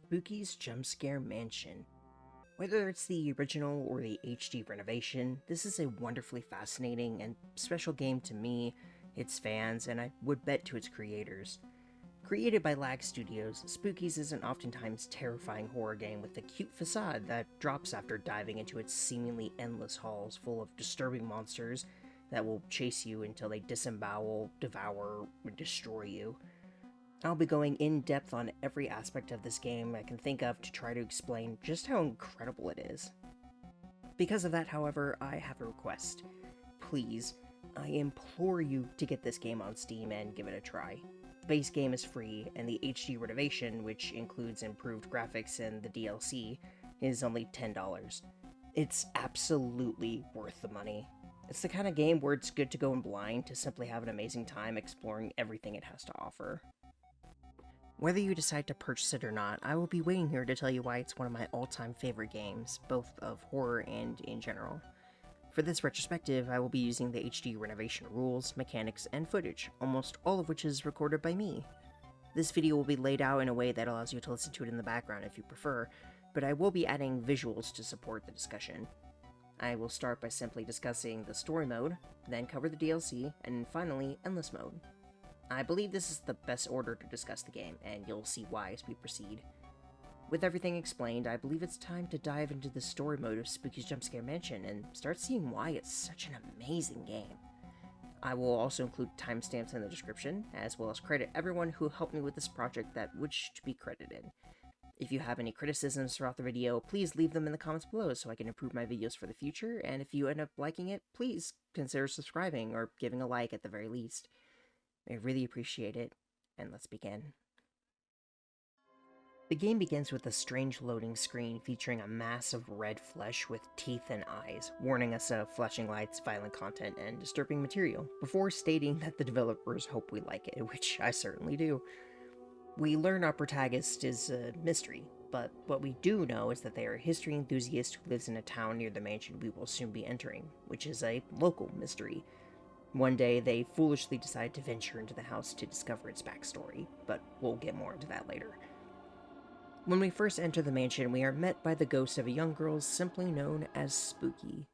Spooky's Jumpscare Mansion. Whether it's the original or the HD renovation, this is a wonderfully fascinating and special game to me, its fans, and I would bet to its creators. Created by Lag Studios, Spooky's is an oftentimes terrifying horror game with a cute facade that drops after diving into its seemingly endless halls full of disturbing monsters that will chase you until they disembowel, devour, or destroy you. I'll be going in depth on every aspect of this game I can think of to try to explain just how incredible it is. Because of that, however, I have a request. Please, I implore you to get this game on Steam and give it a try. The base game is free, and the HD renovation, which includes improved graphics and the DLC, is only $10. It's absolutely worth the money. It's the kind of game where it's good to go in blind to simply have an amazing time exploring everything it has to offer. Whether you decide to purchase it or not, I will be waiting here to tell you why it's one of my all-time favorite games, both of horror and in general. For this retrospective, I will be using the HD renovation rules, mechanics, and footage, almost all of which is recorded by me. This video will be laid out in a way that allows you to listen to it in the background if you prefer, but I will be adding visuals to support the discussion. I will start by simply discussing the story mode, then cover the DLC, and finally, endless mode. I believe this is the best order to discuss the game, and you'll see why as we proceed. With everything explained, I believe it's time to dive into the story mode of Spooky's Jumpscare Mansion and start seeing why it's such an amazing game. I will also include timestamps in the description, as well as credit everyone who helped me with this project that wish to be credited. If you have any criticisms throughout the video, please leave them in the comments below so I can improve my videos for the future, and if you end up liking it, please consider subscribing or giving a like at the very least. I really appreciate it, and let's begin. The game begins with a strange loading screen featuring a mass of red flesh with teeth and eyes, warning us of flashing lights, violent content, and disturbing material, before stating that the developers hope we like it, which I certainly do. We learn our protagonist is a mystery, but what we do know is that they are a history enthusiast who lives in a town near the mansion we will soon be entering, which is a local mystery. One day, they foolishly decide to venture into the house to discover its backstory, but we'll get more into that later. When we first enter the mansion, we are met by the ghost of a young girl simply known as Spooky.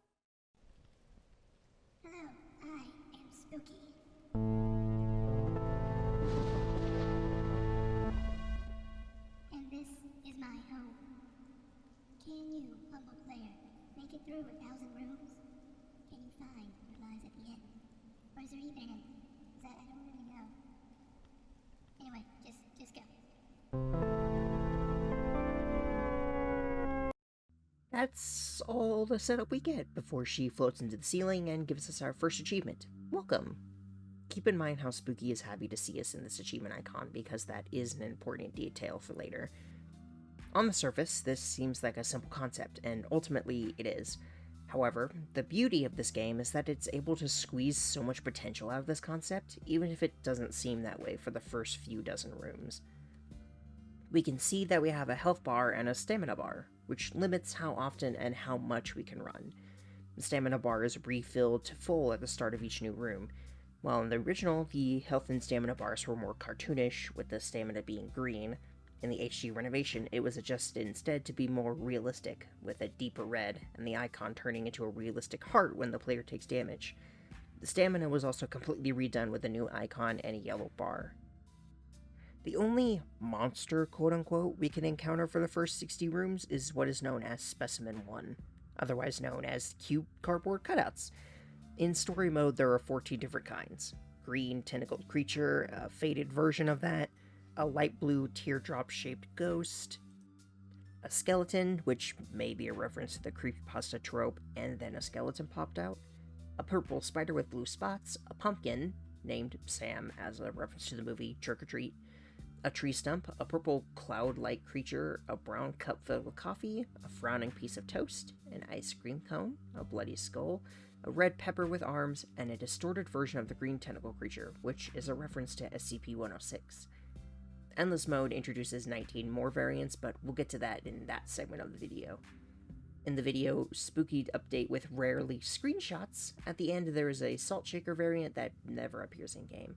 Hello, I am Spooky. And this is my home. Can you, humble player, make it through 1,000 rooms? Can you find your lives at the end? Or is there even an end? I don't really know. Anyway, just go. That's all the setup we get before she floats into the ceiling and gives us our first achievement. Welcome! Keep in mind how Spooky is happy to see us in this achievement icon because that is an important detail for later. On the surface, this seems like a simple concept, and ultimately it is. However, the beauty of this game is that it's able to squeeze so much potential out of this concept, even if it doesn't seem that way for the first few dozen rooms. We can see that we have a health bar and a stamina bar, which limits how often and how much we can run. The stamina bar is refilled to full at the start of each new room, while in the original, the health and stamina bars were more cartoonish, with the stamina being green. In the HD renovation, it was adjusted instead to be more realistic, with a deeper red, and the icon turning into a realistic heart when the player takes damage. The stamina was also completely redone with a new icon and a yellow bar. The only monster, quote-unquote, we can encounter for the first 60 rooms is what is known as Specimen 1, otherwise known as cute cardboard cutouts. In story mode, there are 14 different kinds. Green tentacled creature, a faded version of that, a light blue teardrop-shaped ghost, a skeleton, which may be a reference to the creepypasta trope, and then a skeleton popped out, a purple spider with blue spots, a pumpkin, named Sam as a reference to the movie Trick or Treat, a tree stump, a purple cloud-like creature, a brown cup filled with coffee, a frowning piece of toast, an ice cream cone, a bloody skull, a red pepper with arms, and a distorted version of the green tentacle creature, which is a reference to SCP-106. Endless mode introduces 19 more variants, but we'll get to that in that segment of the video. In the video, Spooky update with rarely screenshots, at the end there is a salt shaker variant that never appears in-game.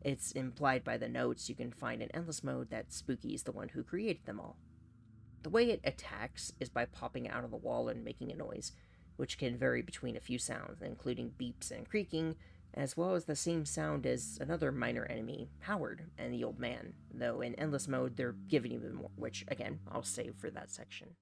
It's implied by the notes you can find in Endless mode that Spooky is the one who created them all. The way it attacks is by popping out of the wall and making a noise, which can vary between a few sounds, including beeps and creaking, as well as the same sound as another minor enemy, Howard and the old man, though in endless mode they're giving even more, which again, I'll save for that section.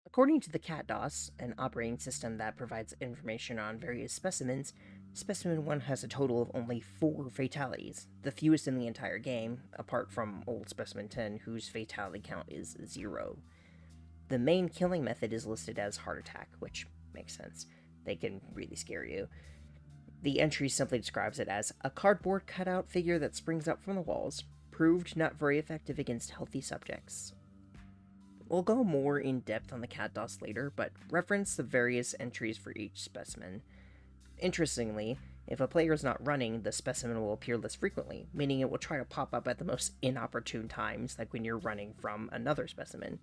According to the CatDOS, an operating system that provides information on various specimens, Specimen 1 has a total of only 4 fatalities, the fewest in the entire game, apart from old Specimen 10, whose fatality count is 0. The main killing method is listed as heart attack, which makes sense. They can really scare you. The entry simply describes it as a cardboard cutout figure that springs up from the walls, proved not very effective against healthy subjects. We'll go more in depth on the CatDOS later, but reference the various entries for each specimen. Interestingly, if a player is not running, the specimen will appear less frequently, meaning it will try to pop up at the most inopportune times, like when you're running from another specimen.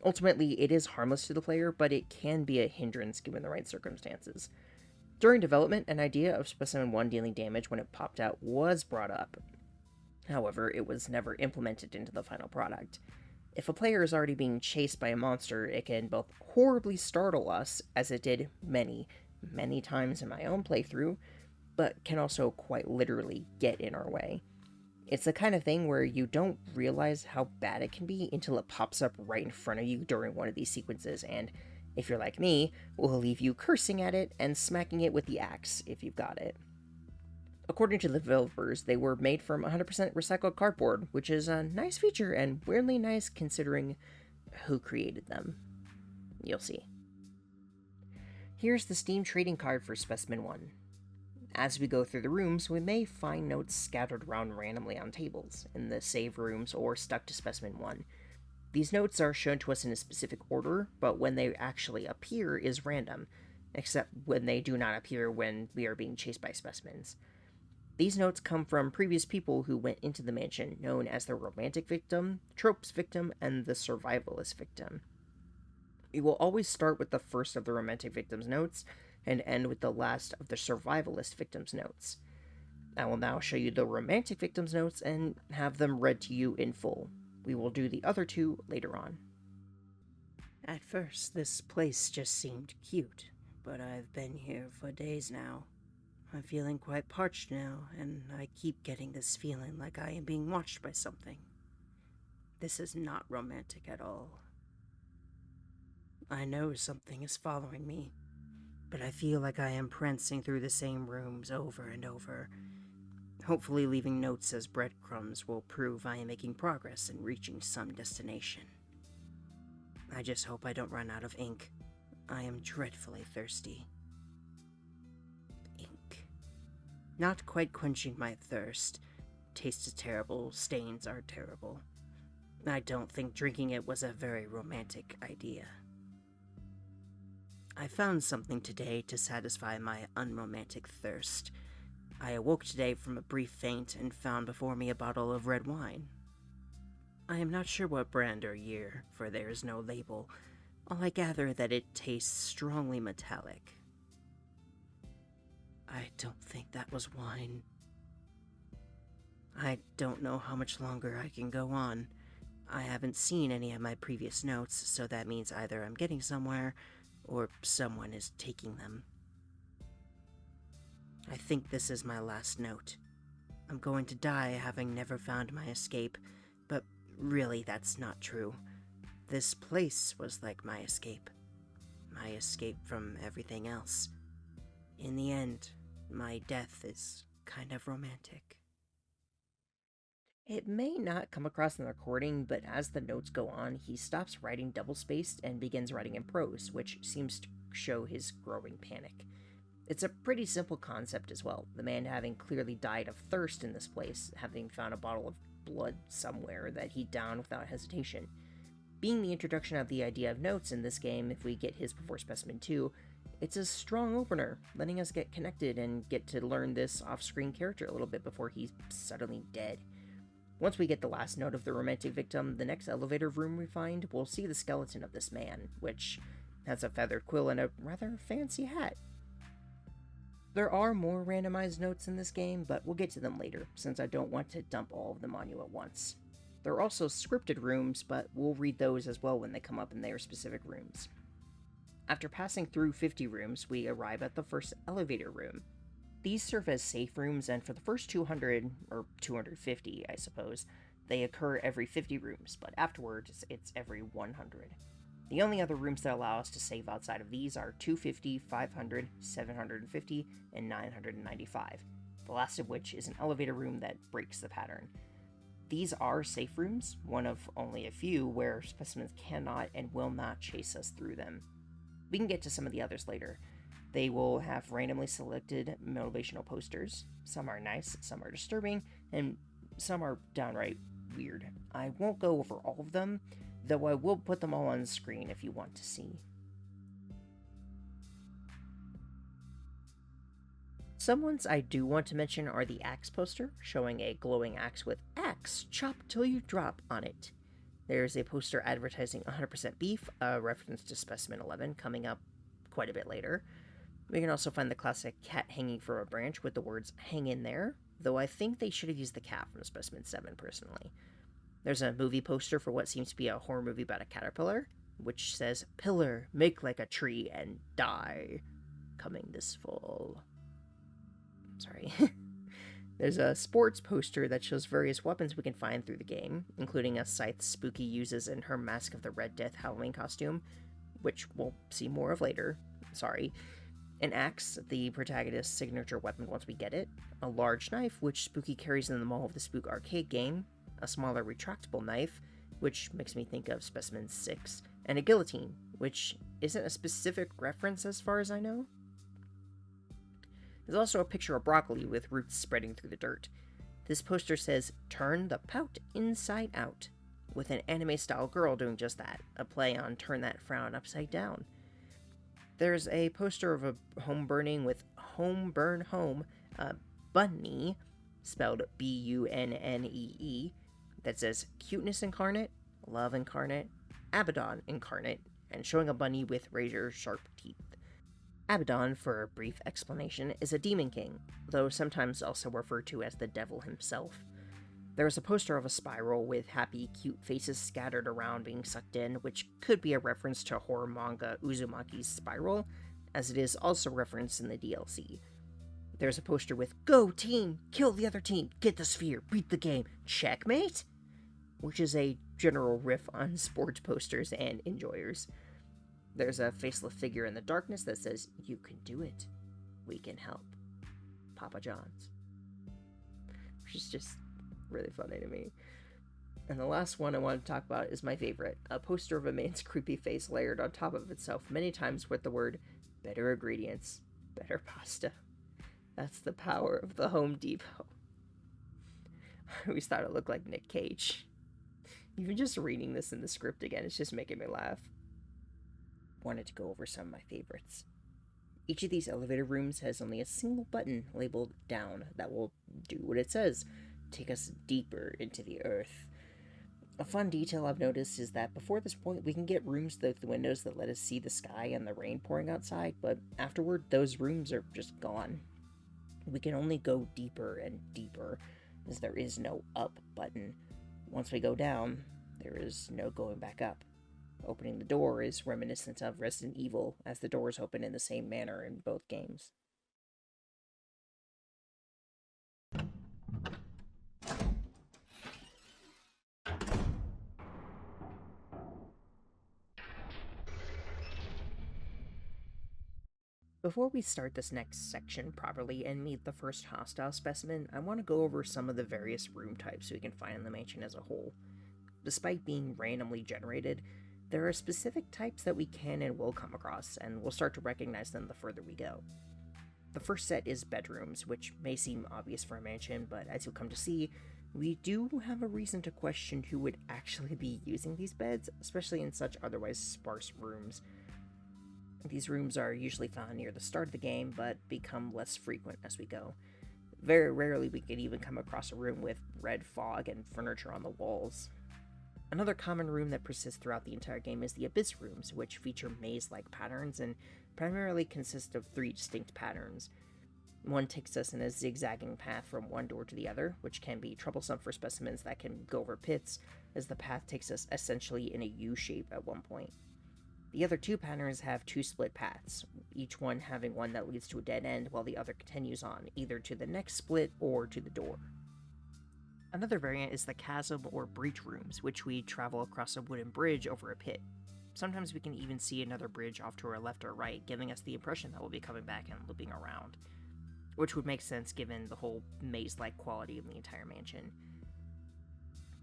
Ultimately, it is harmless to the player, but it can be a hindrance given the right circumstances. During development, an idea of Specimen 1 dealing damage when it popped out was brought up. However, it was never implemented into the final product. If a player is already being chased by a monster, it can both horribly startle us, as it did many times in my own playthrough, but can also quite literally get in our way. It's the kind of thing where you don't realize how bad it can be until it pops up right in front of you during one of these sequences, and if you're like me, will leave you cursing at it and smacking it with the axe if you've got it. According to the developers, they were made from 100% recycled cardboard, which is a nice feature and weirdly nice considering who created them. You'll see. Here's the Steam trading card for Specimen 1. As we go through the rooms, we may find notes scattered around randomly on tables, in the save rooms, or stuck to Specimen 1. These notes are shown to us in a specific order, but when they actually appear is random, except when they do not appear when we are being chased by specimens. These notes come from previous people who went into the mansion, known as the romantic victim, tropes victim, and the survivalist victim. We will always start with the first of the romantic victim's notes, and end with the last of the survivalist victim's notes. I will now show you the romantic victim's notes and have them read to you in full. We will do the other two later on. At first, this place just seemed cute, but I've been here for days now. I'm feeling quite parched now, and I keep getting this feeling like I am being watched by something. This is not romantic at all. I know something is following me, but I feel like I am prancing through the same rooms over and over. Hopefully leaving notes as breadcrumbs will prove I am making progress in reaching some destination. I just hope I don't run out of ink. I am dreadfully thirsty. Ink. Not quite quenching my thirst. Taste is terrible, stains are terrible. I don't think drinking it was a very romantic idea. I found something today to satisfy my unromantic thirst. I awoke today from a brief faint and found before me a bottle of red wine. I am not sure what brand or year, for there is no label. All I gather that it tastes strongly metallic. I don't think that was wine. I don't know how much longer I can go on. I haven't seen any of my previous notes, so that means either I'm getting somewhere, or someone is taking them. I think this is my last note. I'm going to die having never found my escape, but really that's not true. This place was like my escape from everything else. In the end, my death is kind of romantic. It may not come across in the recording, but as the notes go on, he stops writing double-spaced and begins writing in prose, which seems to show his growing panic. It's a pretty simple concept as well, the man having clearly died of thirst in this place, having found a bottle of blood somewhere that he downed without hesitation. Being the introduction of the idea of notes in this game, if we get his before Specimen 2, It's a strong opener, letting us get connected and get to learn this off-screen character a little bit before he's suddenly dead. Once we get the last note of the romantic victim, the next elevator room we find, we'll see the skeleton of this man, which has a feathered quill and a rather fancy hat. There are more randomized notes in this game, but we'll get to them later, since I don't want to dump all of them on you at once. There are also scripted rooms, but we'll read those as well when they come up in their specific rooms. After passing through 50 rooms, we arrive at the first elevator room. These serve as safe rooms, and for the first 200, or 250, I suppose, they occur every 50 rooms, but afterwards, it's every 100. The only other rooms that allow us to save outside of these are 250, 500, 750, and 995, the last of which is an elevator room that breaks the pattern. These are safe rooms, one of only a few where specimens cannot and will not chase us through them. We can get to some of the others later. They will have randomly selected motivational posters. Some are nice, some are disturbing, and some are downright weird. I won't go over all of them, though I will put them all on the screen if you want to see. Some ones I do want to mention are the axe poster, showing a glowing axe with "Axe, chop till you drop" on it. There's a poster advertising 100% beef, a reference to Specimen 11 coming up quite a bit later. We can also find the classic cat hanging from a branch with the words "hang in there," though I think they should have used the cat from Specimen 7 personally. There's a movie poster for what seems to be a horror movie about a caterpillar, which says "Pillar, make like a tree and die," coming this fall. Sorry. There's a sports poster that shows various weapons we can find through the game, including a scythe Spooky uses in her Mask of the Red Death Halloween costume, which we'll see more of later. Sorry. An axe, the protagonist's signature weapon once we get it, a large knife, which Spooky carries in the Mall of the Spook arcade game, a smaller retractable knife, which makes me think of Specimen 6, and a guillotine, which isn't a specific reference as far as I know. There's also a picture of broccoli with roots spreading through the dirt. This poster says, "Turn the pout inside out," with an anime-style girl doing just that, a play on "Turn that frown upside down." There's a poster of a home burning with "Home Burn Home," bunny, spelled Bunnee, that says "Cuteness Incarnate, Love Incarnate, Abaddon Incarnate," and showing a bunny with razor-sharp teeth. Abaddon, for a brief explanation, is a demon king, though sometimes also referred to as the devil himself. There is a poster of a spiral with happy, cute faces scattered around being sucked in, which could be a reference to horror manga Uzumaki's Spiral, as it is also referenced in the DLC. There's a poster with "Go team! Kill the other team! Get the sphere! Beat the game! Checkmate!" which is a general riff on sports posters and enjoyers. There's a faceless figure in the darkness that says, "You can do it. We can help. Papa John's." Which is just really funny to me. And the last one I want to talk about is my favorite, a poster of a man's creepy face layered on top of itself many times with the word "better ingredients, better pasta." That's the power of the Home Depot. I always thought it looked like Nick Cage. Even just reading this in the script again, it's just making me laugh. Wanted to go over some of my favorites. Each of these elevator rooms has only a single button labeled "down" that will do what it says, take us deeper into the earth. A fun detail I've noticed is that before this point we can get rooms with the windows that let us see the sky and the rain pouring outside, but afterward those rooms are just gone. We can only go deeper and deeper, as there is no up button. Once we go down, there is no going back up. Opening the door is reminiscent of Resident Evil, as the doors open in the same manner in both games. Before we start this next section properly and meet the first hostile specimen, I want to go over some of the various room types we can find in the mansion as a whole. Despite being randomly generated, there are specific types that we can and will come across, and we'll start to recognize them the further we go. The first set is bedrooms, which may seem obvious for a mansion, but as you'll come to see, we do have a reason to question who would actually be using these beds, especially in such otherwise sparse rooms. These rooms are usually found near the start of the game, but become less frequent as we go. Very rarely we can even come across a room with red fog and furniture on the walls. Another common room that persists throughout the entire game is the Abyss rooms, which feature maze-like patterns and primarily consist of 3 distinct patterns. One takes us in a zigzagging path from one door to the other, which can be troublesome for specimens that can go over pits, as the path takes us essentially in a U shape at one point. The other 2 patterns have 2 split paths, each one having one that leads to a dead end while the other continues on, either to the next split or to the door. Another variant is the chasm or breach rooms, which we travel across a wooden bridge over a pit. Sometimes we can even see another bridge off to our left or right, giving us the impression that we'll be coming back and looping around, which would make sense given the whole maze-like quality of the entire mansion.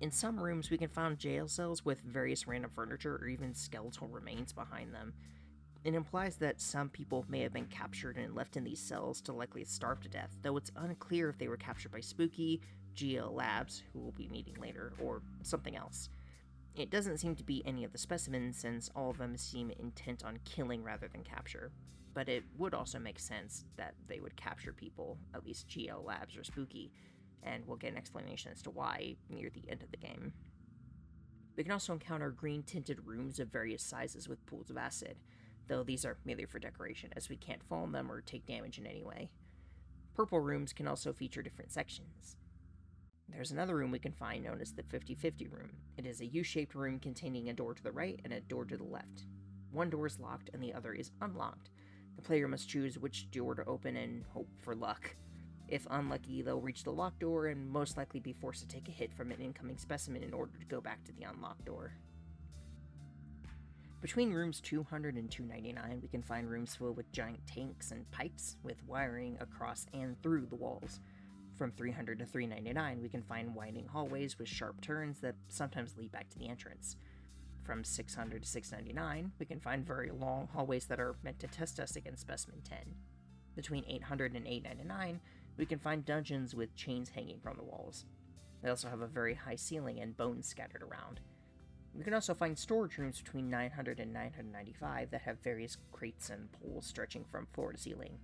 In some rooms, we can find jail cells with various random furniture or even skeletal remains behind them. It implies that some people may have been captured and left in these cells to likely starve to death, though it's unclear if they were captured by Spooky, GL Labs, who we'll be meeting later, or something else. It doesn't seem to be any of the specimens, since all of them seem intent on killing rather than capture, but it would also make sense that they would capture people, at least GL Labs or Spooky, and we'll get an explanation as to why near the end of the game. We can also encounter green-tinted rooms of various sizes with pools of acid, though these are merely for decoration, as we can't fall in them or take damage in any way. Purple rooms can also feature different sections. There's another room we can find known as the 50-50 room. It is a U-shaped room containing a door to the right and a door to the left. One door is locked and the other is unlocked. The player must choose which door to open and hope for luck. If unlucky, they'll reach the locked door and most likely be forced to take a hit from an incoming specimen in order to go back to the unlocked door. Between rooms 200 and 299, we can find rooms filled with giant tanks and pipes with wiring across and through the walls. From 300 to 399, we can find winding hallways with sharp turns that sometimes lead back to the entrance. From 600 to 699, we can find very long hallways that are meant to test us against Specimen 10. Between 800 and 899, we can find dungeons with chains hanging from the walls. They also have a very high ceiling and bones scattered around. We can also find storage rooms between 900 and 995 that have various crates and poles stretching from floor to ceiling.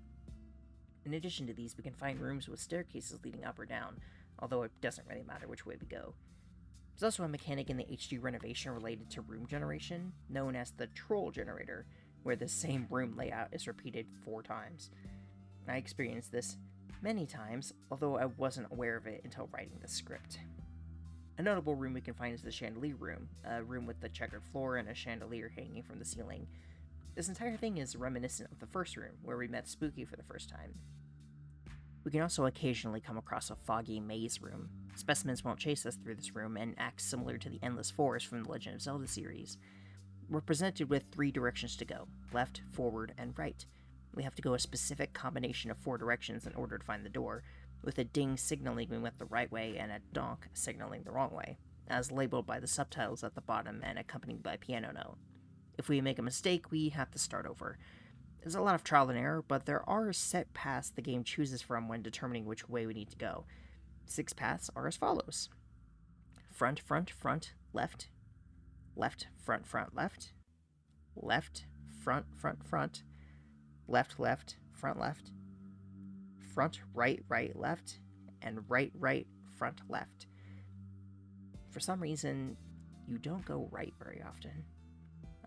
In addition to these, we can find rooms with staircases leading up or down, although it doesn't really matter which way we go. There's also a mechanic in the HD renovation related to room generation, known as the Troll Generator, where the same room layout is repeated 4 times. I experienced this many times, although I wasn't aware of it until writing the script. A notable room we can find is the Chandelier Room, a room with the checkered floor and a chandelier hanging from the ceiling. This entire thing is reminiscent of the first room, where we met Spooky for the first time. We can also occasionally come across a foggy maze room. Specimens won't chase us through this room and act similar to the Endless Forest from the Legend of Zelda series. We're presented with 3 directions to go: left, forward, and right. We have to go a specific combination of 4 directions in order to find the door, with a ding signaling we went the right way and a donk signaling the wrong way, as labeled by the subtitles at the bottom and accompanied by a piano note. If we make a mistake, we have to start over. There's a lot of trial and error, but there are set paths the game chooses from when determining which way we need to go. 6 paths are as follows: front, front, front, left, left, front, front, left, left, front, front, front, left, left, front, left, front, right, right, left, and right, right, front, left. For some reason, you don't go right very often.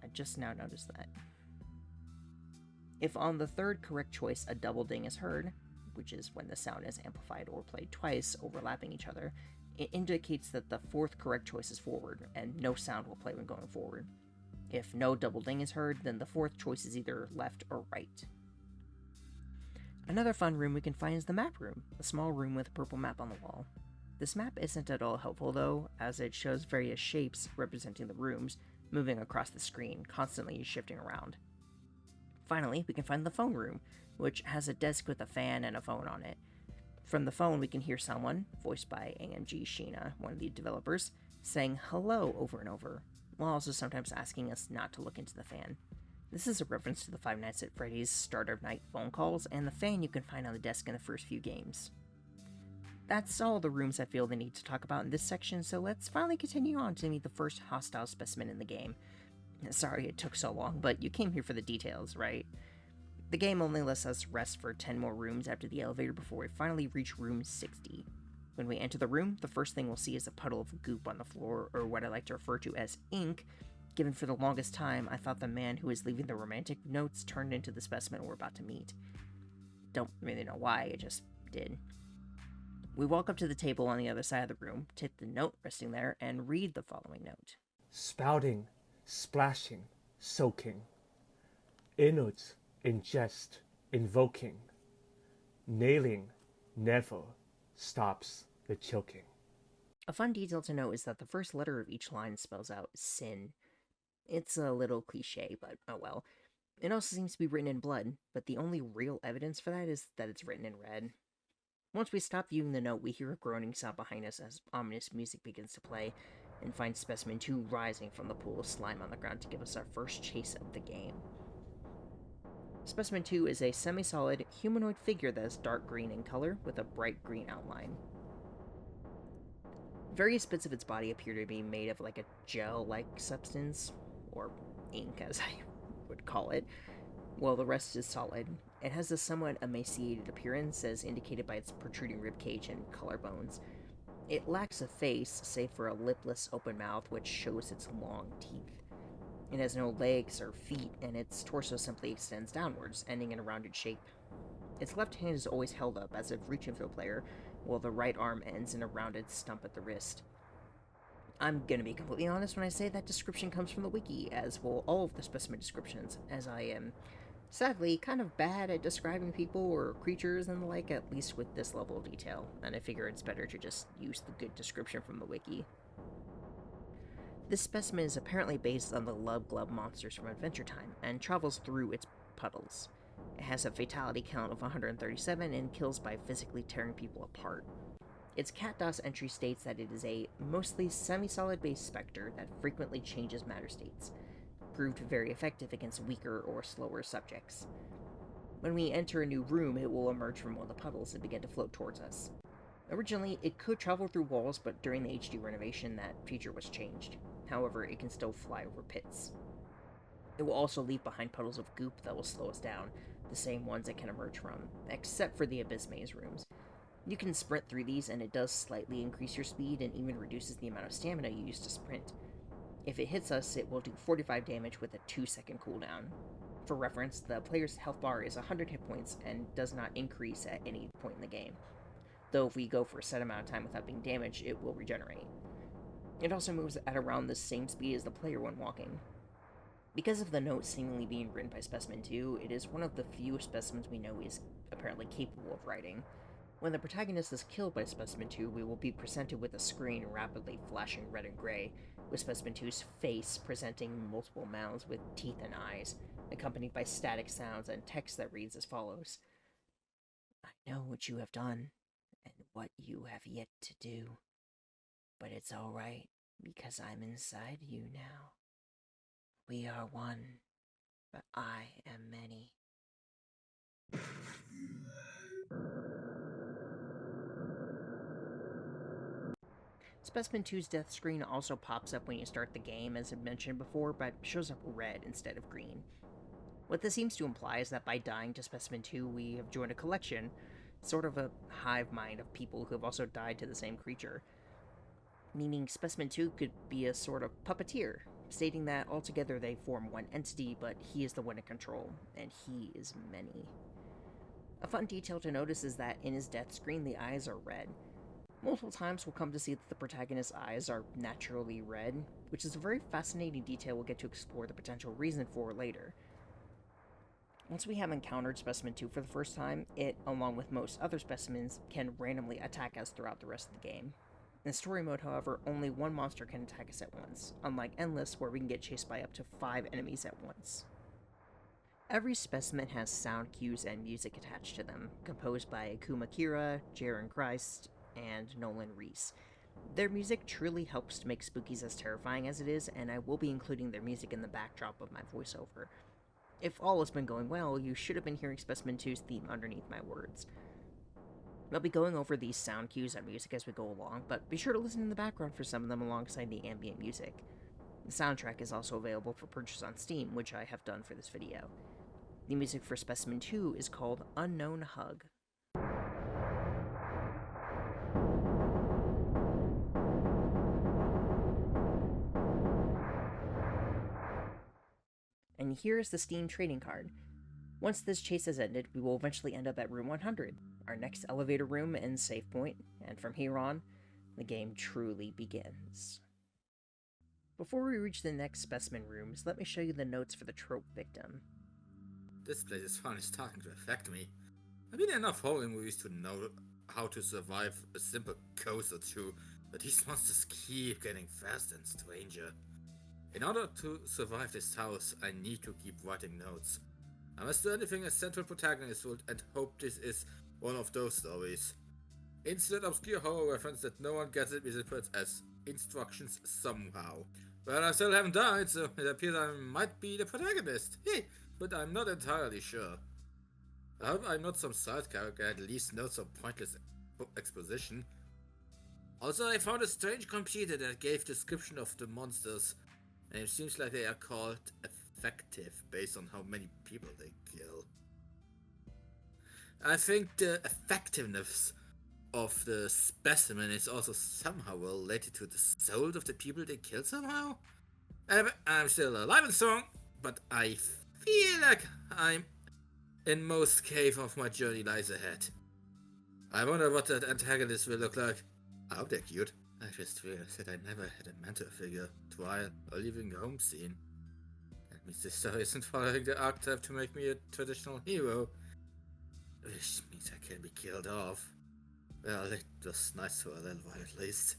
I just now noticed that. If on the 3rd correct choice a double ding is heard, which is when the sound is amplified or played twice, overlapping each other, it indicates that the 4th correct choice is forward, and no sound will play when going forward. If no double ding is heard, then the 4th choice is either left or right. Another fun room we can find is the map room, a small room with a purple map on the wall. This map isn't at all helpful though, as it shows various shapes representing the rooms, moving across the screen, constantly shifting around. Finally, we can find the phone room, which has a desk with a fan and a phone on it. From the phone, we can hear someone, voiced by AMG Sheena, one of the developers, saying hello over and over, while also sometimes asking us not to look into the fan. This is a reference to the Five Nights at Freddy's Start of Night phone calls and the fan you can find on the desk in the first few games. That's all the rooms I feel the need to talk about in this section, so let's finally continue on to meet the first hostile specimen in the game. Sorry it took so long, but you came here for the details, right? The game only lets us rest for 10 more rooms after the elevator before we finally reach room 60. When we enter the room, the first thing we'll see is a puddle of goop on the floor, or what I like to refer to as ink, given for the longest time I thought the man who was leaving the romantic notes turned into the specimen we're about to meet. Don't really know why, it just did. We walk up to the table on the other side of the room, take the note resting there, and read the following note. Spouting, splashing, soaking. Innards, ingest, invoking. Nailing, never stops the choking. A fun detail to note is that the first letter of each line spells out sin. It's a little cliche, but oh well. It also seems to be written in blood, but the only real evidence for that is that it's written in red. Once we stop viewing the note, we hear a groaning sound behind us as ominous music begins to play, and find Specimen 2 rising from the pool of slime on the ground to give us our first chase of the game. Specimen 2 is a semi-solid humanoid figure that is dark green in color with a bright green outline. Various bits of its body appear to be made of like a gel-like substance, or ink as I would call it, while the rest is solid. It has a somewhat emaciated appearance as indicated by its protruding ribcage and collarbones. It lacks a face, save for a lipless open mouth which shows its long teeth. It has no legs or feet, and its torso simply extends downwards, ending in a rounded shape. Its left hand is always held up as if reaching for the player, while the right arm ends in a rounded stump at the wrist. I'm gonna be completely honest when I say that description comes from the wiki, as will all of the specimen descriptions, as I am, sadly, kind of bad at describing people or creatures and the like, at least with this level of detail, and I figure it's better to just use the good description from the wiki. This specimen is apparently based on the Love Glove monsters from Adventure Time, and travels through its puddles. It has a fatality count of 137 and kills by physically tearing people apart. Its CatDOS entry states that it is a mostly semi-solid based specter that frequently changes matter states, proved very effective against weaker or slower subjects. When we enter a new room, it will emerge from one of the puddles and begin to float towards us. Originally, it could travel through walls, but during the HD renovation, that feature was changed. However, it can still fly over pits. It will also leave behind puddles of goop that will slow us down, the same ones it can emerge from, except for the Abyss Maze rooms. You can sprint through these, and it does slightly increase your speed and even reduces the amount of stamina you use to sprint. If it hits us, it will do 45 damage with a 2-second cooldown. For reference, the player's health bar is 100 hit points and does not increase at any point in the game, though if we go for a set amount of time without being damaged, it will regenerate. It also moves at around the same speed as the player when walking. Because of the note seemingly being written by Specimen 2, it is one of the few specimens we know is apparently capable of writing. When the protagonist is killed by Specimen 2, we will be presented with a screen rapidly flashing red and gray, with Specimen 2's face presenting multiple mouths with teeth and eyes, accompanied by static sounds and text that reads as follows. I know what you have done, and what you have yet to do. But it's alright, because I'm inside you now. We are one, but I am many. Specimen 2's death screen also pops up when you start the game, as I mentioned before, but shows up red instead of green. What this seems to imply is that by dying to Specimen 2, we have joined a collection, sort of a hive mind of people who have also died to the same creature. Meaning Specimen 2 could be a sort of puppeteer, stating that altogether they form one entity, but he is the one in control, and he is many. A fun detail to notice is that in his death screen, the eyes are red. Multiple times we'll come to see that the protagonist's eyes are naturally red, which is a very fascinating detail we'll get to explore the potential reason for later. Once we have encountered Specimen 2 for the first time, it, along with most other specimens, can randomly attack us throughout the rest of the game. In story mode, however, only one monster can attack us at once, unlike Endless, where we can get chased by up to 5 enemies at once. Every specimen has sound cues and music attached to them, composed by Akuma Kira, Jaren Christ, and Nolan Reese. Their music truly helps to make Spookies as terrifying as it is, and I will be including their music in the backdrop of my voiceover. If all has been going well, you should have been hearing Specimen 2's theme underneath my words. I'll be going over these sound cues and music as we go along, but be sure to listen in the background for some of them alongside the ambient music. The soundtrack is also available for purchase on Steam, which I have done for this video. The music for Specimen 2 is called Unknown Hug. And here is the Steam trading card. Once this chase has ended, we will eventually end up at room 100, our next elevator room and save point, and from here on, the game truly begins. Before we reach the next specimen rooms, let me show you the notes for the trope victim. This place is finally starting to affect me. I've been in enough horror movies to know how to survive a simple coast or two, but these monsters keep getting faster and stranger. In order to survive this house, I need to keep writing notes. I must do anything a central protagonist would and hope this is one of those stories. Insert obscure horror reference that no one gets it misinterpreted as instructions somehow. Well, I still haven't died, so it appears I might be the protagonist. Hey, but I'm not entirely sure. I hope I'm not some side character, at least not some pointless exposition. Also, I found a strange computer that gave description of the monsters, and it seems like they are called effective based on how many people they kill. I think the effectiveness of the specimen is also somehow related to the souls of the people they kill somehow. I'm still alive and strong, but I feel like I'm in most cave of my journey lies ahead. I wonder what that antagonist will look like. I hope they're cute. I just realized that I never had a mentor figure, trial, or leaving home scene. That means this story isn't following the archetype to make me a traditional hero. Which means I can be killed off. Well, it was nice for a little while at least.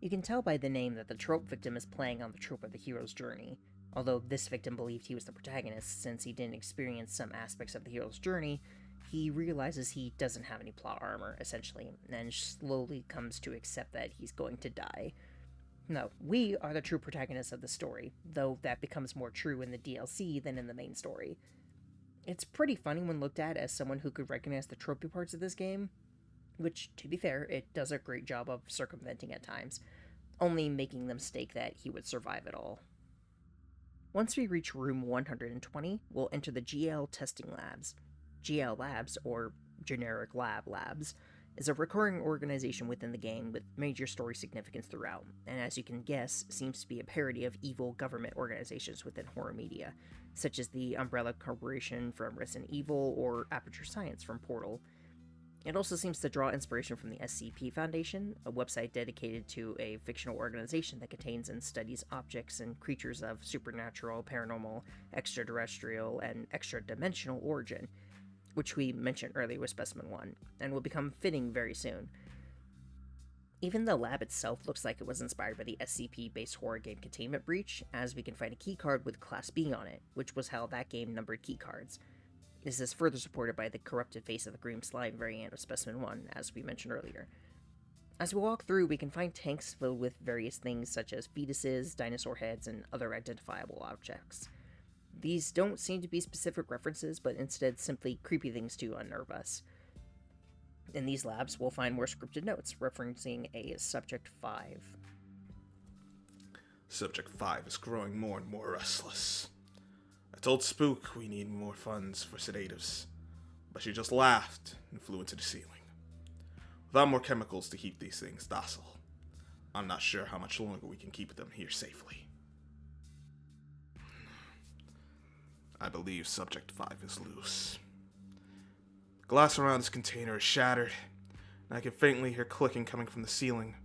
You can tell by the name that the trope victim is playing on the trope of the hero's journey. Although this victim believed he was the protagonist since he didn't experience some aspects of the hero's journey, he realizes he doesn't have any plot armor, essentially, and slowly comes to accept that he's going to die. No, we are the true protagonists of the story, though that becomes more true in the DLC than in the main story. It's pretty funny when looked at as someone who could recognize the tropey parts of this game, which, to be fair, it does a great job of circumventing at times, only making the mistake that he would survive it all. Once we reach room 120, we'll enter the GL testing labs. GL Labs, or Generic Labs, is a recurring organization within the game with major story significance throughout, and as you can guess, seems to be a parody of evil government organizations within horror media, such as the Umbrella Corporation from Resident Evil or Aperture Science from Portal. It also seems to draw inspiration from the SCP Foundation, a website dedicated to a fictional organization that contains and studies objects and creatures of supernatural, paranormal, extraterrestrial, and extra-dimensional origin, which we mentioned earlier with Specimen 1, and will become fitting very soon. Even the lab itself looks like it was inspired by the SCP-based horror game Containment Breach, as we can find a keycard with Class B on it, which was how that game numbered keycards. This is further supported by the corrupted face of the Green Slime variant of Specimen 1, as we mentioned earlier. As we walk through, we can find tanks filled with various things such as fetuses, dinosaur heads, and other identifiable objects. These don't seem to be specific references, but instead simply creepy things to unnerve us. In these labs, we'll find more scripted notes referencing a Subject 5. Subject 5 is growing more and more restless. I told Spook we need more funds for sedatives, but she just laughed and flew into the ceiling. Without more chemicals to keep these things docile, I'm not sure how much longer we can keep them here safely. I believe Subject 5 is loose. The glass around this container is shattered, and I can faintly hear clicking coming from the ceiling.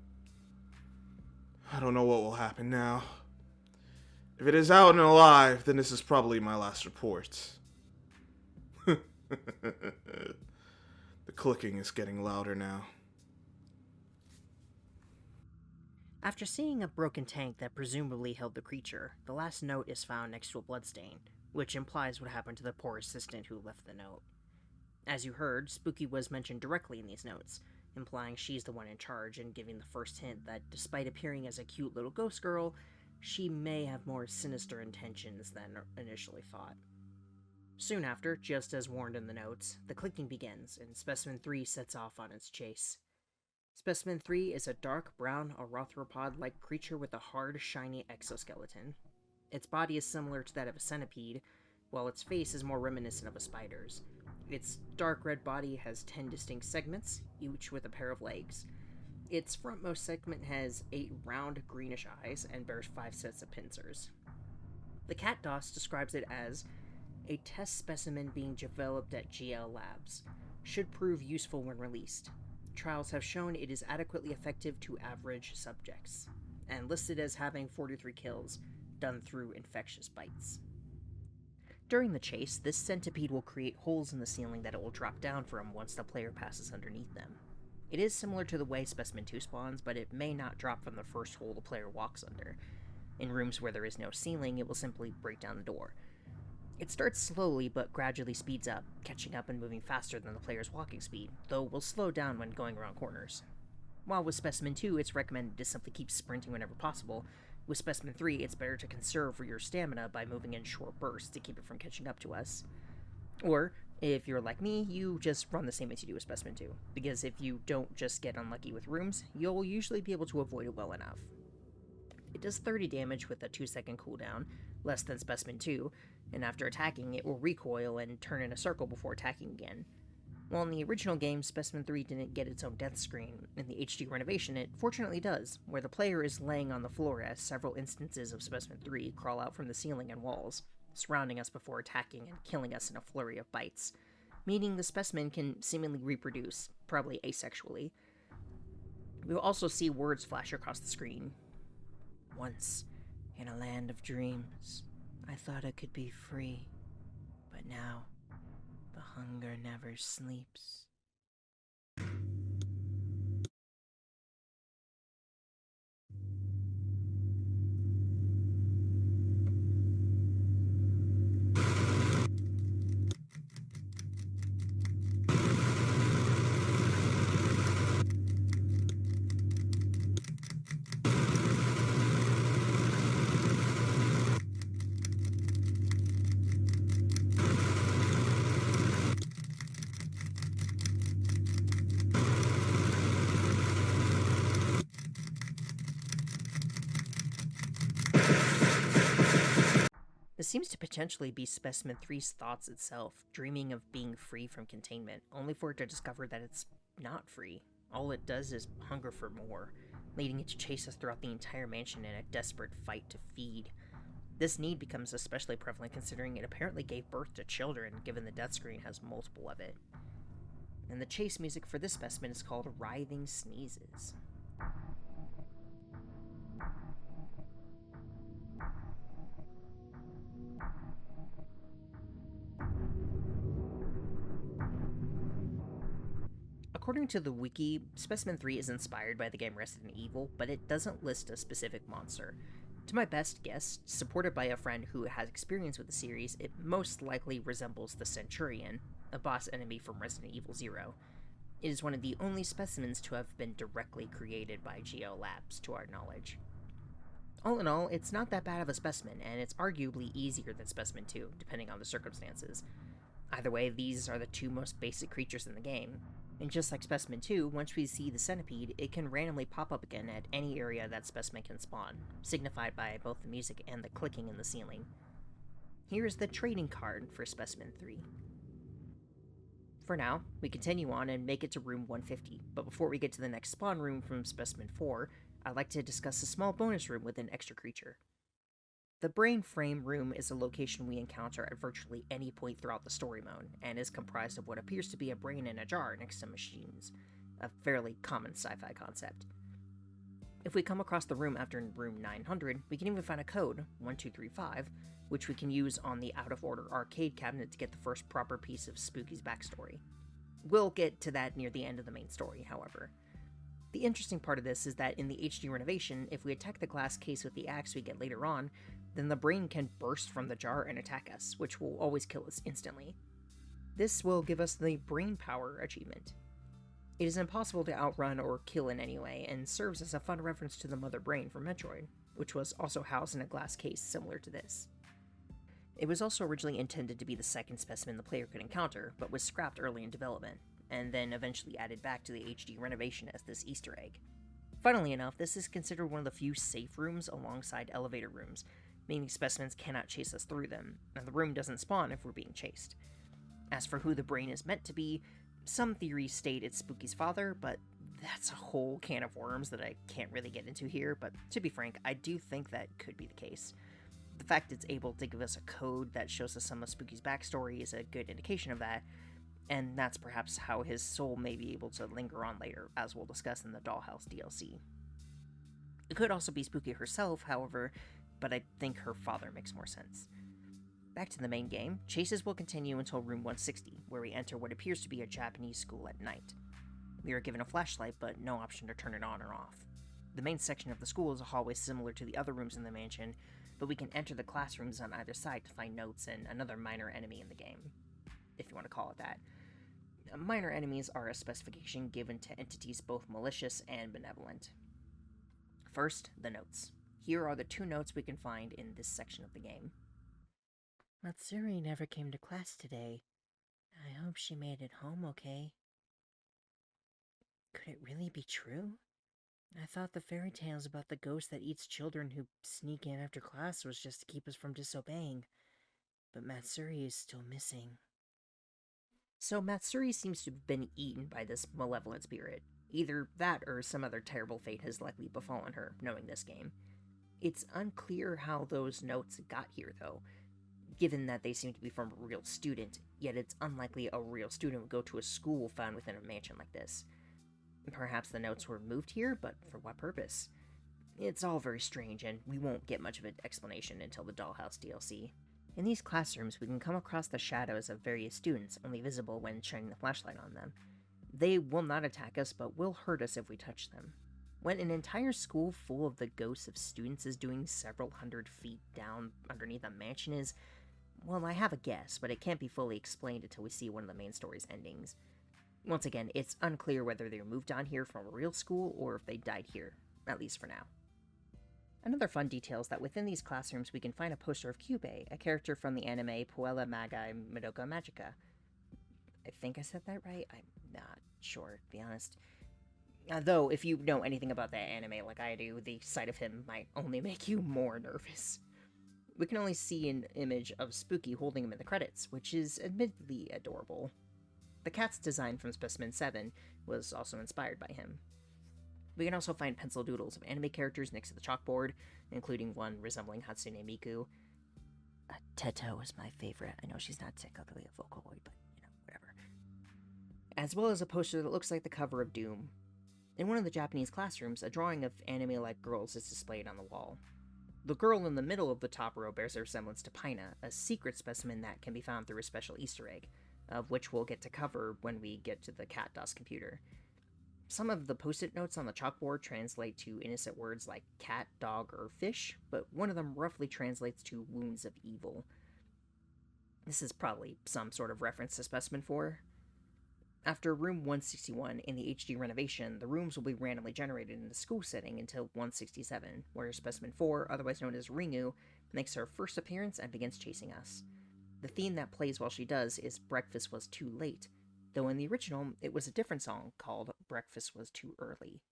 I don't know what will happen now. If it is out and alive, then this is probably my last report. The clicking is getting louder now. After seeing a broken tank that presumably held the creature, the last note is found next to a bloodstain, which implies what happened to the poor assistant who left the note. As you heard, Spooky was mentioned directly in these notes, implying she's the one in charge and giving the first hint that despite appearing as a cute little ghost girl, she may have more sinister intentions than initially thought. Soon after, just as warned in the notes, the clicking begins, and Specimen 3 sets off on its chase. Specimen 3 is a dark brown arthropod-like creature with a hard, shiny exoskeleton. Its body is similar to that of a centipede, while its face is more reminiscent of a spider's. Its dark red body has 10 distinct segments, each with a pair of legs. Its frontmost segment has 8 round, greenish eyes and bears 5 sets of pincers. The Cat DOS describes it as a test specimen being developed at GL Labs. Should prove useful when released. Trials have shown it is adequately effective to average subjects, and listed as having 43 kills, done through infectious bites. During the chase, this centipede will create holes in the ceiling that it will drop down from once the player passes underneath them. It is similar to the way Specimen 2 spawns, but it may not drop from the first hole the player walks under. In rooms where there is no ceiling, it will simply break down the door. It starts slowly, but gradually speeds up, catching up and moving faster than the player's walking speed, though will slow down when going around corners. While with Specimen 2, it's recommended to simply keep sprinting whenever possible, with Specimen 3, it's better to conserve your stamina by moving in short bursts to keep it from catching up to us. Or, if you're like me, you just run the same as you do with Specimen 2, because if you don't just get unlucky with rooms, you'll usually be able to avoid it well enough. It does 30 damage with a 2-second cooldown, less than Specimen 2, and after attacking, it will recoil and turn in a circle before attacking again. While in the original game, Specimen 3 didn't get its own death screen, in the HD renovation it fortunately does, where the player is laying on the floor as several instances of Specimen 3 crawl out from the ceiling and walls, surrounding us before attacking and killing us in a flurry of bites, meaning the specimen can seemingly reproduce, probably asexually. We will also see words flash across the screen. Once, in a land of dreams, I thought I could be free, but now, the hunger never sleeps. This seems to potentially be Specimen 3's thoughts itself, dreaming of being free from containment, only for it to discover that it's not free. All it does is hunger for more, leading it to chase us throughout the entire mansion in a desperate fight to feed. This need becomes especially prevalent considering it apparently gave birth to children, given the death screen has multiple of it. And the chase music for this specimen is called Writhing Sneezes. According to the wiki, Specimen 3 is inspired by the game Resident Evil, but it doesn't list a specific monster. To my best guess, supported by a friend who has experience with the series, it most likely resembles the Centurion, a boss enemy from Resident Evil 0. It is one of the only specimens to have been directly created by GL Labs, to our knowledge. All in all, it's not that bad of a specimen, and it's arguably easier than Specimen 2, depending on the circumstances. Either way, these are the two most basic creatures in the game. And just like Specimen 2, once we see the centipede, it can randomly pop up again at any area that specimen can spawn, signified by both the music and the clicking in the ceiling. Here is the trading card for Specimen 3. For now, we continue on and make it to room 150, but before we get to the next spawn room from Specimen 4, I'd like to discuss a small bonus room with an extra creature. The Brain Frame room is a location we encounter at virtually any point throughout the story mode, and is comprised of what appears to be a brain in a jar next to machines, a fairly common sci-fi concept. If we come across the room after room 900, we can even find a code, 1235, which we can use on the out-of-order arcade cabinet to get the first proper piece of Spooky's backstory. We'll get to that near the end of the main story, however. The interesting part of this is that in the HD renovation, if we attack the glass case with the axe we get later on, then the brain can burst from the jar and attack us, which will always kill us instantly. This will give us the Brain Power achievement. It is impossible to outrun or kill in any way, and serves as a fun reference to the Mother Brain from Metroid, which was also housed in a glass case similar to this. It was also originally intended to be the second specimen the player could encounter, but was scrapped early in development. and then eventually added back to the HD renovation as this Easter egg. Funnily enough, this is considered one of the few safe rooms alongside elevator rooms, meaning specimens cannot chase us through them, and the room doesn't spawn if we're being chased. As for who the brain is meant to be, some theories state it's Spooky's father, but that's a whole can of worms that I can't really get into here, but to be frank, I do think that could be the case. The fact it's able to give us a code that shows us some of Spooky's backstory is a good indication of that, and that's perhaps how his soul may be able to linger on later, as we'll discuss in the Dollhouse DLC. It could also be Spooky herself, however, but I think her father makes more sense. Back to the main game, chases will continue until room 160, where we enter what appears to be a Japanese school at night. We are given a flashlight, but no option to turn it on or off. The main section of the school is a hallway similar to the other rooms in the mansion, but we can enter the classrooms on either side to find notes and another minor enemy in the game, if you want to call it that. Minor enemies are a specification given to entities both malicious and benevolent. First, the notes. Here are the 2 notes we can find in this section of the game. Matsuri never came to class today. I hope she made it home okay. Could it really be true? I thought the fairy tales about the ghost that eats children who sneak in after class was just to keep us from disobeying. But Matsuri is still missing. So Matsuri seems to have been eaten by this malevolent spirit. Either that or some other terrible fate has likely befallen her, knowing this game. It's unclear how those notes got here, though, given that they seem to be from a real student, yet it's unlikely a real student would go to a school found within a mansion like this. Perhaps the notes were moved here, but for what purpose? It's all very strange, and we won't get much of an explanation until the Dollhouse DLC. In these classrooms, we can come across the shadows of various students, only visible when shining the flashlight on them. They will not attack us, but will hurt us if we touch them. When an entire school full of the ghosts of students is doing several hundred feet down underneath a mansion is, well, I have a guess, but it can't be fully explained until we see one of the main story's endings. Once again, it's unclear whether they were moved on here from a real school or if they died here, at least for now. Another fun detail is that within these classrooms we can find a poster of Kyubey, a character from the anime Puella Magai Madoka Magica. I think I said that right? I'm not sure, to be honest. Though, if you know anything about that anime like I do, the sight of him might only make you more nervous. We can only see an image of Spooky holding him in the credits, which is admittedly adorable. The cat's design from Specimen 7 was also inspired by him. We can also find pencil doodles of anime characters next to the chalkboard, including one resembling Hatsune Miku. Teto was my favorite. I know she's not technically a Vocaloid, but, whatever. As well as a poster that looks like the cover of Doom. In one of the Japanese classrooms, a drawing of anime-like girls is displayed on the wall. The girl in the middle of the top row bears a resemblance to Paina, a secret specimen that can be found through a special Easter egg, of which we'll get to cover when we get to the Cat DOS computer. Some of the post-it notes on the chalkboard translate to innocent words like cat, dog, or fish, but one of them roughly translates to wounds of evil. This is probably some sort of reference to Specimen 4. After room 161 in the HD renovation, the rooms will be randomly generated in the school setting until 167, where Specimen 4, otherwise known as Ringu, makes her first appearance and begins chasing us. The theme that plays while she does is Breakfast Was Too Late, though in the original, it was a different song called Breakfast Was Too Early.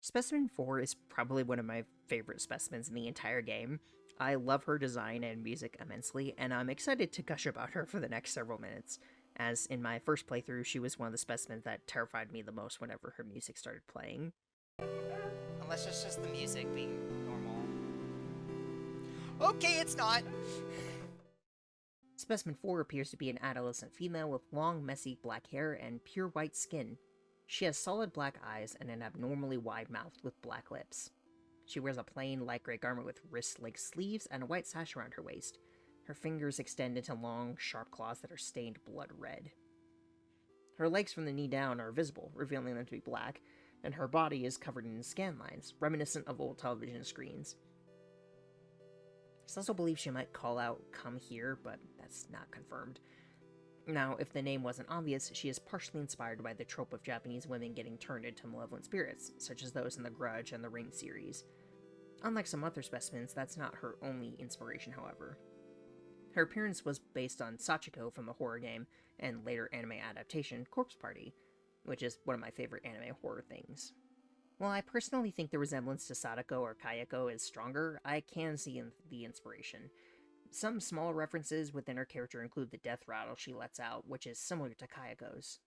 Specimen 4 is probably one of my favorite specimens in the entire game. I love her design and music immensely, and I'm excited to gush about her for the next several minutes, as in my first playthrough, she was one of the specimens that terrified me the most whenever her music started playing. Unless it's just the music being normal. Okay, it's not! Specimen 4 appears to be an adolescent female with long, messy black hair and pure white skin. She has solid black eyes and an abnormally wide mouth with black lips. She wears a plain light gray garment with wrist-length sleeves and a white sash around her waist. Her fingers extend into long, sharp claws that are stained blood red. Her legs from the knee down are visible, revealing them to be black, and her body is covered in scan lines, reminiscent of old television screens. It's also believed she might call out, "Come here," but that's not confirmed. Now, if the name wasn't obvious, she is partially inspired by the trope of Japanese women getting turned into malevolent spirits, such as those in the Grudge and the Ring series. Unlike some other specimens, that's not her only inspiration, however. Her appearance was based on Sachiko from the horror game and later anime adaptation Corpse Party, which is one of my favorite anime horror things. While I personally think the resemblance to Sadako or Kayako is stronger, I can see the inspiration. Some small references within her character include the death rattle she lets out, which is similar to Kayako's.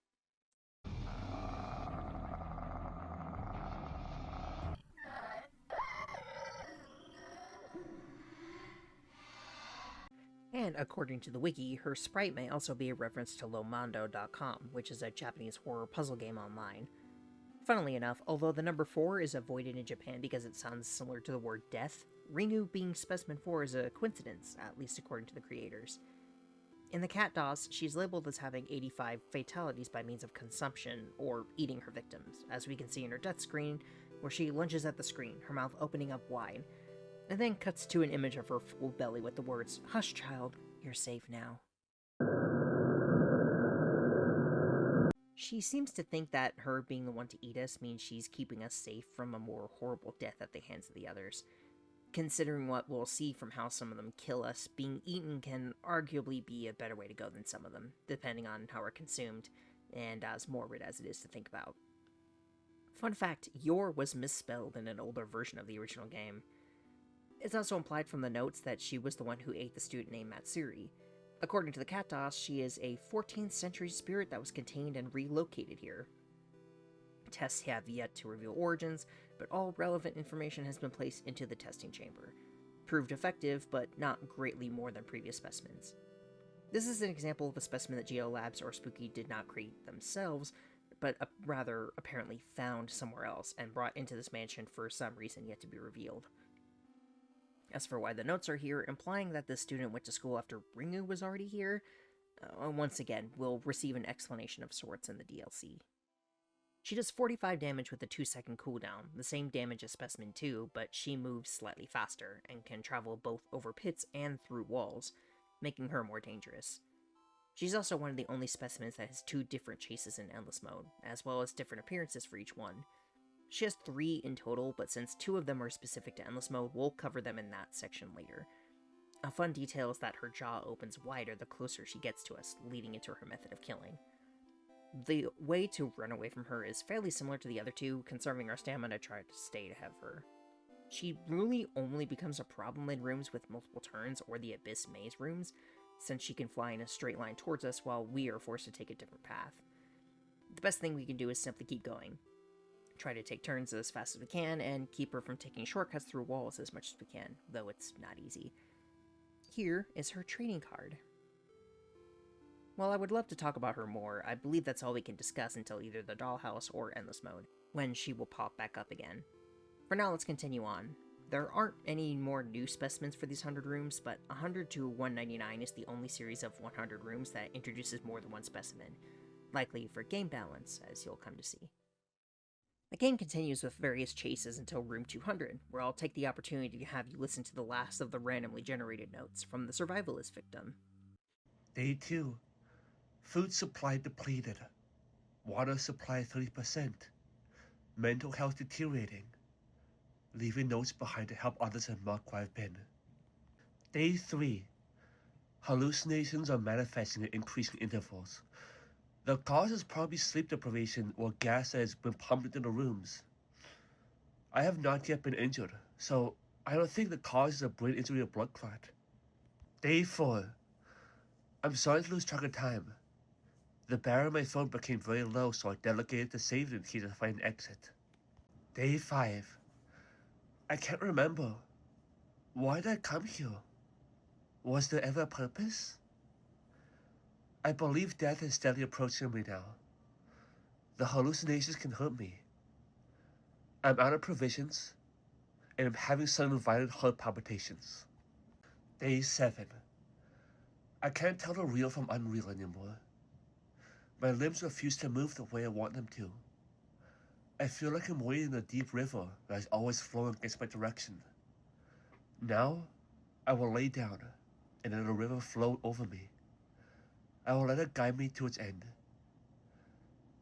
And according to the wiki, her sprite may also be a reference to Lomando.com, which is a Japanese horror puzzle game online. Funnily enough, although the number 4 is avoided in Japan because it sounds similar to the word death, Ringu being Specimen 4 is a coincidence, at least according to the creators. In the cat DOS, she's labeled as having 85 fatalities by means of consumption, or eating her victims, as we can see in her death screen, where she lunges at the screen, her mouth opening up wide, and then cuts to an image of her full belly with the words, "Hush, child, you're safe now." She seems to think that her being the one to eat us means she's keeping us safe from a more horrible death at the hands of the others. Considering what we'll see from how some of them kill us, being eaten can arguably be a better way to go than some of them, depending on how we're consumed, and as morbid as it is to think about. Fun fact, Yor was misspelled in an older version of the original game. It's also implied from the notes that she was the one who ate the student named Matsuri. According to the cat DOS, she is a 14th century spirit that was contained and relocated here. Tests have yet to reveal origins, but all relevant information has been placed into the testing chamber. Proved effective, but not greatly more than previous specimens. This is an example of a specimen that Geo Labs or Spooky did not create themselves, but rather apparently found somewhere else and brought into this mansion for some reason yet to be revealed. As for why the notes are here, implying that the student went to school after Ringu was already here, once again, we'll receive an explanation of sorts in the DLC. She does 45 damage with a 2-second cooldown, the same damage as Specimen 2, but she moves slightly faster, and can travel both over pits and through walls, making her more dangerous. She's also one of the only specimens that has 2 different chases in Endless Mode, as well as different appearances for each one. She has 3 in total, but since 2 of them are specific to Endless Mode, we'll cover them in that section later. A fun detail is that her jaw opens wider the closer she gets to us, leading into her method of killing. The way to run away from her is fairly similar to the other 2, conserving our stamina to try to stay ahead of her. She really only becomes a problem in rooms with multiple turns or the Abyss Maze rooms, since she can fly in a straight line towards us while we are forced to take a different path. The best thing we can do is simply keep going. Try to take turns as fast as we can, and keep her from taking shortcuts through walls as much as we can, though it's not easy. Here is her trading card. While I would love to talk about her more, I believe that's all we can discuss until either the Dollhouse or Endless Mode, when she will pop back up again. For now, let's continue on. There aren't any more new specimens for these 100 rooms, but 100 to 199 is the only series of 100 rooms that introduces more than one specimen, likely for game balance, as you'll come to see. The game continues with various chases until room 200, where I'll take the opportunity to have you listen to the last of the randomly generated notes from the survivalist victim. Day 2. Food supply depleted. Water supply 30%. Mental health deteriorating. Leaving notes behind to help others and mark where I've been. Day 3. Hallucinations are manifesting at increasing intervals. The cause is probably sleep deprivation or gas that has been pumped into the rooms. I have not yet been injured, so I don't think the cause is a brain injury or blood clot. Day 4. I'm starting to lose track of time. The barrel in my phone became very low, so I delegated the saving key to find an exit. Day 5. I can't remember. Why did I come here? Was there ever a purpose? I believe death is steadily approaching me now. The hallucinations can hurt me. I'm out of provisions, and I'm having sudden violent heart palpitations. Day 7. I can't tell the real from unreal anymore. My limbs refuse to move the way I want them to. I feel like I'm wading in a deep river that is always flowing against my direction. Now, I will lay down and let the river flow over me. I will let it guide me to its end.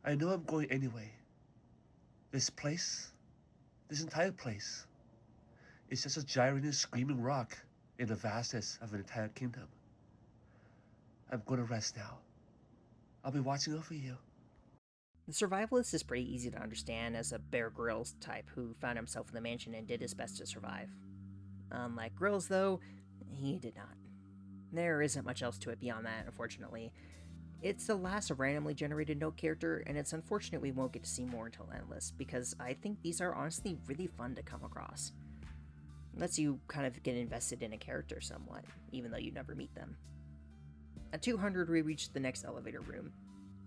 I know I'm going anyway. This place, this entire place, is just a gyrating, screaming rock in the vastness of an entire kingdom. I'm gonna rest now. I'll be watching over you. The survivalist is pretty easy to understand as a Bear Grylls type who found himself in the mansion and did his best to survive. Unlike Grylls, though, he did not. There isn't much else to it beyond that, unfortunately. It's the last randomly generated note character, and it's unfortunate we won't get to see more until Endless, because I think these are honestly really fun to come across. It lets you kind of get invested in a character somewhat, even though you never meet them. At 200, we reach the next elevator room.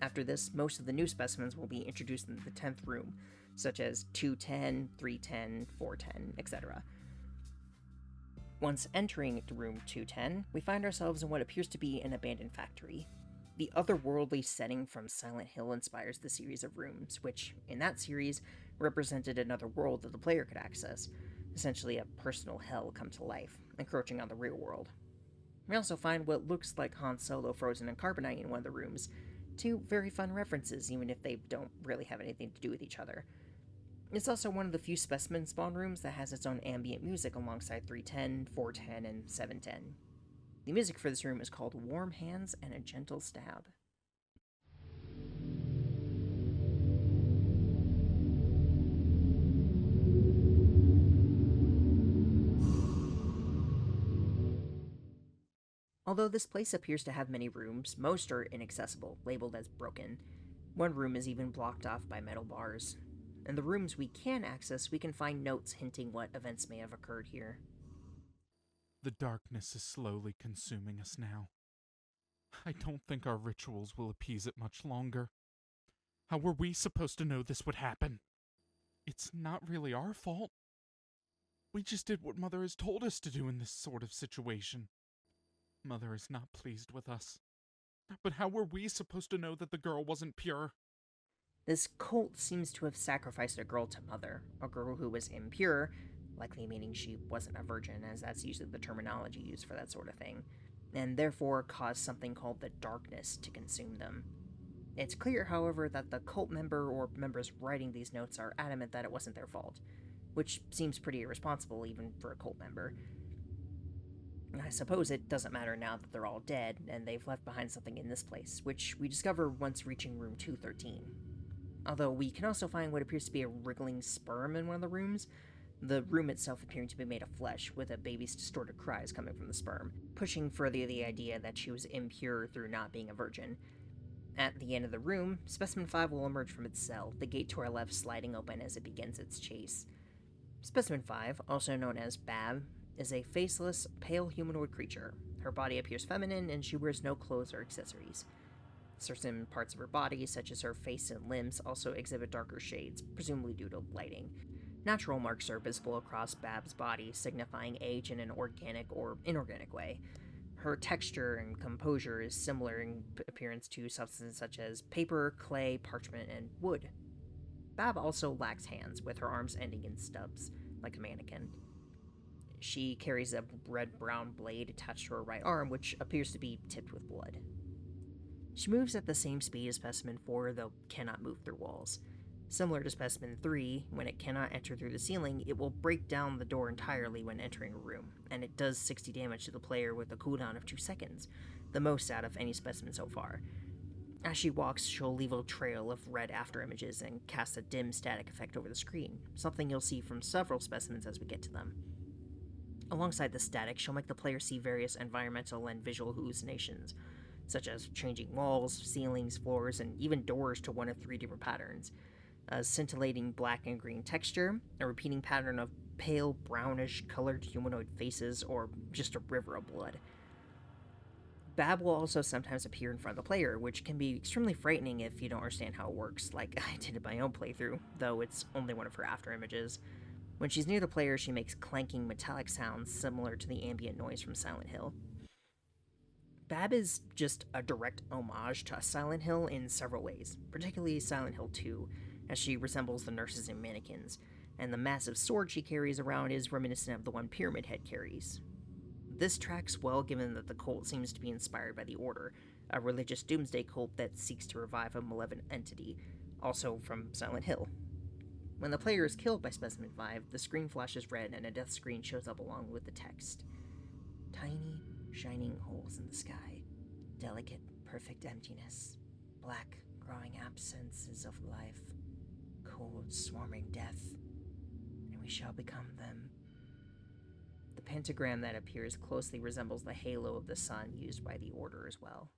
After this, most of the new specimens will be introduced in the 10th room, such as 210, 310, 410, etc. Once entering room 210, we find ourselves in what appears to be an abandoned factory. The otherworldly setting from Silent Hill inspires the series of rooms, which, in that series, represented another world that the player could access, essentially a personal hell come to life, encroaching on the real world. We also find what looks like Han Solo frozen in carbonite in one of the rooms, two very fun references, even if they don't really have anything to do with each other. It's also one of the few specimen spawn rooms that has its own ambient music alongside 310, 410, and 710. The music for this room is called Warm Hands and a Gentle Stab. Although this place appears to have many rooms, most are inaccessible, labeled as broken. One room is even blocked off by metal bars. In the rooms we can access, we can find notes hinting what events may have occurred here. The darkness is slowly consuming us now. I don't think our rituals will appease it much longer. How were we supposed to know this would happen? It's not really our fault. We just did what Mother has told us to do in this sort of situation. Mother is not pleased with us. But how were we supposed to know that the girl wasn't pure? This cult seems to have sacrificed a girl to Mother, a girl who was impure, likely meaning she wasn't a virgin, as that's usually the terminology used for that sort of thing, and therefore caused something called the darkness to consume them. It's clear, however, that the cult member or members writing these notes are adamant that it wasn't their fault, which seems pretty irresponsible even for a cult member. I suppose it doesn't matter now that they're all dead, and they've left behind something in this place, which we discover once reaching room 213. Although we can also find what appears to be a wriggling sperm in one of the rooms, the room itself appearing to be made of flesh, with a baby's distorted cries coming from the sperm, pushing further the idea that she was impure through not being a virgin. At the end of the room, Specimen 5 will emerge from its cell, the gate to our left sliding open as it begins its chase. Specimen 5, also known as Bab, is a faceless, pale humanoid creature. Her body appears feminine, and she wears no clothes or accessories. Certain parts of her body, such as her face and limbs, also exhibit darker shades, presumably due to lighting. Natural marks are visible across Bab's body, signifying age in an organic or inorganic way. Her texture and composure is similar in appearance to substances such as paper, clay, parchment, and wood. Bab also lacks hands, with her arms ending in stubs, like a mannequin. She carries a red-brown blade attached to her right arm, which appears to be tipped with blood. She moves at the same speed as Specimen 4, though cannot move through walls. Similar to Specimen 3, when it cannot enter through the ceiling, it will break down the door entirely when entering a room, and it does 60 damage to the player with a cooldown of 2 seconds, the most out of any specimen so far. As she walks, she'll leave a trail of red afterimages and cast a dim static effect over the screen, something you'll see from several specimens as we get to them. Alongside the static, she'll make the player see various environmental and visual hallucinations, such as changing walls, ceilings, floors, and even doors to one of 3 different patterns. A scintillating black and green texture, a repeating pattern of pale brownish colored humanoid faces, or just a river of blood. Bab will also sometimes appear in front of the player, which can be extremely frightening if you don't understand how it works, like I did in my own playthrough, though it's only one of her afterimages. When she's near the player, she makes clanking metallic sounds similar to the ambient noise from Silent Hill. Bab is just a direct homage to Silent Hill in several ways, particularly Silent Hill 2, as she resembles the nurses and mannequins, and the massive sword she carries around is reminiscent of the one Pyramid Head carries. This tracks well given that the cult seems to be inspired by the Order, a religious doomsday cult that seeks to revive a malevolent entity, also from Silent Hill. When the player is killed by Specimen 5, the screen flashes red and a death screen shows up along with the text. Tiny, shining holes in the sky. Delicate, perfect emptiness. Black, growing absences of life. Cold, swarming death. And we shall become them. The pentagram that appears closely resembles the halo of the sun used by the Order as well.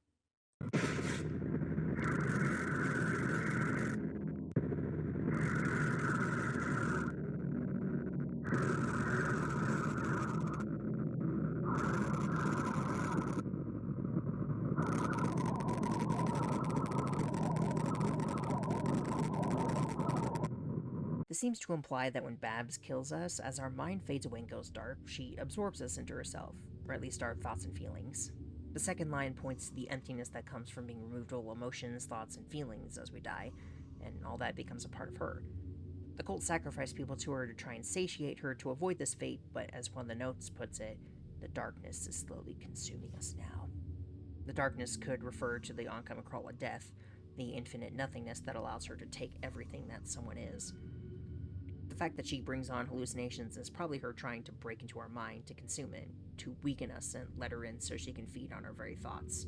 This seems to imply that when Babs kills us, as our mind fades away and goes dark, she absorbs us into herself, or at least our thoughts and feelings. The second line points to the emptiness that comes from being removed of all emotions, thoughts, and feelings as we die, and all that becomes a part of her. The cult sacrificed people to her to try and satiate her to avoid this fate, but as one of the notes puts it, the darkness is slowly consuming us now. The darkness could refer to the oncoming crawl of death, the infinite nothingness that allows her to take everything that someone is. The fact that she brings on hallucinations is probably her trying to break into our mind to consume it, to weaken us and let her in so she can feed on our very thoughts.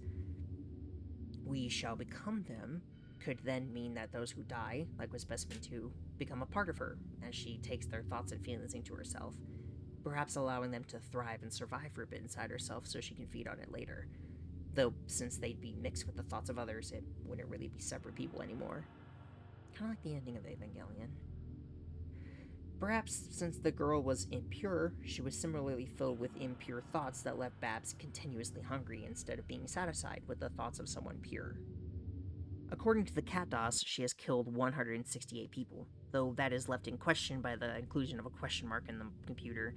We shall become them could then mean that those who die, like with Specimen 2, become a part of her, as she takes their thoughts and feelings into herself, perhaps allowing them to thrive and survive for a bit inside herself so she can feed on it later. Though, since they'd be mixed with the thoughts of others, it wouldn't really be separate people anymore. Kind of like the ending of Evangelion. Perhaps since the girl was impure, she was similarly filled with impure thoughts that left Babs continuously hungry instead of being satisfied with the thoughts of someone pure. According to the Cat DOS, she has killed 168 people, though that is left in question by the inclusion of a question mark in the computer.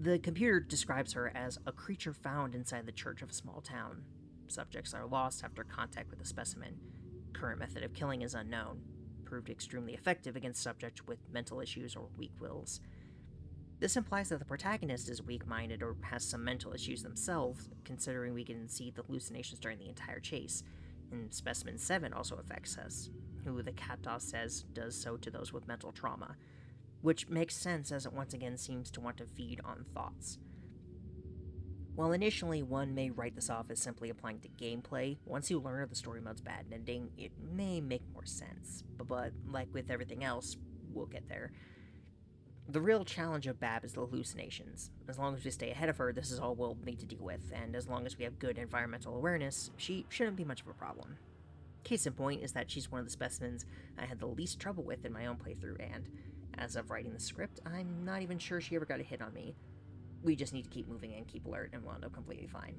The computer describes her as a creature found inside the church of a small town. Subjects are lost after contact with the specimen. Current method of killing is unknown. Proved extremely effective against subjects with mental issues or weak wills. This implies that the protagonist is weak-minded or has some mental issues themselves, considering we can see the hallucinations during the entire chase, and Specimen 7 also affects us, who the Cat DOS says does so to those with mental trauma, which makes sense as it once again seems to want to feed on thoughts. While initially one may write this off as simply applying to gameplay, once you learn of the story mode's bad ending, it may make more sense. But like with everything else, we'll get there. The real challenge of Bab is the hallucinations. As long as we stay ahead of her, this is all we'll need to deal with, and as long as we have good environmental awareness, she shouldn't be much of a problem. Case in point is that she's one of the specimens I had the least trouble with in my own playthrough, and as of writing the script, I'm not even sure she ever got a hit on me. We just need to keep moving and keep alert, and we'll end up completely fine.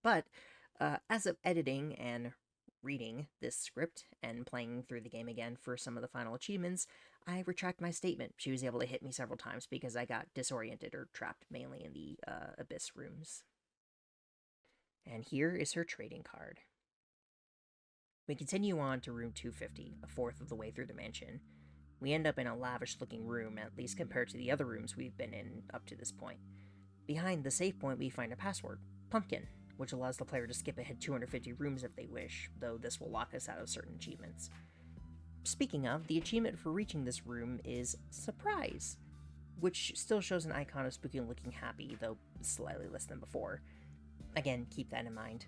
But, as of editing and reading this script and playing through the game again for some of the final achievements, I retract my statement. She was able to hit me several times because I got disoriented or trapped mainly in the abyss rooms. And here is her trading card. We continue on to room 250, a fourth of the way through the mansion. We end up in a lavish-looking room, at least compared to the other rooms we've been in up to this point. Behind the save point, we find a password, Pumpkin, which allows the player to skip ahead 250 rooms if they wish, though this will lock us out of certain achievements. Speaking of, the achievement for reaching this room is Surprise, which still shows an icon of Spooky looking happy, though slightly less than before. Again, keep that in mind.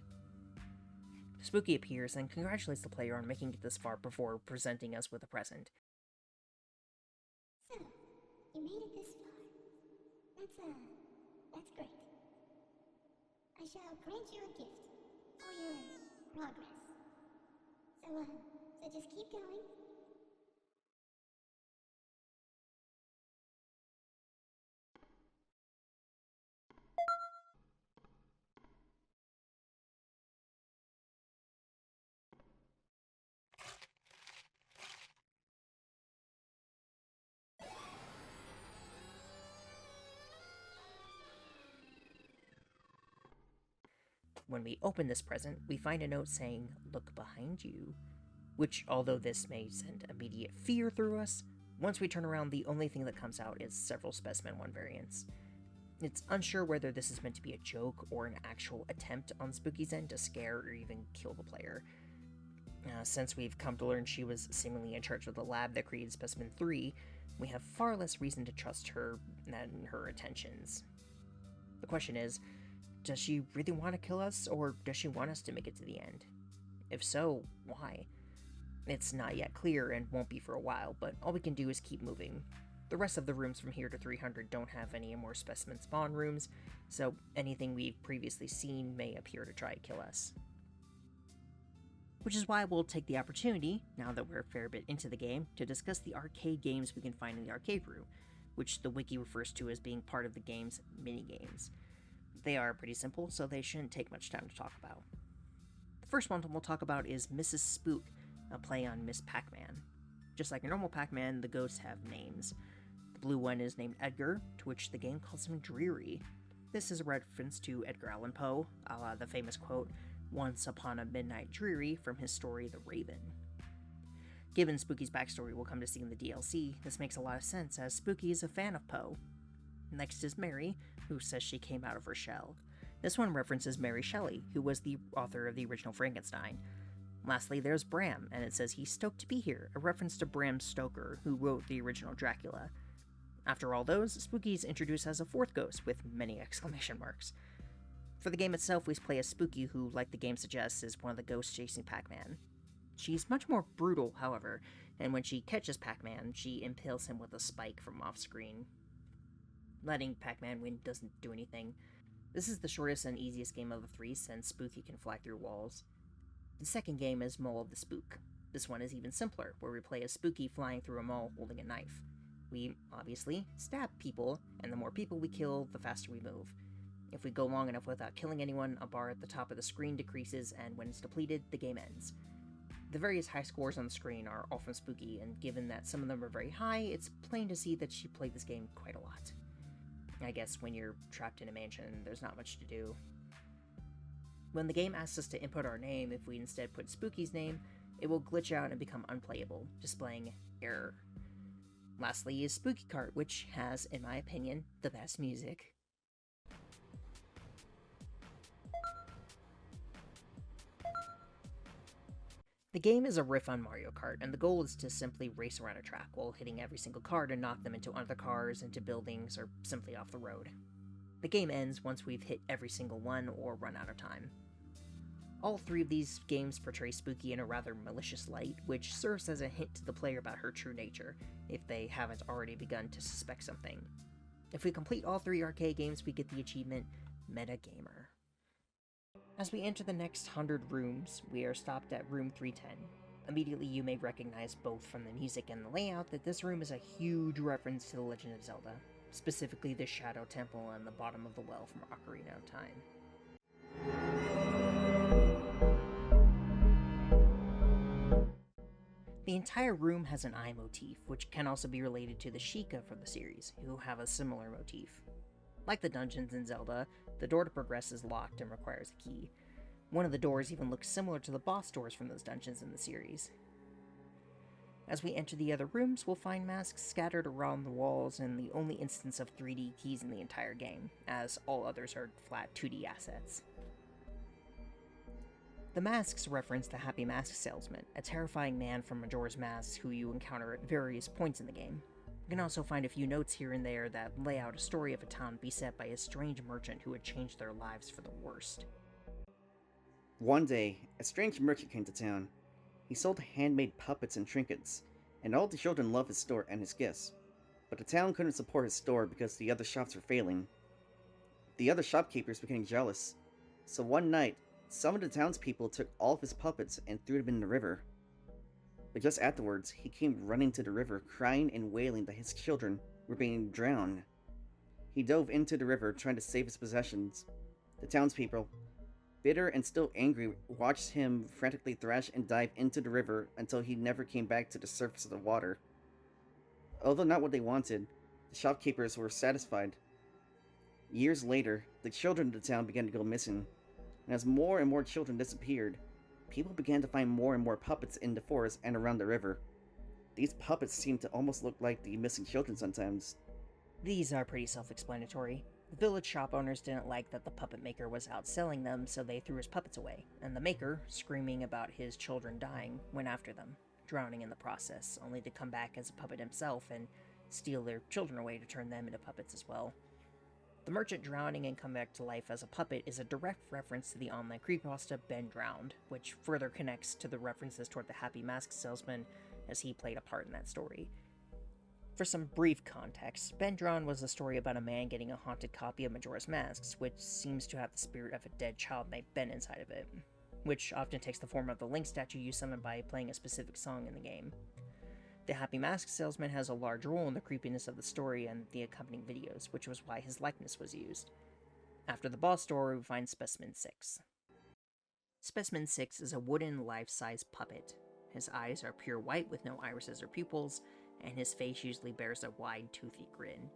Spooky appears and congratulates the player on making it this far before presenting us with a present. So, you made it this far. That's great. I shall grant you a gift for your progress. So just keep going. When we open this present, we find a note saying, "Look behind you," which, although this may send immediate fear through us, once we turn around, the only thing that comes out is several Specimen 1 variants. It's unsure whether this is meant to be a joke or an actual attempt on Spooky's end to scare or even kill the player. Since we've come to learn she was seemingly in charge of the lab that created Specimen 3, we have far less reason to trust her than her intentions. The question is, does she really want to kill us, or does she want us to make it to the end? If so, why? It's not yet clear and won't be for a while, but all we can do is keep moving. The rest of the rooms from here to 300 don't have any more specimen spawn rooms, so anything we've previously seen may appear to try to kill us. Which is why we'll take the opportunity, now that we're a fair bit into the game, to discuss the arcade games we can find in the arcade room, which the wiki refers to as being part of the game's mini-games. They are pretty simple, so they shouldn't take much time to talk about. The first one we'll talk about is Mrs. Spook, a play on Miss Pac-Man. Just like a normal Pac-Man, the ghosts have names. The blue one is named Edgar, to which the game calls him Dreary. This is a reference to Edgar Allan Poe, a la the famous quote, "Once upon a midnight dreary," from his story The Raven. Given Spooky's backstory we'll come to see in the DLC, this makes a lot of sense, as Spooky is a fan of Poe. Next is Mary, who says she came out of her shell. This one references Mary Shelley, who was the author of the original Frankenstein. Lastly, there's Bram, and it says he's stoked to be here, a reference to Bram Stoker, who wrote the original Dracula. After all those, Spooky's introduced as a fourth ghost, with many exclamation marks. For the game itself, we play as Spooky, who, like the game suggests, is one of the ghosts chasing Pac-Man. She's much more brutal, however, and when she catches Pac-Man, she impales him with a spike from off-screen. Letting Pac-Man win doesn't do anything. This is the shortest and easiest game of the three, since Spooky can fly through walls. The second game is Mall of the Spook. This one is even simpler, where we play as Spooky flying through a mall holding a knife. We, obviously, stab people, and the more people we kill, the faster we move. If we go long enough without killing anyone, a bar at the top of the screen decreases, and when it's depleted, the game ends. The various high scores on the screen are all from Spooky, and given that some of them are very high, it's plain to see that she played this game quite a lot. I guess when you're trapped in a mansion, there's not much to do. When the game asks us to input our name, if we instead put Spooky's name, it will glitch out and become unplayable, displaying error. Lastly is Spooky Cart, which has, in my opinion, the best music. The game is a riff on Mario Kart, and the goal is to simply race around a track while hitting every single car to knock them into other cars, into buildings, or simply off the road. The game ends once we've hit every single one or run out of time. All three of these games portray Spooky in a rather malicious light, which serves as a hint to the player about her true nature, if they haven't already begun to suspect something. If we complete all three arcade games, we get the achievement Metagamer. As we enter the next 100 rooms, we are stopped at room 310. Immediately you may recognize both from the music and the layout that this room is a huge reference to The Legend of Zelda, specifically the Shadow Temple and the bottom of the well from Ocarina of Time. The entire room has an eye motif, which can also be related to the Sheikah from the series, who have a similar motif. Like the dungeons in Zelda, the door to progress is locked and requires a key. One of the doors even looks similar to the boss doors from those dungeons in the series. As we enter the other rooms, we'll find masks scattered around the walls and the only instance of 3D keys in the entire game, as all others are flat 2D assets. The masks reference the Happy Mask Salesman, a terrifying man from Majora's Mask who you encounter at various points in the game. You can also find a few notes here and there that lay out a story of a town beset by a strange merchant who had changed their lives for the worst. One day, a strange merchant came to town. He sold handmade puppets and trinkets, and all the children loved his store and his gifts. But the town couldn't support his store because the other shops were failing. The other shopkeepers became jealous, so one night, some of the townspeople took all of his puppets and threw them in the river. But just afterwards, he came running to the river, crying and wailing that his children were being drowned. He dove into the river, trying to save his possessions. The townspeople, bitter and still angry, watched him frantically thrash and dive into the river until he never came back to the surface of the water. Although not what they wanted, the shopkeepers were satisfied. Years later, the children of the town began to go missing, and as more and more children disappeared, people began to find more and more puppets in the forest and around the river. These puppets seemed to almost look like the missing children sometimes. These are pretty self-explanatory. The village shop owners didn't like that the puppet maker was outselling them, so they threw his puppets away, and the maker, screaming about his children dying, went after them, drowning in the process, only to come back as a puppet himself and steal their children away to turn them into puppets as well. The merchant drowning and come back to life as a puppet is a direct reference to the online creepypasta Ben Drowned, which further connects to the references toward the Happy Mask Salesman, as he played a part in that story. For some brief context, Ben Drowned was a story about a man getting a haunted copy of Majora's Masks, which seems to have the spirit of a dead child named Ben inside of it, which often takes the form of the Link statue you summon by playing a specific song in the game. The Happy Mask Salesman has a large role in the creepiness of the story and the accompanying videos, which was why his likeness was used. After the boss door, we find Specimen 6. Specimen 6 is a wooden life-size puppet. His eyes are pure white with no irises or pupils, and his face usually bears a wide, toothy grin.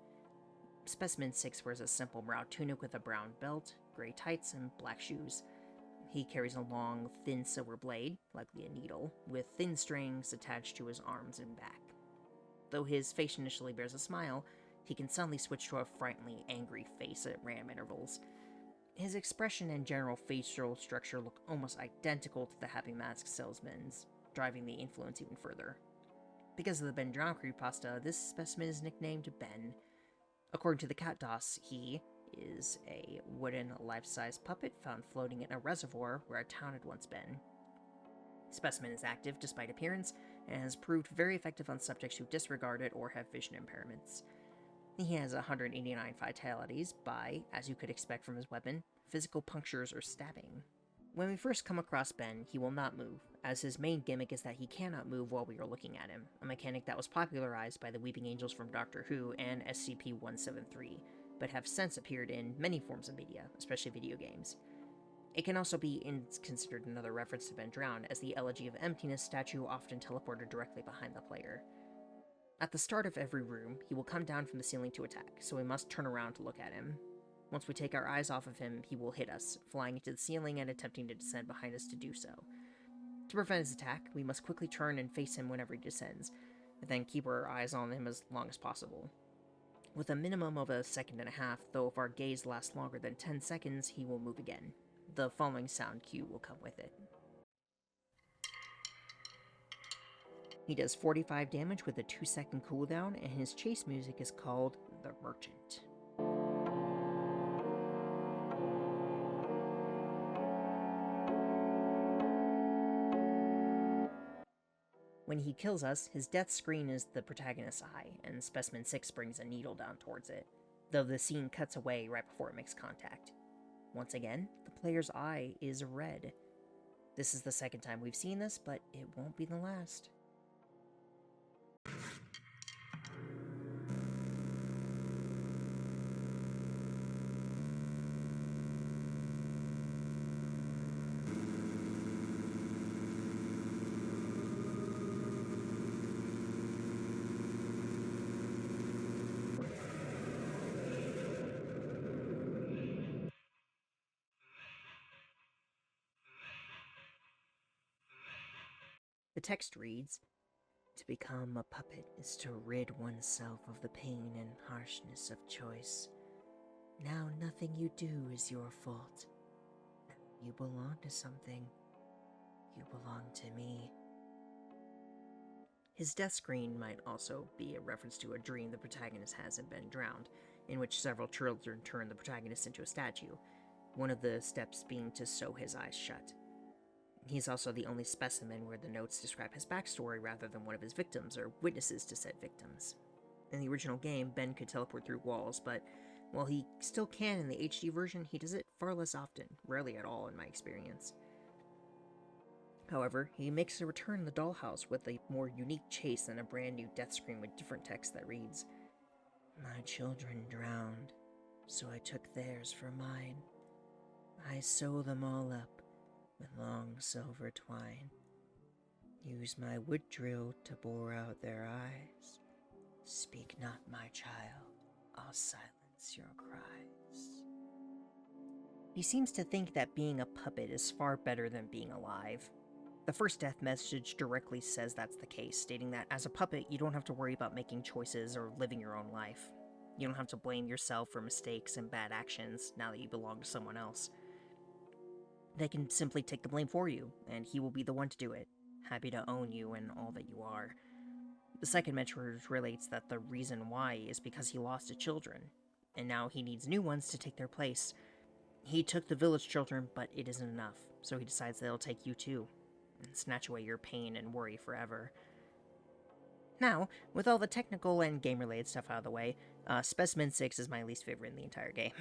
Specimen 6 wears a simple brown tunic with a brown belt, gray tights, and black shoes. He carries a long, thin silver blade, likely a needle, with thin strings attached to his arms and back. Though his face initially bears a smile, he can suddenly switch to a frighteningly angry face at random intervals. His expression and general facial structure look almost identical to the Happy Mask Salesman's, driving the influence even further. Because of the Ben Drowned creepypasta, this specimen is nicknamed Ben. According to the Cat DOS, he is a wooden life-size puppet found floating in a reservoir where a town had once been. Specimen is active despite appearance, and has proved very effective on subjects who disregard it or have vision impairments. He has 189 fatalities by, as you could expect from his weapon, physical punctures or stabbing. When we first come across Ben, he will not move, as his main gimmick is that he cannot move while we are looking at him, a mechanic that was popularized by the Weeping Angels from Doctor Who and SCP-173, but have since appeared in many forms of media, especially video games. It can also be considered another reference to Ben Drowned, as the Elegy of Emptiness statue often teleported directly behind the player. At the start of every room, he will come down from the ceiling to attack, so we must turn around to look at him. Once we take our eyes off of him, he will hit us, flying into the ceiling and attempting to descend behind us to do so. To prevent his attack, we must quickly turn and face him whenever he descends, and then keep our eyes on him as long as possible. With a minimum of a second and a half, though if our gaze lasts longer than 10 seconds, he will move again. The following sound cue will come with it. He does 45 damage with a 2-second cooldown, and his chase music is called The Merchant. When he kills us, his death screen is the protagonist's eye, and Specimen 6 brings a needle down towards it, though the scene cuts away right before it makes contact. Once again, the player's eye is red. This is the second time we've seen this, but it won't be the last. The text reads, "To become a puppet is to rid oneself of the pain and harshness of choice. Now nothing you do is your fault. You belong to something. You belong to me." His death screen might also be a reference to a dream the protagonist has in Ben Drowned, in which several children turn the protagonist into a statue, one of the steps being to sew his eyes shut. He's also the only specimen where the notes describe his backstory rather than one of his victims or witnesses to said victims. In the original game, Ben could teleport through walls, but while he still can in the HD version, he does it far less often, rarely at all in my experience. However, he makes a return in the Dollhouse with a more unique chase and a brand new death screen with different text that reads, "My children drowned, so I took theirs for mine. I sew them all up with long silver twine. Use my wood drill to bore out their eyes. Speak not, my child, I'll silence your cries." He seems to think that being a puppet is far better than being alive. The first death message directly says that's the case, stating that as a puppet, you don't have to worry about making choices or living your own life. You don't have to blame yourself for mistakes and bad actions now that you belong to someone else. They can simply take the blame for you, and he will be the one to do it, happy to own you and all that you are. The second mentor relates that the reason why is because he lost his children, and now he needs new ones to take their place. He took the village children, but it isn't enough, so he decides that he'll take you too, and snatch away your pain and worry forever. Now, with all the technical and game-related stuff out of the way, Specimen 6 is my least favorite in the entire game.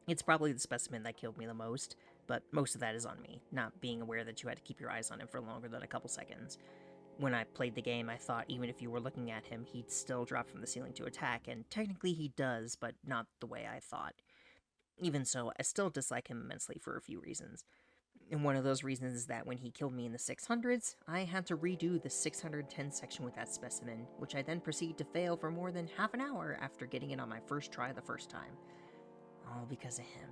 It's probably the specimen that killed me the most, but most of that is on me, not being aware that you had to keep your eyes on him for longer than a couple seconds. When I played the game, I thought even if you were looking at him, he'd still drop from the ceiling to attack, and technically he does, but not the way I thought. Even so, I still dislike him immensely for a few reasons. And one of those reasons is that when he killed me in the 600s, I had to redo the 610 section with that specimen, which I then proceeded to fail for more than half an hour after getting it on my first try the first time. All because of him.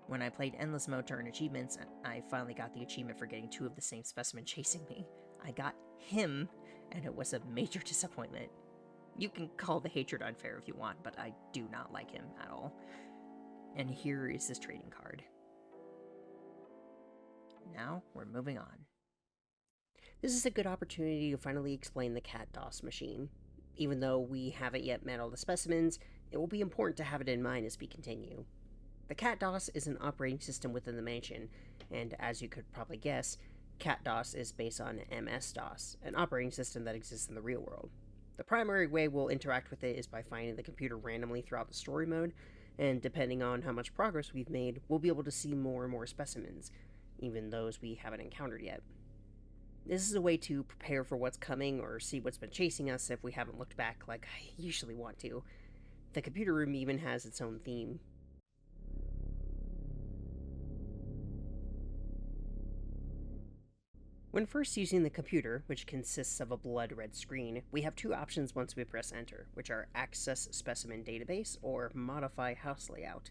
When I played Endless Mode to earn achievements, I finally got the achievement for getting 2 of the same specimen chasing me. I got him, and it was a major disappointment. You can call the hatred unfair if you want, but I do not like him at all. And here is his trading card. Now, we're moving on. This is a good opportunity to finally explain the Cat DOS machine. Even though we haven't yet met all the specimens, it will be important to have it in mind as we continue. The Cat DOS is an operating system within the mansion, and as you could probably guess, Cat DOS is based on MS-DOS, an operating system that exists in the real world. The primary way we'll interact with it is by finding the computer randomly throughout the story mode, and depending on how much progress we've made, we'll be able to see more and more specimens, even those we haven't encountered yet. This is a way to prepare for what's coming or see what's been chasing us if we haven't looked back like I usually want to. The computer room even has its own theme. When first using the computer, which consists of a blood-red screen, we have 2 options once we press enter, which are Access Specimen Database or Modify House Layout.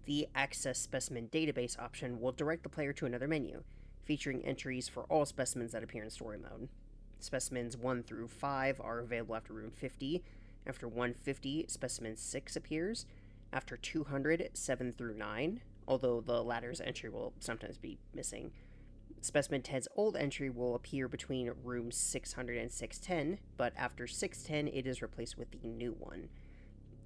The Access Specimen Database option will direct the player to another menu, featuring entries for all specimens that appear in story mode. Specimens 1 through 5 are available after room 50. After 150, Specimen 6 appears. After 200, 7 through 9, although the latter's entry will sometimes be missing. Specimen 10's old entry will appear between rooms 600 and 610, but after 610, it is replaced with the new one.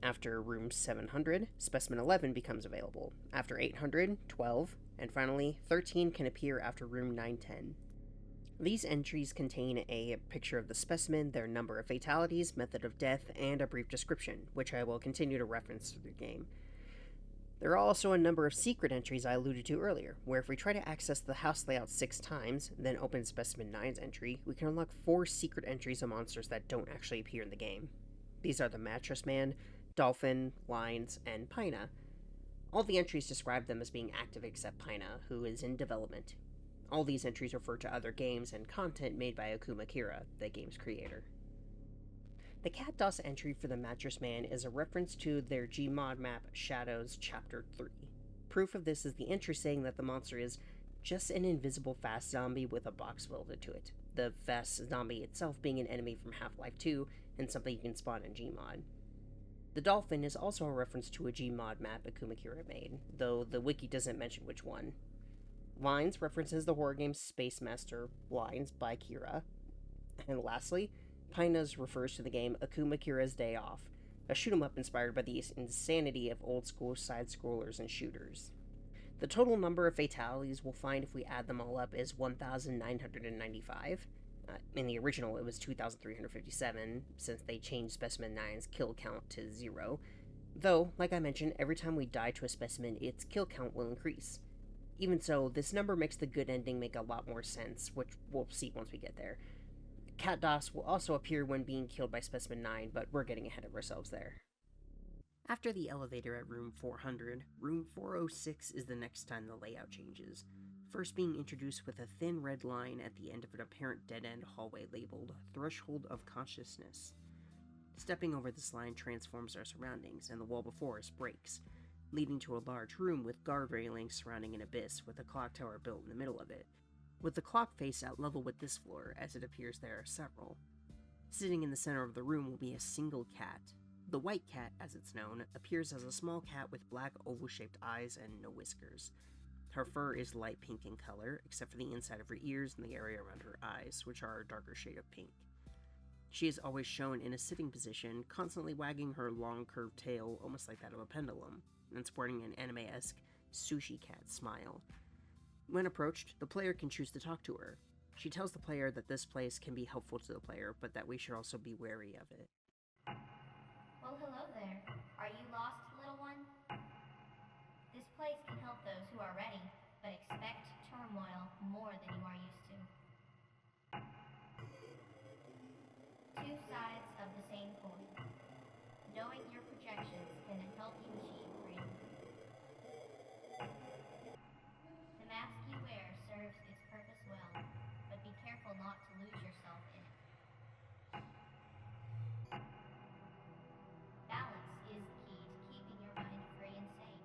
After room 700, Specimen 11 becomes available. After 800, 12, and finally, 13 can appear after room 910. These entries contain a picture of the specimen, their number of fatalities, method of death, and a brief description, which I will continue to reference through the game. There are also a number of secret entries I alluded to earlier, where if we try to access the house layout 6 times, then open Specimen 9's entry, we can unlock 4 secret entries of monsters that don't actually appear in the game. These are the Mattress Man, Dolphin, Lines, and Pina. All the entries describe them as being active except Pina, who is in development. All these entries refer to other games and content made by Akuma Kira, the game's creator. The Cat DOS entry for the Mattress Man is a reference to their Gmod map Shadows Chapter 3. Proof of this is the entry saying that the monster is just an invisible fast zombie with a box welded to it, the fast zombie itself being an enemy from Half-Life 2 and something you can spawn in Gmod. The Dolphin is also a reference to a Gmod map Akuma Kira made, though the wiki doesn't mention which one. Lines references the horror game Space Master Lines by Kira. And lastly, Pinas refers to the game Akuma Kira's Day Off, a shoot-'em-up inspired by the insanity of old-school side-scrollers and shooters. The total number of fatalities we'll find if we add them all up is 1,995. In the original, it was 2,357, since they changed Specimen 9's kill count to 0. Though, like I mentioned, every time we die to a specimen, its kill count will increase. Even so, this number makes the good ending make a lot more sense, which we'll see once we get there. Cat DOS will also appear when being killed by Specimen 9, but we're getting ahead of ourselves there. After the elevator at room 400, room 406 is the next time the layout changes, first being introduced with a thin red line at the end of an apparent dead-end hallway labeled Threshold of Consciousness. Stepping over this line transforms our surroundings, and the wall before us breaks, leading to a large room with guard railings surrounding an abyss with a clock tower built in the middle of it, with the clock face at level with this floor, as it appears there are several. Sitting in the center of the room will be a single cat, The white cat, as it's known, appears as a small cat with black oval-shaped eyes and no whiskers. Her fur is light pink in color, except for the inside of her ears and the area around her eyes, which are a darker shade of pink. She is always shown in a sitting position, constantly wagging her long curved tail, almost like that of a pendulum, and sporting an anime-esque sushi cat smile. When approached, the player can choose to talk to her. She tells the player that this place can be helpful to the player, but that we should also be wary of it. Well, hello there. Are you lost, little one? This place can help those who are ready, but expect turmoil more than you are used to. Two sides of the same coin. Knowing your projections can help you achieve freedom. The mask you wear serves its purpose well, but be careful not to lose yourself in it. Balance is the key to keeping your mind free and sane.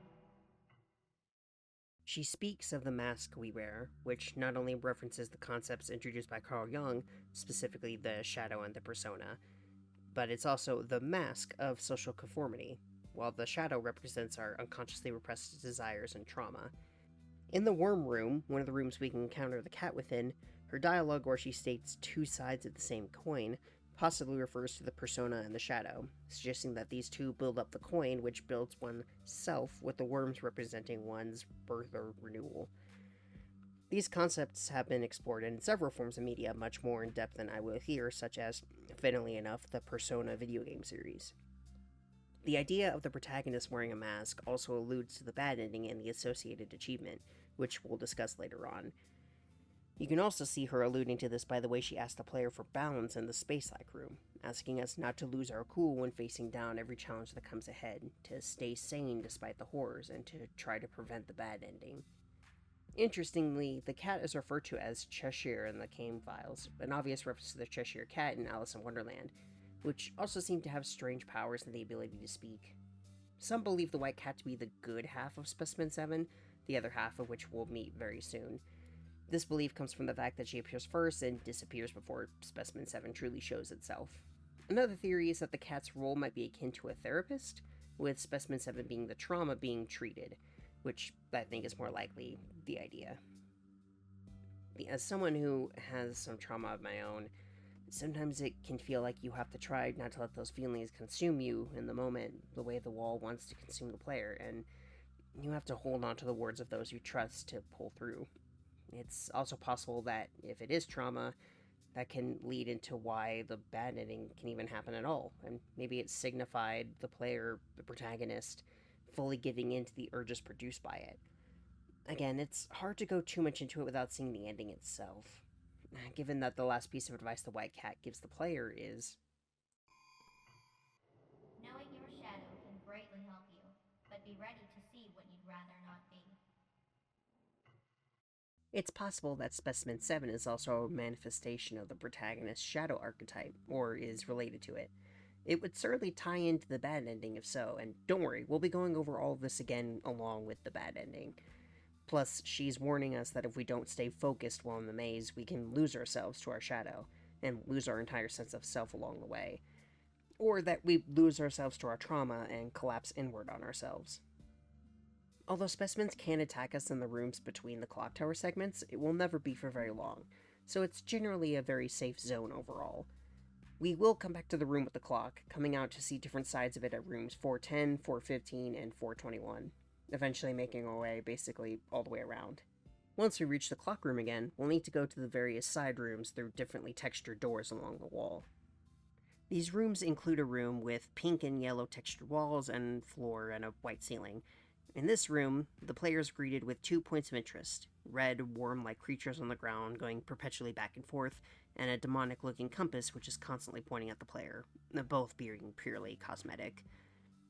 She speaks of the mask we wear, which not only references the concepts introduced by Carl Jung, specifically the shadow and the persona, but it's also the mask of social conformity, while the shadow represents our unconsciously repressed desires and trauma. In the worm room, one of the rooms we can encounter the cat within, her dialogue where she states two sides of the same coin possibly refers to the persona and the shadow, suggesting that these two build up the coin which builds one's self, with the worms representing one's birth or renewal. These concepts have been explored in several forms of media much more in depth than I will here, such as, funnily enough, the Persona video game series. The idea of the protagonist wearing a mask also alludes to the bad ending and the associated achievement, which we'll discuss later on. You can also see her alluding to this by the way she asks the player for balance in the space-like room, asking us not to lose our cool when facing down every challenge that comes ahead, to stay sane despite the horrors, and to try to prevent the bad ending. Interestingly, the cat is referred to as Cheshire in the Game Files, an obvious reference to the Cheshire Cat in Alice in Wonderland, which also seem to have strange powers and the ability to speak. Some believe the white cat to be the good half of Specimen 7, the other half of which we'll meet very soon. This belief comes from the fact that she appears first and disappears before Specimen 7 truly shows itself. Another theory is that the cat's role might be akin to a therapist, with Specimen 7 being the trauma being treated, which I think is more likely the idea. As someone who has some trauma of my own, sometimes it can feel like you have to try not to let those feelings consume you in the moment, the way the wall wants to consume the player, and you have to hold on to the words of those you trust to pull through. It's also possible that if it is trauma, that can lead into why the bad ending can even happen at all, and maybe it signified the player, the protagonist, fully giving in to the urges produced by it. Again, it's hard to go too much into it without seeing the ending itself, given that the last piece of advice the white cat gives the player is, Knowing your shadow can greatly help you, but be ready to see what you'd rather not be. it's possible that Specimen 7 is also a manifestation of the protagonist's shadow archetype, or is related to it. It would certainly tie into the bad ending if so, and don't worry, we'll be going over all of this again along with the bad ending. Plus, she's warning us that if we don't stay focused while in the maze, we can lose ourselves to our shadow, and lose our entire sense of self along the way. Or that we lose ourselves to our trauma and collapse inward on ourselves. Although specimens can attack us in the rooms between the clock tower segments, it will never be for very long, so it's generally a very safe zone overall. We will come back to the room with the clock, coming out to see different sides of it at rooms 410, 415, and 421, eventually making our way basically all the way around. Once we reach the clock room again, we'll need to go to the various side rooms through differently textured doors along the wall. These rooms include a room with pink and yellow textured walls and floor and a white ceiling. In this room, the player is greeted with 2 points of interest: red, worm-like creatures on the ground going perpetually back and forth, and a demonic-looking compass which is constantly pointing at the player, both being purely cosmetic.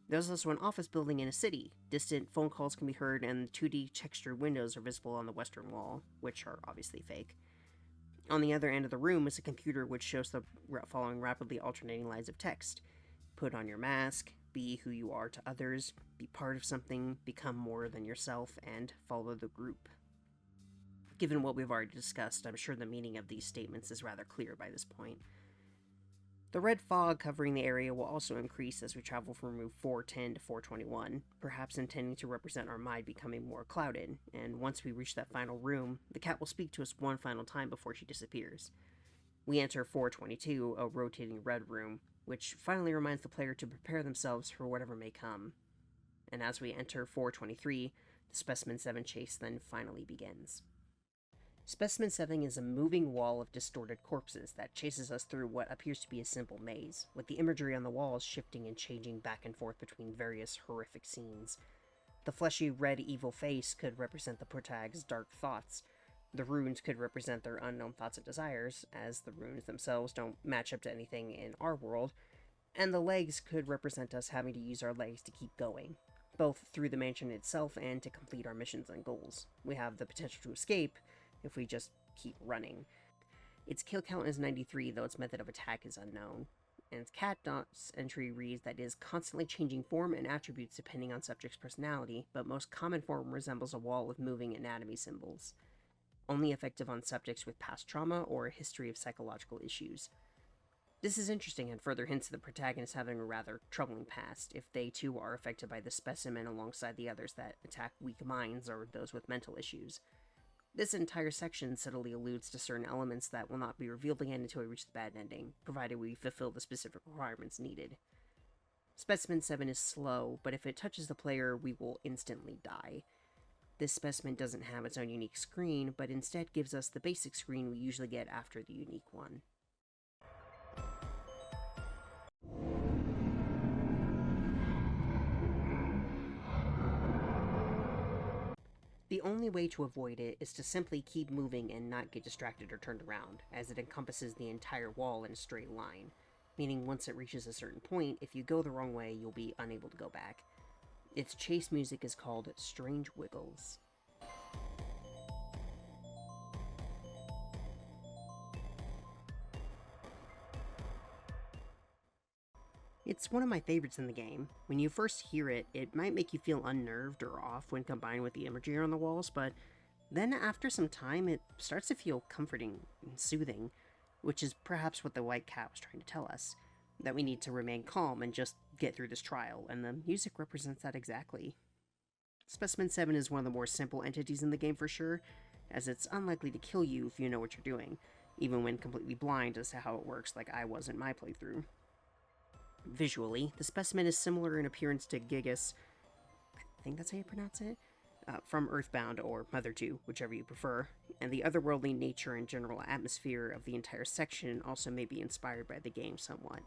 There's also an office building in a city. Distant phone calls can be heard, and 2D textured windows are visible on the western wall, which are obviously fake. On the other end of the room is a computer which shows the following rapidly alternating lines of text: put on your mask, be who you are to others, be part of something, become more than yourself, and follow the group. Given what we've already discussed, I'm sure the meaning of these statements is rather clear by this point. The red fog covering the area will also increase as we travel from room 410 to 421, perhaps intending to represent our mind becoming more clouded, and once we reach that final room, the cat will speak to us one final time before she disappears. We enter 422, a rotating red room, which finally reminds the player to prepare themselves for whatever may come. And as we enter 423, the Specimen 7 chase then finally begins. Specimen 7 is a moving wall of distorted corpses that chases us through what appears to be a simple maze, with the imagery on the walls shifting and changing back and forth between various horrific scenes. The fleshy red evil face could represent the protag's dark thoughts. The runes could represent their unknown thoughts and desires, as the runes themselves don't match up to anything in our world, and the legs could represent us having to use our legs to keep going, both through the mansion itself and to complete our missions and goals. We have the potential to escape if we just keep running. Its kill count is 93, though its method of attack is unknown. And its cat.'s entry reads that it is constantly changing form and attributes depending on subject's personality, but most common form resembles a wall of moving anatomy symbols. Only effective on subjects with past trauma or a history of psychological issues. This is interesting and further hints at the protagonist having a rather troubling past, if they too are affected by the specimen alongside the others that attack weak minds or those with mental issues. This entire section subtly alludes to certain elements that will not be revealed again until we reach the bad ending, provided we fulfill the specific requirements needed. Specimen 7 is slow, but if it touches the player, we will instantly die. This specimen doesn't have its own unique screen, but instead gives us the basic screen we usually get after the unique one. The only way to avoid it is to simply keep moving and not get distracted or turned around, as it encompasses the entire wall in a straight line, meaning once it reaches a certain point, if you go the wrong way, you'll be unable to go back. Its chase music is called Strange Wiggles. It's one of my favorites in the game. When you first hear it, it might make you feel unnerved or off when combined with the imagery on the walls, but then after some time, it starts to feel comforting and soothing, which is perhaps what the white cat was trying to tell us, that we need to remain calm and just get through this trial, and the music represents that exactly. Specimen 7 is one of the more simple entities in the game for sure, as it's unlikely to kill you if you know what you're doing, even when completely blind as to how it works like I was in my playthrough. Visually, the specimen is similar in appearance to Gigas, I think that's how you pronounce it, from Earthbound or Mother 2, whichever you prefer, and the otherworldly nature and general atmosphere of the entire section also may be inspired by the game somewhat.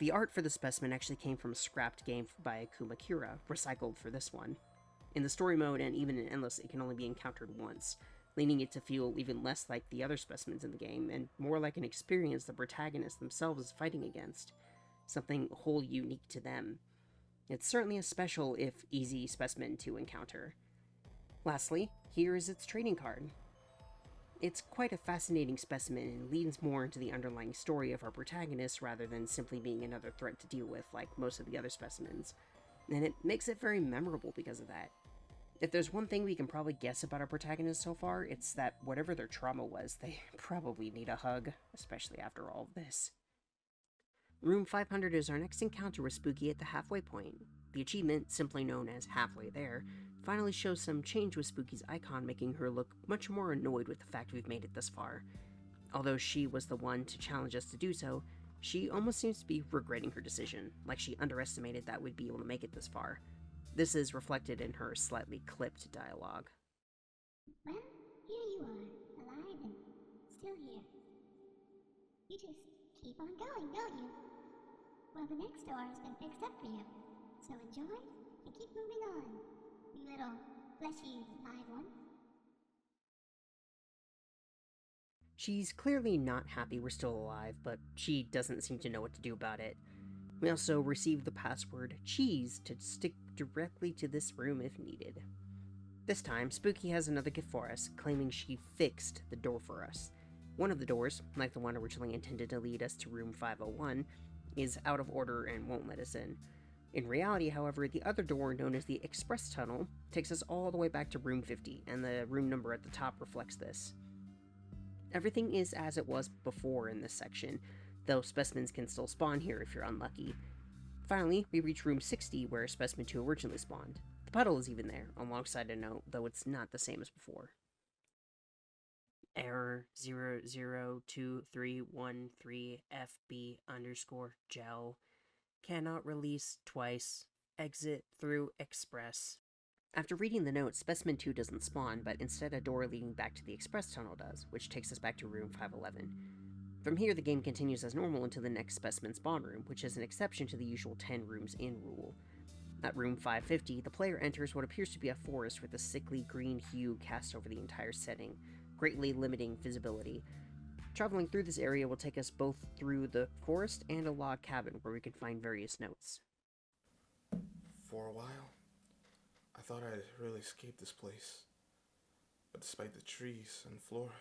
The art for the specimen actually came from a scrapped game by Kumakura, recycled for this one. In the story mode and even in Endless, it can only be encountered once, leading it to feel even less like the other specimens in the game, and more like an experience the protagonist themselves is fighting against. Something wholly unique to them. It's certainly a special, if easy, specimen to encounter. Lastly, here is its trading card. It's quite a fascinating specimen and leans more into the underlying story of our protagonist rather than simply being another threat to deal with like most of the other specimens, and it makes it very memorable because of that. If there's one thing we can probably guess about our protagonist so far, it's that whatever their trauma was, they probably need a hug, especially after all of this. Room 500 is our next encounter with Spooky at the halfway point. The achievement, simply known as Halfway There, finally shows some change with Spooky's icon, making her look much more annoyed with the fact we've made it this far. Although she was the one to challenge us to do so, she almost seems to be regretting her decision, like she underestimated that we'd be able to make it this far. This is reflected in her slightly clipped dialogue. Well, here you are, alive and still here. You just keep on going, don't you? Well, the next door has been fixed up for you, so enjoy and keep moving on, you little fleshy live one. She's clearly not happy we're still alive, but she doesn't seem to know what to do about it. We also received the password cheese to stick directly to this room if needed. This time, Spooky has another gift for us, claiming she fixed the door for us. One of the doors, like the one originally intended to lead us to room 501, is out of order and won't let us in. In reality, however, the other door, known as the Express Tunnel, takes us all the way back to room 50, and the room number at the top reflects this. Everything is as it was before in this section. though specimens can still spawn here if you're unlucky. Finally, we reach room 60, where Specimen 2 originally spawned. The puddle is even there, alongside a note, though it's not the same as before. Error 002313FB_gel. Cannot release twice. Exit through express. After reading the note, Specimen 2 doesn't spawn, but instead a door leading back to the express tunnel does, which takes us back to room 511. From here, the game continues as normal until the next specimen spawn room, which is an exception to the usual 10 rooms in rule. At room 550, the player enters what appears to be a forest with a sickly green hue cast over the entire setting, greatly limiting visibility. Traveling through this area will take us both through the forest and a log cabin where we can find various notes. For a while, I thought I'd really escaped this place. But despite the trees and flora,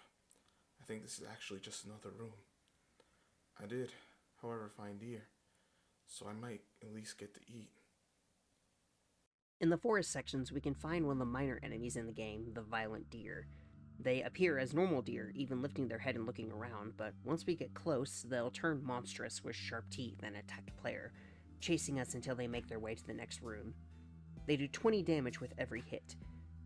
I think this is actually just another room. I did, however, find deer, so I might at least get to eat. In the forest sections, we can find one of the minor enemies in the game, the violent deer. They appear as normal deer, even lifting their head and looking around, but once we get close, they'll turn monstrous with sharp teeth and attack the player, chasing us until they make their way to the next room. They do 20 damage with every hit.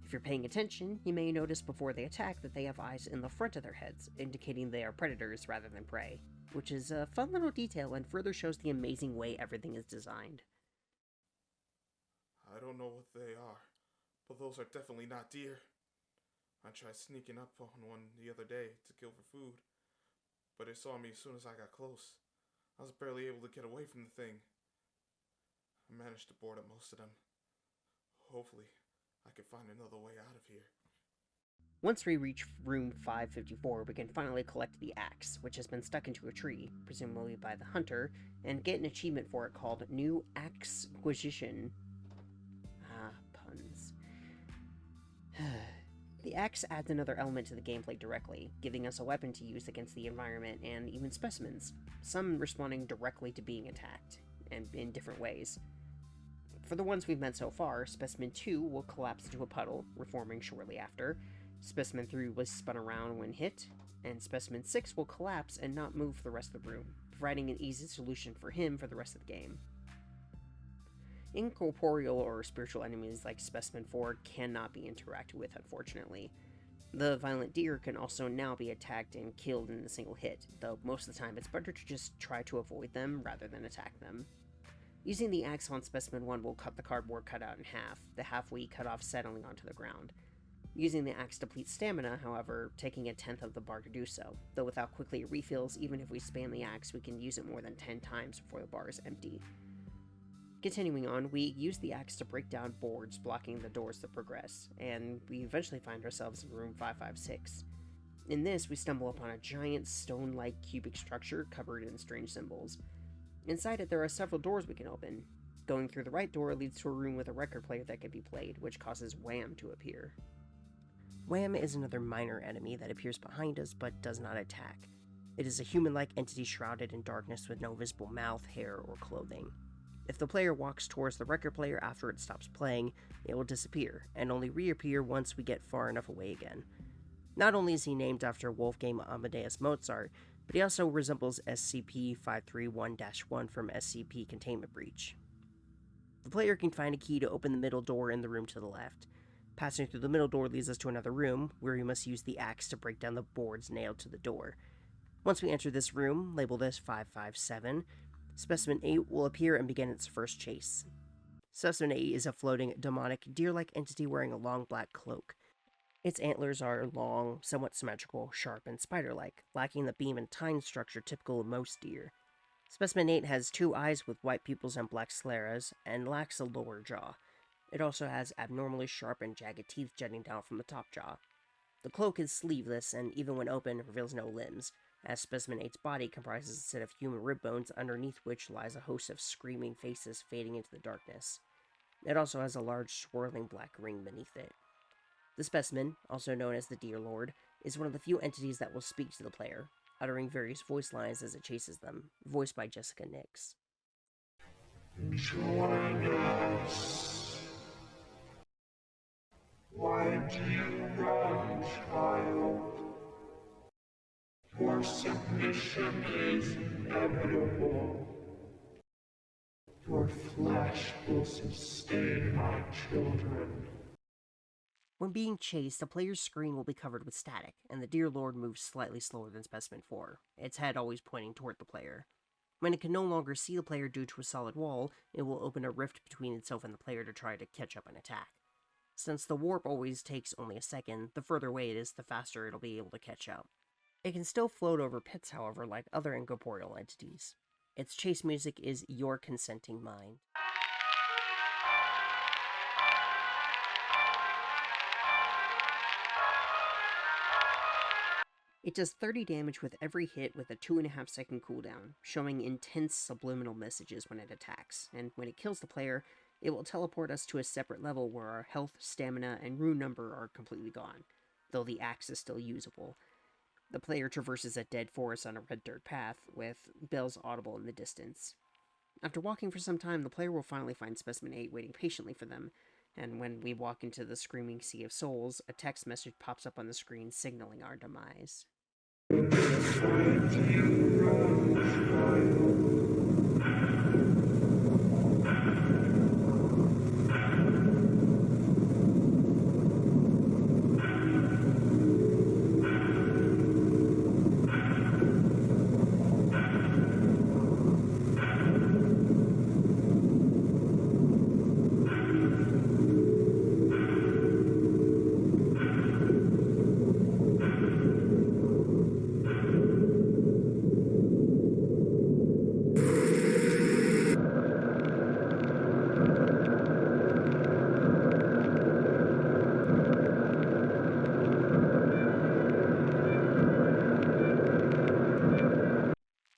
If you're paying attention, you may notice before they attack that they have eyes in the front of their heads, indicating they are predators rather than prey, which is a fun little detail and further shows the amazing way everything is designed. I don't know what they are, but those are definitely not deer. I tried sneaking up on one the other day to kill for food, but it saw me as soon as I got close. I was barely able to get away from the thing. I managed to board up most of them. Hopefully, I can find another way out of here. Once we reach room 554, we can finally collect the axe, which has been stuck into a tree, presumably by the hunter, and get an achievement for it called New Axquisition. Puns. The axe adds another element to the gameplay directly, giving us a weapon to use against the environment and even specimens, some responding directly to being attacked, and in different ways. For the ones we've met so far, Specimen 2 will collapse into a puddle, reforming shortly after. Specimen 3 was spun around when hit, and Specimen 6 will collapse and not move for the rest of the room, providing an easy solution for him for the rest of the game. Incorporeal or spiritual enemies like Specimen 4 cannot be interacted with, unfortunately. The violent deer can also now be attacked and killed in a single hit, though most of the time it's better to just try to avoid them rather than attack them. Using the axe on Specimen 1 will cut the cardboard cutout in half, the half we cut off settling onto the ground. Using the axe depletes stamina, however, taking a tenth of the bar to do so, though without quickly refills, even if we spam the axe, we can use it more than 10 times before the bar is empty. Continuing on, we use the axe to break down boards blocking the doors to progress, and we eventually find ourselves in room 556. In this, we stumble upon a giant stone-like cubic structure covered in strange symbols. Inside it, there are several doors we can open. Going through the right door leads to a room with a record player that can be played, which causes Wham to appear. Wham is another minor enemy that appears behind us but does not attack. It is a human-like entity shrouded in darkness with no visible mouth, hair, or clothing. If the player walks towards the record player after it stops playing, it will disappear, and only reappear once we get far enough away again. Not only is he named after Wolfgang Amadeus Mozart, but he also resembles SCP-531-1 from SCP Containment Breach. The player can find a key to open the middle door in the room to the left. Passing through the middle door leads us to another room, where we must use the axe to break down the boards nailed to the door. Once we enter this room, labeled as 557, Specimen 8 will appear and begin its first chase. Specimen 8 is a floating, demonic, deer-like entity wearing a long black cloak. Its antlers are long, somewhat symmetrical, sharp, and spider-like, lacking the beam and tine structure typical of most deer. Specimen 8 has 2 eyes with white pupils and black scleras, and lacks a lower jaw. It also has abnormally sharp and jagged teeth jutting down from the top jaw. The cloak is sleeveless, and even when open, reveals no limbs, as Specimen 8's body comprises a set of human rib bones underneath which lies a host of screaming faces fading into the darkness. It also has a large swirling black ring beneath it. The Specimen, also known as the Deer Lord, is one of the few entities that will speak to the player, uttering various voice lines as it chases them, voiced by Jessica Nix. Join us. Why do you run, child? Your Your submission is inevitable. Your flesh will sustain my children. When being chased, the player's screen will be covered with static, and the Dear Lord moves slightly slower than Specimen 4, its head always pointing toward the player. When it can no longer see the player due to a solid wall, it will open a rift between itself and the player to try to catch up and attack. Since the warp always takes only a second, the further away it is, the faster it'll be able to catch up. It can still float over pits, however, like other incorporeal entities. Its chase music is Your Consenting Mind. It does 30 damage with every hit with a 2.5 second cooldown, showing intense subliminal messages when it attacks, and when it kills the player, it will teleport us to a separate level where our health, stamina, and rune number are completely gone, though the axe is still usable. The player traverses a dead forest on a red dirt path, with bells audible in the distance. After walking for some time, the player will finally find Specimen 8 waiting patiently for them, and when we walk into the screaming sea of souls, a text message pops up on the screen signaling our demise.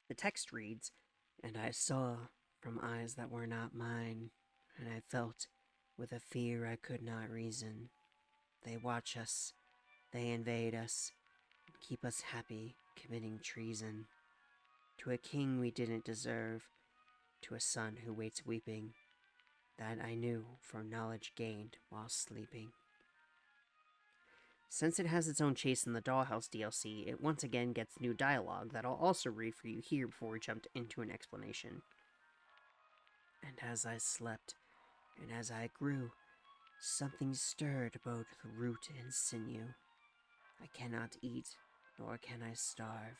The text reads, "And I saw from eyes that were not mine, and I felt with a fear I could not reason. They watch us, they invade us, and keep us happy, committing treason. To a king we didn't deserve, to a son who waits weeping. That I knew from knowledge gained while sleeping." Since it has its own chase in the Dollhouse DLC, it once again gets new dialogue that I'll also read for you here before we jump into an explanation. "And as I slept, and as I grew, something stirred both root and sinew. I cannot eat, nor can I starve.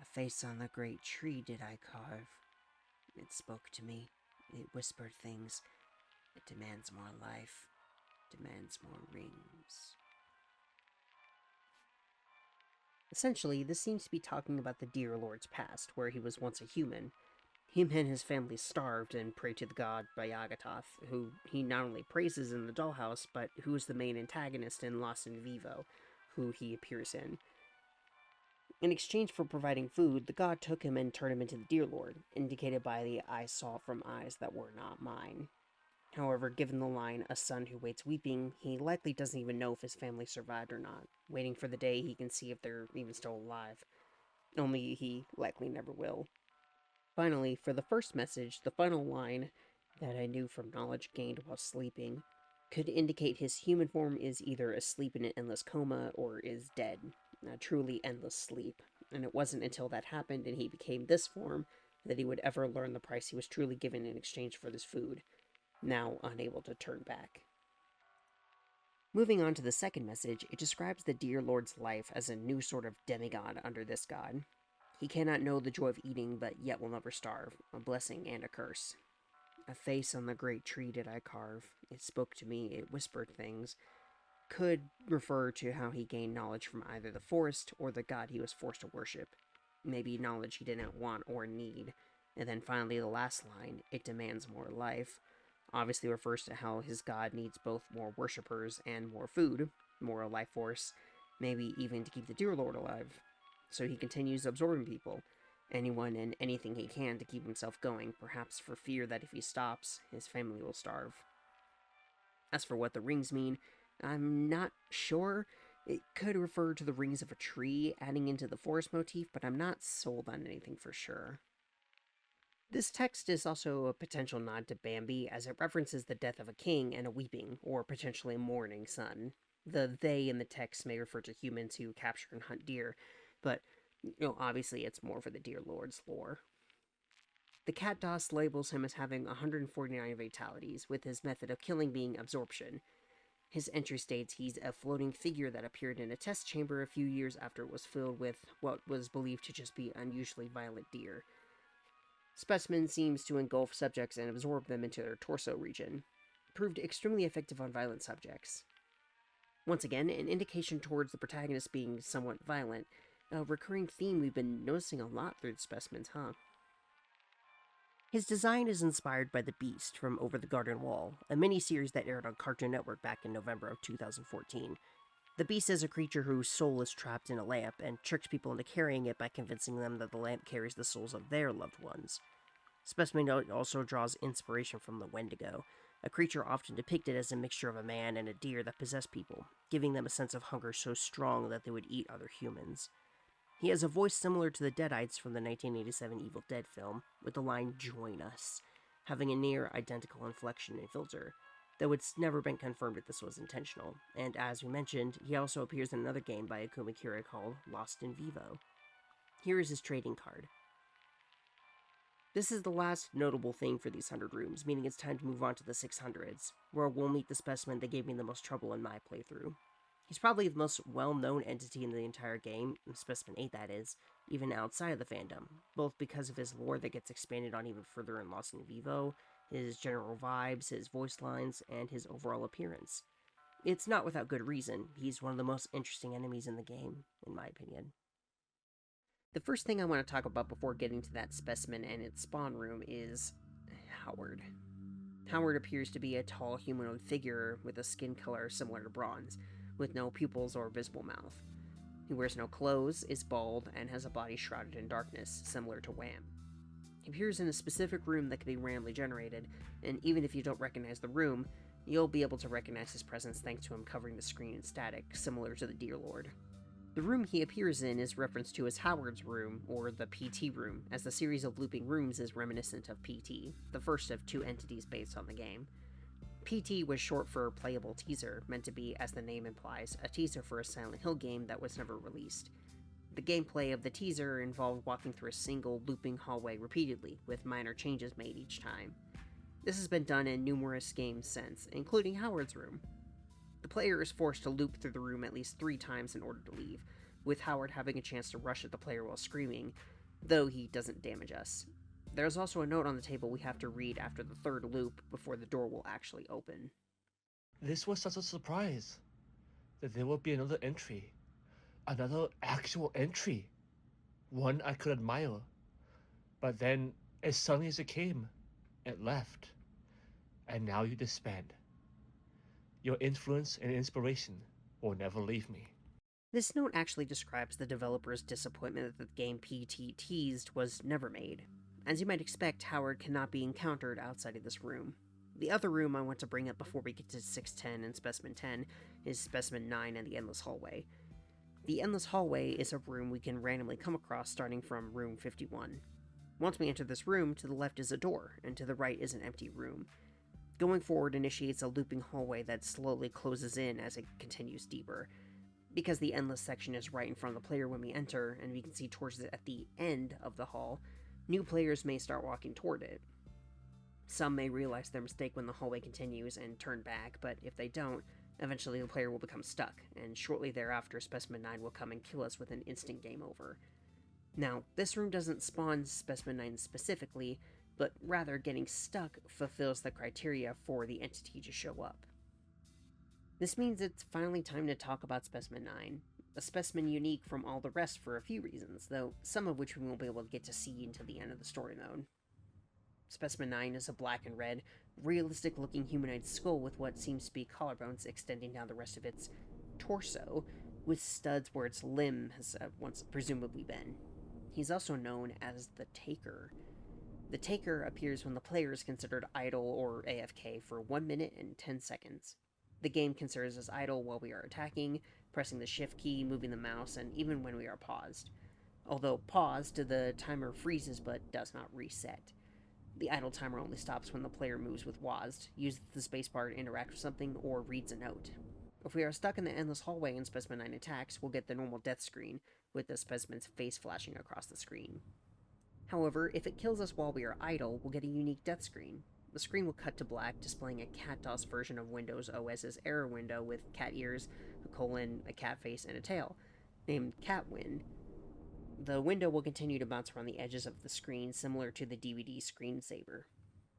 A face on the great tree did I carve. It spoke to me, it whispered things. It demands more life, demands more rings." Essentially, this seems to be talking about the Dear Lord's past, where he was once a human. Him and his family starved and prayed to the god Bayagatoth, who he not only praises in the Dollhouse, but who is the main antagonist in Lost in Vivo, who he appears in. In exchange for providing food, the god took him and turned him into the Dear Lord, indicated by the "I saw from eyes that were not mine." However, given the line, "a son who waits weeping," he likely doesn't even know if his family survived or not, waiting for the day he can see if they're even still alive. Only he likely never will. Finally, for the first message, the final line, "that I knew from knowledge gained while sleeping," could indicate his human form is either asleep in an endless coma or is dead, a truly endless sleep, and it wasn't until that happened and he became this form that he would ever learn the price he was truly given in exchange for this food, now unable to turn back. Moving on to the second message, it describes the Dear Lord's life as a new sort of demigod under this god. He cannot know the joy of eating, but yet will never starve, a blessing and a curse. "A face on the great tree did I carve. It spoke to me, it whispered things," could refer to how he gained knowledge from either the forest or the god he was forced to worship. Maybe knowledge he didn't want or need. And then finally the last line, "it demands more life," obviously refers to how his god needs both more worshippers and more food, more life force, maybe even to keep the Dear Lord alive. So he continues absorbing people, anyone and anything he can to keep himself going, perhaps for fear that if he stops, his family will starve. As for what the rings mean, I'm not sure. It could refer to the rings of a tree, adding into the forest motif, but I'm not sold on anything for sure. This text is also a potential nod to Bambi, as it references the death of a king and a weeping, or potentially mourning son. The "they" in the text may refer to humans who capture and hunt deer, but Obviously it's more for the Dear Lord's lore. The Cat DOS labels him as having 149 fatalities, with his method of killing being absorption. His entry states he's a floating figure that appeared in a test chamber a few years after it was filled with what was believed to just be unusually violent deer. Specimen seems to engulf subjects and absorb them into their torso region. Proved extremely effective on violent subjects. Once again, an indication towards the protagonist being somewhat violent, a recurring theme we've been noticing a lot through the specimens, huh? His design is inspired by The Beast from Over the Garden Wall, a miniseries that aired on Cartoon Network back in November of 2014. The Beast is a creature whose soul is trapped in a lamp and tricks people into carrying it by convincing them that the lamp carries the souls of their loved ones. Specimen also draws inspiration from the Wendigo, a creature often depicted as a mixture of a man and a deer that possess people, giving them a sense of hunger so strong that they would eat other humans. He has a voice similar to the Deadites from the 1987 Evil Dead film, with the line, "Join us," having a near identical inflection and filter, though it's never been confirmed that this was intentional, and as we mentioned, he also appears in another game by Akuma Kira called Lost in Vivo. Here is his trading card. This is the last notable thing for these 100 rooms, meaning it's time to move on to the 600s, where we'll meet the specimen that gave me the most trouble in my playthrough. He's probably the most well-known entity in the entire game, Specimen 8 that is, even outside of the fandom, both because of his lore that gets expanded on even further in Lost in Vivo, his general vibes, his voice lines, and his overall appearance. It's not without good reason. He's one of the most interesting enemies in the game, in my opinion. The first thing I want to talk about before getting to that specimen and its spawn room is Howard. Howard appears to be a tall humanoid figure with a skin color similar to bronze, with no pupils or visible mouth. He wears no clothes, is bald, and has a body shrouded in darkness, similar to Wham. He appears in a specific room that can be randomly generated, and even if you don't recognize the room, you'll be able to recognize his presence thanks to him covering the screen in static, similar to the Deer Lord. The room he appears in is referenced to as Howard's Room, or the PT Room, as the series of looping rooms is reminiscent of PT, the first of two entities based on the game. PT was short for Playable Teaser, meant to be, as the name implies, a teaser for a Silent Hill game that was never released. The gameplay of the teaser involved walking through a single looping hallway repeatedly, with minor changes made each time. This has been done in numerous games since, including Howard's Room. The player is forced to loop through the room at least 3 times in order to leave, with Howard having a chance to rush at the player while screaming, though he doesn't damage us. There's also a note on the table we have to read after the 3rd loop before the door will actually open. This was such a surprise that there would be another entry. Another actual entry. One I could admire. But then, as suddenly as it came, it left. And now you disband. Your influence and inspiration will never leave me. This note actually describes the developer's disappointment that the game PT teased was never made. As you might expect, Howard cannot be encountered outside of this room. The other room I want to bring up before we get to 610 and Specimen 10 is Specimen 9 and the Endless Hallway. The Endless Hallway is a room we can randomly come across starting from room 51. Once we enter this room, to the left is a door, and to the right is an empty room. Going forward initiates a looping hallway that slowly closes in as it continues deeper. Because the endless section is right in front of the player when we enter, and we can see towards it at the end of the hall, new players may start walking toward it. Some may realize their mistake when the hallway continues and turn back, but if they don't, eventually the player will become stuck, and shortly thereafter Specimen 9 will come and kill us with an instant game over. Now, this room doesn't spawn Specimen 9 specifically, but rather getting stuck fulfills the criteria for the entity to show up. This means it's finally time to talk about Specimen 9, a specimen unique from all the rest for a few reasons, though some of which we won't be able to get to see until the end of the story mode. Specimen 9 is a black and red, realistic-looking humanoid skull with what seems to be collarbones extending down the rest of its torso, with studs where its limb has once presumably been. He's also known as the Taker. The Taker appears when the player is considered idle or AFK for 1 minute and 10 seconds. The game considers us idle while we are attacking, pressing the shift key, moving the mouse, and even when we are paused. Although paused, the timer freezes but does not reset. The idle timer only stops when the player moves with WASD, uses the spacebar to interact with something, or reads a note. If we are stuck in the endless hallway and Specimen 9 attacks, we'll get the normal death screen, with the specimen's face flashing across the screen. However, if it kills us while we are idle, we'll get a unique death screen. The screen will cut to black, displaying a cat-DOS version of Windows OS's error window with cat ears, a colon, a cat face, and a tail, named Catwin. The window will continue to bounce around the edges of the screen, similar to the DVD screensaver.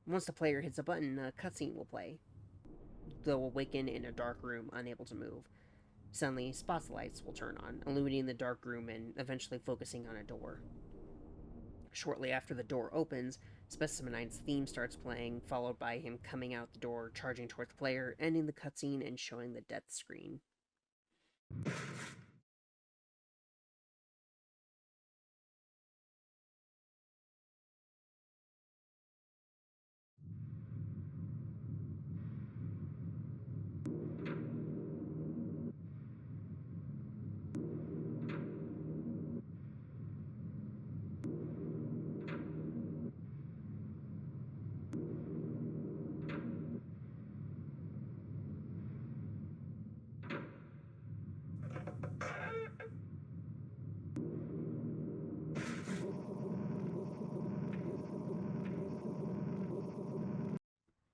Once the player hits a button, a cutscene will play. They'll awaken in a dark room, unable to move. Suddenly, spotlights will turn on, illuminating the dark room and eventually focusing on a door. Shortly after the door opens, Specimen 9's theme starts playing, followed by him coming out the door, charging towards the player, ending the cutscene and showing the death screen.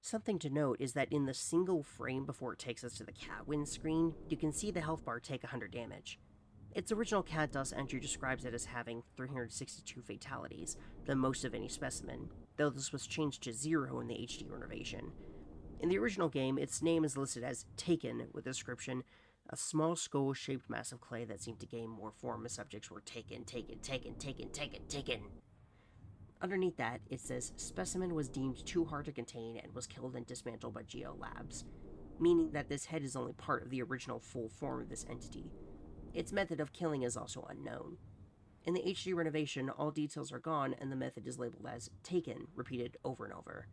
Something to note is that in the single frame before it takes us to the Catwin screen, you can see the health bar take 100 damage. Its original cat-DOS entry describes it as having 362 fatalities, the most of any specimen, though this was changed to 0 in the HD renovation. In the original game, its name is listed as Taken, with the description, a small skull-shaped mass of clay that seemed to gain more form as subjects were taken. Underneath that, it says Specimen was deemed too hard to contain and was killed and dismantled by Geo Labs, meaning that this head is only part of the original full form of this entity. Its method of killing is also unknown. In the HD renovation, all details are gone and the method is labeled as Taken, repeated over and over.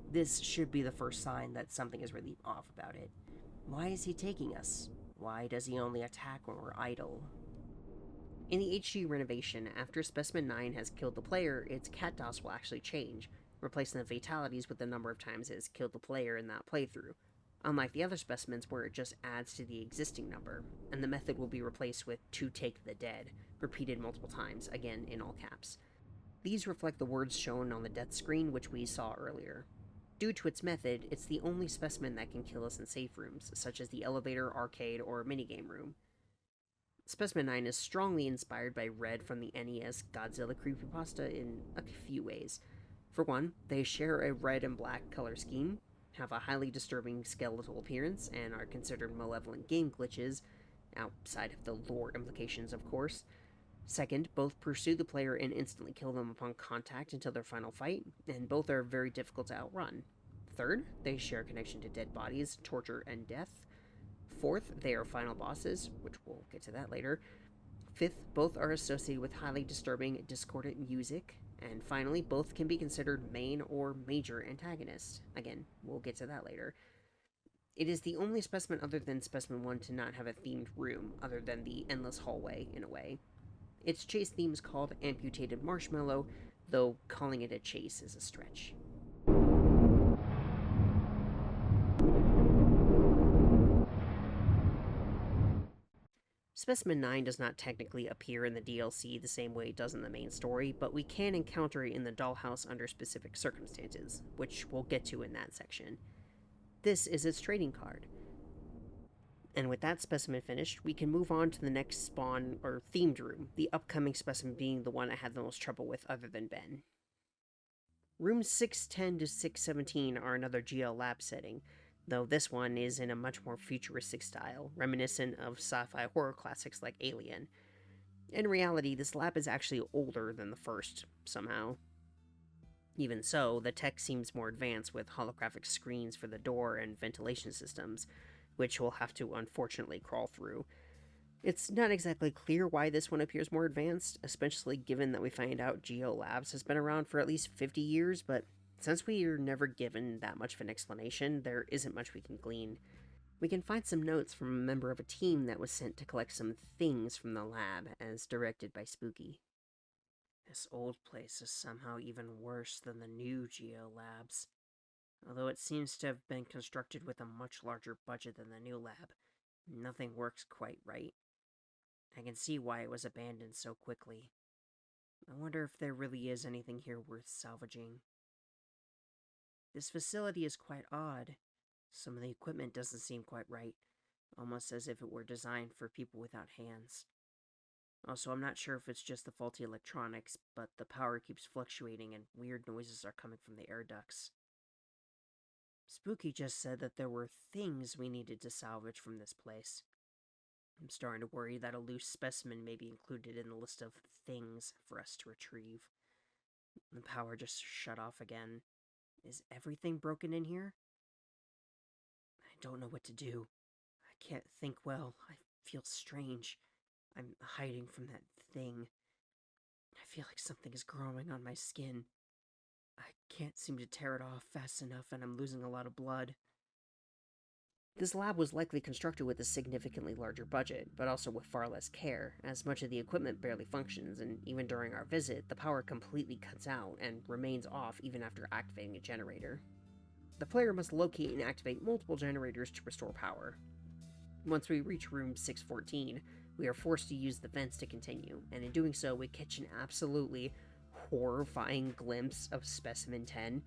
This should be the first sign that something is really off about it. Why is he taking us? Why does he only attack when we're idle? In the HD renovation, after Specimen 9 has killed the player, its cat-DOS will actually change, replacing the fatalities with the number of times it has killed the player in that playthrough, unlike the other specimens where it just adds to the existing number, and the method will be replaced with "to take the dead," repeated multiple times, again in all caps. These reflect the words shown on the death screen, which we saw earlier. Due to its method, it's the only specimen that can kill us in safe rooms, such as the elevator, arcade, or minigame room. Specimen 9 is strongly inspired by Red from the NES Godzilla creepypasta in a few ways. For one, they share a red and black color scheme, have a highly disturbing skeletal appearance, and are considered malevolent game glitches, outside of the lore implications, of course. Second, both pursue the player and instantly kill them upon contact until their final fight, and both are very difficult to outrun. Third, they share a connection to dead bodies, torture, and death. Fourth, they are final bosses, which we'll get to that later. Fifth, both are associated with highly disturbing, discordant music. And finally, both can be considered main or major antagonists. Again, we'll get to that later. It is the only specimen other than Specimen 1 to not have a themed room, other than the endless hallway, in a way. Its chase theme is called Amputated Marshmallow, though calling it a chase is a stretch. Specimen 9 does not technically appear in the DLC the same way it does in the main story, but we can encounter it in the Dollhouse under specific circumstances, which we'll get to in that section. This is its trading card. And with that specimen finished, we can move on to the next spawn, or themed room, the upcoming specimen being the one I had the most trouble with other than Ben. Rooms 610 to 617 are another GL lab setting, though this one is in a much more futuristic style, reminiscent of sci-fi horror classics like Alien. In reality, this lab is actually older than the first, somehow. Even so, the tech seems more advanced with holographic screens for the door and ventilation systems, which we'll have to unfortunately crawl through. It's not exactly clear why this one appears more advanced, especially given that we find out Geo Labs has been around for at least 50 years, but since we are never given that much of an explanation, there isn't much we can glean. We can find some notes from a member of a team that was sent to collect some things from the lab, as directed by Spooky. This old place is somehow even worse than the new Geo Labs. Although it seems to have been constructed with a much larger budget than the new lab, nothing works quite right. I can see why it was abandoned so quickly. I wonder if there really is anything here worth salvaging. This facility is quite odd. Some of the equipment doesn't seem quite right, almost as if it were designed for people without hands. Also, I'm not sure if it's just the faulty electronics, but the power keeps fluctuating and weird noises are coming from the air ducts. Spooky just said that there were things we needed to salvage from this place. I'm starting to worry that a loose specimen may be included in the list of things for us to retrieve. The power just shut off again. Is everything broken in here? I don't know what to do. I can't think well. I feel strange. I'm hiding from that thing. I feel like something is growing on my skin. I can't seem to tear it off fast enough, and I'm losing a lot of blood. This lab was likely constructed with a significantly larger budget, but also with far less care, as much of the equipment barely functions, and even during our visit, the power completely cuts out and remains off even after activating a generator. The player must locate and activate multiple generators to restore power. Once we reach room 614, we are forced to use the vents to continue, and in doing so, we catch an absolutely horrifying glimpse of Specimen 10.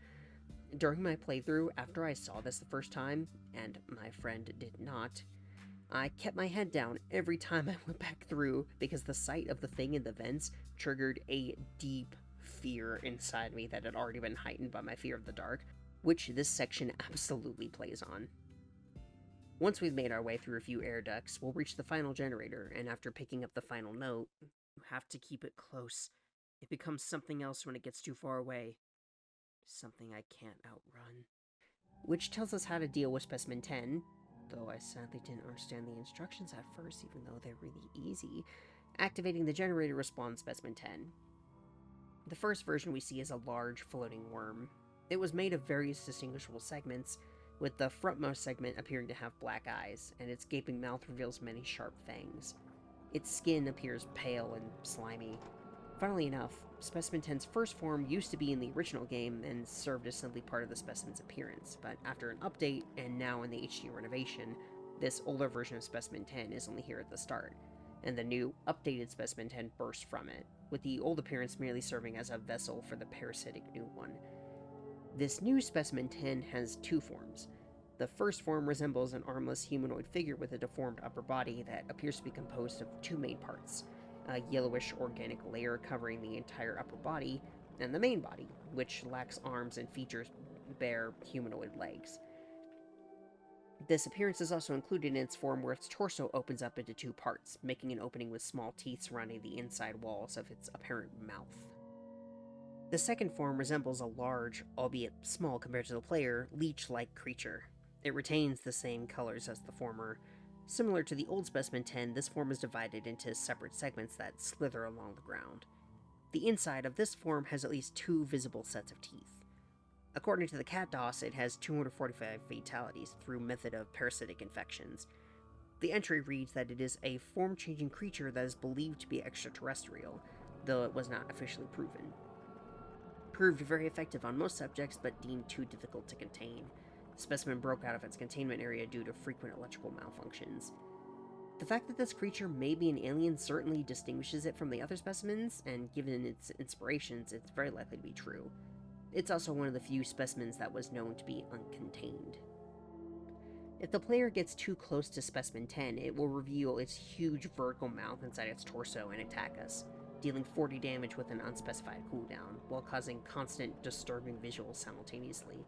During my playthrough, after I saw this the first time, and my friend did not, I kept my head down every time I went back through because the sight of the thing in the vents triggered a deep fear inside me that had already been heightened by my fear of the dark, which this section absolutely plays on. Once we've made our way through a few air ducts, we'll reach the final generator, and after picking up the final note, you have to keep it close. It becomes something else when it gets too far away. Something I can't outrun. Which tells us how to deal with Specimen 10, though I sadly didn't understand the instructions at first, even though they're really easy. Activating the generator will spawn Specimen 10. The first version we see is a large floating worm. It was made of various distinguishable segments, with the frontmost segment appearing to have black eyes, and its gaping mouth reveals many sharp fangs. Its skin appears pale and slimy. Funnily enough, Specimen 10's first form used to be in the original game and served as simply part of the specimen's appearance, but after an update, and now in the HD renovation, this older version of Specimen 10 is only here at the start, and the new, updated Specimen 10 bursts from it, with the old appearance merely serving as a vessel for the parasitic new one. This new Specimen 10 has two forms. The first form resembles an armless humanoid figure with a deformed upper body that appears to be composed of two main parts: a yellowish organic layer covering the entire upper body, and the main body, which lacks arms and features bare humanoid legs. This appearance is also included in its form where its torso opens up into two parts, making an opening with small teeth surrounding the inside walls of its apparent mouth. The second form resembles a large, albeit small compared to the player, leech-like creature. It retains the same colors as the former. Similar to the old Specimen 10, this form is divided into separate segments that slither along the ground. The inside of this form has at least two visible sets of teeth. According to the cat DOS, it has 245 fatalities through method of parasitic infections. The entry reads that it is a form-changing creature that is believed to be extraterrestrial, though it was not officially proven. Proved very effective on most subjects, but deemed too difficult to contain. The specimen broke out of its containment area due to frequent electrical malfunctions. The fact that this creature may be an alien certainly distinguishes it from the other specimens, and given its inspirations, it's very likely to be true. It's also one of the few specimens that was known to be uncontained. If the player gets too close to Specimen 10, it will reveal its huge vertical mouth inside its torso and attack us, dealing 40 damage with an unspecified cooldown, while causing constant, disturbing visuals simultaneously.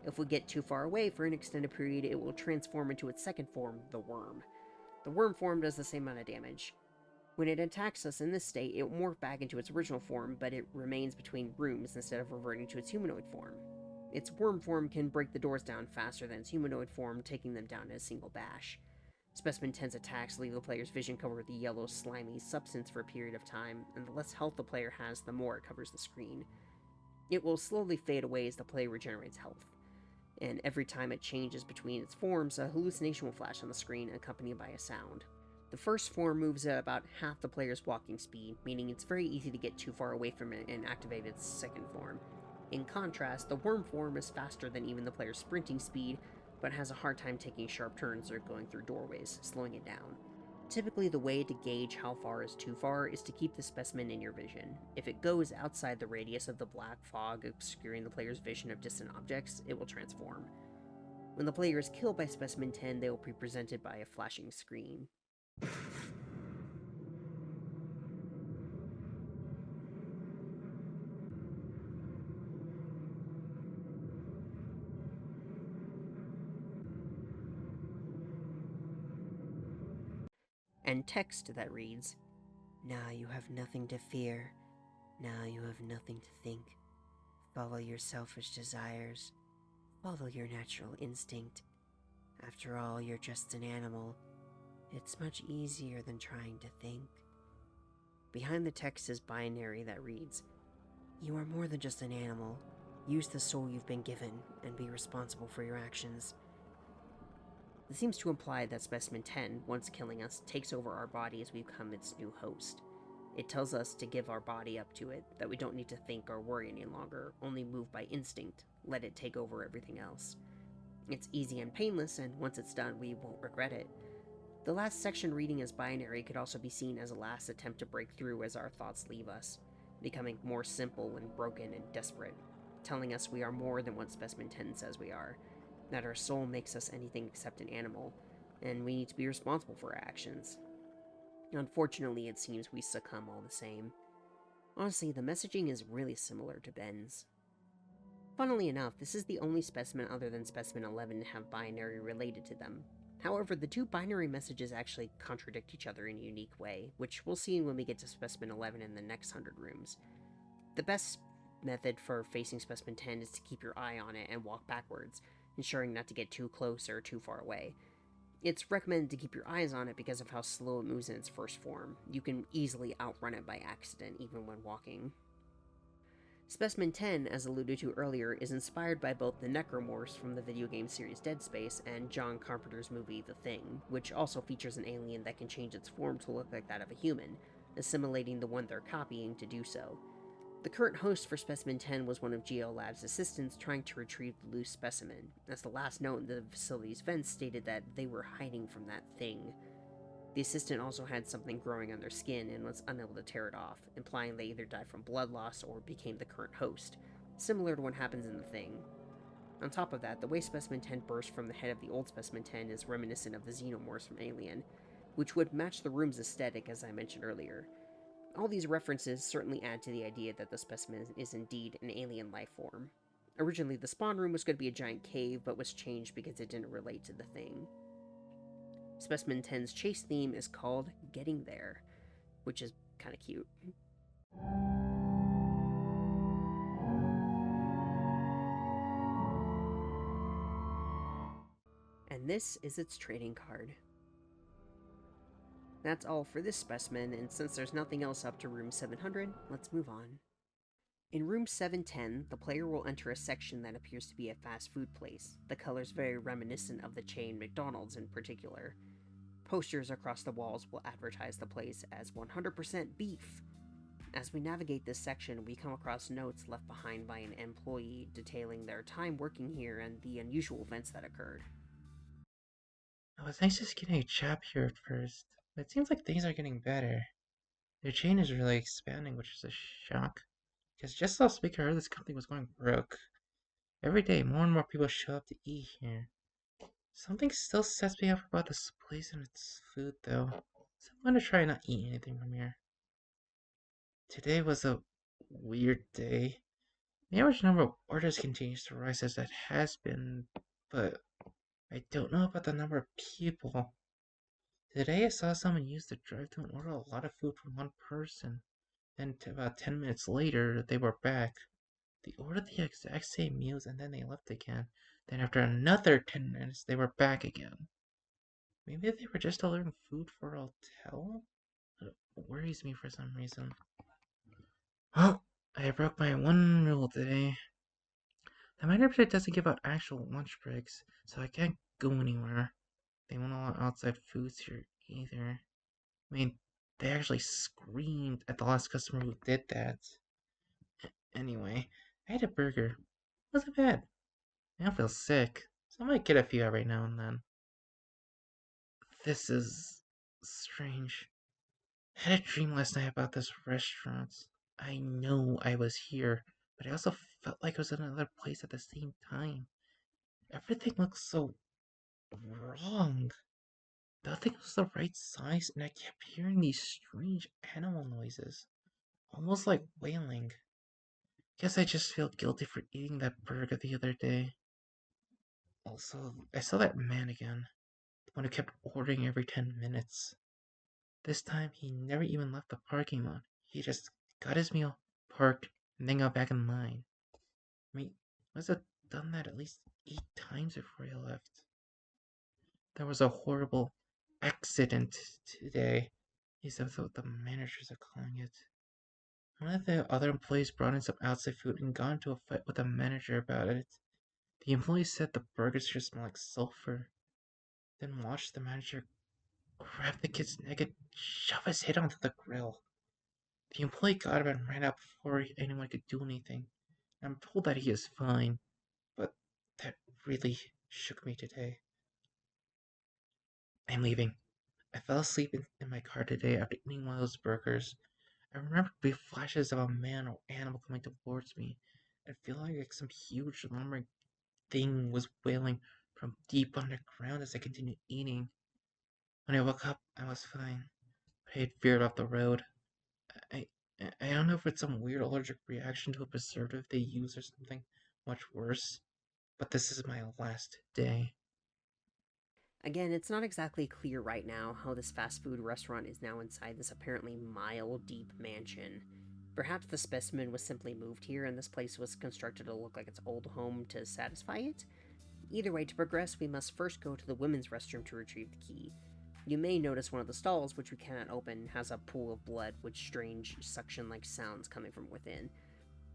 If we get too far away for an extended period, it will transform into its second form, the worm. The worm form does the same amount of damage. When it attacks us in this state, it will morph back into its original form, but it remains between rooms instead of reverting to its humanoid form. Its worm form can break the doors down faster than its humanoid form, taking them down in a single bash. Specimen 10's attacks leave the player's vision covered with the yellow, slimy substance for a period of time, and the less health the player has, the more it covers the screen. It will slowly fade away as the player regenerates health, and every time it changes between its forms, a hallucination will flash on the screen, accompanied by a sound. The first form moves at about half the player's walking speed, meaning it's very easy to get too far away from it and activate its second form. In contrast, the worm form is faster than even the player's sprinting speed, but has a hard time taking sharp turns or going through doorways, slowing it down. Typically, the way to gauge how far is too far is to keep the specimen in your vision. If it goes outside the radius of the black fog obscuring the player's vision of distant objects, it will transform. When the player is killed by Specimen 10, they will be presented by a flashing screen. And text that reads, "Now you have nothing to fear. Now you have nothing to think. Follow your selfish desires. Follow your natural instinct. After all, you're just an animal. It's much easier than trying to think." Behind the text is binary that reads, "You are more than just an animal. Use the soul you've been given and be responsible for your actions." This seems to imply that Specimen 10, once killing us, takes over our body as we become its new host. It tells us to give our body up to it, that we don't need to think or worry any longer, only move by instinct, let it take over everything else. It's easy and painless, and once it's done, we won't regret it. The last section reading as binary could also be seen as a last attempt to break through as our thoughts leave us, becoming more simple and broken and desperate, telling us we are more than what Specimen 10 says we are, that our soul makes us anything except an animal, and we need to be responsible for our actions. Unfortunately, it seems we succumb all the same. Honestly, the messaging is really similar to Ben's. Funnily enough, this is the only specimen other than Specimen 11 to have binary related to them. However, the two binary messages actually contradict each other in a unique way, which we'll see when we get to Specimen 11 in the next 100 rooms. The best method for facing Specimen 10 is to keep your eye on it and walk backwards, ensuring not to get too close or too far away. It's recommended to keep your eyes on it because of how slow it moves in its first form. You can easily outrun it by accident, even when walking. Specimen 10, as alluded to earlier, is inspired by both the necromorphs from the video game series Dead Space and John Carpenter's movie The Thing, which also features an alien that can change its form to look like that of a human, assimilating the one they're copying to do so. The current host for Specimen 10 was one of GeoLab's assistants trying to retrieve the loose specimen, as the last note in the facility's vents stated that they were hiding from that thing. The assistant also had something growing on their skin and was unable to tear it off, implying they either died from blood loss or became the current host, similar to what happens in The Thing. On top of that, the way Specimen 10 burst from the head of the old Specimen 10 is reminiscent of the xenomorphs from Alien, which would match the room's aesthetic as I mentioned earlier. All these references certainly add to the idea that the specimen is indeed an alien life form. Originally, the spawn room was going to be a giant cave, but was changed because it didn't relate to the thing. Specimen 10's chase theme is called Getting There, which is kind of cute. And this is its trading card. That's all for this specimen, and since there's nothing else up to room 700, let's move on. In room 710, the player will enter a section that appears to be a fast food place, the colors very reminiscent of the chain McDonald's in particular. Posters across the walls will advertise the place as 100% beef. As we navigate this section, we come across notes left behind by an employee detailing their time working here and the unusual events that occurred. It was nice just getting a job here at first, but it seems like things are getting better. Their chain is really expanding, which is a shock. Because just last week I heard this company was going broke. Every day, more and more people show up to eat here. Something still sets me up about this place and its food, though. So I'm gonna try not eat anything from here. Today was a weird day. The average number of orders continues to rise as it has been, but I don't know about the number of people. Today I saw someone use the drive-thru and order a lot of food from one person. Then about 10 minutes later, they were back. They ordered the exact same meals and then they left again. Then after another 10 minutes, they were back again. Maybe they were just delivering food for a hotel? It worries me for some reason. Oh, I broke my one rule today. The manager doesn't give out actual lunch breaks, so I can't go anywhere. They won't allow outside foods here either. I mean, they actually screamed at the last customer who did that. Anyway, I had a burger. Wasn't bad. I don't feel sick, so I might get a few every now and then. This is strange. I had a dream last night about this restaurant. I know I was here, but I also felt like I was in another place at the same time. Everything looks so wrong. Nothing was the right size, and I kept hearing these strange animal noises, almost like wailing. Guess I just feel guilty for eating that burger the other day. Also, I saw that man again, the one who kept ordering every 10 minutes. This time, he never even left the parking lot. He just got his meal, parked, and then got back in line. I mean, must have done that at least 8 times before he left. There was a horrible accident today. Is what the managers are calling it. One of the other employees brought in some outside food and got into a fight with the manager about it. The employee said the burgers should smell like sulfur. Then watched the manager grab the kid's neck and shove his head onto the grill. The employee got up and ran out before anyone could do anything. I'm told that he is fine, but that really shook me today. I'm leaving. I fell asleep in my car today after eating one of those burgers. I remember brief flashes of a man or animal coming towards me, and feeling like some huge lumbering thing was wailing from deep underground as I continued eating. When I woke up, I was fine, but I had veered off the road. I, I don't know if it's some weird allergic reaction to a preservative they use or something much worse, but this is my last day. Again, it's not exactly clear right now how this fast food restaurant is now inside this apparently mile-deep mansion. Perhaps the specimen was simply moved here and this place was constructed to look like its old home to satisfy it? Either way, to progress, we must first go to the women's restroom to retrieve the key. You may notice one of the stalls, which we cannot open, has a pool of blood with strange suction-like sounds coming from within.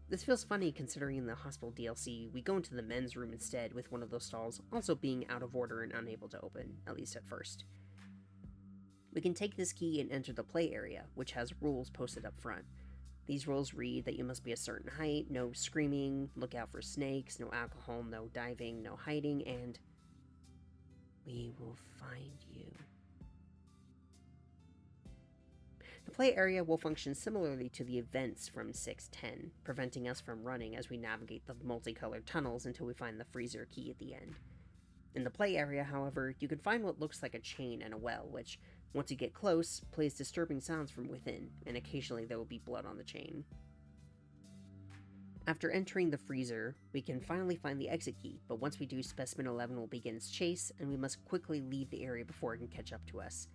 This feels funny considering in the hospital DLC, we go into the men's room instead, with one of those stalls also being out of order and unable to open, at least at first. We can take this key and enter the play area, which has rules posted up front. These rules read that you must be a certain height, no screaming, look out for snakes, no alcohol, no diving, no hiding, and we will find you. The play area will function similarly to the events from 610, preventing us from running as we navigate the multicolored tunnels until we find the freezer key at the end. In the play area, however, you can find what looks like a chain and a well, which, once you get close, plays disturbing sounds from within, and occasionally there will be blood on the chain. After entering the freezer, we can finally find the exit key, but once we do, Specimen 11 will begin its chase, and we must quickly leave the area before it can catch up to us.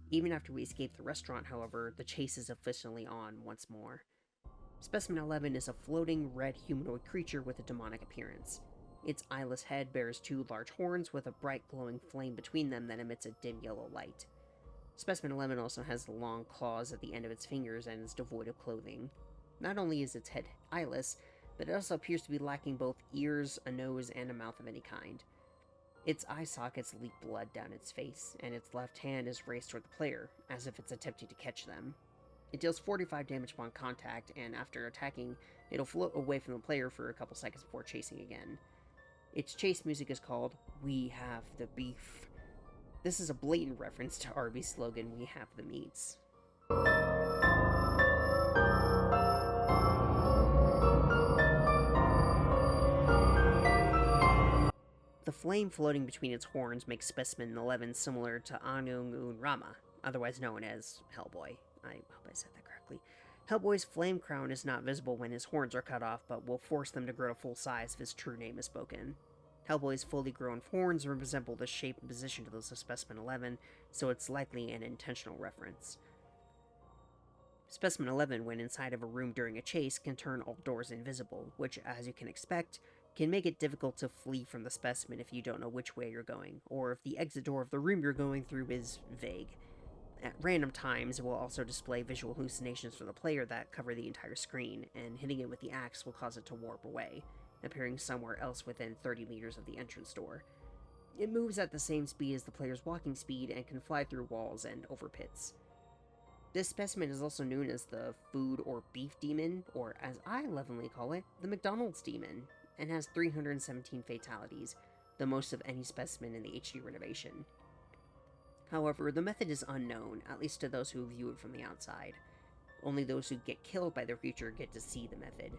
Even after we escape the restaurant, however, the chase is officially on once more. Specimen 11 is a floating red humanoid creature with a demonic appearance. Its eyeless head bears 2 large horns with a bright glowing flame between them that emits a dim yellow light. Specimen 11 also has long claws at the end of its fingers and is devoid of clothing. Not only is its head eyeless, but it also appears to be lacking both ears, a nose, and a mouth of any kind. Its eye sockets leak blood down its face, and its left hand is raised toward the player, as if it's attempting to catch them. It deals 45 damage upon contact, and after attacking, it'll float away from the player for a couple seconds before chasing again. Its chase music is called "We Have the Beef." This is a blatant reference to Arby's slogan, "We Have the Meats." The flame floating between its horns makes Specimen 11 similar to Anung Un Rama, otherwise known as Hellboy. I hope I said that correctly. Hellboy's flame crown is not visible when his horns are cut off, but will force them to grow to full size if his true name is spoken. Hellboy's fully grown horns resemble the shape and position to those of Specimen 11, so it's likely an intentional reference. Specimen 11, when inside of a room during a chase, can turn all doors invisible, which, as you can expect, can make it difficult to flee from the specimen if you don't know which way you're going, or if the exit door of the room you're going through is vague. At random times, it will also display visual hallucinations for the player that cover the entire screen, and hitting it with the axe will cause it to warp away, appearing somewhere else within 30 meters of the entrance door. It moves at the same speed as the player's walking speed and can fly through walls and over pits. This specimen is also known as the food or beef demon, or as I lovingly call it, the McDonald's demon, and has 317 fatalities, the most of any specimen in the HD renovation. However, the method is unknown, at least to those who view it from the outside. Only those who get killed by their future get to see the method.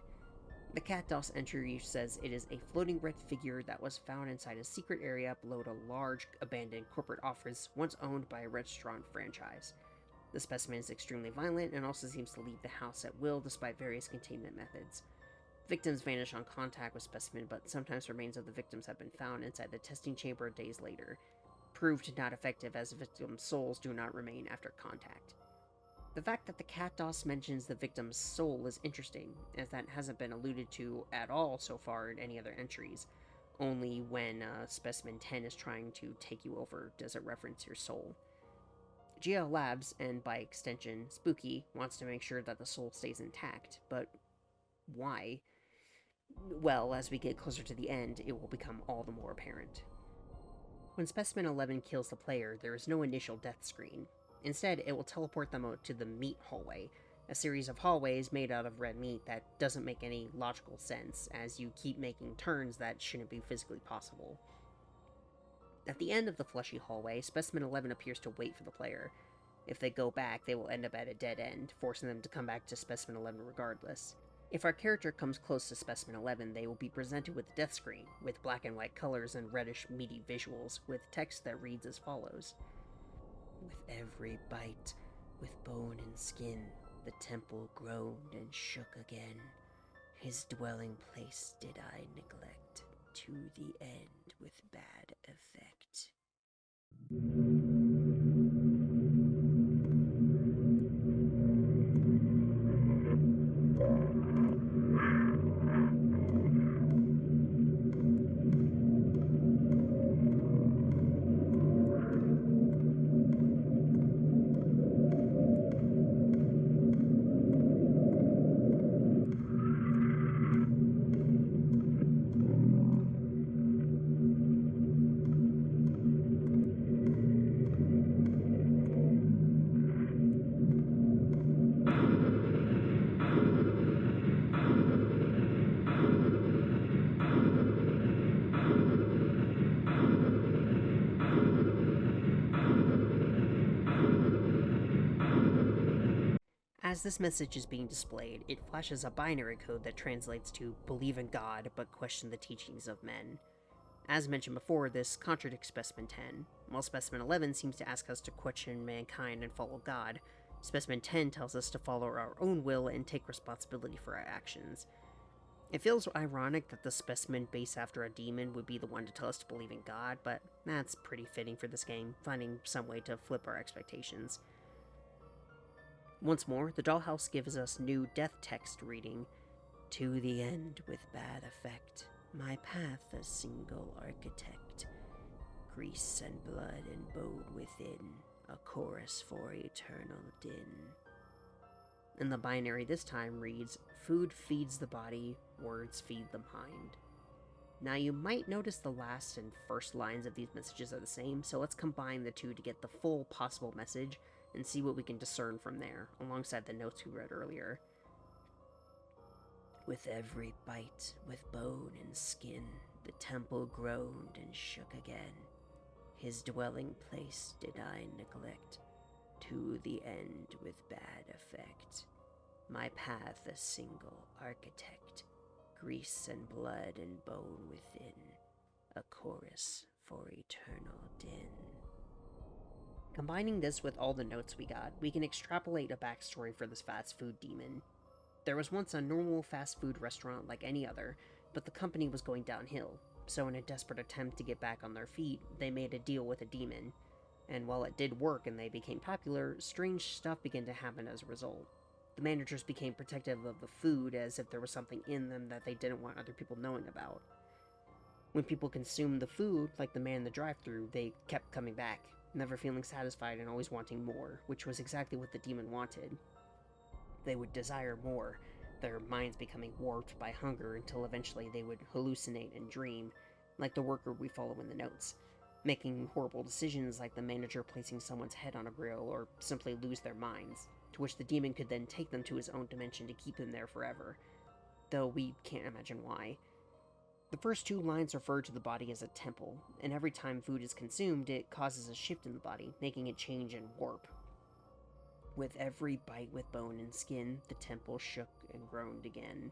The Cat DOS entry says it is a floating red figure that was found inside a secret area below a large abandoned corporate office once owned by a restaurant franchise. The specimen is extremely violent and also seems to leave the house at will despite various containment methods. Victims vanish on contact with Specimen, but sometimes remains of the victims have been found inside the testing chamber days later, proved not effective as victims' souls do not remain after contact. The fact that the Cat DOS mentions the victim's soul is interesting, as that hasn't been alluded to at all so far in any other entries. Only when Specimen 10 is trying to take you over does it reference your soul. GL Labs, and by extension Spooky, wants to make sure that the soul stays intact, but why? Well, as we get closer to the end, it will become all the more apparent. When Specimen 11 kills the player, there is no initial death screen. Instead, it will teleport them out to the meat hallway, a series of hallways made out of red meat that doesn't make any logical sense, as you keep making turns that shouldn't be physically possible. At the end of the fleshy hallway, Specimen 11 appears to wait for the player. If they go back, they will end up at a dead end, forcing them to come back to Specimen 11 regardless. If our character comes close to Specimen 11, they will be presented with a death screen, with black and white colors and reddish meaty visuals, with text that reads as follows. With every bite, with bone and skin, the temple groaned and shook again. His dwelling place did I neglect, to the end with bad effect. As this message is being displayed, it flashes a binary code that translates to believe in God but question the teachings of men. As mentioned before, this contradicts Specimen 10. While Specimen 11 seems to ask us to question mankind and follow God, Specimen 10 tells us to follow our own will and take responsibility for our actions. It feels ironic that the specimen based after a demon would be the one to tell us to believe in God, but that's pretty fitting for this game, finding some way to flip our expectations. Once more, the Dollhouse gives us new death text reading, to the end with bad effect, my path a single architect, grease and blood and bone within, a chorus for eternal din. And the binary this time reads, food feeds the body, words feed the mind. Now you might notice the last and first lines of these messages are the same, so let's combine the two to get the full possible message and see what we can discern from there, alongside the notes we read earlier. With every bite, with bone and skin, the temple groaned and shook again. His dwelling place did I neglect, to the end with bad effect. My path a single architect, grease and blood and bone within, a chorus for eternal din. Combining this with all the notes we got, we can extrapolate a backstory for this fast food demon. There was once a normal fast food restaurant like any other, but the company was going downhill, so in a desperate attempt to get back on their feet, they made a deal with a demon. And while it did work and they became popular, strange stuff began to happen as a result. The managers became protective of the food as if there was something in them that they didn't want other people knowing about. When people consumed the food, like the man in the drive-thru, they kept coming back, never feeling satisfied and always wanting more, which was exactly what the demon wanted. They would desire more, their minds becoming warped by hunger until eventually they would hallucinate and dream, like the worker we follow in the notes, making horrible decisions like the manager placing someone's head on a grill, or simply lose their minds, to which the demon could then take them to his own dimension to keep them there forever, though we can't imagine why. The first two lines refer to the body as a temple, and every time food is consumed, it causes a shift in the body, making it change and warp. With every bite with bone and skin, the temple shook and groaned again.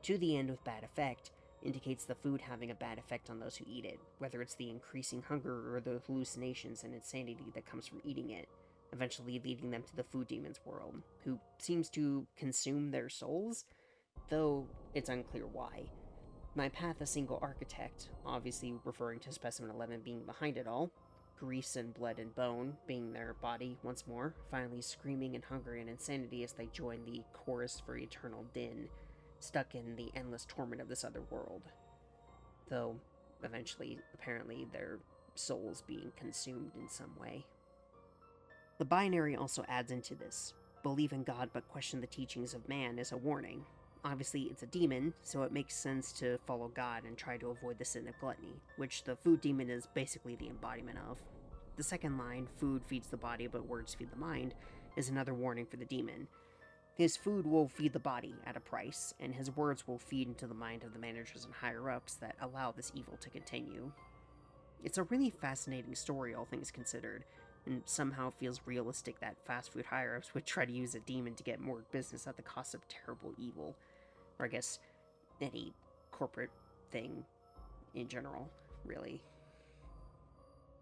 To the end with bad effect indicates the food having a bad effect on those who eat it, whether it's the increasing hunger or the hallucinations and insanity that comes from eating it, eventually leading them to the food demon's world, who seems to consume their souls, though it's unclear why. My path, a single architect, obviously referring to Specimen 11 being behind it all, grease and blood and bone being their body once more, finally screaming in hunger and insanity as they join the chorus for eternal din, stuck in the endless torment of this other world. Though, eventually, apparently, their souls being consumed in some way. The binary also adds into this. Believe in God but question the teachings of man is a warning. Obviously, it's a demon, so it makes sense to follow God and try to avoid the sin of gluttony, which the food demon is basically the embodiment of. The second line, food feeds the body but words feed the mind, is another warning for the demon. His food will feed the body at a price, and his words will feed into the mind of the managers and higher-ups that allow this evil to continue. It's a really fascinating story, all things considered, and somehow feels realistic that fast food higher-ups would try to use a demon to get more business at the cost of terrible evil. Or I guess any corporate thing in general, really.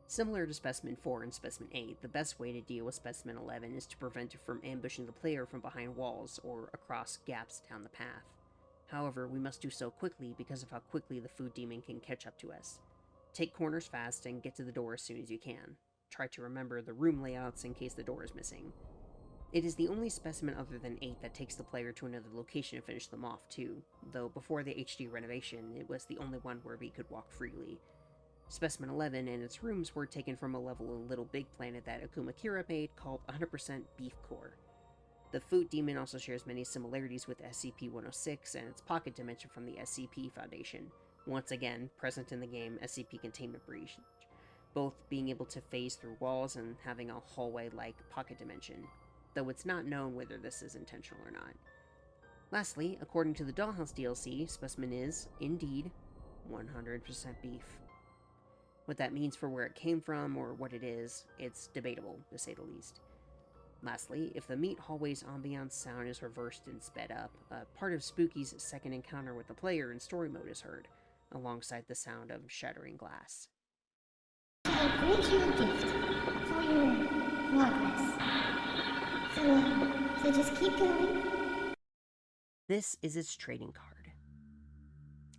Similar to Specimen 4 and Specimen 8, the best way to deal with Specimen 11 is to prevent it from ambushing the player from behind walls or across gaps down the path. However, we must do so quickly because of how quickly the food demon can catch up to us. Take corners fast and get to the door as soon as you can. Try to remember the room layouts in case the door is missing. It is the only specimen other than 8 that takes the player to another location to finish them off too, though before the HD renovation, it was the only one where we could walk freely. Specimen 11 and its rooms were taken from a level in Little Big Planet that Akumakura made called 100% Beef Core. The Food Demon also shares many similarities with SCP-106 and its pocket dimension from the SCP Foundation, once again present in the game SCP Containment Breach, both being able to phase through walls and having a hallway-like pocket dimension, though it's not known whether this is intentional or not. Lastly, according to the Dollhouse DLC, Specimen is, indeed, 100% beef. What that means for where it came from or what it is, it's debatable, to say the least. Lastly, if the meat hallway's ambiance sound is reversed and sped up, a part of Spooky's second encounter with the player in story mode is heard, alongside the sound of shattering glass. I bring you a gift for your progress. So just keep going. This is its trading card.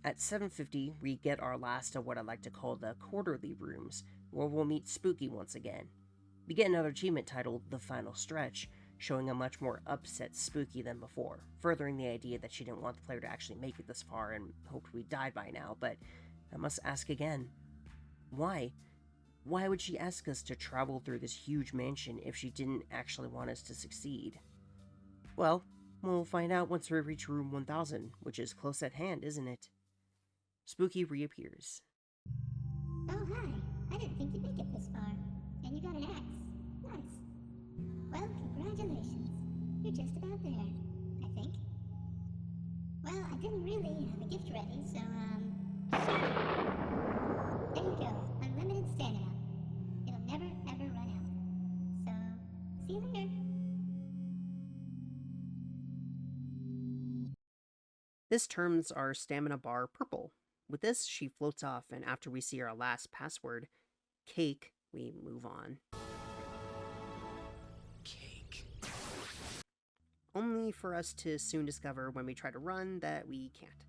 At 750, we get our last of what I like to call the quarterly rooms, where we'll meet Spooky once again. We get another achievement titled The Final Stretch, showing a much more upset Spooky than before, furthering the idea that she didn't want the player to actually make it this far and hoped we died by now, but I must ask again, why? Why would she ask us to travel through this huge mansion if she didn't actually want us to succeed? Well, we'll find out once we reach room 1000, which is close at hand, isn't it? Spooky reappears. Oh, hi. I didn't think you'd make it this far. And you got an axe. Nice. Well, congratulations. You're just about there, I think. Well, I didn't really have a gift ready, so, there you go. Unlimited stamina. It'll never, ever run out. So, see you later. This turns our stamina bar purple. With this, she floats off, and after we see our last password, cake, we move on. Cake. Only for us to soon discover when we try to run that we can't.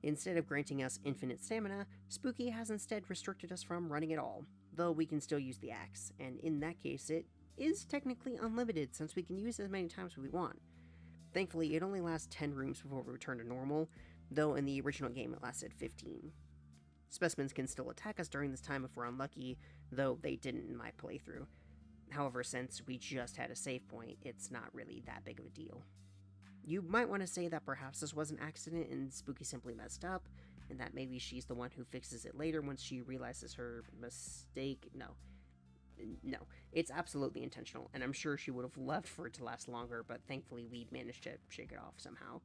Instead of granting us infinite stamina, Spooky has instead restricted us from running at all, though we can still use the axe, and in that case it is technically unlimited since we can use it as many times as we want. Thankfully, it only lasts 10 rooms before we return to normal, though in the original game it lasted 15. Specimens can still attack us during this time if we're unlucky, though they didn't in my playthrough. However, since we just had a save point, it's not really that big of a deal. You might want to say that perhaps this was an accident and Spooky simply messed up, and that maybe she's the one who fixes it later once she realizes her mistake. No, it's absolutely intentional, and I'm sure she would have loved for it to last longer, but thankfully we managed to shake it off somehow.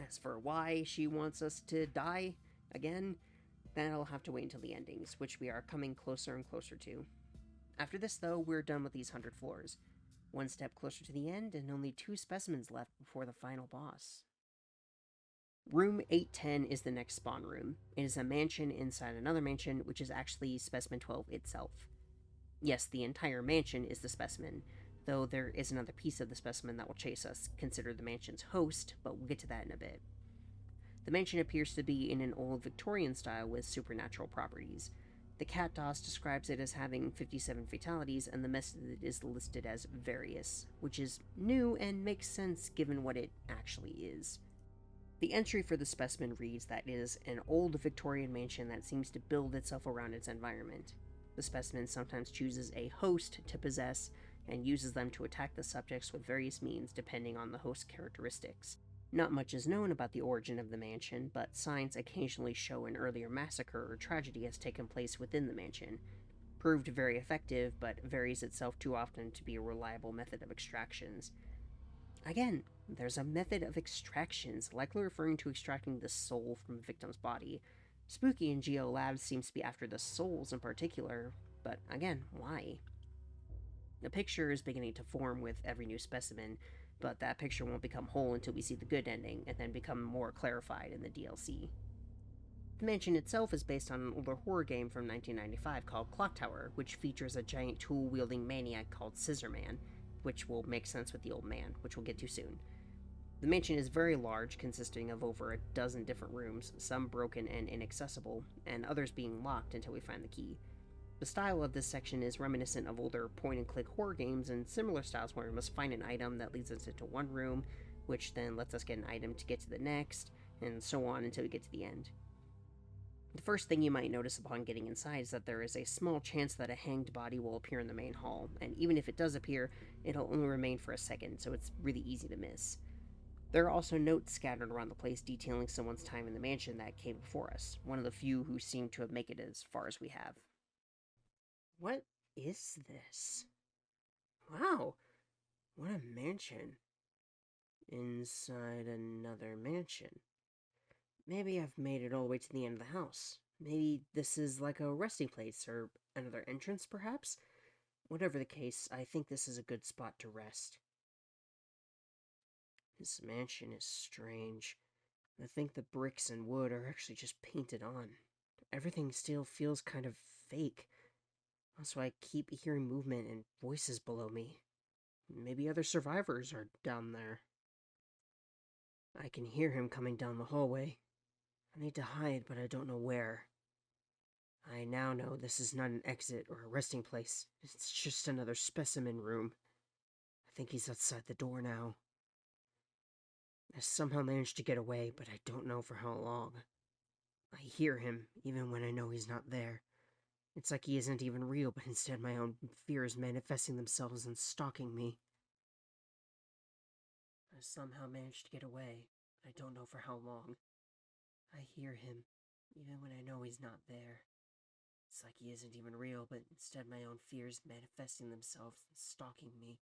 As for why she wants us to die, Again, that'll have to wait until the endings, which we are coming closer and closer to. After this, though, we're done with these 100 floors. One step closer to the end, and only 2 specimens left before the final boss. Room 810 is the next spawn room. It is a mansion inside another mansion, which is actually Specimen 12 itself. Yes, the entire mansion is the specimen, though there is another piece of the specimen that will chase us, considered the mansion's host, but we'll get to that in a bit. The mansion appears to be in an old Victorian style with supernatural properties. The cat DOS describes it as having 57 fatalities, and the method is listed as various, which is new and makes sense given what it actually is. The entry for the specimen reads that it is an old Victorian mansion that seems to build itself around its environment. The specimen sometimes chooses a host to possess and uses them to attack the subjects with various means depending on the host's characteristics. Not much is known about the origin of the mansion, but signs occasionally show an earlier massacre or tragedy has taken place within the mansion. Proved very effective, but varies itself too often to be a reliable method of extractions. Again, there's a method of extractions, likely referring to extracting the soul from a victim's body. Spooky and Geo Labs seems to be after the souls in particular, but again, why? The picture is beginning to form with every new specimen, but that picture won't become whole until we see the good ending, and then become more clarified in the DLC. The mansion itself is based on an older horror game from 1995 called Clock Tower, which features a giant tool-wielding maniac called Scissor Man, which will make sense with the old man, which we'll get to soon. The mansion is very large, consisting of over a dozen different rooms, some broken and inaccessible, and others being locked until we find the key. The style of this section is reminiscent of older point-and-click horror games and similar styles where we must find an item that leads us into one room, which then lets us get an item to get to the next, and so on until we get to the end. The first thing you might notice upon getting inside is that there is a small chance that a hanged body will appear in the main hall, and even if it does appear, it'll only remain for a second, so it's really easy to miss. There are also notes scattered around the place detailing someone's time in the mansion that came before us, one of the few who seem to have made it as far as we have. What is this? Wow, what a mansion. Inside another mansion. Maybe I've made it all the way to the end of the house. Maybe this is like a resting place, or another entrance, perhaps? Whatever the case, I think this is a good spot to rest. This mansion is strange. I think the bricks and wood are actually just painted on. Everything still feels kind of fake. Also, I keep hearing movement and voices below me. Maybe other survivors are down there. I can hear him coming down the hallway. I need to hide, but I don't know where. I now know this is not an exit or a resting place. It's just another specimen room. I think he's outside the door now. I somehow managed to get away, but I don't know for how long. I hear him, even when I know he's not there. It's like he isn't even real, but instead my own fears manifesting themselves and stalking me. I somehow managed to get away, but I don't know for how long. I hear him, even when I know he's not there. It's like he isn't even real, but instead my own fears manifesting themselves and stalking me.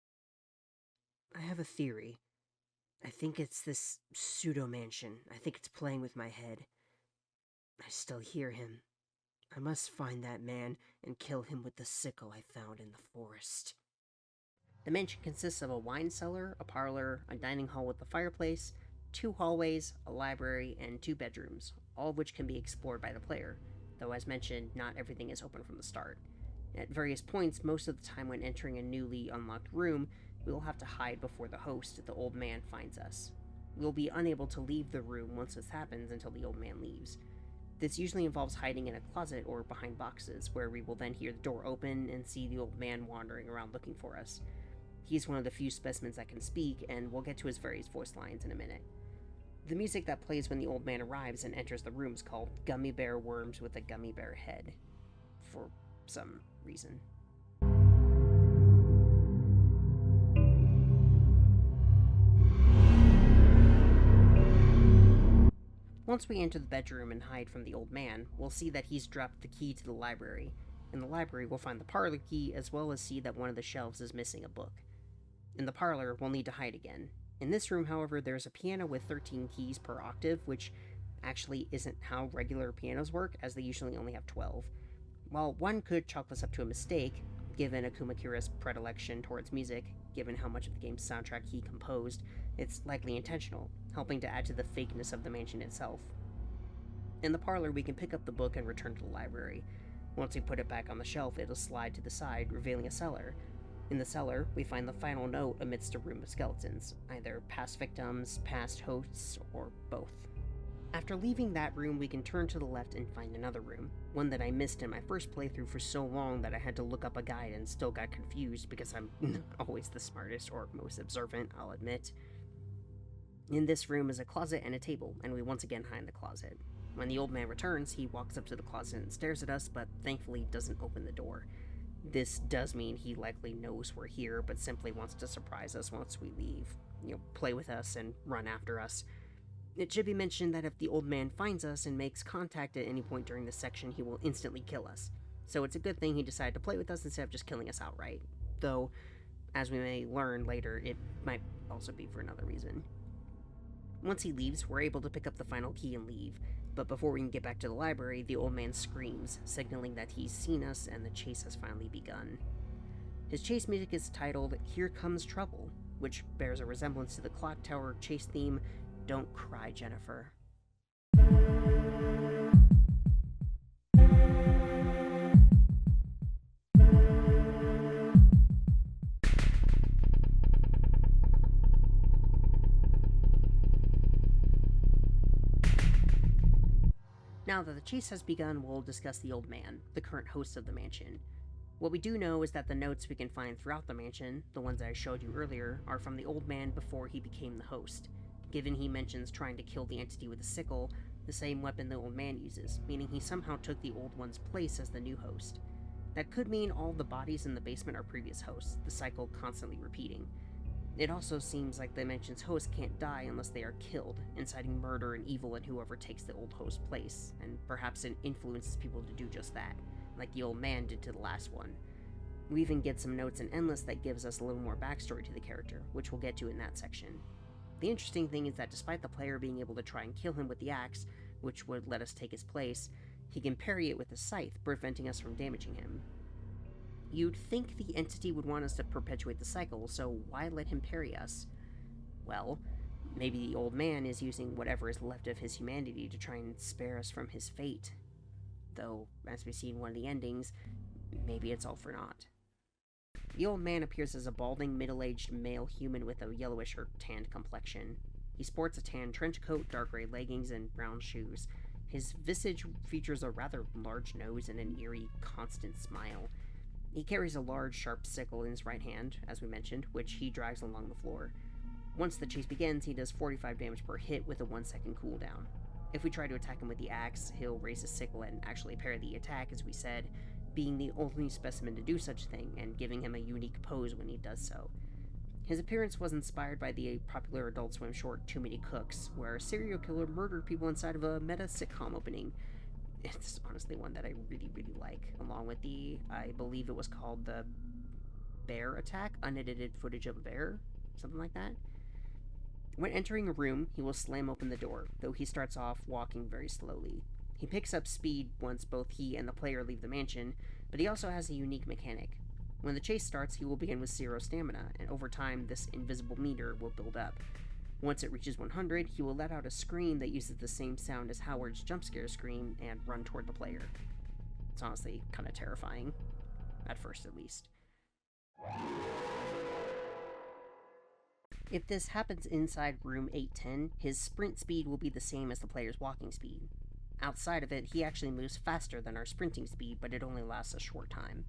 I have a theory. I think it's this pseudo-mansion. I think it's playing with my head. I still hear him. I must find that man and kill him with the sickle I found in the forest. The mansion consists of a wine cellar, a parlor, a dining hall with a fireplace, 2 hallways, a library, and 2 bedrooms, all of which can be explored by the player, though as mentioned, not everything is open from the start. At various points, most of the time when entering a newly unlocked room, we will have to hide before the host, the old man, finds us. We will be unable to leave the room once this happens until the old man leaves. This usually involves hiding in a closet or behind boxes, where we will then hear the door open and see the old man wandering around looking for us. He's one of the few specimens that can speak, and we'll get to his various voice lines in a minute. The music that plays when the old man arrives and enters the room is called Gummy Bear Worms with a Gummy Bear Head, for some reason. Once we enter the bedroom and hide from the old man, we'll see that he's dropped the key to the library. In the library, we'll find the parlor key, as well as see that one of the shelves is missing a book. In the parlor, we'll need to hide again. In this room, however, there's a piano with 13 keys per octave, which actually isn't how regular pianos work, as they usually only have 12. While one could chalk this up to a mistake, given Akuma Kira's predilection towards music, given how much of the game's soundtrack he composed, it's likely intentional, helping to add to the fakeness of the mansion itself. In the parlor, we can pick up the book and return to the library. Once we put it back on the shelf, it'll slide to the side, revealing a cellar. In the cellar, we find the final note amidst a room of skeletons, either past victims, past hosts, or both. After leaving that room, we can turn to the left and find another room, one that I missed in my first playthrough for so long that I had to look up a guide and still got confused because I'm not always the smartest or most observant, I'll admit. In this room is a closet and a table, and we once again hide in the closet. When the old man returns, he walks up to the closet and stares at us, but thankfully doesn't open the door. This does mean he likely knows we're here, but simply wants to surprise us once we leave. Play with us and run after us. It should be mentioned that if the old man finds us and makes contact at any point during this section, he will instantly kill us. So it's a good thing he decided to play with us instead of just killing us outright. Though, as we may learn later, it might also be for another reason. Once he leaves, we're able to pick up the final key and leave. But before we can get back to the library, the old man screams, signaling that he's seen us and the chase has finally begun. His chase music is titled Here Comes Trouble, which bears a resemblance to the Clock Tower chase theme, Don't Cry, Jennifer. Now that the chase has begun, we'll discuss the old man, the current host of the mansion. What we do know is that the notes we can find throughout the mansion, the ones I showed you earlier, are from the old man before he became the host. Given he mentions trying to kill the entity with a sickle, the same weapon the old man uses, meaning he somehow took the old one's place as the new host. That could mean all the bodies in the basement are previous hosts, the cycle constantly repeating. It also seems like the mansion's host can't die unless they are killed, inciting murder and evil in whoever takes the old host's place, and perhaps it influences people to do just that, like the old man did to the last one. We even get some notes in Endless that gives us a little more backstory to the character, which we'll get to in that section. The interesting thing is that despite the player being able to try and kill him with the axe, which would let us take his place, he can parry it with a scythe, preventing us from damaging him. You'd think the entity would want us to perpetuate the cycle, so why let him parry us? Well, maybe the old man is using whatever is left of his humanity to try and spare us from his fate. Though, as we see in one of the endings, maybe it's all for naught. The old man appears as a balding, middle-aged male human with a yellowish or tanned complexion. He sports a tan trench coat, dark gray leggings, and brown shoes. His visage features a rather large nose and an eerie, constant smile. He carries a large, sharp sickle in his right hand, as we mentioned, which he drags along the floor. Once the chase begins, he does 45 damage per hit with a 1-second cooldown. If we try to attack him with the axe, he'll raise his sickle and actually parry the attack, as we said, being the only specimen to do such a thing, and giving him a unique pose when he does so. His appearance was inspired by the popular Adult Swim short Too Many Cooks, where a serial killer murdered people inside of a meta sitcom opening. It's honestly one that I really, really like, along with I believe it was called the Bear Attack, unedited footage of a bear, something like that. When entering a room, he will slam open the door, though he starts off walking very slowly. He picks up speed once both he and the player leave the mansion, but he also has a unique mechanic. When the chase starts, he will begin with 0 stamina, and over time, this invisible meter will build up. Once it reaches 100, he will let out a scream that uses the same sound as Howard's jumpscare scream and run toward the player. It's honestly kind of terrifying. At first, at least. If this happens inside room 810, his sprint speed will be the same as the player's walking speed. Outside of it, he actually moves faster than our sprinting speed, but it only lasts a short time.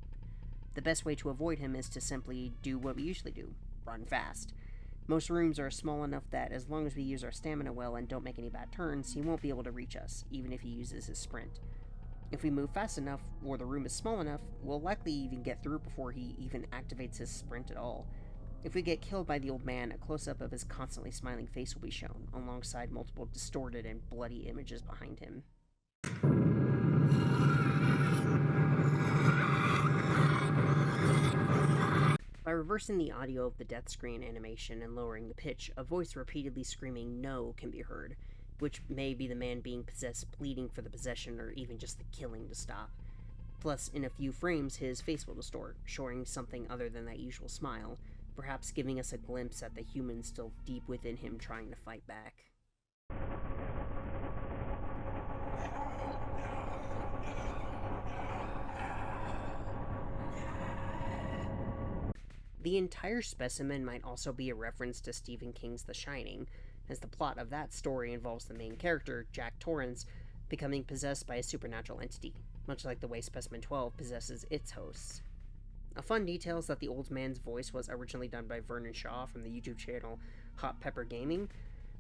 The best way to avoid him is to simply do what we usually do, run fast. Most rooms are small enough that as long as we use our stamina well and don't make any bad turns, he won't be able to reach us, even if he uses his sprint. If we move fast enough, or the room is small enough, we'll likely even get through before he even activates his sprint at all. If we get killed by the old man, a close-up of his constantly smiling face will be shown, alongside multiple distorted and bloody images behind him. By reversing the audio of the death screen animation and lowering the pitch, a voice repeatedly screaming "no" can be heard. which may be the man being possessed pleading for the possession or even just the killing to stop. Plus, in a few frames, his face will distort, showing something other than that usual smile, perhaps giving us a glimpse at the human still deep within him trying to fight back. The entire Specimen might also be a reference to Stephen King's The Shining, as the plot of that story involves the main character, Jack Torrance, becoming possessed by a supernatural entity, much like the way Specimen 12 possesses its hosts. A fun detail is that the old man's voice was originally done by Vernon Shaw from the YouTube channel Hot Pepper Gaming,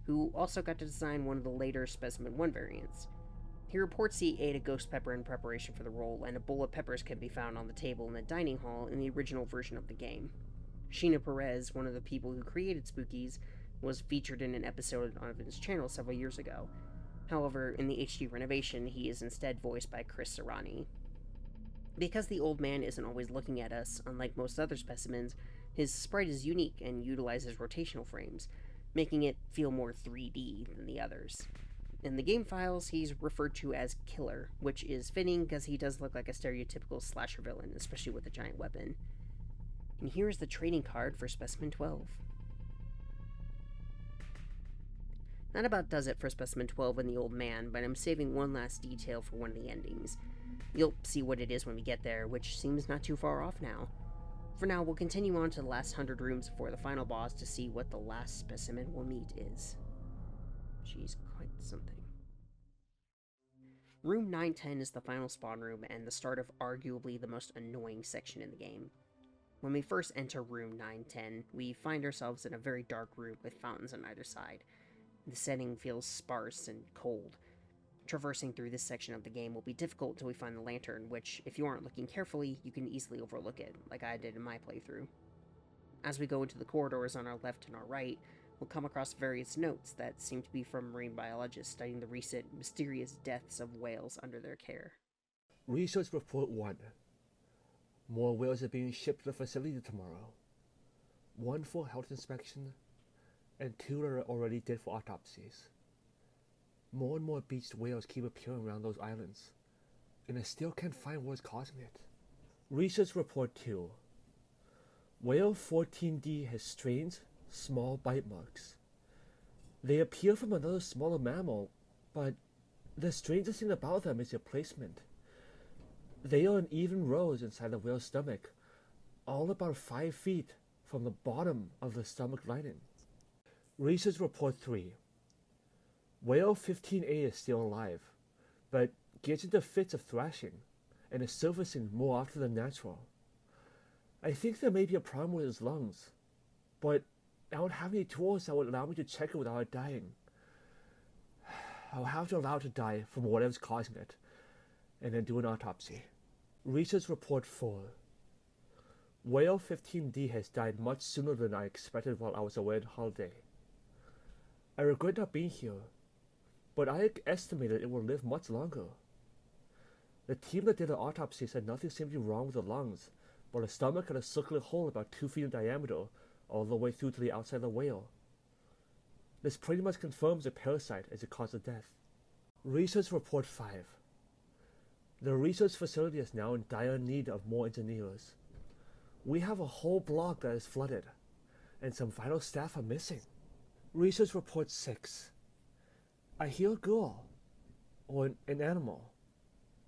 who also got to design one of the later Specimen 1 variants. He reports he ate a ghost pepper in preparation for the role, and a bowl of peppers can be found on the table in the dining hall in the original version of the game. Sheena Perez, one of the people who created Spookies, was featured in an episode on his channel several years ago. However, in the HD renovation, he is instead voiced by Chris Serrani. Because the old man isn't always looking at us, unlike most other specimens, his sprite is unique and utilizes rotational frames, making it feel more 3D than the others. In the game files, he's referred to as Killer, which is fitting because he does look like a stereotypical slasher villain, especially with a giant weapon. And here's the trading card for Specimen 12. That about does it for Specimen 12 and the old man, but I'm saving one last detail for one of the endings. You'll see what it is when we get there, which seems not too far off now. For now, we'll continue on to the last 100 rooms before the final boss to see what the last specimen we'll meet is. She's quite something. Room 910 is the final spawn room and the start of arguably the most annoying section in the game. When we first enter room 910, we find ourselves in a very dark room with fountains on either side. The setting feels sparse and cold. Traversing through this section of the game will be difficult until we find the lantern, which, if you aren't looking carefully, you can easily overlook it, like I did in my playthrough. As we go into the corridors on our left and our right, we'll come across various notes that seem to be from marine biologists studying the recent mysterious deaths of whales under their care. Research Report 1. More whales are being shipped to the facility tomorrow. 1 for health inspection, and 2 are already dead for autopsies. More and more beached whales keep appearing around those islands, and I still can't find what's causing it. Research Report 2. Whale 14D has strange, small bite marks. They appear from another smaller mammal, but the strangest thing about them is their placement. They are in even rows inside the whale's stomach, all about 5 feet from the bottom of the stomach lining. Research Report 3. Whale 15A is still alive, but gets into fits of thrashing, and is surfacing more often than natural. I think there may be a problem with his lungs, but I don't have any tools that would allow me to check it without it dying. I'll have to allow it to die from whatever's causing it, and then do an autopsy. Research Report 4. Whale 15D has died much sooner than I expected while I was away on holiday. I regret not being here, but I estimated it will live much longer. The team that did the autopsy said nothing seemed to be wrong with the lungs, but the stomach had a circular hole about 2 feet in diameter all the way through to the outside of the whale. This pretty much confirms a parasite as the cause of death. Research Report 5. The research facility is now in dire need of more engineers. We have a whole block that is flooded, and some vital staff are missing. Research Report 6. I hear a girl, or an animal,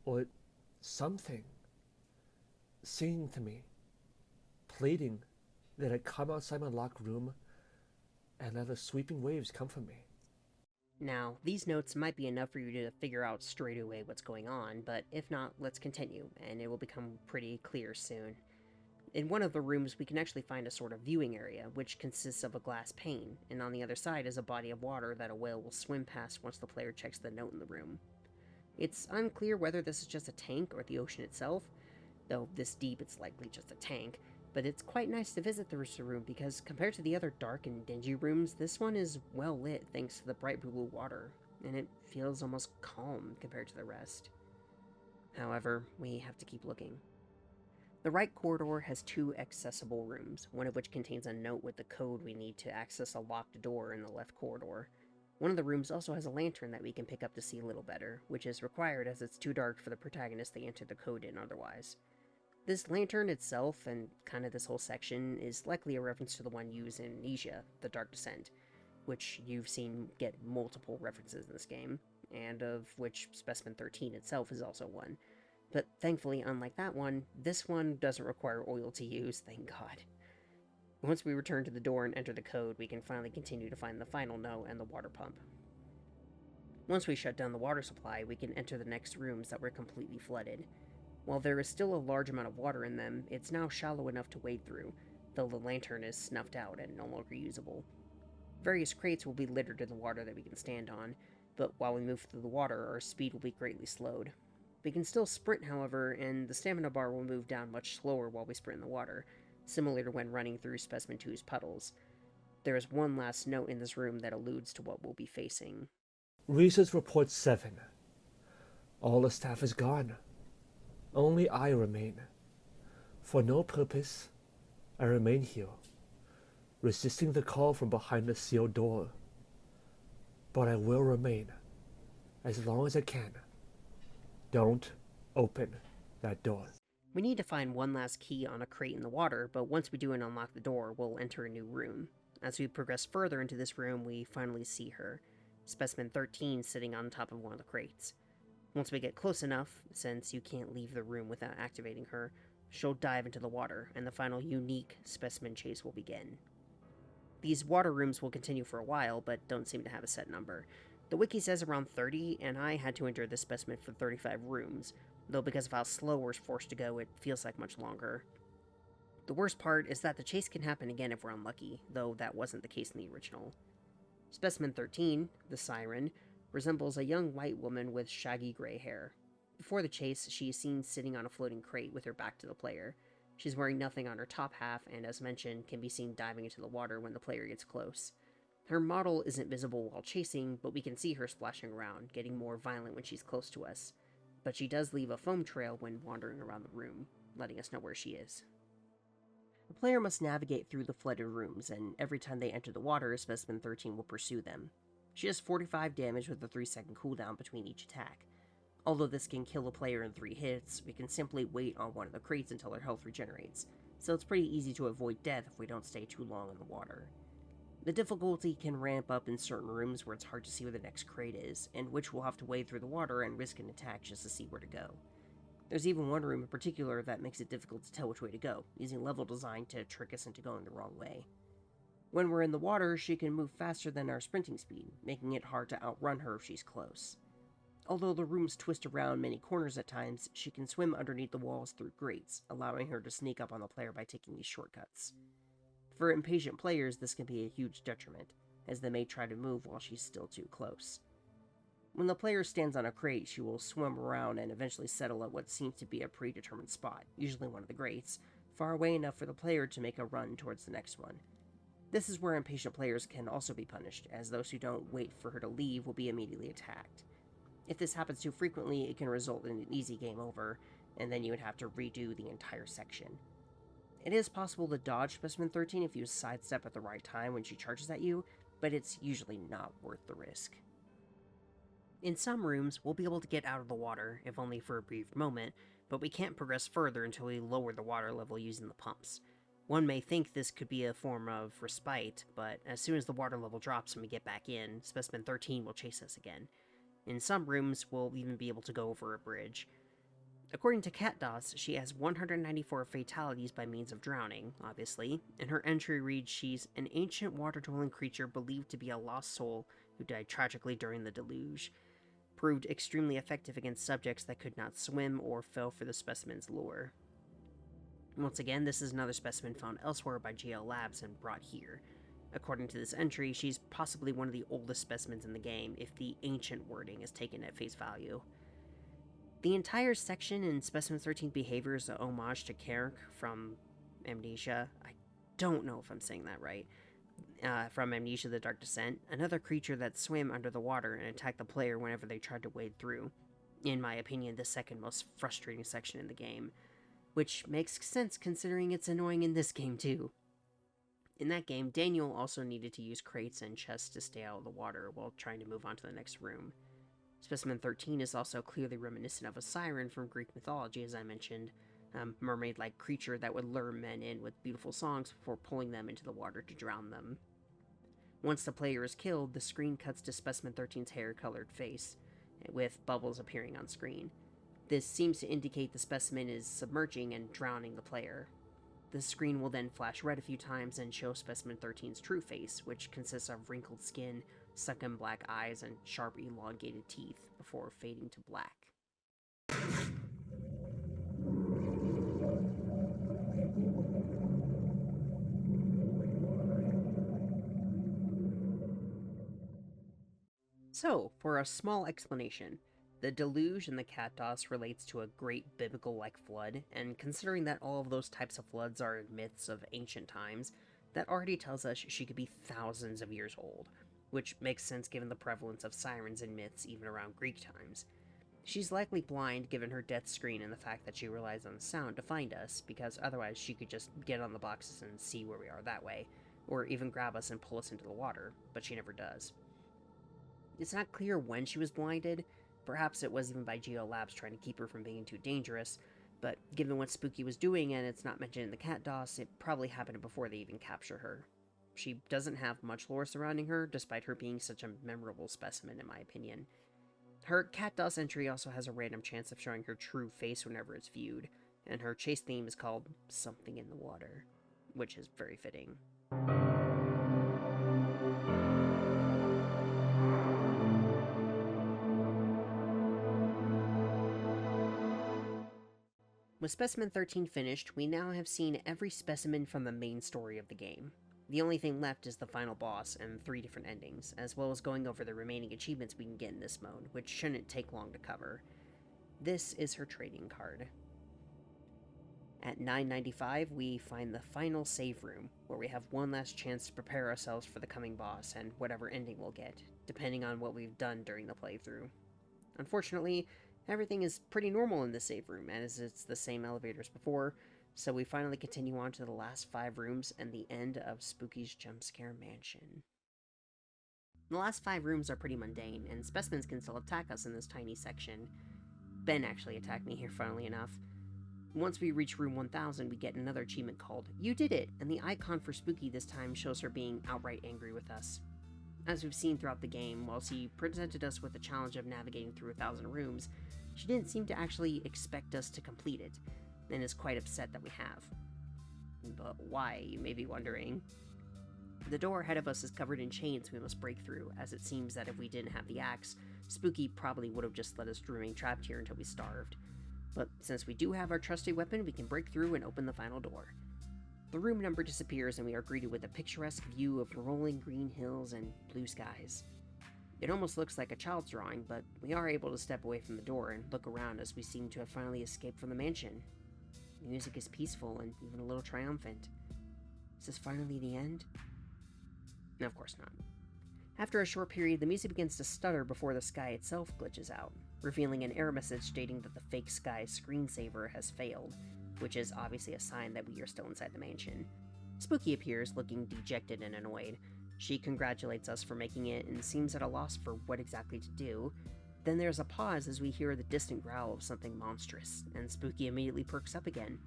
or something, singing to me, pleading that I come outside my locked room and let the sweeping waves come for me. Now, these notes might be enough for you to figure out straight away what's going on, but if not, let's continue, and it will become pretty clear soon. In one of the rooms, we can actually find a sort of viewing area, which consists of a glass pane, and on the other side is a body of water that a whale will swim past once the player checks the note in the room. It's unclear whether this is just a tank or the ocean itself, though this deep it's likely just a tank, but it's quite nice to visit the rooster room because compared to the other dark and dingy rooms, this one is well lit thanks to the bright blue water, and it feels almost calm compared to the rest. However, we have to keep looking. The right corridor has 2 accessible rooms, one of which contains a note with the code we need to access a locked door in the left corridor. One of the rooms also has a lantern that we can pick up to see a little better, which is required as it's too dark for the protagonist to enter the code in otherwise. This lantern itself, and kind of this whole section, is likely a reference to the one used in Amnesia, The Dark Descent, which you've seen get multiple references in this game, and of which Specimen 13 itself is also one. But thankfully, unlike that one, this one doesn't require oil to use, thank God. Once we return to the door and enter the code, we can finally continue to find the final note and the water pump. Once we shut down the water supply, we can enter the next rooms that were completely flooded. While there is still a large amount of water in them, it's now shallow enough to wade through, though the lantern is snuffed out and no longer usable. Various crates will be littered in the water that we can stand on, but while we move through the water, our speed will be greatly slowed. We can still sprint, however, and the stamina bar will move down much slower while we sprint in the water, similar to when running through Specimen 2's puddles. There is one last note in this room that alludes to what we'll be facing. Research Report 7. All the staff is gone. Only I remain. For no purpose, I remain here, resisting the call from behind the sealed door. But I will remain, as long as I can. Don't open that door. We need to find one last key on a crate in the water, but once we do and unlock the door, we'll enter a new room. As we progress further into this room, we finally see her, Specimen 13 sitting on top of one of the crates. Once we get close enough, since you can't leave the room without activating her, she'll dive into the water, and the final unique specimen chase will begin. These water rooms will continue for a while, but don't seem to have a set number. The wiki says around 30, and I had to enter this specimen for 35 rooms, though because of how slow we're forced to go, it feels like much longer. The worst part is that the chase can happen again if we're unlucky, though that wasn't the case in the original. Specimen 13, the Siren, resembles a young white woman with shaggy gray hair. Before the chase, she is seen sitting on a floating crate with her back to the player. She's wearing nothing on her top half, and as mentioned, can be seen diving into the water when the player gets close. Her model isn't visible while chasing, but we can see her splashing around, getting more violent when she's close to us. But she does leave a foam trail when wandering around the room, letting us know where she is. The player must navigate through the flooded rooms, and every time they enter the water, Specimen 13 will pursue them. She has 45 damage with a 3-second cooldown between each attack. Although this can kill a player in 3 hits, we can simply wait on one of the crates until her health regenerates, so it's pretty easy to avoid death if we don't stay too long in the water. The difficulty can ramp up in certain rooms where it's hard to see where the next crate is, and which we'll have to wade through the water and risk an attack just to see where to go. There's even one room in particular that makes it difficult to tell which way to go, using level design to trick us into going the wrong way. When we're in the water, she can move faster than our sprinting speed, making it hard to outrun her if she's close. Although the rooms twist around many corners at times, she can swim underneath the walls through grates, allowing her to sneak up on the player by taking these shortcuts. For impatient players, this can be a huge detriment, as they may try to move while she's still too close. When the player stands on a crate, she will swim around and eventually settle at what seems to be a predetermined spot, usually one of the grates, far away enough for the player to make a run towards the next one. This is where impatient players can also be punished, as those who don't wait for her to leave will be immediately attacked. If this happens too frequently, it can result in an easy game over, and then you would have to redo the entire section. It is possible to dodge Specimen 13 if you sidestep at the right time when she charges at you, but it's usually not worth the risk. In some rooms, we'll be able to get out of the water, if only for a brief moment, but we can't progress further until we lower the water level using the pumps. One may think this could be a form of respite, but as soon as the water level drops and we get back in, Specimen 13 will chase us again. In some rooms, we'll even be able to go over a bridge. According to CatDOS, she has 194 fatalities by means of drowning, obviously. In her entry reads she's an ancient water-dwelling creature believed to be a lost soul who died tragically during the deluge. Proved extremely effective against subjects that could not swim or fell for the specimen's lure. Once again, this is another specimen found elsewhere by GL Labs and brought here. According to this entry, she's possibly one of the oldest specimens in the game, if the ancient wording is taken at face value. The entire section in Specimen 13 behavior is a homage to Kark from Amnesia. I don't know if I'm saying that right. From Amnesia The Dark Descent, another creature that swam under the water and attacked the player whenever they tried to wade through. In my opinion, the second most frustrating section in the game. Which makes sense considering it's annoying in this game too. In that game, Daniel also needed to use crates and chests to stay out of the water while trying to move on to the next room. Specimen 13 is also clearly reminiscent of a siren from Greek mythology, as I mentioned, a mermaid-like creature that would lure men in with beautiful songs before pulling them into the water to drown them. Once the player is killed, the screen cuts to Specimen 13's hair-colored face, with bubbles appearing on screen. This seems to indicate the specimen is submerging and drowning the player. The screen will then flash red a few times and show Specimen 13's true face, which consists of wrinkled skin, sunken black eyes, and sharp elongated teeth, before fading to black. So, for a small explanation, the deluge in the Katdos relates to a great biblical-like flood, and considering that all of those types of floods are myths of ancient times, that already tells us she could be thousands of years old, which makes sense given the prevalence of sirens in myths even around Greek times. She's likely blind given her death screen and the fact that she relies on sound to find us, because otherwise she could just get on the boxes and see where we are that way, or even grab us and pull us into the water, but she never does. It's not clear when she was blinded. Perhaps it was even by Geo Labs trying to keep her from being too dangerous, but given what Spooky was doing and it's not mentioned in the Katdos, it probably happened before they even capture her. She doesn't have much lore surrounding her, despite her being such a memorable specimen in my opinion. Her Katdos entry also has a random chance of showing her true face whenever it's viewed, and her chase theme is called Something in the Water, which is very fitting. With Specimen 13 finished, we now have seen every specimen from the main story of the game. The only thing left is the final boss and 3 different endings, as well as going over the remaining achievements we can get in this mode, which shouldn't take long to cover. This is her trading card. At $9.95, we find the final save room, where we have one last chance to prepare ourselves for the coming boss and whatever ending we'll get, depending on what we've done during the playthrough. Unfortunately, everything is pretty normal in this save room, as it's the same elevator as before, so we finally continue on to the last 5 rooms and the end of Spooky's Jumpscare Mansion. The last 5 rooms are pretty mundane, and specimens can still attack us in this tiny section. Ben actually attacked me here, funnily enough. Once we reach room 1000, we get another achievement called You Did It, and the icon for Spooky this time shows her being outright angry with us. As we've seen throughout the game, while she presented us with the challenge of navigating through 1000 rooms, she didn't seem to actually expect us to complete it, and is quite upset that we have. But why, you may be wondering? The door ahead of us is covered in chains we must break through, as it seems that if we didn't have the axe, Spooky probably would have just let us remain trapped here until we starved. But since we do have our trusty weapon, we can break through and open the final door. The room number disappears and we are greeted with a picturesque view of rolling green hills and blue skies. It almost looks like a child's drawing, but we are able to step away from the door and look around as we seem to have finally escaped from the mansion. The music is peaceful and even a little triumphant. Is this finally the end? No, of course not. After a short period, the music begins to stutter before the sky itself glitches out, revealing an error message stating that the fake sky screensaver has failed, which is obviously a sign that we are still inside the mansion. Spooky appears, looking dejected and annoyed. She congratulates us for making it and seems at a loss for what exactly to do. Then there's a pause as we hear the distant growl of something monstrous, and Spooky immediately perks up again.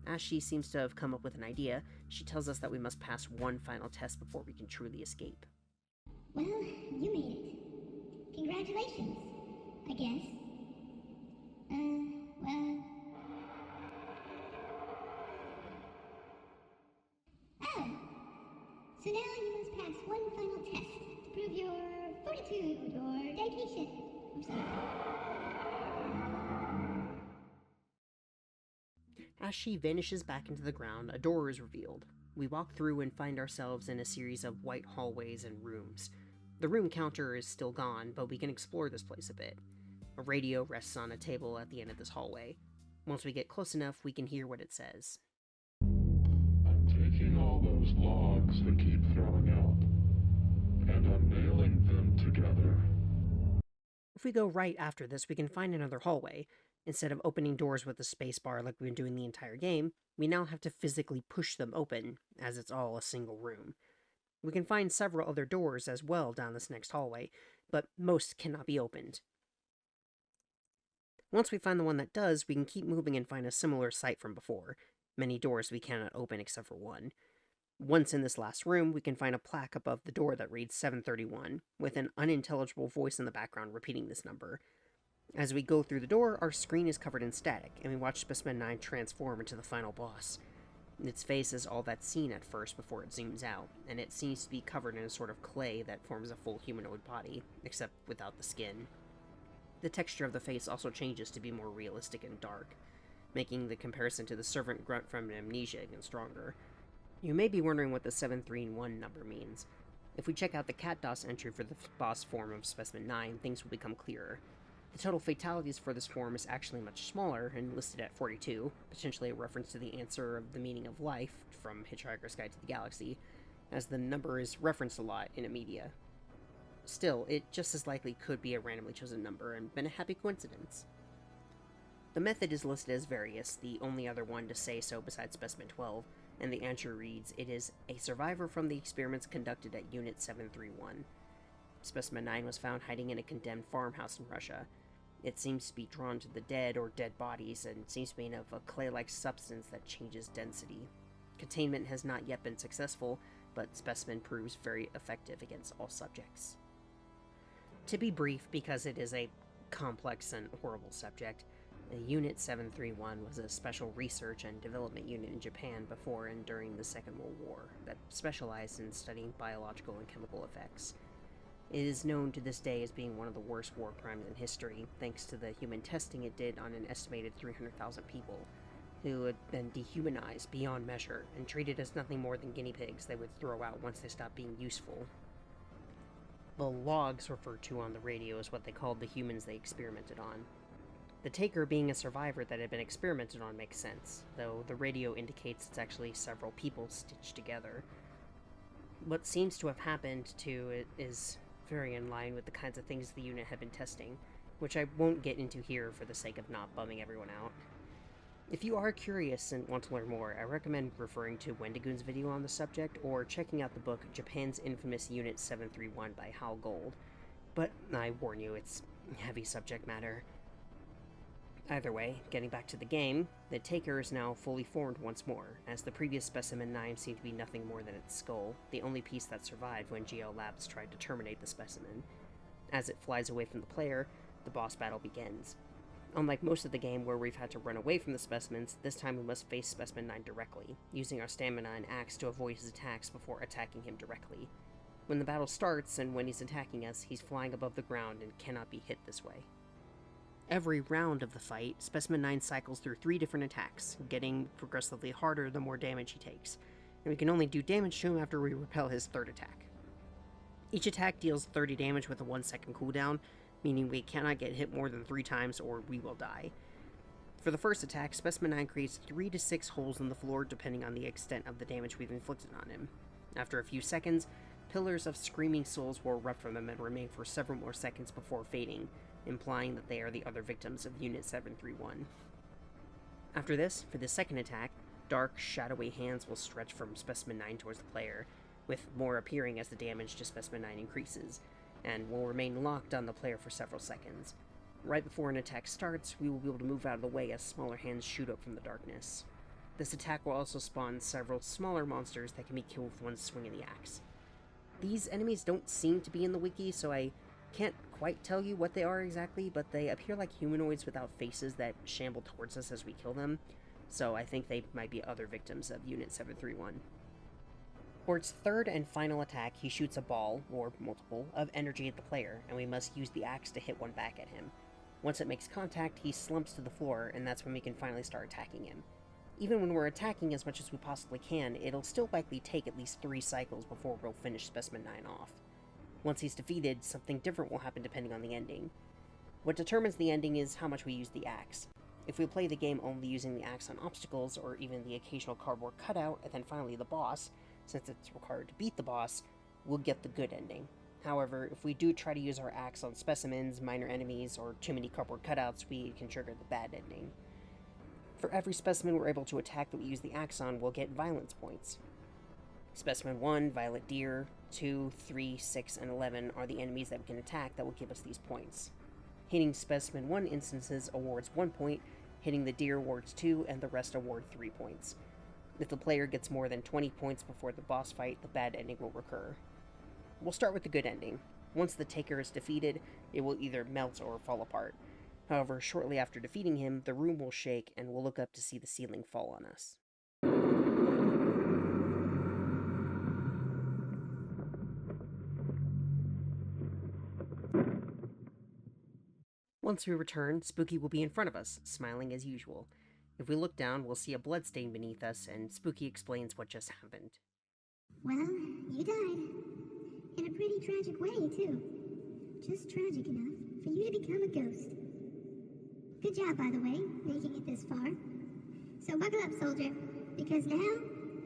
As she seems to have come up with an idea, she tells us that we must pass one final test before we can truly escape. Well, you made it. Congratulations, I guess. Well... Oh! So now you must pass one final test to prove your fortitude or dedication or something. As she vanishes back into the ground, a door is revealed. We walk through and find ourselves in a series of white hallways and rooms. The room counter is still gone, but we can explore this place a bit. A radio rests on a table at the end of this hallway. Once we get close enough, we can hear what it says. I'm taking all those logs they keep throwing out, and I'm nailing them together. If we go right after this, we can find another hallway. Instead of opening doors with the spacebar like we've been doing the entire game, we now have to physically push them open, as it's all a single room. We can find several other doors as well down this next hallway, but most cannot be opened. Once we find the one that does, we can keep moving and find a similar sight from before. Many doors we cannot open except for one. Once in this last room, we can find a plaque above the door that reads 731, with an unintelligible voice in the background repeating this number. As we go through the door, our screen is covered in static, and we watch Specimen 9 transform into the final boss. Its face is all that's seen at first before it zooms out, and it seems to be covered in a sort of clay that forms a full humanoid body, except without the skin. The texture of the face also changes to be more realistic and dark, making the comparison to the servant grunt from Amnesia even stronger. You may be wondering what the 731 number means. If we check out the cat DOS entry for the boss form of Specimen 9, things will become clearer. The total fatalities for this form is actually much smaller and listed at 42, potentially a reference to the answer of the meaning of life from Hitchhiker's Guide to the Galaxy, as the number is referenced a lot in media. Still, it just as likely could be a randomly chosen number and been a happy coincidence. The method is listed as various, the only other one to say so besides Specimen 12, and the answer reads, it is a survivor from the experiments conducted at Unit 731. Specimen 9 was found hiding in a condemned farmhouse in Russia. It seems to be drawn to the dead or dead bodies, and seems to be made of a clay-like substance that changes density. Containment has not yet been successful, but Specimen proves very effective against all subjects. To be brief, because it is a complex and horrible subject, Unit 731 was a special research and development unit in Japan before and during the Second World War that specialized in studying biological and chemical effects. It is known to this day as being one of the worst war crimes in history, thanks to the human testing it did on an estimated 300,000 people, who had been dehumanized beyond measure and treated as nothing more than guinea pigs they would throw out once they stopped being useful. The logs referred to on the radio is what they called the humans they experimented on. The taker being a survivor that had been experimented on makes sense, though the radio indicates it's actually several people stitched together. What seems to have happened to it is very in line with the kinds of things the unit had been testing, which I won't get into here for the sake of not bumming everyone out. If you are curious and want to learn more, I recommend referring to Wendigoon's video on the subject or checking out the book Japan's Infamous Unit 731 by Hal Gold, but I warn you, it's heavy subject matter. Either way, getting back to the game, the Taker is now fully formed once more, as the previous Specimen 9 seemed to be nothing more than its skull, the only piece that survived when GL Labs tried to terminate the specimen. As it flies away from the player, the boss battle begins. Unlike most of the game where we've had to run away from the specimens, this time we must face Specimen 9 directly, using our stamina and axe to avoid his attacks before attacking him directly. When the battle starts, and when he's attacking us, he's flying above the ground and cannot be hit this way. Every round of the fight, Specimen 9 cycles through 3 different attacks, getting progressively harder the more damage he takes, and we can only do damage to him after we repel his third attack. Each attack deals 30 damage with a 1-second cooldown, meaning we cannot get hit more than 3 times or we will die. For the first attack, Specimen 9 creates 3 to 6 holes in the floor depending on the extent of the damage we've inflicted on him. After a few seconds, pillars of screaming souls will erupt from him and remain for several more seconds before fading, implying that they are the other victims of Unit 731. After this, for the second attack, dark, shadowy hands will stretch from Specimen 9 towards the player, with more appearing as the damage to Specimen 9 increases, and will remain locked on the player for several seconds. Right before an attack starts, we will be able to move out of the way as smaller hands shoot up from the darkness. This attack will also spawn several smaller monsters that can be killed with one swing of the axe. These enemies don't seem to be in the wiki, so I can't quite tell you what they are exactly, but they appear like humanoids without faces that shamble towards us as we kill them, so I think they might be other victims of Unit 731. For its third and final attack, he shoots a ball, or multiple, of energy at the player, and we must use the axe to hit one back at him. Once it makes contact, he slumps to the floor, and that's when we can finally start attacking him. Even when we're attacking as much as we possibly can, it'll still likely take at least 3 cycles before we'll finish Specimen 9 off. Once he's defeated, something different will happen depending on the ending. What determines the ending is how much we use the axe. If we play the game only using the axe on obstacles, or even the occasional cardboard cutout, and then finally the boss, since it's required to beat the boss, we'll get the good ending. However, if we do try to use our axe on specimens, minor enemies, or too many cardboard cutouts, we can trigger the bad ending. For every specimen we're able to attack that we use the axe on, we'll get violence points. Specimen 1, Violet Deer, 2, 3, 6, and 11 are the enemies that we can attack that will give us these points. Hitting Specimen 1 instances awards 1 point, hitting the deer awards 2, and the rest award 3 points. If the player gets more than 20 points before the boss fight, the bad ending will recur. We'll start with the good ending. Once the Taker is defeated, it will either melt or fall apart. However, shortly after defeating him, the room will shake and we'll look up to see the ceiling fall on us. Once we return, Spooky will be in front of us, smiling as usual. If we look down, we'll see a bloodstain beneath us, and Spooky explains what just happened. Well, you died. In a pretty tragic way, too. Just tragic enough for you to become a ghost. Good job, by the way, making it this far. So buckle up, soldier, because now,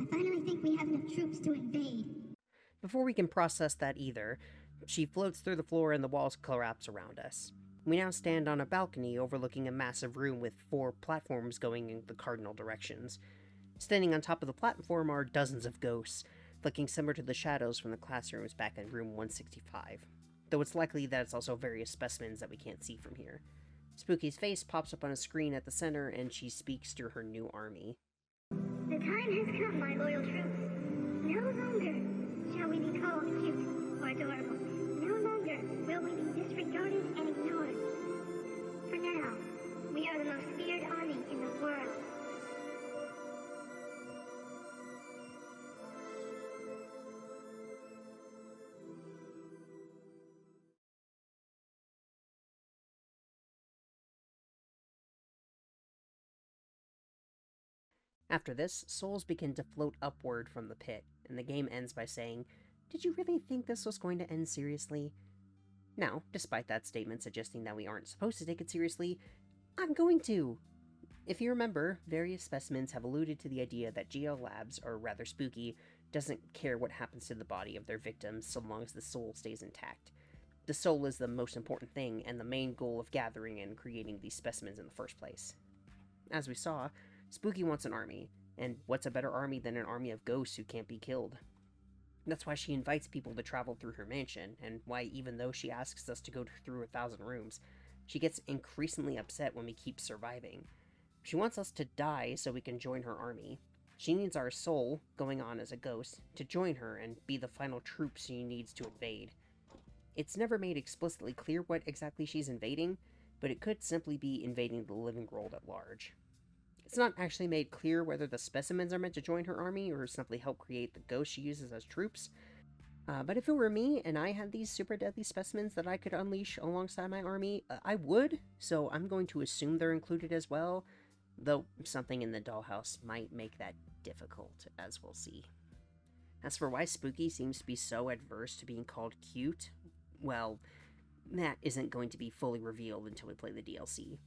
I finally think we have enough troops to invade. Before we can process that either, she floats through the floor and the walls collapse around us. We now stand on a balcony overlooking a massive room with 4 platforms going in the cardinal directions. Standing on top of the platform are dozens of ghosts, looking similar to the shadows from the classrooms back in room 165, though it's likely that it's also various specimens that we can't see from here. Spooky's face pops up on a screen at the center, and she speaks to her new army. The time has come, my loyal troops. No longer shall we be called cute or adorable. No longer will we be disregarded and ignored. For now, we are the most feared army in the world. After this, souls begin to float upward from the pit, and the game ends by saying, "Did you really think this was going to end seriously?" Now, despite that statement suggesting that we aren't supposed to take it seriously, I'm going to! If you remember, various specimens have alluded to the idea that GL Labs, or rather Spooky, doesn't care what happens to the body of their victims so long as the soul stays intact. The soul is the most important thing, and the main goal of gathering and creating these specimens in the first place. As we saw, Spooky wants an army, and what's a better army than an army of ghosts who can't be killed? That's why she invites people to travel through her mansion, and why even though she asks us to go through 1,000 rooms, she gets increasingly upset when we keep surviving. She wants us to die so we can join her army. She needs our soul, going on as a ghost, to join her and be the final troops she needs to invade. It's never made explicitly clear what exactly she's invading, but it could simply be invading the living world at large. It's not actually made clear whether the specimens are meant to join her army or simply help create the ghosts she uses as troops. But if it were me and I had these super deadly specimens that I could unleash alongside my army, I would, so I'm going to assume they're included as well, though something in the dollhouse might make that difficult, as we'll see. As for why Spooky seems to be so adverse to being called cute, well, that isn't going to be fully revealed until we play the DLC.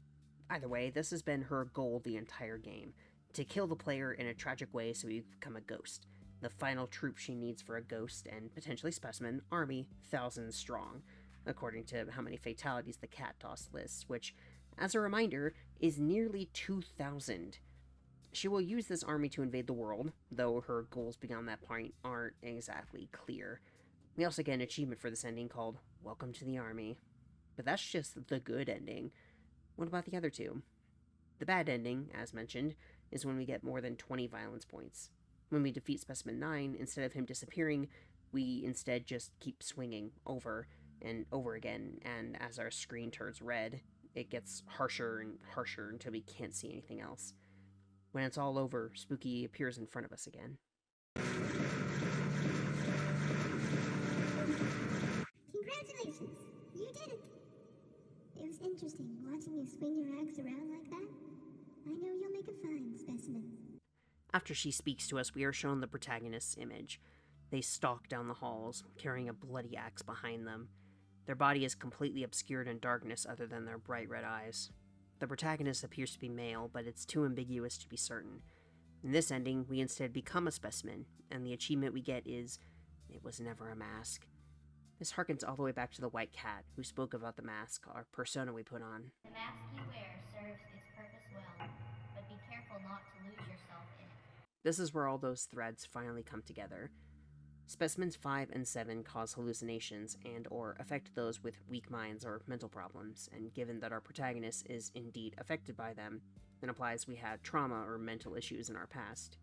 Either way, this has been her goal the entire game, to kill the player in a tragic way so we become a ghost, the final troop she needs for a ghost and potentially specimen army 1,000 strong, according to how many fatalities the cat toss lists, which, as a reminder, is nearly 2,000. She will use this army to invade the world, though her goals beyond that point aren't exactly clear. We also get an achievement for this ending called Welcome to the Army. But that's just the good ending. What about the other two? The bad ending, as mentioned, is when we get more than 20 violence points. When we defeat Specimen 9, instead of him disappearing, we instead just keep swinging over and over again, and as our screen turns red, it gets harsher and harsher until we can't see anything else. When it's all over, Spooky appears in front of us again. Congratulations! You did it! It was interesting watching you swing your axe around like that. I know you'll make a fine specimen. After she speaks to us, we are shown the protagonist's image. They stalk down the halls, carrying a bloody axe behind them. Their body is completely obscured in darkness other than their bright red eyes. The protagonist appears to be male, but it's too ambiguous to be certain. In this ending, we instead become a specimen, and the achievement we get is, It Was Never a Mask. This harkens all the way back to the white cat who spoke about the mask, our persona we put on. The mask you wear serves its purpose well, but be careful not to lose yourself in it. This is where all those threads finally come together. Specimens 5 and 7 cause hallucinations and or affect those with weak minds or mental problems, and given that our protagonist is indeed affected by them, it implies we had trauma or mental issues in our past.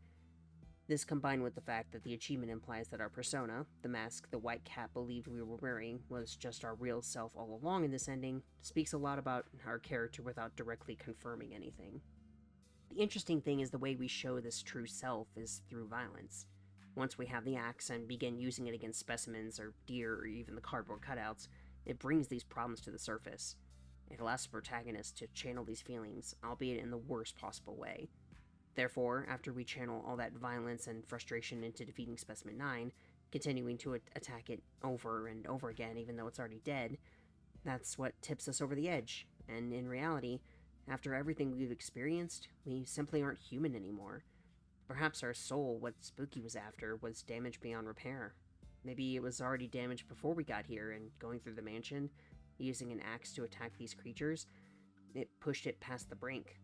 This combined with the fact that the achievement implies that our persona, the mask the white cat believed we were wearing, was just our real self all along in this ending, speaks a lot about our character without directly confirming anything. The interesting thing is the way we show this true self is through violence. Once we have the axe and begin using it against specimens or deer or even the cardboard cutouts, it brings these problems to the surface. It allows the protagonist to channel these feelings, albeit in the worst possible way. Therefore, after we channel all that violence and frustration into defeating Specimen 9, continuing to attack it over and over again even though it's already dead, that's what tips us over the edge, and in reality, after everything we've experienced, we simply aren't human anymore. Perhaps our soul, what Spooky was after, was damaged beyond repair. Maybe it was already damaged before we got here, and going through the mansion, using an axe to attack these creatures, it pushed it past the brink.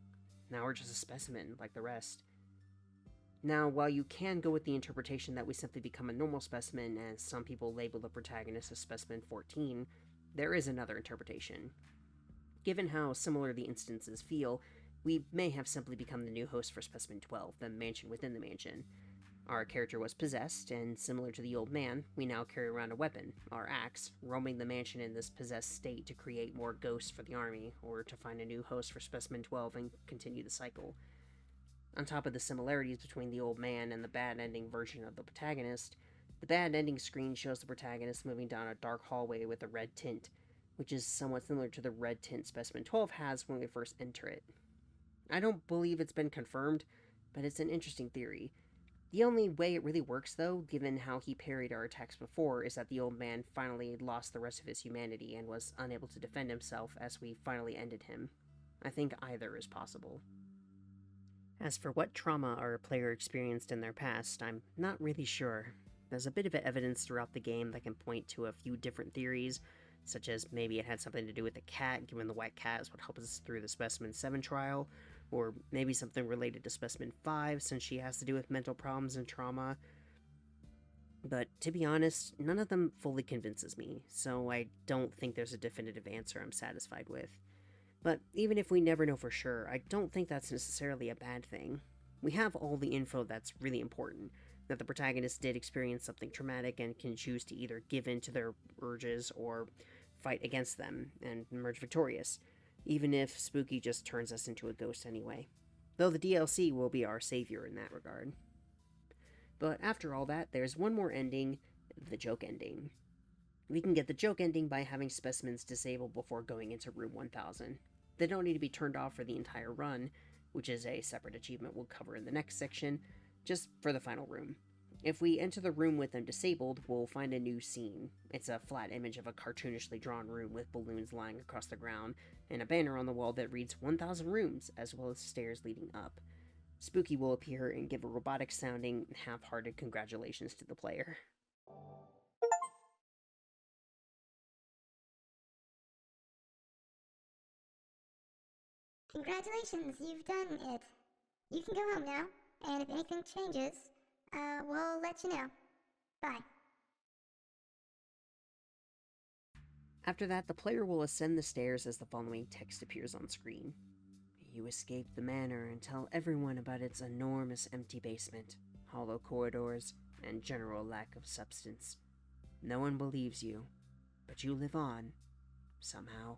Now we're just a specimen, like the rest. Now, while you can go with the interpretation that we simply become a normal specimen, as some people label the protagonist as Specimen 14, there is another interpretation. Given how similar the instances feel, we may have simply become the new host for Specimen 12, the mansion within the mansion. Our character was possessed, and similar to the old man, we now carry around a weapon, our axe, roaming the mansion in this possessed state to create more ghosts for the army, or to find a new host for Specimen 12 and continue the cycle. On top of the similarities between the old man and the bad ending version of the protagonist, the bad ending screen shows the protagonist moving down a dark hallway with a red tint, which is somewhat similar to the red tint Specimen 12 has when we first enter it. I don't believe it's been confirmed, but it's an interesting theory. The only way it really works, though, given how he parried our attacks before, is that the old man finally lost the rest of his humanity and was unable to defend himself as we finally ended him. I think either is possible. As for what trauma our player experienced in their past, I'm not really sure. There's a bit of evidence throughout the game that can point to a few different theories, such as maybe it had something to do with the cat, given the white cat is what helped us through the Specimen 7 trial, or maybe something related to Specimen 5 since she has to do with mental problems and trauma. But to be honest, none of them fully convinces me, so I don't think there's a definitive answer I'm satisfied with. But even if we never know for sure, I don't think that's necessarily a bad thing. We have all the info that's really important, that the protagonist did experience something traumatic and can choose to either give in to their urges or fight against them and emerge victorious, even if Spooky just turns us into a ghost anyway. Though the DLC will be our savior in that regard. But after all that, there's one more ending, the joke ending. We can get the joke ending by having specimens disabled before going into room 1000. They don't need to be turned off for the entire run, which is a separate achievement we'll cover in the next section, just for the final room. If we enter the room with them disabled, we'll find a new scene. It's a flat image of a cartoonishly drawn room with balloons lying across the ground, and a banner on the wall that reads 1000 rooms, as well as stairs leading up. Spooky will appear and give a robotic-sounding, half-hearted congratulations to the player. Congratulations, you've done it. You can go home now, and if anything changes, we'll let you know. Bye. After that, the player will ascend the stairs as the following text appears on screen. You escape the manor and tell everyone about its enormous empty basement, hollow corridors, and general lack of substance. No one believes you, but you live on, somehow.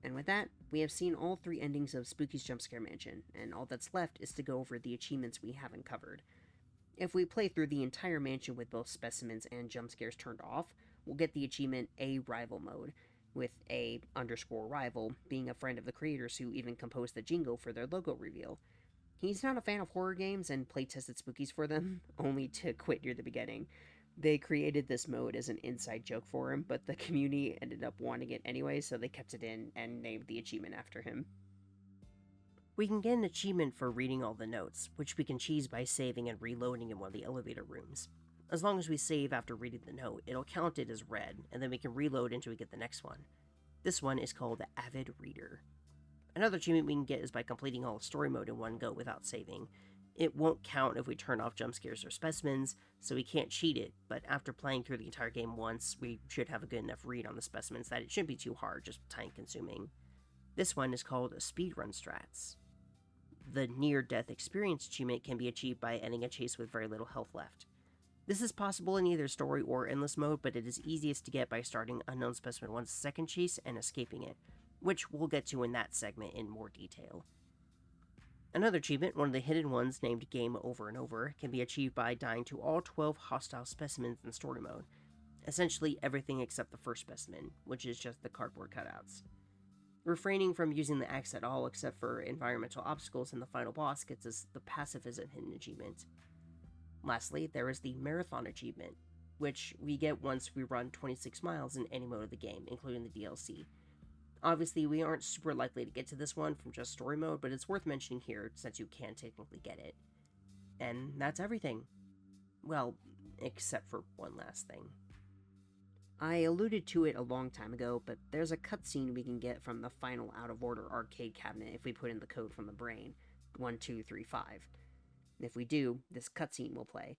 And with that, we have seen all 3 endings of Spooky's Jumpscare Mansion, and all that's left is to go over the achievements we haven't covered. If we play through the entire mansion with both specimens and jumpscares turned off, we'll get the achievement A Rival Mode, with A_rival being a friend of the creators who even composed the jingle for their logo reveal. He's not a fan of horror games and playtested Spookies for them, only to quit near the beginning. They created this mode as an inside joke for him, but the community ended up wanting it anyway, so they kept it in and named the achievement after him. We can get an achievement for reading all the notes, which we can cheese by saving and reloading in one of the elevator rooms. As long as we save after reading the note, it'll count it as read, and then we can reload until we get the next one. This one is called the Avid Reader. Another achievement we can get is by completing all of story mode in one go without saving. It won't count if we turn off jump scares or specimens, so we can't cheat it, but after playing through the entire game once, we should have a good enough read on the specimens that it shouldn't be too hard, just time-consuming. This one is called Speedrun Strats. The near-death experience achievement can be achieved by ending a chase with very little health left. This is possible in either story or endless mode, but it is easiest to get by starting Unknown Specimen 1's second chase and escaping it, which we'll get to in that segment in more detail. Another achievement, one of the hidden ones named Game Over and Over, can be achieved by dying to all 12 hostile specimens in story mode. Essentially everything except the first specimen, which is just the cardboard cutouts. Refraining from using the axe at all except for environmental obstacles in the final boss gets us the pacifism hidden achievement. Lastly, there is the Marathon achievement, which we get once we run 26 miles in any mode of the game, including the DLC. Obviously, we aren't super likely to get to this one from just story mode, but it's worth mentioning here since you can technically get it. And that's everything. Well, except for one last thing. I alluded to it a long time ago, but there's a cutscene we can get from the final Out of Order arcade cabinet if we put in the code from the brain, 1235. If we do, this cutscene will play.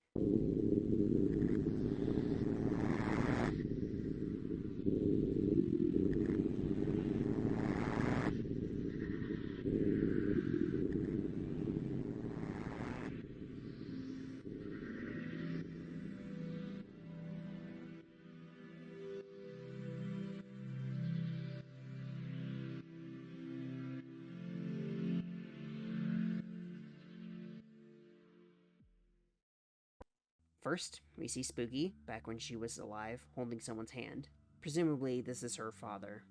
First, we see Spooky, back when she was alive, holding someone's hand. Presumably, this is her father.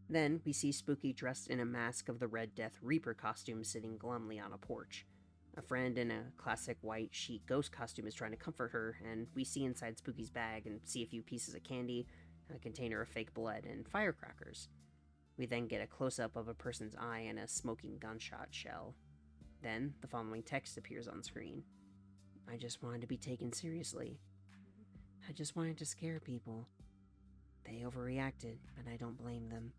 Then, we see Spooky dressed in a Mask of the Red Death Reaper costume sitting glumly on a porch. A friend in a classic white chic ghost costume is trying to comfort her, and we see inside Spooky's bag and see a few pieces of candy, a container of fake blood, and firecrackers. We then get a close-up of a person's eye and a smoking gunshot shell. Then, the following text appears on screen. I just wanted to be taken seriously. I just wanted to scare people. They overreacted, but I don't blame them.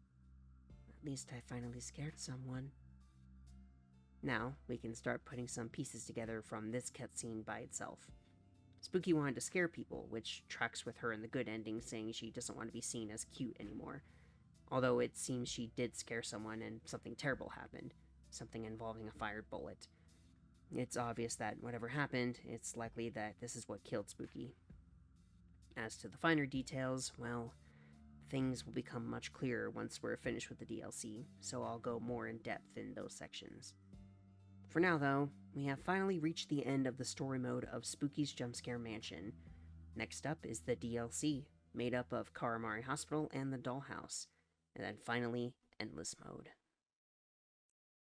At least I finally scared someone. Now, we can start putting some pieces together from this cutscene by itself. Spooky wanted to scare people, which tracks with her in the good ending saying she doesn't want to be seen as cute anymore. Although it seems she did scare someone and something terrible happened. Something involving a fired bullet. It's obvious that whatever happened, it's likely that this is what killed Spooky. As to the finer details, well, things will become much clearer once we're finished with the DLC, so I'll go more in depth in those sections. For now, though, we have finally reached the end of the story mode of Spooky's Jumpscare Mansion. Next up is the DLC, made up of Karamari Hospital and the Dollhouse, and then finally, Endless Mode.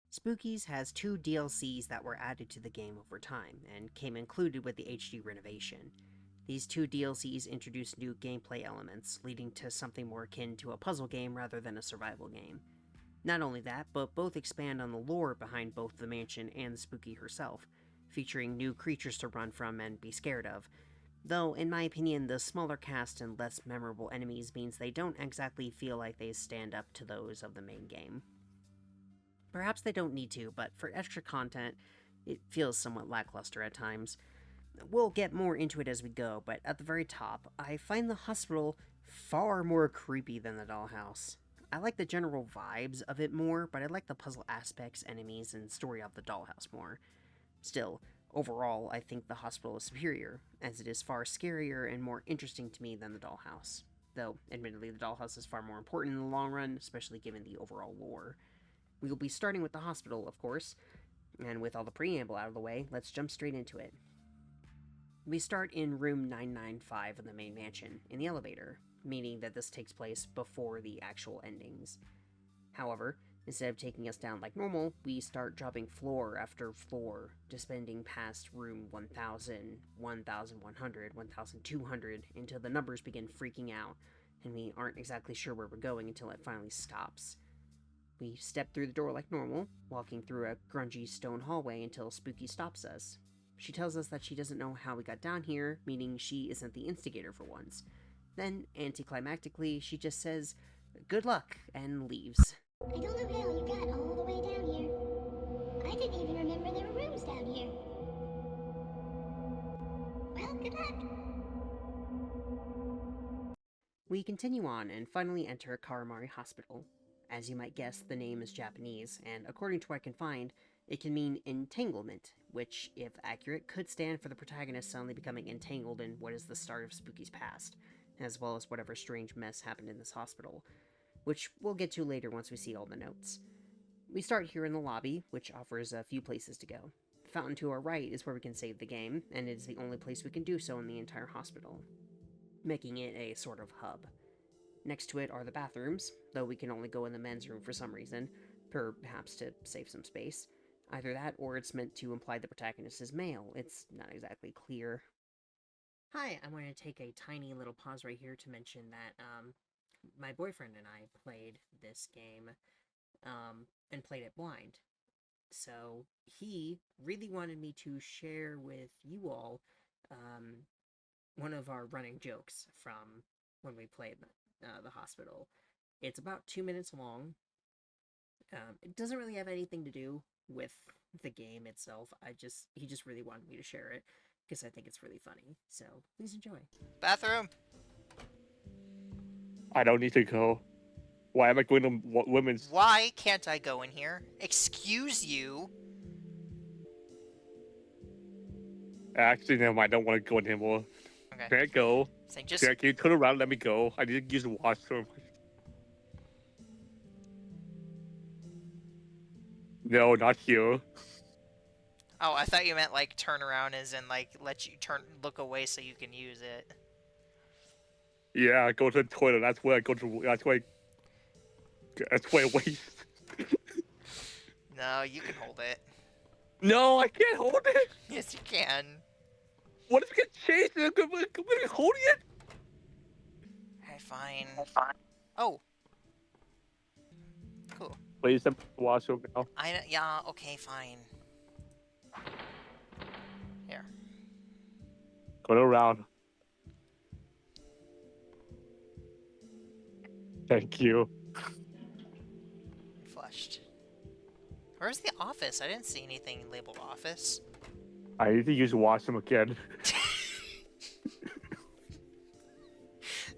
Spooky's has 2 DLCs that were added to the game over time, and came included with the HD renovation. These 2 DLCs introduced new gameplay elements, leading to something more akin to a puzzle game rather than a survival game. Not only that, but both expand on the lore behind both the mansion and Spooky herself, featuring new creatures to run from and be scared of. Though, in my opinion, the smaller cast and less memorable enemies means they don't exactly feel like they stand up to those of the main game. Perhaps they don't need to, but for extra content, it feels somewhat lackluster at times. We'll get more into it as we go, but at the very top, I find the hospital far more creepy than the Dollhouse. I like the general vibes of it more, but I like the puzzle aspects, enemies, and story of the Dollhouse more. Still, overall, I think the hospital is superior, as it is far scarier and more interesting to me than the Dollhouse. Though, admittedly, the Dollhouse is far more important in the long run, especially given the overall lore. We will be starting with the hospital, of course, and with all the preamble out of the way, let's jump straight into it. We start in room 995 of the main mansion, in the elevator, meaning that this takes place before the actual endings. However, instead of taking us down like normal, we start dropping floor after floor, descending past room 1000, 1100, 1200, until the numbers begin freaking out, and we aren't exactly sure where we're going until it finally stops. We step through the door like normal, walking through a grungy stone hallway until Spooky stops us. She tells us that she doesn't know how we got down here, meaning she isn't the instigator for once. Then, anticlimactically, she just says, "Good luck," and leaves. I don't know how you got all the way down here. I didn't even remember there were rooms down here. Well, good luck. We continue on and finally enter Karamari Hospital. As you might guess, the name is Japanese, and according to what I can find, it can mean entanglement, which, if accurate, could stand for the protagonist suddenly becoming entangled in what is the start of Spooky's past, as well as whatever strange mess happened in this hospital, which we'll get to later once we see all the notes. We start here in the lobby, which offers a few places to go. The fountain to our right is where we can save the game, and it is the only place we can do so in the entire hospital, making it a sort of hub. Next to it are the bathrooms, though we can only go in the men's room for some reason, perhaps to save some space. Either that, or it's meant to imply the protagonist is male. It's not exactly clear. Hi, I want to take a tiny little pause right here to mention that, my boyfriend and I played this game, and played it blind. So, he really wanted me to share with you all, one of our running jokes from when we played the hospital. It's about 2 minutes long. It doesn't really have anything to do with the game itself. He just really wanted me to share it because I think it's really funny. So please enjoy. Bathroom. I don't need to go. Why am I going to women's? Why can't I go in here? Excuse you. Actually, never mind. I don't want to go in anymore. Okay. Can't go. So just Can you turn around and let me go? I need to use the washroom. No, not here. Oh, I thought you meant like turn around as in like let you look away so you can use it. Yeah, I go to the toilet. That's where I go to. That's where I waste. No, you can hold it. No, I can't hold it. Yes, you can. What if we get chased? We're holding it? Alright, fine. Oh. Cool. Please, I'm washroom now. Yeah, okay, fine. Here. Go around. Thank you. Flushed. Where's the office? I didn't see anything labeled office. I need to use the washroom again.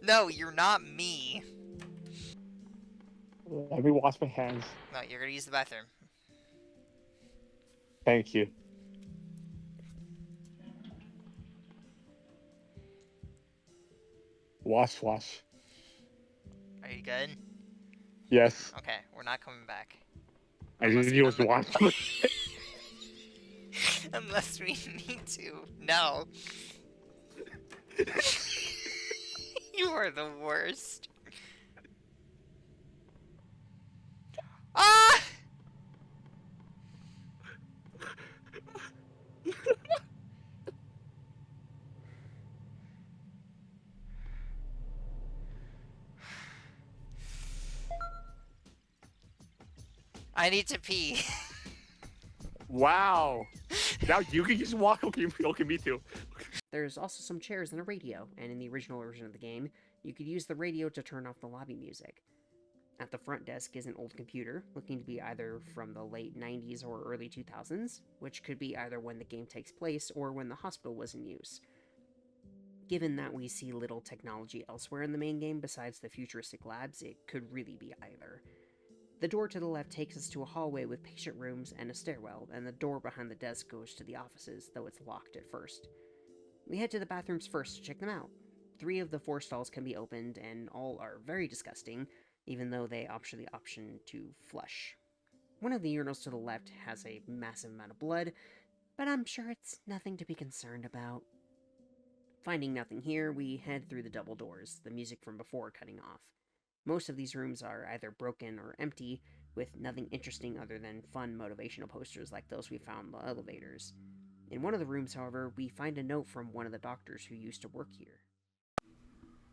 No, you're not me. Let me wash my hands. No, you're gonna use the bathroom. Thank you. Wash. Are you good? Yes. Okay, we're not coming back. I need to use the washroom. Unless we need to. No. You are the worst. Ah! I need to pee. Wow. Now you can just walk. Okay, me too. There's also some chairs and a radio, and in the original version of the game, you could use the radio to turn off the lobby music. At the front desk is an old computer, looking to be either from the late 90s or early 2000s, which could be either when the game takes place or when the hospital was in use. Given that we see little technology elsewhere in the main game besides the futuristic labs, it could really be either. The door to the left takes us to a hallway with patient rooms and a stairwell, and the door behind the desk goes to the offices, though it's locked at first. We head to the bathrooms first to check them out. 3 of the 4 stalls can be opened, and all are very disgusting, even though they offer the option to flush. One of the urinals to the left has a massive amount of blood, but I'm sure it's nothing to be concerned about. Finding nothing here, we head through the double doors, the music from before cutting off. Most of these rooms are either broken or empty, with nothing interesting other than fun motivational posters like those we found in the elevators. In one of the rooms, however, we find a note from one of the doctors who used to work here.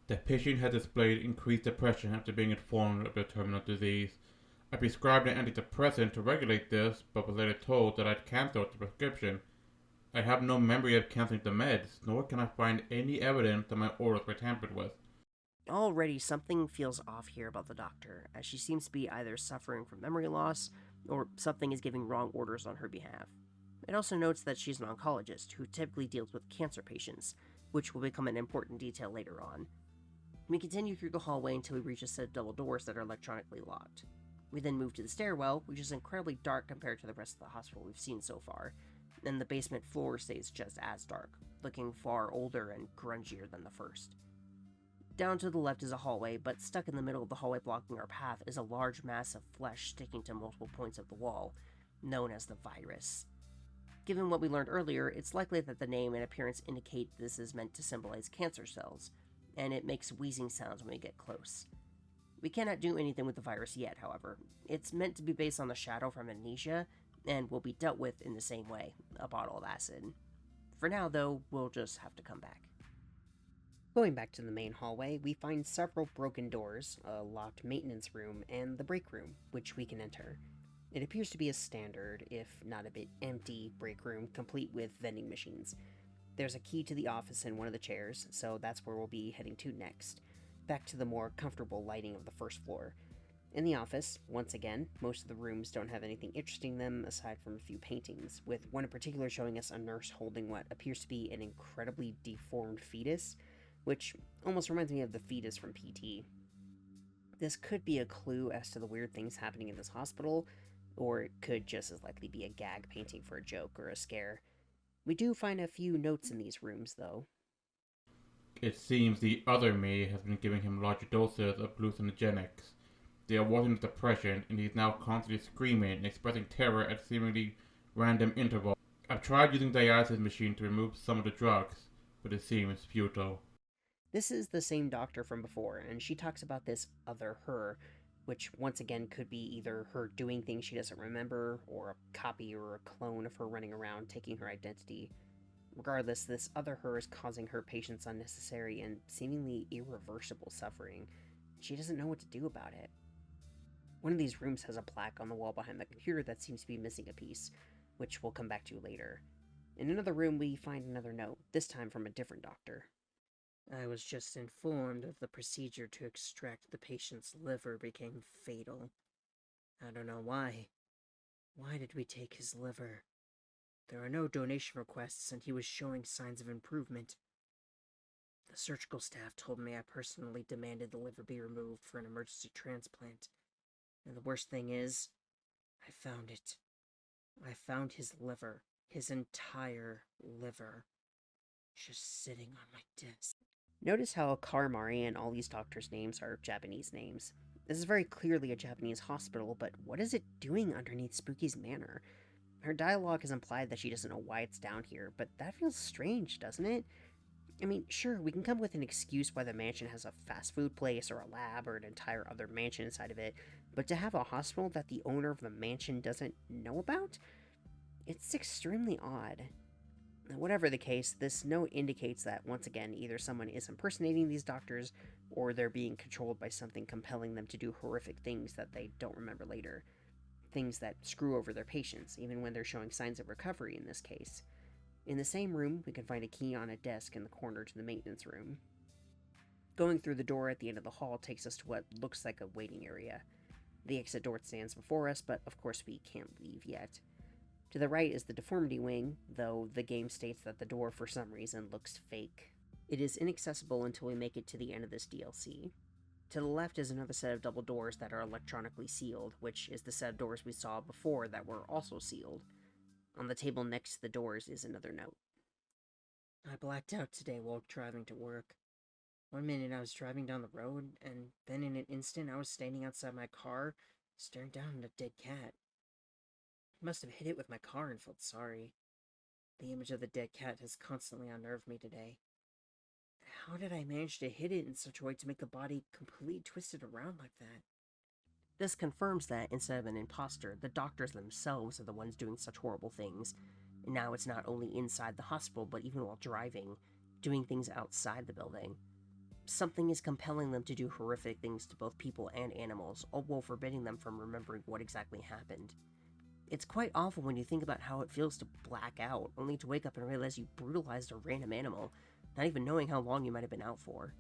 The patient had displayed increased depression after being informed of the terminal disease. I prescribed an antidepressant to regulate this, but was later told that I'd canceled the prescription I have no memory of canceling the meds, nor can I find any evidence that my orders were tampered with. Already, something feels off here about the doctor, as she seems to be either suffering from memory loss, or something is giving wrong orders on her behalf. It also notes that she's an oncologist who typically deals with cancer patients, which will become an important detail later on. We continue through the hallway until we reach a set of double doors that are electronically locked. We then move to the stairwell, which is incredibly dark compared to the rest of the hospital we've seen so far, and the basement floor stays just as dark, looking far older and grungier than the first. Down to the left is a hallway, but stuck in the middle of the hallway blocking our path is a large mass of flesh sticking to multiple points of the wall, known as the virus. Given what we learned earlier, it's likely that the name and appearance indicate this is meant to symbolize cancer cells, and it makes wheezing sounds when we get close. We cannot do anything with the virus yet, however. It's meant to be based on the shadow from Amnesia, and will be dealt with in the same way, a bottle of acid. For now, though, we'll just have to come back. Going back to the main hallway, we find several broken doors, a locked maintenance room, and the break room, which we can enter. It appears to be a standard, if not a bit empty, break room, complete with vending machines. There's a key to the office in one of the chairs, so that's where we'll be heading to next, back to the more comfortable lighting of the first floor. In the office, once again, most of the rooms don't have anything interesting in them aside from a few paintings, with one in particular showing us a nurse holding what appears to be an incredibly deformed fetus, which almost reminds me of the fetus from PT. This could be a clue as to the weird things happening in this hospital, or it could just as likely be a gag painting for a joke or a scare. We do find a few notes in these rooms, though. It seems the other me has been giving him larger doses of hallucinogenics. They are worsening his depression, and he's now constantly screaming and expressing terror at seemingly random intervals. I've tried using the dialysis machine to remove some of the drugs, but it seems futile. This is the same doctor from before, and she talks about this other her, which once again could be either her doing things she doesn't remember, or a copy or a clone of her running around taking her identity. Regardless, this other her is causing her patients unnecessary and seemingly irreversible suffering. She doesn't know what to do about it. One of these rooms has a plaque on the wall behind the computer that seems to be missing a piece, which we'll come back to later. In another room, we find another note, this time from a different doctor. I was just informed of the procedure to extract the patient's liver became fatal. I don't know why. Why did we take his liver? There are no donation requests, and he was showing signs of improvement. The surgical staff told me I personally demanded the liver be removed for an emergency transplant. And the worst thing is, I found it. I found his liver. His entire liver. Just sitting on my desk. Notice how Karamari and all these doctors' names are Japanese names. This is very clearly a Japanese hospital, but what is it doing underneath Spooky's manor? Her dialogue has implied that she doesn't know why it's down here, but that feels strange, doesn't it? I mean, sure, we can come with an excuse why the mansion has a fast food place or a lab or an entire other mansion inside of it, but to have a hospital that the owner of the mansion doesn't know about? It's extremely odd. Whatever the case, this note indicates that, once again, either someone is impersonating these doctors, or they're being controlled by something compelling them to do horrific things that they don't remember later. Things that screw over their patients, even when they're showing signs of recovery in this case. In the same room, we can find a key on a desk in the corner to the maintenance room. Going through the door at the end of the hall takes us to what looks like a waiting area. The exit door stands before us, but of course we can't leave yet. To the right is the deformity wing, though the game states that the door for some reason looks fake. It is inaccessible until we make it to the end of this DLC. To the left is another set of double doors that are electronically sealed, which is the set of doors we saw before that were also sealed. On the table next to the doors is another note. I blacked out today while driving to work. 1 minute I was driving down the road, and then in an instant I was standing outside my car, staring down at a dead cat. I must have hit it with my car and felt sorry. The image of the dead cat has constantly unnerved me today. How did I manage to hit it in such a way to make the body completely twisted around like that? This confirms that, instead of an imposter, the doctors themselves are the ones doing such horrible things. And now it's not only inside the hospital, but even while driving, doing things outside the building. Something is compelling them to do horrific things to both people and animals, all while forbidding them from remembering what exactly happened. It's quite awful when you think about how it feels to black out, only to wake up and realize you brutalized a random animal, not even knowing how long you might have been out for.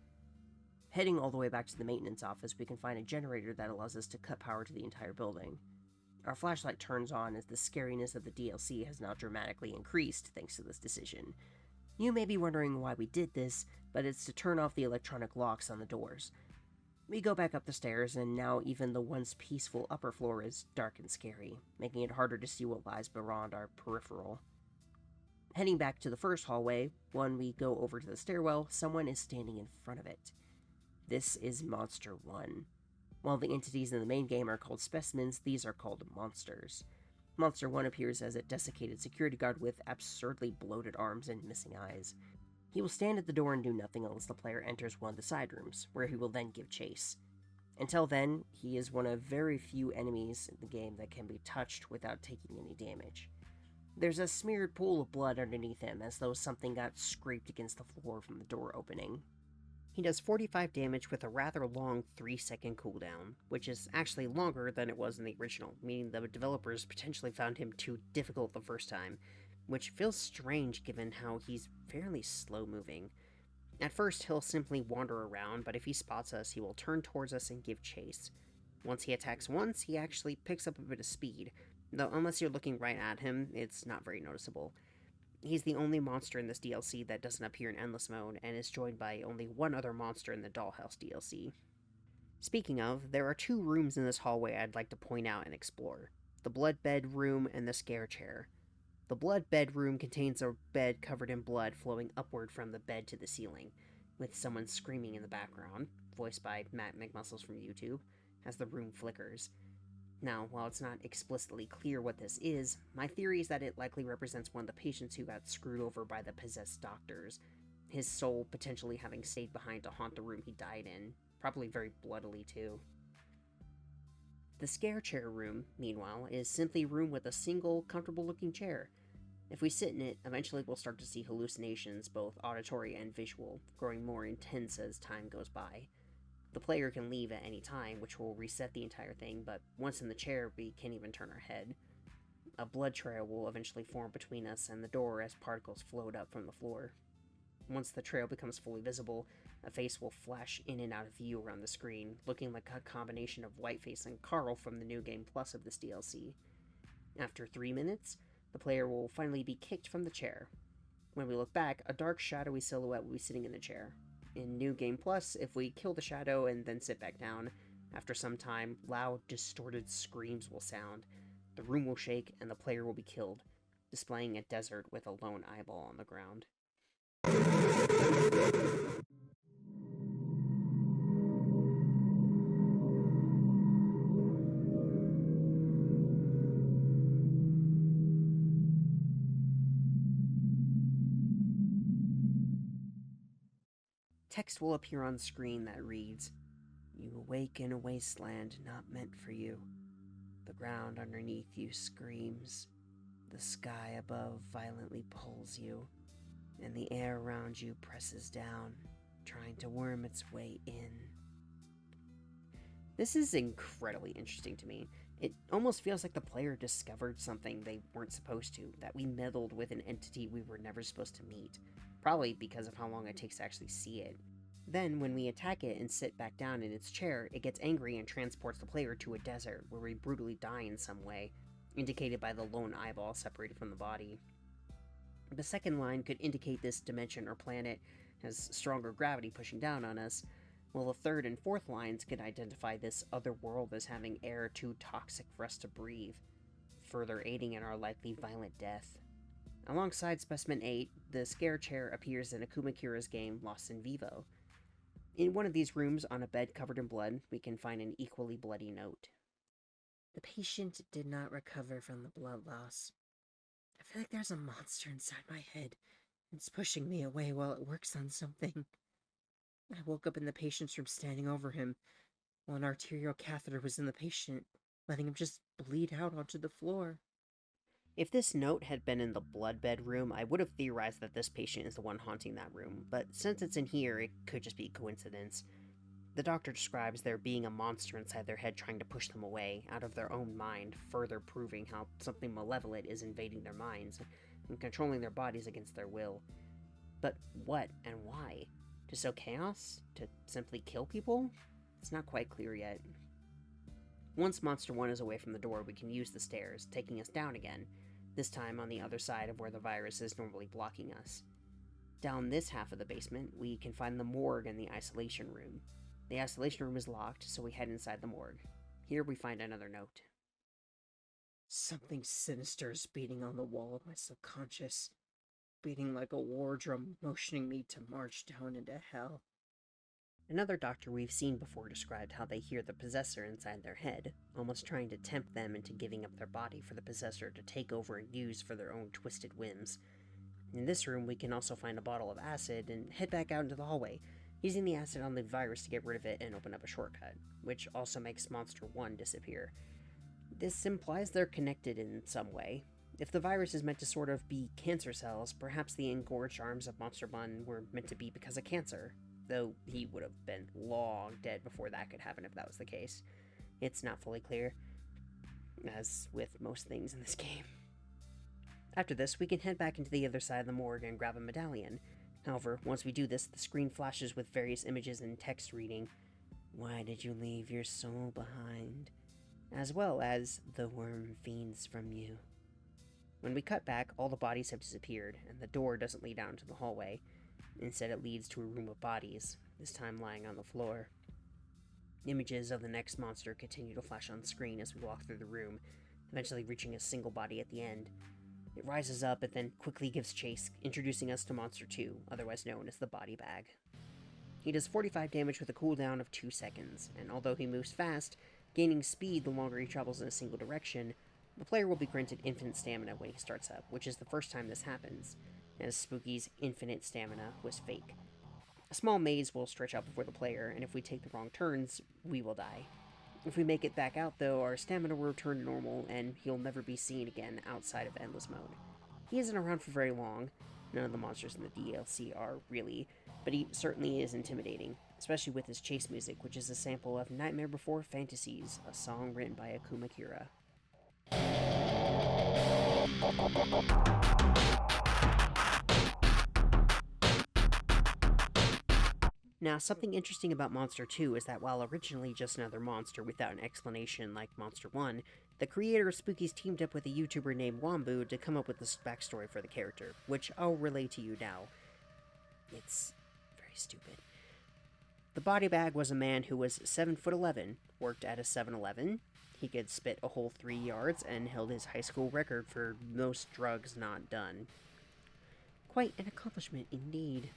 Heading all the way back to the maintenance office, we can find a generator that allows us to cut power to the entire building. Our flashlight turns on as the scariness of the DLC has now dramatically increased thanks to this decision. You may be wondering why we did this, but it's to turn off the electronic locks on the doors. We go back up the stairs, and now even the once peaceful upper floor is dark and scary, making it harder to see what lies beyond our peripheral. Heading back to the first hallway, when we go over to the stairwell, someone is standing in front of it. This is Monster 1. While the entities in the main game are called specimens, these are called monsters. Monster 1 appears as a desiccated security guard with absurdly bloated arms and missing eyes. He will stand at the door and do nothing unless the player enters one of the side rooms, where he will then give chase. Until then, he is one of very few enemies in the game that can be touched without taking any damage. There's a smeared pool of blood underneath him, as though something got scraped against the floor from the door opening. He does 45 damage with a rather long 3-second cooldown, which is actually longer than it was in the original, meaning the developers potentially found him too difficult the first time, which feels strange given how he's fairly slow moving. At first, he'll simply wander around, but if he spots us, he will turn towards us and give chase. Once he attacks once, he actually picks up a bit of speed, though unless you're looking right at him, it's not very noticeable. He's the only monster in this DLC that doesn't appear in Endless Mode, and is joined by only one other monster in the Dollhouse DLC. Speaking of, there are 2 rooms in this hallway I'd like to point out and explore: the blood bed room and the scare chair. The blood bed room contains a bed covered in blood flowing upward from the bed to the ceiling, with someone screaming in the background, voiced by Matt McMuscles from YouTube, as the room flickers. Now, while it's not explicitly clear what this is, my theory is that it likely represents one of the patients who got screwed over by the possessed doctors, his soul potentially having stayed behind to haunt the room he died in, probably very bloodily too. The scare chair room, meanwhile, is simply a room with a single, comfortable-looking chair. If we sit in it, eventually we'll start to see hallucinations, both auditory and visual, growing more intense as time goes by. The player can leave at any time, which will reset the entire thing, but once in the chair, we can't even turn our head. A blood trail will eventually form between us and the door as particles float up from the floor. Once the trail becomes fully visible, a face will flash in and out of view around the screen, looking like a combination of Whiteface and Carl from the New Game Plus of this DLC. After 3 minutes, the player will finally be kicked from the chair. When we look back, a dark, shadowy silhouette will be sitting in the chair. In New Game Plus, if we kill the shadow and then sit back down, after some time, loud, distorted screams will sound, the room will shake, and the player will be killed, displaying a desert with a lone eyeball on the ground. Text will appear on screen that reads, "You awake in a wasteland not meant for you. The ground underneath you screams. The sky above violently pulls you, and the air around you presses down, trying to worm its way in." This is incredibly interesting to me. It almost feels like the player discovered something they weren't supposed to, that we meddled with an entity we were never supposed to meet, probably because of how long it takes to actually see it. Then, when we attack it and sit back down in its chair, it gets angry and transports the player to a desert where we brutally die in some way, indicated by the lone eyeball separated from the body. The second line could indicate this dimension or planet has stronger gravity pushing down on us, while the third and fourth lines could identify this other world as having air too toxic for us to breathe, further aiding in our likely violent death. Alongside Specimen 8, the scare chair appears in Akuma Kira's game Lost in Vivo. In one of these rooms, on a bed covered in blood, we can find an equally bloody note. "The patient did not recover from the blood loss. I feel like there's a monster inside my head. It's pushing me away while it works on something. I woke up in the patient's room standing over him, while an arterial catheter was in the patient, letting him just bleed out onto the floor." If this note had been in the blood bed room, I would have theorized that this patient is the one haunting that room, but since it's in here, it could just be coincidence. The doctor describes there being a monster inside their head trying to push them away, out of their own mind, further proving how something malevolent is invading their minds and controlling their bodies against their will. But what and why? To sow chaos? To simply kill people? It's not quite clear yet. Once Monster 1 is away from the door, we can use the stairs, taking us down again, this time on the other side of where the virus is normally blocking us. Down this half of the basement, we can find the morgue and the isolation room. The isolation room is locked, so we head inside the morgue. Here we find another note. Something sinister is beating on the wall of my subconscious, beating like a war drum, motioning me to march down into hell. Another doctor we've seen before described how they hear the possessor inside their head, almost trying to tempt them into giving up their body for the possessor to take over and use for their own twisted whims. In this room, we can also find a bottle of acid and head back out into the hallway, using the acid on the virus to get rid of it and open up a shortcut, which also makes Monster 1 disappear. This implies they're connected in some way. If the virus is meant to sort of be cancer cells, perhaps the engorged arms of Monster 1 were meant to be because of cancer, though he would have been long dead before that could happen if that was the case. It's not fully clear, as with most things in this game. After this, we can head back into the other side of the morgue and grab a medallion. However, once we do this, the screen flashes with various images and text reading, "Why did you leave your soul behind?" as well as, "The worm fiends from you." When we cut back, all the bodies have disappeared, and the door doesn't lead out into the hallway. Instead, it leads to a room of bodies, this time lying on the floor. Images of the next monster continue to flash on screen as we walk through the room, eventually reaching a single body at the end. It rises up and then quickly gives chase, introducing us to Monster 2, otherwise known as the Body Bag. He does 45 damage with a cooldown of 2 seconds, and although he moves fast, gaining speed the longer he travels in a single direction, the player will be granted infinite stamina when he starts up, which is the first time this happens, as Spooky's infinite stamina was fake. A small maze will stretch out before the player, and if we take the wrong turns, we will die. If we make it back out, though, our stamina will return to normal, and he'll never be seen again outside of Endless Mode. He isn't around for very long. None of the monsters in the DLC are, really, but he certainly is intimidating, especially with his chase music, which is a sample of Nightmare Before Fantasies, a song written by Akuma Kira. Now, something interesting about Monster 2 is that while originally just another monster without an explanation like Monster 1, the creator of Spooky's teamed up with a YouTuber named Wombu to come up with this backstory for the character, which I'll relay to you now. It's very stupid. The Body Bag was a man who was 7'11", worked at a 7-Eleven. He could spit a whole 3 yards and held his high school record for most drugs not done. Quite an accomplishment indeed.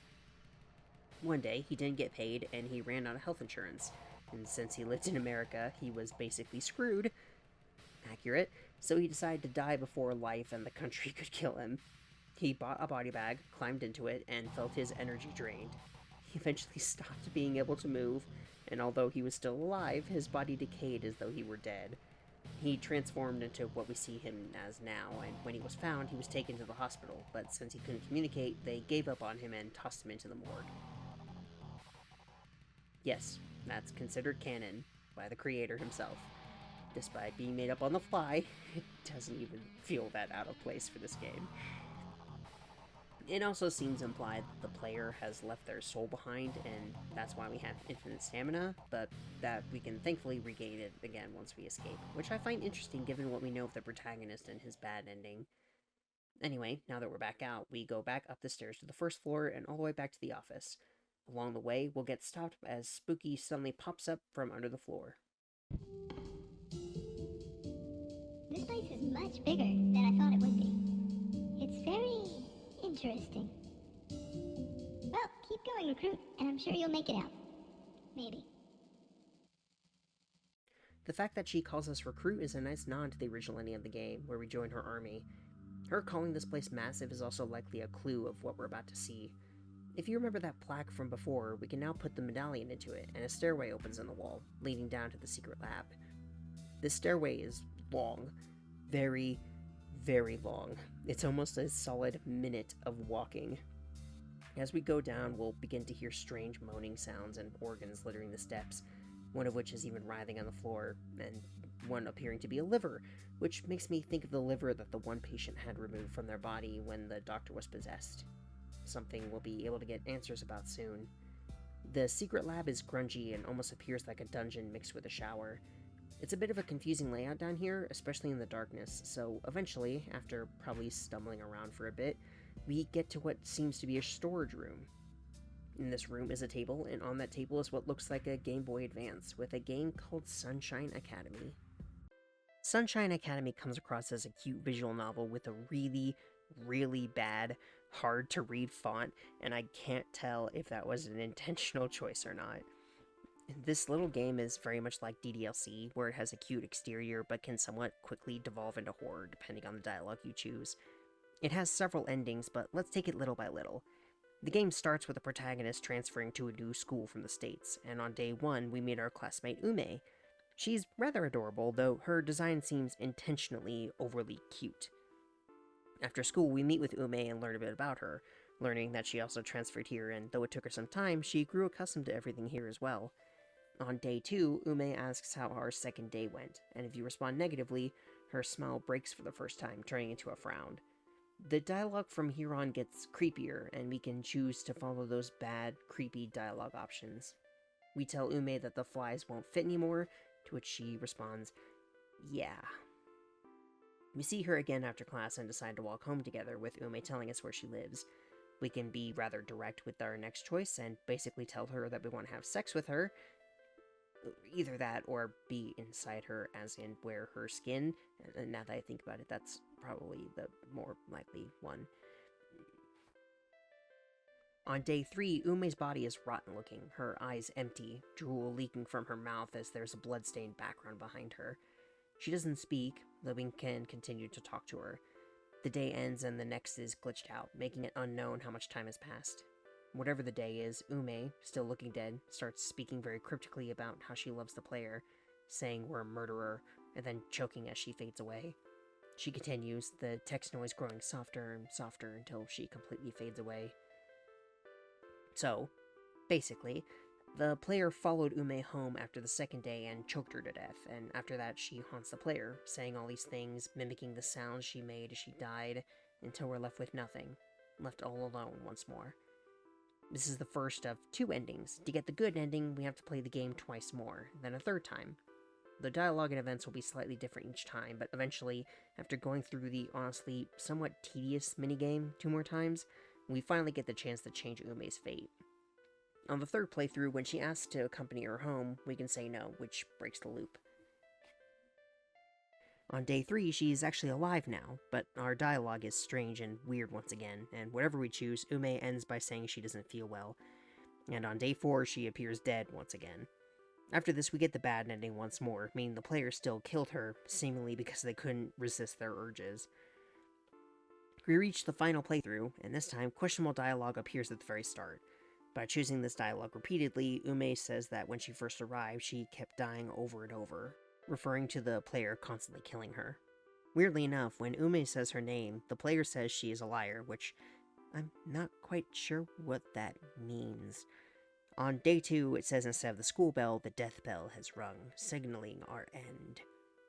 One day, he didn't get paid, and he ran out of health insurance. And since he lived in America, he was basically screwed. Accurate. So he decided to die before life and the country could kill him. He bought a body bag, climbed into it, and felt his energy drained. He eventually stopped being able to move, and although he was still alive, his body decayed as though he were dead. He transformed into what we see him as now, and when he was found, he was taken to the hospital, but since he couldn't communicate, they gave up on him and tossed him into the morgue. Yes, that's considered canon by the creator himself. Despite being made up on the fly, it doesn't even feel that out of place for this game. It also seems implied that the player has left their soul behind, and that's why we have infinite stamina, but that we can thankfully regain it again once we escape, which I find interesting given what we know of the protagonist and his bad ending. Anyway, now that we're back out, we go back up the stairs to the first floor and all the way back to the office. Along the way, we'll get stopped as Spooky suddenly pops up from under the floor. This place is much bigger than I thought it would be. It's very interesting. Well, keep going, recruit, and I'm sure you'll make it out. Maybe. The fact that she calls us recruit is a nice nod to the original ending of the game, where we join her army. Her calling this place massive is also likely a clue of what we're about to see. If you remember that plaque from before, we can now put the medallion into it, and a stairway opens in the wall, leading down to the secret lab. This stairway is long. Very, very long. It's almost a solid minute of walking. As we go down, we'll begin to hear strange moaning sounds and organs littering the steps, one of which is even writhing on the floor, and one appearing to be a liver, which makes me think of the liver that the one patient had removed from their body when the doctor was possessed. Something we'll be able to get answers about soon. The secret lab is grungy and almost appears like a dungeon mixed with a shower. It's a bit of a confusing layout down here, especially in the darkness, so eventually, after probably stumbling around for a bit, we get to what seems to be a storage room. In this room is a table, and on that table is what looks like a Game Boy Advance with a game called Sunshine Academy. Sunshine Academy comes across as a cute visual novel with a really, really bad, hard-to-read font, and I can't tell if that was an intentional choice or not. This little game is very much like DDLC, where it has a cute exterior but can somewhat quickly devolve into horror depending on the dialogue you choose. It has several endings, but let's take it little by little. The game starts with the protagonist transferring to a new school from the States, and on day 1 we meet our classmate Ume. She's rather adorable, though her design seems intentionally overly cute. After school, we meet with Ume and learn a bit about her, learning that she also transferred here, and though it took her some time, she grew accustomed to everything here as well. On day 2, Ume asks how our second day went, and if you respond negatively, her smile breaks for the first time, turning into a frown. The dialogue from here on gets creepier, and we can choose to follow those bad, creepy dialogue options. We tell Ume that the flies won't fit anymore, to which she responds, yeah. We see her again after class and decide to walk home together, with Ume telling us where she lives. We can be rather direct with our next choice and basically tell her that we want to have sex with her. Either that or be inside her, as in wear her skin. And now that I think about it, that's probably the more likely one. On day 3, Ume's body is rotten looking, her eyes empty, drool leaking from her mouth as there's a blood-stained background behind her. She doesn't speak, though we can continue to talk to her. The day ends and the next is glitched out, making it unknown how much time has passed. Whatever the day is, Ume, still looking dead, starts speaking very cryptically about how she loves the player, saying we're a murderer, and then choking as she fades away. She continues, the text noise growing softer and softer until she completely fades away. So, basically, the player followed Ume home after the second day and choked her to death, and after that she haunts the player, saying all these things, mimicking the sounds she made as she died, until we're left with nothing, left all alone once more. This is the first of 2 endings. To get the good ending, we have to play the game twice more, then a third time. The dialogue and events will be slightly different each time, but eventually, after going through the honestly somewhat tedious minigame 2 more times, we finally get the chance to change Ume's fate. On the third playthrough, when she asks to accompany her home, we can say no, which breaks the loop. On day 3, she's actually alive now, but our dialogue is strange and weird once again, and whatever we choose, Ume ends by saying she doesn't feel well. And on day 4, she appears dead once again. After this, we get the bad ending once more, meaning the player still killed her, seemingly because they couldn't resist their urges. We reach the final playthrough, and this time, questionable dialogue appears at the very start. By choosing this dialogue repeatedly, Ume says that when she first arrived, she kept dying over and over, referring to the player constantly killing her. Weirdly enough, when Ume says her name, the player says she is a liar, which I'm not quite sure what that means. On day 2, it says instead of the school bell, the death bell has rung, signaling our end.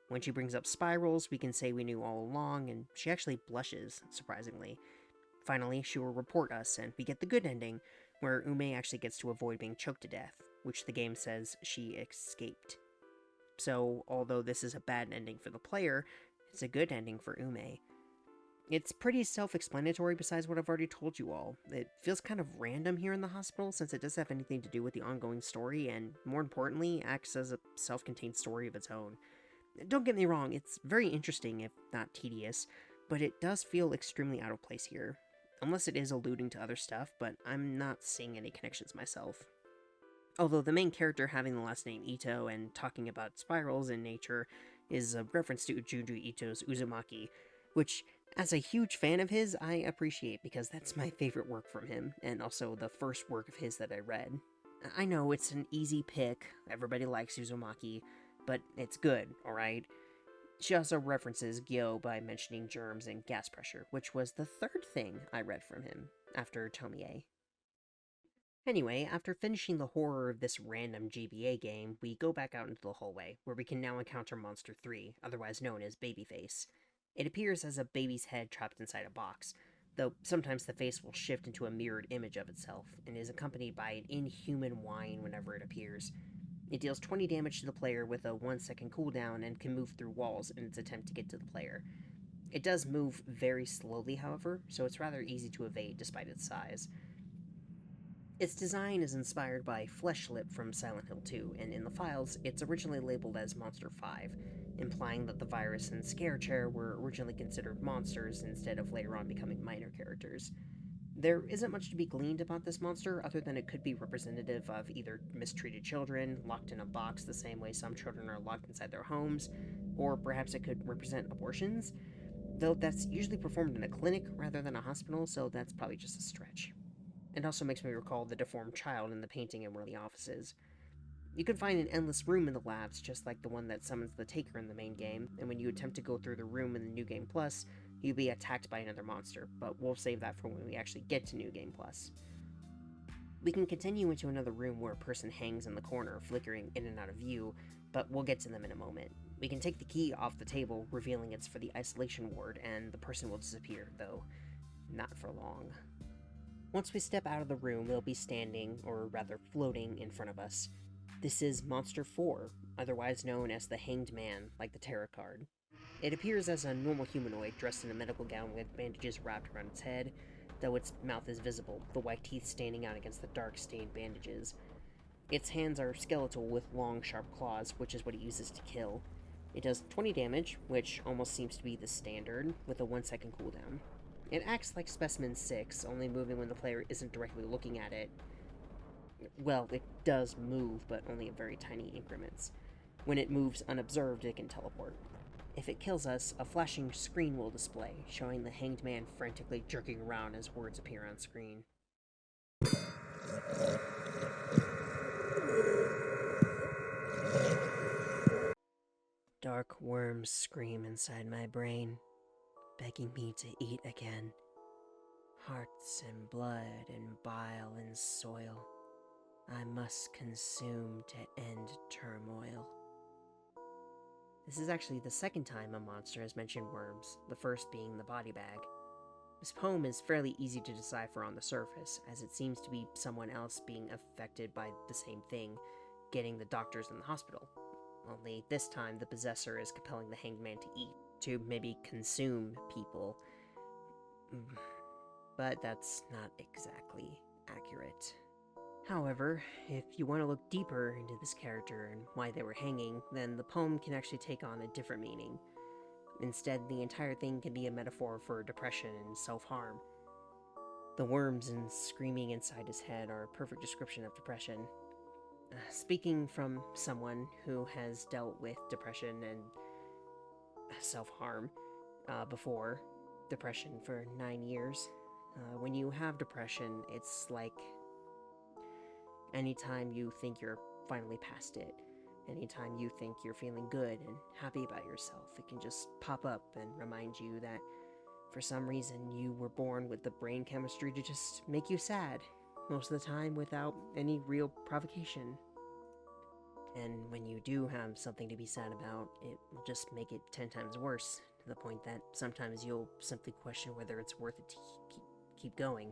When she brings up spirals, we can say we knew all along, and she actually blushes, surprisingly. Finally, she will report us, and we get the good ending, where Ume actually gets to avoid being choked to death, which the game says she escaped. So, although this is a bad ending for the player, it's a good ending for Ume. It's pretty self-explanatory besides what I've already told you all. It feels kind of random here in the hospital since it doesn't have anything to do with the ongoing story, and more importantly, acts as a self-contained story of its own. Don't get me wrong, it's very interesting, if not tedious, but it does feel extremely out of place here. Unless it is alluding to other stuff, but I'm not seeing any connections myself. Although the main character having the last name Ito and talking about spirals in nature is a reference to Junji Ito's Uzumaki, which, as a huge fan of his, I appreciate because that's my favorite work from him, and also the first work of his that I read. I know it's an easy pick, everybody likes Uzumaki, but it's good, alright? She also references Gyo by mentioning germs and gas pressure, which was the third thing I read from him, after Tomie. Anyway, after finishing the horror of this random GBA game, we go back out into the hallway, where we can now encounter Monster 3, otherwise known as Babyface. It appears as a baby's head trapped inside a box, though sometimes the face will shift into a mirrored image of itself, and is accompanied by an inhuman whine whenever it appears. It deals 20 damage to the player with a 1-second cooldown and can move through walls in its attempt to get to the player. It does move very slowly, however, so it's rather easy to evade despite its size. Its design is inspired by Fleshlip from Silent Hill 2, and in the files, it's originally labeled as Monster 5, implying that the virus and Scare Chair were originally considered monsters instead of later on becoming minor characters. There isn't much to be gleaned about this monster other than it could be representative of either mistreated children, locked in a box the same way some children are locked inside their homes, or perhaps it could represent abortions, though that's usually performed in a clinic rather than a hospital, so that's probably just a stretch. It also makes me recall the deformed child in the painting in one of the offices. You can find an endless room in the labs, just like the one that summons the Taker in the main game, and when you attempt to go through the room in the New Game Plus, you'll be attacked by another monster, but we'll save that for when we actually get to New Game Plus. We can continue into another room where a person hangs in the corner, flickering in and out of view, but we'll get to them in a moment. We can take the key off the table, revealing it's for the isolation ward, and the person will disappear, though not for long. Once we step out of the room, they'll be standing, or rather floating, in front of us. This is Monster 4, otherwise known as the Hanged Man, like the tarot card. It appears as a normal humanoid dressed in a medical gown with bandages wrapped around its head, though its mouth is visible, the white teeth standing out against the dark, stained bandages. Its hands are skeletal with long, sharp claws, which is what it uses to kill. It does 20 damage, which almost seems to be the standard, with a 1-second cooldown. It acts like Specimen 6, only moving when the player isn't directly looking at it. Well, it does move, but only in very tiny increments. When it moves unobserved, it can teleport. If it kills us, a flashing screen will display, showing the Hanged Man frantically jerking around as words appear on screen. Dark worms scream inside my brain, begging me to eat again. Hearts and blood and bile and soil, I must consume to end turmoil. This is actually the second time a monster has mentioned worms, the first being the body bag. This poem is fairly easy to decipher on the surface, as it seems to be someone else being affected by the same thing, getting the doctors in the hospital. Only this time the possessor is compelling the Hanged Man to eat, to maybe consume people. But that's not exactly accurate. However, if you want to look deeper into this character and why they were hanging, then the poem can actually take on a different meaning. Instead, the entire thing can be a metaphor for depression and self-harm. The worms and screaming inside his head are a perfect description of depression. Speaking from someone who has dealt with depression and self-harm before, depression for 9 years, when you have depression, it's like anytime you think you're finally past it, anytime you think you're feeling good and happy about yourself, it can just pop up and remind you that for some reason you were born with the brain chemistry to just make you sad, most of the time without any real provocation. And when you do have something to be sad about, it will just make it 10 times worse, to the point that sometimes you'll simply question whether it's worth it to keep going,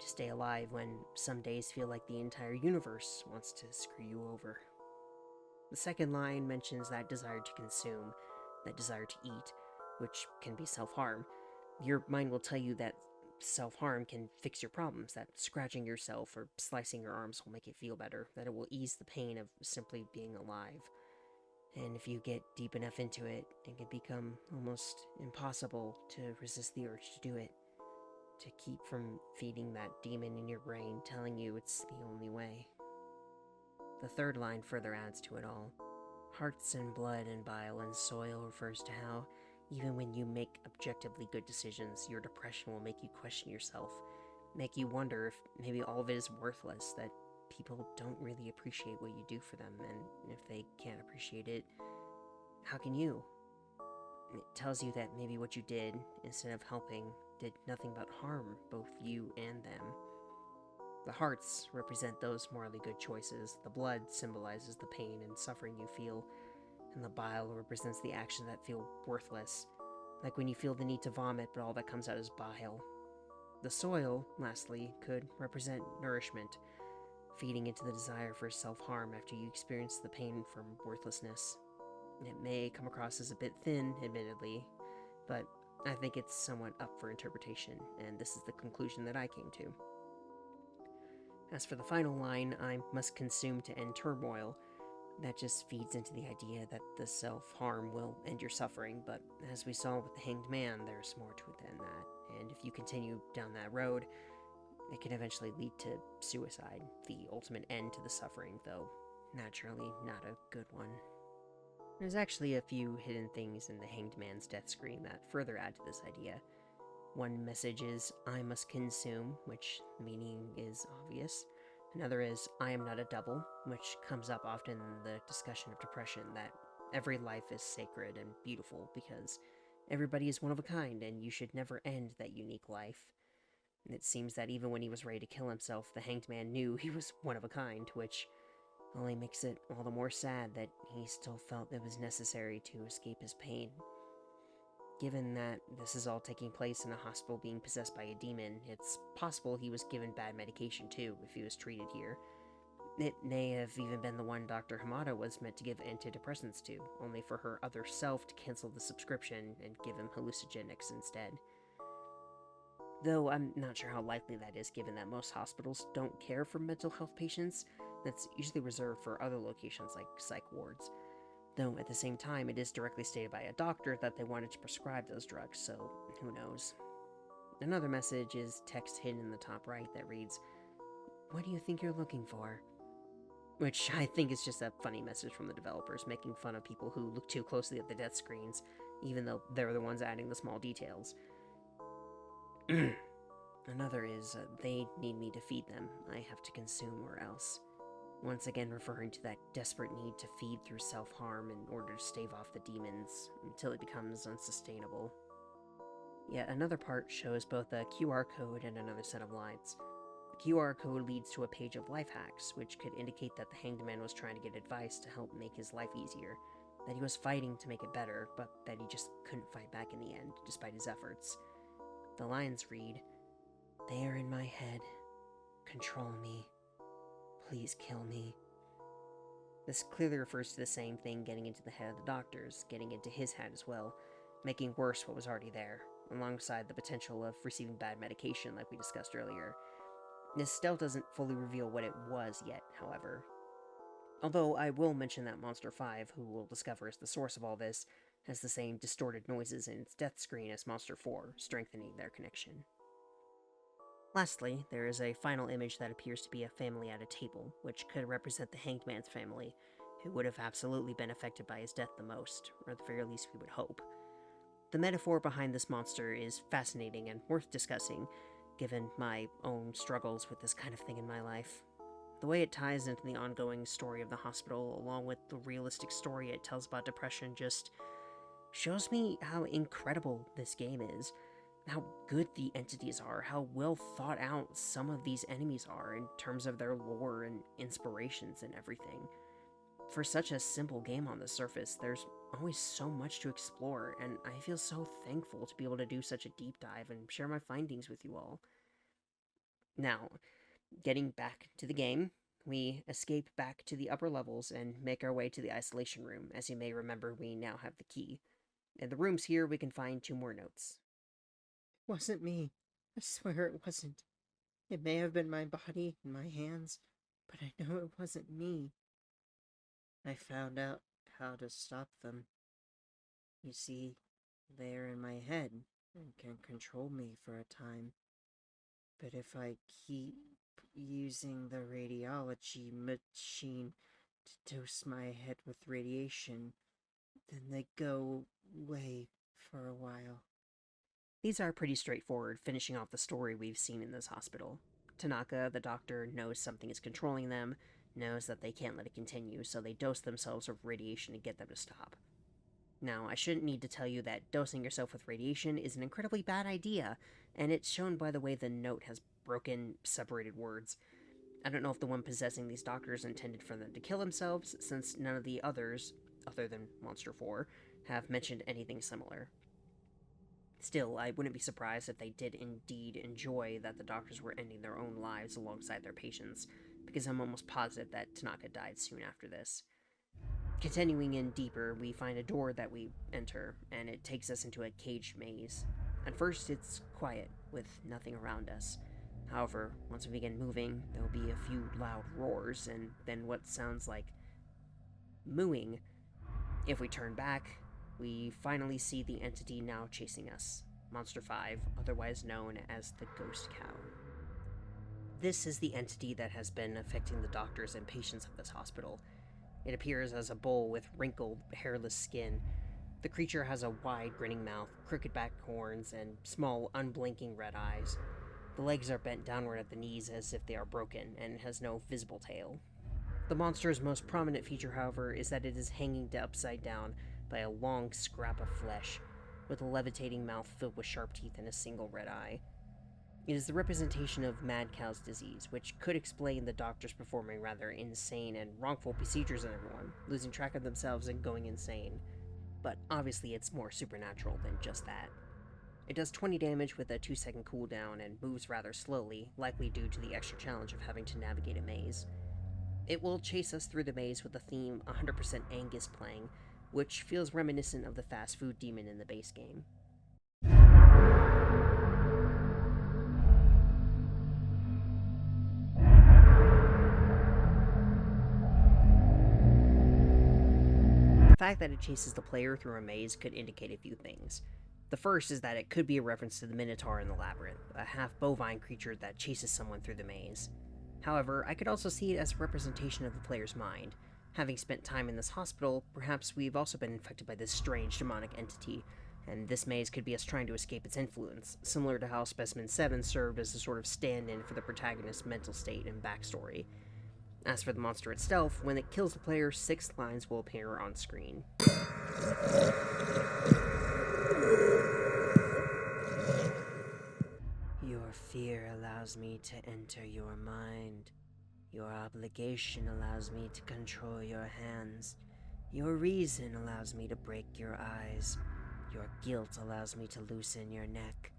to stay alive when some days feel like the entire universe wants to screw you over. The second line mentions that desire to consume, that desire to eat, which can be self-harm. Your mind will tell you that self-harm can fix your problems, that scratching yourself or slicing your arms will make you feel better, that it will ease the pain of simply being alive. And if you get deep enough into it, it can become almost impossible to resist the urge to do it, to keep from feeding that demon in your brain telling you it's the only way. The third line further adds to it all. Hearts and blood and bile and soil refers to how, even when you make objectively good decisions, your depression will make you question yourself, make you wonder if maybe all of it is worthless, that people don't really appreciate what you do for them, and if they can't appreciate it, how can you? It tells you that maybe what you did, instead of helping, did nothing but harm both you and them. The hearts represent those morally good choices, the blood symbolizes the pain and suffering you feel, and the bile represents the actions that feel worthless, like when you feel the need to vomit but all that comes out is bile. The soil, lastly, could represent nourishment, feeding into the desire for self-harm after you experience the pain from worthlessness. It may come across as a bit thin, admittedly, but I think it's somewhat up for interpretation, and this is the conclusion that I came to. As for the final line, I must consume to end turmoil, that just feeds into the idea that the self-harm will end your suffering, but as we saw with the Hanged Man, there's more to it than that, and if you continue down that road, it can eventually lead to suicide, the ultimate end to the suffering, though naturally not a good one. There's actually a few hidden things in the Hanged Man's death screen that further add to this idea. One message is, I must consume, which the meaning is obvious. Another is, I am not a devil, which comes up often in the discussion of depression, that every life is sacred and beautiful because everybody is one of a kind and you should never end that unique life. And it seems that even when he was ready to kill himself, the Hanged Man knew he was one of a kind, which only makes it all the more sad that he still felt it was necessary to escape his pain. Given that this is all taking place in a hospital being possessed by a demon, it's possible he was given bad medication too if he was treated here. It may have even been the one Dr. Hamada was meant to give antidepressants to, only for her other self to cancel the subscription and give him hallucinogenics instead. Though I'm not sure how likely that is given that most hospitals don't care for mental health patients. That's usually reserved for other locations like psych wards. Though at the same time, it is directly stated by a doctor that they wanted to prescribe those drugs, so who knows. Another message is text hidden in the top right that reads, "What do you think you're looking for?" Which I think is just a funny message from the developers, making fun of people who look too closely at the death screens, even though they're the ones adding the small details. Another is, they need me to feed them. I have to consume or else. Once again referring to that desperate need to feed through self-harm in order to stave off the demons, until it becomes unsustainable. Yet another part shows both a QR code and another set of lines. The QR code leads to a page of life hacks, which could indicate that the Hanged Man was trying to get advice to help make his life easier, that he was fighting to make it better, but that he just couldn't fight back in the end, despite his efforts. The lines read, "They are in my head. Control me. Please kill me." This clearly refers to the same thing getting into the head of the doctors, getting into his head as well, making worse what was already there, alongside the potential of receiving bad medication like we discussed earlier. This still doesn't fully reveal what it was yet, however. Although I will mention that Monster 5, who we'll discover is the source of all this, has the same distorted noises in its death screen as Monster 4, strengthening their connection. Lastly, there is a final image that appears to be a family at a table, which could represent the Hanged Man's family, who would have absolutely been affected by his death the most, or at the very least we would hope. The metaphor behind this monster is fascinating and worth discussing, given my own struggles with this kind of thing in my life. The way it ties into the ongoing story of the hospital, along with the realistic story it tells about depression, just shows me how incredible this game is. How good the entities are, how well thought out some of these enemies are in terms of their lore and inspirations and everything. For such a simple game on the surface, there's always so much to explore, and I feel so thankful to be able to do such a deep dive and share my findings with you all. Now, getting back to the game, we escape back to the upper levels and make our way to the isolation room. As you may remember, we now have the key. In the rooms here, we can find 2 more notes. It wasn't me. I swear it wasn't. It may have been my body and my hands, but I know it wasn't me. I found out how to stop them. You see, they're in my head and can control me for a time. But if I keep using the radiology machine to dose my head with radiation, then they go away for a while. These are pretty straightforward, finishing off the story we've seen in this hospital. Tanaka, the doctor, knows something is controlling them, knows that they can't let it continue, so they dose themselves with radiation to get them to stop. Now, I shouldn't need to tell you that dosing yourself with radiation is an incredibly bad idea, and it's shown by the way the note has broken, separated words. I don't know if the one possessing these doctors intended for them to kill themselves, since none of the others, other than Monster 4, have mentioned anything similar. Still, I wouldn't be surprised if they did indeed enjoy that the doctors were ending their own lives alongside their patients, because I'm almost positive that Tanaka died soon after this. Continuing in deeper, we find a door that we enter, and it takes us into a caged maze. At first, it's quiet, with nothing around us. However, once we begin moving, there'll be a few loud roars, and then what sounds like mooing. If we turn back, we finally see the entity now chasing us, Monster 5, otherwise known as the Ghost Cow. This is the entity that has been affecting the doctors and patients of this hospital. It appears as a bull with wrinkled, hairless skin. The creature has a wide, grinning mouth, crooked back horns, and small, unblinking red eyes. The legs are bent downward at the knees as if they are broken, and has no visible tail. The monster's most prominent feature, however, is that it is hanging upside down by a long scrap of flesh, with a levitating mouth filled with sharp teeth and a single red eye. It is the representation of mad cow's disease, which could explain the doctors performing rather insane and wrongful procedures on everyone, losing track of themselves and going insane. But obviously it's more supernatural than just that. It does 20 damage with a 2-second cooldown and moves rather slowly, likely due to the extra challenge of having to navigate a maze. It will chase us through the maze with the theme 100% Angus playing, which feels reminiscent of the fast food demon in the base game. The fact that it chases the player through a maze could indicate a few things. The first is that it could be a reference to the Minotaur in the Labyrinth, a half-bovine creature that chases someone through the maze. However, I could also see it as a representation of the player's mind. Having spent time in this hospital, perhaps we've also been infected by this strange demonic entity, and this maze could be us trying to escape its influence, similar to how Specimen 7 served as a sort of stand-in for the protagonist's mental state and backstory. As for the monster itself, when it kills the player, 6 lines will appear on screen. Your fear allows me to enter your mind. Your obligation allows me to control your hands. Your reason allows me to break your eyes. Your guilt allows me to loosen your neck.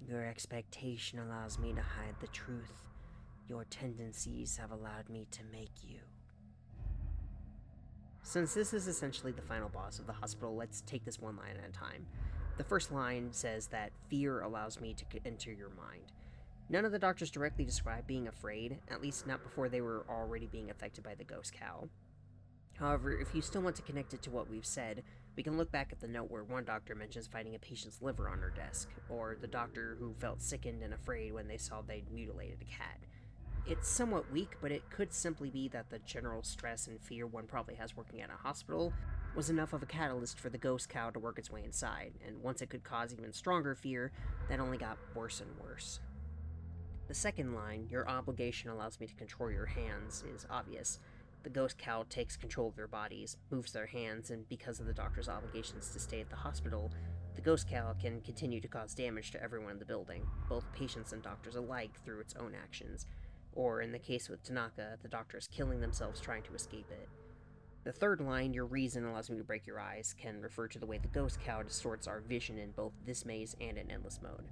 Your expectation allows me to hide the truth. Your tendencies have allowed me to make you. Since this is essentially the final boss of the hospital, let's take this one line at a time. The first line says that fear allows me to enter your mind. None of the doctors directly describe being afraid, at least not before they were already being affected by the ghost cow. However, if you still want to connect it to what we've said, we can look back at the note where one doctor mentions finding a patient's liver on her desk, or the doctor who felt sickened and afraid when they saw they'd mutilated a cat. It's somewhat weak, but it could simply be that the general stress and fear one probably has working at a hospital was enough of a catalyst for the ghost cow to work its way inside, and once it could cause even stronger fear, that only got worse and worse. The second line, your obligation allows me to control your hands, is obvious. The ghost cow takes control of their bodies, moves their hands, and because of the doctor's obligations to stay at the hospital, the ghost cow can continue to cause damage to everyone in the building, both patients and doctors alike, through its own actions. Or, in the case with Tanaka, the doctors killing themselves trying to escape it. The third line, your reason allows me to break your eyes, can refer to the way the ghost cow distorts our vision in both this maze and in endless mode.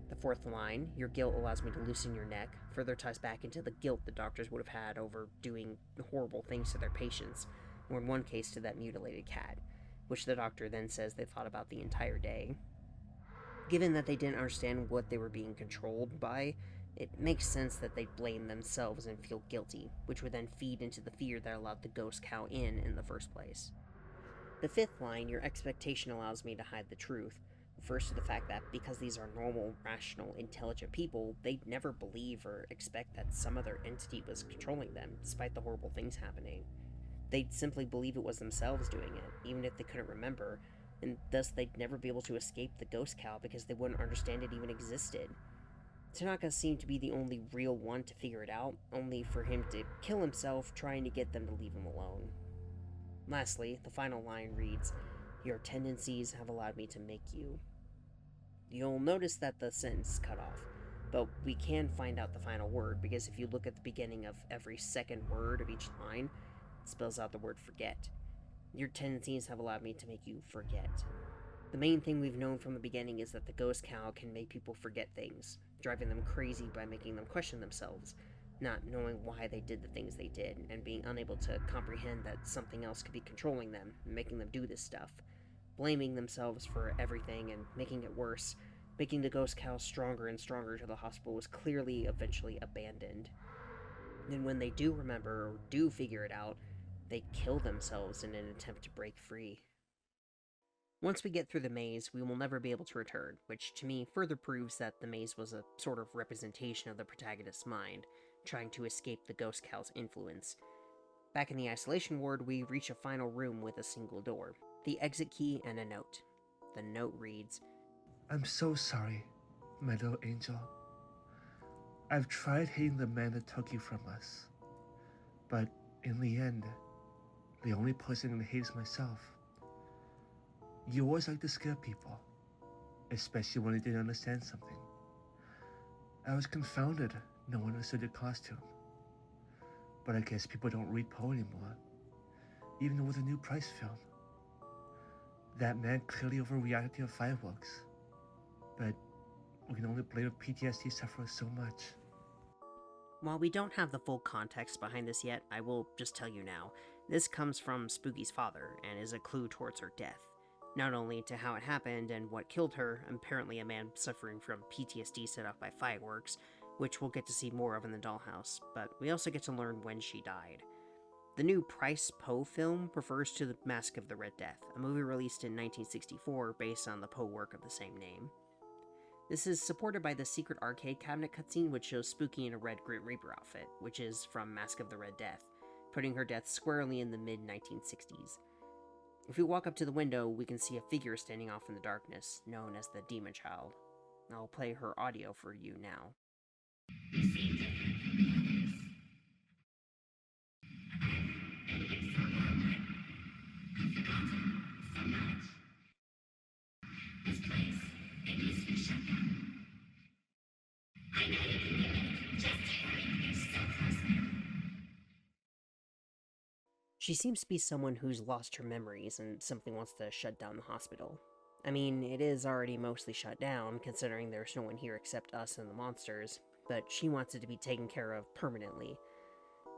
The fourth line, your guilt allows me to loosen your neck, further ties back into the guilt the doctors would have had over doing horrible things to their patients, or in one case to that mutilated cat, which the doctor then says they thought about the entire day. Given that they didn't understand what they were being controlled by, it makes sense that they'd blame themselves and feel guilty, which would then feed into the fear that allowed the ghost cow in the first place. The fifth line, your expectation allows me to hide the truth, refers to the fact that because these are normal, rational, intelligent people, they'd never believe or expect that some other entity was controlling them, despite the horrible things happening. They'd simply believe it was themselves doing it, even if they couldn't remember, and thus they'd never be able to escape the ghost cow because they wouldn't understand it even existed. Tanaka seemed to be the only real one to figure it out, only for him to kill himself trying to get them to leave him alone. Lastly, the final line reads, your tendencies have allowed me to make you. You'll notice that the sentence is cut off. But we can find out the final word, because if you look at the beginning of every second word of each line, it spells out the word forget. Your tendencies have allowed me to make you forget. The main thing we've known from the beginning is that the ghost cow can make people forget things, driving them crazy by making them question themselves, not knowing why they did the things they did, and being unable to comprehend that something else could be controlling them, making them do this stuff, blaming themselves for everything and making it worse. Making the ghost cow stronger and stronger till the hospital was clearly eventually abandoned. And when they do remember or do figure it out, they kill themselves in an attempt to break free. Once we get through the maze, we will never be able to return, which to me further proves that the maze was a sort of representation of the protagonist's mind, trying to escape the ghost cow's influence. Back in the isolation ward, we reach a final room with a single door, the exit key, and a note. The note reads, I'm so sorry, my little angel. I've tried hating the man that took you from us, but in the end, the only person I hate is myself. You always like to scare people, especially when they didn't understand something. I was confounded no one understood your costume. But I guess people don't read Poe anymore, even with a new Price film. That man clearly overreacted to your fireworks, but we can only blame a PTSD sufferer so much. While we don't have the full context behind this yet, I will just tell you now. This comes from Spooky's father, and is a clue towards her death. Not only to how it happened and what killed her, apparently a man suffering from PTSD set off by fireworks, which we'll get to see more of in the Dollhouse, but we also get to learn when she died. The new Price Poe film refers to The Mask of the Red Death, a movie released in 1964 based on the Poe work of the same name. This is supported by the secret arcade cabinet cutscene, which shows Spooky in a red Grim Reaper outfit, which is from Mask of the Red Death, putting her death squarely in the mid-1960s. If we walk up to the window, we can see a figure standing off in the darkness, known as the Demon Child. I'll play her audio for you now. She seems to be someone who's lost her memories and simply wants to shut down the hospital. I mean, it is already mostly shut down, considering there's no one here except us and the monsters, but she wants it to be taken care of permanently.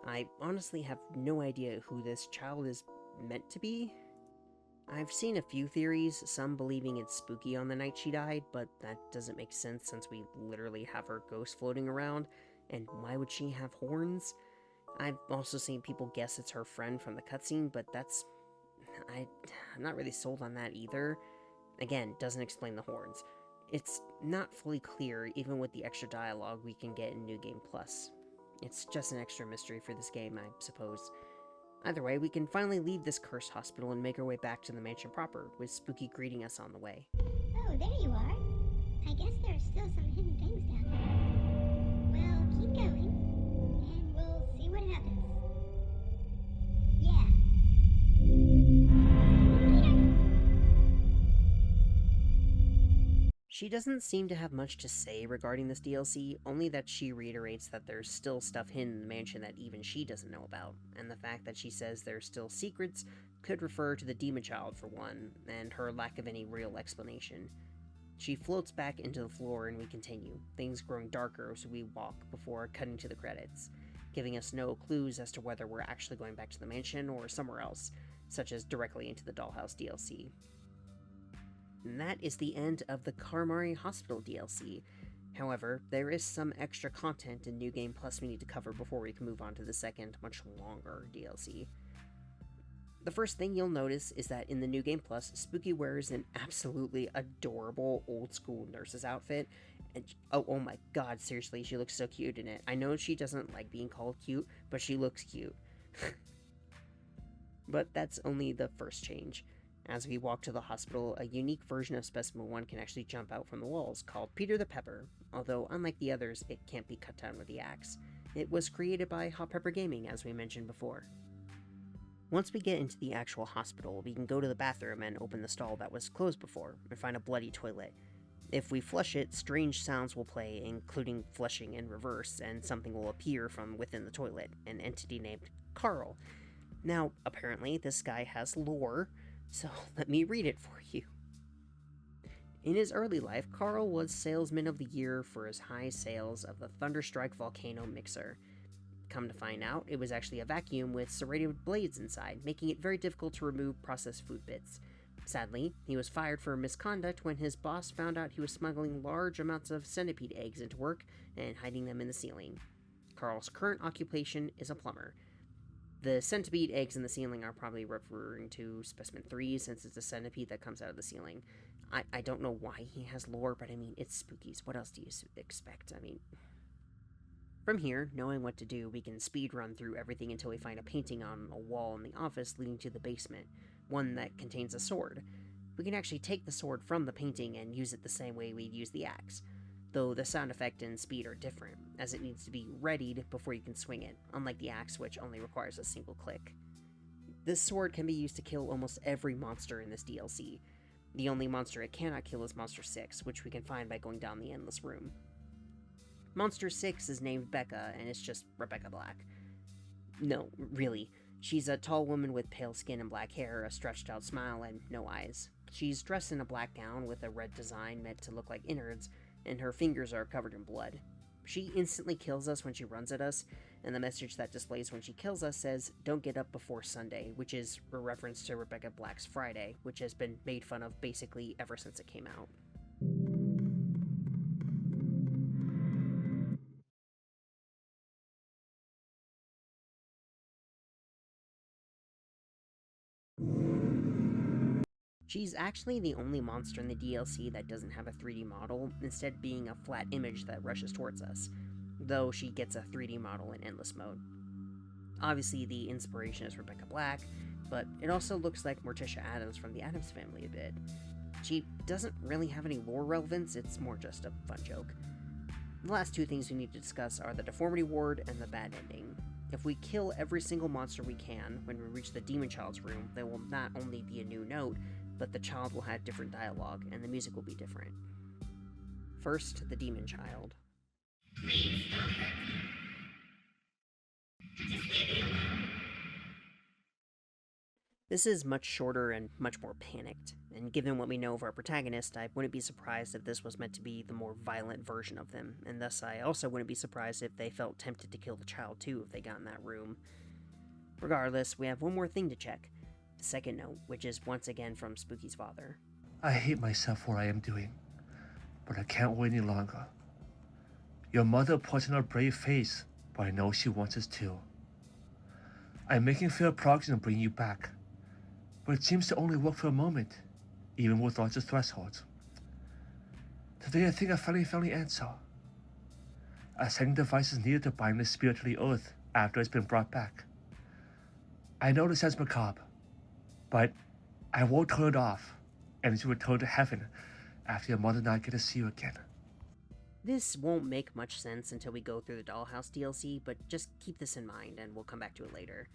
I honestly have no idea who this child is meant to be. I've seen a few theories, some believing it's Spooky on the night she died, but that doesn't make sense since we literally have her ghost floating around, and why would she have horns? I've also seen people guess it's her friend from the cutscene, but I'm not really sold on that either. Again, doesn't explain the horns. It's not fully clear, even with the extra dialogue we can get in New Game Plus. It's just an extra mystery for this game, I suppose. Either way, we can finally leave this cursed hospital and make our way back to the mansion proper, with Spooky greeting us on the way. Oh, there you are. I guess there are still some hidden things down here. Well, keep going, and we'll see what happens. Yeah. She doesn't seem to have much to say regarding this DLC, only that she reiterates that there's still stuff hidden in the mansion that even she doesn't know about, and the fact that she says there's still secrets could refer to the Demon Child for one, and her lack of any real explanation. She floats back into the floor and we continue, things growing darker as we walk before cutting to the credits, giving us no clues as to whether we're actually going back to the mansion or somewhere else, such as directly into the Dollhouse DLC. And that is the end of the Karamari Hospital DLC. However, there is some extra content in New Game Plus we need to cover before we can move on to the second, much longer DLC. The first thing you'll notice is that in the New Game Plus, Spooky wears an absolutely adorable old-school nurse's outfit, and oh my god, seriously, she looks so cute in it. I know she doesn't like being called cute, but she looks cute. But that's only the first change. As we walk to the hospital, a unique version of Specimen 1 can actually jump out from the walls, called Peter the Pepper, although unlike the others, it can't be cut down with the axe. It was created by Hot Pepper Gaming, as we mentioned before. Once we get into the actual hospital, we can go to the bathroom and open the stall that was closed before, and find a bloody toilet. If we flush it, strange sounds will play, including flushing in reverse, and something will appear from within the toilet, an entity named Carl. Now, apparently, this guy has lore, so let me read it for you. In his early life, Carl was Salesman of the Year for his high sales of the Thunderstrike Volcano Mixer. Come to find out, it was actually a vacuum with serrated blades inside, making it very difficult to remove processed food bits. Sadly, he was fired for misconduct when his boss found out he was smuggling large amounts of centipede eggs into work and hiding them in the ceiling. Carl's current occupation is a plumber. The centipede eggs in the ceiling are probably referring to Specimen 3, since it's a centipede that comes out of the ceiling. I don't know why he has lore, but I mean, it's spookies. What else do you expect? I mean, from here, knowing what to do, we can speed run through everything until we find a painting on a wall in the office leading to the basement, one that contains a sword. We can actually take the sword from the painting and use it the same way we'd use the axe, though the sound effect and speed are different, as it needs to be readied before you can swing it, unlike the axe, which only requires a single click. This sword can be used to kill almost every monster in this DLC. The only monster it cannot kill is Monster 6, which we can find by going down the endless room. Monster 6 is named Becca, and it's just Rebecca Black. No, really. She's a tall woman with pale skin and black hair, a stretched out smile, and no eyes. She's dressed in a black gown with a red design meant to look like innards, and her fingers are covered in blood. She instantly kills us when she runs at us, and the message that displays when she kills us says, "Don't get up before Sunday," which is a reference to Rebecca Black's Friday, which has been made fun of basically ever since it came out. She's actually the only monster in the DLC that doesn't have a 3D model, instead being a flat image that rushes towards us, though she gets a 3D model in Endless Mode. Obviously, the inspiration is Rebecca Black, but it also looks like Morticia Addams from the Addams Family a bit. She doesn't really have any lore relevance, it's more just a fun joke. The last two things we need to discuss are the Deformity Ward and the bad ending. If we kill every single monster we can when we reach the Demon Child's room, there will not only be a new note, but the child will have different dialogue, and the music will be different. First, the Demon Child. This is much shorter and much more panicked, and given what we know of our protagonist, I wouldn't be surprised if this was meant to be the more violent version of them, and thus I also wouldn't be surprised if they felt tempted to kill the child too if they got in that room. Regardless, we have one more thing to check. The second note, which is once again from Spooky's father. I hate myself for what I am doing, but I can't wait any longer. Your mother puts on a brave face, but I know she wants us too. I'm making fair progress in bringing you back, but it seems to only work for a moment, even with lots of thresholds. Today I think I finally found the answer. A second device is needed to bind the spirit to the earth after it's been brought back. I know this sounds macabre, but I won't turn it off, and it's return to heaven after your mother and I get to see you again. This won't make much sense until we go through the Dollhouse DLC, but just keep this in mind and we'll come back to it later.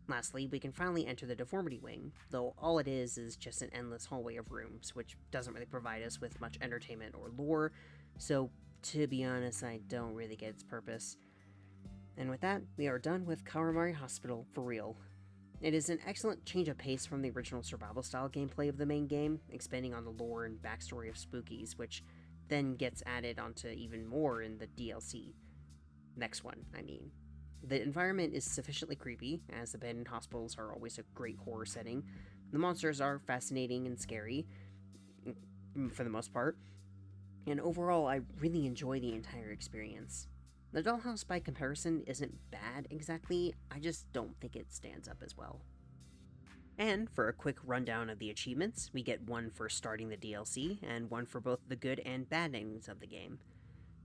Lastly, we can finally enter the Deformity Wing, though all it is just an endless hallway of rooms, which doesn't really provide us with much entertainment or lore, so to be honest, I don't really get its purpose. And with that, we are done with Karamari Hospital for real. It is an excellent change of pace from the original survival-style gameplay of the main game, expanding on the lore and backstory of Spookies, which then gets added onto even more in the DLC. Next one, I mean. The environment is sufficiently creepy, as abandoned hospitals are always a great horror setting. The monsters are fascinating and scary, for the most part, and overall I really enjoy the entire experience. The Dollhouse, by comparison, isn't bad exactly, I just don't think it stands up as well. And for a quick rundown of the achievements, we get one for starting the DLC, and one for both the good and bad endings of the game.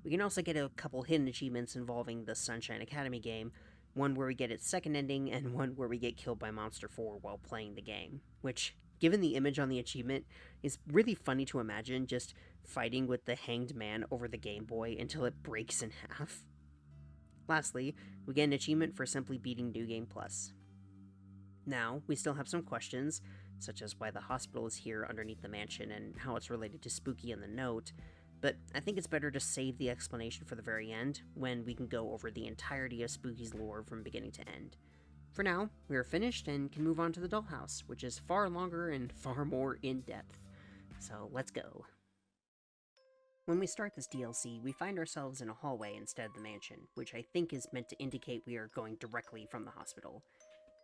We can also get a couple hidden achievements involving the Sunshine Academy game, one where we get its second ending, and one where we get killed by Monster 4 while playing the game, which, given the image on the achievement, is really funny to imagine just fighting with the hanged man over the Game Boy until it breaks in half. Lastly, we get an achievement for simply beating New Game Plus. Now, we still have some questions, such as why the hospital is here underneath the mansion and how it's related to Spooky in the note, but I think it's better to save the explanation for the very end, when we can go over the entirety of Spooky's lore from beginning to end. For now, we are finished and can move on to the Dollhouse, which is far longer and far more in-depth. So let's go. When we start this DLC, we find ourselves in a hallway instead of the mansion, which I think is meant to indicate we are going directly from the hospital.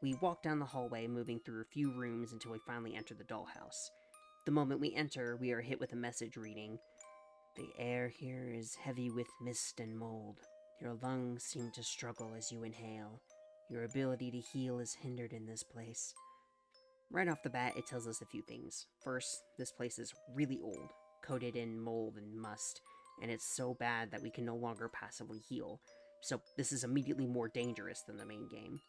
We walk down the hallway, moving through a few rooms until we finally enter the Dollhouse. The moment we enter, we are hit with a message reading, "The air here is heavy with mist and mold. Your lungs seem to struggle as you inhale. Your ability to heal is hindered in this place." Right off the bat, it tells us a few things. First, this place is really old, coated in mold and must, and it's so bad that we can no longer passively heal, so this is immediately more dangerous than the main game.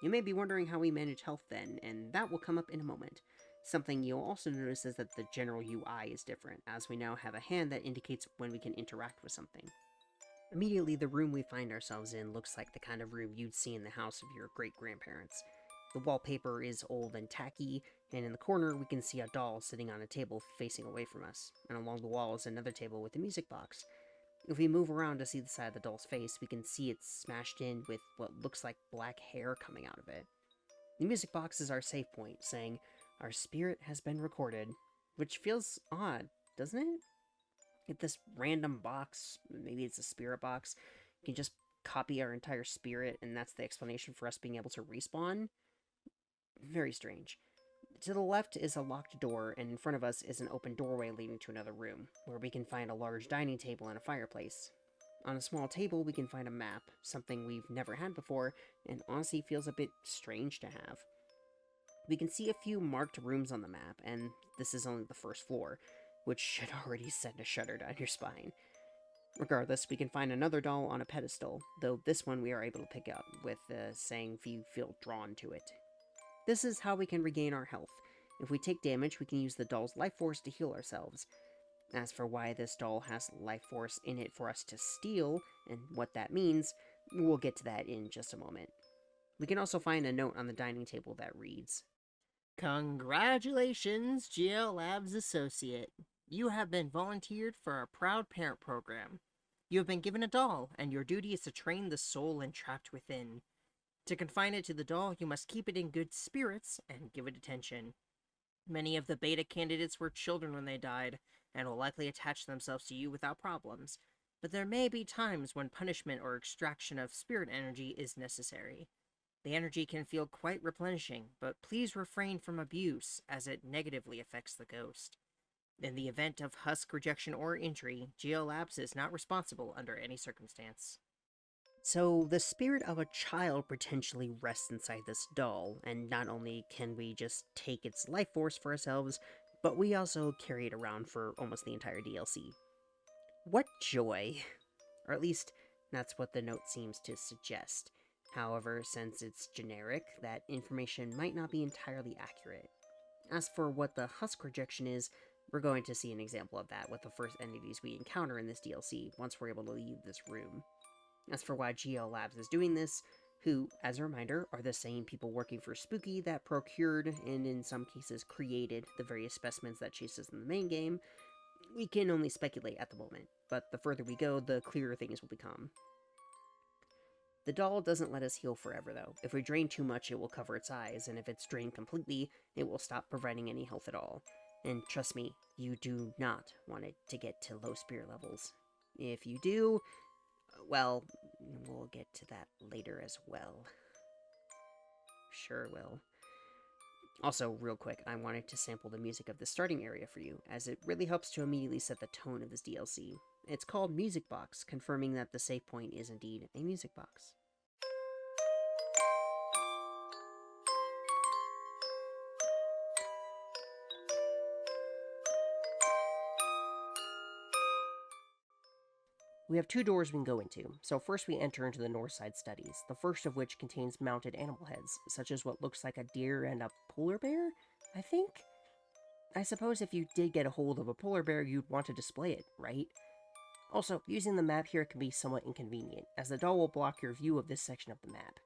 You may be wondering how we manage health then, and that will come up in a moment. Something you'll also notice is that the general UI is different, as we now have a hand that indicates when we can interact with something. Immediately, the room we find ourselves in looks like the kind of room you'd see in the house of your great-grandparents. The wallpaper is old and tacky, and in the corner we can see a doll sitting on a table facing away from us, and along the wall is another table with a music box. If we move around to see the side of the doll's face, we can see it's smashed in with what looks like black hair coming out of it. The music box is our save point, saying, "Our spirit has been recorded," which feels odd, doesn't it? If this random box, maybe it's a spirit box, can just copy our entire spirit, and that's the explanation for us being able to respawn? Very strange. To the left is a locked door, and in front of us is an open doorway leading to another room, where we can find a large dining table and a fireplace. On a small table, we can find a map, something we've never had before, and honestly feels a bit strange to have. We can see a few marked rooms on the map, and this is only the first floor, which should already send a shudder down your spine. Regardless, we can find another doll on a pedestal, though this one we are able to pick up, with saying if you feel drawn to it. This is how we can regain our health. If we take damage, we can use the doll's life force to heal ourselves. As for why this doll has life force in it for us to steal, and what that means, we'll get to that in just a moment. We can also find a note on the dining table that reads, "Congratulations, GL Labs Associate. You have been volunteered for our Proud Parent program. You have been given a doll, and your duty is to train the soul entrapped within. To confine it to the doll, you must keep it in good spirits and give it attention. Many of the beta candidates were children when they died, and will likely attach themselves to you without problems, but there may be times when punishment or extraction of spirit energy is necessary. The energy can feel quite replenishing, but please refrain from abuse, as it negatively affects the ghost. In the event of husk rejection or injury, GL Labs is not responsible under any circumstance." So, the spirit of a child potentially rests inside this doll, and not only can we just take its life force for ourselves, but we also carry it around for almost the entire DLC. What joy! Or at least, that's what the note seems to suggest. However, since it's generic, that information might not be entirely accurate. As for what the husk rejection is, we're going to see an example of that with the first entities we encounter in this DLC once we're able to leave this room. As for why GL Labs is doing this, who, as a reminder, are the same people working for Spooky that procured, and in some cases created, the various specimens that chase us in the main game, we can only speculate at the moment, but the further we go, the clearer things will become. The doll doesn't let us heal forever, though. If we drain too much, it will cover its eyes, and if it's drained completely, it will stop providing any health at all. And trust me, you do not want it to get to low spirit levels. If you do, well, we'll get to that later as well. Sure will. Also, real quick, I wanted to sample the music of the starting area for you, as it really helps to immediately set the tone of this DLC. It's called Music Box, confirming that the save point is indeed a music box. We have two doors we can go into, so first we enter into the north side studies, the first of which contains mounted animal heads, such as what looks like a deer and a polar bear, I think? I suppose if you did get a hold of a polar bear, you'd want to display it, right? Also, using the map here can be somewhat inconvenient, as the doll will block your view of this section of the map.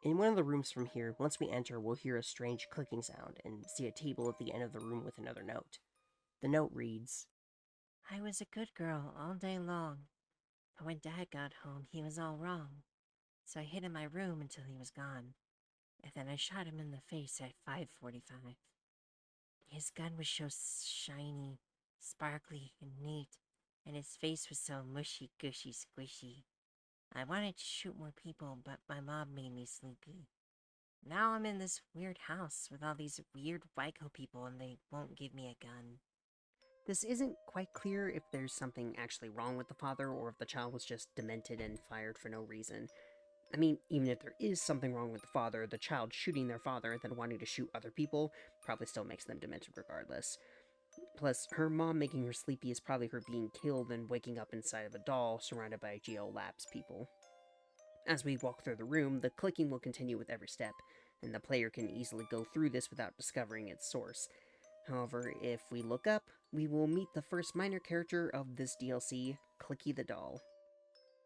In one of the rooms from here, once we enter, we'll hear a strange clicking sound and see a table at the end of the room with another note. The note reads, I was a good girl all day long, but when Dad got home, he was all wrong. So I hid in my room until he was gone, and then I shot him in the face at 5:45. His gun was so shiny, sparkly, and neat, and his face was so mushy, gushy, squishy. I wanted to shoot more people, but my mom made me sleepy. Now I'm in this weird house with all these weird Wyco people, and they won't give me a gun. This isn't quite clear if there's something actually wrong with the father or if the child was just demented and fired for no reason. I mean, even if there is something wrong with the father, the child shooting their father and then wanting to shoot other people probably still makes them demented regardless. Plus, her mom making her sleepy is probably her being killed and waking up inside of a doll surrounded by Geo Labs people. As we walk through the room, the clicking will continue with every step, and the player can easily go through this without discovering its source. However, if we look up, we will meet the first minor character of this DLC, Clicky the Doll.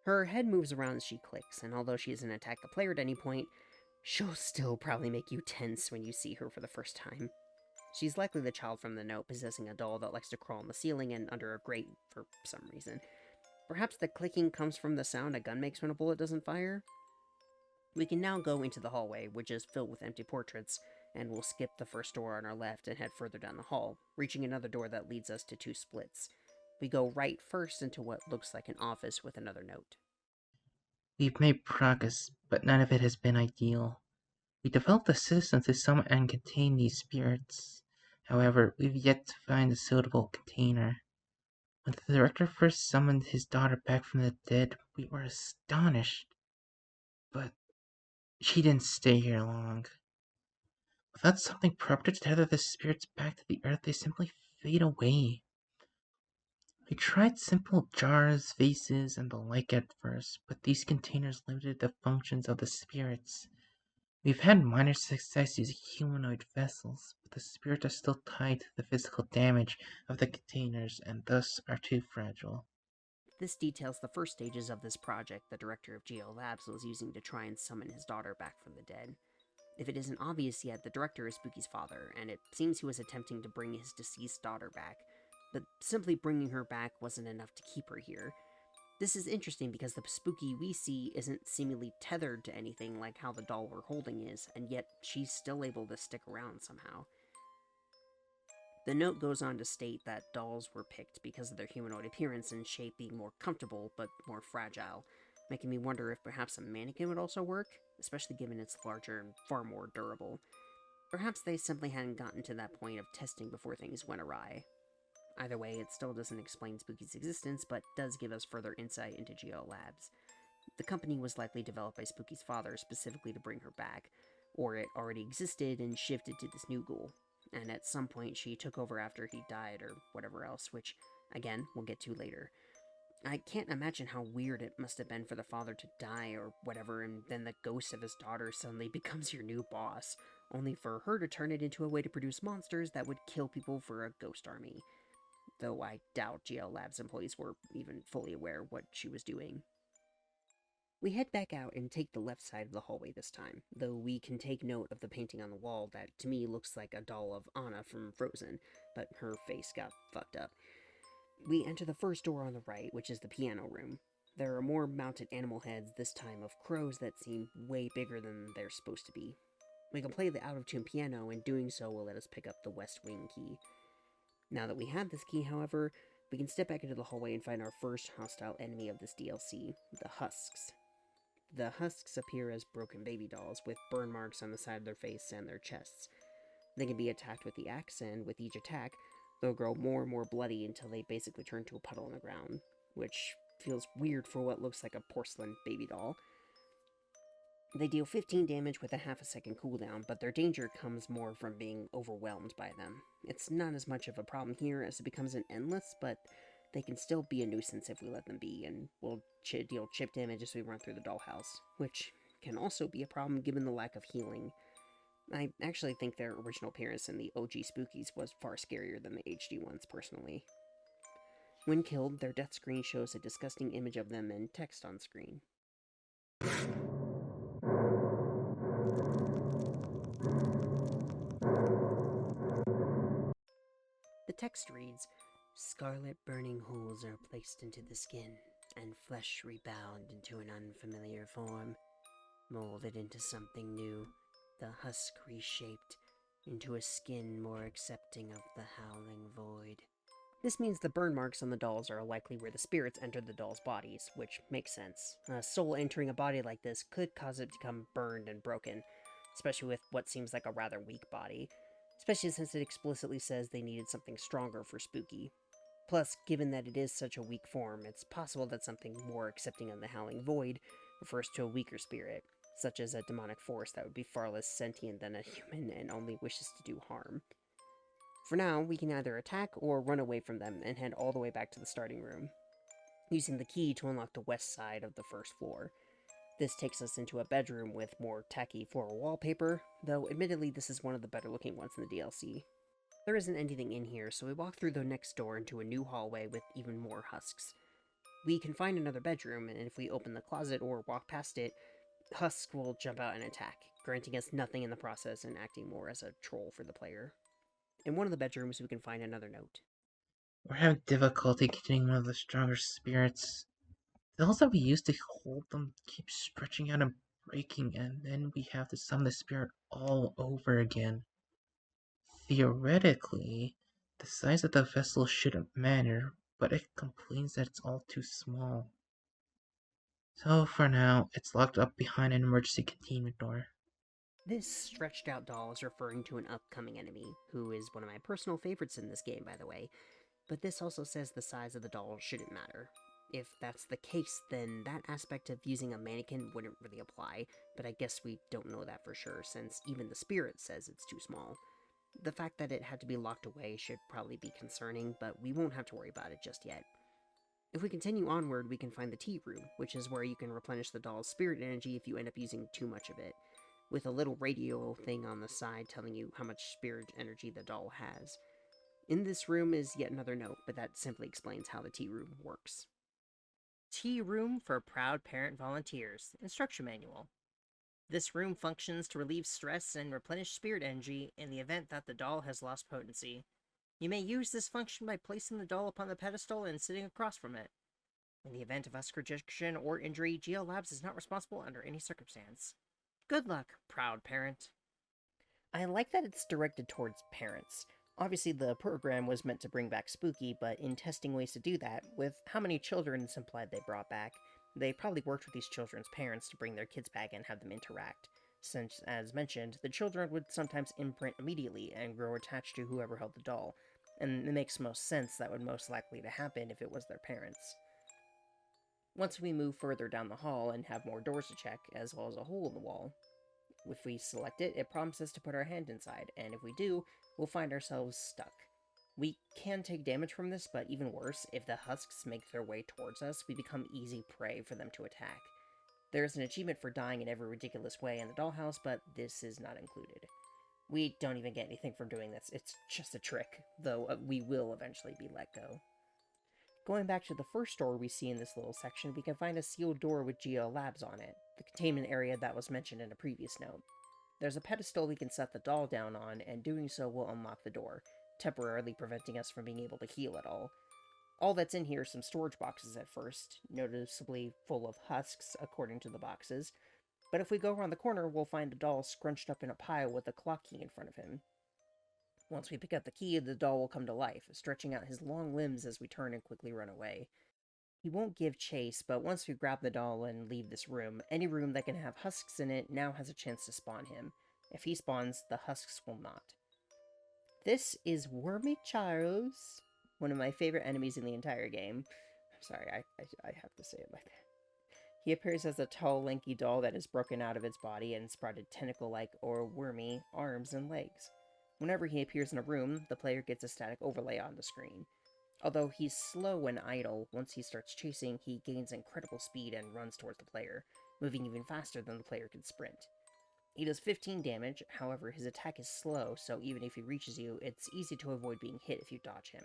Her head moves around as she clicks, and although she doesn't attack the player at any point, she'll still probably make you tense when you see her for the first time. She's likely the child from the note possessing a doll that likes to crawl on the ceiling and under a grate for some reason. Perhaps the clicking comes from the sound a gun makes when a bullet doesn't fire? We can now go into the hallway, which is filled with empty portraits, and we'll skip the first door on our left and head further down the hall, reaching another door that leads us to two splits. We go right first into what looks like an office with another note. We've made progress, but none of it has been ideal. We developed a system to summon and contain these spirits. However, we've yet to find a suitable container. When the director first summoned his daughter back from the dead, we were astonished. But she didn't stay here long. Without something proper to tether the spirits back to the earth, they simply fade away. We tried simple jars, vases, and the like at first, but these containers limited the functions of the spirits. We've had minor success using humanoid vessels, but the spirits are still tied to the physical damage of the containers and thus are too fragile. This details the first stages of this project the director of Geo Labs was using to try and summon his daughter back from the dead. If it isn't obvious yet, the director is Spooky's father, and it seems he was attempting to bring his deceased daughter back, but simply bringing her back wasn't enough to keep her here. This is interesting because the Spooky we see isn't seemingly tethered to anything like how the doll we're holding is, and yet she's still able to stick around somehow. The note goes on to state that dolls were picked because of their humanoid appearance and shape being more comfortable but more fragile, making me wonder if perhaps a mannequin would also work, especially given it's larger and far more durable. Perhaps they simply hadn't gotten to that point of testing before things went awry. Either way, it still doesn't explain Spooky's existence, but does give us further insight into Geo Labs. The company was likely developed by Spooky's father specifically to bring her back, or it already existed and shifted to this new ghoul, and at some point she took over after he died or whatever else, which, again, we'll get to later. I can't imagine how weird it must have been for the father to die or whatever, and then the ghost of his daughter suddenly becomes your new boss, only for her to turn it into a way to produce monsters that would kill people for a ghost army. Though I doubt GL Labs employees were even fully aware what she was doing. We head back out and take the left side of the hallway this time, though we can take note of the painting on the wall that to me looks like a doll of Anna from Frozen, but her face got fucked up. We enter the first door on the right, which is the piano room. There are more mounted animal heads, this time of crows that seem way bigger than they're supposed to be. We can play the out-of-tune piano, and doing so will let us pick up the West Wing key. Now that we have this key, however, we can step back into the hallway and find our first hostile enemy of this DLC, the Husks. The Husks appear as broken baby dolls, with burn marks on the side of their face and their chests. They can be attacked with the axe, and with each attack, they'll grow more and more bloody until they basically turn to a puddle on the ground, which feels weird for what looks like a porcelain baby doll. They deal 15 damage with a half a second cooldown, but their danger comes more from being overwhelmed by them. It's not as much of a problem here as it becomes an endless, but they can still be a nuisance if we let them be, and will deal chip damage as we run through the dollhouse, which can also be a problem given the lack of healing. I actually think their original appearance in the OG Spookies was far scarier than the HD ones, personally. When killed, their death screen shows a disgusting image of them and text on screen. text reads, "Scarlet burning holes are placed into the skin, and flesh rebound into an unfamiliar form. Molded into something new, the husk reshaped into a skin more accepting of the howling void." This means the burn marks on the dolls are likely where the spirits entered the dolls' bodies, which makes sense. A soul entering a body like this could cause it to become burned and broken, especially with what seems like a rather weak body, especially since it explicitly says they needed something stronger for Spooky. Plus, given that it is such a weak form, it's possible that something more accepting of the howling void refers to a weaker spirit, such as a demonic force that would be far less sentient than a human and only wishes to do harm. For now, we can either attack or run away from them and head all the way back to the starting room, using the key to unlock the west side of the first floor. This takes us into a bedroom with more tacky floral wallpaper, though admittedly this is one of the better looking ones in the DLC. There isn't anything in here, so we walk through the next door into a new hallway with even more husks. We can find another bedroom, and if we open the closet or walk past it, husks will jump out and attack, granting us nothing in the process and acting more as a troll for the player. In one of the bedrooms, we can find another note. "We're having difficulty getting one of the stronger spirits. The dolls that we used to hold them keep stretching out and breaking, and then we have to summon the spirit all over again. Theoretically, the size of the vessel shouldn't matter, but it complains that it's all too small. So for now, it's locked up behind an emergency containment door." This stretched out doll is referring to an upcoming enemy, who is one of my personal favorites in this game, by the way, but this also says the size of the doll shouldn't matter. If that's the case, then that aspect of using a mannequin wouldn't really apply, but I guess we don't know that for sure, since even the spirit says it's too small. The fact that it had to be locked away should probably be concerning, but we won't have to worry about it just yet. If we continue onward, we can find the tea room, which is where you can replenish the doll's spirit energy if you end up using too much of it, with a little radio thing on the side telling you how much spirit energy the doll has. In this room is yet another note, but that simply explains how the tea room works. Tea Room for Proud Parent Volunteers. Instruction Manual. This room functions to relieve stress and replenish spirit energy in the event that the doll has lost potency. You may use this function by placing the doll upon the pedestal and sitting across from it. In the event of husk rejection or injury, GL Labs is not responsible under any circumstance. Good luck, proud parent. I like that it's directed towards parents. Obviously, the program was meant to bring back Spooky, but in testing ways to do that, with how many children it's implied they brought back, they probably worked with these children's parents to bring their kids back and have them interact, since, as mentioned, the children would sometimes imprint immediately and grow attached to whoever held the doll, and it makes most sense that would most likely to happen if it was their parents. Once we move further down the hall and have more doors to check, as well as a hole in the wall, if we select it, it prompts us to put our hand inside, and if we do, we'll find ourselves stuck. We can take damage from this, but even worse, if the husks make their way towards us, we become easy prey for them to attack. There is an achievement for dying in every ridiculous way in the Dollhouse, but this is not included. We don't even get anything from doing this, it's just a trick, though we will eventually be let go. Going back to the first door we see in this little section, we can find a sealed door with GL Labs on it, the containment area that was mentioned in a previous note. There's a pedestal we can set the doll down on, and doing so will unlock the door, temporarily preventing us from being able to heal at all. All that's in here are some storage boxes at first, noticeably full of husks according to the boxes, but if we go around the corner, we'll find the doll scrunched up in a pile with a clock key in front of him. Once we pick up the key, the doll will come to life, stretching out his long limbs as we turn and quickly run away. He won't give chase, but once we grab the doll and leave this room, any room that can have husks in it now has a chance to spawn him. If he spawns, the husks will not. This is Wormy Charles, one of my favorite enemies in the entire game. I'm sorry, I have to say it like that. He appears as a tall, lanky doll that is broken out of its body and sprouted tentacle-like or wormy arms and legs. Whenever he appears in a room, the player gets a static overlay on the screen. Although he's slow and idle, once he starts chasing, he gains incredible speed and runs towards the player, moving even faster than the player can sprint. He does 15 damage, however his attack is slow, so even if he reaches you, it's easy to avoid being hit if you dodge him.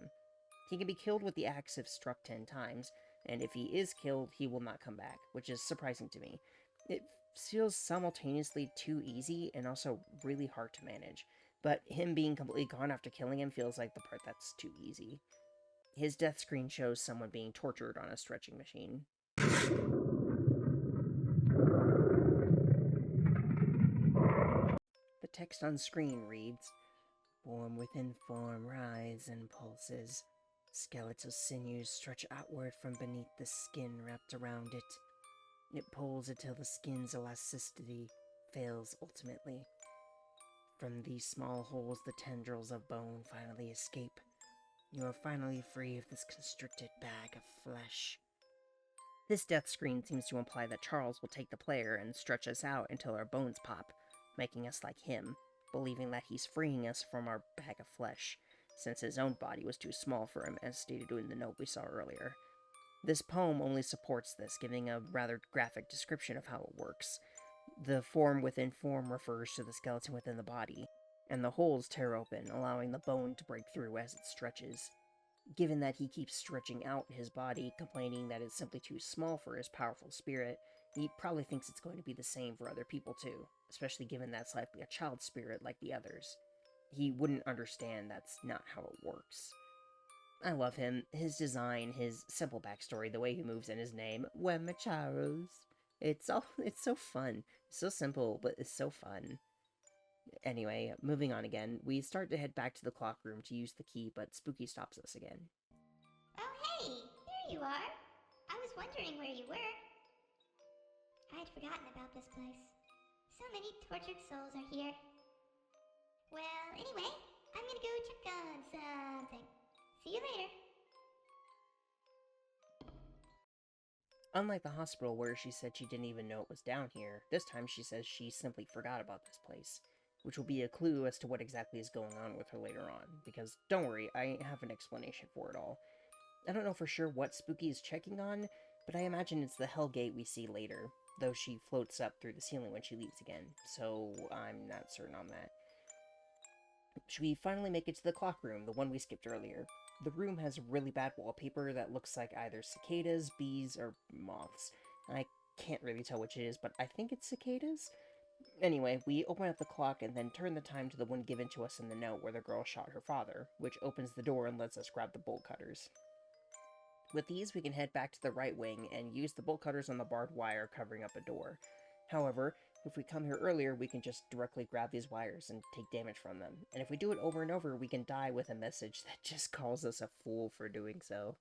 He can be killed with the axe if struck 10 times, and if he is killed, he will not come back, which is surprising to me. It feels simultaneously too easy and also really hard to manage, but him being completely gone after killing him feels like the part that's too easy. His death screen shows someone being tortured on a stretching machine. The text on screen reads, "Form within form rise and pulses. Skeletal sinews stretch outward from beneath the skin wrapped around it. It pulls until the skin's elasticity fails ultimately. From these small holes the tendrils of bone finally escape. You are finally free of this constricted bag of flesh." This death screen seems to imply that Charles will take the player and stretch us out until our bones pop, making us like him, believing that he's freeing us from our bag of flesh, since his own body was too small for him, as stated in the note we saw earlier. This poem only supports this, giving a rather graphic description of how it works. The form within form refers to the skeleton within the body, and the holes tear open, allowing the bone to break through as it stretches. Given that he keeps stretching out his body, complaining that it's simply too small for his powerful spirit, he probably thinks it's going to be the same for other people too, especially given that's likely a child spirit like the others. He wouldn't understand that's not how it works. I love him, his design, his simple backstory, the way he moves in his name, Wemacharos. It's so fun. It's so simple, but it's so fun. Anyway, moving on again, we start to head back to the clock room to use the key, but Spooky stops us again. Oh hey, there you are. I was wondering where you were. I'd forgotten about this place. So many tortured souls are here. Well, anyway, I'm gonna go check on something. See you later. Unlike the hospital where she said she didn't even know it was down here, this time she says she simply forgot about this place, which will be a clue as to what exactly is going on with her later on, because don't worry, I have an explanation for it all. I don't know for sure what Spooky is checking on, but I imagine it's the Hellgate we see later, though she floats up through the ceiling when she leaves again, so I'm not certain on that. We finally make it to the clock room, the one we skipped earlier. The room has really bad wallpaper that looks like either cicadas, bees, or moths. I can't really tell which it is, but I think it's cicadas? Anyway, we open up the clock and then turn the time to the one given to us in the note where the girl shot her father, which opens the door and lets us grab the bolt cutters. With these, we can head back to the right wing and use the bolt cutters on the barbed wire covering up a door. However, if we come here earlier, we can just directly grab these wires and take damage from them. And if we do it over and over, we can die with a message that just calls us a fool for doing so.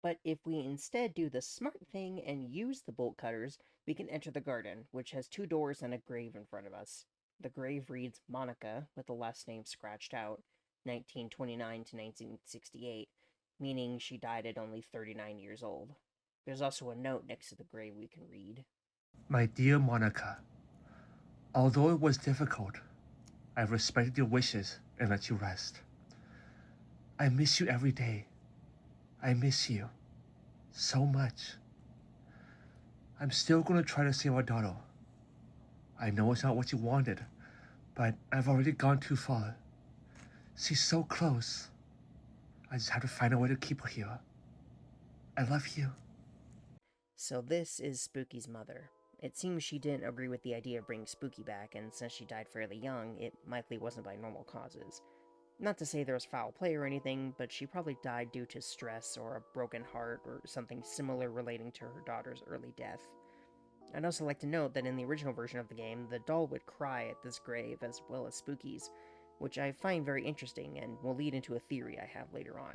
But if we instead do the smart thing and use the bolt cutters, we can enter the garden, which has 2 doors and a grave in front of us. The grave reads Monica, with the last name scratched out, 1929 to 1968, meaning she died at only 39 years old. There's also a note next to the grave we can read. My dear Monica, although it was difficult, I respected your wishes and let you rest. I miss you every day. I miss you so much. I'm still going to try to save our daughter. I know it's not what you wanted, but I've already gone too far. She's so close. I just have to find a way to keep her here. I love you. So this is Spooky's mother. It seems she didn't agree with the idea of bringing Spooky back, and since she died fairly young, it likely wasn't by normal causes. Not to say there was foul play or anything, but she probably died due to stress or a broken heart or something similar relating to her daughter's early death. I'd also like to note that in the original version of the game, the doll would cry at this grave as well as Spooky's, which I find very interesting and will lead into a theory I have later on.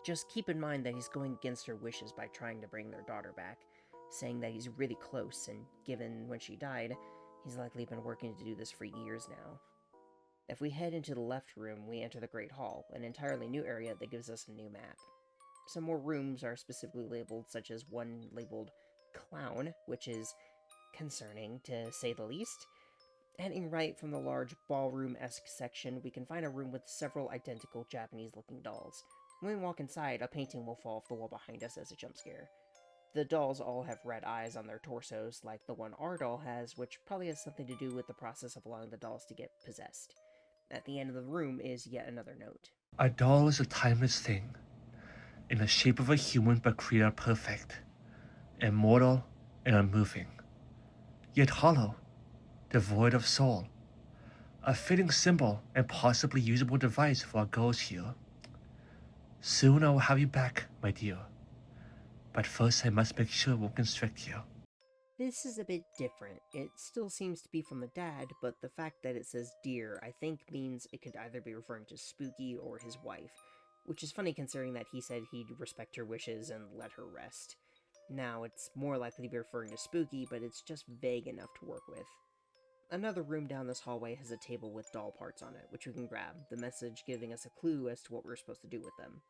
Just keep in mind that he's going against her wishes by trying to bring their daughter back, saying that he's really close, and given when she died, he's likely been working to do this for years now. If we head into the left room, we enter the Great Hall, an entirely new area that gives us a new map. Some more rooms are specifically labeled, such as one labeled Clown, which is concerning, to say the least. Heading right from the large ballroom-esque section, we can find a room with several identical Japanese-looking dolls. When we walk inside, a painting will fall off the wall behind us as a jump scare. The dolls all have red eyes on their torsos, like the one our doll has, which probably has something to do with the process of allowing the dolls to get possessed. At the end of the room is yet another note. A doll is a timeless thing, in the shape of a human but created perfect, immortal, and unmoving, yet hollow, devoid of soul. A fitting symbol and possibly usable device for our goals here. Soon I will have you back, my dear. But first I must make sure it won't constrict you. This is a bit different. It still seems to be from the dad, but the fact that it says dear, I think means it could either be referring to Spooky or his wife, which is funny considering that he said he'd respect her wishes and let her rest. Now, it's more likely to be referring to Spooky, but it's just vague enough to work with. Another room down this hallway has a table with doll parts on it, which we can grab, the message giving us a clue as to what we're supposed to do with them.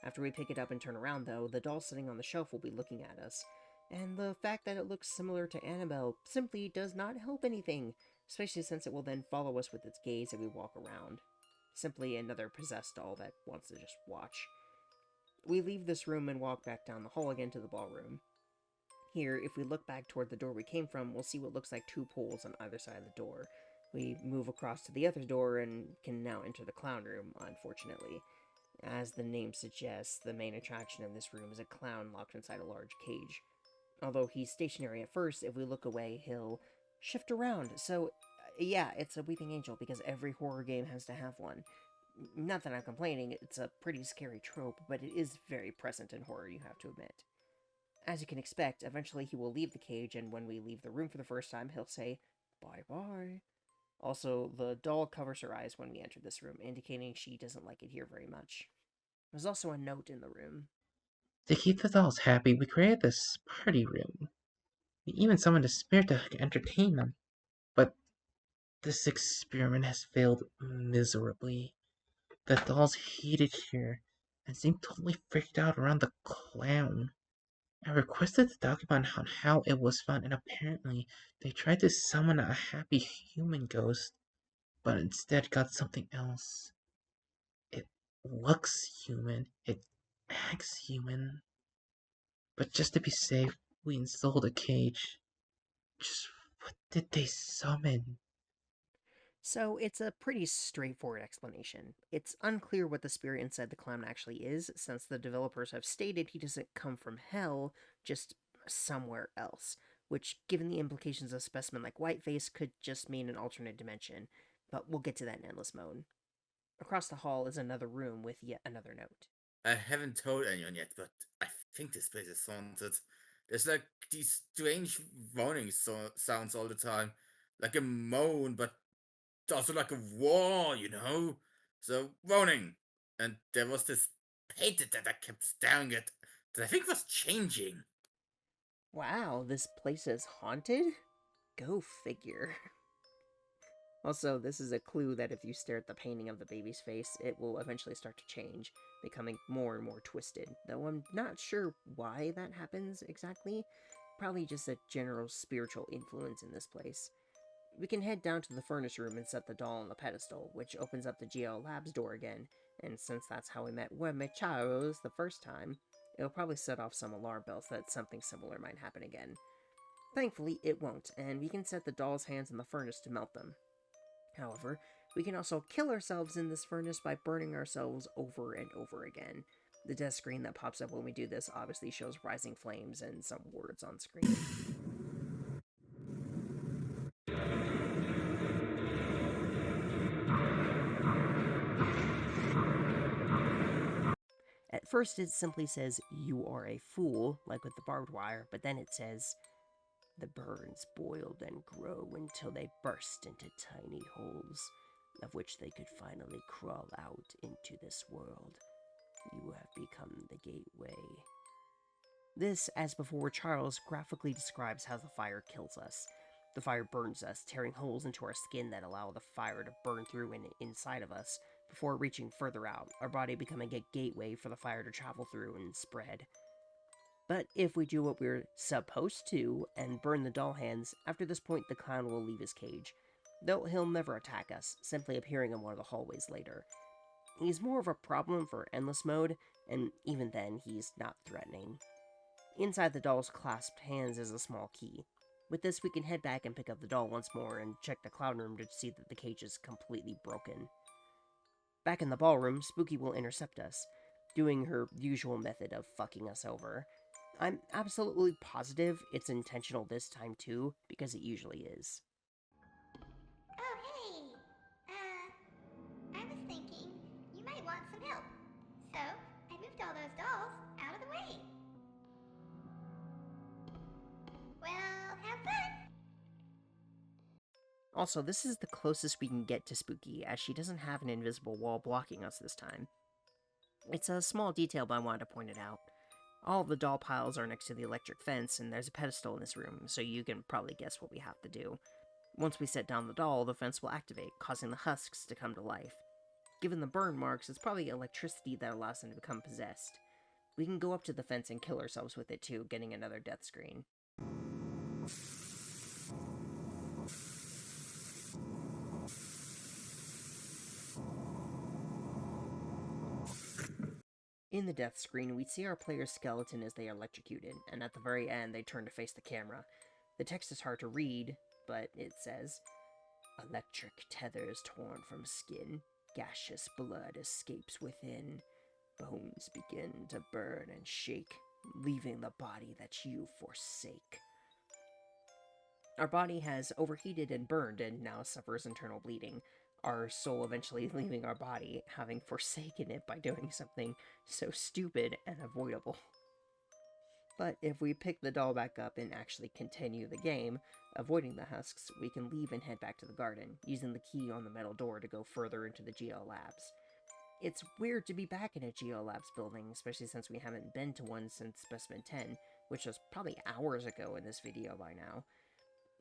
After we pick it up and turn around, though, the doll sitting on the shelf will be looking at us, and the fact that it looks similar to Annabelle simply does not help anything, especially since it will then follow us with its gaze as we walk around. Simply another possessed doll that wants to just watch. We leave this room and walk back down the hall again to the ballroom. Here, if we look back toward the door we came from, we'll see what looks like two poles on either side of the door. We move across to the other door and can now enter the clown room, unfortunately. As the name suggests, the main attraction in this room is a clown locked inside a large cage. Although he's stationary at first, if we look away, he'll shift around. So, yeah, it's a weeping angel because every horror game has to have one. Not that I'm complaining, it's a pretty scary trope, but it is very present in horror, you have to admit. As you can expect, eventually he will leave the cage, and when we leave the room for the first time, he'll say, bye-bye. Also, the doll covers her eyes when we enter this room, indicating she doesn't like it here very much. There's also a note in the room. To keep the dolls happy, we created this party room. We even summoned a spirit to entertain them. But this experiment has failed miserably. The dolls hate it here and seem totally freaked out around the clown. I requested the document on how it was found, and apparently they tried to summon a happy human ghost, but instead got something else. It looks human, it acts human, but just to be safe, we installed a cage. Just what did they summon? So, it's a pretty straightforward explanation. It's unclear what the spirit inside the clown actually is, since the developers have stated he doesn't come from hell, just somewhere else, which, given the implications of Specimen like Whiteface, could just mean an alternate dimension, but we'll get to that in Endless Mode. Across the hall is another room with yet another note. I haven't told anyone yet, but I think this place is haunted. There's like these strange moaning sounds all the time. Like a moan, but also like a war, you know? So, moaning. And there was this painted that I kept staring at that I think was changing. Wow, this place is haunted? Go figure. Also, this is a clue that if you stare at the painting of the baby's face, it will eventually start to change, becoming more and more twisted, though I'm not sure why that happens exactly. Probably just a general spiritual influence in this place. We can head down to the furnace room and set the doll on the pedestal, which opens up the GL Labs door again, and since that's how we met Charles the first time, it'll probably set off some alarm bells that something similar might happen again. Thankfully, it won't, and we can set the doll's hands in the furnace to melt them. However, we can also kill ourselves in this furnace by burning ourselves over and over again. The death screen that pops up when we do this obviously shows rising flames and some words on screen. At first it simply says, "You are a fool," like with the barbed wire, but then it says, "The burns boil and grow until they burst into tiny holes, of which they could finally crawl out into this world. You have become the gateway." This, as before, Charles graphically describes how the fire kills us. The fire burns us, tearing holes into our skin that allow the fire to burn through and inside of us, before reaching further out, our body becoming a gateway for the fire to travel through and spread. But if we do what we're supposed to and burn the doll hands, after this point the clown will leave his cage, though he'll never attack us, simply appearing in one of the hallways later. He's more of a problem for Endless Mode, and even then he's not threatening. Inside the doll's clasped hands is a small key. With this we can head back and pick up the doll once more and check the clown room to see that the cage is completely broken. Back in the ballroom, Spooky will intercept us, doing her usual method of fucking us over. I'm absolutely positive it's intentional this time too, because it usually is. Oh, hey! I was thinking you might want some help. So, I moved all those dolls out of the way. Well, have fun! Also, this is the closest we can get to Spooky, as she doesn't have an invisible wall blocking us this time. It's a small detail, but I wanted to point it out. All of the doll piles are next to the electric fence, and there's a pedestal in this room, so you can probably guess what we have to do. Once we set down the doll, the fence will activate, causing the husks to come to life. Given the burn marks, it's probably electricity that allows them to become possessed. We can go up to the fence and kill ourselves with it too, getting another death screen. In the death screen, we see our player's skeleton as they are electrocuted, and at the very end, they turn to face the camera. The text is hard to read, but it says, "Electric tethers torn from skin, gaseous blood escapes within, bones begin to burn and shake, leaving the body that you forsake." Our body has overheated and burned and now suffers internal bleeding, our soul eventually leaving our body, having forsaken it by doing something so stupid and avoidable. But if we pick the doll back up and actually continue the game, avoiding the husks, we can leave and head back to the garden, using the key on the metal door to go further into the Geo Labs. It's weird to be back in a Geo Labs building, especially since we haven't been to one since Specimen 10, which was probably hours ago in this video by now.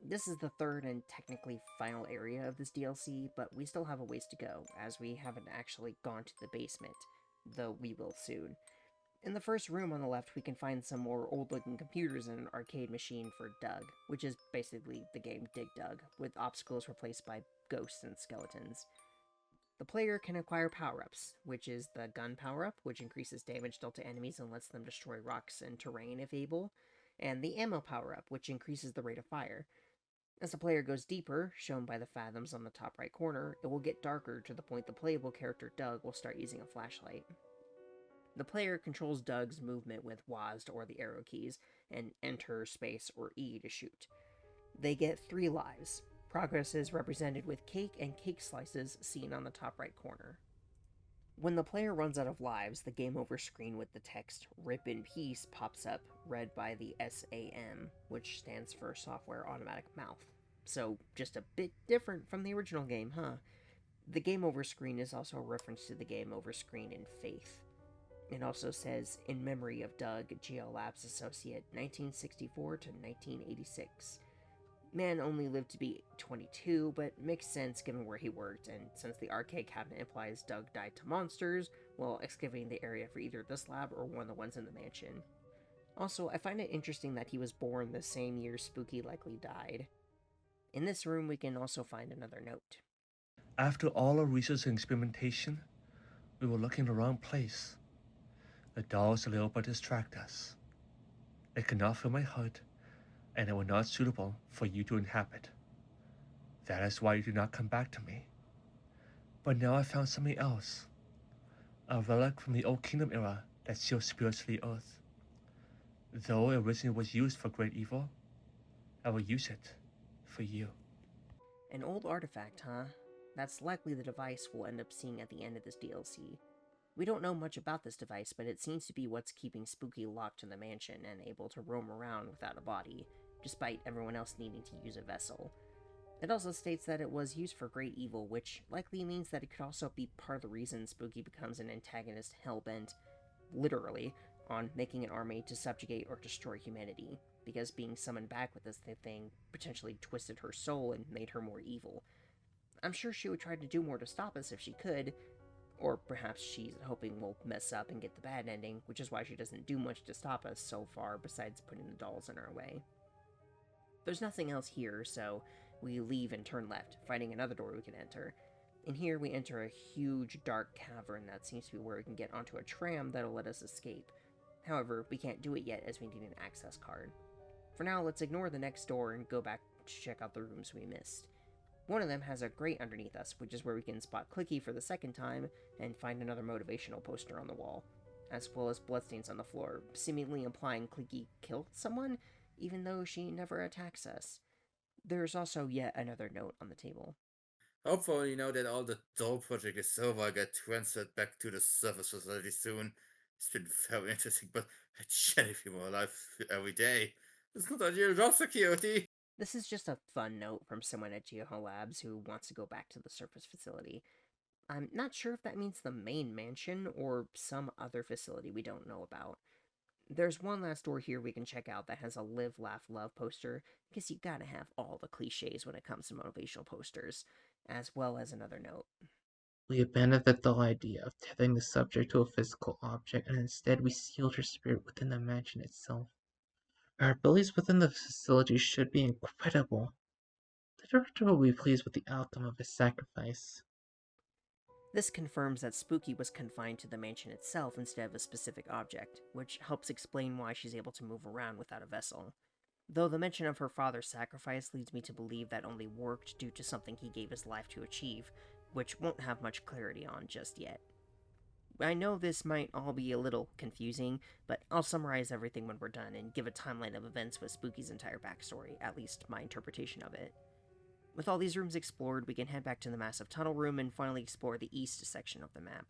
This is the third and technically final area of this DLC, but we still have a ways to go, as we haven't actually gone to the basement, though we will soon. In the first room on the left, we can find some more old-looking computers and an arcade machine for Doug, which is basically the game Dig Dug, with obstacles replaced by ghosts and skeletons. The player can acquire power-ups, which is the gun power-up, which increases damage dealt to enemies and lets them destroy rocks and terrain if able, and the ammo power-up, which increases the rate of fire. As the player goes deeper, shown by the fathoms on the top right corner, it will get darker to the point the playable character Doug will start using a flashlight. The player controls Doug's movement with WASD or the arrow keys, and Enter, Space, or E to shoot. They get 3 lives. Progress is represented with cake and cake slices seen on the top right corner. When the player runs out of lives, the game over screen with the text "RIP in Peace" pops up, read by the SAM, which stands for Software Automatic Mouth. So, just a bit different from the original game, huh? The game over screen is also a reference to the game over screen in Faith. It also says, "In memory of Doug, Geolabs Associate, 1964 to 1986. Man only lived to be 22, but makes sense given where he worked, and since the arcade cabinet implies Doug died to monsters while excavating the area for either this lab or one of the ones in the mansion. Also, I find it interesting that he was born the same year Spooky likely died. In this room, we can also find another note. After all our research and experimentation, we were looking in the wrong place. The dolls are little but distract us. It cannot fill my heart, and it were not suitable for you to inhabit. That is why you did not come back to me. But now I found something else. A relic from the Old Kingdom era that seals spirits to the earth. Though it originally was used for great evil, I will use it for you." An old artifact, huh? That's likely the device we'll end up seeing at the end of this DLC. We don't know much about this device, but it seems to be what's keeping Spooky locked in the mansion and able to roam around without a body, despite everyone else needing to use a vessel. It also states that it was used for great evil, which likely means that it could also be part of the reason Spooky becomes an antagonist hell-bent, literally, on making an army to subjugate or destroy humanity, because being summoned back with this thing potentially twisted her soul and made her more evil. I'm sure she would try to do more to stop us if she could, or perhaps she's hoping we'll mess up and get the bad ending, which is why she doesn't do much to stop us so far besides putting the dolls in our way. There's nothing else here, so we leave and turn left, finding another door we can enter. In here, we enter a huge, dark cavern that seems to be where we can get onto a tram that'll let us escape. However, we can't do it yet as we need an access card. For now, let's ignore the next door and go back to check out the rooms we missed. One of them has a grate underneath us, which is where we can spot Clicky for the second time and find another motivational poster on the wall. as well as bloodstains on the floor, seemingly implying Clicky killed someone, even though she never attacks us. There's also yet another note on the table. Hopefully, you know that all the doll project is over. I get transferred back to the service facility soon. It's been very interesting, but I chat if you were alive every day. It's not ideal job security. This is just a fun note from someone at Geo Labs who wants to go back to the surface facility. I'm not sure if that means the main mansion or some other facility we don't know about. There's one last door here we can check out that has a live, laugh, love poster, because you gotta have all the cliches when it comes to motivational posters, as well as another note. We abandoned the dull idea of tethering the subject to a physical object, and instead we sealed her spirit within the mansion itself. Our abilities within the facility should be incredible. The director will be pleased with the outcome of his sacrifice. This confirms that Spooky was confined to the mansion itself instead of a specific object, which helps explain why she's able to move around without a vessel. Though the mention of her father's sacrifice leads me to believe that only worked due to something he gave his life to achieve, which won't have much clarity on just yet. I know this might all be a little confusing, but I'll summarize everything when we're done and give a timeline of events with Spooky's entire backstory, at least my interpretation of it. With all these rooms explored, we can head back to the massive tunnel room and finally explore the east section of the map.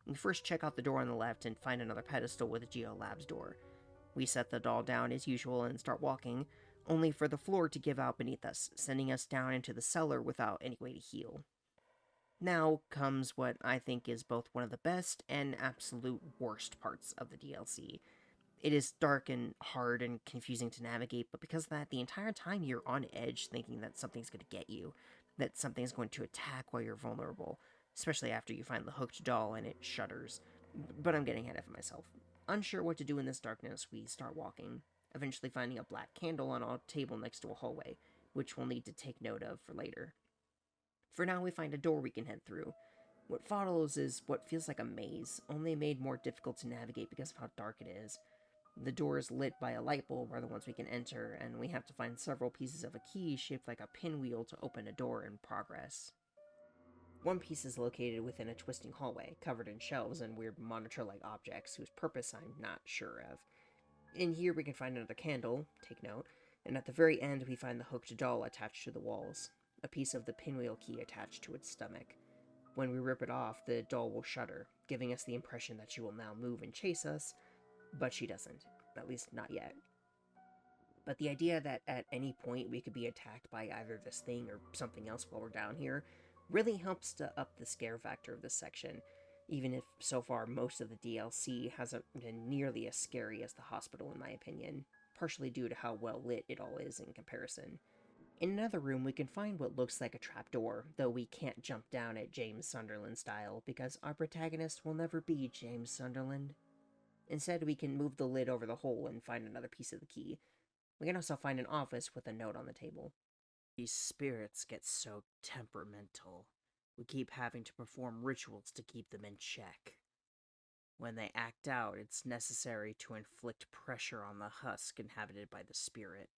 We first check out the door on the left and find another pedestal with a Geo Labs door. We set the doll down as usual and start walking, only for the floor to give out beneath us, sending us down into the cellar without any way to heal. Now comes what I think is both one of the best and absolute worst parts of the DLC. It is dark and hard and confusing to navigate, but because of that, the entire time you're on edge thinking that something's going to get you, that something's going to attack while you're vulnerable, especially after you find the hooked doll and it shudders. But I'm getting ahead of myself. Unsure what to do in this darkness, we start walking, eventually finding a black candle on a table next to a hallway, which we'll need to take note of for later. For now, we find a door we can head through. What follows is what feels like a maze, only made more difficult to navigate because of how dark it is. The door is lit by a light bulb are the ones we can enter, and we have to find several pieces of a key shaped like a pinwheel to open a door in progress. One piece is located within a twisting hallway, covered in shelves and weird monitor-like objects whose purpose I'm not sure of. In here we can find another candle, take note, and at the very end we find the hooked doll attached to the walls, a piece of the pinwheel key attached to its stomach. When we rip it off, the doll will shudder, giving us the impression that she will now move and chase us, but she doesn't, at least not yet. But the idea that at any point we could be attacked by either this thing or something else while we're down here really helps to up the scare factor of this section, even if so far most of the DLC hasn't been nearly as scary as the hospital in my opinion, partially due to how well lit it all is in comparison. In another room we can find what looks like a trapdoor, though we can't jump down it James Sunderland style, because our protagonist will never be James Sunderland. Instead, we can move the lid over the hole and find another piece of the key. We can also find an office with a note on the table. These spirits get so temperamental. We keep having to perform rituals to keep them in check. When they act out, it's necessary to inflict pressure on the husk inhabited by the spirit.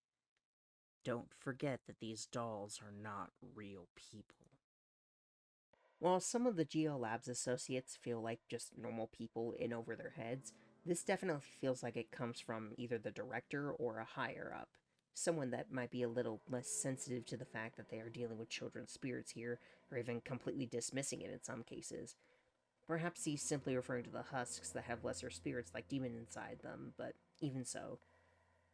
Don't forget that these dolls are not real people. While some of the Geo Labs associates feel like just normal people in over their heads, this definitely feels like it comes from either the director or a higher up. Someone that might be a little less sensitive to the fact that they are dealing with children's spirits here, or even completely dismissing it in some cases. Perhaps he's simply referring to the husks that have lesser spirits like demon inside them, but even so.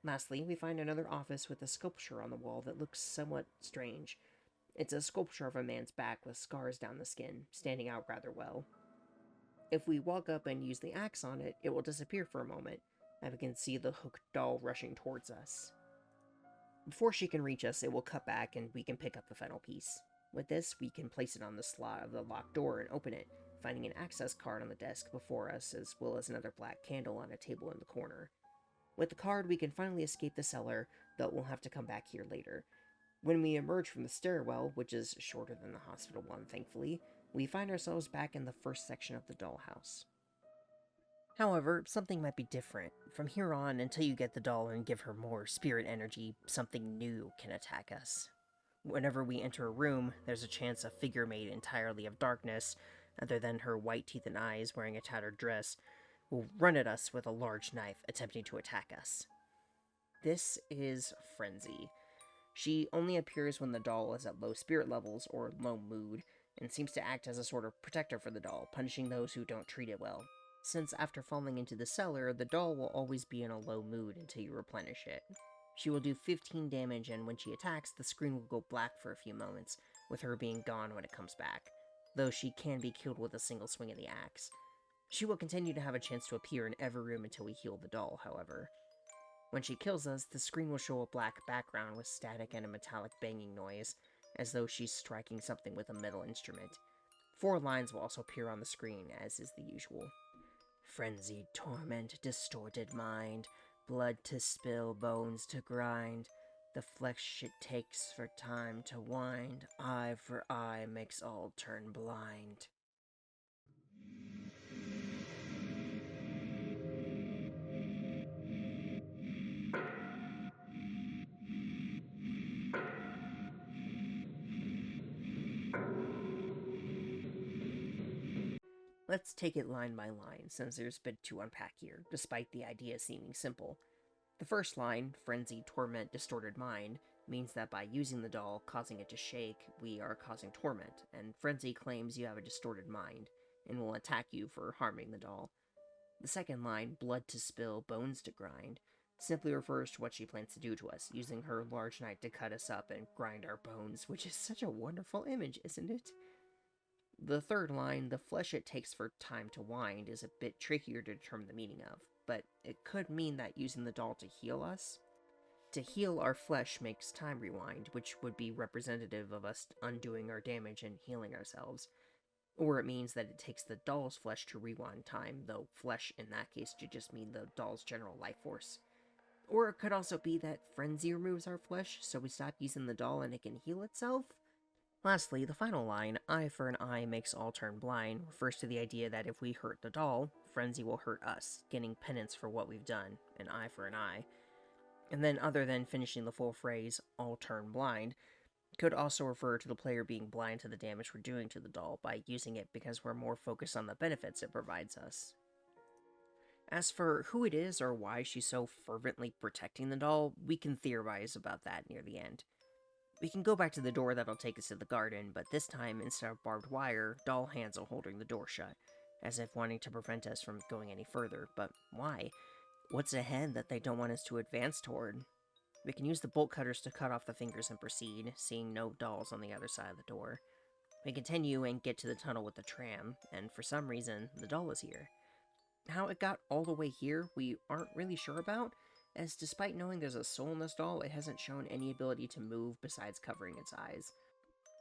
Lastly, we find another office with a sculpture on the wall that looks somewhat strange. It's a sculpture of a man's back with scars down the skin, standing out rather well. If we walk up and use the axe on it, it will disappear for a moment, and we can see the hooked doll rushing towards us. Before she can reach us, it will cut back and we can pick up the final piece. With this, we can place it on the slot of the locked door and open it, finding an access card on the desk before us, as well as another black candle on a table in the corner. With the card, we can finally escape the cellar, though we'll have to come back here later. When we emerge from the stairwell, which is shorter than the hospital one, thankfully, we find ourselves back in the first section of the dollhouse. However, something might be different. From here on, until you get the doll and give her more spirit energy, something new can attack us. Whenever we enter a room, there's a chance a figure made entirely of darkness, other than her white teeth and eyes wearing a tattered dress, will run at us with a large knife, attempting to attack us. This is Frenzy. She only appears when the doll is at low spirit levels or low mood, and seems to act as a sort of protector for the doll, punishing those who don't treat it well. Since after falling into the cellar, the doll will always be in a low mood until you replenish it. She will do 15 damage, and when she attacks, the screen will go black for a few moments, with her being gone when it comes back, though she can be killed with a single swing of the axe. She will continue to have a chance to appear in every room until we heal the doll, however. When she kills us, the screen will show a black background with static and a metallic banging noise, as though she's striking something with a metal instrument. 4 lines will also appear on the screen, as is the usual. Frenzied torment, distorted mind, blood to spill, bones to grind. The flesh it takes for time to wind, eye for eye makes all turn blind. Let's take it line by line, since there's a bit to unpack here, despite the idea seeming simple. The first line, Frenzy, Torment, Distorted Mind, means that by using the doll, causing it to shake, we are causing torment, and Frenzy claims you have a distorted mind, and will attack you for harming the doll. The second line, Blood to Spill, Bones to Grind, simply refers to what she plans to do to us, using her large knife to cut us up and grind our bones, which is such a wonderful image, isn't it? The third line, The flesh it takes for time to wind, is a bit trickier to determine the meaning of, but it could mean that using the doll to heal us. To heal our flesh makes time rewind, which would be representative of us undoing our damage and healing ourselves. Or it means that it takes the doll's flesh to rewind time, though flesh in that case should just mean the doll's general life force. Or it could also be that Frenzy removes our flesh, so we stop using the doll and it can heal itself. Lastly, the final line, eye for an eye makes all turn blind, refers to the idea that if we hurt the doll, Frenzy will hurt us, getting penance for what we've done, an eye for an eye. And then other than finishing the full phrase, all turn blind, could also refer to the player being blind to the damage we're doing to the doll by using it because we're more focused on the benefits it provides us. As for who it is or why she's so fervently protecting the doll, we can theorize about that near the end. We can go back to the door that'll take us to the garden, but this time, instead of barbed wire, doll hands are holding the door shut, as if wanting to prevent us from going any further. But why? What's ahead that they don't want us to advance toward? We can use the bolt cutters to cut off the fingers and proceed, seeing no dolls on the other side of the door. We continue and get to the tunnel with the tram, and for some reason, the doll is here. How it got all the way here, we aren't really sure about, as despite knowing there's a soul in this doll, it hasn't shown any ability to move besides covering its eyes.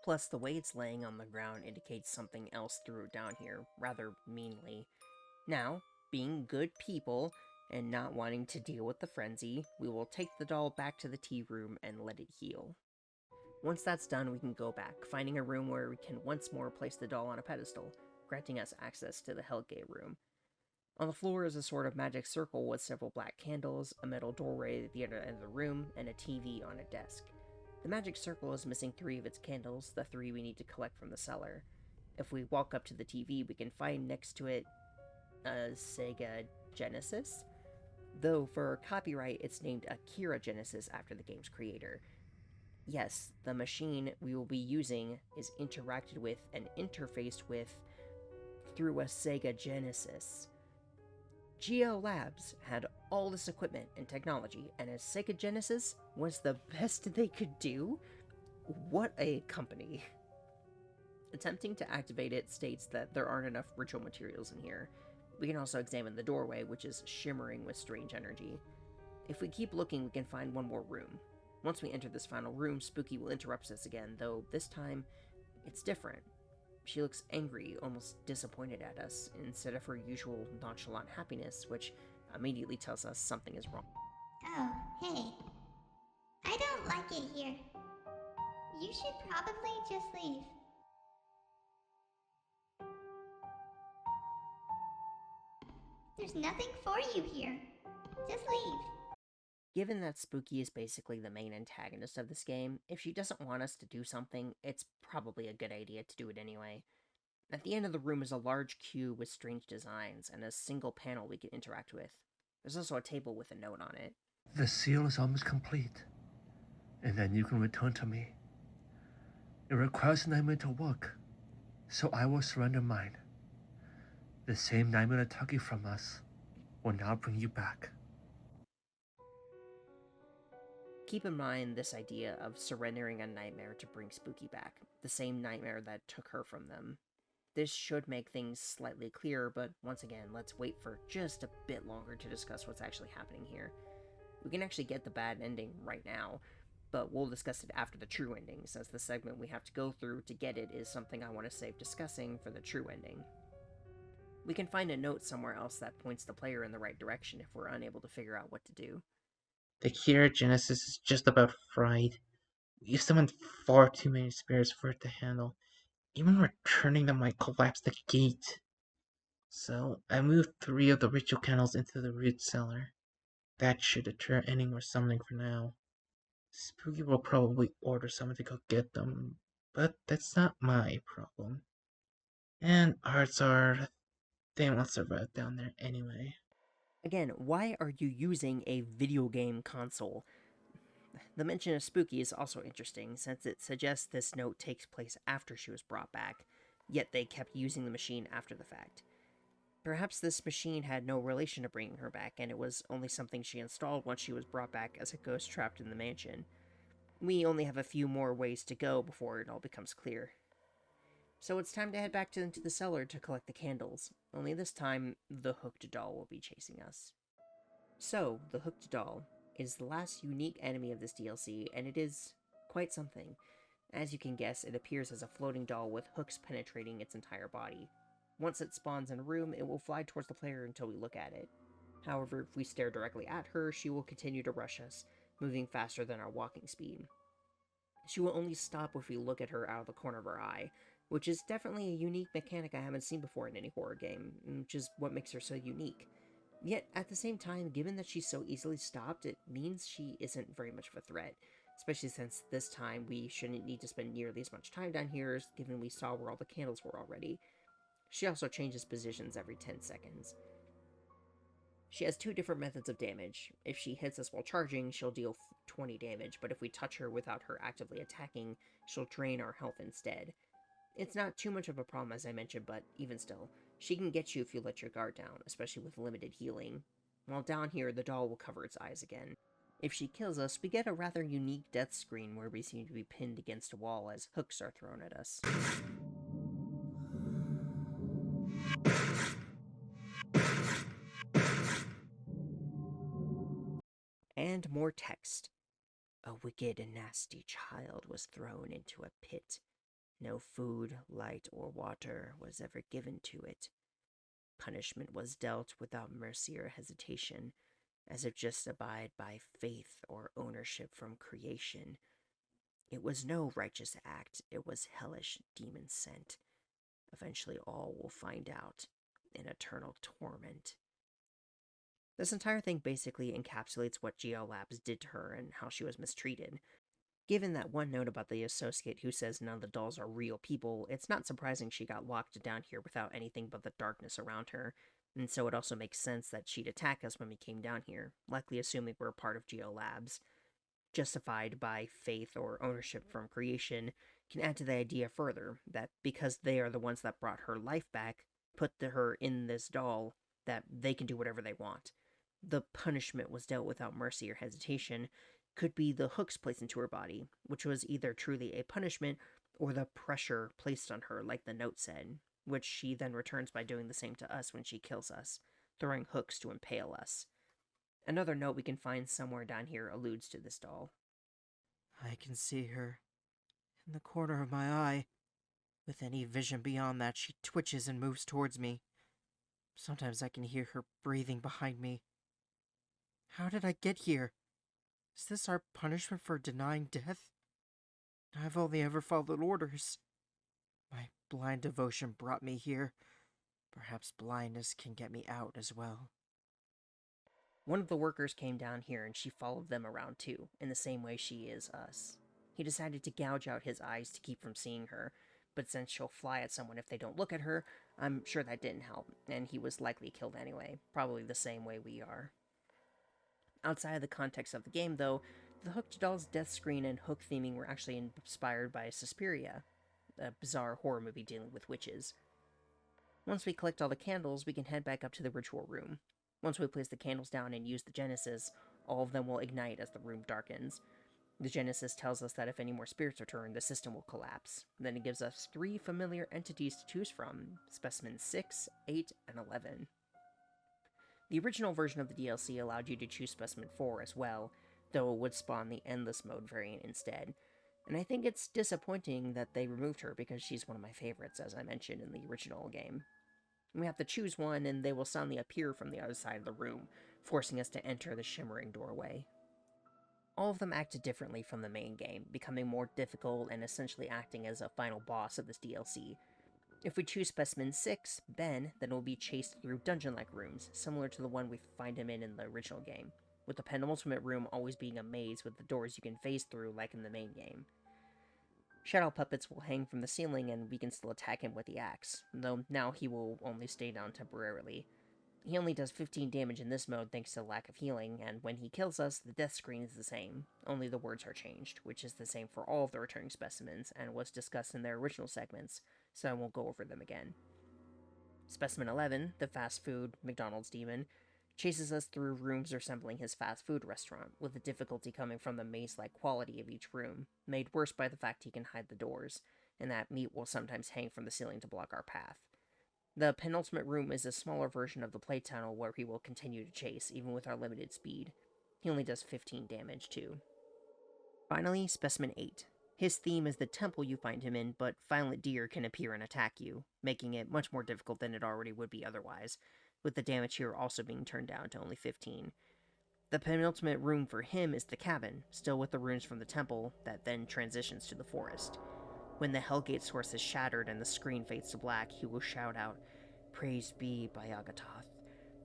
Plus, the way it's laying on the ground indicates something else threw it down here, rather meanly. Now, being good people, and not wanting to deal with the frenzy, we will take the doll back to the tea room and let it heal. Once that's done, we can go back, finding a room where we can once more place the doll on a pedestal, granting us access to the Hellgate room. On the floor is a sort of magic circle with several black candles, a metal doorway at the other end of the room, and a TV on a desk. The magic circle is missing 3 of its candles, the 3 we need to collect from the cellar. If we walk up to the TV, we can find next to it a Sega Genesis, though for copyright it's named Akira Genesis after the game's creator. Yes, the machine we will be using is interacted with and interfaced with through a Sega Genesis. Geo Labs had all this equipment and technology, and as Sega Genesis was the best they could do? What a company. Attempting to activate it states that there aren't enough ritual materials in here. We can also examine the doorway, which is shimmering with strange energy. If we keep looking, we can find one more room. Once we enter this final room, Spooky will interrupt us again, though this time, it's different. She looks angry, almost disappointed at us, instead of her usual nonchalant happiness, which immediately tells us something is wrong. Oh, hey. I don't like it here. You should probably just leave. There's nothing for you here. Just leave. Given that Spooky is basically the main antagonist of this game, if she doesn't want us to do something, it's probably a good idea to do it anyway. At the end of the room is a large cube with strange designs and a single panel we can interact with. There's also a table with a note on it. The seal is almost complete, and then you can return to me. It requires a nightmare to work, so I will surrender mine. The same nightmare that took you from us will now bring you back. Keep in mind this idea of surrendering a nightmare to bring Spooky back, the same nightmare that took her from them. This should make things slightly clearer, but once again, let's wait for just a bit longer to discuss what's actually happening here. We can actually get the bad ending right now, but we'll discuss it after the true ending, since the segment we have to go through to get it is something I want to save discussing for the true ending. We can find a note somewhere else that points the player in the right direction if we're unable to figure out what to do. The Kira Genesis is just about fried. We summoned far too many spirits for it to handle. Even returning them might collapse the gate. So I moved 3 of the ritual candles into the root cellar. That should deter any more summoning for now. Spooky will probably order someone to go get them, but that's not my problem. And odds are they won't survive down there anyway. Again, why are you using a video game console? The mention of Spooky is also interesting, since it suggests this note takes place after she was brought back, yet they kept using the machine after the fact. Perhaps this machine had no relation to bringing her back, and it was only something she installed once she was brought back as a ghost trapped in the mansion. We only have a few more ways to go before it all becomes clear. So it's time to head back into the cellar to collect the candles, only this time the hooked doll will be chasing us. So, the hooked doll is the last unique enemy of this DLC, and it is quite something. As you can guess, it appears as a floating doll with hooks penetrating its entire body. Once it spawns in a room, it will fly towards the player until we look at it. However, if we stare directly at her, she will continue to rush us, moving faster than our walking speed. She will only stop if we look at her out of the corner of our eye, which is definitely a unique mechanic I haven't seen before in any horror game, which is what makes her so unique. Yet, at the same time, given that she's so easily stopped, it means she isn't very much of a threat, especially since this time we shouldn't need to spend nearly as much time down here, given we saw where all the candles were already. She also changes positions every 10 seconds. She has 2 different methods of damage. If she hits us while charging, she'll deal 20 damage, but if we touch her without her actively attacking, she'll drain our health instead. It's not too much of a problem as I mentioned, but even still, she can get you if you let your guard down, especially with limited healing. While down here, the doll will cover its eyes again. If she kills us, we get a rather unique death screen where we seem to be pinned against a wall as hooks are thrown at us. And more text. A wicked and nasty child was thrown into a pit. No food, light, or water was ever given to it. Punishment was dealt without mercy or hesitation, as if just abide by faith or ownership from creation. It was no righteous act, it was hellish demon sent. Eventually all will find out, in eternal torment. This entire thing basically encapsulates what GL Labs did to her and how she was mistreated. Given that one note about the associate who says none of the dolls are real people, it's not surprising she got locked down here without anything but the darkness around her, and so it also makes sense that she'd attack us when we came down here, likely assuming we're part of GL Labs. Justified by faith or ownership from creation can add to the idea further, that because they are the ones that brought her life back, put her in this doll, that they can do whatever they want. The punishment was dealt without mercy or hesitation, could be the hooks placed into her body, which was either truly a punishment or the pressure placed on her, like the note said, which she then returns by doing the same to us when she kills us, throwing hooks to impale us. Another note we can find somewhere down here alludes to this doll. I can see her in the corner of my eye. With any vision beyond that, she twitches and moves towards me. Sometimes I can hear her breathing behind me. How did I get here? Is this our punishment for denying death? I've only ever followed orders. My blind devotion brought me here. Perhaps blindness can get me out as well. One of the workers came down here and she followed them around too, in the same way she is us. He decided to gouge out his eyes to keep from seeing her, but since she'll fly at someone if they don't look at her, I'm sure that didn't help, and he was likely killed anyway, probably the same way we are. Outside of the context of the game, though, the Hooked Doll's death screen and hook theming were actually inspired by Suspiria, a bizarre horror movie dealing with witches. Once we collect all the candles, we can head back up to the ritual room. Once we place the candles down and use the Genesis, all of them will ignite as the room darkens. The Genesis tells us that if any more spirits return, the system will collapse. Then it gives us 3 familiar entities to choose from, Specimen 6, 8, and 11. The original version of the DLC allowed you to choose Specimen 4 as well, though it would spawn the Endless Mode variant instead. And I think it's disappointing that they removed her because she's one of my favorites, as I mentioned in the original game. We have to choose one, and they will suddenly appear from the other side of the room, forcing us to enter the shimmering doorway. All of them acted differently from the main game, becoming more difficult and essentially acting as a final boss of this DLC. If we choose Specimen 6, Ben, then we'll be chased through dungeon-like rooms, similar to the one we find him in the original game, with the penultimate room always being a maze with the doors you can phase through like in the main game. Shadow puppets will hang from the ceiling and we can still attack him with the axe, though now he will only stay down temporarily. He only does 15 damage in this mode thanks to the lack of healing, and when he kills us, the death screen is the same, only the words are changed, which is the same for all of the returning specimens, and was discussed in their original segments, so I won't go over them again. Specimen 11, the fast food McDonald's demon, chases us through rooms resembling his fast food restaurant, with the difficulty coming from the maze-like quality of each room, made worse by the fact he can hide the doors, and that meat will sometimes hang from the ceiling to block our path. The penultimate room is a smaller version of the play tunnel where he will continue to chase, even with our limited speed. He only does 15 damage, too. Finally, Specimen 8. His theme is the temple you find him in, but violent deer can appear and attack you, making it much more difficult than it already would be otherwise, with the damage here also being turned down to only 15. The penultimate room for him is the cabin, still with the runes from the temple, that then transitions to the forest. When the Hellgate source is shattered and the screen fades to black, he will shout out, "Praise be Bayagatoth,"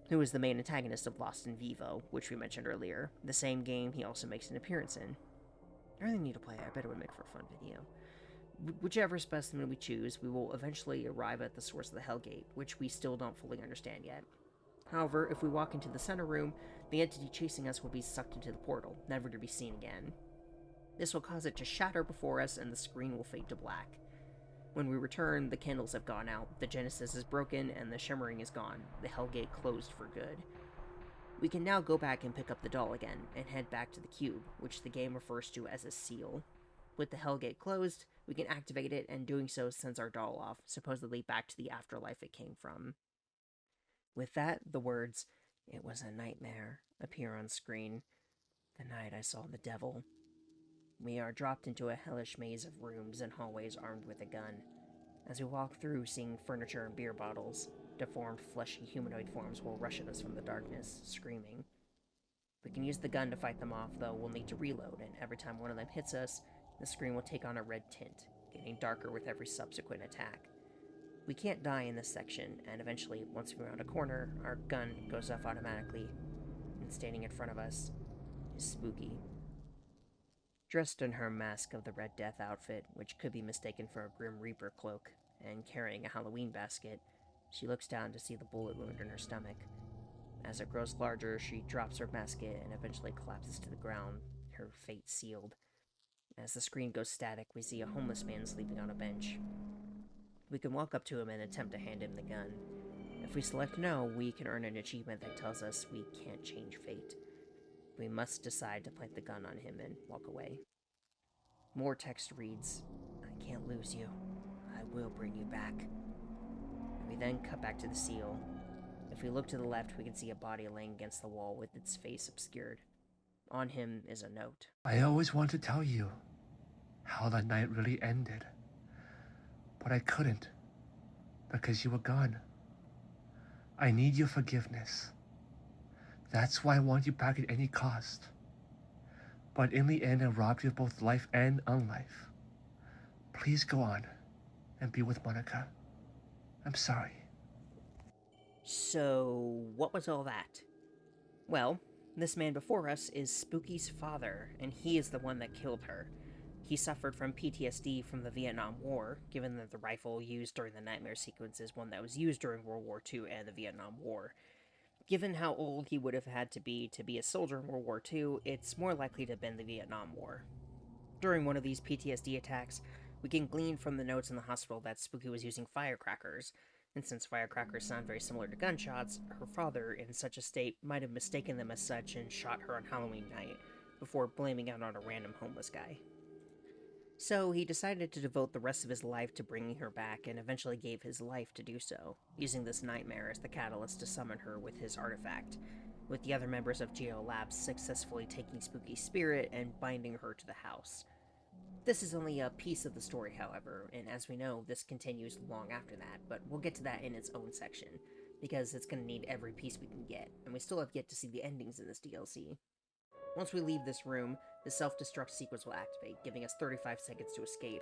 who is the main antagonist of Lost in Vivo, which we mentioned earlier, the same game he also makes an appearance in. I really need to play it. I bet it would make for a fun video. Whichever specimen we choose, we will eventually arrive at the source of the Hellgate, which we still don't fully understand yet. However, if we walk into the center room, the entity chasing us will be sucked into the portal, never to be seen again. This will cause it to shatter before us, and the screen will fade to black. When we return, the candles have gone out, the Genesis is broken, and the shimmering is gone, the Hellgate closed for good. We can now go back and pick up the doll again, and head back to the cube, which the game refers to as a seal. With the Hellgate closed, we can activate it, and doing so sends our doll off, supposedly back to the afterlife it came from. With that, the words, "It was a nightmare," appear on screen. The night I saw the devil. We are dropped into a hellish maze of rooms and hallways armed with a gun. As we walk through, seeing furniture and beer bottles, deformed, fleshy humanoid forms will rush at us from the darkness, screaming. We can use the gun to fight them off, though we'll need to reload, and every time one of them hits us, the screen will take on a red tint, getting darker with every subsequent attack. We can't die in this section, and eventually, once we round a corner, our gun goes off automatically, and standing in front of us is Spooky. Dressed in her Mask of the Red Death outfit, which could be mistaken for a Grim Reaper cloak, and carrying a Halloween basket, she looks down to see the bullet wound in her stomach. As it grows larger, she drops her basket and eventually collapses to the ground, her fate sealed. As the screen goes static, we see a homeless man sleeping on a bench. We can walk up to him and attempt to hand him the gun. If we select no, we can earn an achievement that tells us we can't change fate. We must decide to plant the gun on him and walk away. More text reads, "I can't lose you. I will bring you back." We then cut back to the seal. If we look to the left, we can see a body laying against the wall with its face obscured. On him is a note. I always wanted to tell you how that night really ended, but I couldn't because you were gone. I need your forgiveness. That's why I want you back at any cost. But in the end, I robbed you of both life and unlife. Please go on and be with Monica. I'm sorry. So, what was all that? Well, this man before us is Spooky's father, and he is the one that killed her. He suffered from PTSD from the Vietnam War, given that the rifle used during the nightmare sequence is one that was used during World War II and the Vietnam War. Given how old he would have had to be a soldier in World War II, it's more likely to have been the Vietnam War. During one of these PTSD attacks, we can glean from the notes in the hospital that Spooky was using firecrackers, and since firecrackers sound very similar to gunshots, her father, in such a state, might have mistaken them as such and shot her on Halloween night, before blaming it on a random homeless guy. So he decided to devote the rest of his life to bringing her back, and eventually gave his life to do so, using this nightmare as the catalyst to summon her with his artifact, with the other members of GO Labs successfully taking Spooky's spirit and binding her to the house. This is only a piece of the story, however, and as we know, this continues long after that, but we'll get to that in its own section, because it's going to need every piece we can get, and we still have yet to see the endings in this DLC. Once we leave this room, the self-destruct sequence will activate, giving us 35 seconds to escape,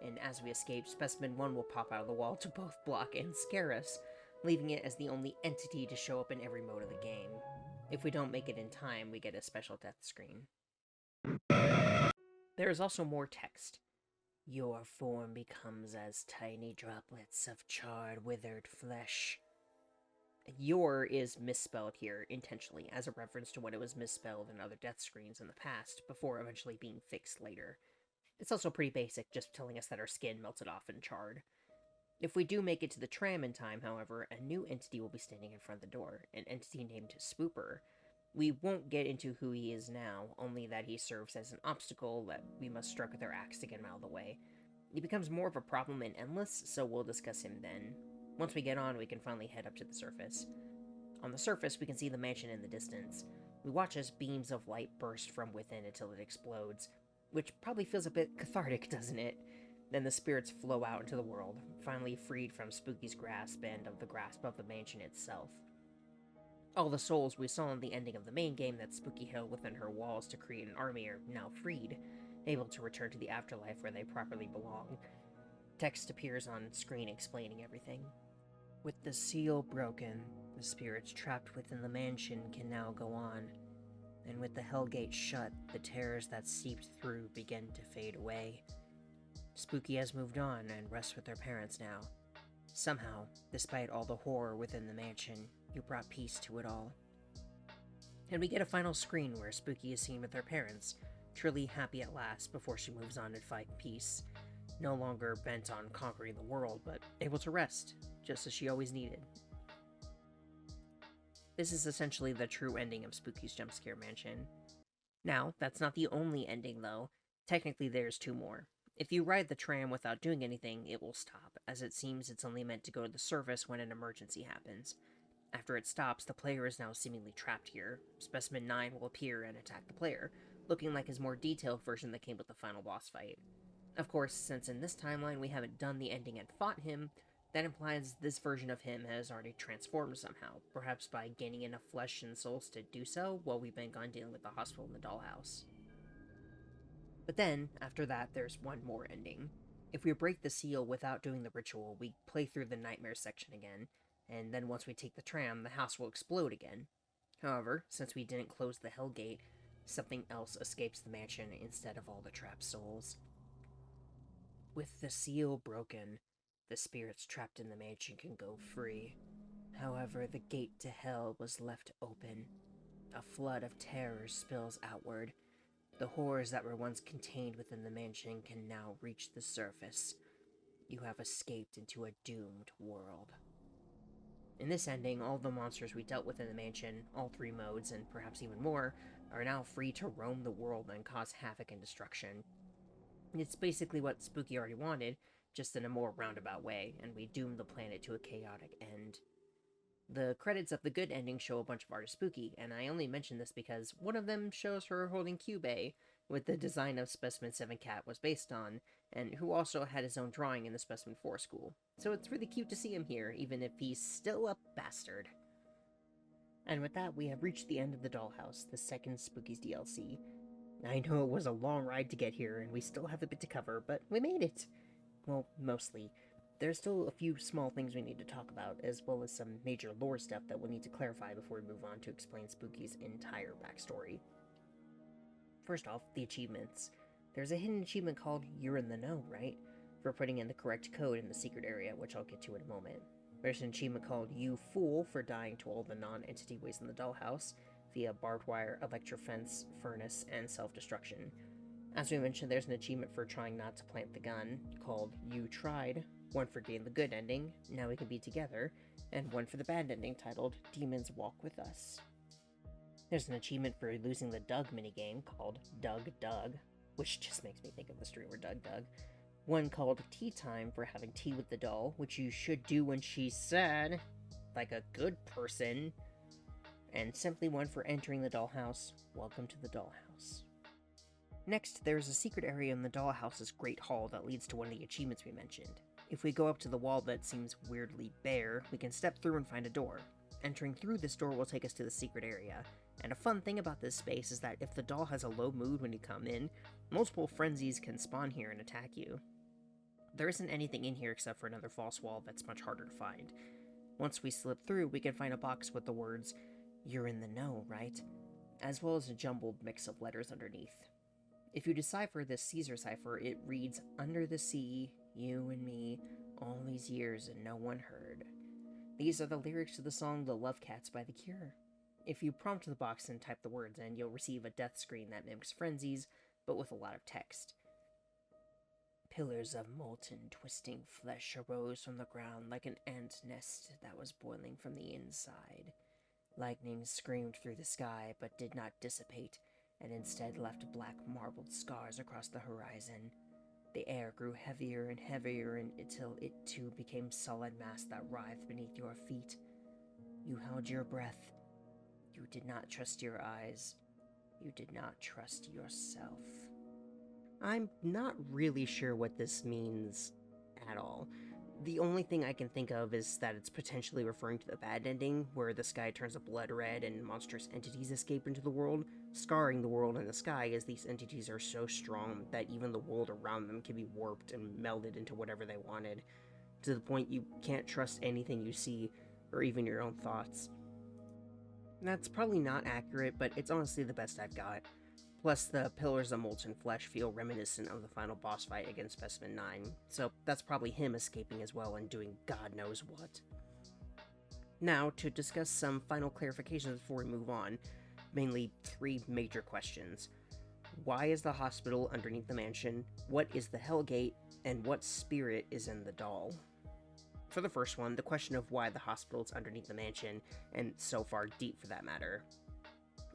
and as we escape, Specimen 1 will pop out of the wall to both block and scare us, leaving it as the only entity to show up in every mode of the game. If we don't make it in time, we get a special death screen. There is also more text. Your form becomes as tiny droplets of charred, withered flesh. Your is misspelled here intentionally, as a reference to when it was misspelled in other death screens in the past, before eventually being fixed later. It's also pretty basic, just telling us that our skin melted off and charred. If we do make it to the tram in time, however, a new entity will be standing in front of the door, an entity named Spooper. We won't get into who he is now, only that he serves as an obstacle that we must strike with our axe to get him out of the way. He becomes more of a problem in Endless, so we'll discuss him then. Once we get on, we can finally head up to the surface. On the surface, we can see the mansion in the distance. We watch as beams of light burst from within until it explodes, which probably feels a bit cathartic, doesn't it? Then the spirits flow out into the world, finally freed from Spooky's grasp and of the grasp of the mansion itself. All the souls we saw in the ending of the main game that Spooky held within her walls to create an army are now freed, able to return to the afterlife where they properly belong. Text appears on screen explaining everything. With the seal broken, the spirits trapped within the mansion can now go on, and with the Hellgate shut, the terrors that seeped through begin to fade away. Spooky has moved on and rests with her parents now. Somehow, despite all the horror within the mansion, you brought peace to it all. And we get a final screen where Spooky is seen with her parents, truly happy at last before she moves on to fight peace. No longer bent on conquering the world, but able to rest, just as she always needed. This is essentially the true ending of Spooky's Jumpscare Mansion. Now, that's not the only ending though. Technically there's two more. If you ride the tram without doing anything, it will stop, as it seems it's only meant to go to the surface when an emergency happens. After it stops, the player is now seemingly trapped here. Specimen 9 will appear and attack the player, looking like his more detailed version that came with the final boss fight. Of course, since in this timeline we haven't done the ending and fought him, that implies this version of him has already transformed somehow, perhaps by gaining enough flesh and souls to do so while we've been gone dealing with the hospital and the dollhouse. But then, after that, there's one more ending. If we break the seal without doing the ritual, we play through the nightmare section again, and then once we take the tram, the house will explode again. However, since we didn't close the Hellgate, something else escapes the mansion instead of all the trapped souls. With the seal broken, the spirits trapped in the mansion can go free. However, the gate to hell was left open. A flood of terror spills outward. The horrors that were once contained within the mansion can now reach the surface. You have escaped into a doomed world. In this ending, all the monsters we dealt with in the mansion, all 3 modes, and perhaps even more, are now free to roam the world and cause havoc and destruction. It's basically what Spooky already wanted, just in a more roundabout way, and we doomed the planet to a chaotic end. The credits of the good ending show a bunch of art of Spooky, and I only mention this because one of them shows her holding Cubey, with the design of Specimen 7 Cat was based on, and who also had his own drawing in the Specimen 4 school. So it's really cute to see him here, even if he's still a bastard. And with that, we have reached the end of the Dollhouse, the second Spooky's DLC. I know it was a long ride to get here, and we still have a bit to cover, but we made it! Well, mostly. There's still a few small things we need to talk about, as well as some major lore stuff that we'll need to clarify before we move on to explain Spooky's entire backstory. First off, the achievements. There's a hidden achievement called You're in the Know, right? For putting in the correct code in the secret area, which I'll get to in a moment. There's an achievement called You Fool for dying to all the non-entity ways in the dollhouse via barbed wire, electro fence, furnace, and self-destruction. As we mentioned, there's an achievement for trying not to plant the gun called You Tried, one for getting the good ending, Now We Can Be Together, and one for the bad ending titled Demons Walk With Us. There's an achievement for losing the Doug minigame called Doug Doug, which just makes me think of the streamer Doug Doug. One called Tea Time for having tea with the doll, which you should do when she's sad, like a good person. And simply one for entering the dollhouse, Welcome to the Dollhouse. Next, there's a secret area in the dollhouse's Great Hall that leads to one of the achievements we mentioned. If we go up to the wall that seems weirdly bare, we can step through and find a door. Entering through this door will take us to the secret area, and a fun thing about this space is that if the doll has a low mood when you come in, multiple frenzies can spawn here and attack you. There isn't anything in here except for another false wall that's much harder to find. Once we slip through, we can find a box with the words, You're in the know, right? As well as a jumbled mix of letters underneath. If you decipher this Caesar cipher, it reads, Under the sea, you and me, all these years and no one heard. These are the lyrics to the song The Love Cats by The Cure. If you prompt the box and type the words in, you'll receive a death screen that mimics frenzies, but with a lot of text. Pillars of molten, twisting flesh arose from the ground like an ant nest that was boiling from the inside. Lightning screamed through the sky, but did not dissipate, and instead left black marbled scars across the horizon. The air grew heavier and heavier until it too became solid mass that writhed beneath your feet. You held your breath. You did not trust your eyes. You did not trust yourself. I'm not really sure what this means at all. The only thing I can think of is that it's potentially referring to the bad ending, where the sky turns a blood red and monstrous entities escape into the world, scarring the world and the sky as these entities are so strong that even the world around them can be warped and melded into whatever they wanted, to the point you can't trust anything you see, or even your own thoughts. That's probably not accurate, but it's honestly the best I've got. Plus, the pillars of molten flesh feel reminiscent of the final boss fight against Specimen 9, so that's probably him escaping as well and doing God knows what. Now, to discuss some final clarifications before we move on, mainly 3 major questions. Why is the hospital underneath the mansion? What is the Hellgate? And what spirit is in the doll? For the first one, the question of why the hospital is underneath the mansion, and so far deep for that matter.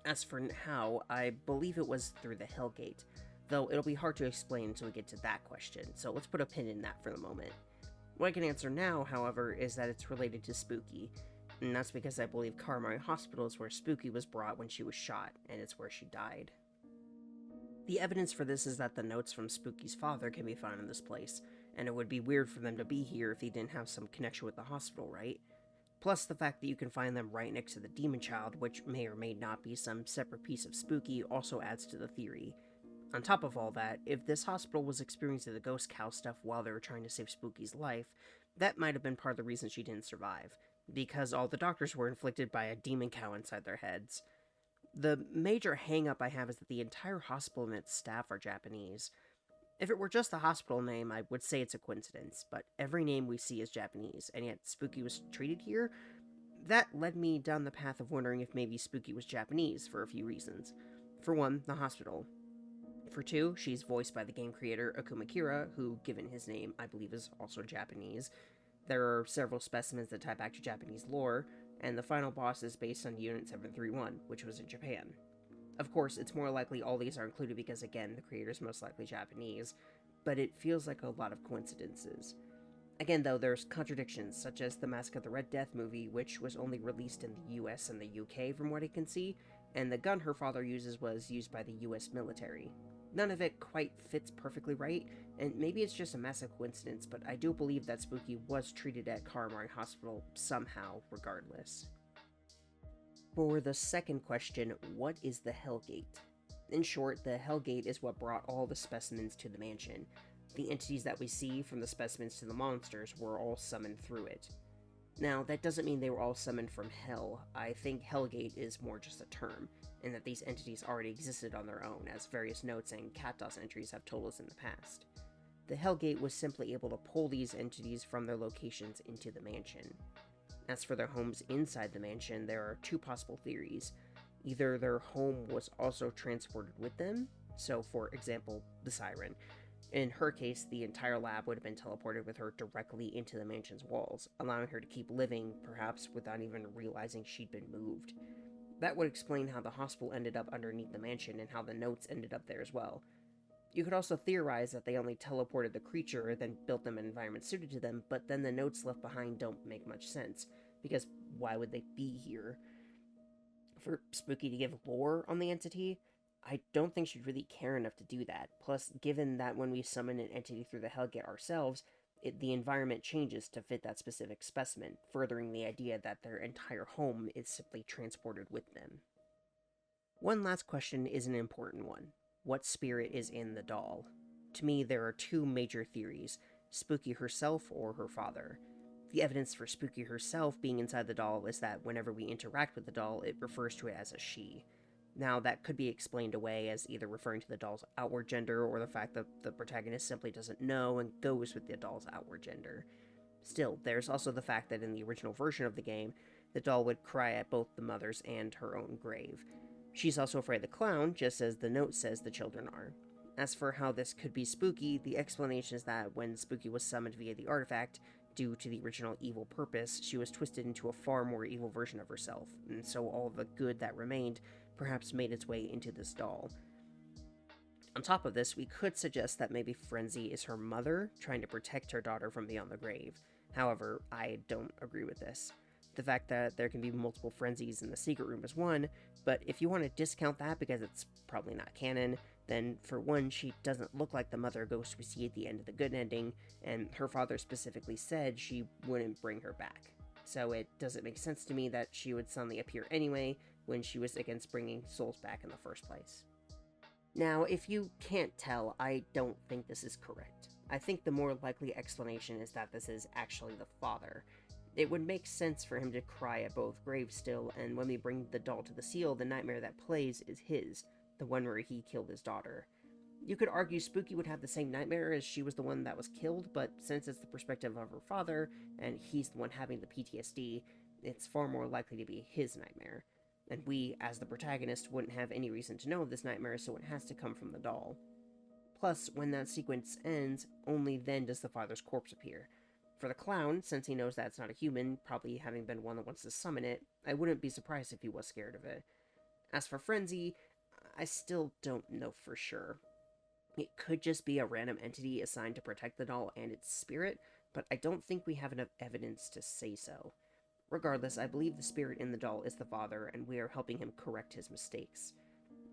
As for how, I believe it was through the Hellgate, though it'll be hard to explain until we get to that question, so let's put a pin in that for the moment. What I can answer now, however, is that it's related to Spooky, and that's because I believe Karamari Hospital is where Spooky was brought when she was shot, and it's where she died. The evidence for this is that the notes from Spooky's father can be found in this place, and it would be weird for them to be here if they didn't have some connection with the hospital, right? Plus the fact that you can find them right next to the demon child, which may or may not be some separate piece of Spooky, also adds to the theory. On top of all that, if this hospital was experiencing the ghost cow stuff while they were trying to save Spooky's life, that might have been part of the reason she didn't survive, because all the doctors were inflicted by a demon cow inside their heads. The major hang-up I have is that the entire hospital and its staff are Japanese. If it were just the hospital name, I would say it's a coincidence, but every name we see is Japanese, and yet Spooky was treated here? That led me down the path of wondering if maybe Spooky was Japanese for a few reasons. For one, the hospital. For two, she's voiced by the game creator Akuma Kira, who, given his name, I believe is also Japanese. There are several specimens that tie back to Japanese lore, and the final boss is based on Unit 731, which was in Japan. Of course, it's more likely all these are included because, again, the creator's most likely Japanese, but it feels like a lot of coincidences. Again, though, there's contradictions, such as the Mask of the Red Death movie, which was only released in the US and the UK from what I can see, and the gun her father uses was used by the US military. None of it quite fits perfectly right, and maybe it's just a massive coincidence, but I do believe that Spooky was treated at Karamari Hospital somehow, regardless. For the second question, what is the Hellgate? In short, the Hellgate is what brought all the specimens to the mansion. The entities that we see, from the specimens to the monsters, were all summoned through it. Now, that doesn't mean they were all summoned from Hell. I think Hellgate is more just a term, and that these entities already existed on their own, as various notes and CatDOS entries have told us in the past. The Hellgate was simply able to pull these entities from their locations into the mansion. As for their homes inside the mansion, there are two possible theories. Either their home was also transported with them, so for example, the Siren. In her case, the entire lab would have been teleported with her directly into the mansion's walls, allowing her to keep living, perhaps without even realizing she'd been moved. That would explain how the hospital ended up underneath the mansion and how the notes ended up there as well. You could also theorize that they only teleported the creature, then built them an environment suited to them, but then the notes left behind don't make much sense, because why would they be here? For Spooky to give lore on the entity, I don't think she'd really care enough to do that. Plus, given that when we summon an entity through the Hellgate ourselves, the environment changes to fit that specific specimen, furthering the idea that their entire home is simply transported with them. One last question is an important one. What spirit is in the doll? To me, there are two major theories, Spooky herself or her father. The evidence for Spooky herself being inside the doll is that whenever we interact with the doll, it refers to it as a she. Now, that could be explained away as either referring to the doll's outward gender or the fact that the protagonist simply doesn't know and goes with the doll's outward gender. Still, there's also the fact that in the original version of the game, the doll would cry at both the mother's and her own grave. She's also afraid of the clown, just as the note says the children are. As for how this could be Spooky, the explanation is that when Spooky was summoned via the artifact, due to the original evil purpose, she was twisted into a far more evil version of herself, and so all the good that remained perhaps made its way into this doll. On top of this, we could suggest that maybe Frenzy is her mother, trying to protect her daughter from beyond the grave. However, I don't agree with this. The fact that there can be multiple Frenzies in the secret room is one, but if you want to discount that because it's probably not canon, then for one, she doesn't look like the mother ghost we see at the end of the good ending, and her father specifically said she wouldn't bring her back. So it doesn't make sense to me that she would suddenly appear anyway when she was against bringing souls back in the first place. Now, if you can't tell, I don't think this is correct. I think the more likely explanation is that this is actually the father. It would make sense for him to cry at both graves still, and when we bring the doll to the seal, the nightmare that plays is his, the one where he killed his daughter. You could argue Spooky would have the same nightmare as she was the one that was killed, but since it's the perspective of her father, and he's the one having the PTSD, it's far more likely to be his nightmare. And we, as the protagonist, wouldn't have any reason to know of this nightmare, so it has to come from the doll. Plus, when that sequence ends, only then does the father's corpse appear. For the clown, since he knows that it's not a human, probably having been one that wants to summon it, I wouldn't be surprised if he was scared of it. As for Frenzy, I still don't know for sure. It could just be a random entity assigned to protect the doll and its spirit, but I don't think we have enough evidence to say so. Regardless, I believe the spirit in the doll is the father, and we are helping him correct his mistakes.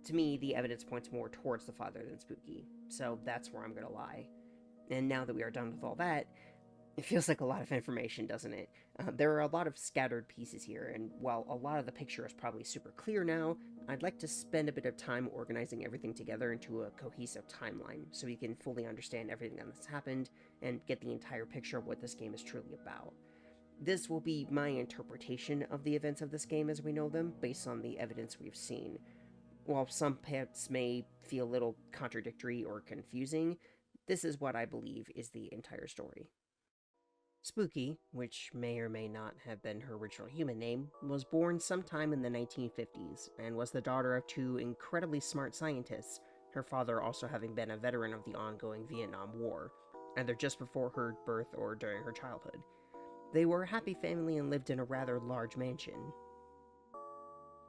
To me, the evidence points more towards the father than Spooky, so that's where I'm gonna lie. And now that we are done with all that, it feels like a lot of information, doesn't it? There are a lot of scattered pieces here, and while a lot of the picture is probably super clear now, I'd like to spend a bit of time organizing everything together into a cohesive timeline, so we can fully understand everything that's happened, and get the entire picture of what this game is truly about. This will be my interpretation of the events of this game as we know them, based on the evidence we've seen. While some parts may feel a little contradictory or confusing, this is what I believe is the entire story. Spooky, which may or may not have been her original human name, was born sometime in the 1950s and was the daughter of two incredibly smart scientists, her father also having been a veteran of the ongoing Vietnam War, either just before her birth or during her childhood. They were a happy family and lived in a rather large mansion.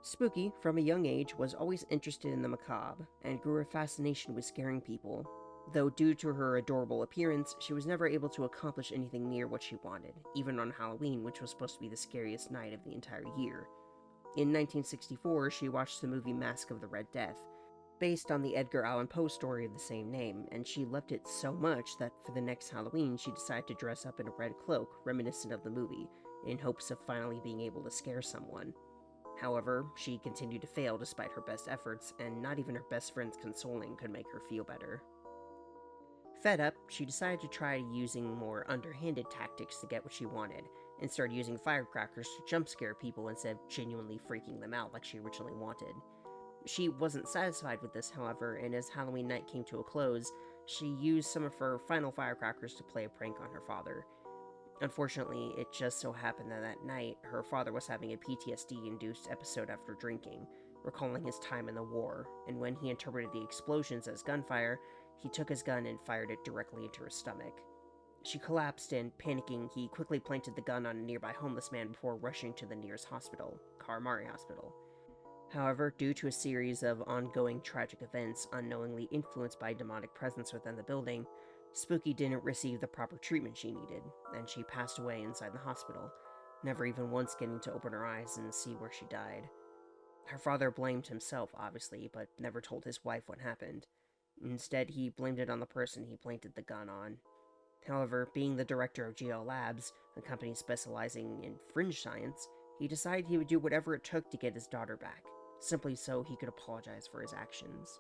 Spooky, from a young age, was always interested in the macabre and grew a fascination with scaring people. Though due to her adorable appearance, she was never able to accomplish anything near what she wanted, even on Halloween, which was supposed to be the scariest night of the entire year. In 1964, she watched the movie Mask of the Red Death, based on the Edgar Allan Poe story of the same name, and she loved it so much that for the next Halloween she decided to dress up in a red cloak, reminiscent of the movie, in hopes of finally being able to scare someone. However, she continued to fail despite her best efforts, and not even her best friend's consoling could make her feel better. Fed up, she decided to try using more underhanded tactics to get what she wanted, and started using firecrackers to jump scare people instead of genuinely freaking them out like she originally wanted. She wasn't satisfied with this, however, and as Halloween night came to a close, she used some of her final firecrackers to play a prank on her father. Unfortunately, it just so happened that night, her father was having a PTSD-induced episode after drinking, recalling his time in the war, and when he interpreted the explosions as gunfire, he took his gun and fired it directly into her stomach. She collapsed, and panicking, he quickly planted the gun on a nearby homeless man before rushing to the nearest hospital, Karamari Hospital. However, due to a series of ongoing tragic events unknowingly influenced by demonic presence within the building, Spooky didn't receive the proper treatment she needed, and she passed away inside the hospital, never even once getting to open her eyes and see where she died. Her father blamed himself, obviously, but never told his wife what happened. Instead, he blamed it on the person he planted the gun on. However, being the director of GL Labs, a company specializing in fringe science, he decided he would do whatever it took to get his daughter back, simply so he could apologize for his actions.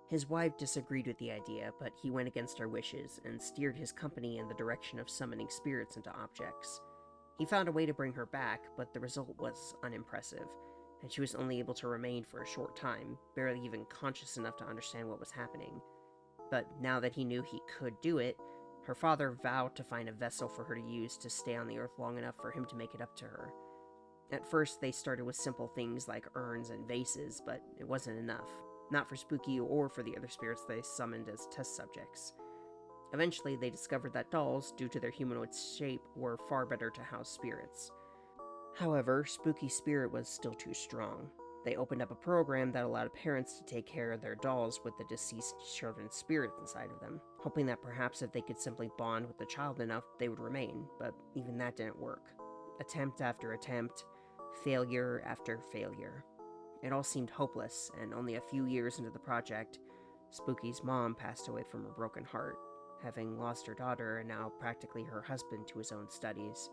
His wife disagreed with the idea, but he went against her wishes and steered his company in the direction of summoning spirits into objects. He found a way to bring her back, but the result was unimpressive, and she was only able to remain for a short time, barely even conscious enough to understand what was happening. But now that he knew he could do it, her father vowed to find a vessel for her to use to stay on the earth long enough for him to make it up to her. At first, they started with simple things like urns and vases, but it wasn't enough. Not for Spooky or for the other spirits they summoned as test subjects. Eventually, they discovered that dolls, due to their humanoid shape, were far better to house spirits. However, Spooky's spirit was still too strong. They opened up a program that allowed parents to take care of their dolls with the deceased children's spirit inside of them, hoping that perhaps if they could simply bond with the child enough, they would remain, but even that didn't work. Attempt after attempt, failure after failure. It all seemed hopeless, and only a few years into the project, Spooky's mom passed away from a broken heart, having lost her daughter and now practically her husband to his own studies.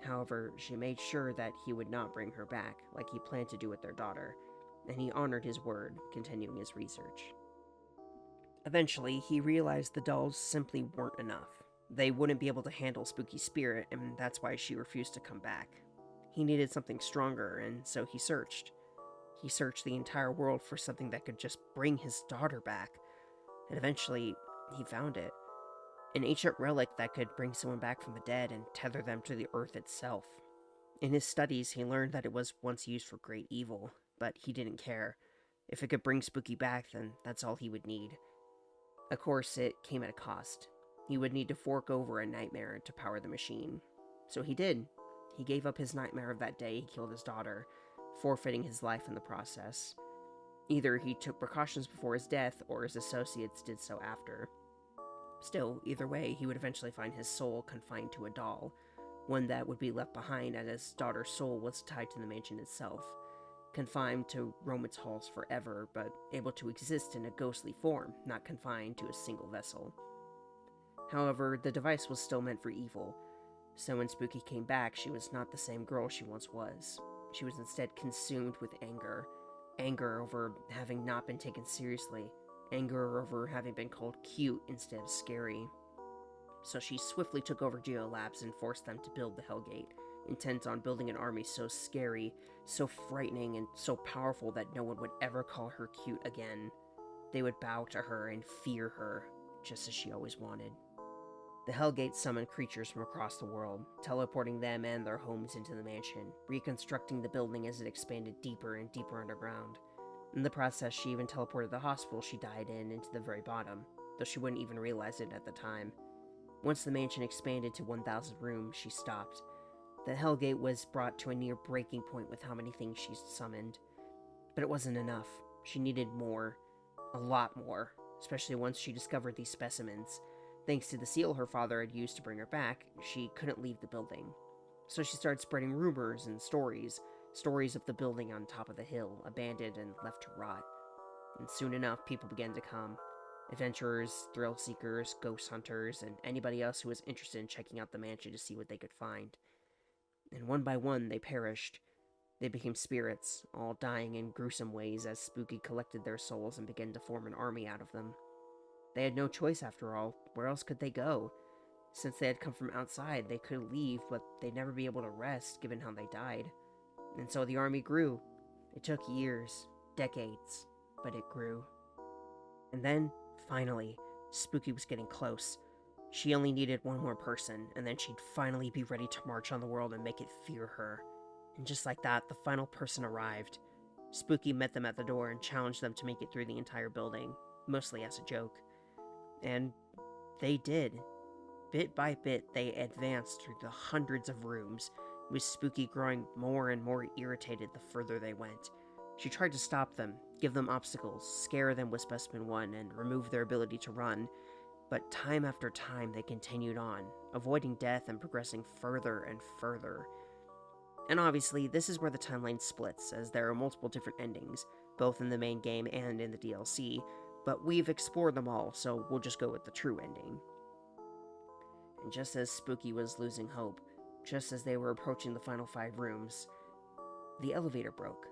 However, she made sure that he would not bring her back, like he planned to do with their daughter, and he honored his word, continuing his research. Eventually, he realized the dolls simply weren't enough. They wouldn't be able to handle Spooky's spirit, and that's why she refused to come back. He needed something stronger, and so he searched. He searched the entire world for something that could just bring his daughter back, and eventually, he found it. An ancient relic that could bring someone back from the dead and tether them to the earth itself. In his studies, he learned that it was once used for great evil, but he didn't care. If it could bring Spooky back, then that's all he would need. Of course, it came at a cost. He would need to fork over a nightmare to power the machine. So he did. He gave up his nightmare of that day he killed his daughter, forfeiting his life in the process. Either he took precautions before his death, or his associates did so after. Still, either way, he would eventually find his soul confined to a doll, one that would be left behind as his daughter's soul was tied to the mansion itself, confined to roam its halls forever, but able to exist in a ghostly form, not confined to a single vessel. However, the device was still meant for evil, so when Spooky came back, she was not the same girl she once was. She was instead consumed with anger. Anger over having not been taken seriously. Anger over having been called cute instead of scary. So she swiftly took over Geo Labs and forced them to build the Hellgate, intent on building an army so scary, so frightening, and so powerful that no one would ever call her cute again. They would bow to her and fear her, just as she always wanted. The Hellgate summoned creatures from across the world, teleporting them and their homes into the mansion, reconstructing the building as it expanded deeper and deeper underground. In the process, she even teleported the hospital she died in into the very bottom, though she wouldn't even realize it at the time. Once the mansion expanded to 1,000 rooms, she stopped. The Hellgate was brought to a near breaking point with how many things she summoned. But it wasn't enough. She needed more. A lot more. Especially once she discovered these specimens. Thanks to the seal her father had used to bring her back, she couldn't leave the building. So she started spreading rumors and stories of the building on top of the hill, abandoned and left to rot. And soon enough, people began to come. Adventurers, thrill seekers, ghost hunters, and anybody else who was interested in checking out the mansion to see what they could find. And one by one, they perished. They became spirits, all dying in gruesome ways as Spooky collected their souls and began to form an army out of them. They had no choice after all. Where else could they go? Since they had come from outside, they could leave, but they'd never be able to rest given how they died. And so the army grew. It took years, decades, but it grew. And then, finally, Spooky was getting close. She only needed one more person, and then she'd finally be ready to march on the world and make it fear her. And just like that, the final person arrived. Spooky met them at the door and challenged them to make it through the entire building, mostly as a joke. And they did. Bit by bit, they advanced through the hundreds of rooms, with Spooky growing more and more irritated the further they went. She tried to stop them, give them obstacles, scare them with Specimen 1, and remove their ability to run, but time after time they continued on, avoiding death and progressing further and further. And obviously, this is where the timeline splits, as there are multiple different endings, both in the main game and in the DLC, but we've explored them all, so we'll just go with the true ending. And just as Spooky was losing hope, just as they were approaching the final 5 rooms, the elevator broke.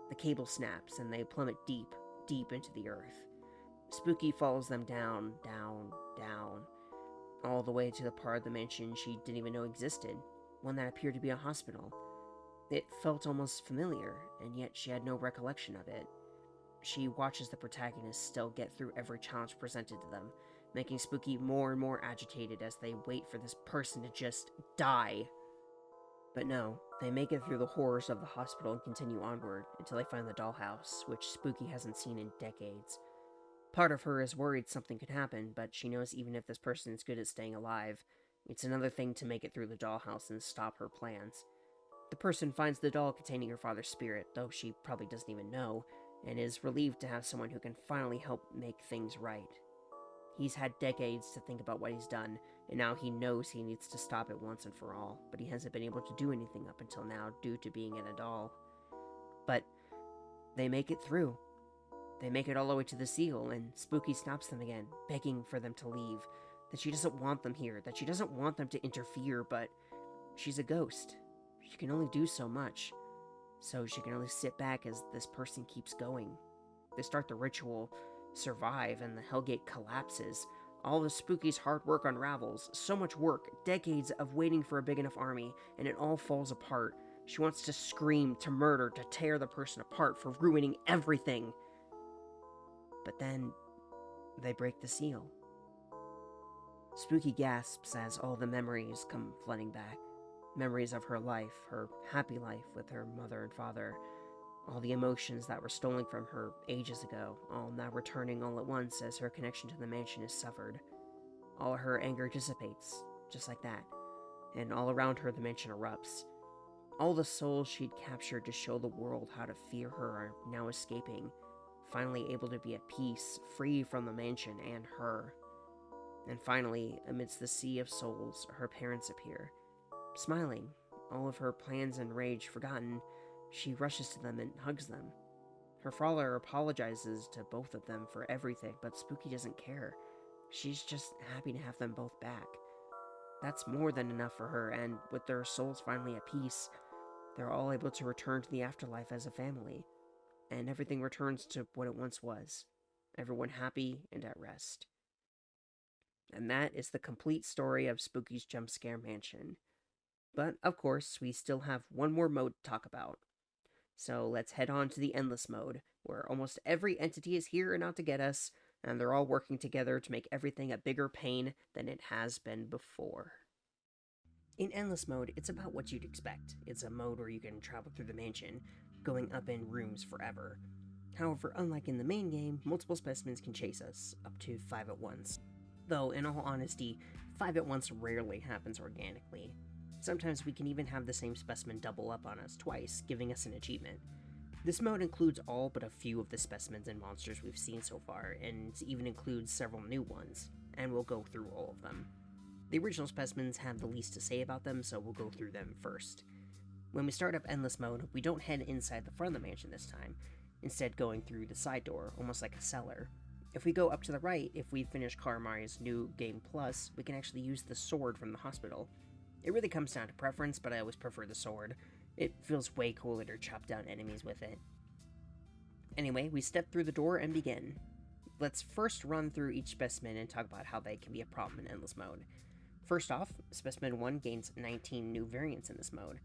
The cable snaps, and they plummet deep, deep into the earth. Spooky follows them down, down, down, all the way to the part of the mansion she didn't even know existed, one that appeared to be a hospital. It felt almost familiar, and yet she had no recollection of it. She watches the protagonists still get through every challenge presented to them, making Spooky more and more agitated as they wait for this person to just die. But no, they make it through the horrors of the hospital and continue onward until they find the dollhouse, which Spooky hasn't seen in decades. Part of her is worried something could happen, but she knows even if this person is good at staying alive, it's another thing to make it through the dollhouse and stop her plans. The person finds the doll containing her father's spirit, though she probably doesn't even know, and is relieved to have someone who can finally help make things right. He's had decades to think about what he's done, and now he knows he needs to stop it once and for all, but he hasn't been able to do anything up until now due to being in a doll. But they make it through. They make it all the way to the seal, and Spooky stops them again, begging for them to leave, that she doesn't want them here, that she doesn't want them to interfere, but she's a ghost. She can only do so much, so she can only sit back as this person keeps going. They start the ritual, survive, and the Hellgate collapses. All of Spooky's hard work unravels. So much work, decades of waiting for a big enough army, and it all falls apart. She wants to scream, to murder, to tear the person apart for ruining everything. But then, they break the seal. Spooky gasps as all the memories come flooding back. Memories of her life, her happy life with her mother and father. All the emotions that were stolen from her ages ago, all now returning all at once as her connection to the mansion is severed. All her anger dissipates, just like that, and all around her the mansion erupts. All the souls she'd captured to show the world how to fear her are now escaping, finally able to be at peace, free from the mansion and her. And finally, amidst the sea of souls, her parents appear. Smiling, all of her plans and rage forgotten, she rushes to them and hugs them. Her father apologizes to both of them for everything, but Spooky doesn't care. She's just happy to have them both back. That's more than enough for her, and with their souls finally at peace, they're all able to return to the afterlife as a family, and everything returns to what it once was. Everyone happy and at rest. And that is the complete story of Spooky's Jumpscare Mansion. But, of course, we still have one more mode to talk about. So let's head on to the Endless mode, where almost every entity is here and out to get us, and they're all working together to make everything a bigger pain than it has been before. In Endless mode, it's about what you'd expect. It's a mode where you can travel through the mansion, going up in rooms forever. However, unlike in the main game, multiple specimens can chase us, up to 5 at once. Though, in all honesty, 5 at once rarely happens organically. Sometimes we can even have the same specimen double up on us twice, giving us an achievement. This mode includes all but a few of the specimens and monsters we've seen so far, and even includes several new ones, and we'll go through all of them. The original specimens have the least to say about them, so we'll go through them first. When we start up Endless mode, we don't head inside the front of the mansion this time, instead going through the side door, almost like a cellar. If we go up to the right, if we finish Karamari's New Game Plus, we can actually use the sword from the hospital. It really comes down to preference, but I always prefer the sword. It feels way cooler to chop down enemies with it. Anyway, we step through the door and begin. Let's first run through each specimen and talk about how they can be a problem in endless mode. First off, Specimen 1 gains 19 new variants in this mode.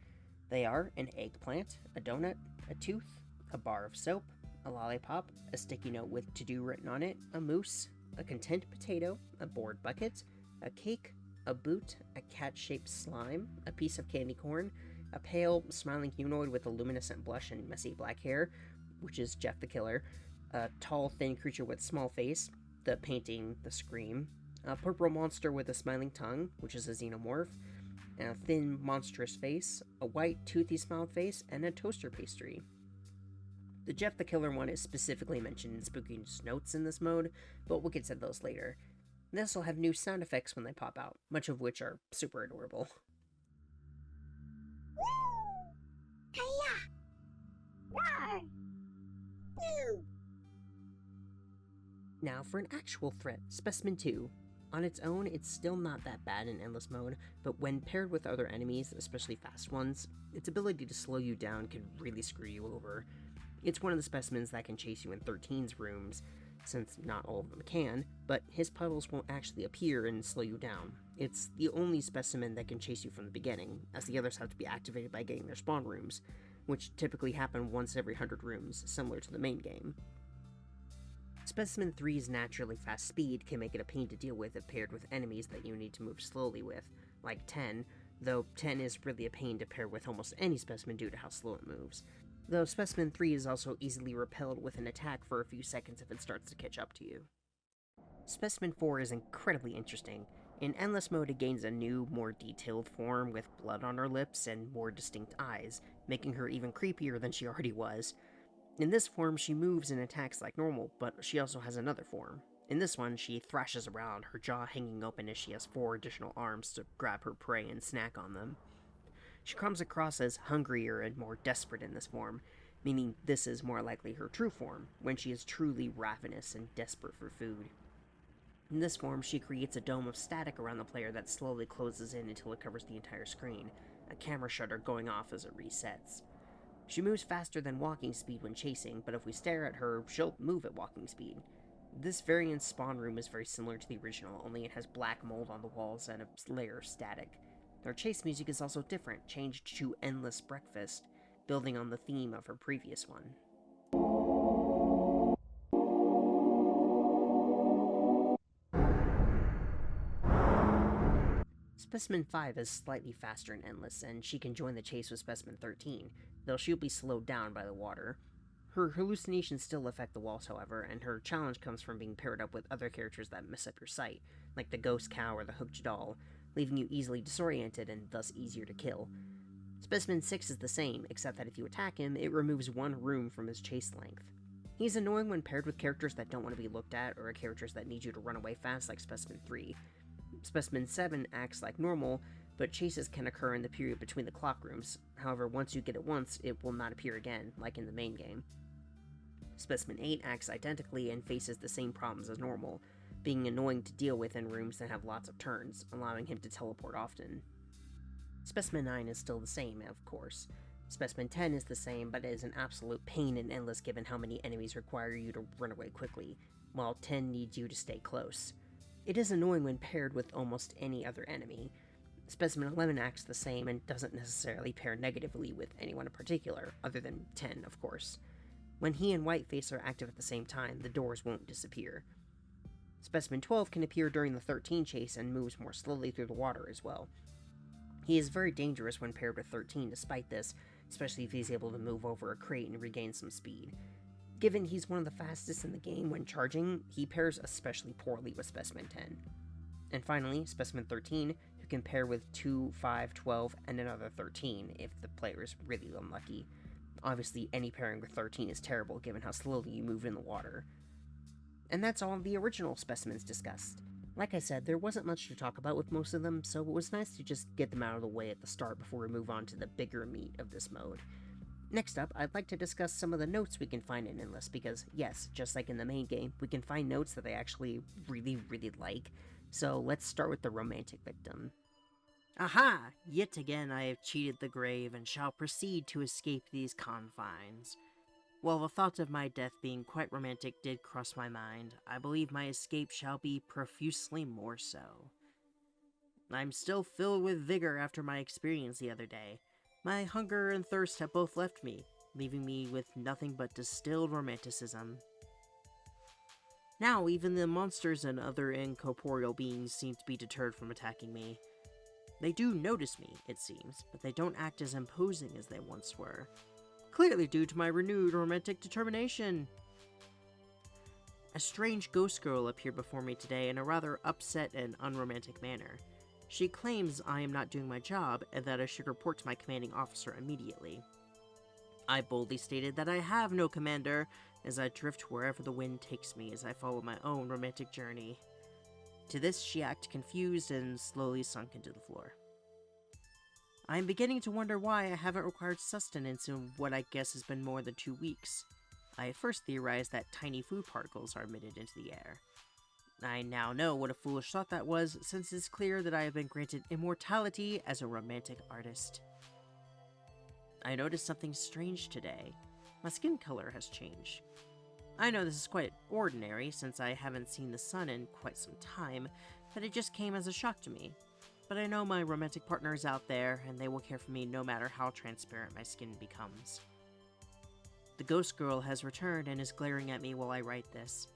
They are an eggplant, a donut, a tooth, a bar of soap, a lollipop, a sticky note with to-do written on it, a moose, a content potato, a board bucket, a cake, a boot, a cat-shaped slime, a piece of candy corn, a pale, smiling humanoid with a luminescent blush and messy black hair, which is Jeff the Killer, a tall, thin creature with small face, the painting, the Scream, a purple monster with a smiling tongue, which is a xenomorph, and a thin, monstrous face, a white, toothy smiled face, and a toaster pastry. The Jeff the Killer one is specifically mentioned in Spooky News notes in this mode, but we'll get to those later. This will have new sound effects when they pop out, much of which are super adorable. Now for an actual threat, Specimen 2. On its own, it's still not that bad in endless mode, but when paired with other enemies, especially fast ones, its ability to slow you down can really screw you over. It's one of the specimens that can chase you in 13's rooms, since not all of them can, but his puddles won't actually appear and slow you down. It's the only specimen that can chase you from the beginning, as the others have to be activated by getting their spawn rooms, which typically happen once every 100 rooms, similar to the main game. Specimen 3's naturally fast speed can make it a pain to deal with if paired with enemies that you need to move slowly with, like 10, though 10 is really a pain to pair with almost any specimen due to how slow it moves. Though Specimen 3 is also easily repelled with an attack for a few seconds if it starts to catch up to you. Specimen 4 is incredibly interesting. In Endless Mode it gains a new, more detailed form with blood on her lips and more distinct eyes, making her even creepier than she already was. In this form, she moves and attacks like normal, but she also has another form. In this one, she thrashes around, her jaw hanging open as she has 4 additional arms to grab her prey and snack on them. She comes across as hungrier and more desperate in this form, meaning this is more likely her true form, when she is truly ravenous and desperate for food. In this form, she creates a dome of static around the player that slowly closes in until it covers the entire screen, a camera shutter going off as it resets. She moves faster than walking speed when chasing, but if we stare at her, she'll move at walking speed. This variant's spawn room is very similar to the original, only it has black mold on the walls and a layer of static. Her chase music is also different, changed to Endless Breakfast, building on the theme of her previous one. Specimen 5 is slightly faster in Endless, and she can join the chase with Specimen 13, though she'll be slowed down by the water. Her hallucinations still affect the walls, however, and her challenge comes from being paired up with other characters that mess up your sight, like the ghost cow or the hooked doll, leaving you easily disoriented and thus easier to kill. Specimen 6 is the same, except that if you attack him, it removes 1 room from his chase length. He's annoying when paired with characters that don't want to be looked at, or characters that need you to run away fast like Specimen 3. Specimen 7 acts like normal, but chases can occur in the period between the clock rooms. However, once you get it once, it will not appear again, like in the main game. Specimen 8 acts identically and faces the same problems as normal, being annoying to deal with in rooms that have lots of turns, allowing him to teleport often. Specimen 9 is still the same, of course. Specimen 10 is the same, but is an absolute pain in Endless given how many enemies require you to run away quickly, while 10 needs you to stay close. It is annoying when paired with almost any other enemy. Specimen 11 acts the same and doesn't necessarily pair negatively with anyone in particular, other than 10, of course. When he and Whiteface are active at the same time, the doors won't disappear. Specimen 12 can appear during the 13 chase and moves more slowly through the water as well. He is very dangerous when paired with 13 despite this, especially if he's able to move over a crate and regain some speed. Given he's one of the fastest in the game when charging, he pairs especially poorly with Specimen 10. And finally, Specimen 13, who can pair with 2, 5, 12, and another 13 if the player is really unlucky. Obviously, any pairing with 13 is terrible given how slowly you move in the water. And that's all of the original specimens discussed. Like I said, there wasn't much to talk about with most of them, so it was nice to just get them out of the way at the start before we move on to the bigger meat of this mode. Next up, I'd like to discuss some of the notes we can find in Endless, because yes, just like in the main game, we can find notes that I actually really like. So let's start with the romantic victim. Aha! Yet again I have cheated the grave, and shall proceed to escape these confines. While the thought of my death being quite romantic did cross my mind, I believe my escape shall be profusely more so. I'm still filled with vigor after my experience the other day. My hunger and thirst have both left me, leaving me with nothing but distilled romanticism. Now, even the monsters and other incorporeal beings seem to be deterred from attacking me. They do notice me, it seems, but they don't act as imposing as they once were. Clearly due to my renewed romantic determination. A strange ghost girl appeared before me today in a rather upset and unromantic manner. She claims I am not doing my job and that I should report to my commanding officer immediately. I boldly stated that I have no commander, as I drift wherever the wind takes me as I follow my own romantic journey. To this, she acted confused and slowly sunk into the floor. I am beginning to wonder why I haven't required sustenance in what I guess has been more than 2 weeks. I at first theorized that tiny food particles are emitted into the air. I now know what a foolish thought that was, since it's clear that I have been granted immortality as a romantic artist. I noticed something strange today. My skin color has changed. I know this is quite ordinary, since I haven't seen the sun in quite some time, but it just came as a shock to me. But I know my romantic partner is out there, and they will care for me no matter how transparent my skin becomes. The ghost girl has returned and is glaring at me while I write this.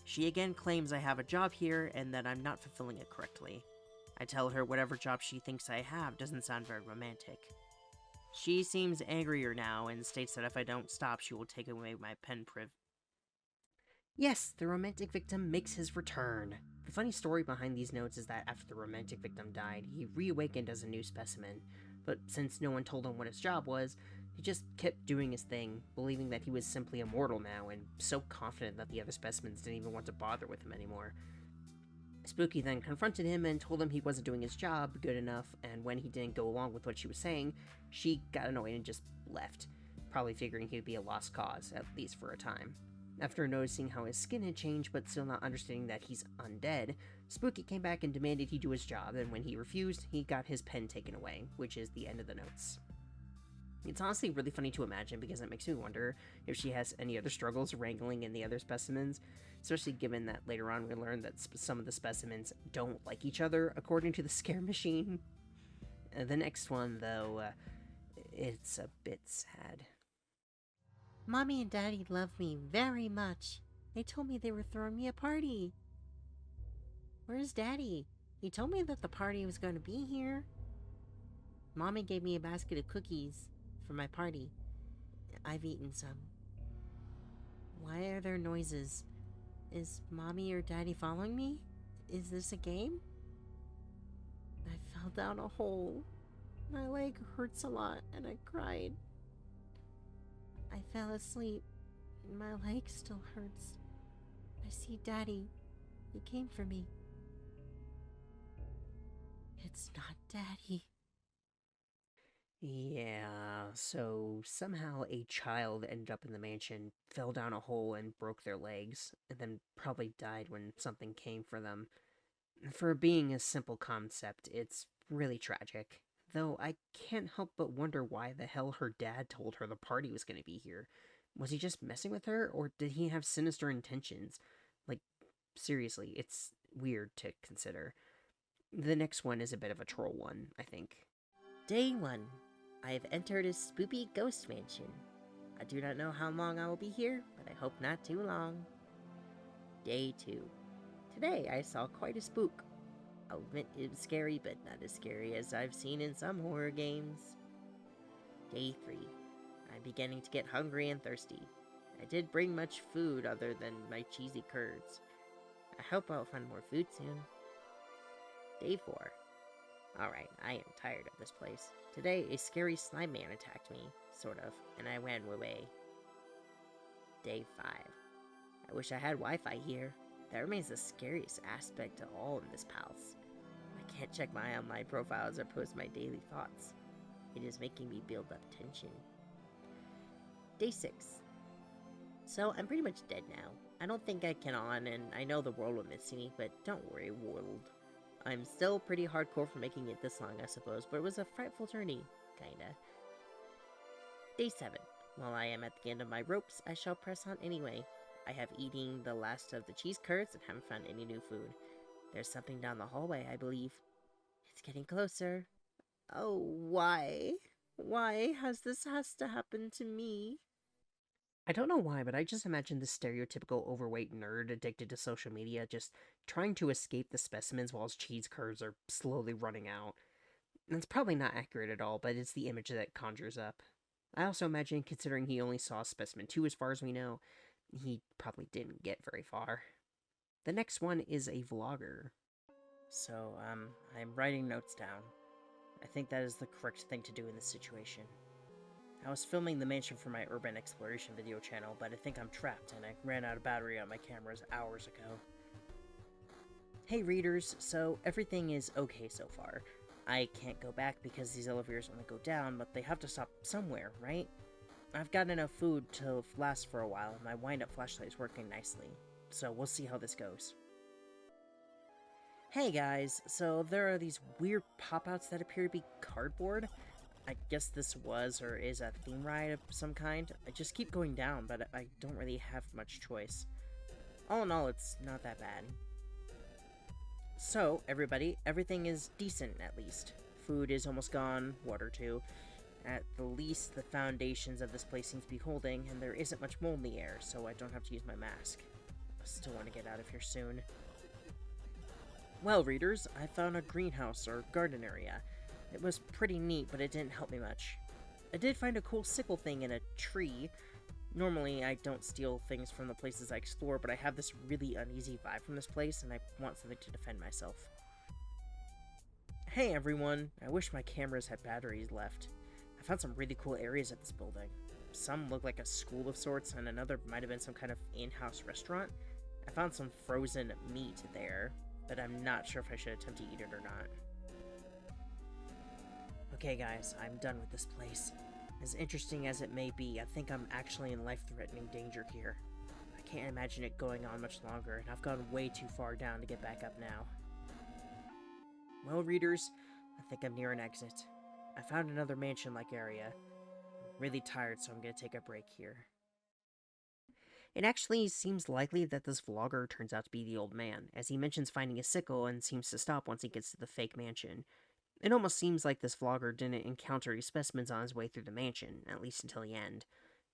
She again claims I have a job here and that I'm not fulfilling it correctly. I tell her whatever job she thinks I have doesn't sound very romantic. She seems angrier now and states that if I don't stop, she will take away my pen priv. Yes, the romantic victim makes his return. The funny story behind these notes is that after the romantic victim died, he reawakened as a new specimen, but since no one told him what his job was, he just kept doing his thing, believing that he was simply immortal now, and so confident that the other specimens didn't even want to bother with him anymore. Spooky then confronted him and told him he wasn't doing his job good enough, and when he didn't go along with what she was saying, she got annoyed and just left, probably figuring he would be a lost cause, at least for a time. After noticing how his skin had changed but still not understanding that he's undead, Spooky came back and demanded he do his job, and when he refused, he got his pen taken away, which is the end of the notes. It's honestly really funny to imagine because it makes me wonder if she has any other struggles wrangling in the other specimens, especially given that later on we learn that some of the specimens don't like each other, according to the scare machine. The next one, though, it's a bit sad. Mommy and Daddy love me very much. They told me they were throwing me a party. Where's Daddy? He told me that the party was going to be here. Mommy gave me a basket of cookies for my party. I've eaten some. Why are there noises? Is Mommy or Daddy following me? Is this a game? I fell down a hole. My leg hurts a lot and I cried. I fell asleep. My leg still hurts. I see Daddy. He came for me. It's not Daddy. Yeah, so somehow a child ended up in the mansion, fell down a hole and broke their legs, and then probably died when something came for them. For being a simple concept, it's really tragic. Though I can't help but wonder why the hell her dad told her the party was going to be here. Was he just messing with her, or did he have sinister intentions? Like, seriously, it's weird to consider. The next one is a bit of a troll one, I think. Day 1. I have entered a spooky ghost mansion. I do not know how long I will be here, but I hope not too long. Day 2. Today I saw quite a spook. I'll admit it was scary, but not as scary as I've seen in some horror games. Day 3. I'm beginning to get hungry and thirsty. I did bring much food other than my cheesy curds. I hope I'll find more food soon. Day 4. Alright, I am tired of this place. Today, a scary slime man attacked me, sort of, and I ran away. Day 5. I wish I had Wi-Fi here. That remains the scariest aspect of all in this palace. I can't check my online profiles or post my daily thoughts. It is making me build up tension. Day 6. So, I'm pretty much dead now. I don't think I can on, and I know the world will miss me, but don't worry, world. I'm still pretty hardcore for making it this long, I suppose, but it was a frightful journey, kinda. Day 7. While I am at the end of my ropes, I shall press on anyway. I have eaten the last of the cheese curds and haven't found any new food. There's something down the hallway, I believe. It's getting closer. Oh, why? Why has this to happen to me? I don't know why, but I just imagine this stereotypical overweight nerd addicted to social media just trying to escape the specimens while his cheese curds are slowly running out. That's probably not accurate at all, but it's the image that conjures up. I also imagine, considering he only saw Specimen 2 as far as we know, he probably didn't get very far. The next one is a vlogger. So, I'm writing notes down. I think that is the correct thing to do in this situation. I was filming the mansion for my urban exploration video channel, but I think I'm trapped and I ran out of battery on my cameras hours ago. Hey readers, so everything is okay so far. I can't go back because these elevators only go down, but they have to stop somewhere, right? I've got enough food to last for a while, and my wind-up flashlight is working nicely. So we'll see how this goes. Hey guys, so there are these weird pop-outs that appear to be cardboard. I guess this was or is a theme ride of some kind. I just keep going down, but I don't really have much choice. All in all, it's not that bad. So, everybody, everything is decent at least. Food is almost gone, water too. At the least, the foundations of this place seem to be holding, and there isn't much mold in the air, so I don't have to use my mask. I still want to get out of here soon. Well, readers, I found a greenhouse or garden area. It was pretty neat, but it didn't help me much. I did find a cool sickle thing in a tree. Normally, I don't steal things from the places I explore, but I have this really uneasy vibe from this place, and I want something to defend myself. Hey everyone, I wish my cameras had batteries left. I found some really cool areas at this building. Some look like a school of sorts, and another might have been some kind of in-house restaurant. I found some frozen meat there, but I'm not sure if I should attempt to eat it or not. Okay guys, I'm done with this place. As interesting as it may be, I think I'm actually in life-threatening danger here. I can't imagine it going on much longer, and I've gone way too far down to get back up now. Well, readers, I think I'm near an exit. I found another mansion-like area. I'm really tired, so I'm gonna take a break here. It actually seems likely that this vlogger turns out to be the old man, as he mentions finding a sickle and seems to stop once he gets to the fake mansion. It almost seems like this vlogger didn't encounter any specimens on his way through the mansion, at least until the end.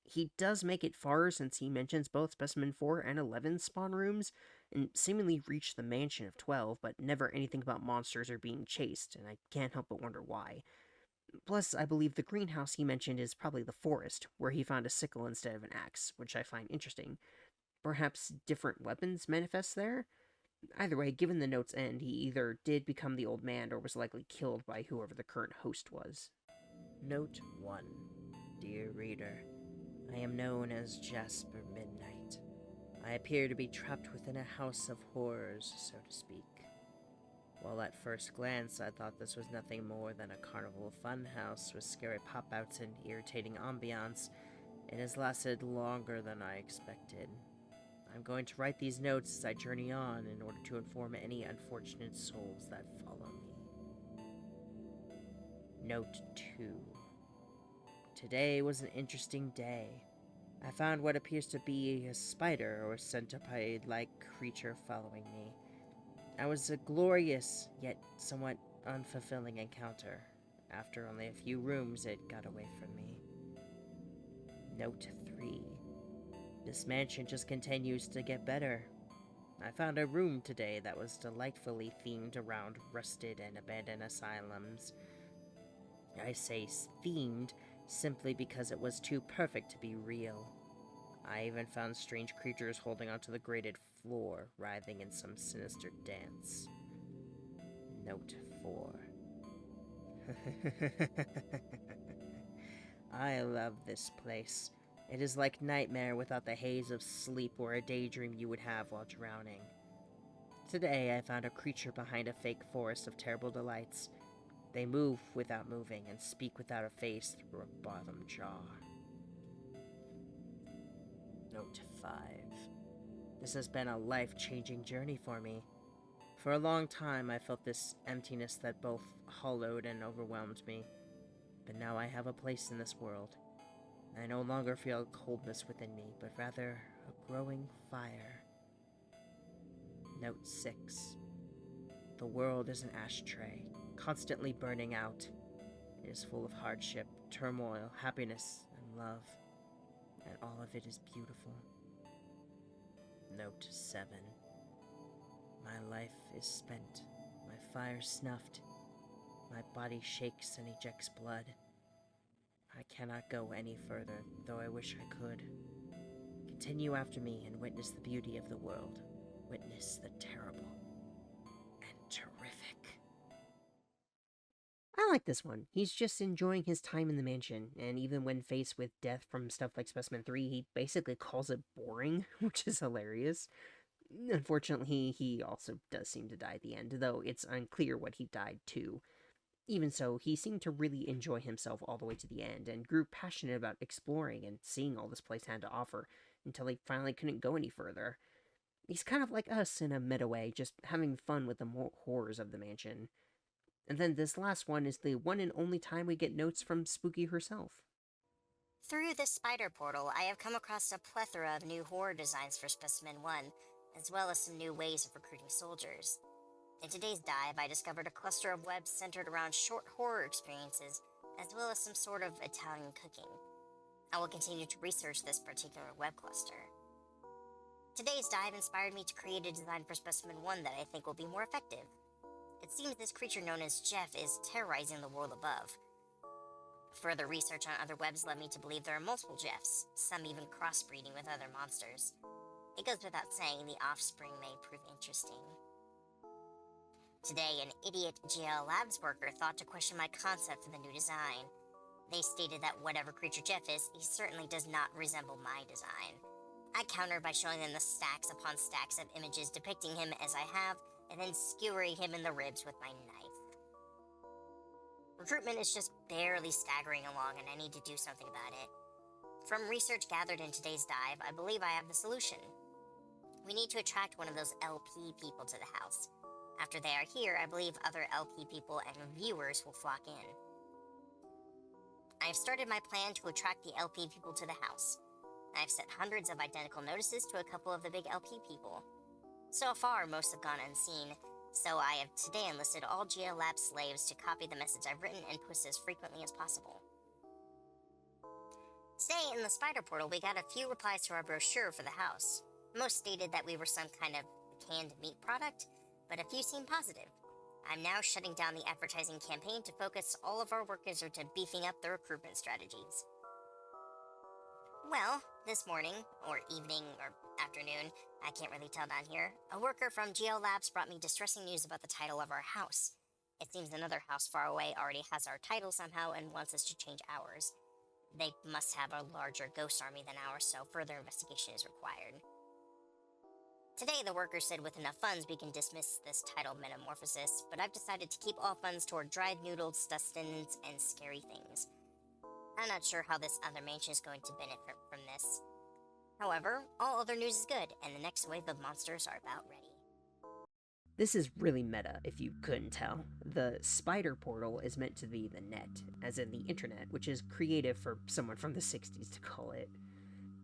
He does make it far since he mentions both Specimen 4 and 11 spawn rooms, and seemingly reached the mansion of 12, but never anything about monsters or being chased, and I can't help but wonder why. Plus, I believe the greenhouse he mentioned is probably the forest, where he found a sickle instead of an axe, which I find interesting. Perhaps different weapons manifest there? Either way, given the note's end, he either did become the old man or was likely killed by whoever the current host was. Note 1. Dear reader, I am known as Jasper Midnight. I appear to be trapped within a house of horrors, so to speak. While at first glance I thought this was nothing more than a carnival funhouse with scary pop-outs and irritating ambiance, it has lasted longer than I expected. I'm going to write these notes as I journey on in order to inform any unfortunate souls that follow me. Note 2. Today was an interesting day. I found what appears to be a spider or centipede-like creature following me. It was a glorious, yet somewhat unfulfilling encounter. After only a few rooms, it got away from me. Note 3. This mansion just continues to get better. I found a room today that was delightfully themed around rusted and abandoned asylums. I say themed simply because it was too perfect to be real. I even found strange creatures holding onto the grated floor, writhing in some sinister dance. Note 4. I love this place. It is like nightmare without the haze of sleep or a daydream you would have while drowning. Today I found a creature behind a fake forest of terrible delights. They move without moving and speak without a face through a bottom jaw. Note 5. This has been a life-changing journey for me. For a long time I felt this emptiness that both hollowed and overwhelmed me. But now I have a place in this world. I no longer feel coldness within me, but rather a growing fire. Note 6. The world is an ashtray, constantly burning out. It is full of hardship, turmoil, happiness, and love, and all of it is beautiful. Note 7. My life is spent, my fire snuffed, my body shakes and ejects blood. I cannot go any further, though I wish I could. Continue after me and witness the beauty of the world. Witness the terrible and terrific. I like this one. He's just enjoying his time in the mansion, and even when faced with death from stuff like Specimen 3, he basically calls it boring, which is hilarious. Unfortunately, he also does seem to die at the end, though it's unclear what he died to. Even so, he seemed to really enjoy himself all the way to the end, and grew passionate about exploring and seeing all this place had to offer, until he finally couldn't go any further. He's kind of like us in a meta way, just having fun with the horrors of the mansion. And then this last one is the one and only time we get notes from Spooky herself. Through this spider portal, I have come across a plethora of new horror designs for Specimen 1, as well as some new ways of recruiting soldiers. In today's dive, I discovered a cluster of webs centered around short horror experiences, as well as some sort of Italian cooking. I will continue to research this particular web cluster. Today's dive inspired me to create a design for Specimen 1 that I think will be more effective. It seems this creature known as Jeff is terrorizing the world above. Further research on other webs led me to believe there are multiple Jeffs, some even crossbreeding with other monsters. It goes without saying the offspring may prove interesting. Today, an idiot GL Labs worker thought to question my concept for the new design. They stated that whatever creature Jeff is, he certainly does not resemble my design. I countered by showing them the stacks upon stacks of images depicting him as I have, and then skewering him in the ribs with my knife. Recruitment is just barely staggering along, and I need to do something about it. From research gathered in today's dive, I believe I have the solution. We need to attract one of those LP people to the house. After they are here, I believe other LP people and viewers will flock in. I have started my plan to attract the LP people to the house. I have sent hundreds of identical notices to a couple of the big LP people. So far, most have gone unseen, so I have today enlisted all GL Lab slaves to copy the message I've written and post as frequently as possible. Today, in the spider portal, we got a few replies to our brochure for the house. Most stated that we were some kind of canned meat product, but a few seemed positive. I'm now shutting down the advertising campaign to focus all of our workers into beefing up the recruitment strategies. Well, this morning, or evening, or afternoon, I can't really tell down here, a worker from GL Labs brought me distressing news about the title of our house. It seems another house far away already has our title somehow and wants us to change ours. They must have a larger ghost army than ours, so further investigation is required. Today, the worker said with enough funds we can dismiss this title metamorphosis, but I've decided to keep all funds toward dried noodles, sustenance, and scary things. I'm not sure how this other mansion is going to benefit from this. However, all other news is good, and the next wave of monsters are about ready. This is really meta, if you couldn't tell. The spider portal is meant to be the net, as in the internet, which is creative for someone from the 60s to call it.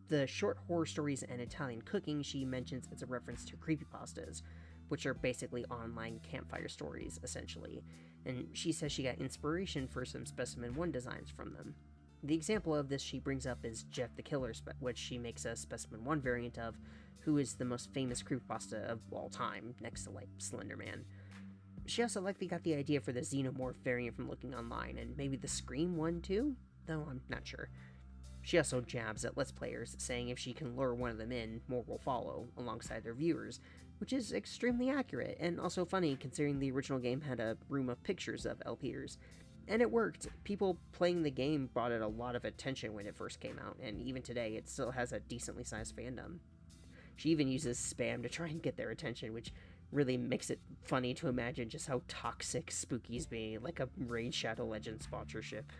The short horror stories and Italian cooking she mentions as a reference to creepypastas, which are basically online campfire stories, essentially, and she says she got inspiration for some Specimen 1 designs from them. The example of this she brings up is Jeff the Killer, which she makes a Specimen 1 variant of, who is the most famous creepypasta of all time, next to, like, Slender Man. She also likely got the idea for the Xenomorph variant from looking online, and maybe the Scream one too? Though I'm not sure. She also jabs at Let's Players, saying if she can lure one of them in, more will follow, alongside their viewers, which is extremely accurate, and also funny considering the original game had a room of pictures of LPers. And it worked. People playing the game brought it a lot of attention when it first came out, and even today it still has a decently sized fandom. She even uses spam to try and get their attention, which really makes it funny to imagine just how toxic Spooky's be, like a Raid Shadow Legends sponsorship.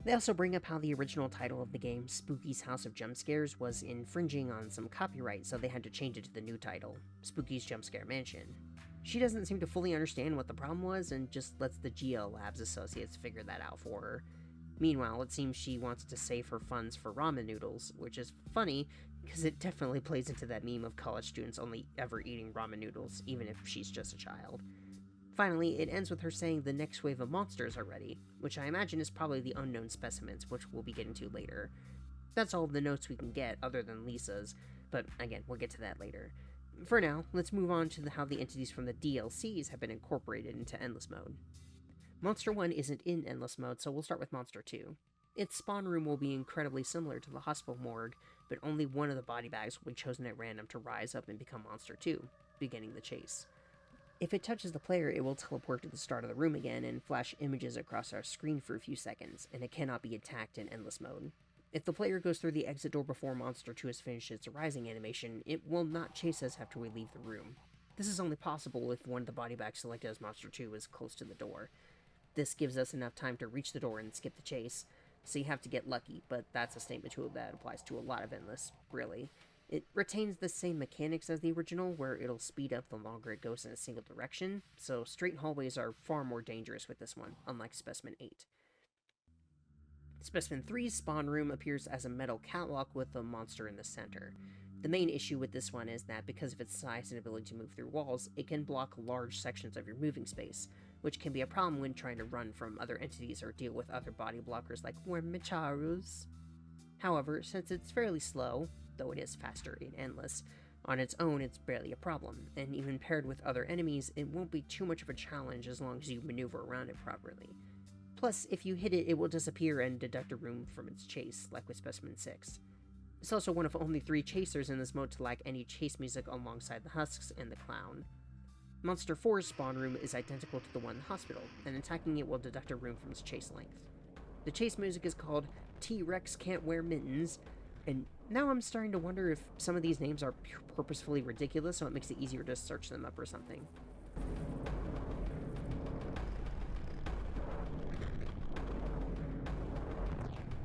They also bring up how the original title of the game, Spooky's House of Jumpscares, was infringing on some copyright, so they had to change it to the new title, Spooky's Jumpscare Mansion. She doesn't seem to fully understand what the problem was, and just lets the GL Labs associates figure that out for her. Meanwhile, it seems she wants to save her funds for ramen noodles, which is funny, because it definitely plays into that meme of college students only ever eating ramen noodles, even if she's just a child. Finally, it ends with her saying the next wave of monsters are ready, which I imagine is probably the unknown specimens, which we'll be getting to later. That's all of the notes we can get, other than Lisa's, but again, we'll get to that later. For now, let's move on to how the entities from the DLCs have been incorporated into Endless Mode. Monster 1 isn't in Endless Mode, so we'll start with Monster 2. Its spawn room will be incredibly similar to the hospital morgue, but only one of the body bags will be chosen at random to rise up and become Monster 2, beginning the chase. If it touches the player, it will teleport to the start of the room again and flash images across our screen for a few seconds, and it cannot be attacked in Endless Mode. If the player goes through the exit door before Monster 2 has finished its rising animation, it will not chase us after we leave the room. This is only possible if one of the body bags selected as Monster 2 is close to the door. This gives us enough time to reach the door and skip the chase, so you have to get lucky, but that's a statement tool that applies to a lot of Endless, really. It retains the same mechanics as the original, where it'll speed up the longer it goes in a single direction, so straight hallways are far more dangerous with this one, unlike Specimen 8. Specimen 3's spawn room appears as a metal catwalk with a monster in the center. The main issue with this one is that because of its size and ability to move through walls, it can block large sections of your moving space, which can be a problem when trying to run from other entities or deal with other body blockers like Wormicharus. However, since it's fairly slow, though it is faster in Endless, on its own it's barely a problem, and even paired with other enemies, it won't be too much of a challenge as long as you maneuver around it properly. Plus, if you hit it, it will disappear and deduct a room from its chase, like with Specimen 6. It's also one of only 3 chasers in this mode to lack any chase music alongside the husks and the clown. Monster 4's spawn room is identical to the one in the hospital, and attacking it will deduct a room from its chase length. The chase music is called T-Rex Can't Wear Mittens, and now I'm starting to wonder if some of these names are purposefully ridiculous so it makes it easier to search them up or something.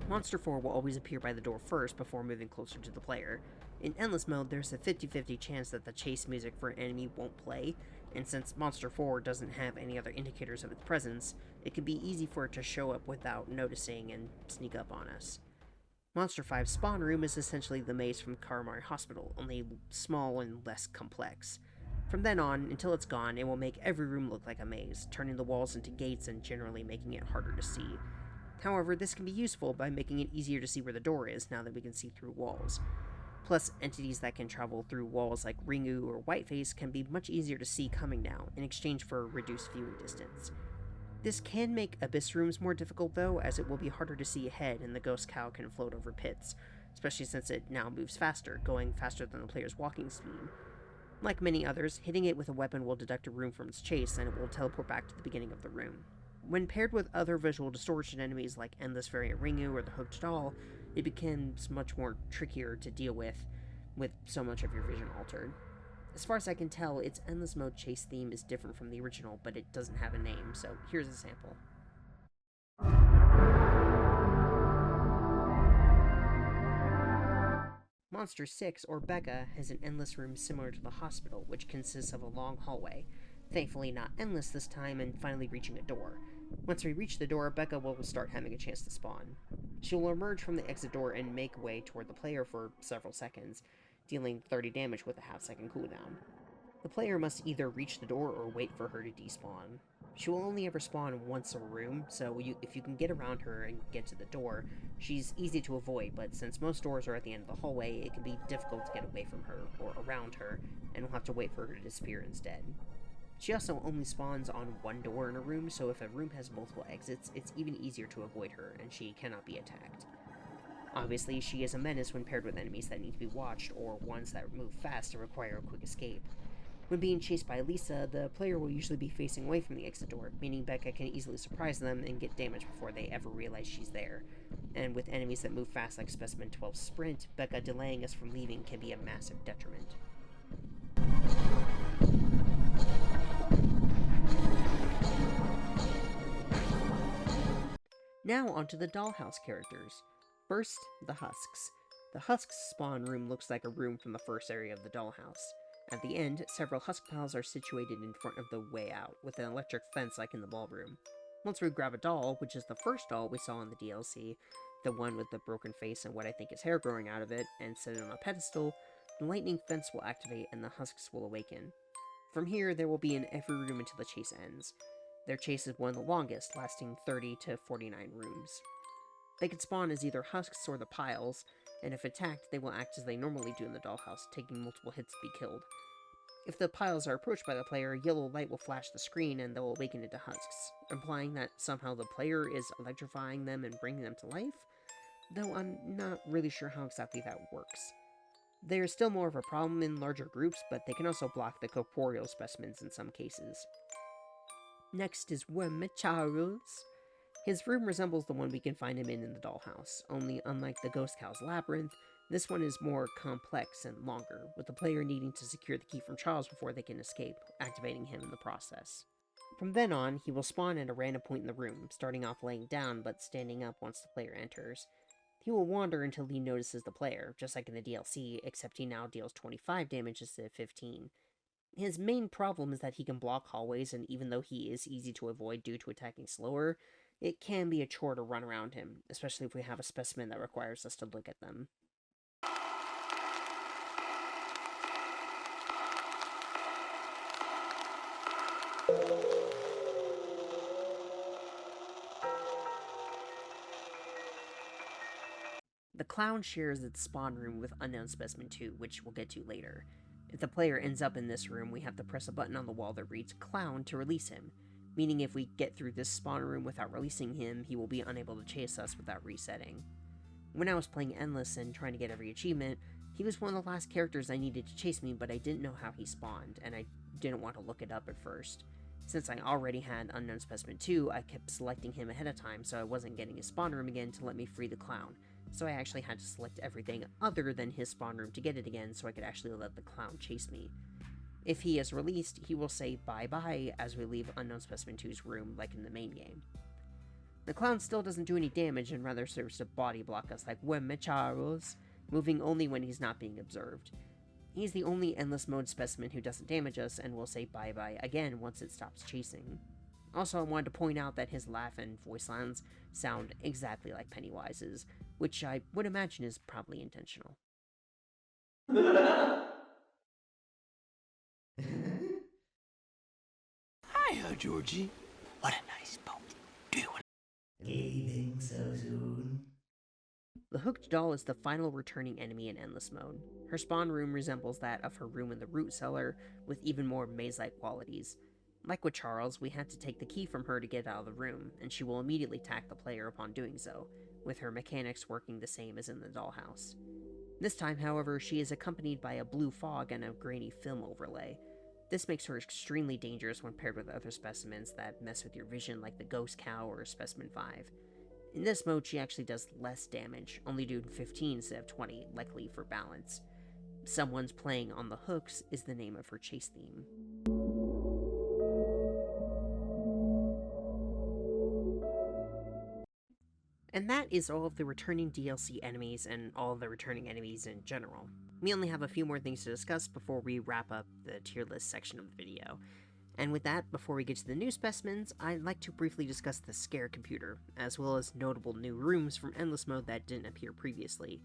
Monster 4 will always appear by the door first before moving closer to the player. In Endless Mode, there's a 50-50 chance that the chase music for an enemy won't play, and since Monster 4 doesn't have any other indicators of its presence, it can be easy for it to show up without noticing and sneak up on us. Monster 5's spawn room is essentially the maze from Karamari Hospital, only small and less complex. From then on, until it's gone, it will make every room look like a maze, turning the walls into gates and generally making it harder to see. However, this can be useful by making it easier to see where the door is now that we can see through walls. Plus, entities that can travel through walls like Ringu or Whiteface can be much easier to see coming now, in exchange for reduced viewing distance. This can make Abyss rooms more difficult though, as it will be harder to see ahead and the ghost cow can float over pits, especially since it now moves faster, going faster than the player's walking speed. Like many others, hitting it with a weapon will deduct a room from its chase and it will teleport back to the beginning of the room. When paired with other visual distortion enemies like Endless Variant Ringu or the Hooked Doll, it becomes much more trickier to deal with so much of your vision altered. As far as I can tell, its Endless Mode chase theme is different from the original, but it doesn't have a name, so here's a sample. Monster 6, or Becca, has an endless room similar to the hospital, which consists of a long hallway. Thankfully not endless this time, and finally reaching a door. Once we reach the door, Becca will start having a chance to spawn. She will emerge from the exit door and make way toward the player for several seconds, dealing 30 damage with a half-second cooldown. The player must either reach the door or wait for her to despawn. She will only ever spawn once a room, so if you can get around her and get to the door, she's easy to avoid, but since most doors are at the end of the hallway, it can be difficult to get away from her or around her, and we'll have to wait for her to disappear instead. She also only spawns on one door in a room, so if a room has multiple exits, it's even easier to avoid her, and she cannot be attacked. Obviously, she is a menace when paired with enemies that need to be watched, or ones that move fast and require a quick escape. When being chased by Lisa, the player will usually be facing away from the exit door, meaning Becca can easily surprise them and get damage before they ever realize she's there. And with enemies that move fast like Specimen 12's Sprint, Becca delaying us from leaving can be a massive detriment. Now onto the Dollhouse characters. First, the Husks. The Husks spawn room looks like a room from the first area of the Dollhouse. At the end, several Husk piles are situated in front of the way out, with an electric fence like in the ballroom. Once we grab a doll, which is the first doll we saw in the DLC, the one with the broken face and what I think is hair growing out of it, and set it on a pedestal, the lightning fence will activate and the husks will awaken. From here, there will be in every room until the chase ends. Their chase is one of the longest, lasting 30 to 49 rooms. They can spawn as either husks or the piles, and if attacked, they will act as they normally do in the dollhouse, taking multiple hits to be killed. If the piles are approached by the player, yellow light will flash the screen and they'll awaken into husks, implying that somehow the player is electrifying them and bringing them to life, though I'm not really sure how exactly that works. They're still more of a problem in larger groups, but they can also block the corporeal specimens in some cases. Next is Charles. His room resembles the one we can find him in the dollhouse, only unlike the Ghost Cow's labyrinth, this one is more complex and longer, with the player needing to secure the key from Charles before they can escape, activating him in the process. From then on, he will spawn at a random point in the room, starting off laying down but standing up once the player enters. He will wander until he notices the player, just like in the DLC, except he now deals 25 damage instead of 15. His main problem is that he can block hallways, and even though he is easy to avoid due to attacking slower, it can be a chore to run around him, especially if we have a specimen that requires us to look at them. The clown shares its spawn room with Unknown Specimen 2, which we'll get to later. If the player ends up in this room, we have to press a button on the wall that reads Clown to release him, meaning if we get through this spawn room without releasing him, he will be unable to chase us without resetting. When I was playing Endless and trying to get every achievement, he was one of the last characters I needed to chase me, but I didn't know how he spawned, and I didn't want to look it up at first. Since I already had Unknown Specimen 2, I kept selecting him ahead of time so I wasn't getting his spawn room again to let me free the clown, so I actually had to select everything other than his spawn room to get it again so I could actually let the clown chase me. If he is released, he will say bye-bye as we leave Unknown Specimen 2's room like in the main game. The clown still doesn't do any damage and rather serves to body block us like Charles, moving only when he's not being observed. He's the only Endless Mode specimen who doesn't damage us and will say bye-bye again once it stops chasing. Also, I wanted to point out that his laugh and voice lines sound exactly like Pennywise's, which I would imagine is probably intentional. Hiya, Georgie. What a nice boat. Do you want leaving so soon? The Hooked Doll is the final returning enemy in Endless Mode. Her spawn room resembles that of her room in the Root Cellar, with even more maze-like qualities. Like with Charles, we had to take the key from her to get out of the room, and she will immediately attack the player upon doing so, with her mechanics working the same as in the dollhouse. This time, however, she is accompanied by a blue fog and a grainy film overlay. This makes her extremely dangerous when paired with other specimens that mess with your vision like the Ghost Cow or Specimen 5. In this mode, she actually does less damage, only doing 15 instead of 20, likely for balance. Someone's Playing on the Hooks is the name of her chase theme. And that is all of the returning DLC enemies and all of the returning enemies in general. We only have a few more things to discuss before we wrap up the tier list section of the video. And with that, before we get to the new specimens, I'd like to briefly discuss the Scare computer, as well as notable new rooms from Endless Mode that didn't appear previously.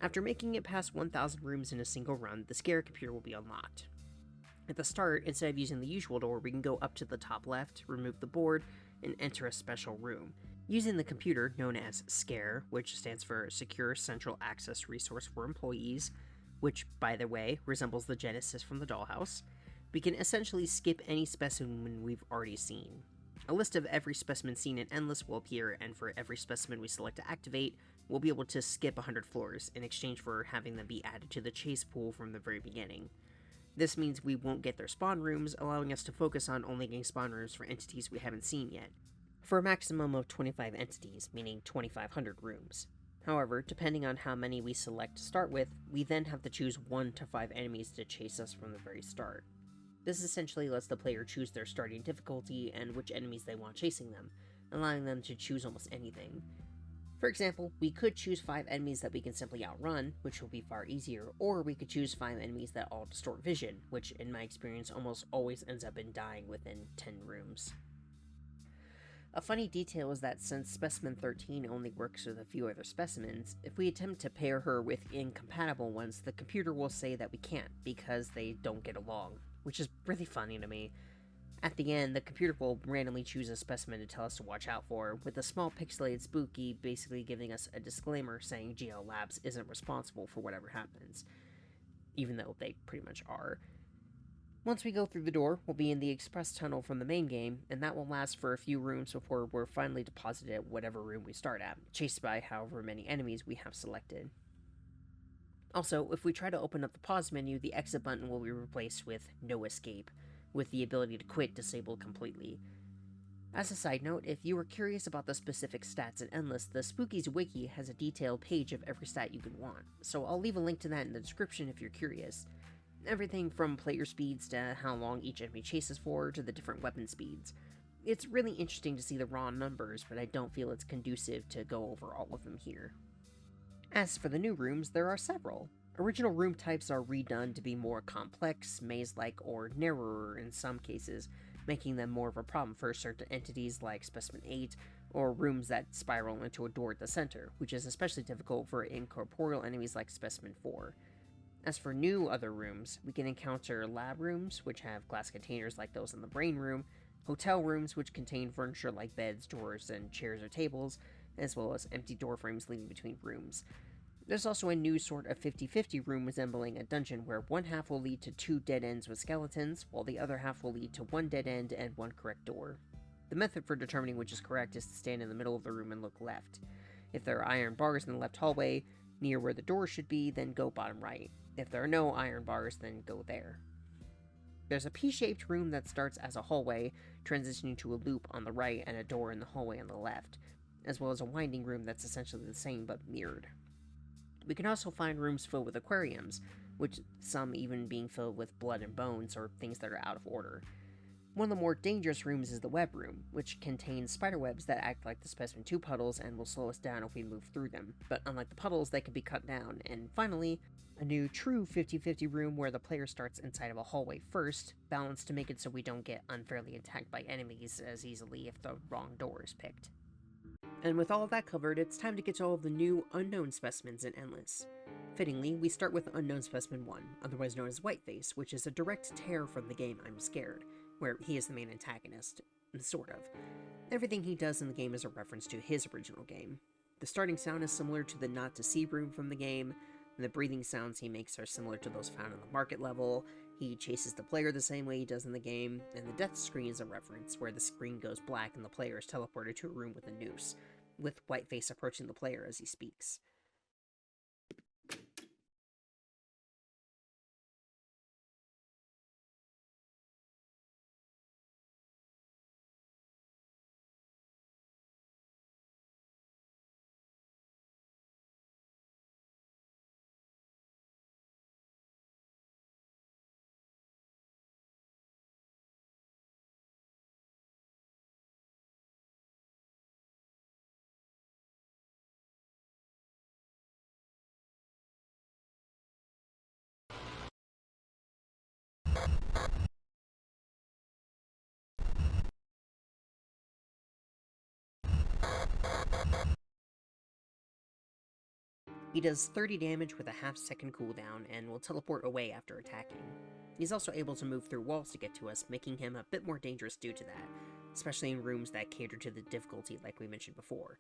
After making it past 1,000 rooms in a single run, the Scare computer will be unlocked. At the start, instead of using the usual door, we can go up to the top left, remove the board, and enter a special room. Using the computer, known as SCARE, which stands for Secure Central Access Resource for Employees, which, by the way, resembles the Genesis from the Dollhouse, we can essentially skip any specimen we've already seen. A list of every specimen seen in Endless will appear, and for every specimen we select to activate, we'll be able to skip 100 floors in exchange for having them be added to the chase pool from the very beginning. This means we won't get their spawn rooms, allowing us to focus on only getting spawn rooms for entities we haven't seen yet, for a maximum of 25 entities, meaning 2,500 rooms. However, depending on how many we select to start with, we then have to choose 1 to 5 enemies to chase us from the very start. This essentially lets the player choose their starting difficulty and which enemies they want chasing them, allowing them to choose almost anything. For example, we could choose 5 enemies that we can simply outrun, which will be far easier, or we could choose 5 enemies that all distort vision, which in my experience almost always ends up in dying within 10 rooms. A funny detail is that since Specimen 13 only works with a few other specimens, if we attempt to pair her with incompatible ones, the computer will say that we can't because they don't get along, which is really funny to me. At the end, the computer will randomly choose a specimen to tell us to watch out for, with a small pixelated spooky basically giving us a disclaimer saying GL Labs isn't responsible for whatever happens, even though they pretty much are. Once we go through the door, we'll be in the express tunnel from the main game, and that will last for a few rooms before we're finally deposited at whatever room we start at, chased by however many enemies we have selected. Also, if we try to open up the pause menu, the exit button will be replaced with no escape, with the ability to quit disabled completely. As a side note, if you were curious about the specific stats in Endless, the Spookies Wiki has a detailed page of every stat you could want, so I'll leave a link to that in the description if you're curious. Everything from player speeds to how long each enemy chases for to the different weapon speeds. It's really interesting to see the raw numbers, but I don't feel it's conducive to go over all of them here. As for the new rooms, there are several. Original room types are redone to be more complex, maze-like, or narrower in some cases, making them more of a problem for certain entities like Specimen 8, or rooms that spiral into a door at the center, which is especially difficult for incorporeal enemies like Specimen 4. As for new other rooms, we can encounter lab rooms, which have glass containers like those in the brain room, hotel rooms, which contain furniture like beds, drawers, and chairs or tables, as well as empty door frames leading between rooms. There's also a new sort of 50-50 room resembling a dungeon where one half will lead to 2 dead ends with skeletons, while the other half will lead to 1 dead end and 1 correct door. The method for determining which is correct is to stand in the middle of the room and look left. If there are iron bars in the left hallway, near where the door should be, then go bottom right. If there are no iron bars, then go there. There's a P-shaped room that starts as a hallway, transitioning to a loop on the right and a door in the hallway on the left, as well as a winding room that's essentially the same but mirrored. We can also find rooms filled with aquariums, which some even being filled with blood and bones or things that are out of order. One of the more dangerous rooms is the web room, which contains spider webs that act like the Specimen 2 puddles and will slow us down if we move through them, but unlike the puddles, they can be cut down. And finally, a new true 50-50 room where the player starts inside of a hallway first, balanced to make it so we don't get unfairly attacked by enemies as easily if the wrong door is picked. And with all of that covered, it's time to get to all of the new unknown specimens in Endless. Fittingly, we start with Unknown Specimen 1, otherwise known as Whiteface, which is a direct tear from the game I'm Scared, where he is the main antagonist, sort of. Everything he does in the game is a reference to his original game. The starting sound is similar to the Not to See room from the game, and the breathing sounds he makes are similar to those found on the market level. He chases the player the same way he does in the game, and the death screen is a reference, where the screen goes black and the player is teleported to a room with a noose, with Whiteface approaching the player as he speaks. He does 30 damage with a half-second cooldown and will teleport away after attacking. He's also able to move through walls to get to us, making him a bit more dangerous due to that, especially in rooms that cater to the difficulty like we mentioned before.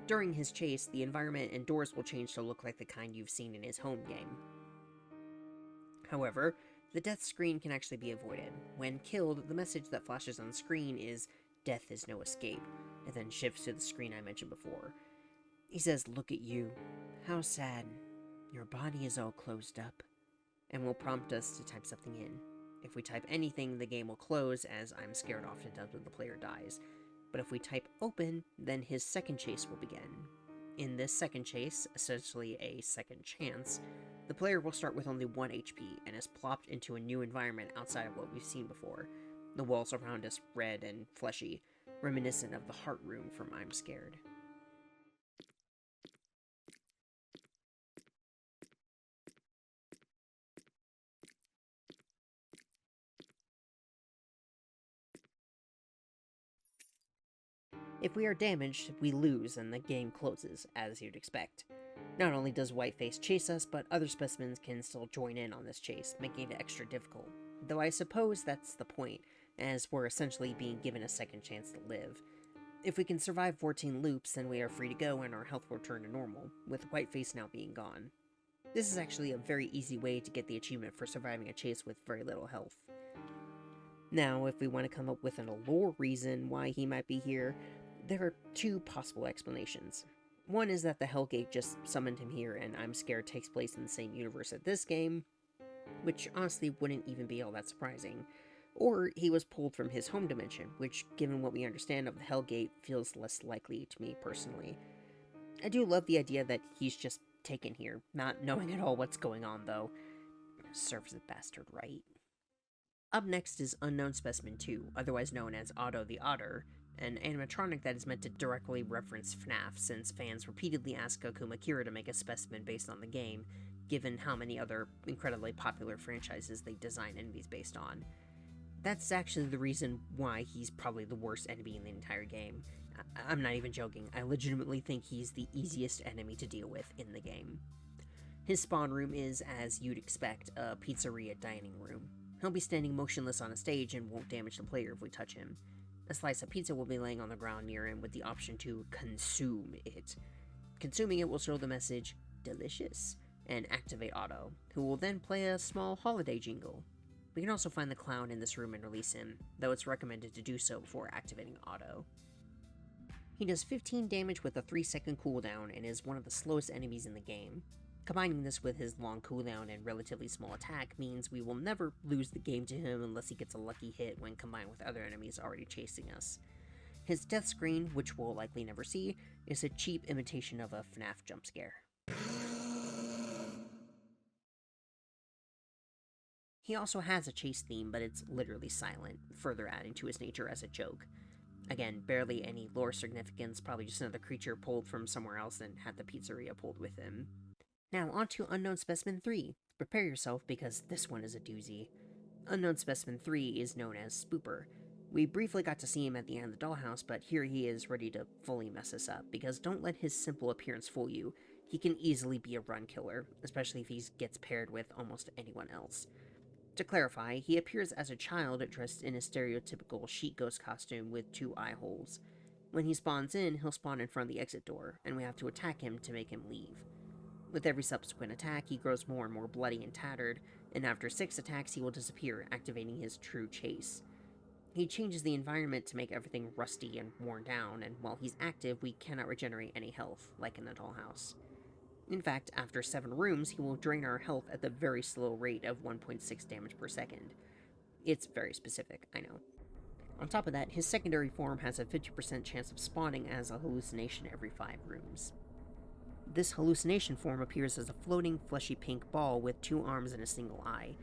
During his chase, the environment and doors will change to look like the kind you've seen in his home game. However, the death screen can actually be avoided. When killed, the message that flashes on screen is "Death is no escape," and then shifts to the screen I mentioned before. He says, "Look at you. How sad. Your body is all closed up," and will prompt us to type something in. If we type anything, the game will close, as I'm Scared often does when the player dies. But if we type open, then his second chase will begin. In this second chase, essentially a second chance, the player will start with only 1 HP and is plopped into a new environment outside of what we've seen before. The walls around us red and fleshy, reminiscent of the heart room from I'm Scared. If we are damaged, we lose and the game closes, as you'd expect. Not only does Whiteface chase us, but other specimens can still join in on this chase, making it extra difficult. Though I suppose that's the point, as we're essentially being given a second chance to live. If we can survive 14 loops, then we are free to go and our health will return to normal, with Whiteface now being gone. This is actually a very easy way to get the achievement for surviving a chase with very little health. Now, if we want to come up with an lore reason why he might be here, there are two possible explanations. One is that the Hellgate just summoned him here and I'm Scared takes place in the same universe as this game, which honestly wouldn't even be all that surprising. Or he was pulled from his home dimension, which, given what we understand of the Hellgate, feels less likely to me personally. I do love the idea that he's just taken here, not knowing at all what's going on though. Serves the bastard right. Up next is Unknown Specimen 2, otherwise known as Otto the Otter, an animatronic that is meant to directly reference FNAF, since fans repeatedly ask Akuma Kira to make a specimen based on the game, given how many other incredibly popular franchises they design enemies based on. That's actually the reason why he's probably the worst enemy in the entire game. I'm not even joking, I legitimately think he's the easiest enemy to deal with in the game. His spawn room is, as you'd expect, a pizzeria dining room. He'll be standing motionless on a stage and won't damage the player if we touch him. A slice of pizza will be laying on the ground near him with the option to consume it. Consuming it will show the message, delicious, and activate Otto, who will then play a small holiday jingle. We can also find the clown in this room and release him, though it's recommended to do so before activating Otto. He does 15 damage with a 3-second cooldown and is one of the slowest enemies in the game. Combining this with his long cooldown and relatively small attack means we will never lose the game to him unless he gets a lucky hit when combined with other enemies already chasing us. His death screen, which we'll likely never see, is a cheap imitation of a FNAF jump scare. He also has a chase theme, but it's literally silent, further adding to his nature as a joke. Again, barely any lore significance, probably just another creature pulled from somewhere else and had the pizzeria pulled with him. Now on to Unknown Specimen 3. Prepare yourself because this one is a doozy. Unknown Specimen 3 is known as Spooper. We briefly got to see him at the end of the Dollhouse, but here he is ready to fully mess us up, because don't let his simple appearance fool you. He can easily be a run killer, especially if he gets paired with almost anyone else. To clarify, he appears as a child dressed in a stereotypical sheet ghost costume with 2 eye holes. When he spawns in, he'll spawn in front of the exit door, and we have to attack him to make him leave. With every subsequent attack, he grows more and more bloody and tattered, and after 6 attacks he will disappear, activating his true chase. He changes the environment to make everything rusty and worn down, and while he's active, we cannot regenerate any health, like in the Dollhouse. In fact, after 7 rooms, he will drain our health at the very slow rate of 1.6 damage per second. It's very specific, I know. On top of that, his secondary form has a 50% chance of spawning as a hallucination every 5 rooms. This hallucination form appears as a floating, fleshy pink ball with 2 arms and a single eye.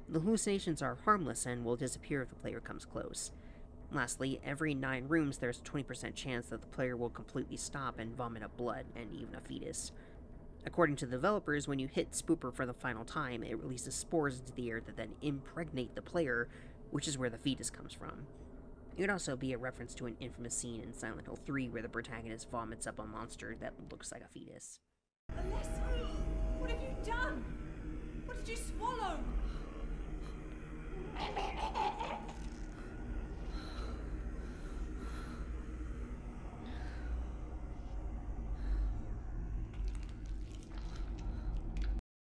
The hallucinations are harmless and will disappear if the player comes close. Lastly, every 9 rooms there's a 20% chance that the player will completely stop and vomit up blood, and even a fetus. According to the developers, when you hit Spooper for the final time, it releases spores into the air that then impregnate the player, which is where the fetus comes from. It would also be a reference to an infamous scene in Silent Hill 3 where the protagonist vomits up a monster that looks like a fetus. Leslie, what have you done? What did you swallow?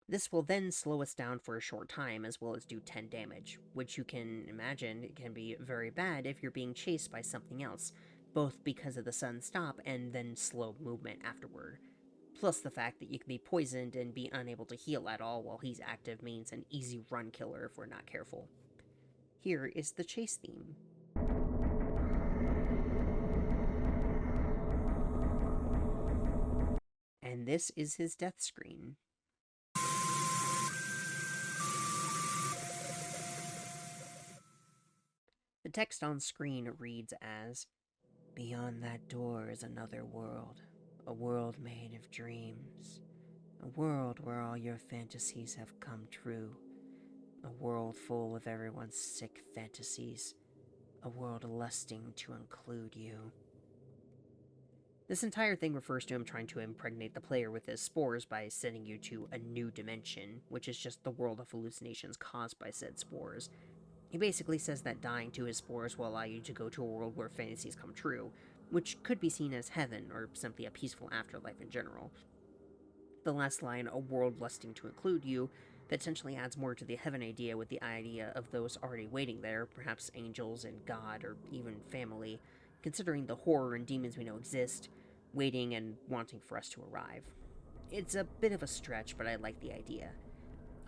This will then slow us down for a short time as well as do 10 damage, which you can imagine can be very bad if you're being chased by something else, both because of the sudden stop and then slow movement afterward. Plus the fact that you can be poisoned and be unable to heal at all while he's active means an easy run killer if we're not careful. Here is the chase theme. And this is his death screen. The text on screen reads as, "Beyond that door is another world, a world made of dreams, a world where all your fantasies have come true, a world full of everyone's sick fantasies, a world lusting to include you." This entire thing refers to him trying to impregnate the player with his spores by sending you to a new dimension, which is just the world of hallucinations caused by said spores. He basically says that dying to his spores will allow you to go to a world where fantasies come true, which could be seen as heaven or simply a peaceful afterlife in general. The last line, a world lusting to include you, potentially adds more to the heaven idea, with the idea of those already waiting there, perhaps angels and God or even family, considering the horror and demons we know exist, waiting and wanting for us to arrive. It's a bit of a stretch, but I like the idea.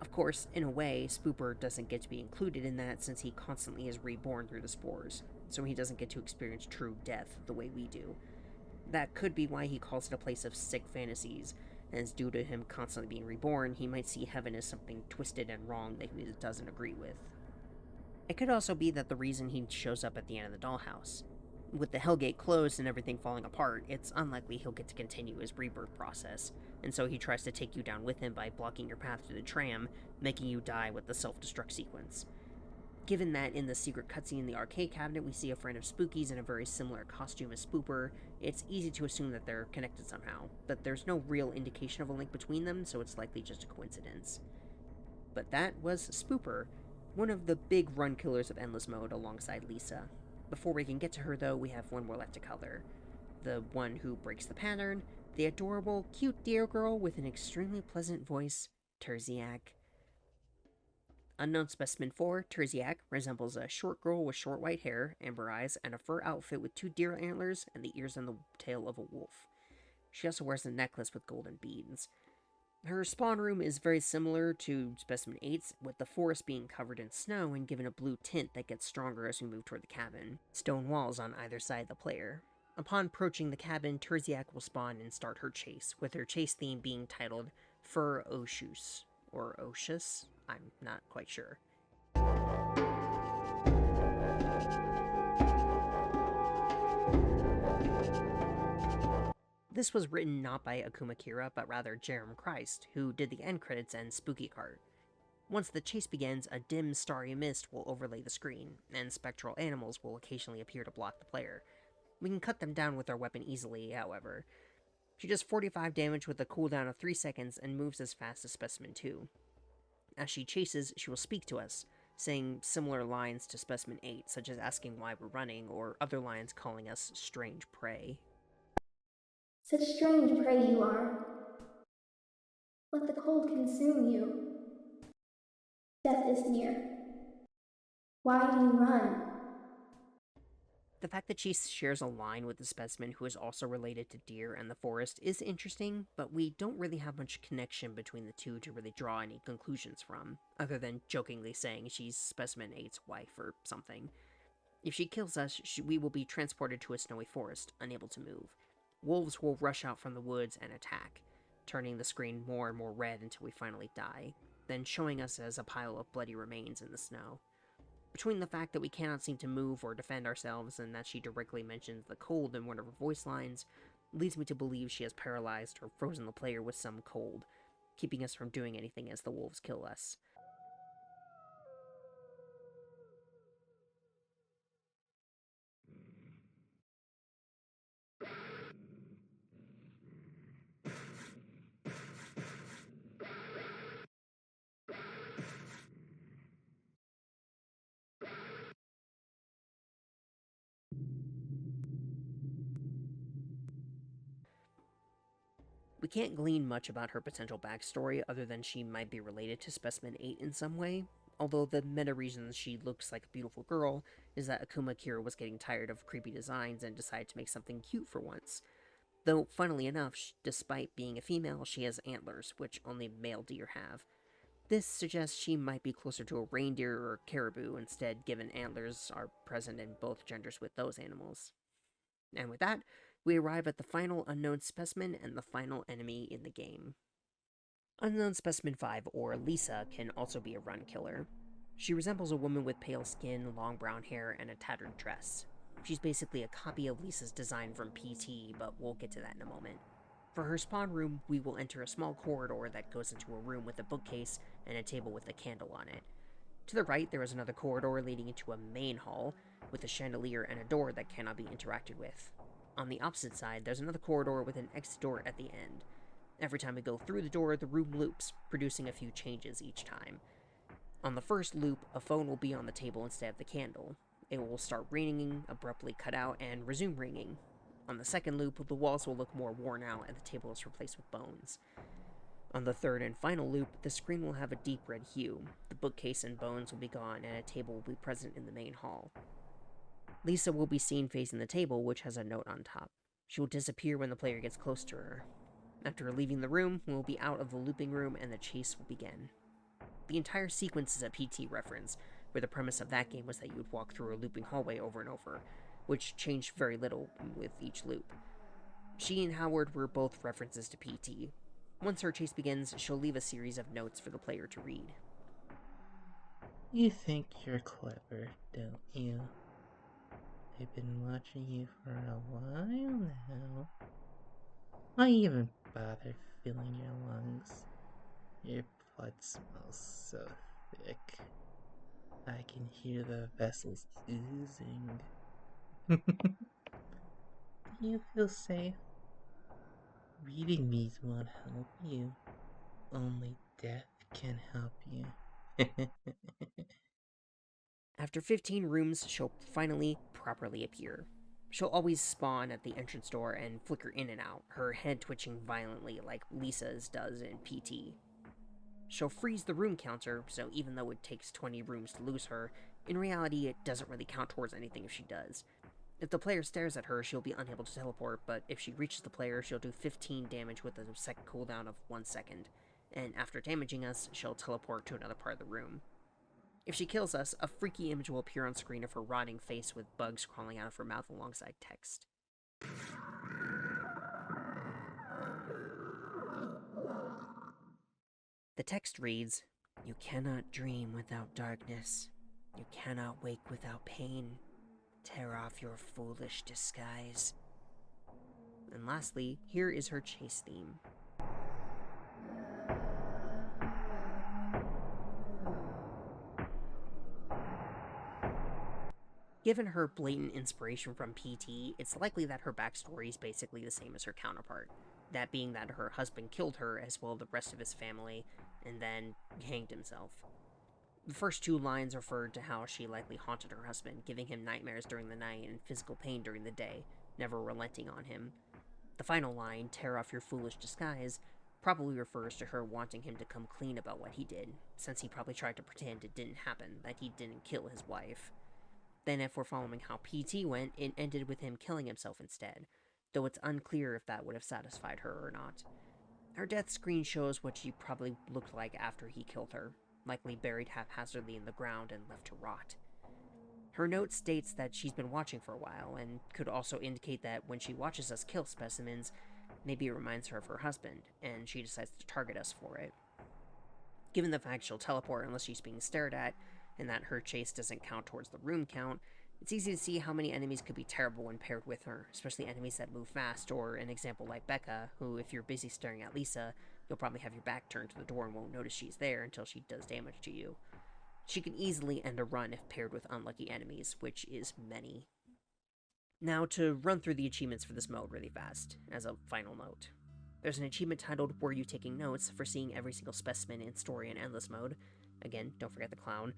Of course, in a way, Spooper doesn't get to be included in that since he constantly is reborn through the spores, so he doesn't get to experience true death the way we do. That could be why he calls it a place of sick fantasies, as due to him constantly being reborn, he might see heaven as something twisted and wrong that he doesn't agree with. It could also be that the reason he shows up at the end of the Dollhouse. With the Hellgate closed and everything falling apart, it's unlikely he'll get to continue his rebirth process, and so he tries to take you down with him by blocking your path to the tram, making you die with the self-destruct sequence. Given that in the secret cutscene in the arcade cabinet we see a friend of Spooky's in a very similar costume as Spooper, it's easy to assume that they're connected somehow, but there's no real indication of a link between them, so it's likely just a coincidence. But that was Spooper, one of the big run killers of Endless Mode alongside Lisa. Before we can get to her though, we have one more left to cover. The one who breaks the pattern, the adorable, cute deer girl with an extremely pleasant voice, Terziak. Unknown Specimen 4, Terziak, resembles a short girl with short white hair, amber eyes, and a fur outfit with 2 deer antlers and the ears and the tail of a wolf. She also wears a necklace with golden beads. Her spawn room is very similar to Specimen 8's, with the forest being covered in snow and given a blue tint that gets stronger as we move toward the cabin. Stone walls on either side of the player. Upon approaching the cabin, Terziak will spawn and start her chase, with her chase theme being titled Fur Oshus, or Oshus? I'm not quite sure. This was written not by Akuma Kira, but rather Jerem Christ, who did the end credits and Spooky Cart. Once the chase begins, a dim, starry mist will overlay the screen, and spectral animals will occasionally appear to block the player. We can cut them down with our weapon easily, however. She does 45 damage with a cooldown of 3 seconds and moves as fast as Specimen 2. As she chases, she will speak to us, saying similar lines to Specimen 8, such as asking why we're running, or other lines calling us strange prey. Such strange prey you are. Let the cold consume you. Death is near. Why do you run? The fact that she shares a line with the Specimen who is also related to deer and the forest is interesting, but we don't really have much connection between the two to really draw any conclusions from, other than jokingly saying she's Specimen 8's wife or something. If she kills us, we will be transported to a snowy forest, unable to move. Wolves will rush out from the woods and attack, turning the screen more and more red until we finally die, then showing us as a pile of bloody remains in the snow. Between the fact that we cannot seem to move or defend ourselves and that she directly mentions the cold in one of her voice lines, leads me to believe she has paralyzed or frozen the player with some cold, keeping us from doing anything as the wolves kill us. We can't glean much about her potential backstory other than she might be related to Specimen 8 in some way, although the meta reason she looks like a beautiful girl is that Akuma Kira was getting tired of creepy designs and decided to make something cute for once. Though, funnily enough, despite being a female, she has antlers, which only male deer have. This suggests she might be closer to a reindeer or caribou instead, given antlers are present in both genders with those animals. And with that, we arrive at the final unknown specimen and the final enemy in the game. Unknown Specimen 5, or Lisa, can also be a run killer. She resembles a woman with pale skin, long brown hair, and a tattered dress. She's basically a copy of Lisa's design from PT, but we'll get to that in a moment. For her spawn room, we will enter a small corridor that goes into a room with a bookcase and a table with a candle on it. To the right, there is another corridor leading into a main hall, with a chandelier and a door that cannot be interacted with. On the opposite side, there's another corridor with an exit door at the end. Every time we go through the door, the room loops, producing a few changes each time. On the first loop, a phone will be on the table instead of the candle. It will start ringing, abruptly cut out, and resume ringing. On the second loop, the walls will look more worn out and the table is replaced with bones. On the third and final loop, the screen will have a deep red hue. The bookcase and bones will be gone, and a table will be present in the main hall. Lisa will be seen facing the table, which has a note on top. She will disappear when the player gets close to her. After leaving the room, we will be out of the looping room and the chase will begin. The entire sequence is a PT reference, where the premise of that game was that you would walk through a looping hallway over and over, which changed very little with each loop. She and Howard were both references to PT. Once her chase begins, she'll leave a series of notes for the player to read. You think you're clever, don't you? I've been watching you for a while now. Why even bother filling your lungs? Your blood smells so thick. I can hear the vessels oozing. Do you feel safe? Reading these won't help you. Only death can help you. After 15 rooms, she'll finally properly appear. She'll always spawn at the entrance door and flicker in and out, her head twitching violently like Lisa's does in PT. She'll freeze the room counter, so even though it takes 20 rooms to lose her, in reality it doesn't really count towards anything if she does. If the player stares at her, she'll be unable to teleport, but if she reaches the player, she'll do 15 damage with a second cooldown of 1 second, and after damaging us, she'll teleport to another part of the room. If she kills us, a freaky image will appear on screen of her rotting face with bugs crawling out of her mouth alongside text. The text reads, "You cannot dream without darkness. You cannot wake without pain. Tear off your foolish disguise." And lastly, here is her chase theme. Given her blatant inspiration from PT, it's likely that her backstory is basically the same as her counterpart. That being that her husband killed her as well as the rest of his family, and then hanged himself. The first two lines referred to how she likely haunted her husband, giving him nightmares during the night and physical pain during the day, never relenting on him. The final line, "Tear off your foolish disguise," probably refers to her wanting him to come clean about what he did, since he probably tried to pretend it didn't happen, that he didn't kill his wife. Then if we're following how PT went, it ended with him killing himself instead, though it's unclear if that would have satisfied her or not. Her death screen shows what she probably looked like after he killed her, likely buried haphazardly in the ground and left to rot. Her note states that she's been watching for a while, and could also indicate that when she watches us kill specimens, maybe it reminds her of her husband, and she decides to target us for it. Given the fact she'll teleport unless she's being stared at, and that her chase doesn't count towards the room count, it's easy to see how many enemies could be terrible when paired with her, especially enemies that move fast, or an example like Becca, who, if you're busy staring at Lisa, you'll probably have your back turned to the door and won't notice she's there until she does damage to you. She can easily end a run if paired with unlucky enemies, which is many. Now, to run through the achievements for this mode really fast, as a final note. There's an achievement titled "Were You Taking Notes?" for seeing every single specimen in Story and Endless mode. Again, don't forget the clown.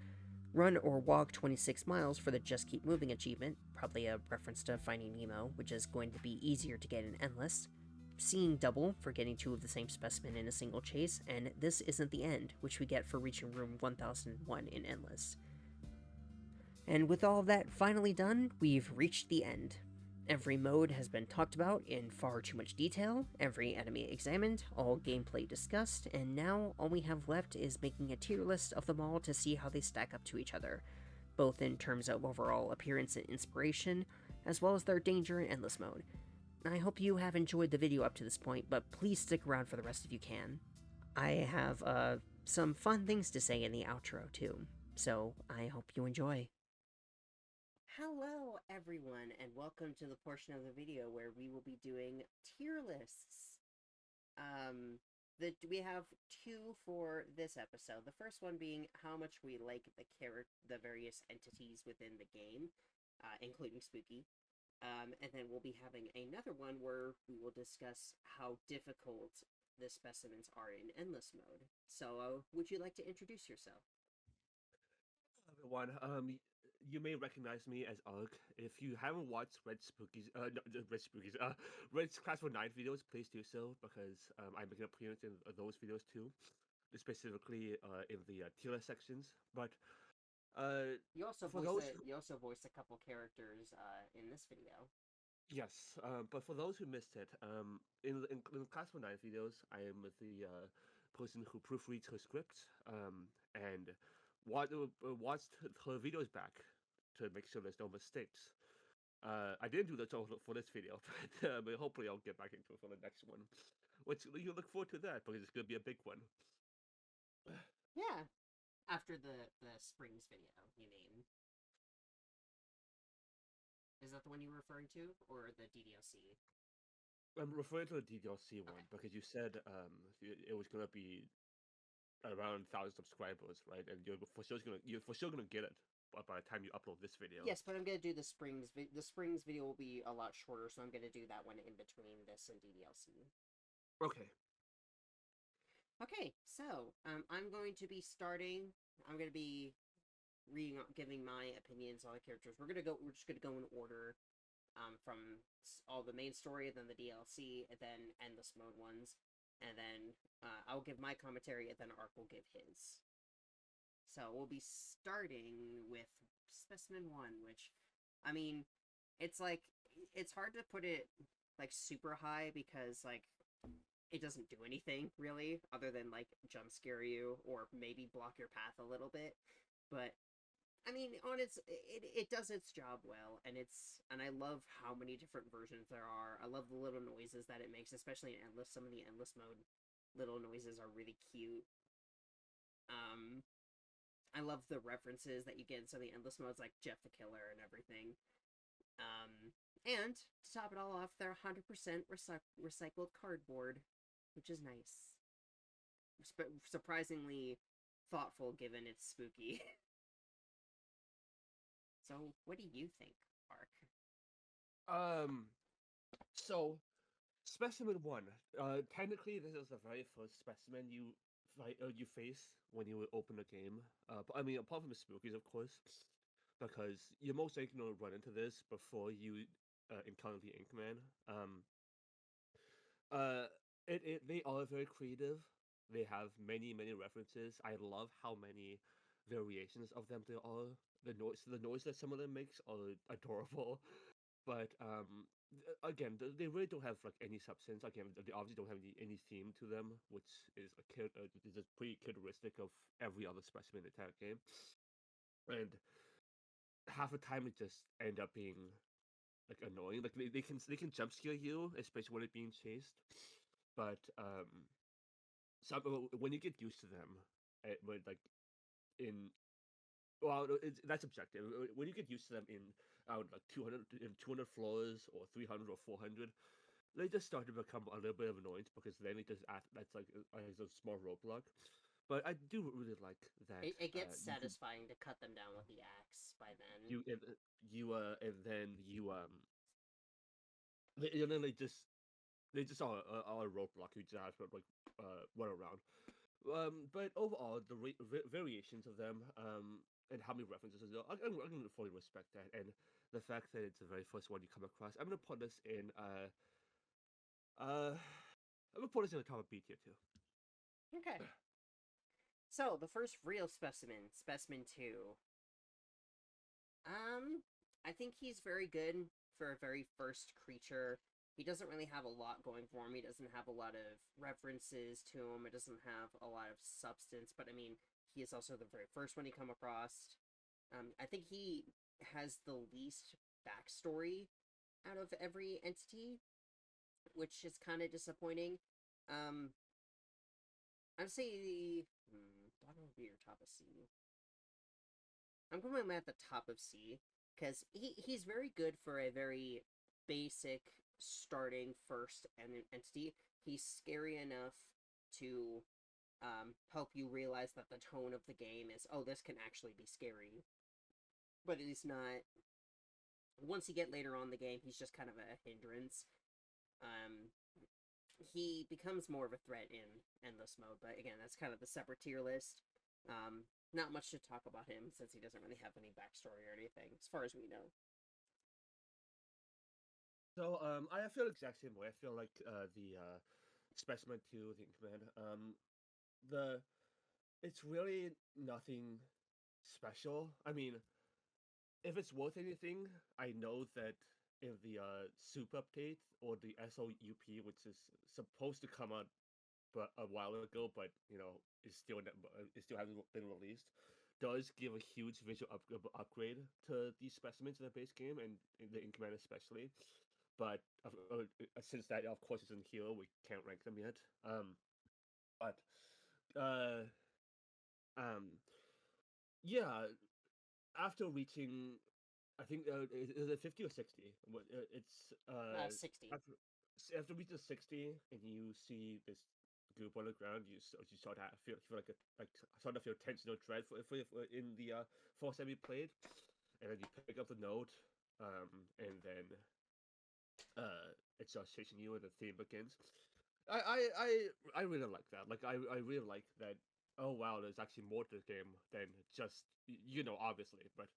Run or walk 26 miles for the Just Keep Moving achievement, probably a reference to Finding Nemo, which is going to be easier to get in Endless. Seeing double for getting 2 of the same specimen in a single chase, and This Isn't the End, which we get for reaching room 1001 in Endless. And with all of that finally done, we've reached the end. Every mode has been talked about in far too much detail, every enemy examined, all gameplay discussed, and now all we have left is making a tier list of them all to see how they stack up to each other, both in terms of overall appearance and inspiration, as well as their danger in Endless mode. I hope you have enjoyed the video up to this point, but please stick around for the rest if you can. I have some fun things to say in the outro too, so I hope you enjoy. Hello everyone, and welcome to the portion of the video where we will be doing tier lists. We have 2 for this episode. The first one being how much we like the various entities within the game, including Spooky. And then we'll be having another one where we will discuss how difficult the specimens are in endless mode. So, would you like to introduce yourself? Everyone, you may recognize me as Ugg. If you haven't watched Red Class for 9 videos, please do so, because I make an appearance in those videos too, specifically in the tier list sections. But you also for those voiced a couple characters in this video. Yes, but for those who missed it, in Class 9 videos, I am the person who proofreads her script and watched her videos back to make sure there's no mistakes. I didn't do that for this video, but hopefully I'll get back into it for the next one. Which you look forward to that because it's going to be a big one. Yeah, after the Springs video, you mean? Is that the one you were referring to, or the DDLC? I'm referring to the DDLC one because you said it was going to be around 1,000 subscribers, right? And you're for sure gonna get it by the time you upload this video. Yes, but I'm gonna do the Springs. The Springs video will be a lot shorter, so I'm gonna do that one in between this and DDLC. Okay. Okay, so I'm going to be starting. I'm gonna be giving my opinions on the characters. We're just gonna go in order, from all the main story, then the DLC, and then endless mode ones, and then I'll give my commentary, and then Ark will give his. So we'll be starting with Specimen 1, which, I mean, it's hard to put it like super high because like it doesn't do anything really other than like jump scare you or maybe block your path a little bit. But I mean, it does its job well, and I love how many different versions there are. I love the little noises that it makes, especially in endless. Some of the endless mode little noises are really cute. I love the references that you get in some of the endless modes, like Jeff the Killer and everything. And to top it all off, they're 100% recycled cardboard, which is nice. Surprisingly thoughtful given it's spooky. So, what do you think, Ark? So, Specimen 1. Technically, this is the very first specimen you face when you open the game. But I mean, apart from the spookies, of course, because you're most likely going to run into this before you encounter the Inkman. They are very creative. They have many references. I love how many variations of them there are. The noise that some of them makes are adorable. But again, they really don't have like any substance. Again, they obviously don't have any theme to them, which is is pretty characteristic of every other specimen attack game. And half the time it just end up being like annoying. Like they can jump scare you, especially when it's being chased. But when you get used to them, when like in well, that's objective. When you get used to them in like 200 floors or 300 or 400, they just start to become a little bit of annoyance because then it just that's like a small roadblock. But I do really like that. It gets satisfying to cut them down with the axe by then. They just are a roadblock. You just have to like run around. But overall, the variations of them, and how many references there are, I'm going to fully respect that, and the fact that it's the very first one you come across. I'm going to put this in. I'm going to put this in the top of B tier too. Okay. So the first real specimen, Specimen 2. I think he's very good for a very first creature. He doesn't really have a lot going for him. He doesn't have a lot of references to him. It doesn't have a lot of substance. But I mean, he is also the very first one you come across. I think he has the least backstory out of every entity, which is kind of disappointing. I'd say what would be your top of C? I'm going to him at the top of C because he's very good for a very basic starting first entity. He's scary enough to help you realize that the tone of the game is, oh, this can actually be scary. But he's not Once you get later on in the game, he's just kind of a hindrance. He becomes more of a threat in endless mode, but again, that's kind of the separate tier list. Not much to talk about him since he doesn't really have any backstory or anything, as far as we know. So I feel the exact same way. I feel like the Specimen 2, the Command, it's really nothing special. I mean, if it's worth anything, I know that in the Soup update or the SOUP, which is supposed to come out a while ago, but it still hasn't been released, does give a huge visual upgrade to these specimens in the base game and in the Ink Man especially. But since that, of course, isn't here, we can't rank them yet. But uh, yeah, after reaching, I think is it 50 or 60? It's 60. After reaching 60, and you see this group on the ground, you start to feel sort of feel tension or dread for in the first time you played, and then you pick up the note, and then it starts chasing you, and the theme begins. I really like that. Like I really like that. Oh wow, there's actually more to the game than just obviously, but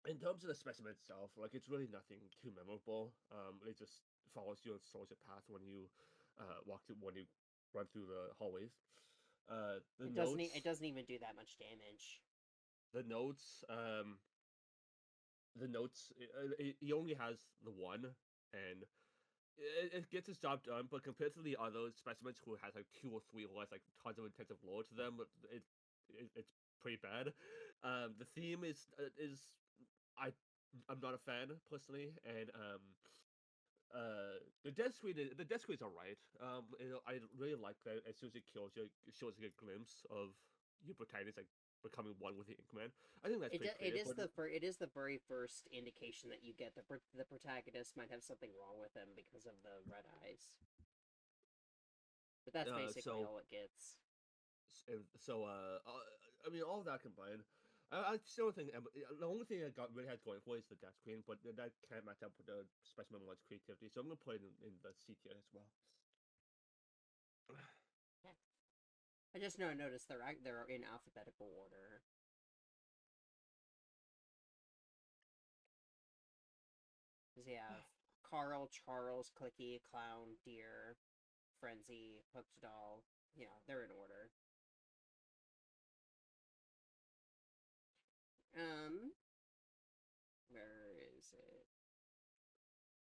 in terms of the specimen itself, like it's really nothing too memorable. It just follows you and shows a path when you when you run through the hallways. It doesn't even do that much damage. The notes, he only has the one, and it gets its job done. But compared to the other specimens who has like 2 or 3 who has like tons of intensive lore to them, it's pretty bad. The theme is I'm not a fan personally, and the death screen is alright. I really like that as soon as it kills you, it shows like a glimpse of your protagonist like becoming one with the Inkman. I think that's pretty creative. It is the very first indication that you get the protagonist might have something wrong with them because of the red eyes. But that's basically all it gets. So I mean, all of that combined, I still think the only thing I really had going for is the death screen, but that can't match up with the Specimen 1's creativity, so I'm gonna put it in the C tier as well. I just noticed they're in alphabetical order. Because you have Carl, Charles, Clicky, Clown, Deer, Frenzy, Hooked Doll. They're in order. Where is it?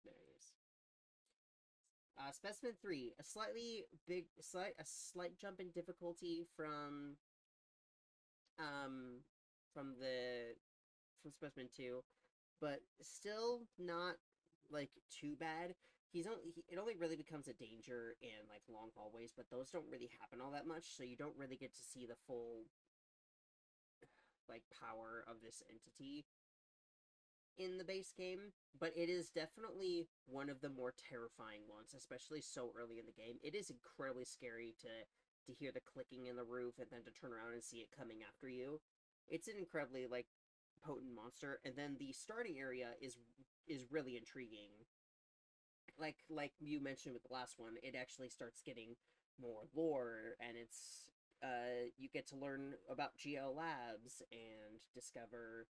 There he is. Specimen 3, a slight jump in difficulty from Specimen 2, but still not like too bad. It only really becomes a danger in like long hallways, but those don't really happen all that much, so you don't really get to see the full like power of this entity in the base game, but it is definitely one of the more terrifying ones, especially so early in the game. It is incredibly scary to hear the clicking in the roof and then to turn around and see it coming after you. It's an incredibly like potent monster, and then the starting area is really intriguing. Like you mentioned with the last one, it actually starts getting more lore, and it's you get to learn about GL Labs and discover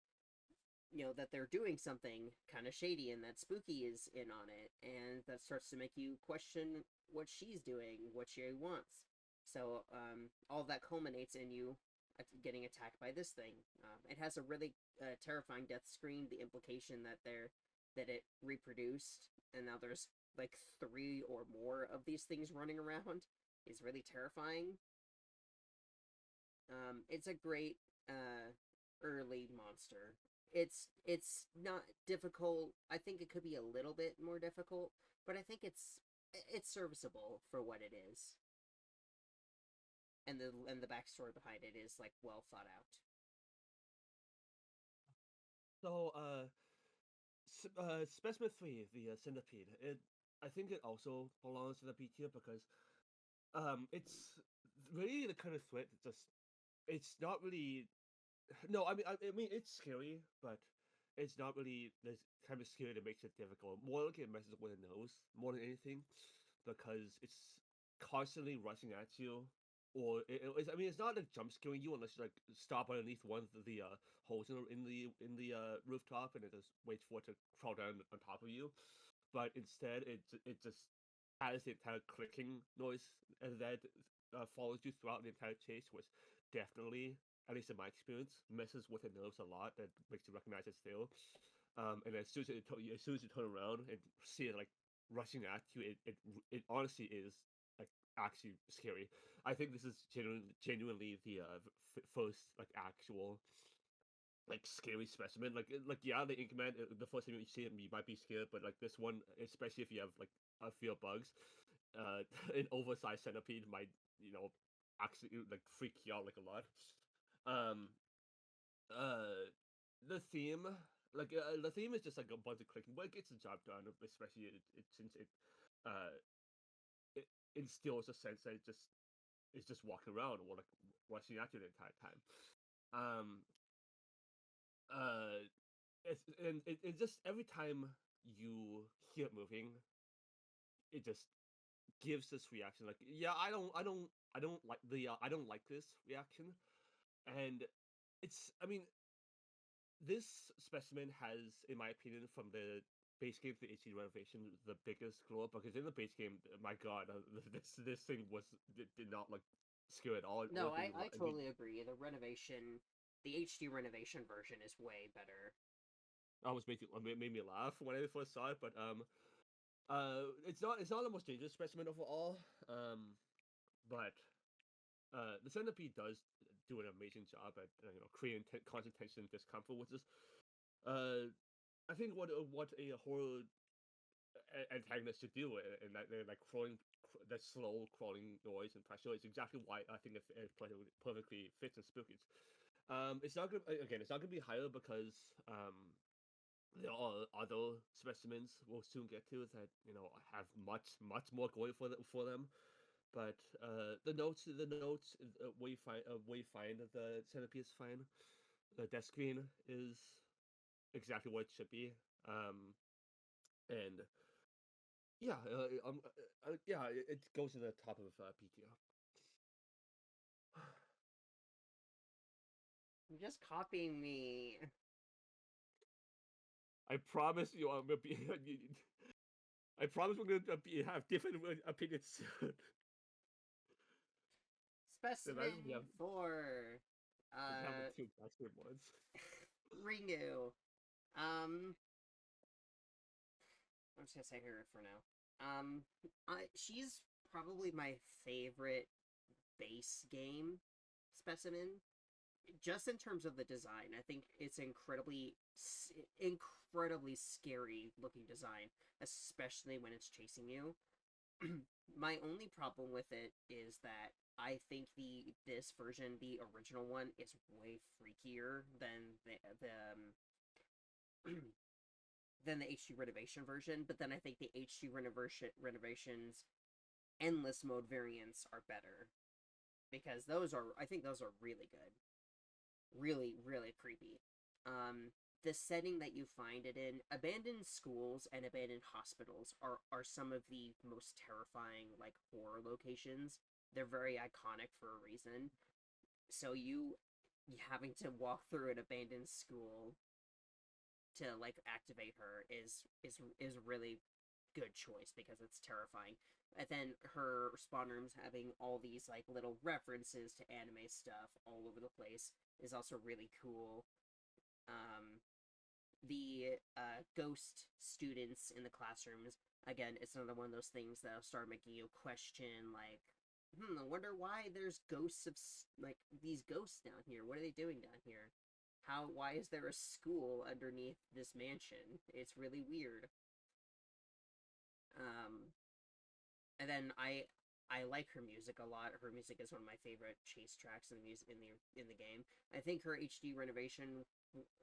that they're doing something kind of shady and that Spooky is in on it, and that starts to make you question what she's doing, what she wants. So all that culminates in you getting attacked by this thing. It has a really terrifying death screen. The implication that it reproduced, and now there's like 3 or more of these things running around, is really terrifying. It's a great early monster. It's not difficult. I think it could be a little bit more difficult, but I think it's serviceable for what it is. And the backstory behind it is like well thought out. So Specimen 3, the Centipede, I think it also belongs to the B tier because it's really the kind of threat that it's not really. No, I mean it's scary, but it's not really this kind of scary that makes it difficult. More like it messes with the nose more than anything, because it's constantly rushing at you. Or I mean, it's not like jump scaring you unless you like stop underneath one of the holes in the rooftop and it just waits for it to crawl down on top of you. But instead, it just has the entire clicking noise that follows you throughout the entire chase, which definitely, at least in my experience, messes with the nerves a lot. That makes you recognize it still. And as soon as you turn around and see it like rushing at you, it honestly is like actually scary. I think this is genuinely the first like actual like scary specimen. Like yeah, the Inkman. The first time you see him, you might be scared, but like this one, especially if you have like a fear of bugs, an oversized centipede might actually like freak you out like a lot. Um, uh, the theme. The theme is just like a bunch of clicking, but it gets the job done. Especially since uh it instills a sense that it's just walking around or like rushing at you the entire time. Um, uh, it just every time you hear it moving, it just gives this reaction. Like, yeah, I don't like this reaction, and I mean, this specimen has, in my opinion, from the base game to the HD renovation, the biggest glow up. Because in the base game, my God, this thing did not look scary at all. It No, wasn't I I mean, totally agree. The HD renovation version is way better. almost made me laugh when I first saw it. But it's not the most dangerous specimen overall. But the centipede does do an amazing job at creating constant tension and discomfort, which is uh I think what a horror antagonist should do, and that they're like that slow crawling noise and pressure is exactly why I think it perfectly fits in Spookies. It's not gonna again, it's not gonna be higher because there are other specimens we'll soon get to that have much more going for them. But the notes where you find the centipede is fine. The death screen is exactly what it should be. And yeah, yeah, it goes to the top of PTO. You're just copying me. I promise you, I'm gonna be. I promise we're gonna have different opinions soon. Imagine Specimen 4. we have the two backstreet ones. Ringu. I'm just gonna say her for now. She's probably my favorite base game specimen. Just in terms of the design, I think it's incredibly scary looking design, especially when it's chasing you. My only problem with it is that I think this version, the original one, is way freakier than than the HD renovation version. But then I think the HD renovations endless mode variants are better because I think those are really good, really really creepy. The setting that you find it in, abandoned schools and abandoned hospitals are some of the most terrifying like horror locations. They're very iconic for a reason. So you having to walk through an abandoned school to like activate her is really good choice because it's terrifying. And then her spawn rooms having all these like little references to anime stuff all over the place is also really cool. Um, the ghost students in the classrooms, again, it's another one of those things that'll start making you question like, I wonder why there's ghosts of like these ghosts down here. What are they doing down here? Why is there a school underneath this mansion? It's really weird. Um, and then I like her music a lot. Her music is one of my favorite chase tracks in the music in the game. I think her HD renovation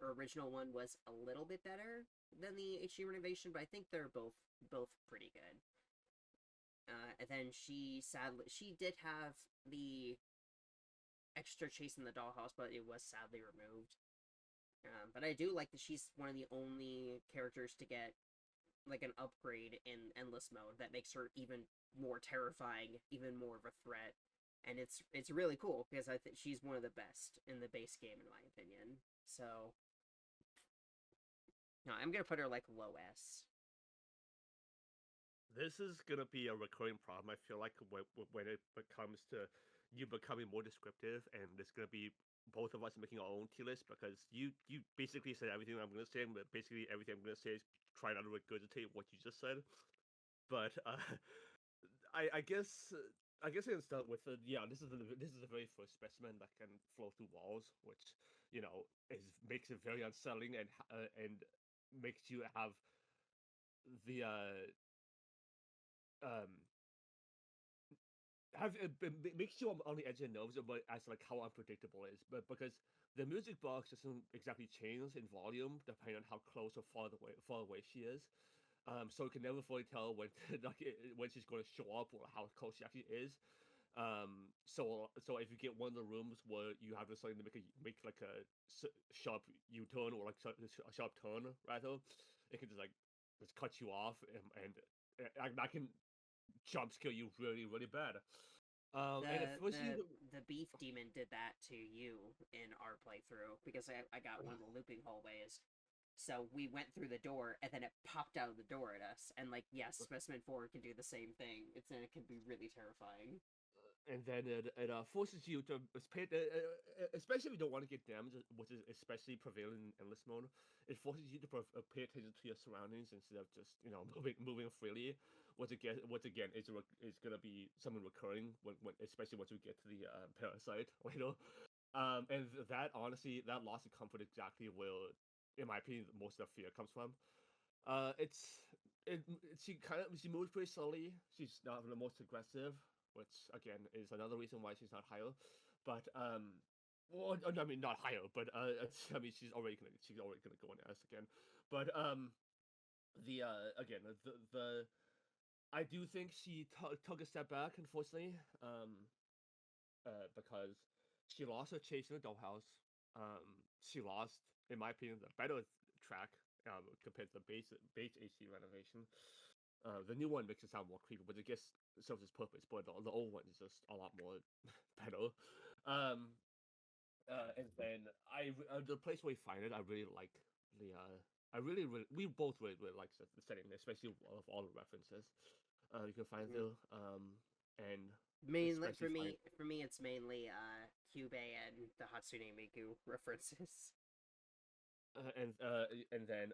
original one was a little bit better than the HD renovation, but I think they're both pretty good. And then she did have the extra chase in the dollhouse, but it was sadly removed. But I do like that she's one of the only characters to get like an upgrade in endless mode that makes her even more terrifying, even more of a threat. And it's really cool because I think she's one of the best in the base game in my opinion. So no, I'm gonna put her like low S. This is gonna be a recurring problem. I feel like when it comes to you becoming more descriptive, and it's gonna be both of us making our own tier list because you basically said everything I'm gonna say, but basically everything I'm gonna say is try not to regurgitate what you just said. But I guess I guess I can start with yeah. This is the very first specimen that can flow through walls, which makes it very unsettling and makes you have the um it makes you on the edge of your nerves about as like how unpredictable it is, but because the music box doesn't exactly change in volume depending on how close or far away she is. So you can never fully tell when like when she's going to show up or how close she actually is. So if you get one of the rooms where you have to something to make like a sharp U-turn or like a sharp turn rather, it can just cut you off and that can jump scare you really bad. And at first The beef demon did that to you in our playthrough because I got one of the looping hallways. So we went through the door and then it popped out of the door at us. And like yes, Specimen 4 can do the same thing. It can be really terrifying. And then it forces you to pay, especially if you don't want to get damaged, which is especially prevalent in endless mode. It forces you to pay attention to your surroundings instead of just moving freely. Which again is gonna be something recurring when especially once we get to the parasite later. And that honestly, that loss of comfort exactly where, in my opinion, most of the fear comes from. It's it she moves pretty slowly. She's not the most aggressive, which again is another reason why she's not higher. But well, I mean not higher, but I mean she's already gonna go on S again. But the again the I do think she took a step back, unfortunately, because she lost her chase in the dollhouse. She lost, in my opinion, the better track compared to the base AC renovation. The new one makes it sound more creepy, but it gets serves its purpose. But the old one is just a lot more better. Um, and then the place where we find it, I really like the we both really like the setting, especially of all the references you can find there. And Mainly especially for me it's mainly Kyubey and the Hatsune Miku references. And then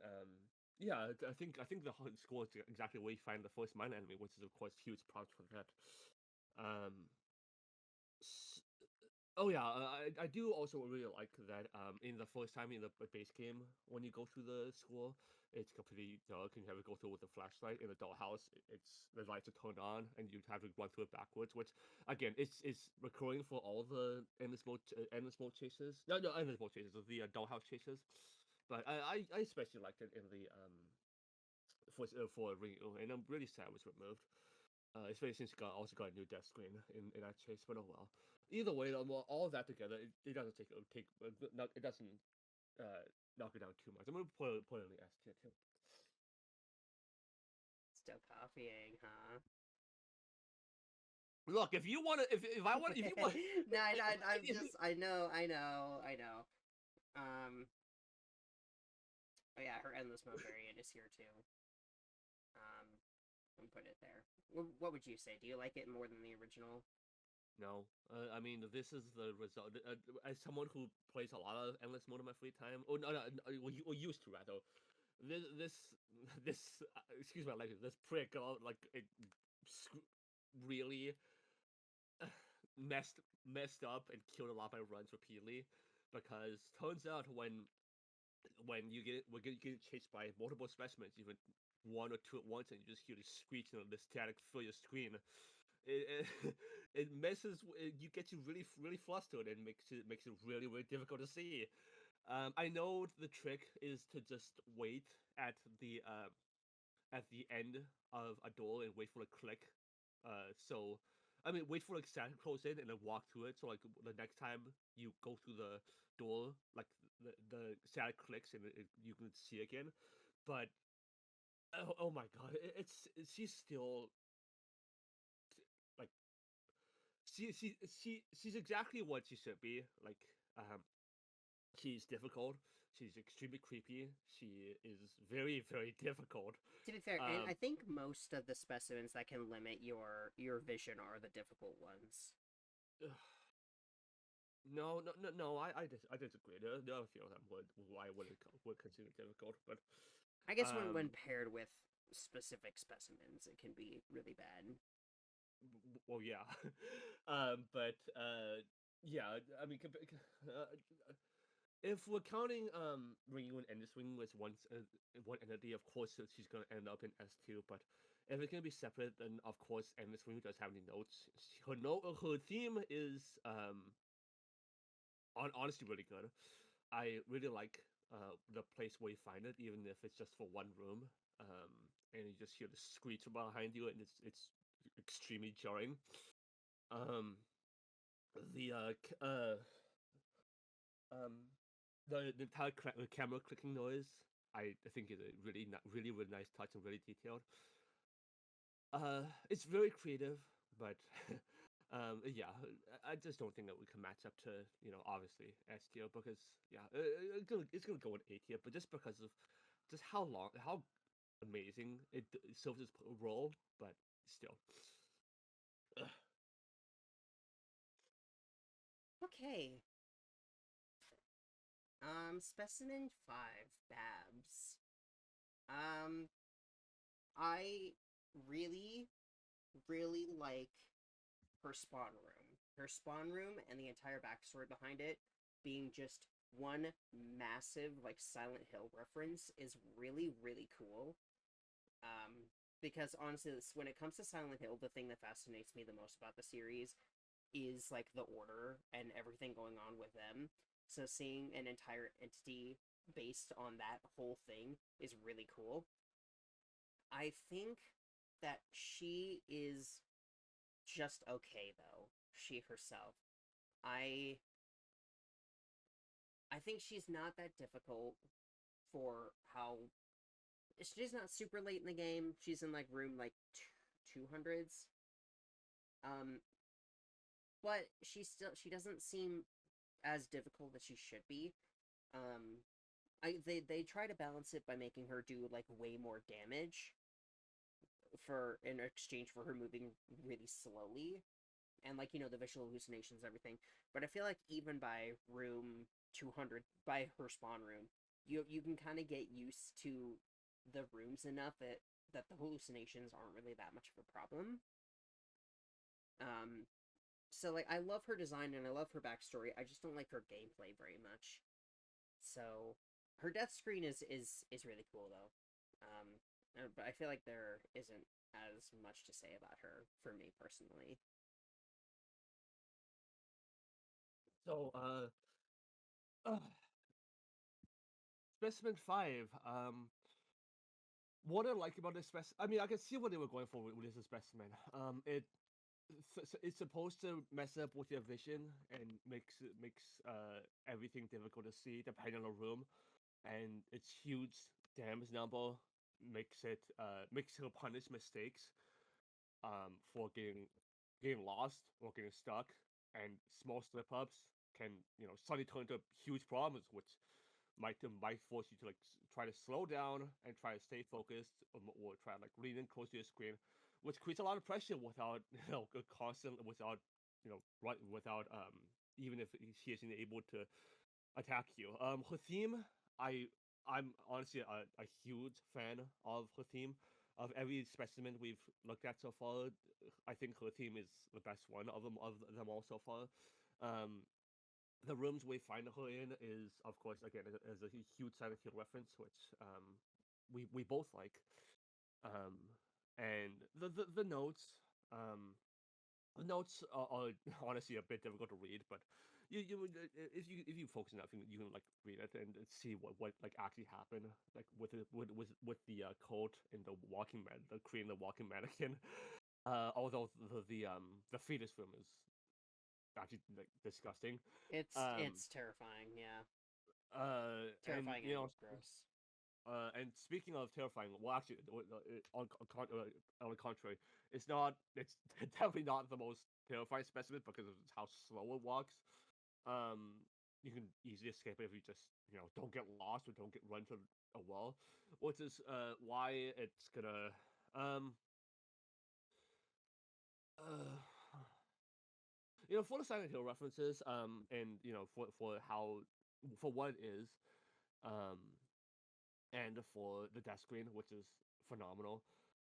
yeah, I think the whole score is exactly where you find the first mine enemy, which is of course huge props for that. Um, Oh yeah, I do also really like that. In the first time in the base game, when you go through the school, it's completely dark, and you have to go through with a flashlight. In the dollhouse, it's the lights are turned on, and you have to run through it backwards. Which, again, it's recurring for all the endless mode chases. No, endless mode chases, the dollhouse chases. But I especially liked it in the for Ringu, and I'm really sad it was removed. Especially since you also got a new death screen in that chase, but oh well. Either way, all of that together, it doesn't it doesn't knock it down too much. I'm gonna put it in the S tier too. Still copying, huh? Look, if you want to, if I want, if you want, no, I'm just, I know. Oh yeah, her endless mode variant is here too. I'm put it there. What would you say? Do you like it more than the original? No, I mean this is the result. As someone who plays a lot of endless mode in my free time, or no, or used to rather, this excuse my language, this prick like it really messed up and killed a lot of my runs repeatedly, because turns out when you get chased by multiple specimens, even one or two at once, and you just hear the screeching of the static fill your screen. It messes. You get you really flustered and makes it really difficult to see. I know the trick is to just wait at the end of a door and wait for a click. So I mean, wait for like Santa close in and then walk through it. So like the next time you go through the door, like the Santa clicks and you can see again. But oh my god, she's still like she's exactly what she should be. Like she's difficult. She's extremely creepy. She is very very difficult. To be fair, and I think most of the specimens that can limit your vision are the difficult ones. No. I disagree. There are a few of them I would consider difficult, but I guess when paired with specific specimens, it can be really bad. Well, yeah, but yeah. I mean, if we're counting Ringu and Endlesswing as one entity, of course she's gonna end up in S2. But if it's gonna be separate, then of course Endlesswing does have any notes. Her theme is honestly really good. I really like the place where you find it, even if it's just for one room. And you just hear the screech behind you, and it's extremely jarring. The the entire camera clicking noise, I think is a really nice touch and really detailed. It's very creative, but yeah, I just don't think that we can match up to obviously S tier because yeah, it's gonna go in A tier, but just because of just how amazing it serves its role, but still. Ugh. Okay. Specimen 5, Babs. I really, really like her spawn room. Her spawn room and the entire backstory behind it being just one massive, like, Silent Hill reference is really, really cool. Because honestly, when it comes to Silent Hill, the thing that fascinates me the most about the series is, like, the Order and everything going on with them. So seeing an entire entity based on that whole thing is really cool. I think that she is just okay though. She herself. I I think she's not that difficult for how she's not super late in the game. She's in like room like 200s. Um but she doesn't seem as difficult as she should be. They try to balance it by making her do like way more damage for in exchange for her moving really slowly and like the visual hallucinations and everything. But I feel like even by room 200, by her spawn room, you can kind of get used to the rooms enough that the hallucinations aren't really that much of a problem. um so like I love her design and I love her backstory. I just don't like her gameplay very much. So her death screen is really cool though. But I feel like there isn't as much to say about her for me personally. So Specimen 5. What I like about this specimen, I mean, I can see what they were going for with this specimen. It's supposed to mess up with your vision and makes everything difficult to see depending on the room, and its huge damage number makes her punish mistakes for getting lost or getting stuck, and small slip ups can suddenly turn into huge problems, which might force you to like try to slow down and try to stay focused, or try to like lean in close to your screen, which creates a lot of pressure without a constant without even if she isn't able to attack you. Her theme, I'm honestly a huge fan of her theme. Of every specimen we've looked at so far, I think her theme is the best one of them all so far. Um, the rooms we find her in is, of course, again, is a huge Silent Hill reference, which we both like. Um, and the notes, the notes are honestly a bit difficult to read, but if you focus enough, you can like read it and see what like actually happened, like with the code in the creating the walking mannequin. Although the fetus room is actually like disgusting. It's terrifying, yeah. Terrifying and gross. And speaking of terrifying, well, actually, on the contrary, it's not. It's definitely not the most terrifying specimen because of how slow it walks. You can easily escape it if you just don't get lost or don't get run to a wall, which is why it's gonna uh, for the Silent Hill references, and for how for what it is, um, and for the death screen, which is phenomenal.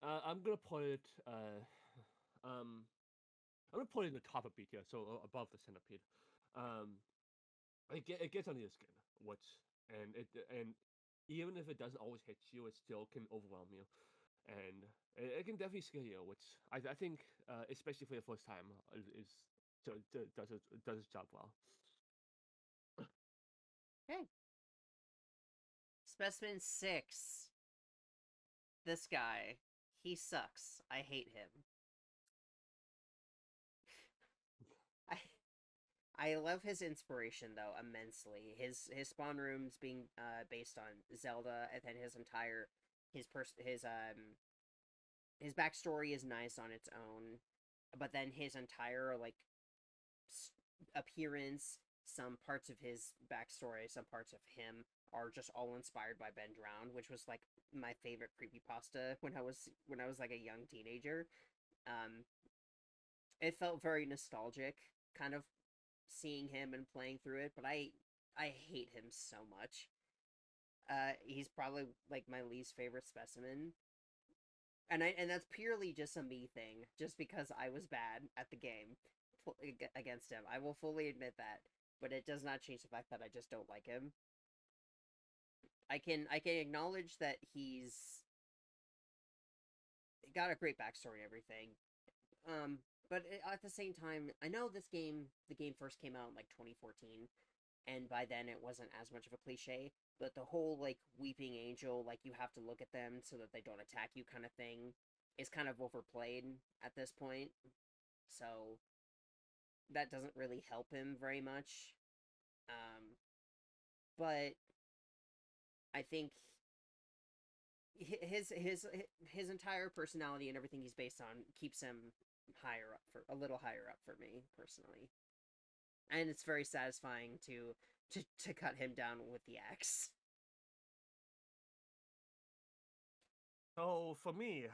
I'm gonna put it. I'm gonna put it in the top of B tier, so above the centipede. Um, it gets under your skin, and even if it doesn't always hit you, it still can overwhelm you, and it can definitely scare you, which I think, especially for the first time, does its job well. Okay. Specimen 6. This guy, he sucks. I hate him. I love his inspiration though immensely. His spawn rooms being based on Zelda, and then his backstory is nice on its own, but then his entire appearance, some parts of his backstory, some parts of him are just all inspired by Ben Drowned, which was like my favorite creepypasta when I was like a young teenager. It felt very nostalgic, kind of seeing him and playing through it, but I hate him so much. He's probably like my least favorite specimen. And that's purely just a me thing, just because I was bad at the game against him. I will fully admit that, but it does not change the fact that I just don't like him. I can acknowledge that he's got a great backstory and everything. But at the same time, I know the game first came out in like 2014, and by then it wasn't as much of a cliche. But the whole like weeping angel, like you have to look at them so that they don't attack you kind of thing, is kind of overplayed at this point. So that doesn't really help him very much. But I think his entire personality and everything he's based on keeps him a little higher up for me personally, and it's very satisfying to cut him down with the axe. So for me,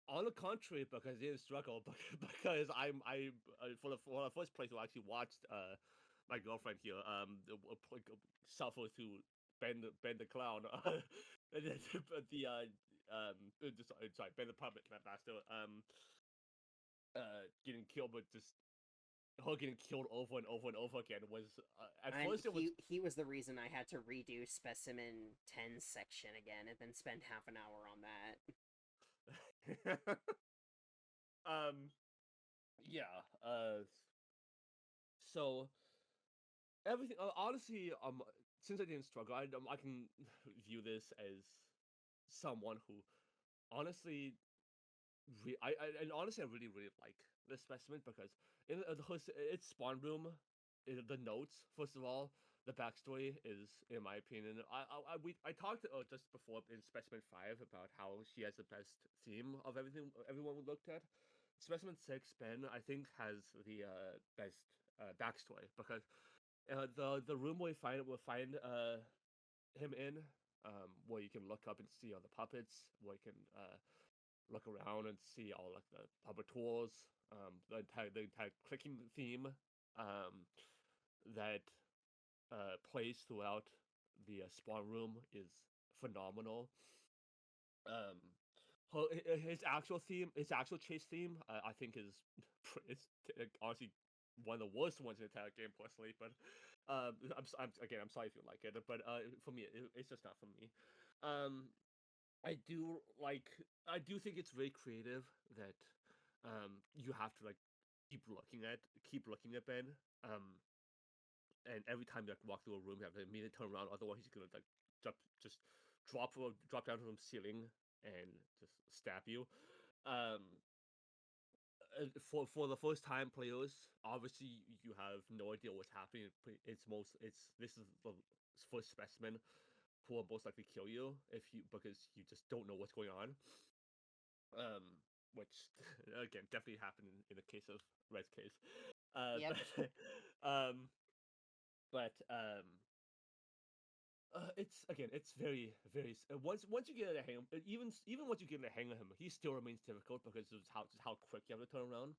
on the contrary, because I didn't struggle, because for the first place, I actually watched my girlfriend here suffer through Ben the clown, sorry, Ben the puppet master getting killed, but just her getting killed over and over and over again was at And first it was he was the reason I had to redo Specimen 10 section again and then spend half an hour on that. Yeah, so everything, honestly, since I didn't struggle, I can view this as someone who honestly and honestly I really like this specimen because in its spawn room, the notes, first of all, the backstory is, in my opinion, I talked just before in Specimen 5 about how she has the best theme of everyone we looked at. Specimen 6, Ben, I think, has the best backstory because the room we'll find him in, where you can look up and see all the puppets, where you can look around and see all like the puppet tools, the entire clicking theme, that plays throughout the spawn room is phenomenal. Um, his actual chase theme, I think is it's honestly one of the worst ones in the entire game personally. But I'm sorry if you like it, but for me, it's just not for me. Um, I do think it's very creative that you have to like keep looking at Ben. And every time you like walk through a room, you have to immediately turn around, otherwise he's gonna like drop down from the ceiling and just stab you. Um, for the first time players, obviously you have no idea what's happening. This is the first specimen who will most likely kill you because you just don't know what's going on. Which again definitely happened in the case of Red's case. Yep. Um, but it's very once you get a hang of, even once you get a hang of him, he still remains difficult because of how quick you have to turn around,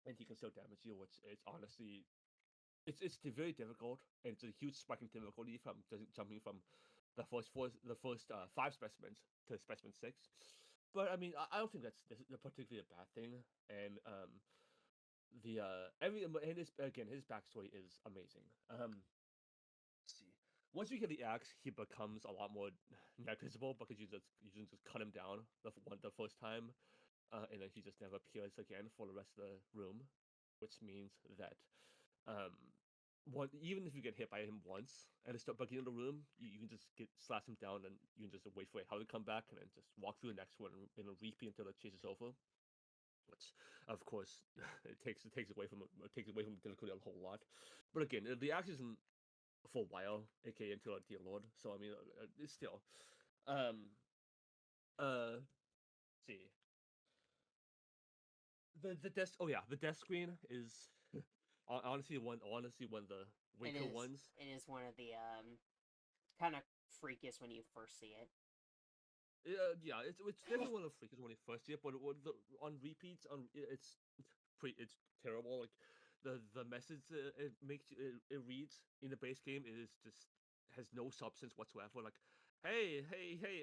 and he can still damage you, which is honestly it's very difficult, and it's a huge spike in difficulty from jumping from the first 5 specimens to specimen 6. But I mean, I don't think that's particularly a bad thing, and his backstory is amazing. Let's see. Once you get the axe, he becomes a lot more negligible because you just cut him down the first time, and then he just never appears again for the rest of the room, which means that um, even if you get hit by him once at the beginning of the room, you can just slash him down, and you can just wait for how to come back, and then just walk through the next one and repeat until the chase is over. Which, of course, it takes away from the difficulty a whole lot. But again, the axe isn't for a while, aka until a dear lord. So I mean, it's still, um, let's see, the desk. Oh yeah, the desk screen is honestly one of the weaker ones. It is one of the kind of freakiest when you first see it. Yeah, it's definitely one of the freakers when you first see it, but on repeats, it's terrible. Like the message it reads in the base game is just has no substance whatsoever. Like, hey,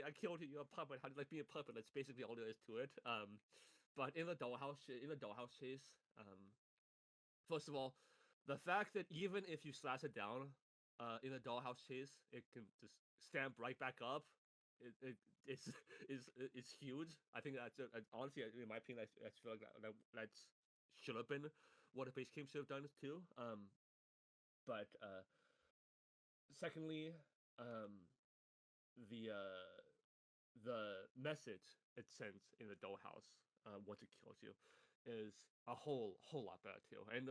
I killed you, you're a puppet. How do you like being a puppet? That's basically all there is to it. But in the dollhouse chase, first of all, the fact that even if you slash it down, in a dollhouse chase, it can just stand right back up. It's is huge. I think honestly, in my opinion, I feel like that's should have been what a base game should have done too. But secondly, um, the uh, the message it sends in the dollhouse once it kills you is a whole lot better too. And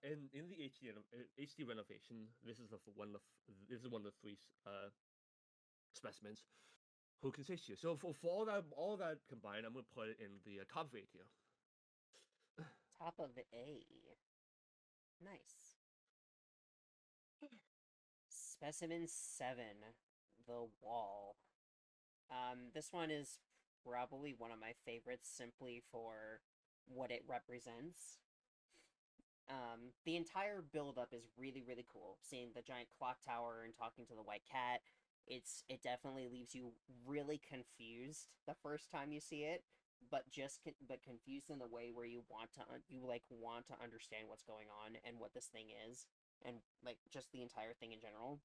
and in the HD renovation, this is one of the 3 specimens who can save you. So for all that combined, I'm gonna put it in the top of A tier. Top of A. Nice. Specimen 7, The Wall. This one is probably one of my favorites simply for what it represents. The entire build-up is really, really cool. Seeing the giant clock tower and talking to the white cat, it definitely leaves you really confused the first time you see it, but confused in the way where you want to understand what's going on and what this thing is, and like just the entire thing in general.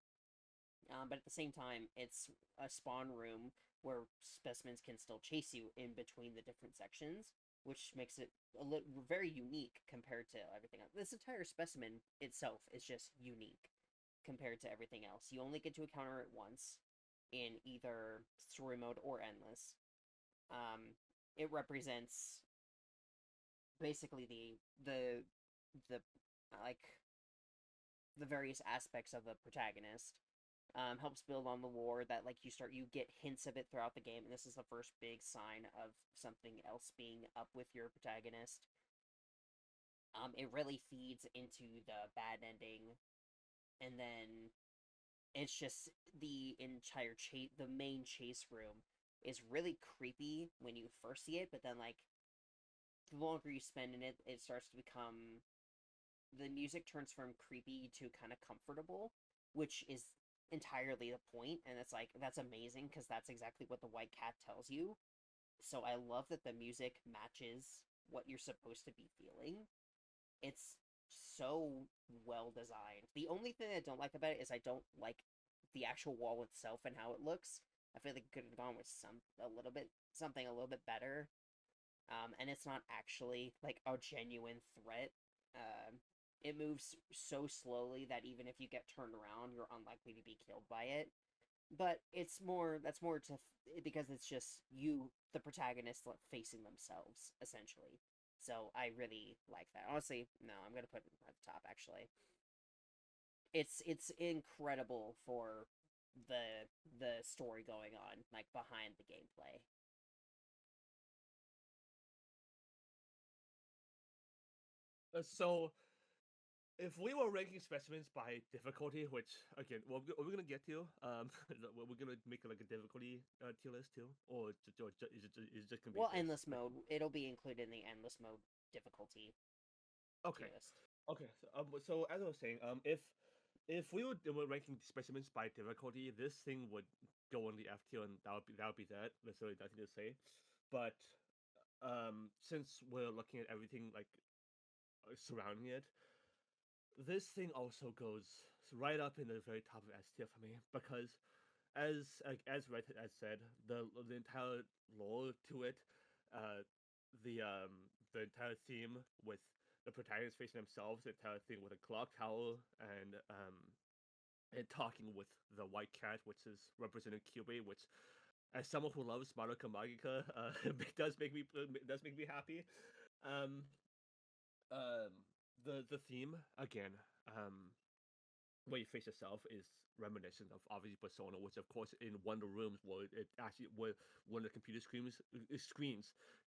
But at the same time, it's a spawn room where specimens can still chase you in between the different sections, which makes it very unique compared to everything else. This entire specimen itself is just unique compared to everything else. You only get to encounter it once in either story mode or endless. It represents basically the like the various aspects of the protagonist. Helps build on the lore that you get hints of it throughout the game, and this is the first big sign of something else being up with your protagonist. It really feeds into the bad ending, and then it's just the entire the main chase room is really creepy when you first see it, but then the longer you spend in it, it starts to become the music turns from creepy to kind of comfortable, which is entirely the point, and that's amazing because that's exactly what the white cat tells you. So I love that the music matches what you're supposed to be feeling. It's so well designed. The only thing I don't like about it is I don't like the actual wall itself and how it looks. I feel like it could have gone with something a little bit better. And it's not actually like a genuine threat. It moves so slowly that even if you get turned around, you're unlikely to be killed by it. but that's more because it's just you, the protagonist, facing themselves essentially. So I really like that. Honestly, no, I'm gonna put it at the top. Actually, it's incredible for the story going on like behind the gameplay. So, if we were ranking specimens by difficulty, which again, we're gonna get to, we're gonna make like a difficulty tier list too, or is it just gonna be Well, this? endless mode. It'll be included in the endless mode difficulty Okay. tier list. Okay. So as I was saying, if we were ranking specimens by difficulty, this thing would go on the F tier, and that would be that. There's really nothing to say. But since we're looking at everything like surrounding it, this thing also goes right up in the very top of S tier for me because, as Red has said, the entire lore to it, uh, the entire theme with the protagonists facing themselves, the entire thing with the clock tower and talking with the white cat, which is representing Kyubey, which, as someone who loves Madoka Magica, does make me happy. Um, the theme again, where you face yourself is reminiscent of obviously Persona, which of course in one of the rooms where it actually where one of the computer screens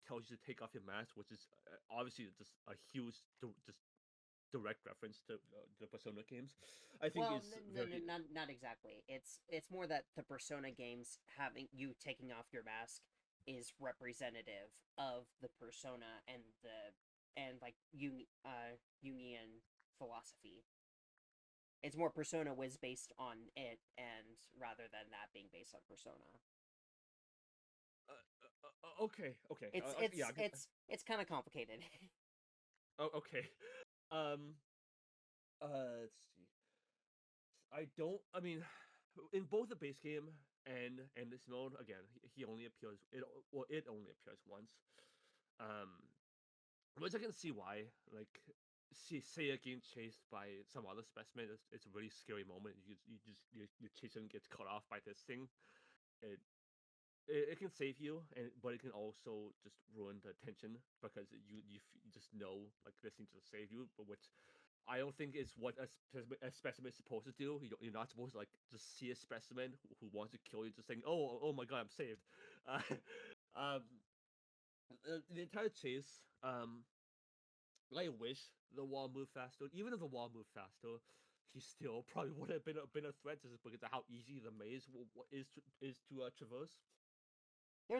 tells you to take off your mask, which is obviously just a huge just direct reference to the Persona games. I think Well, is very not exactly. It's more that the Persona games having you taking off your mask is representative of the Persona and like Jungian philosophy. It's more Persona was based on it, and rather than that being based on Persona. okay. It's kind of complicated. Oh, okay. Um. Let's see. I don't. I mean, in both the base game and this mode, again, he only appears. It only appears once. Um, which I can see why. Like, say getting chased by some other specimen. It's a really scary moment. Your chasing gets cut off by this thing. It it can save you, but it can also just ruin the tension because you just know like this thing to save you, but which I don't think is what a specimen is supposed to do. You're not supposed to like just see a specimen who wants to kill you, just saying, "Oh my god, I'm saved." Uh, um, the entire chase, I wish the wall moved faster. Even if the wall moved faster, he still probably would have been a threat just because of how easy the maze is to traverse. But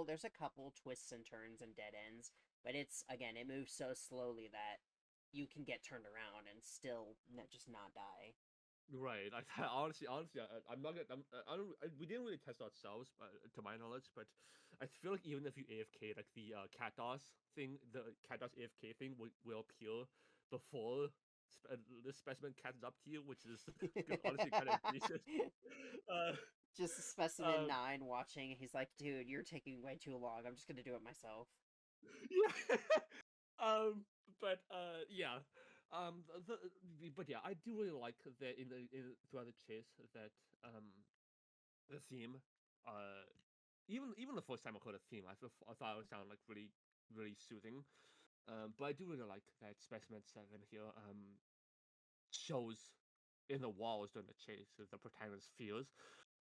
There's a couple twists and turns and dead ends, but it's again it moves so slowly that you can get turned around and still just not die. right, honestly, I'm not gonna. I don't. We didn't really test ourselves, to my knowledge. But I feel like even if you AFK, like the cat DOS thing, the cat DOS AFK thing will appear before the specimen catches up to you, which is honestly kind of egregious. Uh, Just Specimen um, 9 watching, he's like, dude, you're taking way too long. I'm just gonna do it myself. yeah. But yeah. But yeah, I do really like that in throughout the chase that the theme, uh, even the first time I heard the theme, I thought it would sound like really soothing. But I do really like that Specimen 7 here shows in the walls during the chase the protagonist's fears,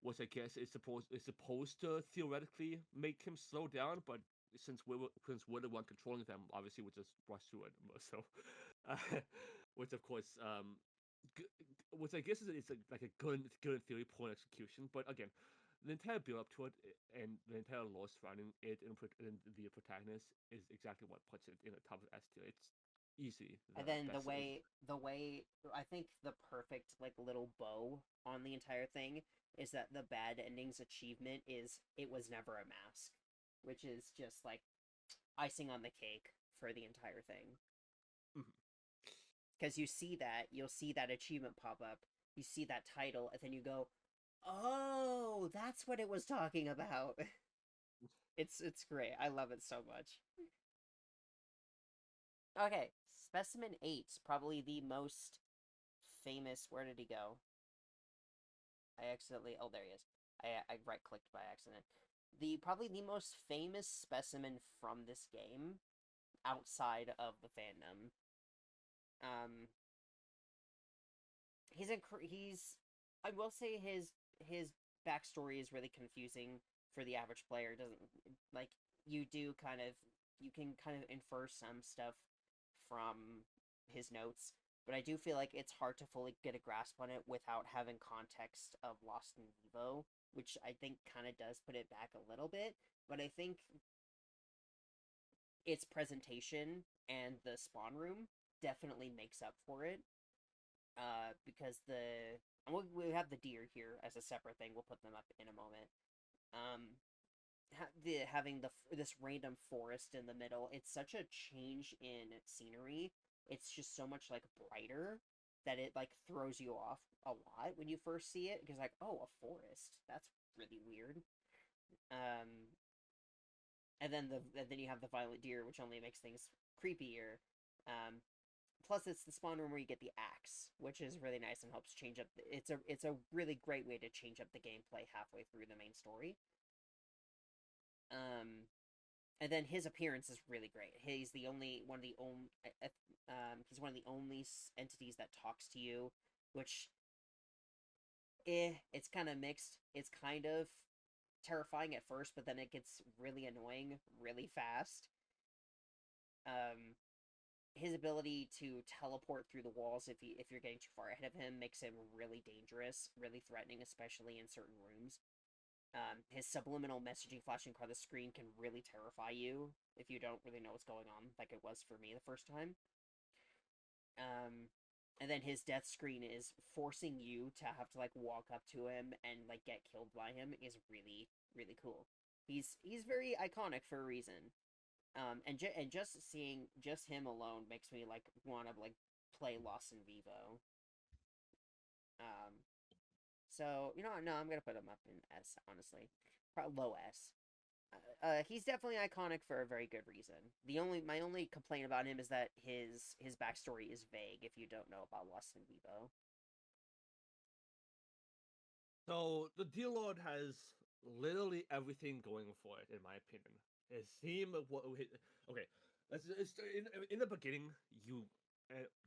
which I guess is supposed to theoretically make him slow down, but since we're the one controlling them, obviously we just rush through it. So, uh, which of course which I guess is like a good in theory, poor in execution. But again, the entire build up to it and the entire lore surrounding it and the protagonist is exactly what puts it in the top of S tier. It's easy And the then best. the way I think the perfect like little bow on the entire thing is that the bad endings achievement is it was never a mask, which is just like icing on the cake for the entire thing. Mhm. Because you'll see that achievement pop up, you see that title, and then you go, "Oh, that's what it was talking about." It's great. I love it so much. Okay, Specimen 8, probably the most famous. Where did he go? I accidentally. Oh, there he is. I right clicked by accident. Probably the most famous specimen from this game, outside of the fandom. He's. I will say his backstory is really confusing for the average player. It doesn't like you do kind of you can kind of infer some stuff from his notes, but I do feel like it's hard to fully get a grasp on it without having context of Lost in Vivo, which I think kind of does put it back a little bit. But I think its presentation and the spawn room definitely makes up for it. Because we have the deer here as a separate thing. We'll put them up in a moment. Having this random forest in the middle, it's such a change in scenery. It's just so much like brighter that it like throws you off a lot when you first see it, because like, oh, a forest, that's really weird. And then you have the violent deer, which only makes things creepier. Plus, it's the spawn room where you get the axe, which is really nice and helps change up. It's a really great way to change up the gameplay halfway through the main story. And then his appearance is really great. He's one of the only entities that talks to you, which, it's kind of mixed. It's kind of terrifying at first, but then it gets really annoying really fast. His ability to teleport through the walls if you're getting too far ahead of him makes him really dangerous, really threatening, especially in certain rooms. His subliminal messaging flashing across the screen can really terrify you if you don't really know what's going on, like it was for me the first time. And then his death screen is forcing you to have to like walk up to him and like get killed by him is really, really cool. He's very iconic for a reason. And just seeing just him alone makes me like want to like play Lost in Vivo. So no, I'm gonna put him up in S, honestly, probably low S. He's definitely iconic for a very good reason. My only complaint about him is that his backstory is vague if you don't know about Lost in Vivo. So the Dear Lord has literally everything going for it, in my opinion. His theme of okay, let's in the beginning.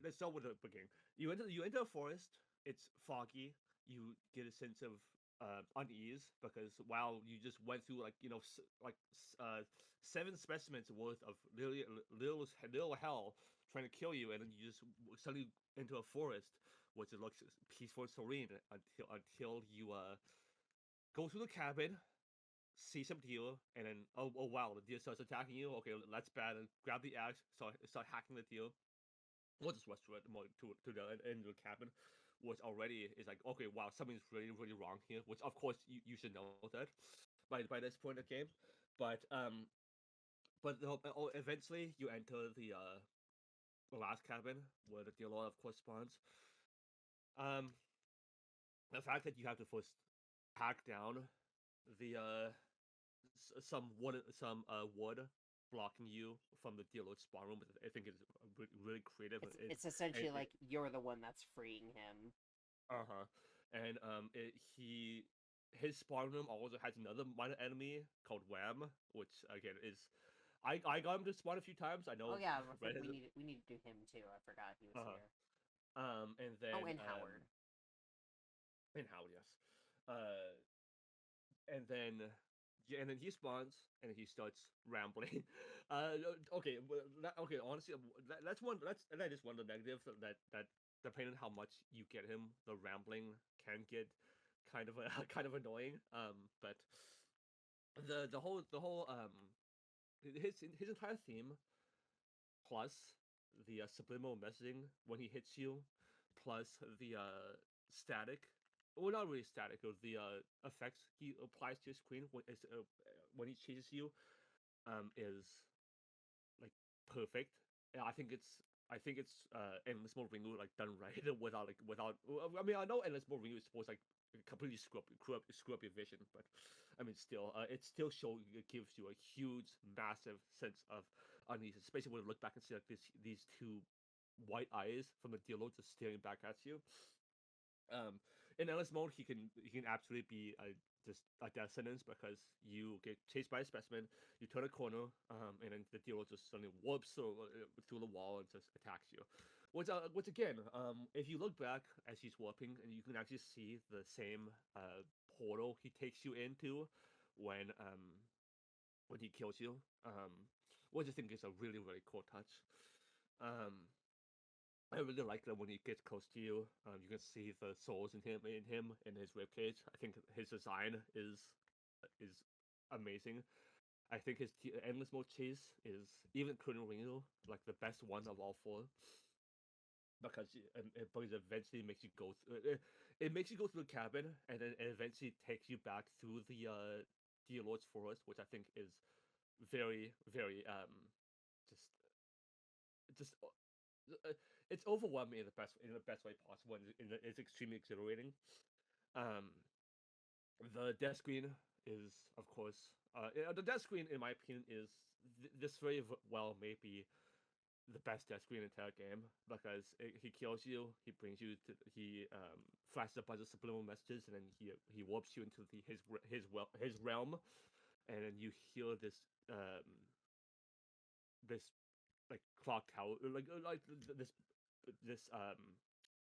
Let's start with the beginning. You enter a forest. It's foggy. You get a sense of unease because while you just went through like 7 specimens worth of little hell trying to kill you, and then you just suddenly into a forest which looks peaceful and serene until you go to the cabin, see some deer, and then oh wow, the deer starts attacking you. Okay, that's bad. And grab the axe, start hacking the deer. We'll just rush to it to the end of the cabin, which already is like, okay, wow, something's really really wrong here. Which of course you should know that by this point in the game, but eventually you enter the last cabin where the deer lord of course spawns. The fact that you have to first hack down the some wood blocking you from the dealer's spawn room, I think is really creative. It's essentially like you're the one that's freeing him. And his spawn room also has another minor enemy called Wham, which again is I got him to spawn a few times. I know. Oh yeah, we need to do him too. I forgot he was here. And then and Howard. And Howard, yes. And then he spawns and he starts rambling. Okay, okay. Honestly, that's just one of the negatives that depending on how much you get him, the rambling can get kind of kind of annoying. But the whole his entire theme plus the subliminal messaging when he hits you, plus the static. Well, not really static. Or the effects he applies to your screen when he chases you, is like perfect. And I think it's Endless Mode Ringu like done right without. I mean, I know Endless Mode Ringu is supposed to like completely screw up your vision, but I mean, still, it gives you a huge, massive sense of unease, especially when you look back and see like these two white eyes from the dealer just staring back at you. in endless mode, he can absolutely be just a death sentence because you get chased by a specimen, you turn a corner, and then the dealer just suddenly whoops through the wall and just attacks you. Which again, if you look back as he's warping, and you can actually see the same portal he takes you into when he kills you, which I think is a really really cool touch. I really like that when he gets close to you, you can see the souls in him in his ribcage. I think his design is amazing. I think his endless mode chase is, even including Ringo, like the best one of all four. Because it eventually makes you go through it makes you go through the cabin, and then it eventually takes you back through the Dear Lord's forest, which I think is very very just just it's overwhelming in the best way possible, and it's extremely exhilarating. Um, the death screen is, of course, the death screen, in my opinion, is this very well may be the best death screen in the entire game, because he kills you, he brings you to, he flashes a bunch of subliminal messages, and then he warps you into his realm, and then you hear this like clock tower, like this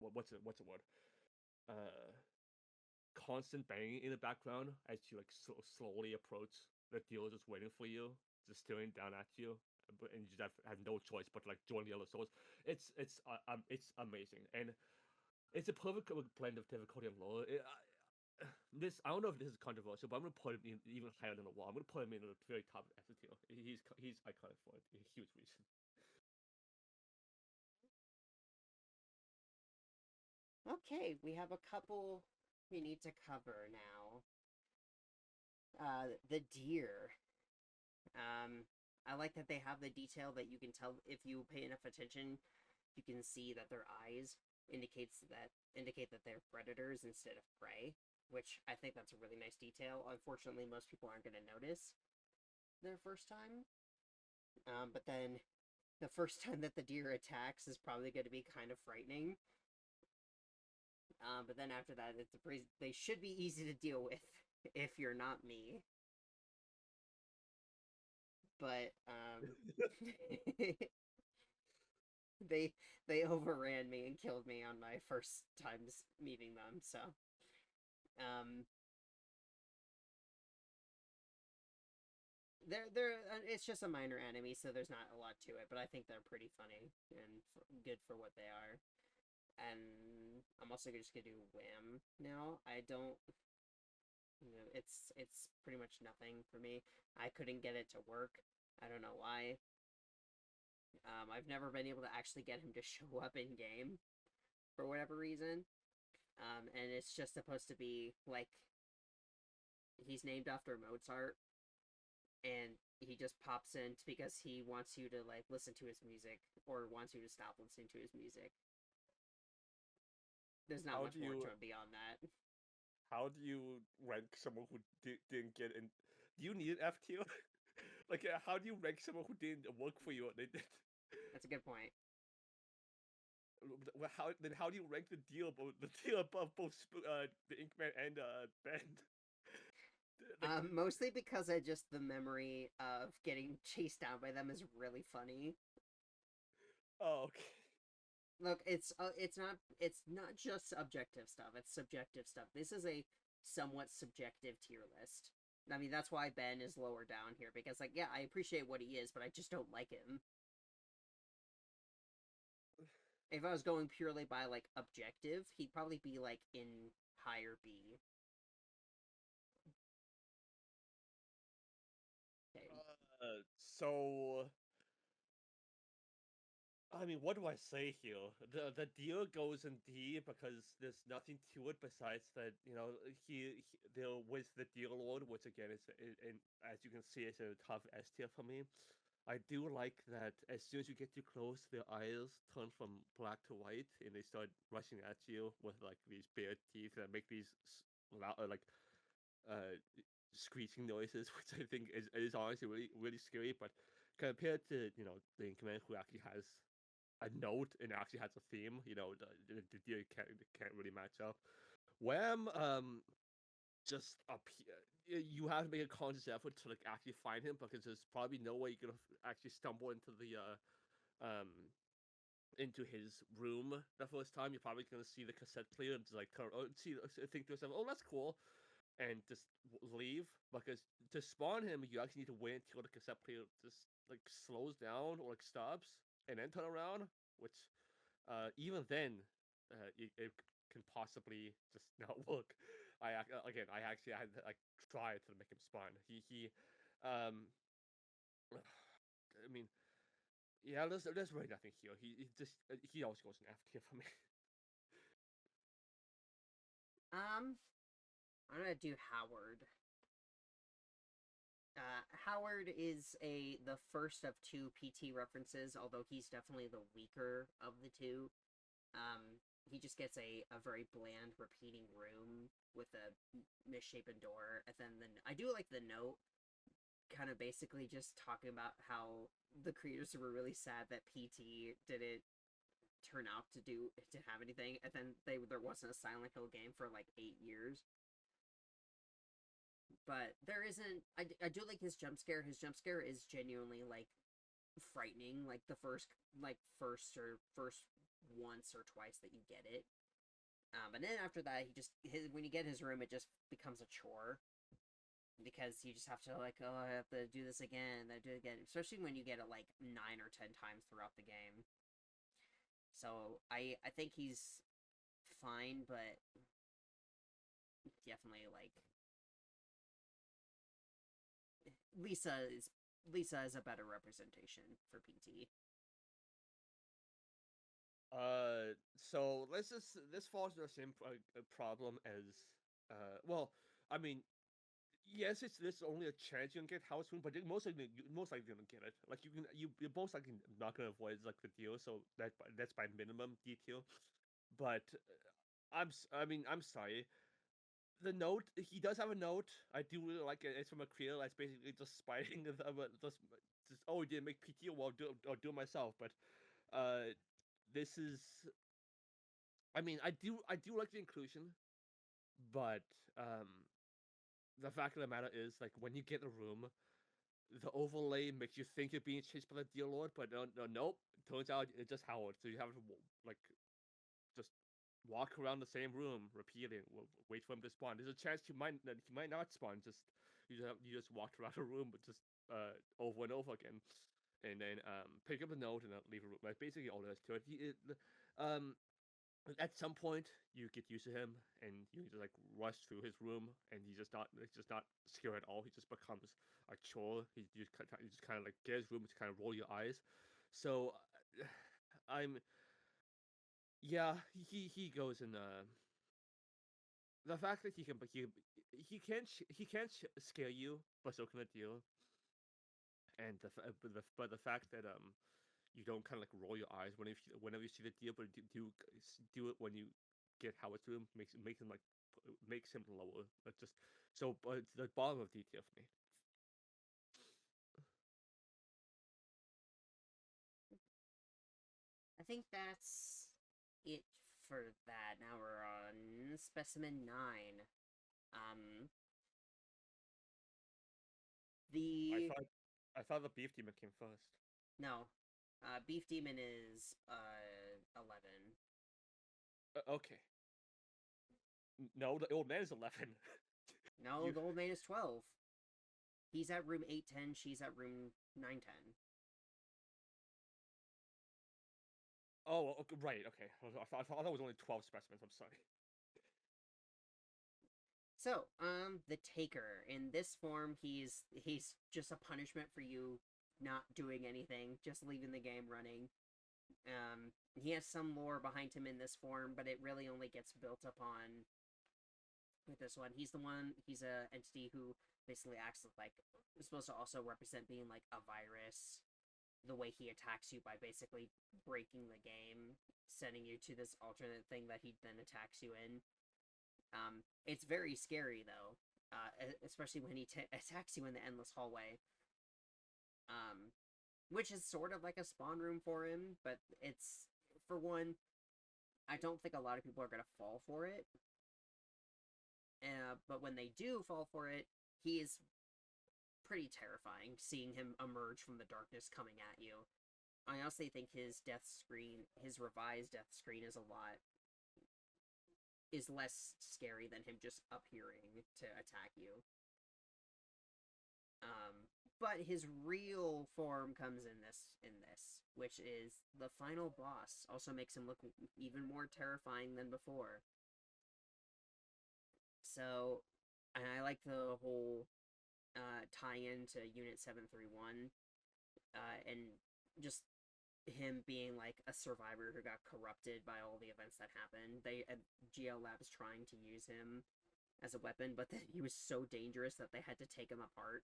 what's the word, uh constant banging in the background as you like slowly approach the dealer, just waiting for you, just staring down at you, and you just have no choice but to, like, join the other souls. It's amazing, and it's a perfect blend of difficulty and lore. I don't know if this is controversial, but I'm gonna put him even higher than the wall. I'm gonna put him in the very top of S tier. He's iconic for a huge reason. Okay, we have a couple we need to cover now. The deer. I like that they have the detail that you can tell if you pay enough attention. You can see that their eyes indicate that they're predators instead of prey, which I think that's a really nice detail. Unfortunately, most people aren't going to notice their first time. But then the first time that the deer attacks is probably going to be kind of frightening. But then after that, they should be easy to deal with if you're not me. But they overran me and killed me on my first times meeting them. So they're it's just a minor enemy, so there's not a lot to it. But I think they're pretty funny and good for what they are. And I'm also just gonna do Wham now. I don't. It's pretty much nothing for me. I couldn't get it to work. I don't know why. I've never been able to actually get him to show up in game for whatever reason. And it's just supposed to be like he's named after Mozart, and he just pops in because he wants you to like listen to his music or wants you to stop listening to his music. There's not much more to it beyond that. How do you rank someone who didn't get in? Do you need an F tier? Like, how do you rank someone who didn't work for you? That's a good point. How do you rank the deal above both the Inkman and Ben? Mostly because the memory of getting chased down by them is really funny. Oh, okay. Look, it's not just objective stuff, it's subjective stuff. This is a somewhat subjective tier list. I mean, that's why Ben is lower down here, because, like, yeah, I appreciate what he is, but I just don't like him. If I was going purely by, like, objective, he'd probably be, like, in higher B. Okay. So, I mean, what do I say here? The deal goes in D because there's nothing to it besides that, they're with the deal lord, which again is, as you can see, it's a tough S tier for me. I do like that as soon as you get too close, their eyes turn from black to white, and they start rushing at you with like these bared teeth that make these loud, uh, screeching noises, which I think is honestly really really scary. But compared to the Inkman, who actually has a note and actually has a theme, the deer can't really match up. Wham just you have to make a conscious effort to like actually find him, because there's probably no way you're gonna actually stumble into the into his room the first time. You're probably gonna see the cassette player and just like think to yourself, oh, that's cool, and just leave. Because to spawn him, you actually need to wait until the cassette player just like slows down or like stops, and then turn around. Which even then, it can possibly just not work. I actually had to like try to make him spawn. Um, I mean, yeah, there's really nothing here. He always goes in F tier for me. I'm gonna do Howard. Howard is the first of two PT references, although he's definitely the weaker of the two. He just gets a very bland repeating room with a misshapen door, and then I do like the note, kind of basically just talking about how the creators were really sad that PT didn't turn out to have anything, and then there wasn't a Silent Hill game for like 8 years. But there isn't. I do like his jump scare. His jump scare is genuinely like frightening. Like the first once or twice that you get it. And then after that, when you get his room, it just becomes a chore. Because you just have to like, oh, I have to do this again, I do it again. Especially when you get it like 9 or 10 times throughout the game. So I think he's fine, but definitely like Lisa is a better representation for PT. So this falls into the same problem as well. I mean, yes, there's only a chance you can get house room, but you're most likely gonna get it. Like you're most likely not gonna avoid like the deal. So that's by minimum detail. But I'm sorry. The note, he does have a note. I do really like it. It's from a creator that's basically just spiting just oh, you didn't make PT, well, I'll do it myself. But this is, I mean, I do like the inclusion, but the fact of the matter is, like, when you get a room, the overlay makes you think you're being chased by the Dear Lord, but nope. Turns out it's just Howard. So you have to like just walk around the same room, repeating, wait for him to spawn. There's a chance he might not spawn. You just walked around the room, but just over and over again, and then pick up the note and leave a room. Like basically all there is to it. At some point you get used to him and you just like rush through his room, and he's just not scary at all. He just becomes a chore. You just kind of like get his room to kind of roll your eyes. So I'm yeah, he goes in the fact that he can't scare you, but so can a deal. And the fact that you don't kind of like roll your eyes whenever you see the deal, but do it when you get Howard's room, makes him like makes him lower. That's just so, but it's the bottom of detail for me. I think that's it for that. Now we're on Specimen 9. I thought the beef demon came first. No. Beef Demon is 11. Okay. No, the old man is 11. No, the old man is 12. He's at room 810, she's at room 910. Oh, okay, right, okay. I thought that was only 12 specimens, I'm sorry. So, the Taker. In this form, he's just a punishment for you not doing anything, just leaving the game running. He has some lore behind him in this form, but it really only gets built upon with this one. He's a entity who basically acts like, is supposed to also represent being like a virus. The way he attacks you by basically breaking the game, sending you to this alternate thing that he then attacks you in. It's very scary though, especially when he attacks you in the endless hallway. Which is sort of like a spawn room for him, but it's, for one, I don't think a lot of people are gonna fall for it. But when they do fall for it, he is pretty terrifying, seeing him emerge from the darkness coming at you. I honestly think his death screen, his revised death screen, is less scary than him just appearing to attack you. But his real form comes in this, which is the final boss. Also makes him look even more terrifying than before. So, and I like the whole tie-in to Unit 731, and just him being like a survivor who got corrupted by all the events that happened. GL Labs trying to use him as a weapon, but he was so dangerous that they had to take him apart.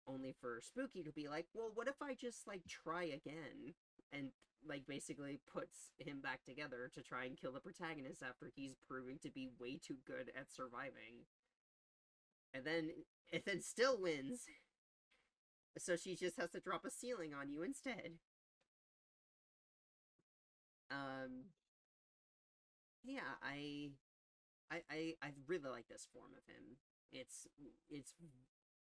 Only for Spooky to be like, well, what if I just like try again? And like basically puts him back together to try and kill the protagonist after he's proving to be way too good at surviving. And then still wins. So she just has to drop a ceiling on you instead. Yeah, I really like this form of him. It's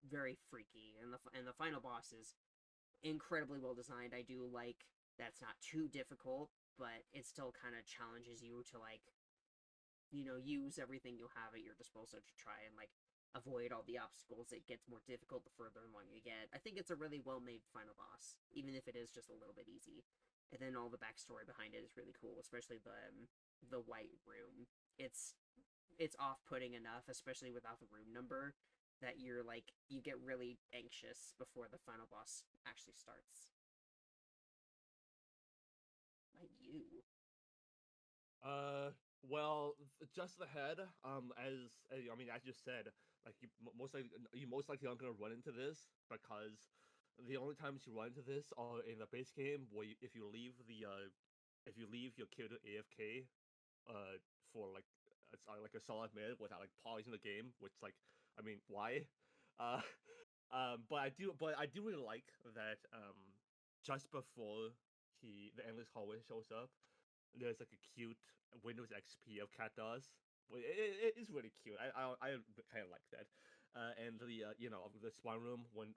very freaky, and the final boss is incredibly well designed. I do like that's not too difficult, but it still kind of challenges you to like, use everything you have at your disposal to try and like avoid all the obstacles. It gets more difficult the further along you get. I think it's a really well made final boss, even if it is just a little bit easy. And then all the backstory behind it is really cool, especially the white room. It's off-putting enough, especially without the room number, that you're like, you get really anxious before the final boss actually starts. Like you. Well, just ahead. As you said, like you most likely aren't gonna run into this because the only times you run into this are in the base game where if you leave your character AFK, for like a solid minute without like pausing the game, which like, I mean, why? Uh, but I do really like that. Just before the endless hallway shows up, there's like a cute Windows XP of Cat does. It is really cute. I kind of like that. And the spawn room when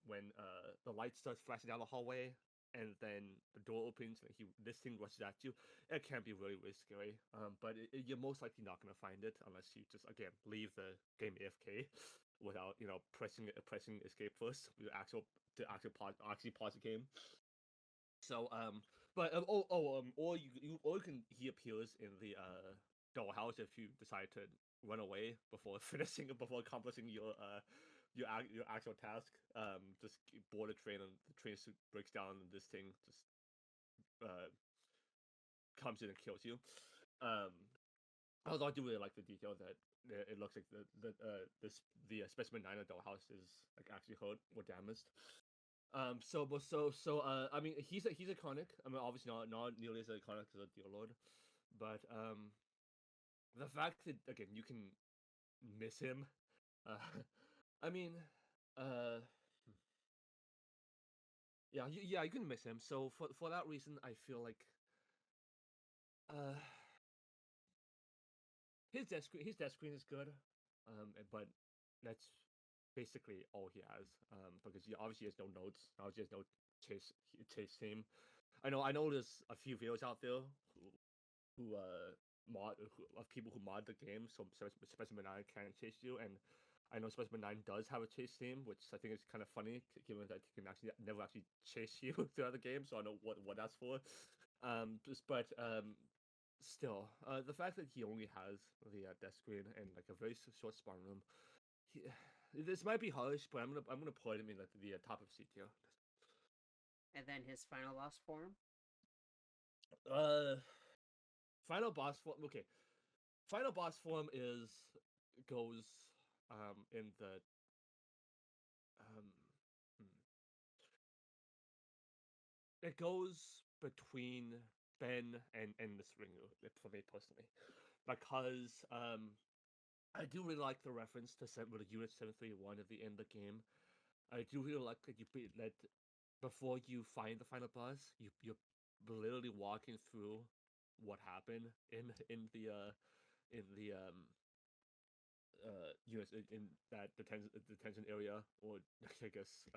the light starts flashing down the hallway and then the door opens and this thing rushes at you. It can be really really scary. But you're most likely not gonna find it unless you just again leave the game AFK without pressing escape first. Actually pause the game. So or he appears in the Dollhouse if you decide to run away before accomplishing your actual task. Just board a train and the train breaks down and this thing just comes in and kills you. Although I do really like the detail that it looks like the Specimen 9 Dollhouse is like actually hurt or damaged. I mean, he's iconic. I mean, obviously not nearly as iconic as a Dear Lord, but the fact that again you can miss him, I mean, yeah, you can miss him. So for that reason, I feel like his death screen is good, but that's basically all he has. Because he obviously has no notes. Obviously has no chase theme. I know there's a few videos out there of people who mod the game so Specimen 9 can chase you, and I know Specimen 9 does have a chase theme, which I think is kind of funny given that he can actually never actually chase you throughout the game, so I know what that's for. Still, the fact that he only has the death screen and like a very short spawn room, this might be harsh, but I'm gonna put him in like the top of C tier. And then his final boss form? Final boss form. Okay, final boss form goes in the it goes between Ben and this Ringu for me personally, because I do really like the reference to the Unit 731 at the end of the game. I do really like that before you find the final boss, you're literally walking through what happened in the units in that detention area, or I guess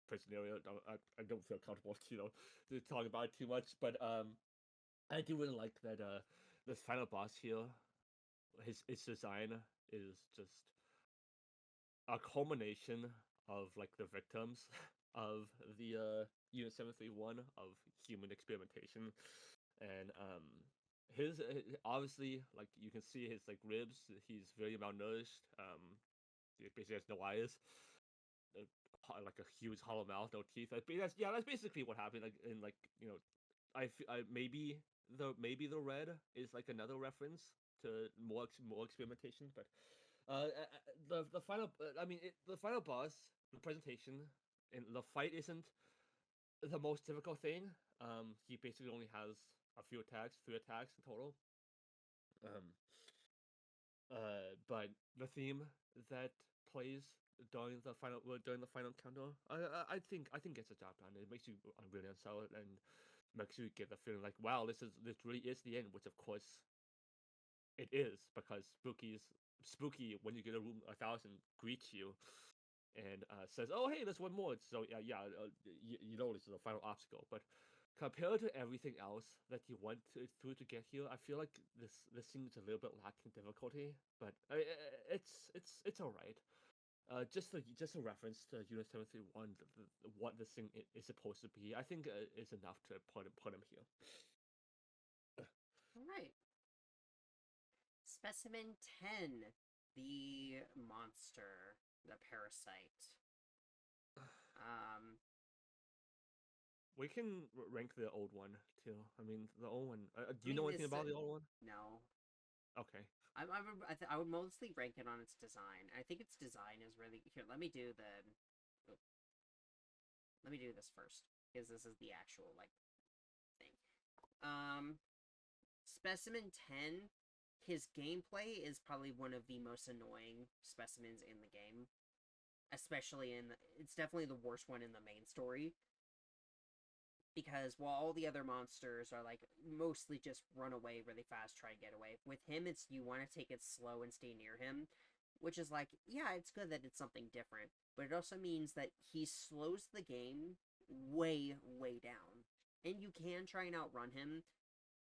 prison area. I don't feel comfortable to talk about it too much, but I do really like that this final boss here, his design is just a culmination of like the victims of the Unit 731 of human experimentation, and his obviously, like, you can see his like ribs. He's very malnourished. He basically has no eyes, like a huge hollow mouth, no teeth. That's basically what happened. Like in like I maybe the red is like another reference to more experimentation, but the final the final boss, the presentation, and the fight isn't the most difficult thing. He basically only has a few attacks, 3 attacks in total. Um, but the theme that plays during the final encounter, I think gets a job done. It makes you really unsettled and makes you get the feeling like, wow, this really is the end, which of course it is, because spooky when you get a room 1,000 greets you and says, "Oh, hey, there's one more." So you know this is the final obstacle. But compared to everything else that you went through to get here, I feel like this seems a little bit lacking difficulty. But it's all right. Just a reference to Unit 731, what this thing is supposed to be, I think is enough to put him here. All right. Specimen 10, the monster, the parasite. We can rank the old one too. I mean, the old one. Do you know anything about the old one? No. Okay. I would mostly rank it on its design. I think its design is really here. Let me do this first, because this is the actual like thing. Specimen 10, his gameplay is probably one of the most annoying specimens in the game, especially it's definitely the worst one in the main story. Because while all the other monsters are like mostly just run away really fast, try to get away, with him it's you want to take it slow and stay near him, which is like, yeah, it's good that it's something different, but it also means that he slows the game way down, and you can try and outrun him,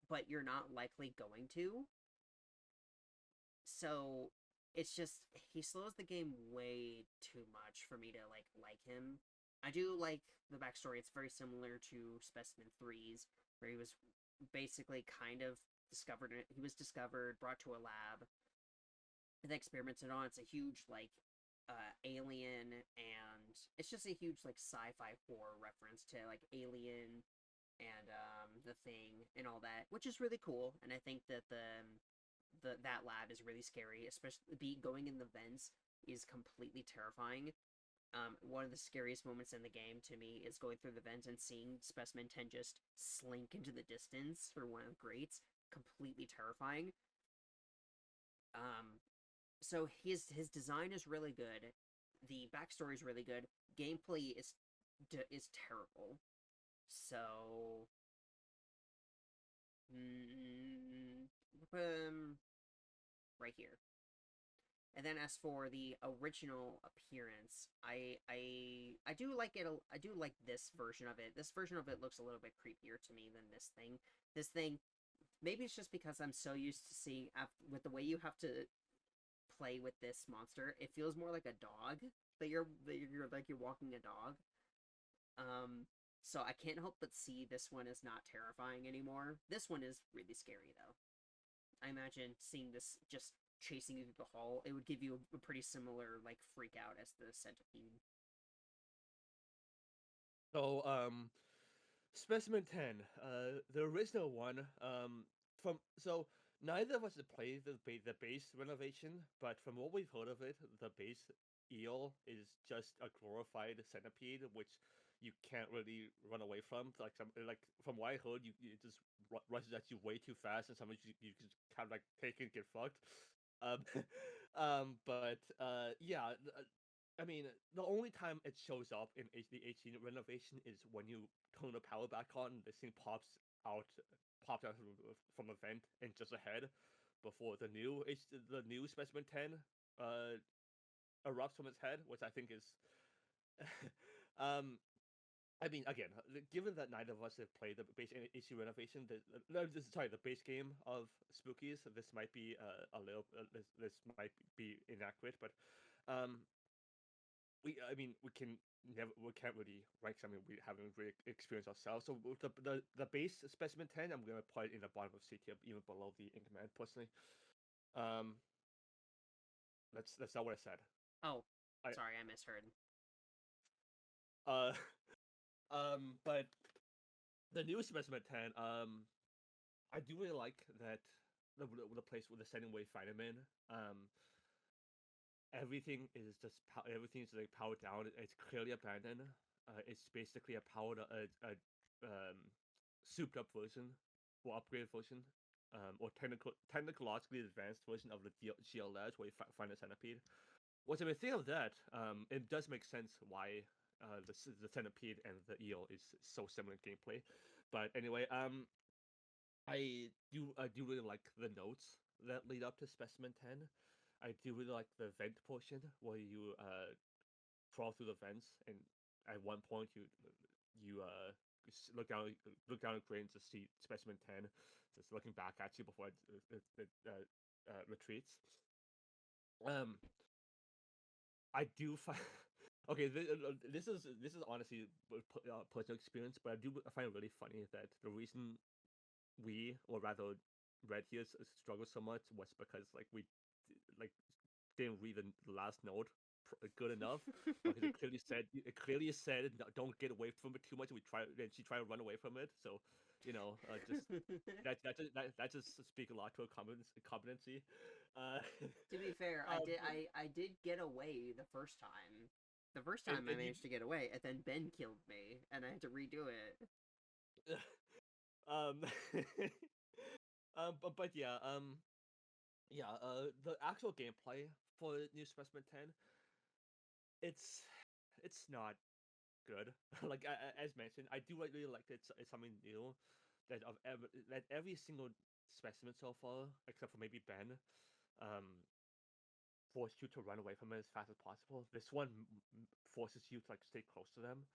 but you're not likely going to. So it's just, he slows the game way too much for me to like him. I do like the backstory. It's very similar to Specimen 3's, where he was basically kind of discovered. He was discovered, brought to a lab, and then experimented on. It's a huge alien, and it's just a huge like sci-fi horror reference to like Alien and the Thing and all that, which is really cool. And I think that that lab is really scary, especially going in the vents is completely terrifying. One of the scariest moments in the game to me is going through the vents and seeing Specimen 10 just slink into the distance through one of the grates. Completely terrifying. So his design is really good. The backstory is really good. Gameplay is terrible. So right here. And then as for the original appearance, I do like it. I do like this version of it. This version of it looks a little bit creepier to me than this thing. This thing, maybe it's just because I'm so used to seeing with the way you have to play with this monster. It feels more like a dog that you're like you're walking a dog. So I can't help but see this one as not terrifying anymore. This one is really scary though. I imagine seeing this just chasing you through the hall, it would give you a pretty similar like freak out as the centipede. So Specimen 10, the original one, so neither of us have played the base renovation, but from what we've heard of it, the base eel is just a glorified centipede, which you can't really run away from. Like from what I heard, it just rushes at you way too fast, and sometimes you just kind of like take it and get fucked. Um, yeah. I mean, the only time it shows up in the 18 renovation is when you turn the power back on. This thing pops out from a vent and just ahead. before the new Specimen 10 erupts from its head, which I think is I mean, again, given that neither of us have played the base issue renovation, the base game of Spookies, this might be a little, this might be inaccurate, but we can't really rank something we haven't really experienced ourselves. So with the base Specimen 10, I'm gonna put it in the bottom of C tier, even below the In Command, personally. That's not what I said. Oh, sorry, I misheard. But the new Specimen 10, I do really like that the place with the setting where you find him in. Everything is like powered down. It's clearly abandoned. It's basically a powered, souped up version or upgraded version, or technologically advanced version of the GLS where you find a centipede. Once I think of that, it does make sense why the centipede and the eel is so similar in gameplay. But anyway, I do really like the notes that lead up to Specimen 10. I do really like the vent portion where you crawl through the vents, and at one point you look down at grains to see Specimen 10, just looking back at you before it retreats. I do find okay. This is honestly personal experience, but I find it really funny that the reason we, or rather Red here, struggled so much was because we like didn't read the last note good enough, because it clearly said don't get away from it too much. Then she tried to run away from it. So just that just speak a lot to her competency. To be fair, I did get away the first time. The first time I managed to get away, and then Ben killed me, and I had to redo it. But yeah, the actual gameplay for New Specimen 10, it's not good. Like as mentioned, I do really like it's something new that every single specimen so far, except for maybe Ben, forced you to run away from it as fast as possible. This one forces you to stay close to them,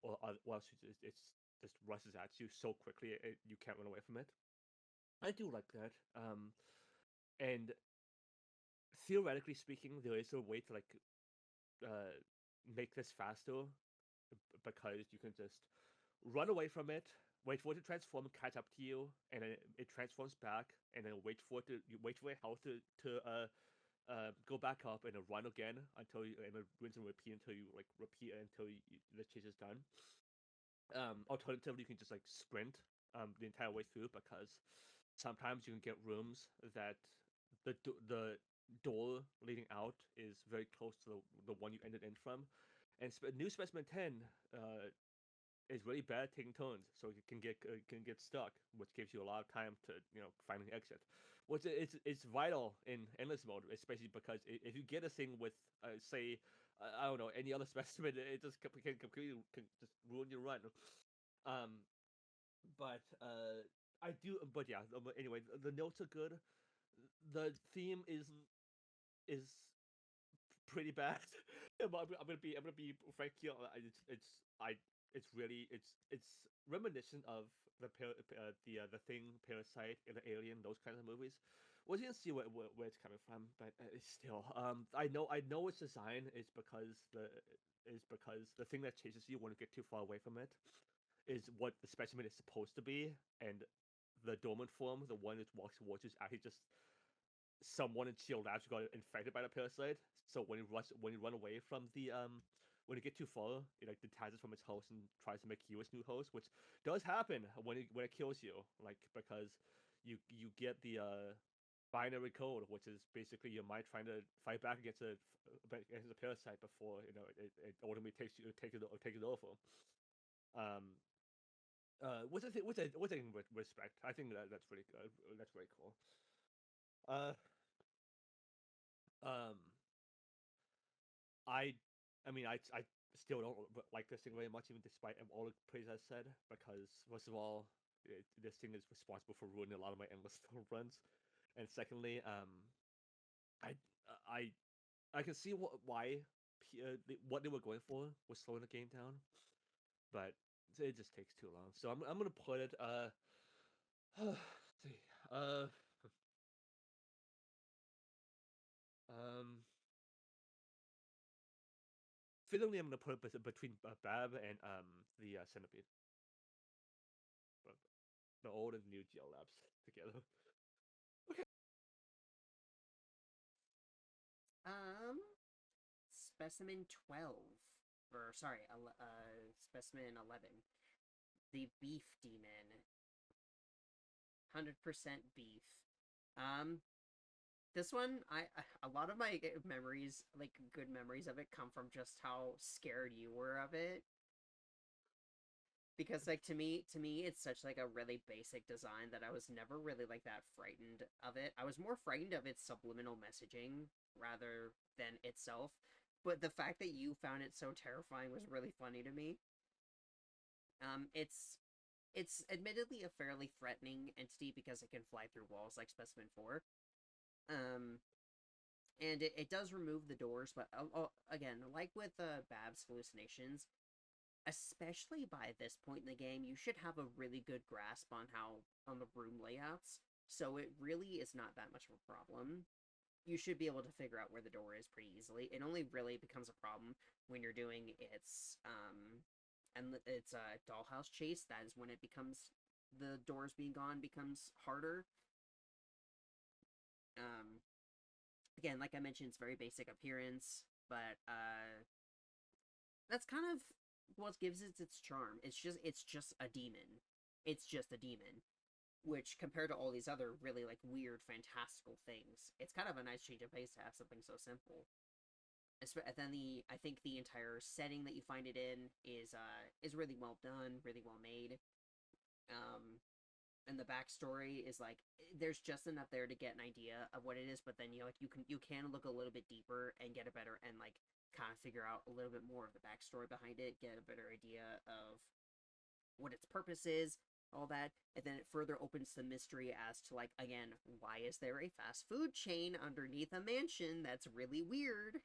or else it's just rushes at you so quickly you can't run away from it. I do like that. And theoretically speaking, there is a way to make this faster, because you can just run away from it, wait for it to transform, catch up to you, and then it transforms back, and then wait for your health to go back up, and then run again until and then rinse and repeat until you repeat it until the chase is done. Alternatively, you can just sprint the entire way through, because sometimes you can get rooms that the door leading out is very close to the one you ended in from, and new Specimen 10 is really bad at taking turns, so you can get stuck, which gives you a lot of time to find an exit. Which it's vital in endless mode, especially because if you get a thing with say I don't know, any other specimen, it just can completely just ruin your run. But I do, but yeah. Anyway, the notes are good. The theme is pretty bad. I'm gonna be frank here. It's really it's reminiscent of the Thing, Parasite, and the Alien, those kinds of movies. Well, you can see where it's coming from, but it's still I know its design is because the thing that chases you when you get too far away from it is what the specimen is supposed to be, and the dormant form, the one that walks towards you, is actually just someone in Shield Labs who got infected by the parasite. So when you run away from the when you get too far, it detaches from its host and tries to make you its new host, which does happen when it kills you. Because you get the binary code, which is basically your mind trying to fight back against a parasite before it ultimately takes it over. Which I think respect. I think that's really good. That's very cool. Uh, um, I mean, I still don't like this thing very much, even despite all the praise I said, because first of all, this thing is responsible for ruining a lot of my endless runs. and secondly, I I I can see why what they were going for was slowing the game down, but it just takes too long. So I'm gonna put it let's see um fittingly I'm gonna put it between Bab and the Centipede, the old and new GL labs together. Specimen 12, or sorry, Specimen 11, the beef demon, 100% beef. This one, a lot of my memories, like good memories of it, come from just how scared you were of it. Because like to me, it's such like a really basic design that I was never really like that frightened of it. I was more frightened of its subliminal messaging rather than itself. But the fact that you found it so terrifying was really funny to me. It's admittedly a fairly threatening entity because it can fly through walls like Specimen 4. Um, and it does remove the doors, but again, like with Bab's hallucinations, especially by this point in the game, you should have a really good grasp on the room layouts, so it really is not that much of a problem. You should be able to figure out where the door is pretty easily. It only really becomes a problem when you're doing its dollhouse chase. That is when it becomes the doors being gone becomes harder. Again, like I mentioned, it's very basic appearance, but that's kind of what gives it its charm. It's just a demon. It's just a demon, which compared to all these other really like weird, fantastical things, it's kind of a nice change of pace to have something so simple. And then I think the entire setting that you find it in is really well done, really well made. And the backstory is like there's just enough there to get an idea of what it is, but then you can look a little bit deeper and get a better and like kind of figure out a little bit more of the backstory behind it, get a better idea of what its purpose is, all that, and then it further opens the mystery as to like again, why is there a fast food chain underneath a mansion? That's really weird.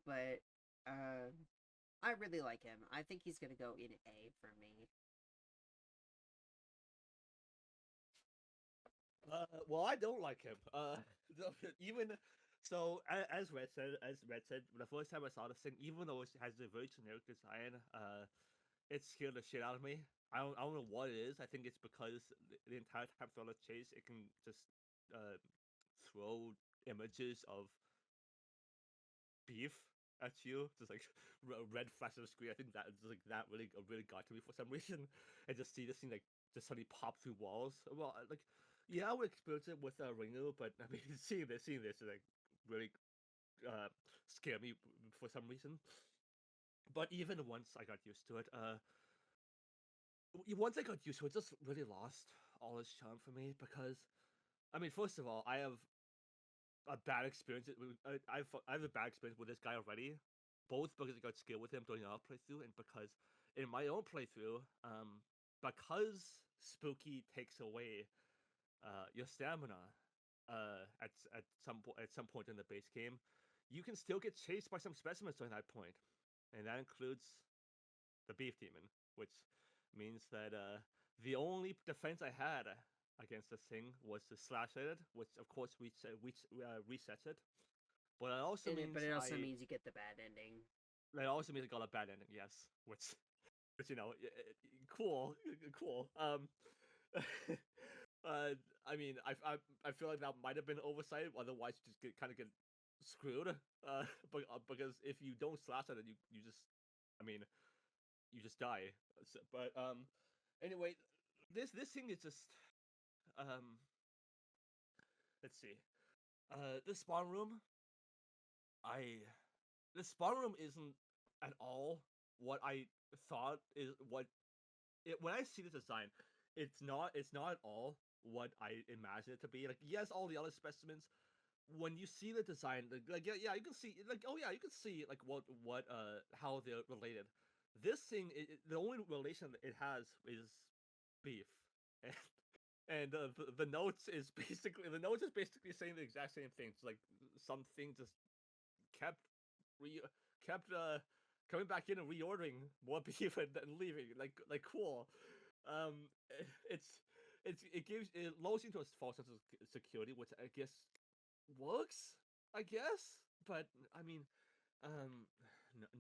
But I really like him. I think he's gonna go in A for me. Well, I don't like him. Even so, as Red said, the first time I saw this thing, even though it has a very generic design, it scared the shit out of me. I don't know what it is. I think it's because the entire time throughout the chase, it can just uh throw images of beef at you, just like red flash on the screen. I think that really got to me for some reason. And just see this thing like just suddenly pop through walls. Well, like yeah, I would experience it with Ringo, but I mean seeing this like really scared me for some reason. But even once I got used to it, once I got used to it, it just really lost all its charm for me because I mean, first of all, I have a bad experience. I have a bad experience with this guy already, both because I got scared with him during our playthrough, and because in my own playthrough, because Spooky takes away your stamina at some point in the base game, you can still get chased by some specimens during that point, and that includes the beef demon, which means that the only defense I had against this thing was to slash at it, which of course resets it. But it also means But it also means you get the bad ending. That also means I got a bad ending, yes. Which cool, cool. I mean, I feel like that might have been oversight. Otherwise, you just get screwed. But because if you don't slash at it, you just, I mean, you just die. But anyway, this thing is just let's see. The spawn room. I the spawn room isn't at all what I thought is what it when I see the design, it's not at all what I imagine it to be. Like yes, all the other specimens, when you see the design, like yeah, you can see like oh yeah, you can see like what how they're related. This thing, the only relation it has is beef. And the notes is basically saying the exact same things. Like something just kept re kept coming back in and reordering more beef and then leaving. Like cool. It's it lulls into a false sense of security, which I guess works. I guess, but I mean,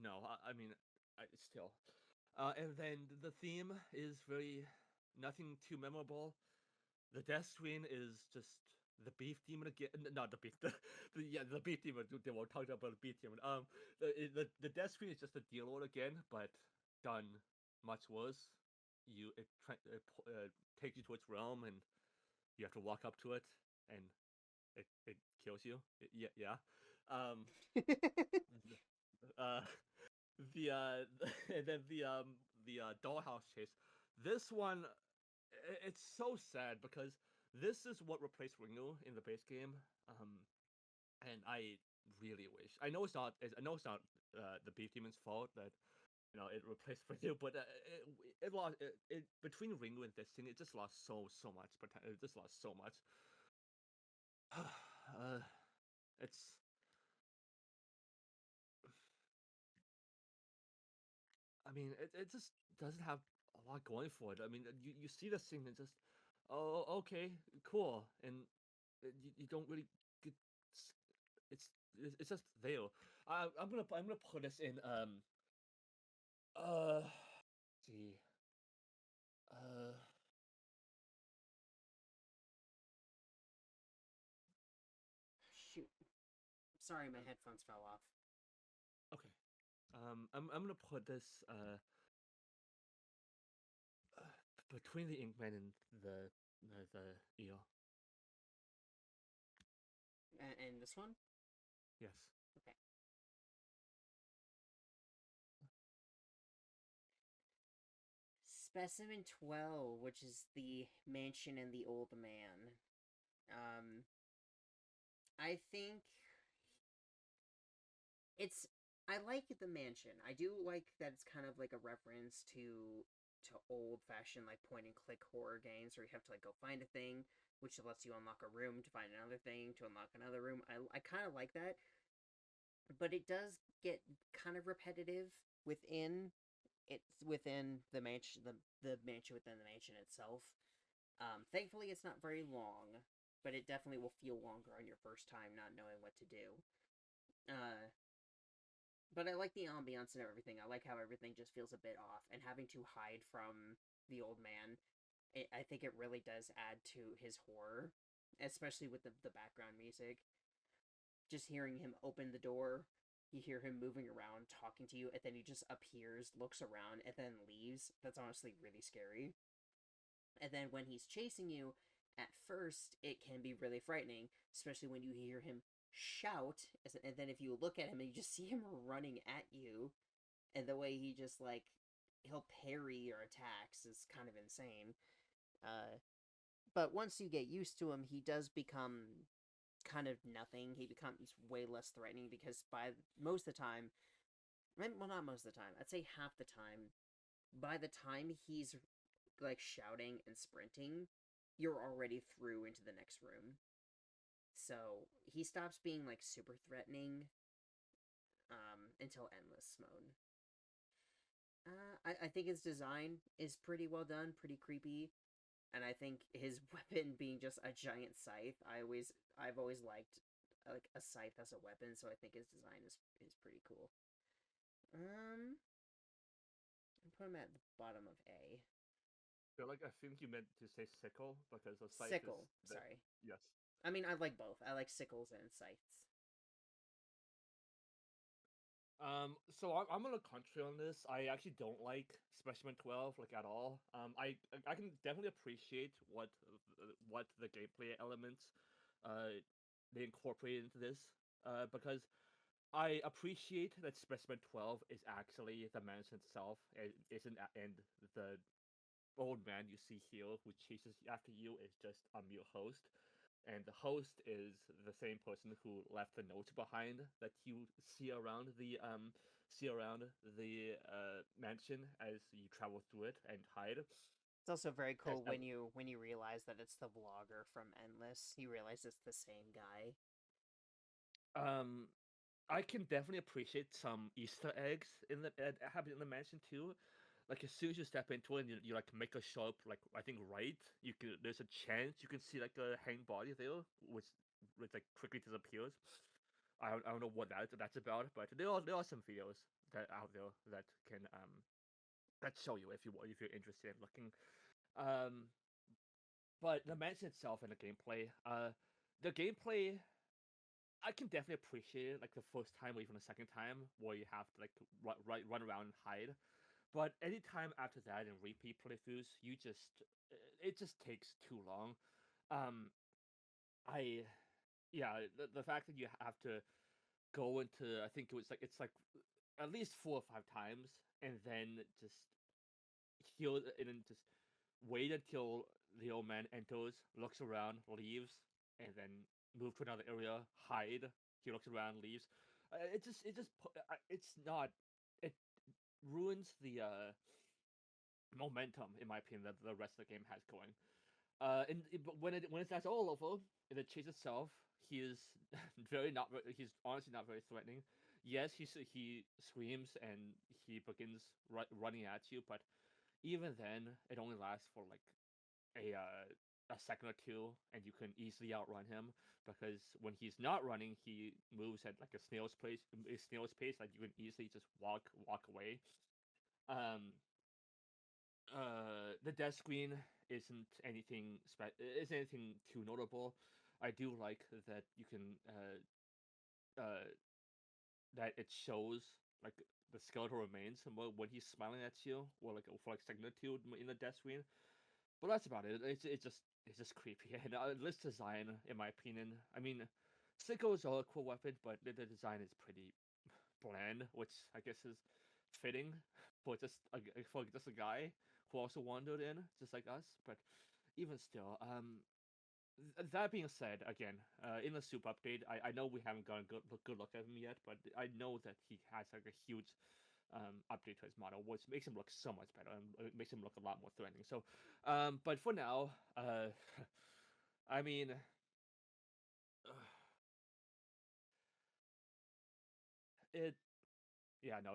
no. I mean, still. And then the theme is very nothing too memorable. The death screen is just the beef demon again. Not the beef. The beef demon. They were talking about the beef demon. The death screen is just a deal again, but done much worse. It takes you to its realm, and you have to walk up to it, and it kills you. Yeah. Um. uh. And then the dollhouse chase. This one, it's so sad because this is what replaced Ringo in the base game. And I really wish. I know it's not. I know it's not the Beef Demon's fault that it replaced Ringo, but it lost. It between Ringo and this thing, it just lost so much. It just lost so much. It's. I mean, it just doesn't have a lot going for it. I mean, you see this thing and just, oh, okay, cool, and you don't really get. It's just there. I'm gonna put this in uh see uh Shoot. Sorry, my headphones fell off. okay I'm gonna put this between the Inkman and the eel. And this one? Yes. Okay. Specimen 12, which is the mansion and the old man. I think I like the mansion. I do like that it's kind of like a reference to old-fashioned like point and click horror games where you have to like go find a thing, which lets you unlock a room to find another thing to unlock another room. I kind of like that, but it does get kind of repetitive within the mansion, the mansion within the mansion itself. Thankfully it's not very long, but it definitely will feel longer on your first time not knowing what to do. But I like the ambiance and everything. I like how everything just feels a bit off, and having to hide from the old man, I think it really does add to his horror, especially with the background music. Just hearing him open the door, you hear him moving around, talking to you, and then he just appears, looks around, and then leaves. That's honestly really scary. And then when he's chasing you, at first, it can be really frightening, especially when you hear him shout, and then if you look at him and you just see him running at you, and the way he just, like, he'll parry your attacks is kind of insane. But once you get used to him, he does become kind of nothing. He becomes way less threatening because by most of the time, well, not most of the time, I'd say half the time, by the time he's like shouting and sprinting, you're already through into the next room. So he stops being like super threatening until endless mode. I think his design is pretty well done, pretty creepy, and I think his weapon being just a giant scythe. I've always liked like a scythe as a weapon, so I think his design is pretty cool. I put him at the bottom of A. I think you meant to say sickle because a scythe Sickle, is sorry. Yes. I mean, I like both. I like sickles and scythes. So I'm gonna contrary on this. I actually don't like Specimen 12 like at all. I can definitely appreciate what the gameplay elements they incorporate into this. Because I appreciate that Specimen 12 is actually the mansion itself. It isn't, and the old man you see here who chases after you is just a mere host, and the host is the same person who left the notes behind that you see around the mansion as you travel through it and hide. It's also very That's cool when you realize that it's the vlogger from Endless. You realize it's the same guy. I can definitely appreciate some Easter eggs in the happening in the mansion too. Like as soon as you step into it, and you like make a show up like I think right, there's a chance you can see like a hanged body there, which like quickly disappears. I don't know what that's about, but there are some videos that out there that can that show you if you're interested in looking. Um, but the mansion itself and the gameplay I can definitely appreciate it, like the first time or even the second time, where you have to like run around and hide. But anytime after that in repeat playthroughs, it just takes too long. Um, I yeah, the fact that you have to go into I think it's like at least 4 or 5 times, and then just heal and then just wait until the old man enters, looks around, leaves, and then move to another area, hide. He looks around, leaves. It's not. It ruins the momentum, in my opinion, that the rest of the game has going. But when that's all over, in the chase itself, he is he's honestly not very threatening. Yes, he screams and he begins running at you, but even then, it only lasts for like a uh, a second or two, and you can easily outrun him because when he's not running, he moves at like a snail's pace. Like you can easily just walk away. Um, the death screen isn't anything too notable. I do like that you can that it shows like the skeletal remains and when he's smiling at you, or like for like a second or two in the death screen. But that's about it. It's just creepy. And this design, in my opinion, I mean, sickles are a cool weapon, but the design is pretty bland, which I guess is fitting for just a guy who also wandered in, just like us. But even still, that being said, again, in the soup update, I know we haven't gotten a good look at him yet, but I know that he has like a huge update to his model, which makes him look so much better and it makes him look a lot more threatening. So, but for now, I mean, it, yeah, no,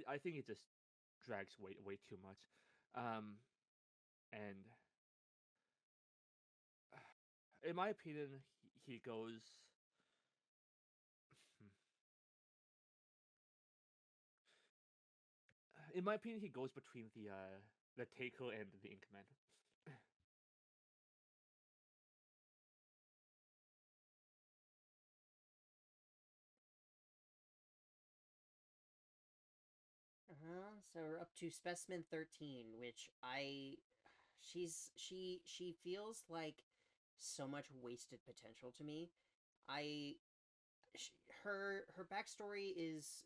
I think it just drags way too much, um, and in my opinion, he goes. In my opinion, he goes between the Taker and the Inkman. So we're up to Specimen 13, which she feels like so much wasted potential to me. I her backstory is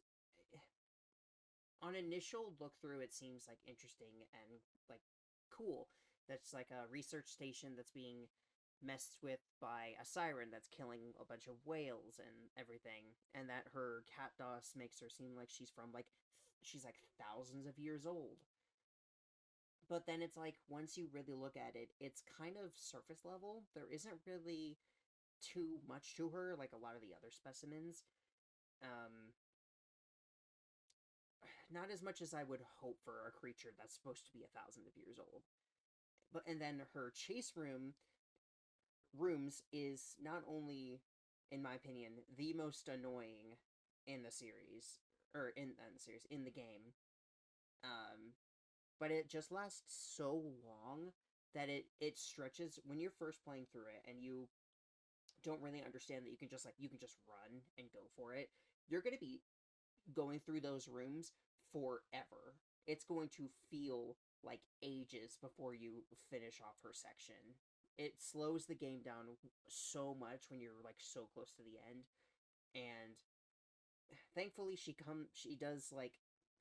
on initial look through it seems like interesting and like cool. That's like a research station that's being messed with by a siren that's killing a bunch of whales and everything, and that her cat DOS makes her seem like she's like thousands of years old. But then it's like once you really look at it, it's kind of surface level. There isn't really too much to her like a lot of the other specimens. Um Not as much as I would hope for a creature that's supposed to be 1,000 of years old. But and then her chase rooms is not only, in my opinion, the most annoying in the series, or in the series, in the game. Um, but it just lasts so long that it stretches when you're first playing through it and you don't really understand that you can just run and go for it. You're gonna be going through those rooms forever. It's going to feel like ages before you finish off her section. It slows the game down so much when you're like so close to the end. And thankfully she does like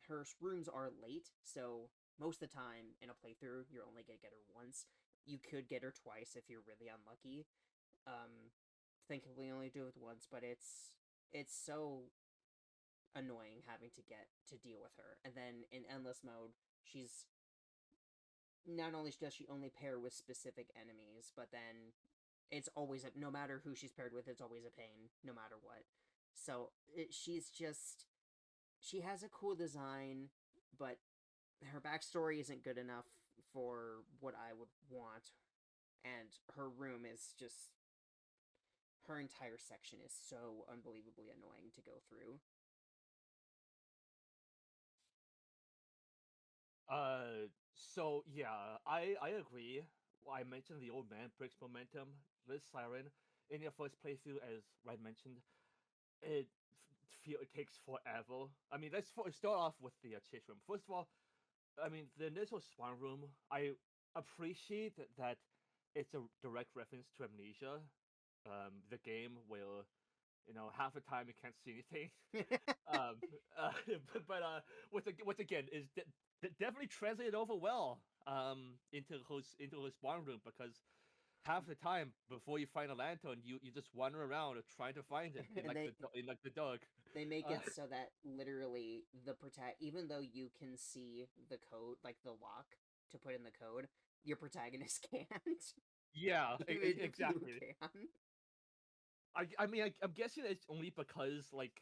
her rooms are late, so most of the time in a playthrough you're only gonna get her once. You could get her twice if you're really unlucky. Um Thankfully only do it once, but it's so annoying having to get to deal with her. And then in endless mode, she's not only does she only pair with specific enemies, but then it's always no matter who she's paired with, it's always a pain, no matter what. So she's just she has a cool design, but her backstory isn't good enough for what I would want, and her room is just her entire section is so unbelievably annoying to go through. So yeah, I agree. I mentioned the old man breaks momentum. This siren in your first playthrough, as Red mentioned, it takes forever. I mean, start off with the chase room. First of all, I mean the initial spawn room. I appreciate that it's a direct reference to Amnesia, the game where half the time you can't see anything. um, uh, but which again is definitely translated over well into his spawn room, because half the time before you find a lantern, you just wander around trying to find it in the dark. They make it so that literally even though you can see the code, like the lock to put in the code, your protagonist can't. Yeah, Even exactly. If you can. I mean, I'm guessing it's only because like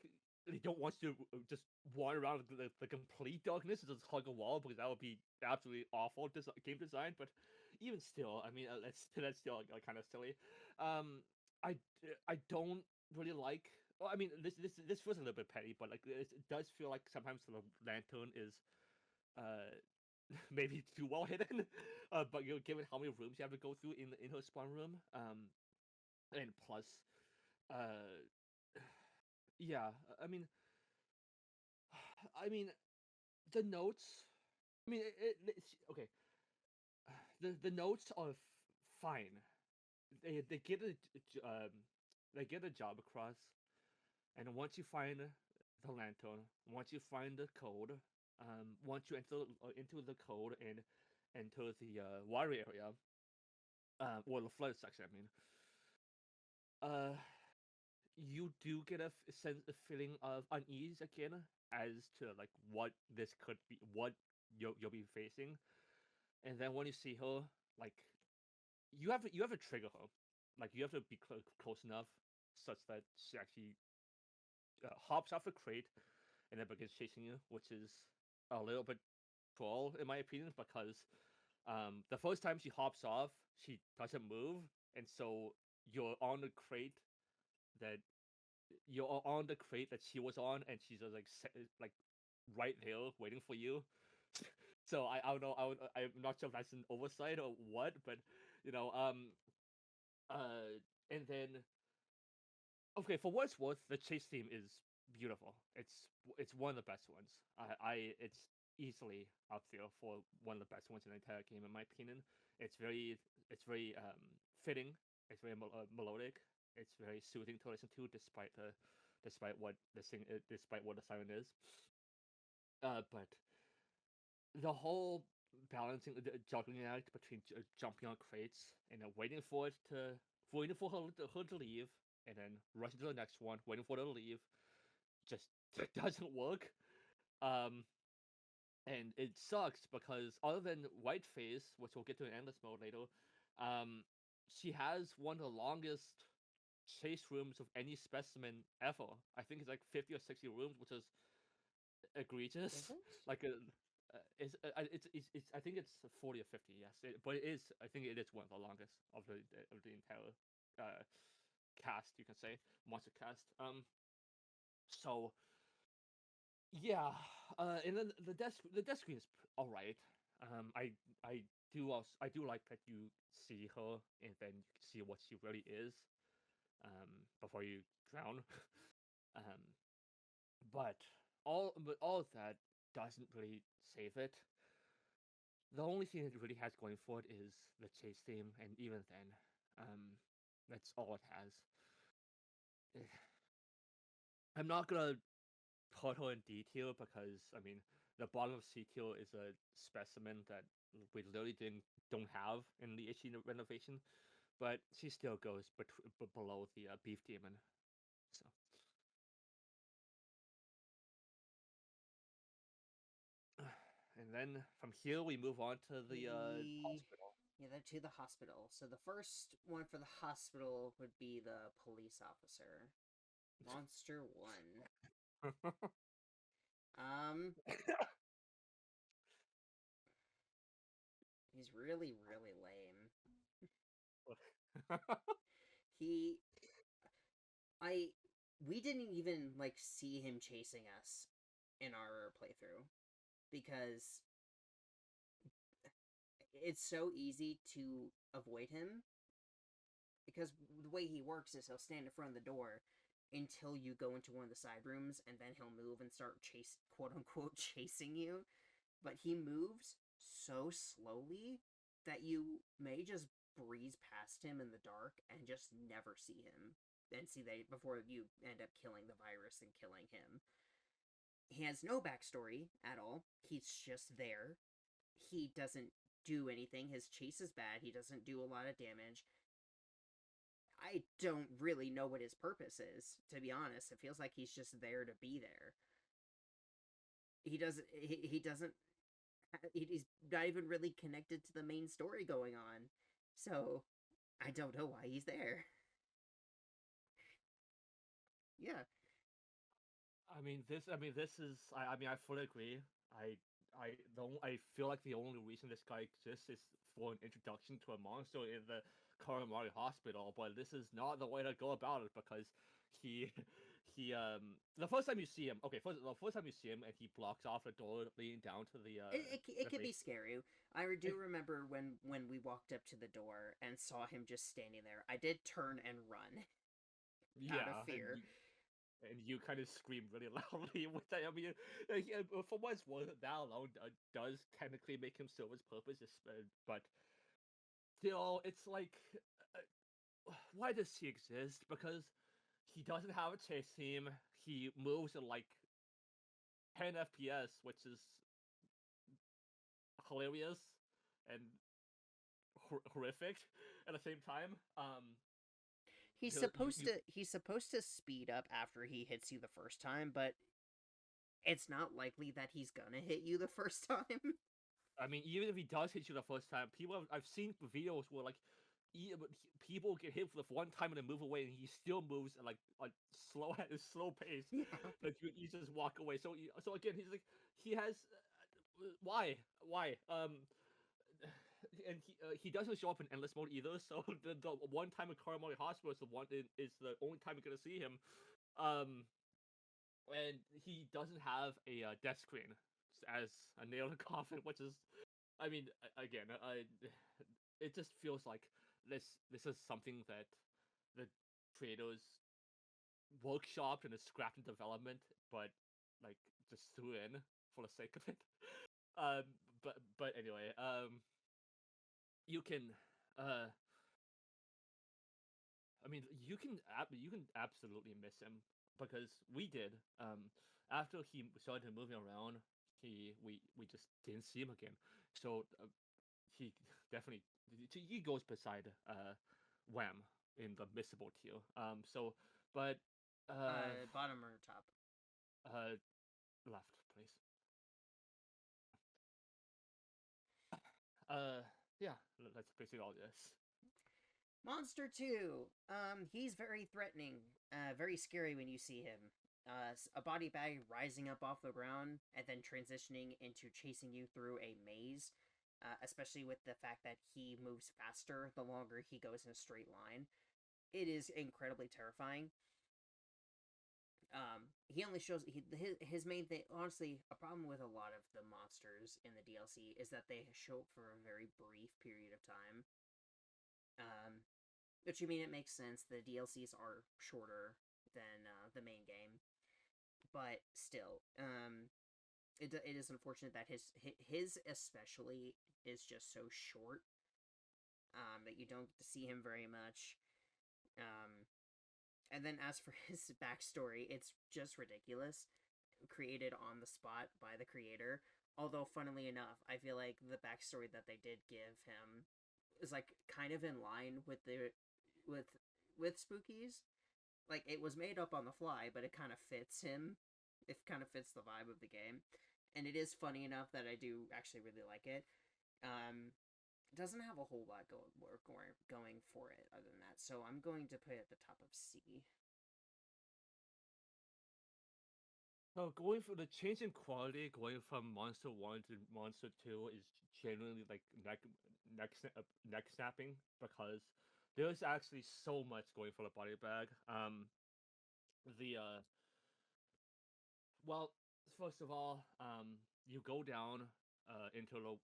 they don't want you to just wander around the complete darkness and just hug a wall, because that would be absolutely awful game design. But even still, I mean, that's still kind of silly. I don't really like. Well, I mean, this feels a little bit petty, but like it does feel like sometimes the lantern is maybe too well hidden. But given how many rooms you have to go through in her spawn room, and plus uh yeah, I mean the notes, I mean it's okay. The notes are fine. They get they get a job across, and once you find the lantern, once you find the code, once you enter into the code and enter the water area, or the flood section, I mean, uh you do get a feeling of unease again as to like what this could be, what you'll be facing. And then when you see her, like you have to trigger her, like you have to be close enough such that she actually hops off the crate and then begins chasing you, which is a little bit troll in my opinion, because the first time she hops off, she doesn't move, and so you're on the crate that you're on the crate that she was on, and she's just like right there waiting for you. So I don't know. I'm not sure if that's an oversight or what, but you know, and then okay, for what it's worth, the chase theme is beautiful. It's one of the best ones. It's easily up there for one of the best ones in the entire game, in my opinion. It's very fitting. It's very melodic. It's very soothing to listen to, despite what despite what the siren is. But the whole balancing the juggling act between jumping on crates and waiting for her to leave, and then rushing to the next one, waiting for her to leave, just doesn't work. Um, and it sucks because other than Whiteface, which we'll get to in endless mode later, she has one of the longest chase rooms of any specimen ever. I think it's like 50 or 60 rooms, which is egregious. Like it's I think it's 40 or 50, yes. But it is, I think it is one of the longest of the entire cast, you can say, monster cast. So yeah, and then the death screen is all right. I do like that you see her and then you can see what she really is before you drown. um but all of that doesn't really save it. The only thing it really has going for it is the chase theme, and even then, that's all it has. I'm not gonna put her in detail because I mean the bottom of C tier is a specimen that we literally don't have in the issue renovation, but she still goes below the beef demon. So. And And then from here we move on to the hospital. Yeah, they're to the hospital. So the first one for the hospital would be the police officer. Monster 1. He's really, really lame. We didn't even, like, see him chasing us in our playthrough. Because it's so easy to avoid him. Because the way he works is he'll stand in front of the door until you go into one of the side rooms, and then he'll move and start quote-unquote chasing you. But he moves so slowly that you may just breeze past him in the dark and just never see him. And see that before you end up killing the virus and killing him. He has no backstory at all. He's just there. He doesn't do anything. His chase is bad. He doesn't do a lot of damage. I don't really know what his purpose is, to be honest. It feels like he's just there to be there. He's not even really connected to the main story going on. So, I don't know why he's there. Yeah. I mean, this is. I mean, I fully agree. I feel like the only reason this guy exists is for an introduction to a monster in the Karamari Hospital, but this is not the way to go about it because the first time you see him, the first time you see him and he blocks off the door leading down to the It could be scary. I do remember when we walked up to the door and saw him just standing there. I did turn and run. Out of fear. And you kind of scream really loudly with that. I mean, for what it's worth, that alone does technically make him serve his purpose, but still, it's like, why does he exist? Because he doesn't have a chase team. He moves at like 10 FPS, which is hilarious and horrific at the same time. He's supposed to speed up after he hits you the first time, but it's not likely that he's gonna hit you the first time. I mean, even if he does hit you the first time, I've seen videos where like people get hit for the one time and then move away, and he still moves at like slow at his slow pace. Yeah. Like you just walk away. So again, he has why and he doesn't show up in endless mode either. So the one time in Karamari Hospital is the only time you're gonna see him. And he doesn't have a death screen as a nail in the coffin, which is, I mean, again, it just feels like this is something that the creators workshopped and is scrapped in development, but like just threw in for the sake of it. But anyway, you can I mean, you can absolutely miss him because we did. After he started moving around, we just didn't see him again. So he definitely he goes beside Wham in the missable tier. But bottom or top? Left, please. Yeah, that's basically all this. Monster 2. He's very threatening, very scary when you see him. A body bag rising up off the ground and then transitioning into chasing you through a maze, especially with the fact that he moves faster the longer he goes in a straight line. It is incredibly terrifying. He only shows his main thing. Honestly, a problem with a lot of the monsters in the DLC is that they show up for a very brief period of time. Which, I mean, it makes sense. The DLCs are shorter than the main game, but still, it is unfortunate that his especially is just so short. That you don't get to see him very much. And then as for his backstory, it's just ridiculous. Created on the spot by the creator. Although, funnily enough, I feel like the backstory that they did give him is like kind of in line with Spooky's. Like, it was made up on the fly, but it kind of fits him. It kind of fits the vibe of the game. and it is funny enough that I do actually really like it. It doesn't have a whole lot going for it other than that, so I'm going to put it at the top of C. So going for the change in quality, going from Monster 1 to Monster 2 is genuinely like neck snapping, because there's actually so much going for the body bag. The well, first of all, you go down into the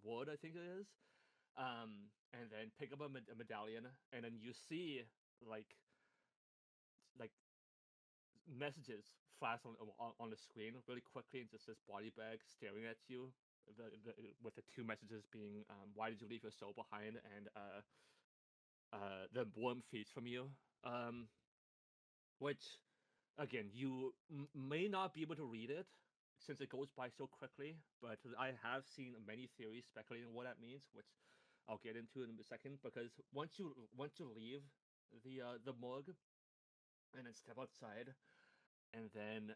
wood, I think it is, and then pick up a medallion, and then you see like like messages flash on the screen really quickly, and just this body bag staring at you, with the two messages being why did you leave your soul behind, and the warm feeds from you, which again you may not be able to read it since it goes by so quickly, but I have seen many theories speculating what that means, which I'll get into in a second. Because once you leave the morgue and then step outside, and then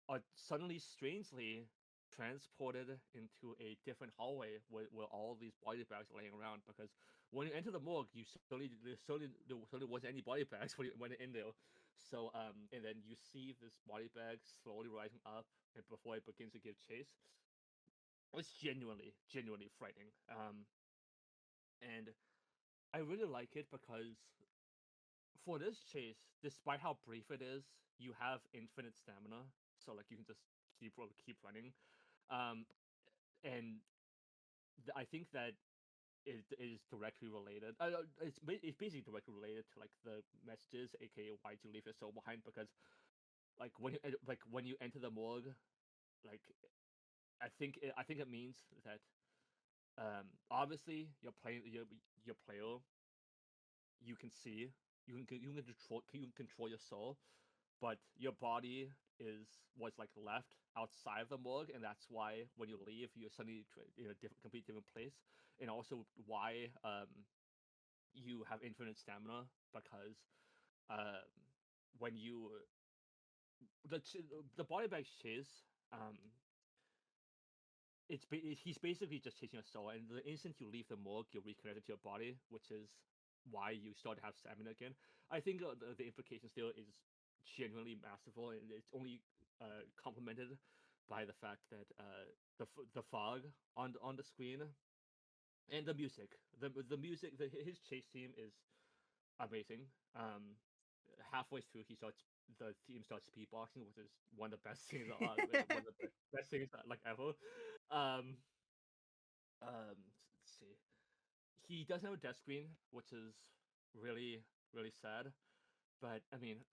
are suddenly strangely transported into a different hallway where all these body bags are laying around. Because when you enter the morgue, there certainly wasn't any body bags when you're in there. So and then you see this body bag slowly rising up, and before it begins to give chase, it's genuinely frightening. And I really like it because for this chase, despite how brief it is, you have infinite stamina, so like you can just keep running, um, and I think that it is directly related. It's basically directly related to like the messages, aka why'd you leave your soul behind? Because like when you enter the morgue, like I think it means that obviously your player, you can see, you can control your soul, but your body was like left outside of the morgue, and that's why when you leave, you're suddenly in a complete different place, and also why you have infinite stamina, because uh, when you the body bag chase, he's basically just chasing your soul, and the instant you leave the morgue, you're reconnected to your body, which is why you start to have stamina again. I think the implication still is genuinely masterful, and it's only complemented by the fact that the fog on the screen and the music. The music, his chase theme is amazing. Halfway through, the theme starts speedboxing, which is one of the best things, one of the best things like ever. Um, let's see. He does have a death screen, which is really sad. But I mean,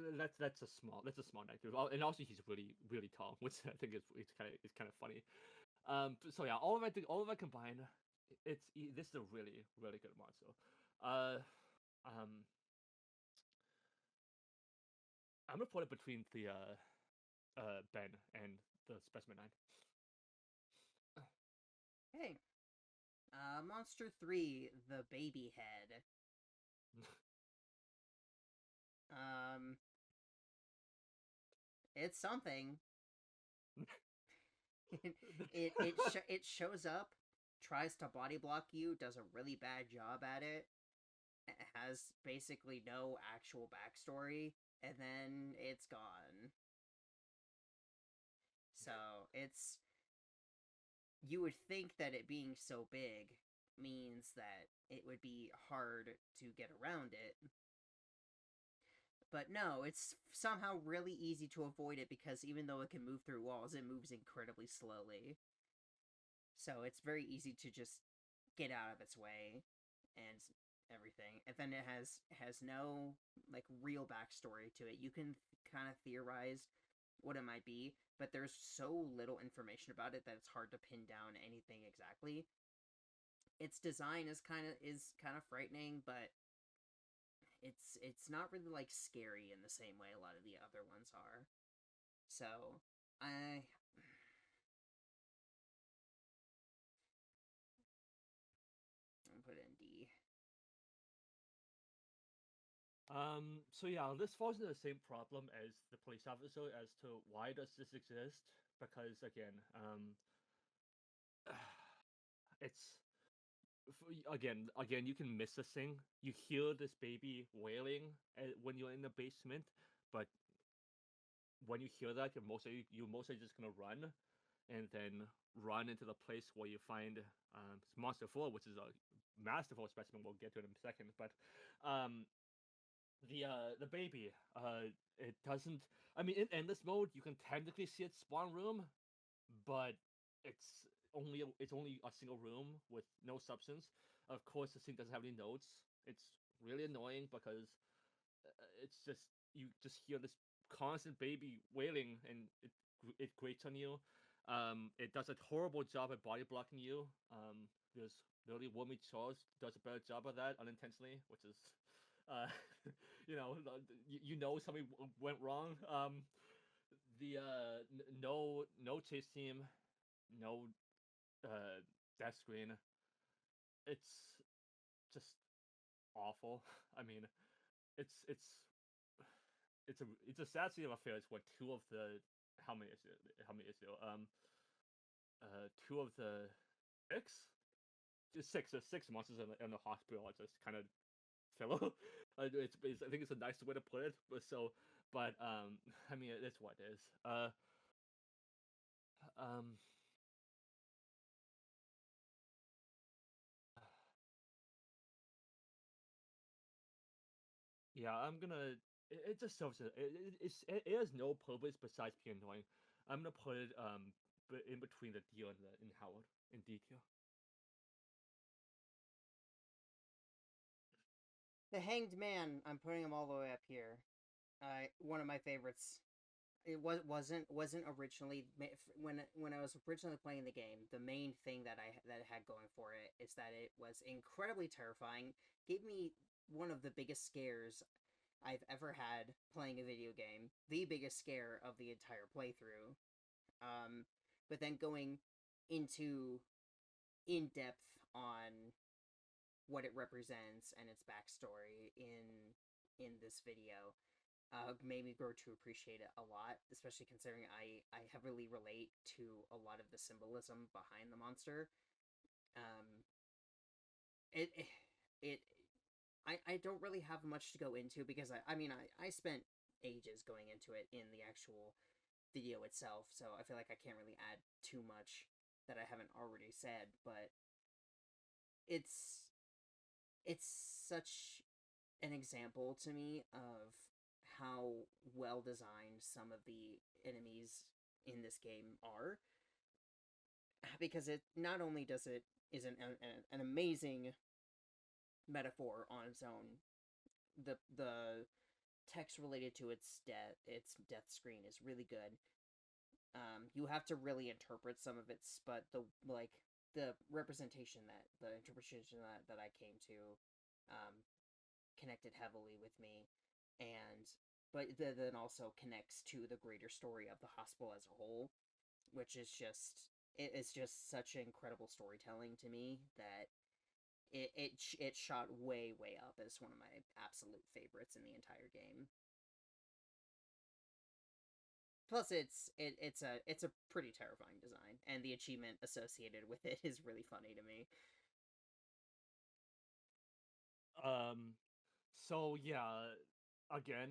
that's a small negative. And also he's really tall, which I think is kind of funny. So yeah, all of that combined, this is a really good monster. Um, I'm gonna put it between the Ben and the Specimen 9. Hey, Monster 3, the baby head. It's something. It shows up, tries to body block you, does a really bad job at it, has basically no actual backstory, and then it's gone. So it's, you would think that it being so big means that it would be hard to get around it. But no, it's somehow really easy to avoid it, because even though it can move through walls, it moves incredibly slowly. So it's very easy to just get out of its way and everything. And then it has no like real backstory to it. You can kind of theorize what it might be, but there's so little information about it that it's hard to pin down anything exactly. Its design is kind of frightening, but it's not really like scary in the same way a lot of the other ones are. So I'm put it in D. So yeah, this falls into the same problem as the police officer as to why does this exist? Because again, it's again, you can miss this thing. You hear this baby wailing when you're in the basement, but when you hear that, you're mostly just gonna run, and then run into the place where you find Monster 4, which is a masterful specimen. We'll get to it in a second, but um, the baby, it doesn't. I mean, in endless mode, you can technically see its spawn room, but it's only a single room with no substance. Of course, this thing doesn't have any notes. It's really annoying because it's just you just hear this constant baby wailing, and it grates on you. It does a horrible job at body blocking you. There's literally Wormy Charles does a better job of that unintentionally, which is, uh, something went wrong. No chase team, no death screen. It's just awful. I mean, it's it's it's a sad state of affairs when two of the how many is it? How many is there? Two of the six, just six. There's six monsters in the hospital. It's just kind of filler. I think it's a nice way to put it. But I mean, it's what it is. Um, yeah, I'm gonna. It just serves it has no purpose besides being annoying. I'm gonna put it in between the deal and the in Howard in detail. The Hanged Man, I'm putting him all the way up here. One of my favorites. It wasn't originally when I was originally playing the game. The main thing that I had going for it is that it was incredibly terrifying. Gave me one of the biggest scares I've ever had playing a video game. The biggest scare of the entire playthrough. But then going into in depth on what it represents and its backstory in this video made me grow to appreciate it a lot, especially considering I heavily relate to a lot of the symbolism behind the monster. Um, it it I don't really have much to go into because I spent ages going into it in the actual video itself, so I feel like I can't really add too much that I haven't already said, but it's it's such an example to me of how well designed some of the enemies in this game are, because it not only does it is an amazing metaphor on its own. The text related to its death screen is really good. You have to really interpret some of its, but the interpretation that I came to um connected heavily with me, and but then also connects to the greater story of the hospital as a whole, which is just it's just such incredible storytelling to me that it shot way up as one of my absolute favorites in the entire game. Plus, it's a pretty terrifying design, and the achievement associated with it is really funny to me. So yeah, again,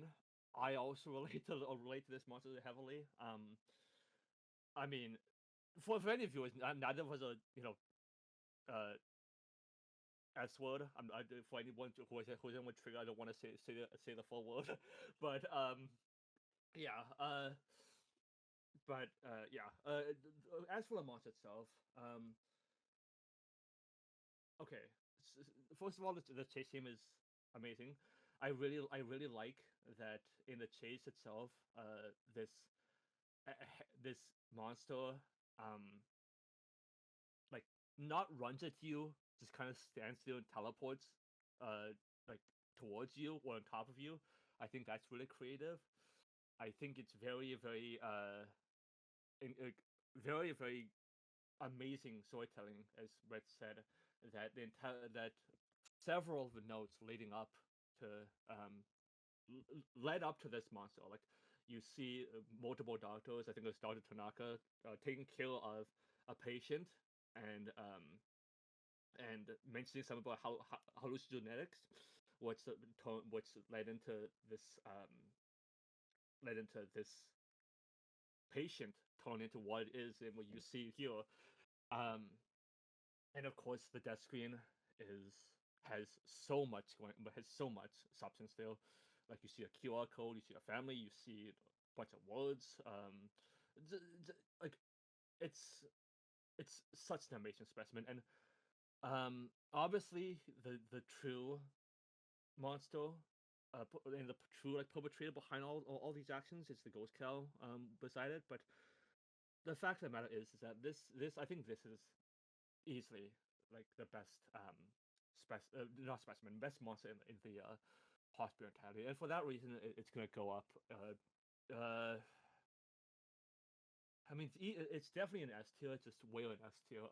I also relate to this monster heavily. I mean, for any viewers, neither of us are uh S word. For anyone who's in with trigger, I don't want to say the full word, but yeah. Yeah. As for the monster itself, okay. First of all, the chase scene is amazing. I really like that in the chase itself. This monster, um, like not runs at you, just kind of stands still and teleports, uh, like towards you or on top of you. I think that's really creative. I think it's very very amazing storytelling, as Red said, that several of the notes leading up to led up to this monster. Like you see multiple doctors. I think it's Dr. Tanaka taking care of a patient and mentioning something about how hallucinogenics, what's led into this patient turn into what it is and what you see here. Um, and of course, the death screen has so much has so much substance there. Like you see a QR code, you see a family, you see a bunch of words. Like it's it's such an amazing specimen, and obviously the true monster, and the true like perpetrator behind all these actions is the ghost cow beside it. But the fact of the matter is that this I think this is easily like the best not specimen, best monster in the hospitality, and for that reason it's gonna go up. I mean it's definitely an S tier. It's just way an S tier.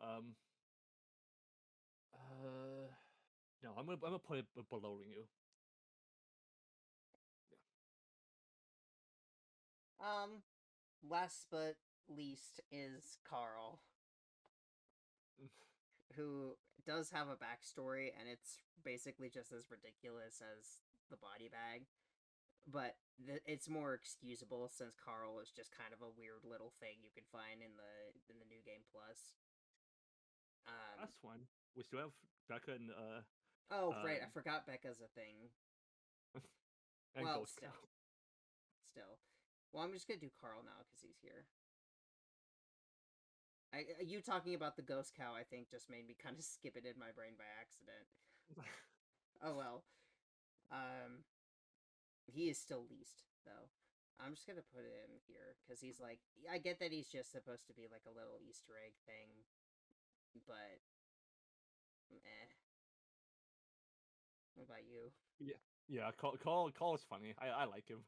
No, I'm gonna put it below Ringu. Last but least is Carl, who does have a backstory, and it's basically just as ridiculous as the body bag. But it's more excusable since Carl is just kind of a weird little thing you can find in the new game plus. Last one. We still have Becca and Oh, right, I forgot Becca's a thing. and Well, Ghost Cow. Still. Well, I'm just gonna do Carl now because he's here. You talking about the ghost cow, I think, just made me kind of skip it in my brain by accident. Oh well. He is still least though. I'm just gonna put him here because he's like, I get that he's just supposed to be like a little Easter egg thing, but eh. What about you? Yeah, Call is funny. I like him.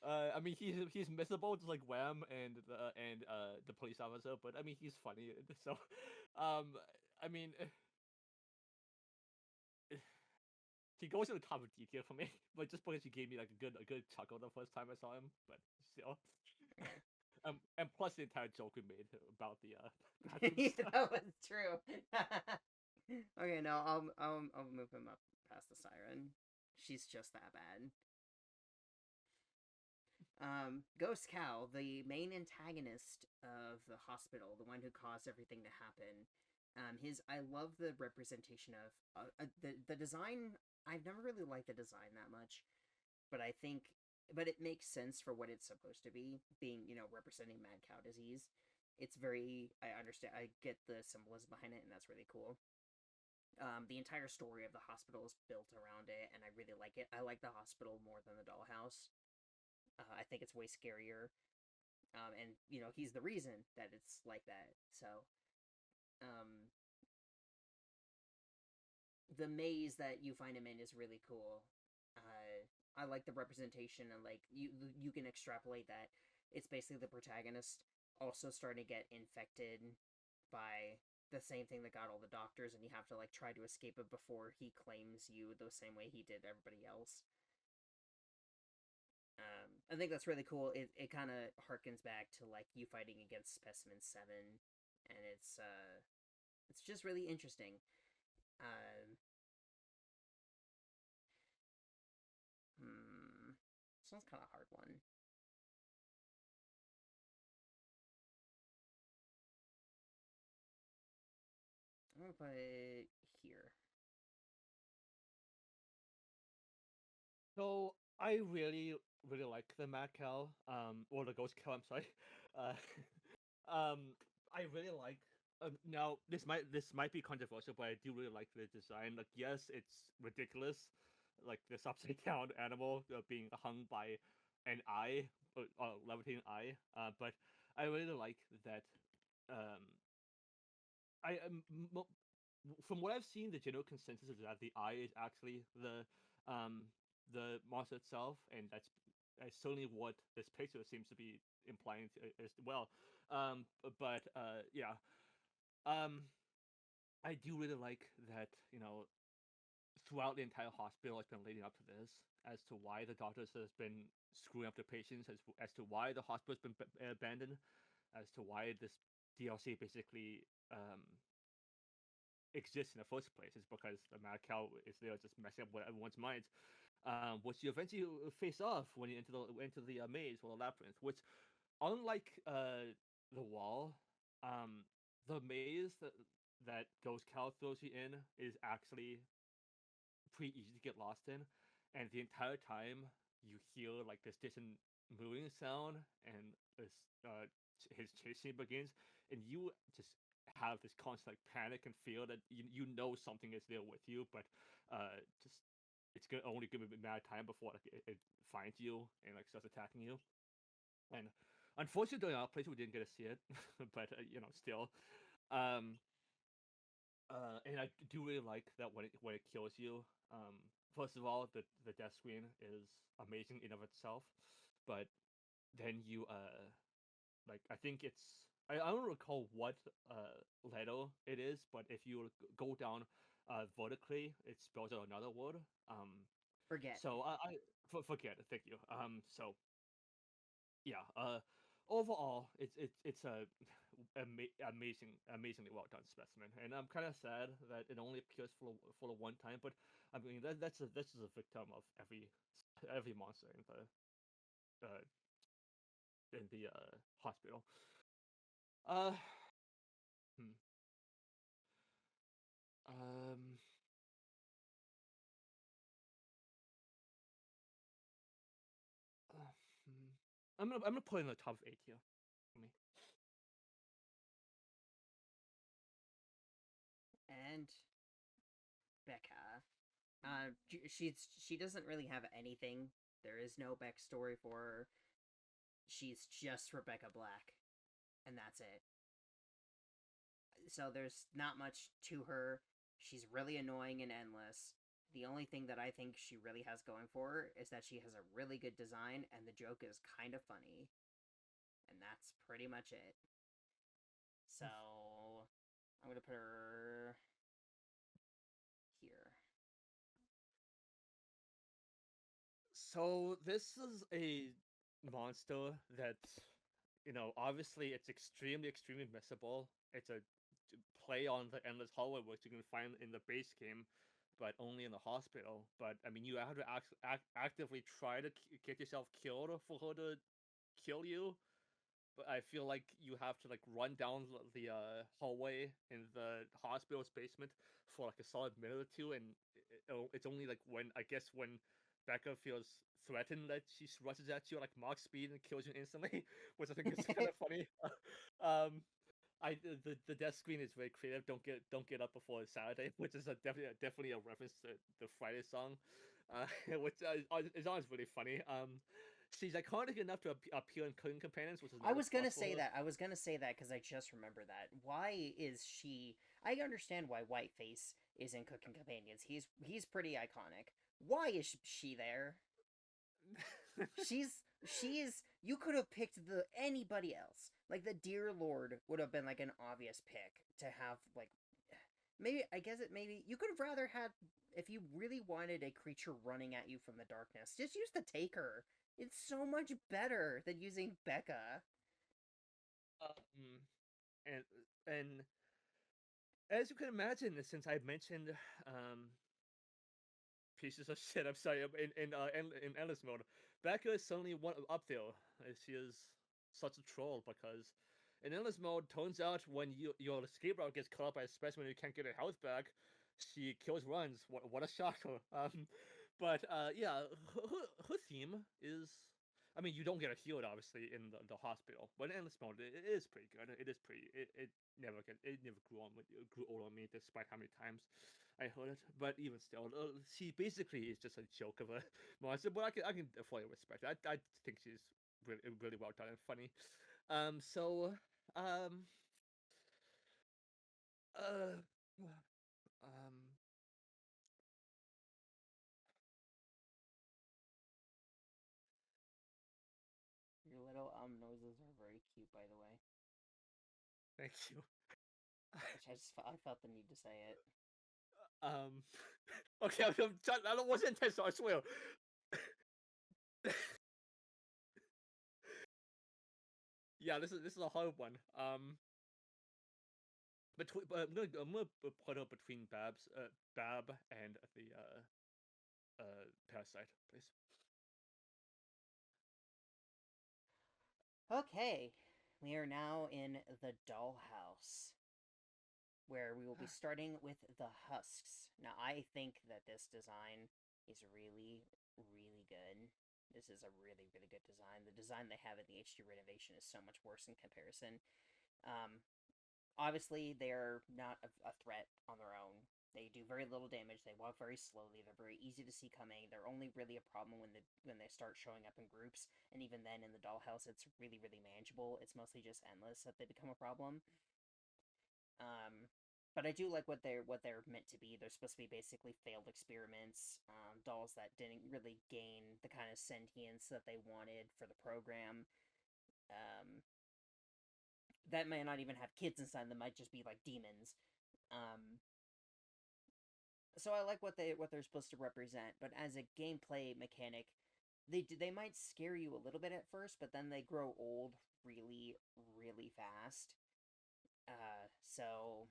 I mean he's missable just like Wham and the police officer, but I mean he's funny. So, I mean, he goes to the top of detail for me, but just because he gave me like a good chuckle the first time I saw him, but still. And plus the entire joke we made about the that was true. Okay, no, I'll move him up past the siren. She's just that bad. Ghost Cow, the main antagonist of the hospital, the one who caused everything to happen. I love the representation of the design. I've never really liked the design that much, but but it makes sense for what it's supposed to be, being representing mad cow disease. It's very, I understand, I get the symbolism behind it, and that's really cool. The entire story of the hospital is built around it, and I really like it. I like the hospital more than the dollhouse. I think it's way scarier. And he's the reason that it's like that. So, the maze that you find him in is really cool. I like the representation, and like you can extrapolate that it's basically the protagonist also starting to get infected by the same thing that got all the doctors, and you have to like try to escape it before he claims you the same way he did everybody else. I think that's really cool. It kind of harkens back to like you fighting against Specimen 7, and it's just really interesting. This one's kind of a hard one. I'm gonna put it here. So I really like the Mad Cow, or the Ghost Cow. I'm sorry. Uh, I really like. Now this might be controversial, but I do really like the design. Like, yes, it's ridiculous, like this upside down animal being hung by an eye, levitating eye. But I really like that. Um, from what I've seen, the general consensus is that the eye is actually the monster itself, and that's certainly what this picture seems to be implying as well. But yeah, I do really like that. throughout the entire hospital, it's been leading up to this, as to why the doctors has been screwing up the patients, as to why the hospital's been abandoned, as to why this DLC basically exists in the first place. Is because the mad cow is there just messing up with everyone's minds, which you eventually face off when you enter the maze or the labyrinth. Which, unlike the wall, the maze that Ghost Cow throws you in is actually pretty easy to get lost in, and the entire time you hear like this distant moving sound, and this his chasing begins, and you just have this constant like panic and fear that you know something is there with you, but just it's gonna be a mad time before like it finds you and like starts attacking you. And unfortunately, during our place we didn't get to see it, but still. Um, and I do really like that when it kills you. First of all, the death screen is amazing in of itself, but then you like I think I don't recall what letter it is, but if you go down vertically, it spells out another word. Forget. So forget it. Thank you. So yeah. Overall, it's a amazingly well done specimen, and I'm kind of sad that it only appears for the one time. But I mean this is a victim of every monster uh in the hospital. Uh, hmm. um, uh, hmm. I'm gonna put it in the top 8 here for me. And Becca. She doesn't really have anything. There is no backstory for her. She's just Rebecca Black, and that's it. So there's not much to her. She's really annoying and endless. The only thing that I think she really has going for her is that she has a really good design, and the joke is kind of funny. And that's pretty much it. So I'm gonna put her here. So this is a monster that, obviously it's extremely missable. It's a play on the endless hallway, which you can find in the base game, but only in the hospital. But I mean, you have to actively try to get yourself killed for her to kill you. But I feel like you have to like run down the hallway in the hospital's basement for like a solid minute or two, and it's only like when Becca feels threatened that she rushes at you at like Mach speed and kills you instantly, which I think is kind of funny. um, the death screen is very creative. Don't get up before Saturday, which is definitely a reference to the Friday song, which is always really funny. She's iconic enough to appear in Cooking Companions, which is I another was gonna plus for say her. that. I was gonna say that because I just remember that. Why is she? I understand why Whiteface is in Cooking Companions. He's pretty iconic. Why is she there? She's. You could have picked anybody else. Like the Dear Lord would have been like an obvious pick to have like. Maybe I guess it maybe you could have rather had if you really wanted a creature running at you from the darkness. Just use the Taker. It's so much better than using Becca. Um, and as you can imagine, since I've mentioned pieces of shit, I'm sorry, in endless mode, Becca is suddenly one up there. She is such a troll because in endless mode, turns out when your escape route gets cut off by a specimen, you can't get her health back. She kills runs. What a shocker. But yeah, her theme is. I mean, you don't get a healed obviously in the hospital, but in endless mode, it is pretty good. It is pretty. It never grew old on me, despite how many times I heard it. But even still, she basically is just a joke of a monster. But I can fully respect it. I think she's really well done and funny. So um uh um Your little noises are very cute, by the way. thank you. Which I felt the need to say it. Okay, I wasn't intentional, I swear. Yeah, this is a hard one. Between I'm gonna put her between Bab and the parasite, please. Okay, we are now in the Dollhouse, where we will be starting with the husks. Now, I think that this design is really, really good. This is a really, really good design. The design they have in the HD renovation is so much worse in comparison. Obviously, they're not a threat on their own. They do very little damage. They walk very slowly. They're very easy to see coming. They're only really a problem when they start showing up in groups, and even then, in the Dollhouse, it's really, really manageable. It's mostly just endless that they become a problem. But I do like what they're meant to be. They're supposed to be basically failed experiments, dolls that didn't really gain the kind of sentience that they wanted for the program. That may not even have kids inside them. Might just be like demons. So I like what they're supposed to represent. But as a gameplay mechanic, they might scare you a little bit at first, but then they grow old really, really fast. So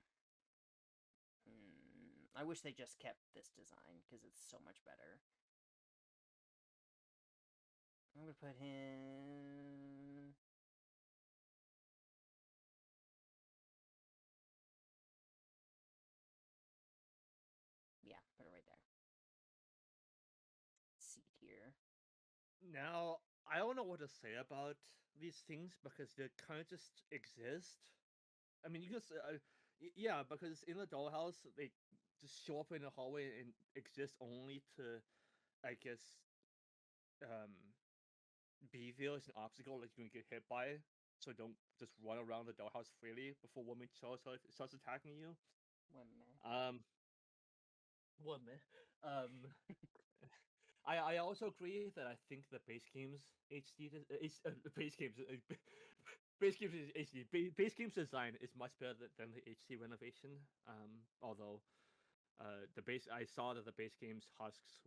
I wish they just kept this design, because it's so much better. I'm gonna put him... Yeah, put it right there. C tier. Now, I don't know what to say about these things because they kind of just exist. I mean, you can say, yeah, because in the Dollhouse, they just show up in the hallway and exist only to, I guess, be there as an obstacle that you can get hit by. So don't just run around the Dollhouse freely before woman starts attacking you. Women. Woman. I also agree that I think the base game's base game's base game's HD base game's design is much better than the HD renovation. Although I saw that the base game's husks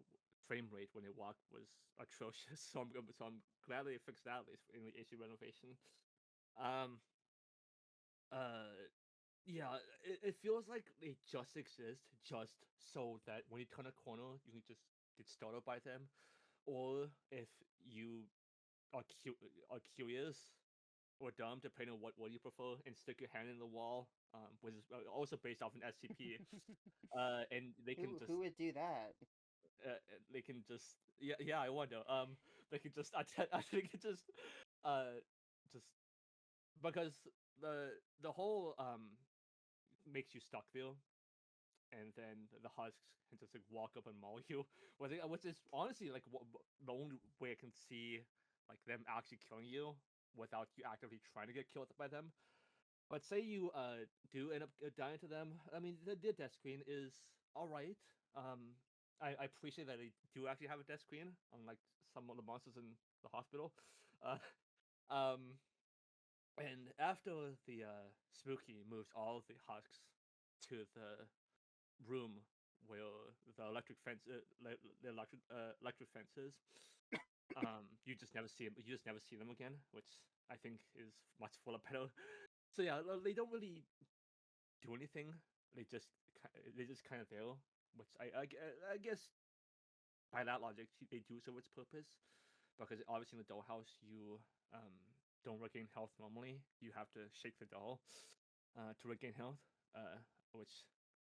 frame rate when they walk was atrocious, so I'm glad they fixed that at least in the HD renovation. Yeah, it feels like they just exist just so that when you turn a corner, you can just get startled by them, or if you are curious or dumb, depending on what you prefer, and stick your hand in the wall, which is also based off an SCP. And they can just Who would do that? they can just yeah I wonder they can just I think it just because the whole makes you stuck there, and then the husks can just like walk up and maul you, which is honestly like the only way I can see like them actually killing you without you actively trying to get killed by them. But say you do end up dying to them, I mean the death screen is all right. I appreciate that they do actually have a death screen, unlike some of the monsters in the hospital. Uh, um, and after the Spooky moves all of the husks to the room where the electric fence, the electric fences, you just never see them. You just never see them again, which I think is much fuller better. So yeah, they don't really do anything. They just kind of there, which I guess by that logic they do serve its purpose, because obviously in the Dollhouse you don't regain health normally. You have to shake the doll to regain health, which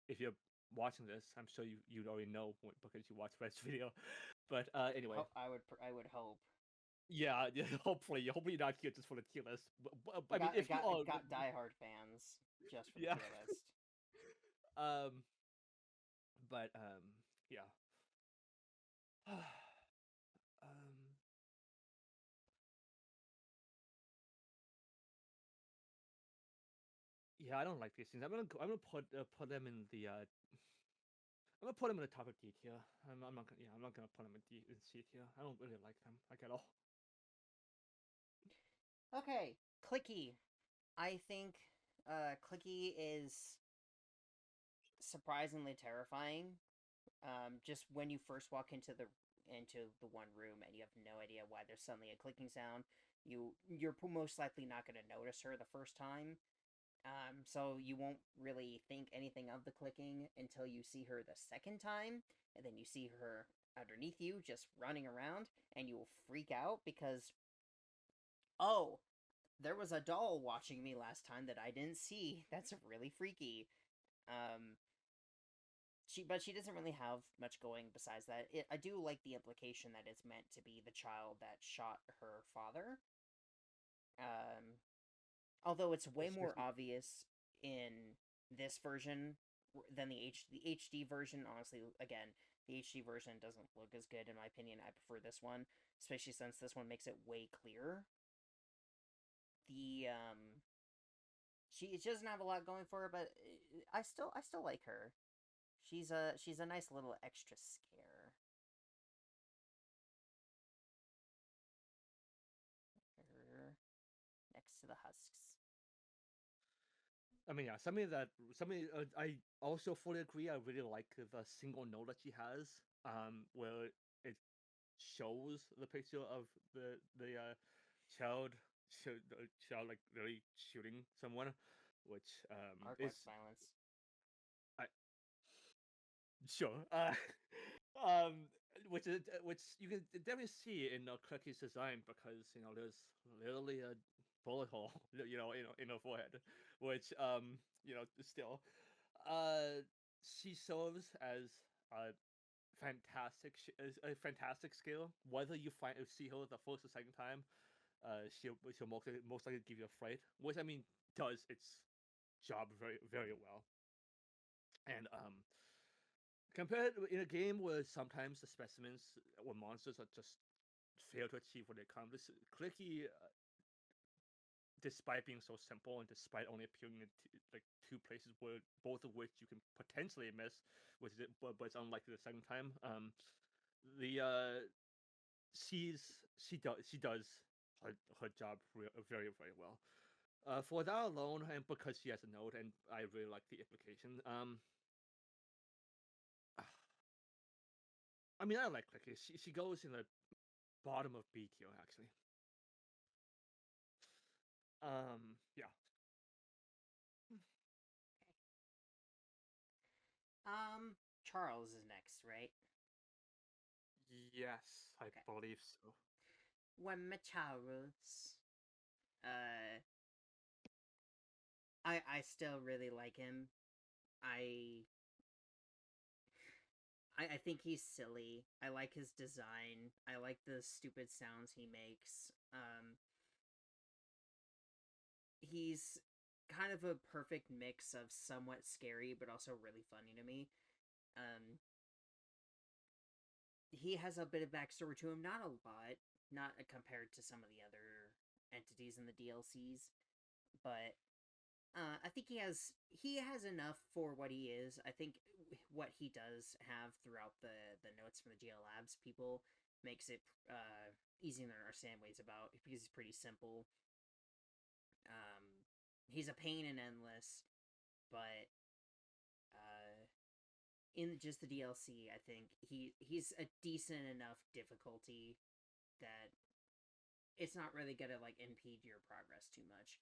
if you're watching this, I'm sure you'd already know because you watched Red's video. But anyway, I would hope. Yeah, hopefully you're not here just for the tier list. But I mean, it got diehard fans just for the tier list. But yeah. Yeah, I don't like these things. I'm gonna put them in the I'm gonna put them in the top of D tier. I'm not gonna put them in C tier. I don't really like them like at all. Okay, Clicky. I think Clicky is surprisingly terrifying. Just when you first walk into the one room and you have no idea why there's suddenly a clicking sound, you're most likely not going to notice her the first time. So you won't really think anything of the clicking until you see her the second time, and then you see her underneath you just running around, and you will freak out because, oh, there was a doll watching me last time that I didn't see. That's really freaky. Um, but she doesn't really have much going besides that. I do like the implication that it's meant to be the child that shot her father. Although it's way more obvious in this version than the HD version. Honestly, again, the HD version doesn't look as good in my opinion. I prefer this one, especially since this one makes it way clearer. The she doesn't have a lot going for her, but I still like her. She's a nice little extra scare. Her next to the husks. I mean, yeah, I also fully agree. I really like the single note that she has, where it shows the picture of the child, child like really shooting someone, which Artwork is violence. I sure um which you can definitely see in Clicky's design, because there's literally a bullet hole in her forehead, which still she serves as a fantastic skill. Whether you see her the first or second time, she'll most likely give you a fright, which I mean does its job very very well. And compared in a game where sometimes the specimens or monsters are just fail to achieve what they accomplish, Clicky, despite being so simple and despite only appearing in like two places where both of which you can potentially miss, but it's unlikely the second time. The she does her job very very well. For that alone, and because she has a note, and I really like the implication. I mean, I like Clicky. She goes in the bottom of B tier actually. Yeah. Charles is next, right? Yes, I believe so. When Charles, I still really like him. I I think he's silly. I like his design. I like the stupid sounds he makes. He's kind of a perfect mix of somewhat scary but also really funny to me. He has a bit of backstory to him, not a lot, not compared to some of the other entities in the DLCs, but I think he has enough for what he is. I think what he does have throughout the notes from the GL Labs people makes it easy to understand what he's about, because he's pretty simple. He's a pain in Endless, but in just the DLC, I think he's a decent enough difficulty that it's not really gonna like impede your progress too much.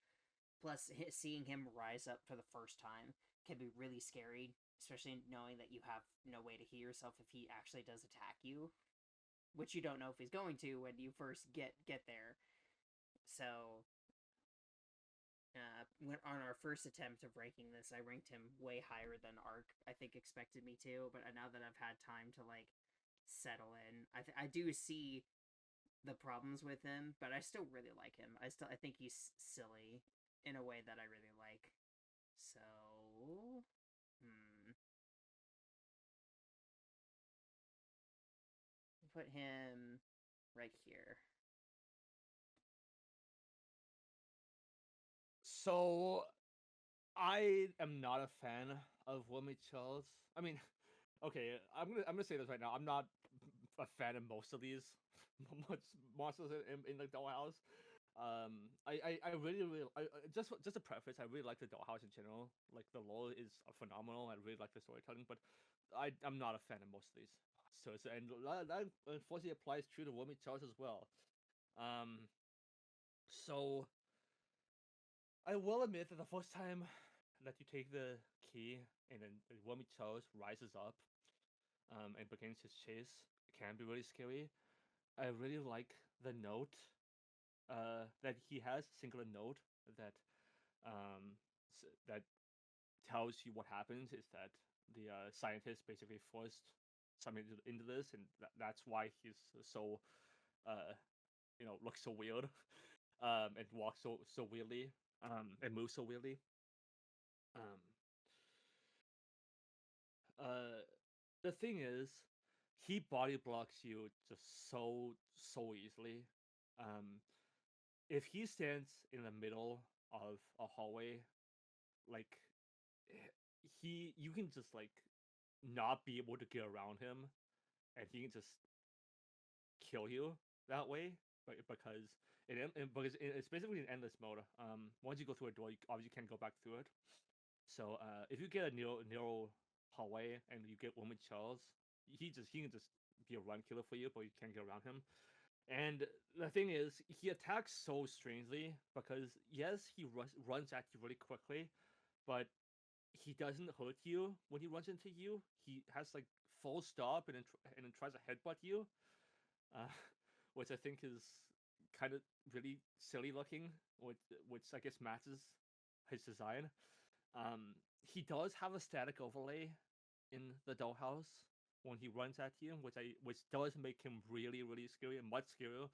Plus, seeing him rise up for the first time can be really scary, especially knowing that you have no way to heal yourself if he actually does attack you, which you don't know if he's going to when you first get there. So, when on our first attempt of ranking this, I ranked him way higher than Ark I think expected me to. But now that I've had time to like settle in, I do see the problems with him, but I still really like him. I think he's silly in a way that I really like. So, put him right here. So, I am not a fan of Wilmy Charles. I mean, okay, I'm gonna say this right now. I'm not a fan of most of these monsters in the Dollhouse. I really just a preface. I really like the Dollhouse in general. Like the lore is phenomenal. I really like the storytelling, but I'm not a fan of most of these monsters, and that unfortunately applies true to Wormy Charles as well. So I will admit that the first time that you take the key and then Wormy Charles rises up, and begins his chase, it can be really scary. I really like the note that he has, singular note that that tells you what happens is that the scientist basically forced something into this, and that's why he's so looks so weird, and walks so weirdly, and moves so weirdly. Um, uh, the thing is, he body blocks you just so easily. Um, if he stands in the middle of a hallway, like you can just like not be able to get around him, and he can just kill you that way. Because it's basically an endless mode. Once you go through a door, you obviously can't go back through it. So if you get a narrow hallway and you get Woman Charles, he can just be a run killer for you, but you can't get around him. And the thing is, he attacks so strangely because yes, he runs at you really quickly, but he doesn't hurt you when he runs into you. He has like full stop and then tries to headbutt you, uh, which I think is kind of really silly looking, which I guess matches his design. He does have a static overlay in the Dollhouse when he runs at you, which does make him really scary and much scarier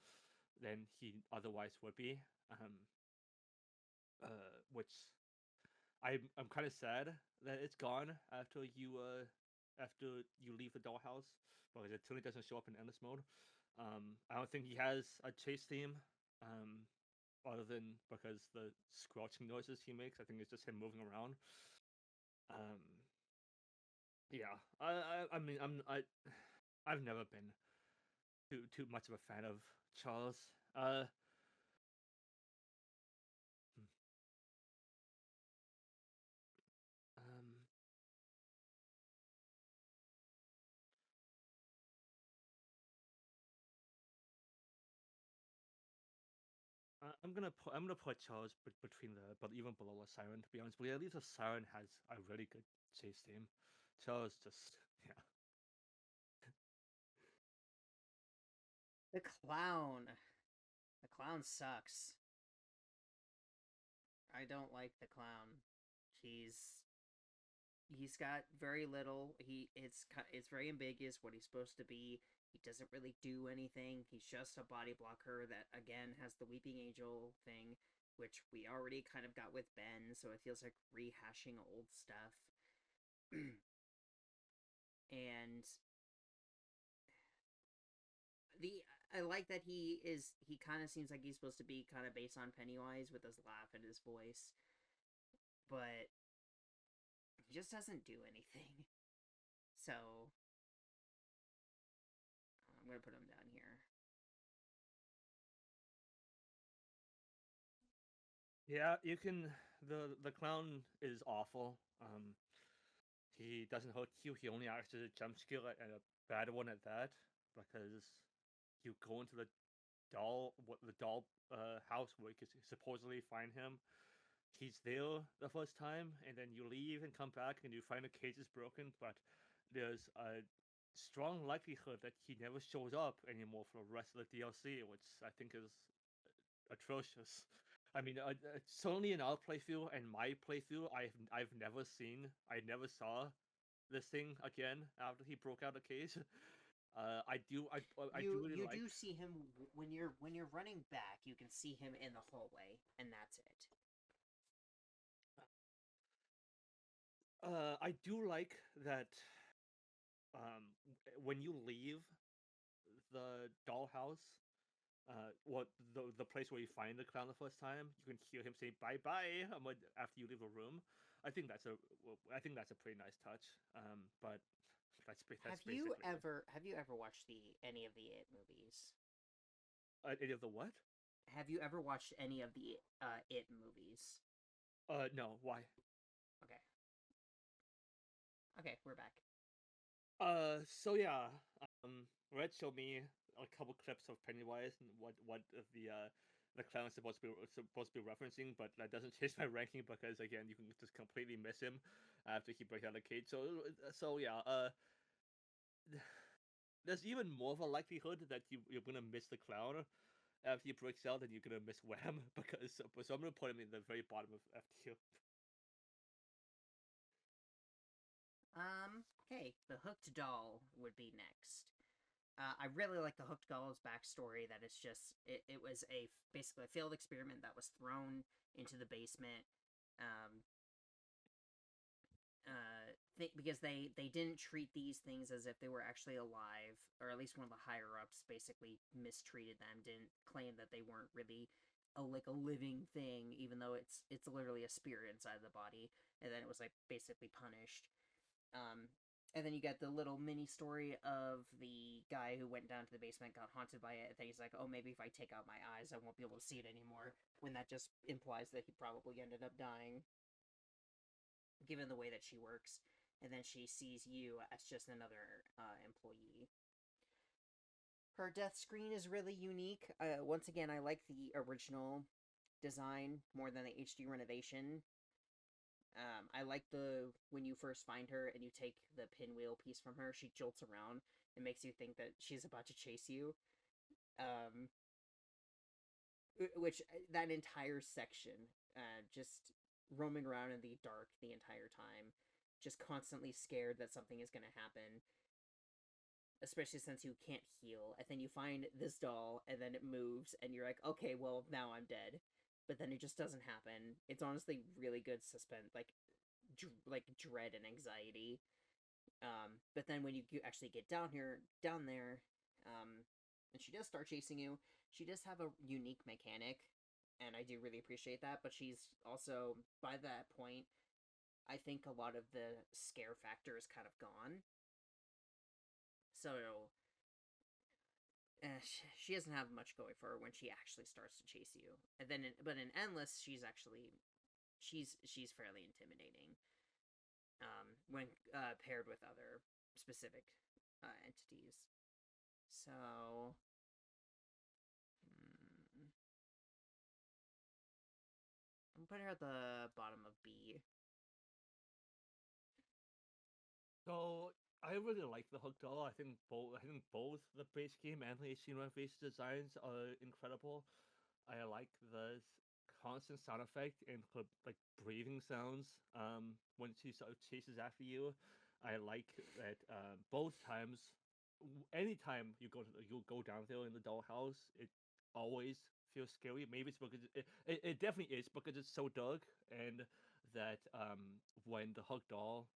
than he otherwise would be. Which I'm kind of sad that it's gone after you leave the Dollhouse, because it totally doesn't show up in endless mode. I don't think he has a chase theme, other than because the squelching noises he makes. I think it's just him moving around. Yeah, I mean I've never been too much of a fan of Charles. Hmm, um, I'm gonna put Charles between but even below a Siren, to be honest. But at least a Siren has a really good chase team. Charles just yeah. The clown. The clown sucks. I don't like the clown. He's he's got very little. It's very ambiguous what he's supposed to be. He doesn't really do anything. He's just a body blocker that again has the weeping angel thing, which we already kind of got with Ben, so it feels like rehashing old stuff. And the I like that he kind of seems like he's supposed to be kind of based on Pennywise with his laugh and his voice, but he just doesn't do anything. So I'm gonna put him down here. Yeah, you can. The clown is awful. He doesn't hurt you. He only acts as a jump scare, and a bad one at that. Because you go into the doll house where you can supposedly find him. He's there the first time, and then you leave and come back, and you find the cage is broken. But there's a strong likelihood that he never shows up anymore for the rest of the DLC, which I think is atrocious. I mean, certainly in our playthrough and my playthrough, I never saw this thing again after he broke out the cage. I do really You like. do see him when you're running back. You can see him in the hallway, and that's it. I do like that. When you leave the dollhouse, what the place where you find the clown the first time, you can hear him say "bye bye" after you leave the room. I think that's a pretty nice touch. But that's basically it. Have you ever watched any of the It movies? Any of the what? have you ever watched any of the It movies? No. Why? Okay. Okay, we're back. So yeah, Red showed me a couple clips of Pennywise and what the clown is supposed to be referencing, but that doesn't change my ranking because again, you can just completely miss him after he breaks out of the cage. So yeah, there's even more of a likelihood that you're gonna miss the clown after he breaks out than you're gonna miss Wham because so I'm gonna put him in the very bottom of F tier. Okay, the Hooked Doll would be next. I really like the Hooked Doll's backstory. That it's just it was basically a failed experiment that was thrown into the basement, um, because they didn't treat these things as if they were actually alive, or at least one of the higher ups basically mistreated them. Didn't claim that they weren't really like a living thing, even though it's literally a spirit inside the body, and then it was like basically punished. Um, and then you get the little mini story of the guy who went down to the basement, got haunted by it, and then he's like, oh, maybe if I take out my eyes, I won't be able to see it anymore, when that just implies that he probably ended up dying, given the way that she works. And then she sees you as just another employee. Her death screen is really unique. Once again, I like the original design more than the HD renovation. I like when you first find her and you take the pinwheel piece from her, she jolts around and makes you think that she's about to chase you. Um, which that entire section, just roaming around in the dark the entire time, just constantly scared that something is going to happen. Especially since you can't heal, and then you find this doll, and then it moves, and you're like, okay, well now I'm dead, but then it just doesn't happen. It's honestly really good suspense, like dread and anxiety. But then when you actually get down there, and she does start chasing you, she does have a unique mechanic, and I do really appreciate that. But she's also, by that point, I think a lot of the scare factor is kind of gone. So she doesn't have much going for her when she actually starts to chase you. And then, but in Endless, she's fairly intimidating. When paired with other specific entities. So, I'm putting her at the bottom of B. So I really like the Hook Doll. I think both the base game and the HD renovation designs are incredible. I like the constant sound effect and her like breathing sounds when she sort of chases after you. I like that both times, anytime you go down there in the dollhouse, it always feels scary. Maybe it's because it definitely is because it's so dark, and that when the Hook Doll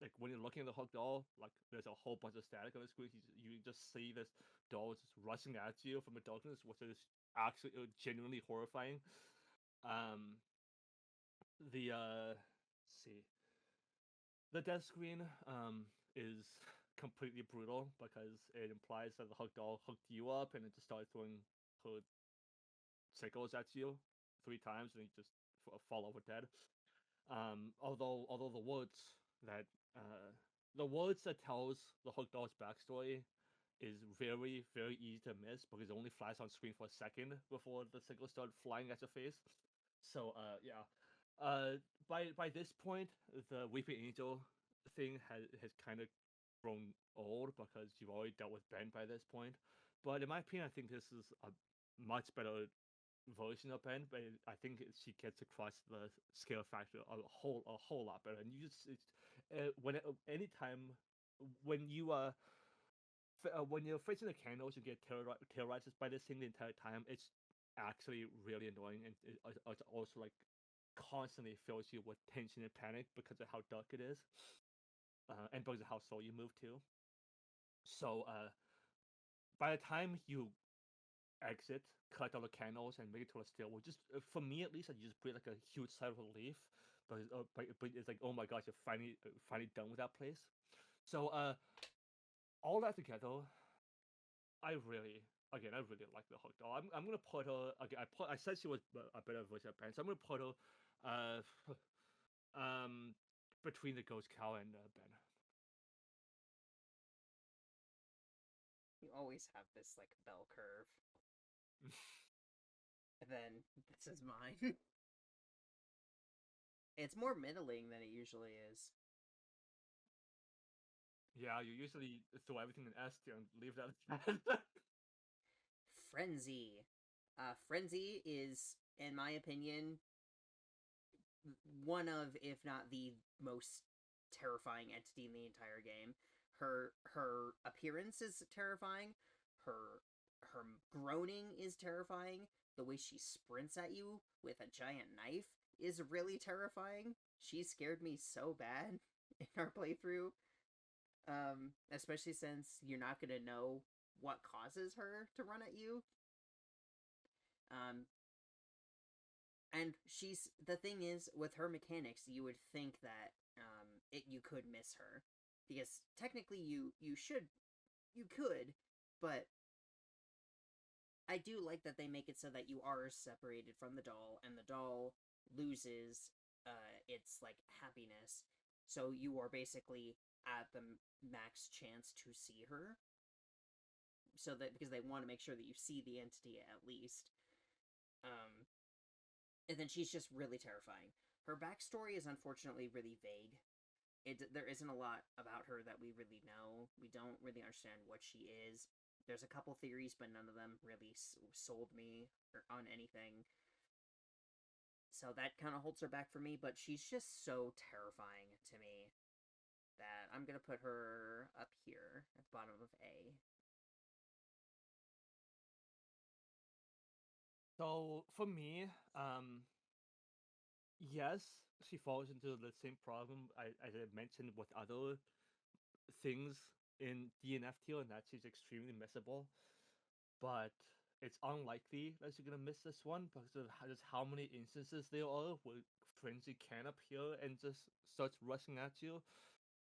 like when you're looking at the Hook Doll, like there's a whole bunch of static on the screen. You just see this doll just rushing at you from the darkness, which is actually genuinely horrifying. Um, the let's see, the death screen is completely brutal because it implies that the Hook Doll hooked you up and it just started throwing her sickles at you 3 times and you just fall over dead. Although that uh, the words that tells the Hook Doll's backstory is very very easy to miss because it only flies on screen for a second before the signals start flying at your face. So yeah, uh, by this point the Weeping Angel thing has kind of grown old because you've already dealt with Ben by this point. But in my opinion, I think this is a much better version of Ben, but I think she gets across the scale factor a whole lot better. And you just anytime when you when you're facing the candles and get terrorized by this thing the entire time, it's actually really annoying, and it's also like constantly fills you with tension and panic because of how dark it is, and because of how slow you move too. So by the time you exit, collect all the candles, and make it to a stairwell. Just for me at least, I just breathe like a huge sigh of relief. But it's like, oh my gosh, you're finally done with that place. So all that together, I really again, I really like the Hook doll. I'm gonna put her again. I said she was a bit of a voice of Ben, so I'm gonna put her between the Ghost Cow and Ben. You always have this like bell curve. And then this is mine. It's more middling than it usually is. Yeah, you usually throw everything in S tier and leave that at Frenzy. Frenzy is, in my opinion, one of, if not the most terrifying entity in the entire game. Her appearance is terrifying. Her groaning is terrifying. The way she sprints at you with a giant knife is really terrifying. She scared me so bad in our playthrough. Especially since you're not gonna know what causes her to run at you. And the thing is, with her mechanics, you would think that you could miss her, because technically you could, but I do like that they make it so that you are separated from the doll, and the doll loses its like happiness, so you are basically at the max chance to see her. So that, because they want to make sure that you see the entity at least. And then she's just really terrifying. Her backstory is unfortunately really vague. There isn't a lot about her that we really know. We don't really understand what she is. There's a couple theories, but none of them really sold me on anything. So that kind of holds her back for me, but she's just so terrifying to me that I'm going to put her up here at the bottom of A. So for me, yes, she falls into the same problem as I mentioned with other things in DNF tier, and that she's extremely missable. But it's unlikely that you're gonna miss this one because of just how many instances there are where Frenzy can appear and just starts rushing at you.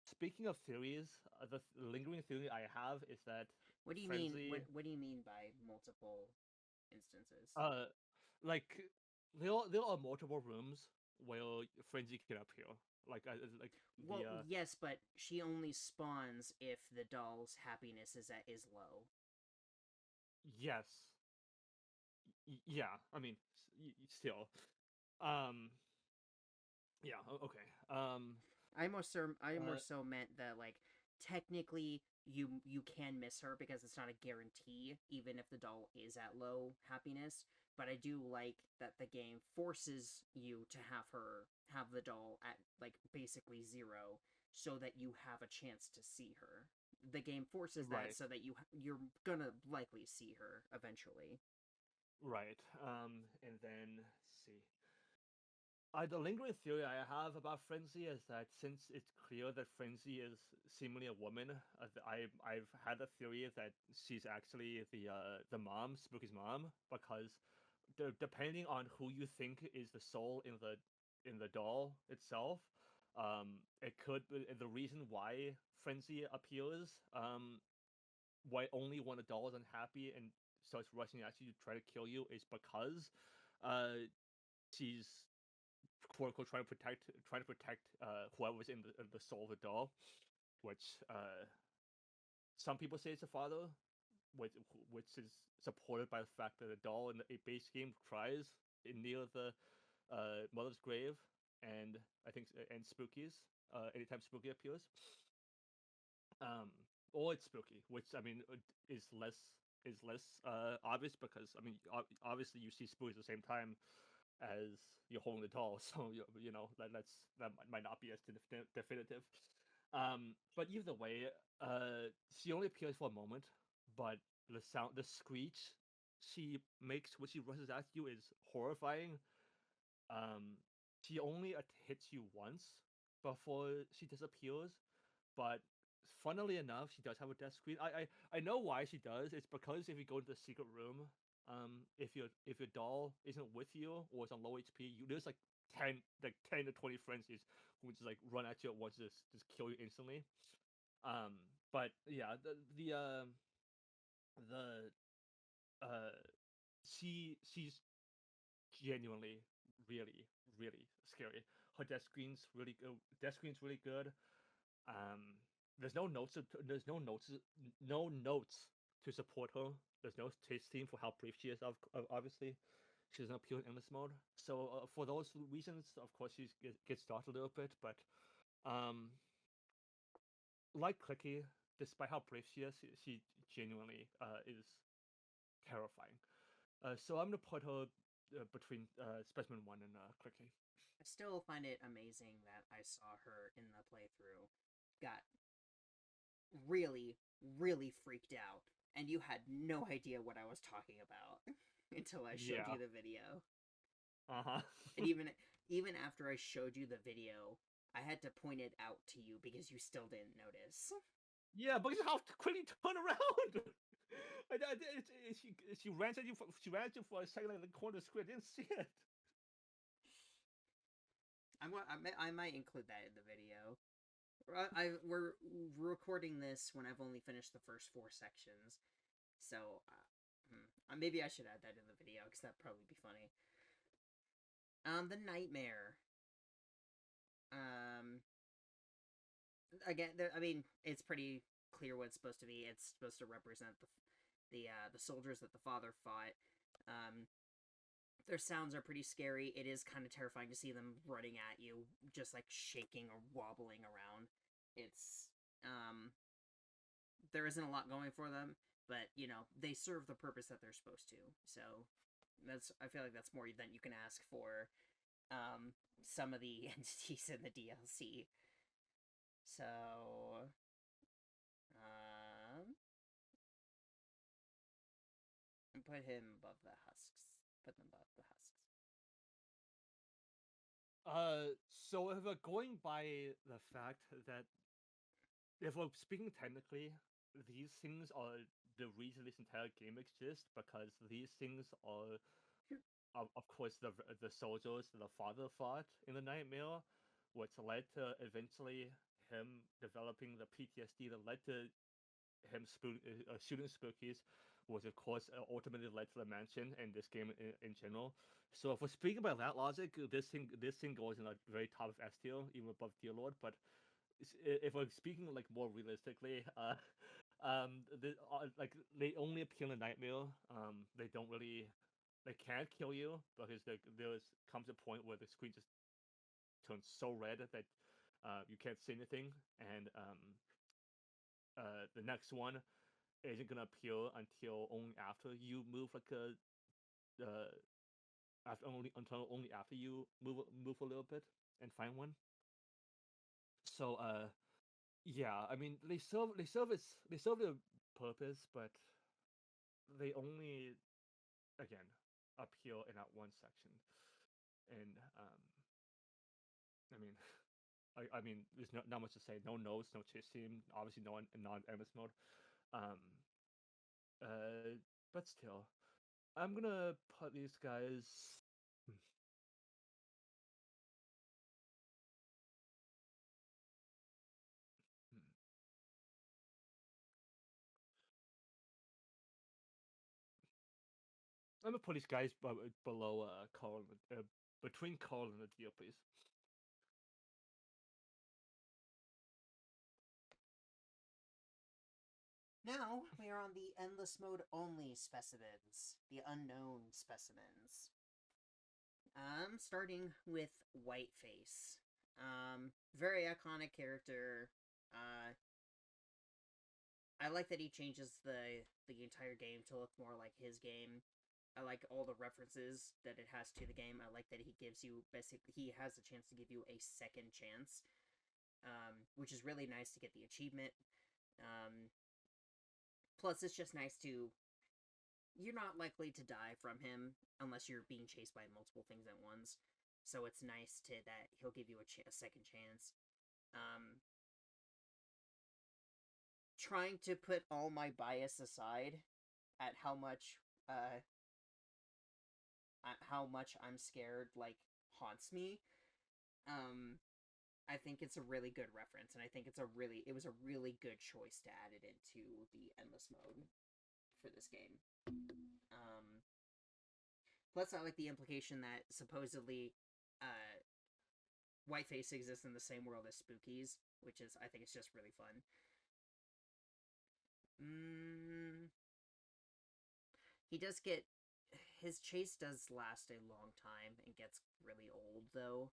Speaking of theories, the lingering theory I have is that What do you Frenzy, mean? What do you mean by multiple instances? like there are multiple rooms where Frenzy can appear. Like Well, yes, but she only spawns if the doll's happiness is low. Yes. Yeah, I mean, still. Um, yeah, okay. I more so meant that, like, technically you can miss her because it's not a guarantee, even if the doll is at low happiness. But I do like that the game forces you to have the doll at like basically 0, so that you have a chance to see her. The game forces that Right. so that you're gonna likely see her eventually. Right. And then let's see. The lingering theory I have about Frenzy is that since it's clear that Frenzy is seemingly a woman, I've had a theory that she's actually the mom, Spooky's mom, because depending on who you think is the soul in the doll itself, it could be the reason why Frenzy appears, why only when a doll is unhappy and starts rushing at you to try to kill you is because uh she's quote unquote trying to protect whoever's in the soul of the doll, which some people say it's a father, which is supported by the fact that the doll in the base game cries near the mother's grave, and I think and Spooky's anytime Spooky appears. Or it's Spooky, which I mean is less obvious because I mean obviously you see Spooky at the same time as you're holding the doll, so you know that might not be as definitive. But either way, she only appears for a moment, but the screech she makes when she rushes at you is horrifying. Um, she only hits you once before she disappears, but funnily enough, she does have a death screen. I know why she does. It's because if you go to the secret room, if your doll isn't with you or it's on low HP, there's like 10 to 20 frenzies who just like run at you at once, just kill you instantly. But yeah, the she's genuinely really really scary. Her death screen's really good. Death screen's really good. There's no notes. There's no notes to support her. There's no chase theme for how brave she is. Obviously, she doesn't appeal in endless mode. So for those reasons, of course, she gets started a little bit. But like Clicky, despite how brave she is, she genuinely is terrifying. So I'm gonna put her between Specimen 1 and Clicky. I still find it amazing that I saw her in the playthrough, got really, really freaked out, and you had no idea what I was talking about until I showed you the video. Uh-huh. And even after I showed you the video, I had to point it out to you because you still didn't notice. Yeah, but you have to quickly turn around. She ran at you. She ran at you for a second in the corner of the screen. I didn't see it. I might include that in the video. We're recording this when I've only finished the first 4 sections, so maybe I should add that in the video because that'd probably be funny. The nightmare. Again, I mean, it's pretty clear what it's supposed to be. It's supposed to represent the soldiers that the father fought. Their sounds are pretty scary. It is kind of terrifying to see them running at you, just like shaking or wobbling around. It's there isn't a lot going for them, but you know, they serve the purpose that they're supposed to. So I feel like that's more than you can ask for some of the entities in the DLC. So and put him above the husks. Put them above the husks. So if we're going by the fact that if we're speaking technically, these things are the reason this entire game exists, because these things are, of course, the soldiers that the father fought in the nightmare, which led to eventually him developing the PTSD that led to him shooting spookies, which of course ultimately led to the mansion and this game in general. So if we're speaking about that logic, this thing goes in the very top of S tier, even above Dear Lord. But if we're speaking like more realistically, like they only appeal in Nightmare. They don't really, they can't kill you because there comes a point where the screen just turns so red that you can't see anything, and the next one isn't gonna appear until only after you move like only after you move a little bit and find one. So yeah, I mean they serve their purpose, but they only again appear in that one section. And I mean I mean there's not much to say. No notes, no chase team, obviously no non-endless mode. But still, I'm gonna put these guys. I'm gonna put these guys below Carl, between Carl and the deal, please. Now we are on the endless mode only specimens, the unknown specimens. Starting with Whiteface. Very iconic character. I like that he changes the entire game to look more like his game. I like all the references that it has to the game. I like that he gives you he has a chance to give you a second chance, which is really nice to get the achievement. Plus, it's just nice to. You're not likely to die from him unless you're being chased by multiple things at once. So it's nice that he'll give you a second chance. Trying to put all my bias aside at how much I'm scared haunts me. I think it's a really good reference, and I think it was a really good choice to add it into the endless mode for this game. Plus, I like the implication that supposedly Whiteface exists in the same world as Spookies, which is, I think it's just really fun. He does get... His chase does last a long time and gets really old, though.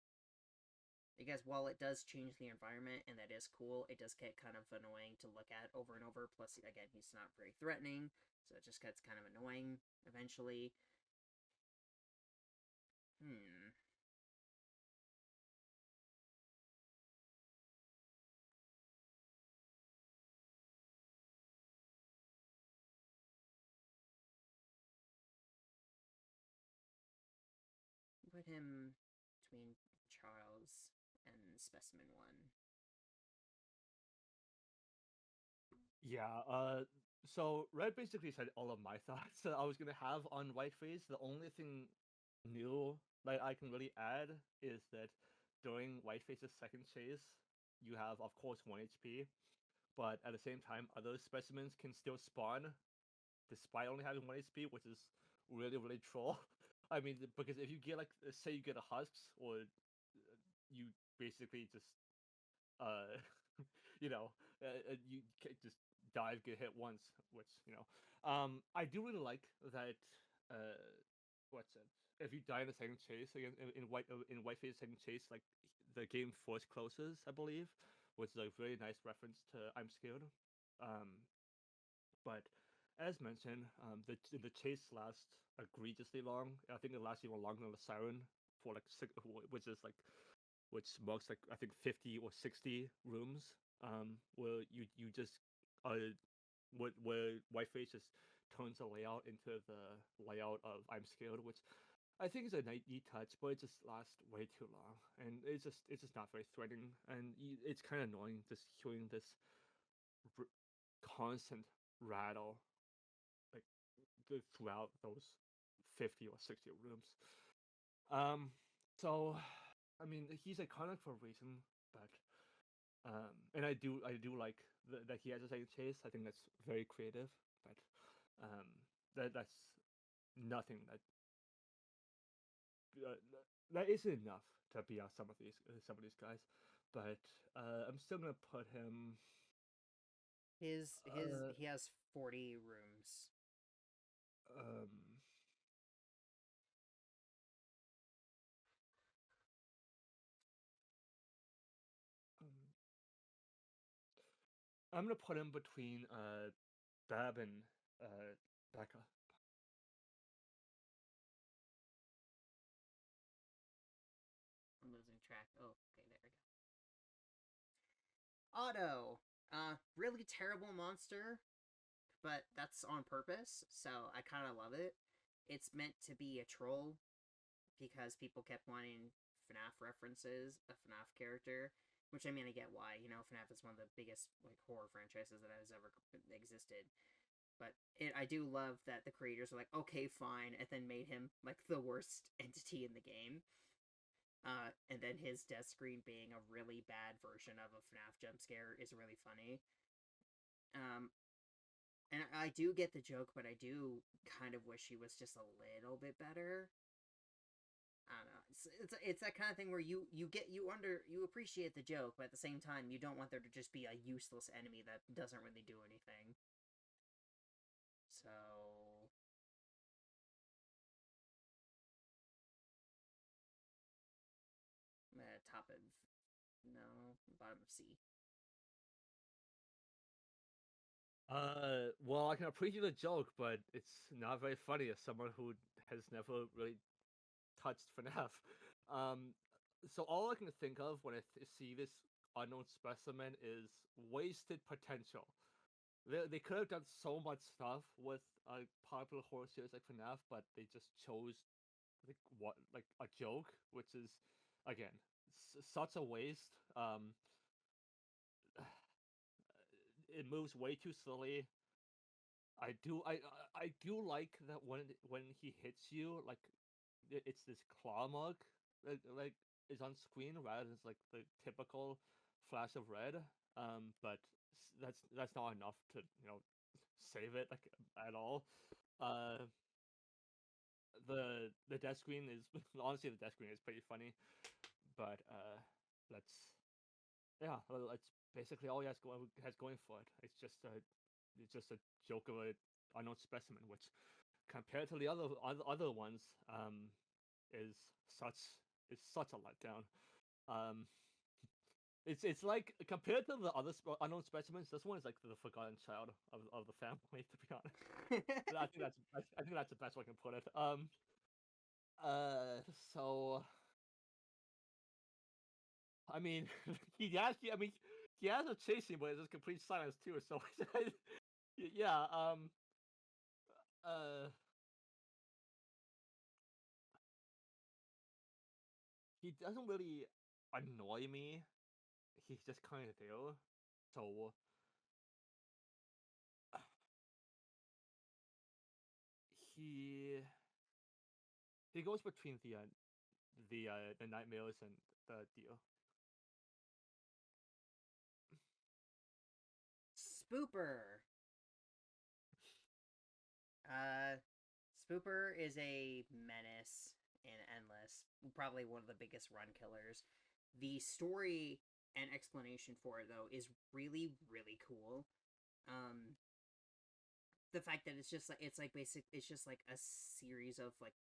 Because while it does change the environment, and that is cool, it does get kind of annoying to look at over and over. Plus, again, he's not very threatening, so it just gets kind of annoying eventually. Put him between Charles and Specimen 1. Yeah, so Red basically said all of my thoughts that I was gonna have on Whiteface. The only thing new that I can really add is that during Whiteface's second chase, you have, of course, 1 HP, but at the same time, other specimens can still spawn despite only having 1 HP, which is really, really troll. I mean, because if you get, like, say you get a Husks, or you basically just, you know, you just dive, get hit once, which, I do really like that, what's it? If you die in the second chase, again, in Whiteface's second chase, like, the game force closes, I believe, which is a very nice reference to I'm Scared. But as mentioned, the chase lasts egregiously long. I think it lasts even longer than the siren for like which marks like I think 50 or 60 rooms. Where you just where Whiteface just turns the layout into the layout of I'm Scared, which I think is a neat touch, but it just lasts way too long, and it's just not very threatening, and it's kind of annoying just hearing this constant rattle like throughout those 50 or 60 rooms. So I mean, he's iconic for a reason, but and I do like that he has a second chase. I think that's very creative, but that's nothing that isn't enough to beat out some of these guys. But I'm still gonna put him. He has 40 rooms. I'm gonna put him between Bab and Becca. I'm losing track. Oh, okay, there we go. Otto. Really terrible monster, but that's on purpose, so I kind of love it. It's meant to be a troll because people kept wanting FNAF references, a FNAF character, which I mean, I get why. FNAF is one of the biggest like horror franchises that has ever existed. But I do love that the creators are like, okay, fine, and then made him like the worst entity in the game. And then his death screen being a really bad version of a FNAF jump scare is really funny. And I do get the joke, but I do kind of wish he was just a little bit better. I don't know. It's that kind of thing where you appreciate the joke, but at the same time you don't want there to just be a useless enemy that doesn't really do anything. So top of bottom of C. Well, I can appreciate the joke, but it's not very funny as someone who has never really touched FNAF. So all I can think of when I see this unknown specimen is wasted potential. They could have done so much stuff with a popular horror series like FNAF, but they just chose like a joke, which is again such a waste. It moves way too slowly. I do like that when he hits you, like it's this claw mark that like is on screen rather than like the typical flash of red. But that's not enough to save it like at all. The death screen is honestly the death screen is pretty funny, but let's it's basically all he has going for it. It's just a joke of a unknown specimen, which compared to the other ones, is such a letdown. Um, it's like compared to the other unknown specimens, this one is like the forgotten child of the family. To be honest, I think that's the best way I can put it. So I mean, he has a chasing, but it's just complete silence too. So yeah, uh, he doesn't really annoy me. He's just kind of there. So he he goes between the nightmares and the deal. Spooper. Spooper is a menace in Endless, probably one of the biggest run killers. The story and explanation for it though is really really cool. The fact that it's just like it's just like a series of like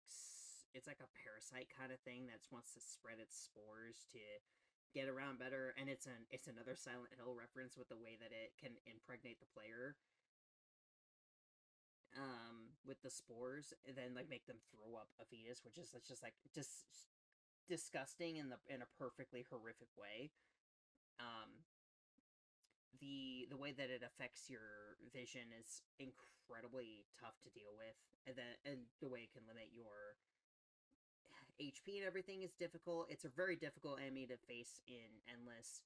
it's like a parasite kind of thing that wants to spread its spores to get around better, and it's another Silent Hill reference with the way that it can impregnate the player with the spores and then like make them throw up a fetus, which is just like just disgusting in a perfectly horrific way. um the way that it affects your vision is incredibly tough to deal with, and the way it can limit your HP and everything is difficult. It's a very difficult enemy to face in Endless.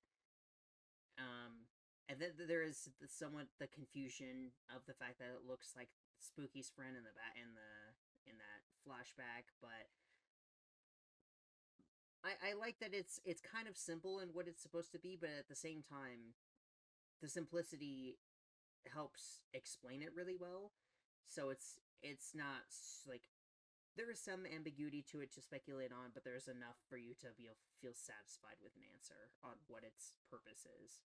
And then there is somewhat the confusion of the fact that it looks like Spooky's friend in in that flashback, but I like that it's kind of simple in what it's supposed to be, but at the same time, the simplicity helps explain it really well. So it's not like there is some ambiguity to it to speculate on, but there's enough for you to feel satisfied with an answer on what its purpose is.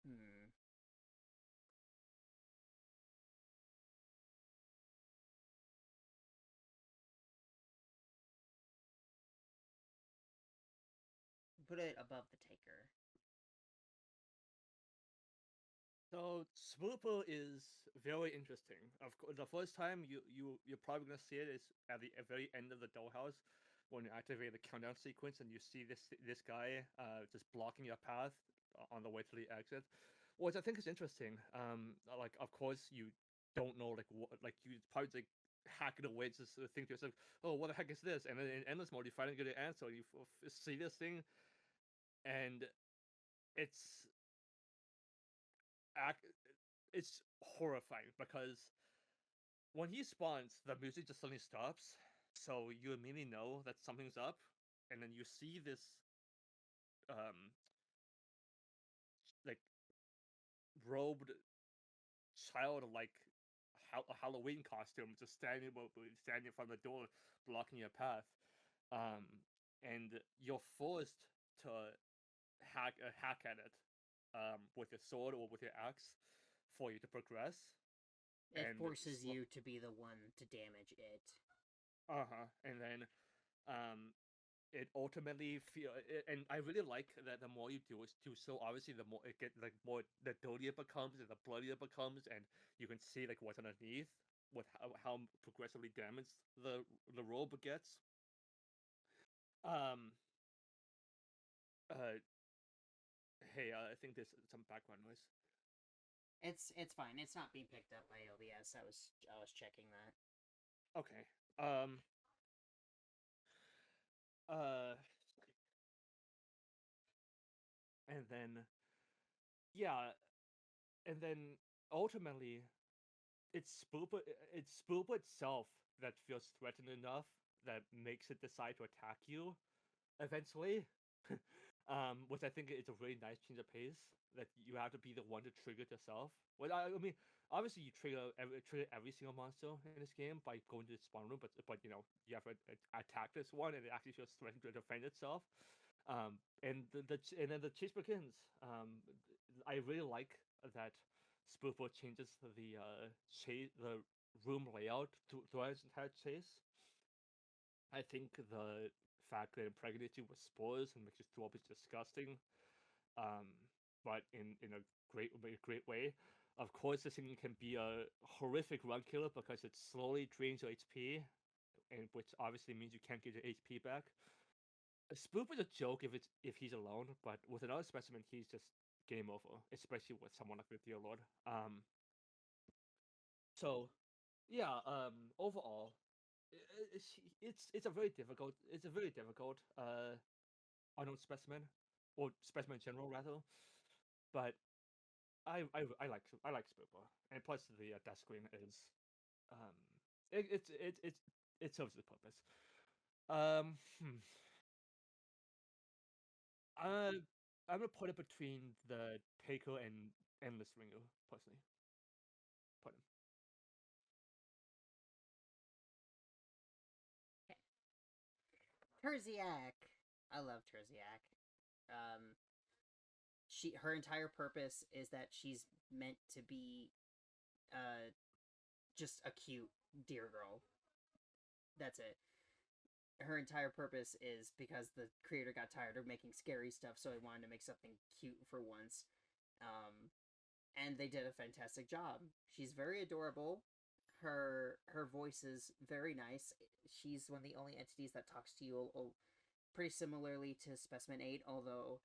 Hmm. Put it above the Taker. So Swooper is very interesting. Of course, the first time you're probably gonna see it is at the very end of the Dollhouse, when you activate the countdown sequence and you see this guy just blocking your path on the way to the exit, which I think is interesting. Like of course you don't know like what like you probably like hack it away, just think to yourself, oh, what the heck is this? And then in endless mode you finally get an answer. You see this thing, and it's act it's horrifying because when he spawns, the music just suddenly stops, so you immediately know that something's up, and then you see this um like robed child like a Halloween costume just standing in front of the door blocking your path. Um and you're forced to hack at it with your sword or with your axe for you to progress. It And forces you to be the one to damage it. And then um it ultimately and I really like that the more you do it too, so obviously the more it get like more the dirtier it becomes and the bloodier it becomes, and you can see like what's underneath with how progressively damaged the robe gets. um uh hey, I think there's some background noise. It's fine. It's not being picked up by OBS. I was checking that. Okay. um uh and then yeah, and then ultimately it's Spoopa itself that feels threatened enough that makes it decide to attack you eventually. Which I think is a really nice change of pace. That you have to be the one to trigger it yourself. Well, I mean, obviously you trigger every single monster in this game by going to the spawn room, but you know you have to attack this one, and it actually shows strength to defend itself. And and then the chase begins. I really like that Spoofo changes the room layout throughout its entire chase. I think the fact that it impregnates you with spores and makes you throw up is disgusting. Um, but in a great way. Of course, this thing can be a horrific run killer because it slowly drains your HP, and which obviously means you can't get your HP back. Spoop is a joke if he's alone, but with another specimen, he's just game over, especially with someone like the Dear Lord. So yeah, overall, it's a very difficult unknown specimen, or specimen in general rather. But I like Spooper, and plus the death screen is um it serves the purpose. Hmm. Uh, I'm gonna put it between the Taker and Endless Ringer personally. Put him. Terziak. I love Terziak. Um, her entire purpose is that she's meant to be, just a cute deer girl. That's it. Her entire purpose is because the creator got tired of making scary stuff, so he wanted to make something cute for once. Um, and they did a fantastic job. She's very adorable. Her voice is very nice. She's one of the only entities that talks to you pretty similarly to Specimen 8, although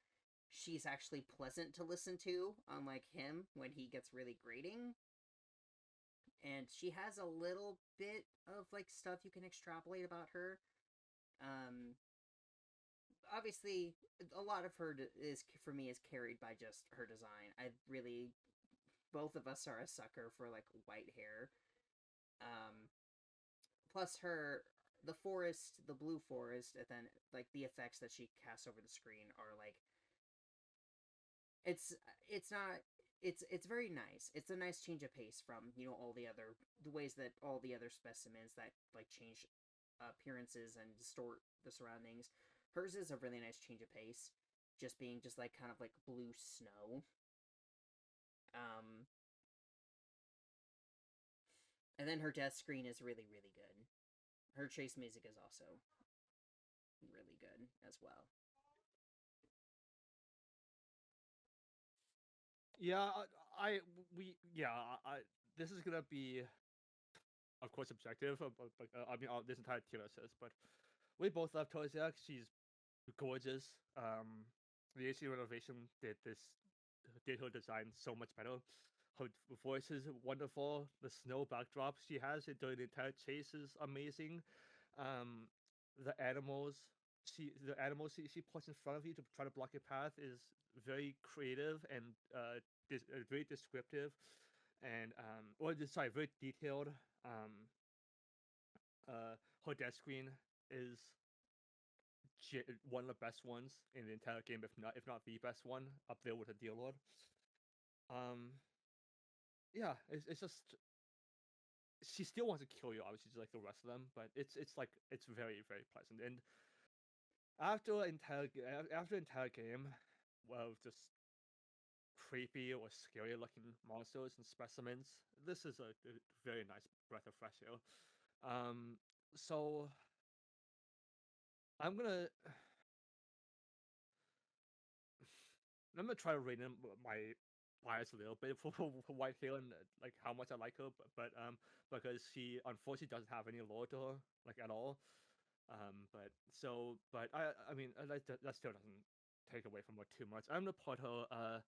she's actually pleasant to listen to, unlike him when he gets really grating. And she has a little bit of like stuff you can extrapolate about her. Um, Obviously, a lot of her is for me is carried by just her design. I really, both of us are a sucker for like white hair. Um, Plus the blue forest, and then like the effects that she casts over the screen are like it's not it's very nice. It's a nice change of pace from all the ways that all the other specimens that like change appearances and distort the surroundings. Hers is a really nice change of pace, just being just like kind of like blue snow. Um, and then her death screen is really really good. Her chase music is also really good as well. Yeah, I this is gonna be, of course, objective. But I mean, this entire tier list is, but we both love Toziak. She's gorgeous. The AC renovation did her design so much better. Her voice is wonderful. The snow backdrop she has during the entire chase is amazing. Um, the animals she puts in front of you to try to block your path is very creative and very descriptive, and sorry, very detailed. Her death screen is one of the best ones in the entire game, if not the best one, up there with the Dear Lord. Um, yeah, it's just she still wants to kill you, obviously, just like the rest of them, but it's like it's very very pleasant. And after entire game, well, just creepy or scary looking monsters and specimens, this is a very nice breath of fresh air. So I'm gonna I'm gonna try to rein in my bias a little bit for White Hill and like how much I like her, but because she unfortunately doesn't have any lore to her like at all. But I mean that still doesn't take away from her too much. I'm gonna put her uh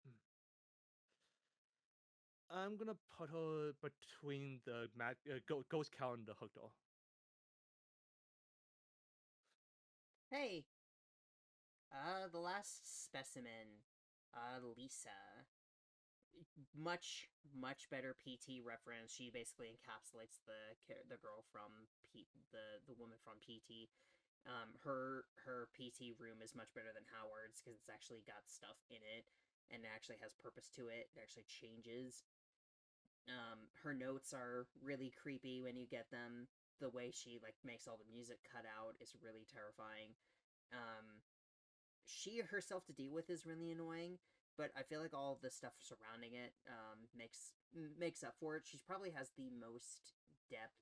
hmm, I'm gonna put her between the Ghost Cow and the Hook Door. Hey, the last specimen, Lisa, much better PT reference. She basically encapsulates the girl from the woman from PT. Her PT room is much better than Howard's because it's actually got stuff in it and it actually has purpose to it. It actually changes. Her notes are really creepy when you get them. The way she like makes all the music cut out is really terrifying. She herself to deal with is really annoying, but I feel like all of the stuff surrounding it makes up for it. She probably has the most depth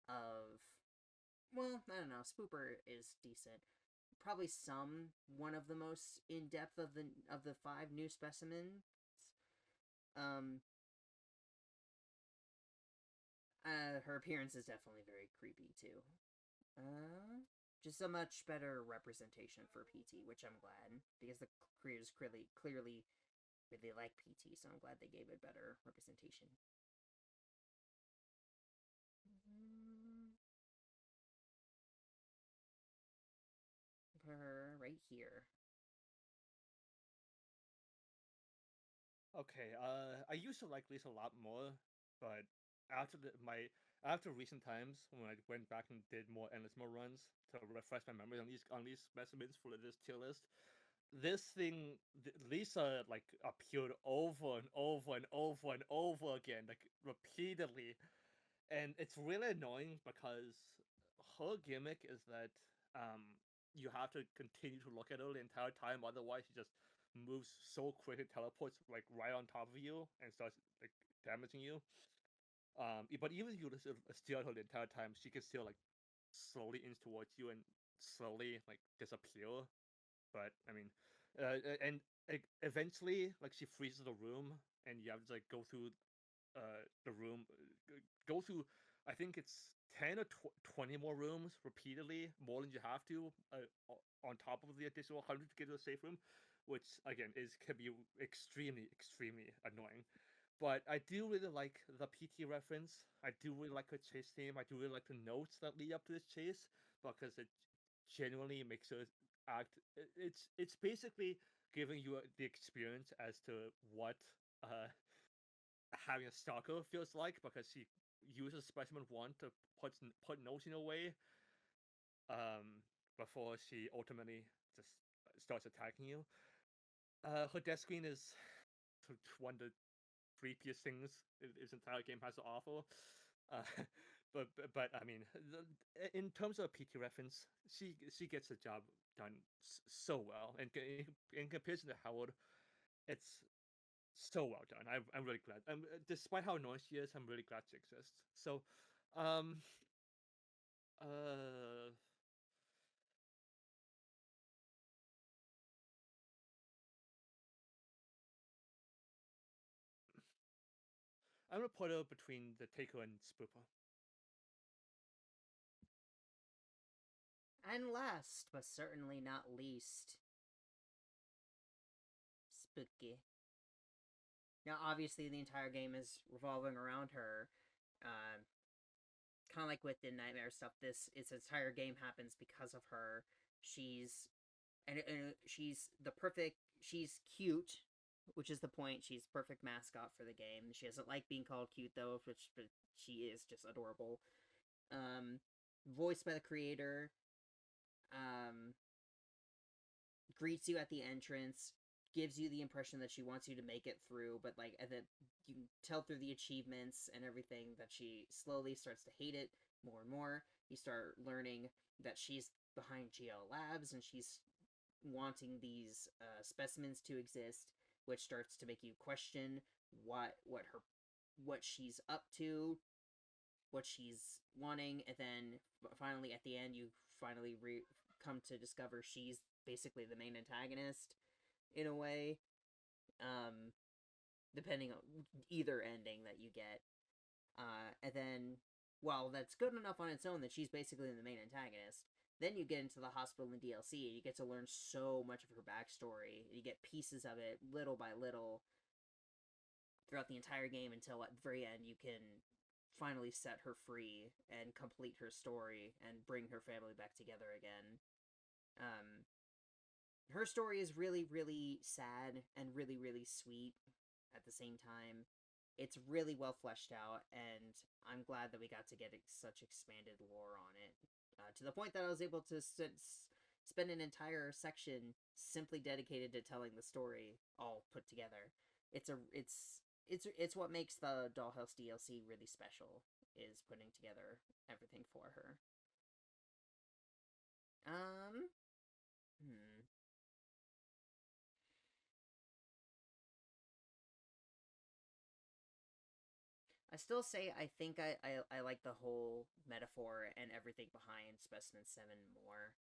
of, well, I don't know. Spooper is decent. Probably one of the most in depth of the 5 new specimens. Her appearance is definitely very creepy too. Just a much better representation for PT, which I'm glad because the creators clearly really like PT, so I'm glad they gave it better representation. Put her right here. Okay, I used to like Lisa a lot more, but after recent times when I went back and did more endless more runs to refresh my memory on these specimens for this tier list, Lisa like appeared over and over and over and over again, like repeatedly, and it's really annoying because her gimmick is that you have to continue to look at her the entire time, otherwise she just moves so quick and teleports like right on top of you and starts like damaging you. But even if you just steal her the entire time, she can still like slowly inch towards you and slowly like disappear. But I mean, and eventually, like she freezes the room, and you have to like go through the room, go through. I think it's 10 or 20 more rooms repeatedly, more than you have to, on top of the additional 100 to get to a safe room, which again can be extremely annoying. But I do really like the PT reference. I do really like her chase theme. I do really like the notes that lead up to this chase because it genuinely makes her act. It's basically giving you the experience as to what having a stalker feels like because she uses Specimen 1 to put notes in a way before she ultimately just starts attacking you. Her death screen is one of the creepiest things this entire game has to offer. Uh, but I mean, in terms of a PT reference, she gets the job done so well, and in comparison to Howard, it's so well done. I'm really glad. Despite how annoying she is, I'm really glad she exists. So, um, uh, I'm gonna put her between the Taker and Spooper. And last, but certainly not least, Spooky. Now, obviously, the entire game is revolving around her. Kind of like with the Nightmare stuff, this entire game happens because of her. She's and she's the perfect. She's cute, which is the point. She's perfect mascot for the game. She doesn't like being called cute though, but she is just adorable. Um, Voiced by the creator. Um, Greets you at the entrance, gives you the impression that she wants you to make it through, but like that you can tell through the achievements and everything that she slowly starts to hate it more and more. You start learning that she's behind GL Labs and she's wanting these specimens to exist, which starts to make you question what she's up to, what she's wanting, and then finally at the end you finally come to discover she's basically the main antagonist in a way, um depending on either ending that you get. And then while that's good enough on its own that she's basically the main antagonist, then you get into the hospital in DLC and you get to learn so much of her backstory. You get pieces of it little by little throughout the entire game until at the very end you can finally set her free and complete her story and bring her family back together again. Um, her story is really, really sad and really, really sweet at the same time. It's really well fleshed out, and I'm glad that we got to get such expanded lore on it. To the point that I was able to spend an entire section simply dedicated to telling the story, all put together. It's what makes the Dollhouse DLC really special, is putting together everything for her. I still say I think I like the whole metaphor and everything behind Specimen 7 more.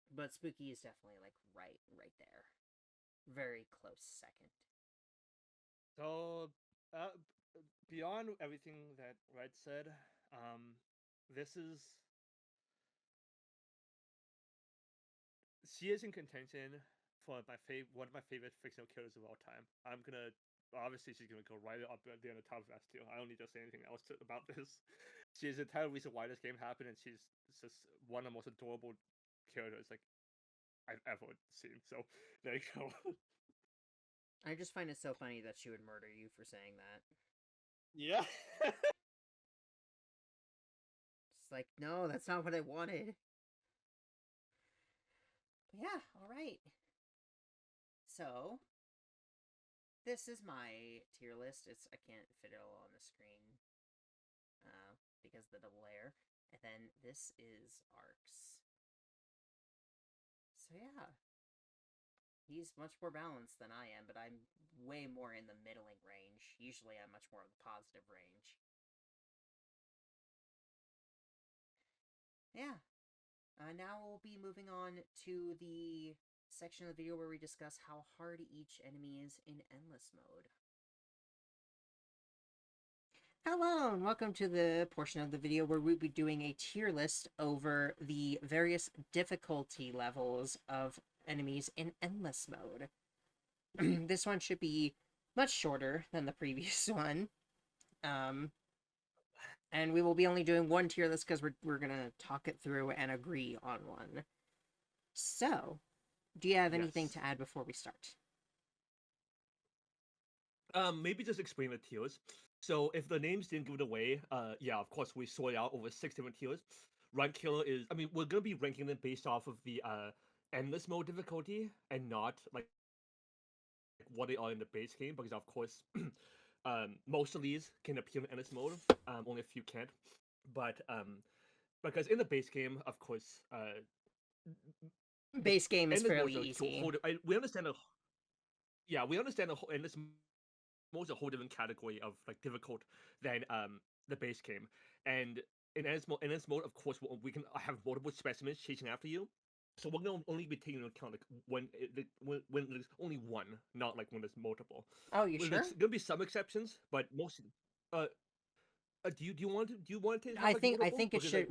But Spooky is definitely like right there. Very close second. So, beyond everything that Red said, this is. She is in contention for one of my favorite fictional killers of all time. Obviously she's gonna go right up there on the top of that too. I don't need to say anything else about this. She is the entire reason why this game happened, and she's just one of the most adorable characters like I've ever seen. So there you go. I just find it so funny that she would murder you for saying that. Yeah. It's like, no, that's not what I wanted. But yeah, alright. So, this is my tier list. I can't fit it all on the screen because of the double layer. And then this is Ark's. So yeah. He's much more balanced than I am, but I'm way more in the middling range. Usually I'm much more of the positive range. Yeah. Now we'll be moving on to the section of the video where we discuss how hard each enemy is in endless mode. Hello, and welcome to the portion of the video where we'll be doing a tier list over the various difficulty levels of enemies in endless mode. This one should be much shorter than the previous one. And we will be only doing one tier list because we're gonna talk it through and agree on one. So, do you have anything to add before we start? Maybe just explain the tiers. So if the names didn't give it away, yeah, of course we sort out over 6 different tiers. Rank killer is, I mean, we're gonna be ranking them based off of the endless mode difficulty and not like what they are in the base game, because of course, most of these can appear in endless mode. Only a few can't. But because in the base game, of course, base game is fairly easy. We understand we understand the whole endless mode is a whole different category of like difficult than the base game. And in endless mode, of course, we can have multiple specimens chasing after you. So we're gonna only be taking into account like when there's only one, not like when there's multiple. Oh, you sure? There's gonna be some exceptions, but most. Do you want to? I think it should.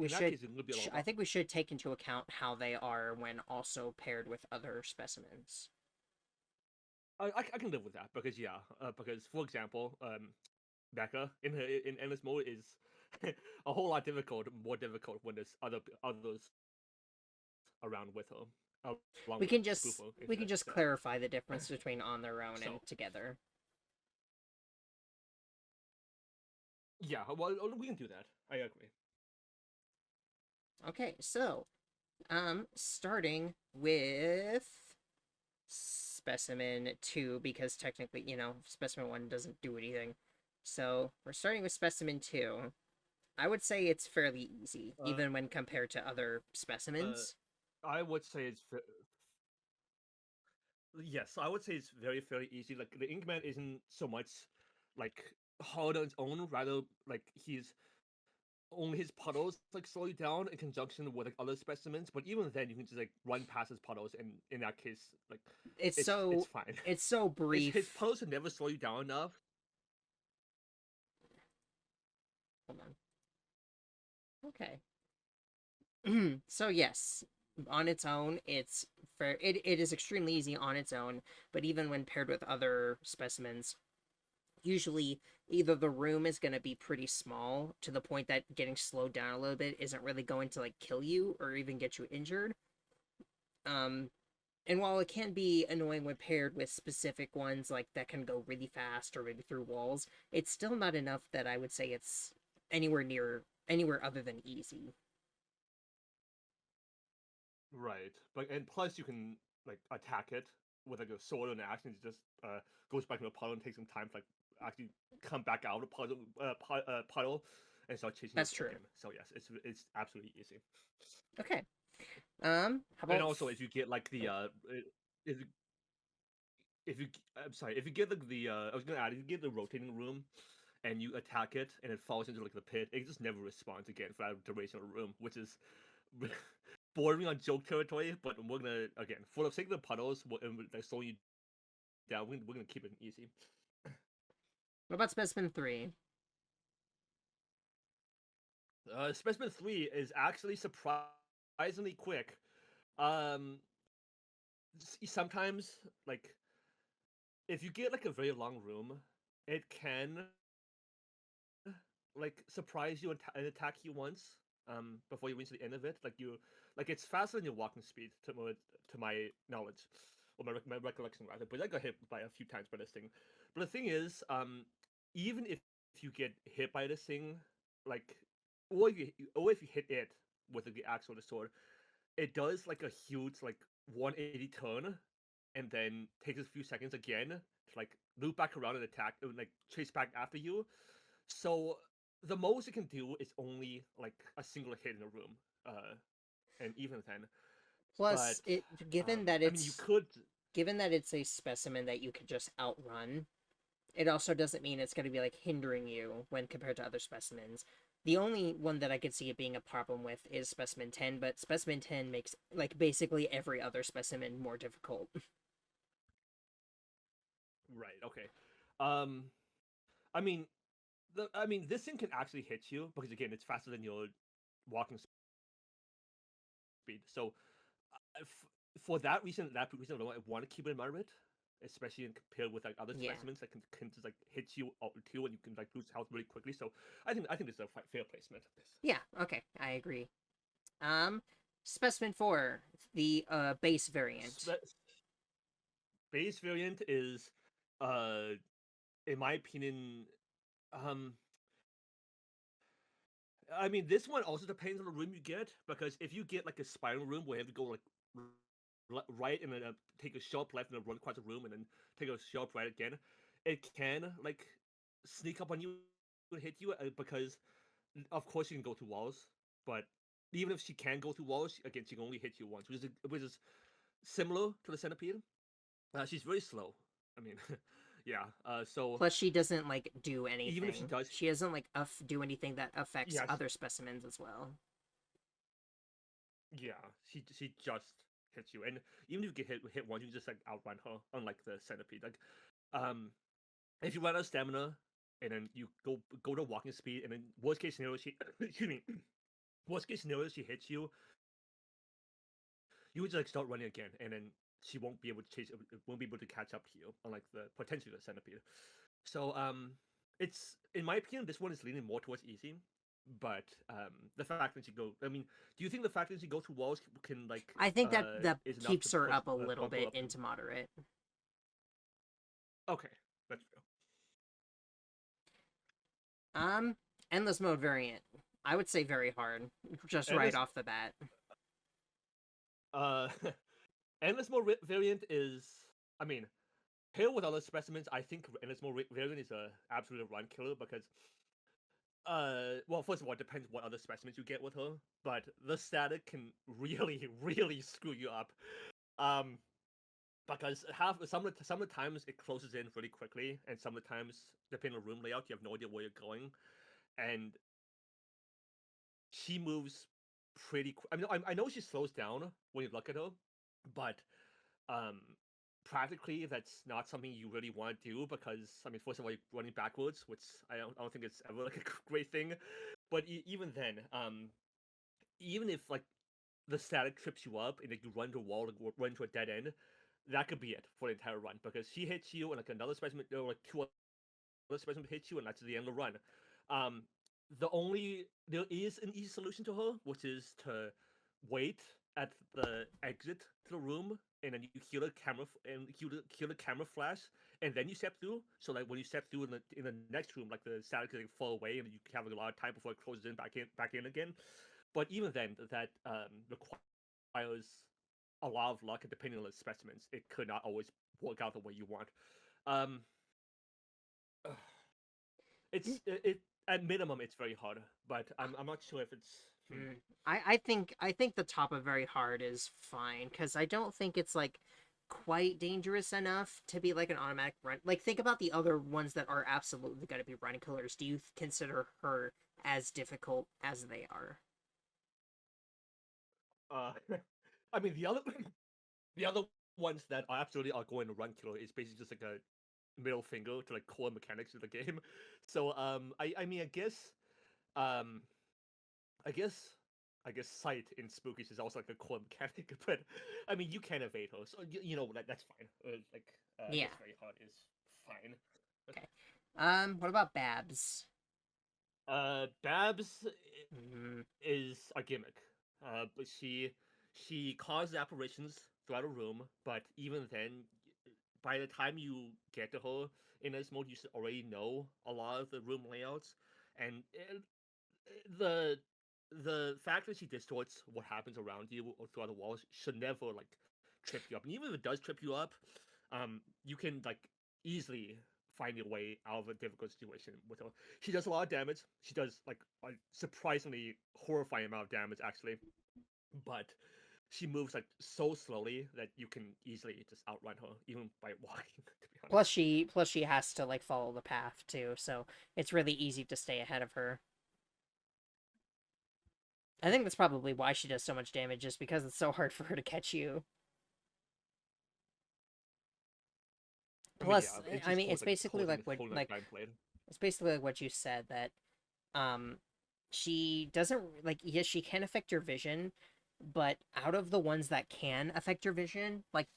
I think we should take into account how they are when also paired with other specimens. I can live with that because because for example, Becca in endless mode is a whole lot more difficult when there's others around with her. We can just clarify the difference between on their own and together. Yeah, well, we can do that. I agree. Okay, so, starting with Specimen 2, because technically, Specimen 1 doesn't do anything. So, we're starting with Specimen 2. I would say it's fairly easy, even when compared to other specimens. I would say it's... Yes, I would say it's fairly easy. Like, the Inkman isn't so much, like, hard on its own, rather, like, only his puddles like slow you down in conjunction with like other specimens, but even then you can just like run past his puddles, and in that case, like it's fine. It's so brief. His puddles would never slow you down enough. Hold on. Okay. So yes, on its own, it's fair. It is extremely easy on its own, but even when paired with other specimens, usually either the room is going to be pretty small to the point that getting slowed down a little bit isn't really going to like kill you or even get you injured, And while it can be annoying when paired with specific ones like that can go really fast or maybe through walls, it's still not enough that I would say it's anywhere other than easy. Right, but and plus you can like attack it with like a sword and action. It just goes back in the puddle and takes some time to like actually come back out of the puddle and start chasing That's it true. again. So yes, it's absolutely easy. Okay. How about And also if you get like the if you, if you I'm sorry, if you get I was gonna add, if you get the rotating room and you attack it and it falls into like the pit, it just never responds again for that duration of the room, which is bordering on joke territory. But we're gonna again, for the sake of the puddles, and like slowing you down, we're gonna keep it easy. what about Specimen 3? Specimen 3 is actually surprisingly quick. Um, sometimes like if you get like a very long room, it can like surprise you and attack you once before you reach the end of it. Like it's faster than your walking speed to my knowledge or my recollection rather. But I got hit by a few times by this thing. But the thing is, even if you get hit by this thing, like or if you hit it with the axe or the sword, it does like a huge like 180 turn and then takes a few seconds again to like loop back around and attack and like chase back after you. So the most it can do is only like a single hit in a room, and even then. But Plus, given that I mean, you could. given that it's a specimen that you could just outrun, it also doesn't mean it's going to be like hindering you when compared to other specimens. The only one that I could see it being a problem with is Specimen 10, but Specimen 10 makes like basically every other specimen more difficult. Right. Okay. I mean, this thing can actually hit you because again, it's faster than your walking speed. So, for that reason alone, I want to keep it in moderate, especially in compared with like other Yeah. specimens that can just like hit you out too, and you can like lose health really quickly. So, I think this is a fair placement. Yeah, okay, I agree. Specimen 4, the base variant. Base variant is, in my opinion, um, I mean, this one also depends on the room you get because if you get like a spiral room where you have to go like right and then take a sharp left and then run across the room and then take a sharp right again, it can like sneak up on you and hit you because of course she can go through walls, but even if she can go through walls, again she can only hit you once, which is similar to the centipede. She's very slow. I mean, yeah. So Plus, she doesn't like do anything. even if she does, she doesn't like do anything that affects yeah, other specimens as well. Yeah, she just hits you, and even if you get hit once, you just like outrun her. Unlike the centipede, like if you run out of stamina and then you go to walking speed, and then worst case scenario she excuse me, worst case scenario she hits you, you would just like start running again, and then she won't be able to won't be able to catch up to you. Unlike the potentially the centipede. So it's in my opinion this one is leaning more towards easy. But the fact that I mean, do you think the fact that she go through walls can like? I think that is enough keeps to her push, up a little bump her bit up into moderate. Okay, that's true. Endless mode variant. I would say very hard, just right off the bat. Uh, endless mode variant is, I mean, paired with other specimens, I think endless mode variant is a absolute run killer because, well, first of all, it depends what other specimens you get with her, but the static can really, really screw you up. Because some of the times it closes in really quickly, and some of the times, depending on room layout, you have no idea where you're going, and she moves pretty. I mean, I know she slows down when you look at her, but um, practically that's not something you really want to do because I mean, first of all, you're running backwards, which I don't think it's ever like a great thing. But even then, even if like the static trips you up and like you run to a wall or run to a dead end, that could be it for the entire run because she hits you and like another specimen or like two other specimen hits you and that's the end of the run. Um, there is an easy solution to her, which is to wait at the exit to the room and then you hear the camera and hear the camera flash, and then you step through. So like when you step through in the next room, like the sound can fall away, and you have like, a lot of time before it closes in back in again. But even then, that requires a lot of luck, and depending on the specimens, it could not always work out the way you want. Um, it at minimum it's very hard, but I'm not sure if it's. I think the top of very hard is fine because I don't think it's like quite dangerous enough to be like an automatic run. Like think about the other ones that are absolutely going to be run killers. Do you consider her as difficult as they are? I mean the other ones that are absolutely are going to run killer is basically just like a middle finger to like core mechanics of the game. So I mean um I guess I guess sight in Spookies is also like a core mechanic, but I mean you can evade her, so you know that's fine. I Yeah. guess very hard is fine. Okay. What about Babs? Babs is a gimmick. But she causes apparitions throughout a room, but even then, by the time you get to her in this mode, you should already know a lot of the room layouts, and the the fact that she distorts what happens around you or throughout the walls should never like trip you up. And even if it does trip you up, you can like easily find your way out of a difficult situation with her. She does a lot of damage. She does like a surprisingly horrifying amount of damage actually, but she moves like so slowly that you can easily just outrun her even by walking. To be honest. Plus she has to like follow the path too, so it's really easy to stay ahead of her. I think that's probably why she does so much damage, just because it's so hard for her to catch you. Plus, I mean, it's basically like what it's basically like what you said that she doesn't like yes she can affect your vision, but out of the ones that can affect your vision, like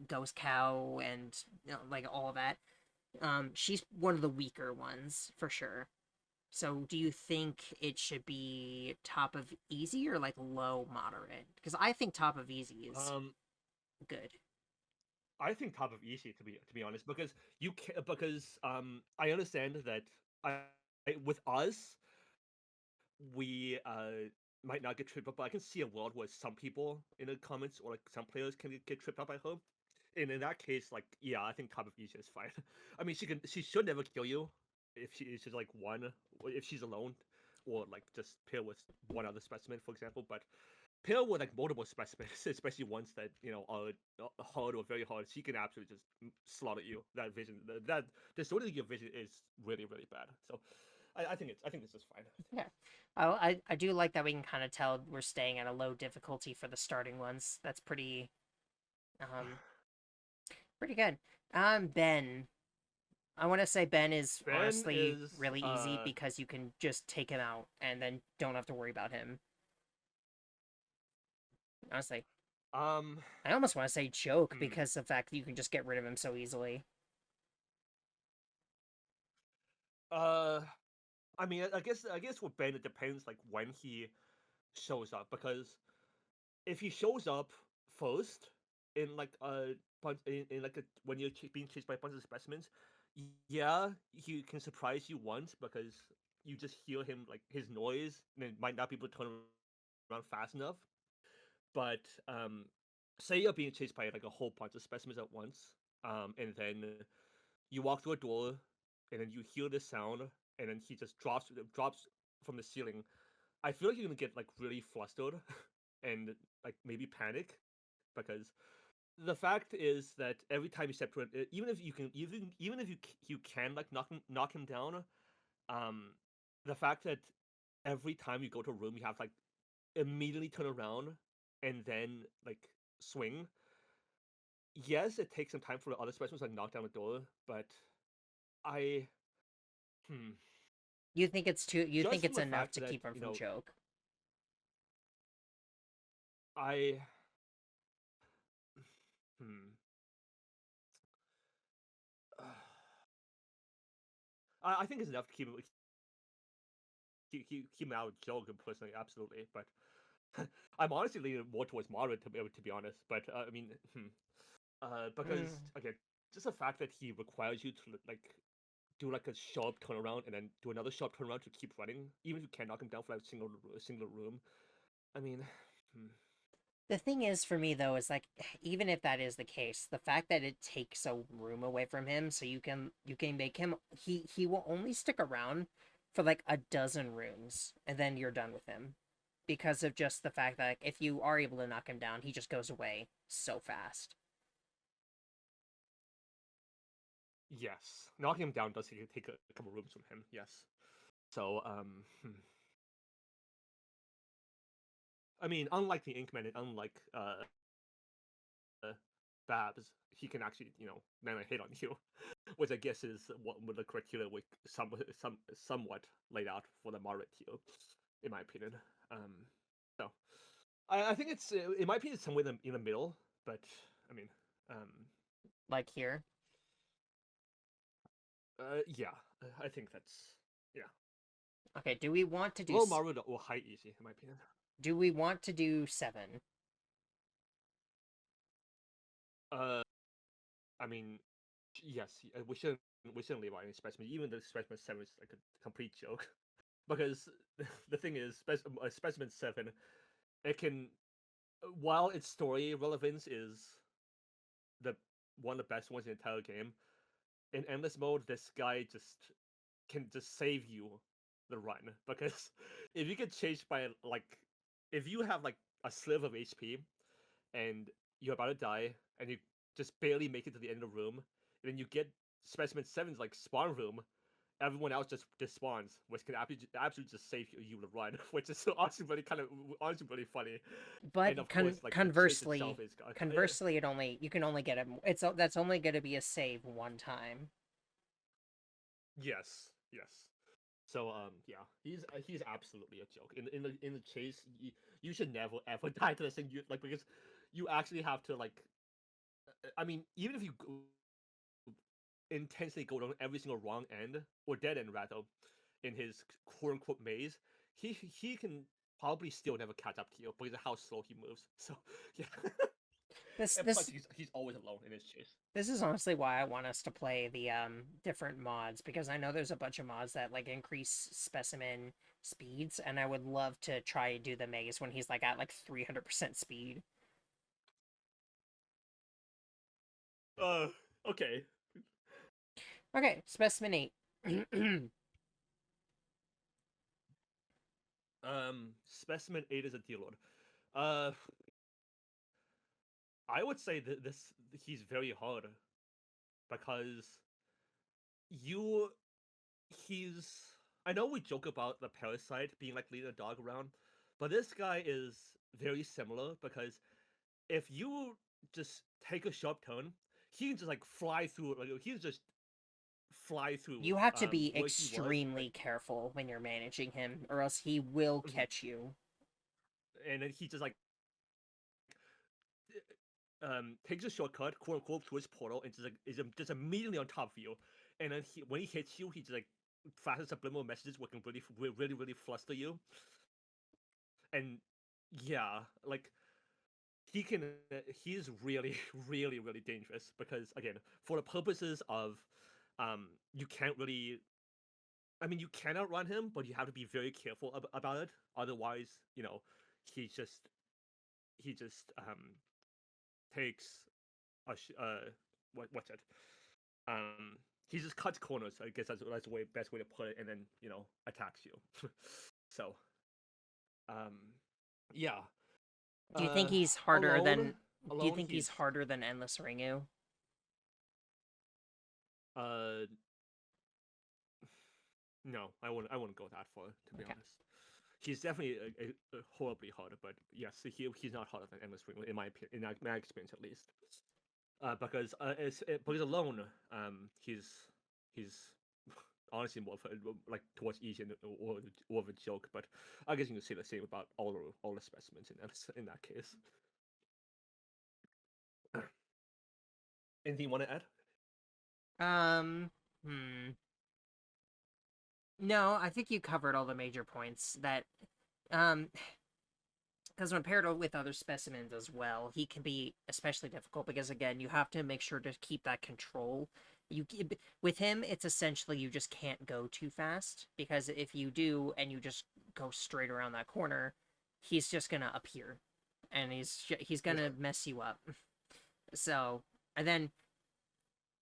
Ghost Cow and like all of that, she's one of the weaker ones for sure. So do you think it should be top of easy or like low moderate? Because I think top of easy is good. I think top of easy to be honest because you can because I understand that with us we might not get tripped up, but I can see a world where some people in the comments or like some players can get tripped up by her. And in that case, like yeah, I think top of easy is fine. I mean, she should never kill you if she is just like one if she's alone or like just pair with one other specimen, for example. But pair with like multiple specimens, especially ones that you know are hard or very hard, she can absolutely just slaughter you. That vision, that distorting your vision is really really bad. So I think this is fine. Yeah. I do like that we can kind of tell we're staying at a low difficulty for the starting ones. That's pretty good. Ben. I want to say Ben is honestly really easy because you can just take him out and then don't have to worry about him. Honestly. I almost want to say Joke because of the fact that you can just get rid of him so easily. I mean, I guess with Ben it depends like when he shows up because if he shows up first in like in like when you're being chased by a bunch of specimens, yeah, he can surprise you once because you just hear him like his noise and it might not be able to turn around fast enough. But say you're being chased by like a whole bunch of specimens at once, and then you walk through a door, and then you hear the sound, and then he just drops from the ceiling. I feel like you're gonna get like really flustered and like maybe panic because the fact is that every time you step to it, even if you can even if you can like knock him down, um, the fact that every time you go to a room you have to, like immediately turn around and then like swing. Yes, it takes some time for the other specimens to like knock down the door, but I You think it's too you just think from it's the enough fact to that keep him you from know Joke? I hmm. I think it's enough to keep him out of Joke personally, absolutely. But I'm honestly leaning more towards moderate to be honest. But I mean, Because again, just the fact that he requires you to like do like a sharp turnaround and then do another sharp turnaround to keep running, even if you can't knock him down for like a single room. I mean, The thing is for me though is like even if that is the case, the fact that it takes a room away from him so you can make him he will only stick around for like a dozen rooms and then you're done with him. Because of just the fact that like, if you are able to knock him down, he just goes away so fast. yes, knocking him down does take a couple rooms from him. Yes, so I mean, unlike the Inkman and unlike Babs, he can actually land a hit on you, which I guess is what the criteria we somewhat laid out for the moderate tier, in my opinion. So I think it's in my opinion it's somewhere in the middle, but I mean, like here. Yeah, I think that's yeah. Okay, do we want to do low moderate or high easy, in my opinion? Do we want to do 7? I mean, yes, we shouldn't leave out any specimen. Even the specimen 7 is like a complete joke, because the thing is, specimen 7, it can, while its story relevance is the one of the best ones in the entire game, in endless mode, this guy just can just save you the run, because if you get chased by like, if you have like a sliver of HP and you're about to die and you just barely make it to the end of the room, and then you get specimen 7's like spawn room, everyone else just despawns, which can absolutely just save you the run, which is honestly really funny. But and of course, like, conversely, you can only get it. That's only going to be a save one time. Yes. So yeah, he's absolutely a joke. In the chase, you should never ever die to this thing. Because you actually have to like. I mean, even if you intensely go down every single wrong end or dead end rather, in his quote unquote maze, he can probably still never catch up to you because of how slow he moves. So yeah. Plus he's always alone in his chase. This is honestly why I want us to play the different mods, because I know there's a bunch of mods that like increase specimen speeds, and I would love to try to do the maze when he's like at like 300% speed. Okay. Okay, specimen 8. Specimen 8 is a D-Lord. I would say that he's very hard because I know we joke about the parasite being like leading a dog around, but this guy is very similar because if you just take a sharp turn, he can just like fly through. Like he can just fly through. You have to be extremely careful when you're managing him, or else he will catch you. And then he just like takes a shortcut, quote unquote, to his portal, and is just immediately on top of you. And then when he hits you, he just like flashes subliminal messages, which can really fluster you. And yeah, like he's really really dangerous because again, for the purposes of you can't really. I mean, you can outrun him, but you have to be very careful about it. Otherwise, he just takes what's it? He just cuts corners. I guess that's the best way to put it, and then attacks you. So, yeah. Do you think he's harder than? Alone, do you think he's harder than Endless Ringu? No, I wouldn't go that far, to be honest. He's definitely a horribly hard, but yes, he's not harder than Endless Ringu in my experience at least. Because alone, he's honestly more like towards easy or of a joke. But I guess you can say the same about all the specimens in that case. Anything you want to add? No, I think you covered all the major points. That because when paired with other specimens as well, he can be especially difficult because again, you have to make sure to keep that control. With him, it's essentially you just can't go too fast because if you do and you just go straight around that corner, he's just gonna appear, and he's gonna mess you up. So, and then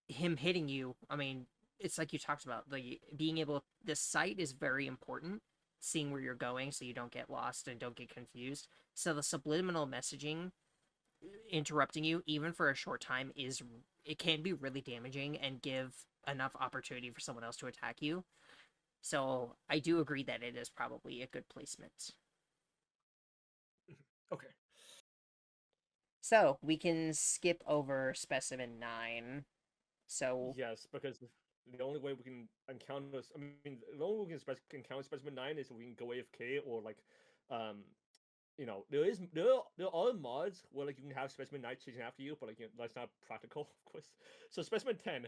him hitting you, I mean, it's like you talked about, the being able, the sight is very important, seeing where you're going so you don't get lost and don't get confused. So the subliminal messaging interrupting you even for a short time it can be really damaging and give enough opportunity for someone else to attack you. So I do agree that it is probably a good placement. Okay. So we can skip over Specimen 9. So yes, because the only way we can encounter, I mean, the only way we can encounter Specimen 9 is if we can go AFK or like, you know, there are other mods where like you can have Specimen 9 chasing after you, but like that's not practical, of course. So Specimen 10,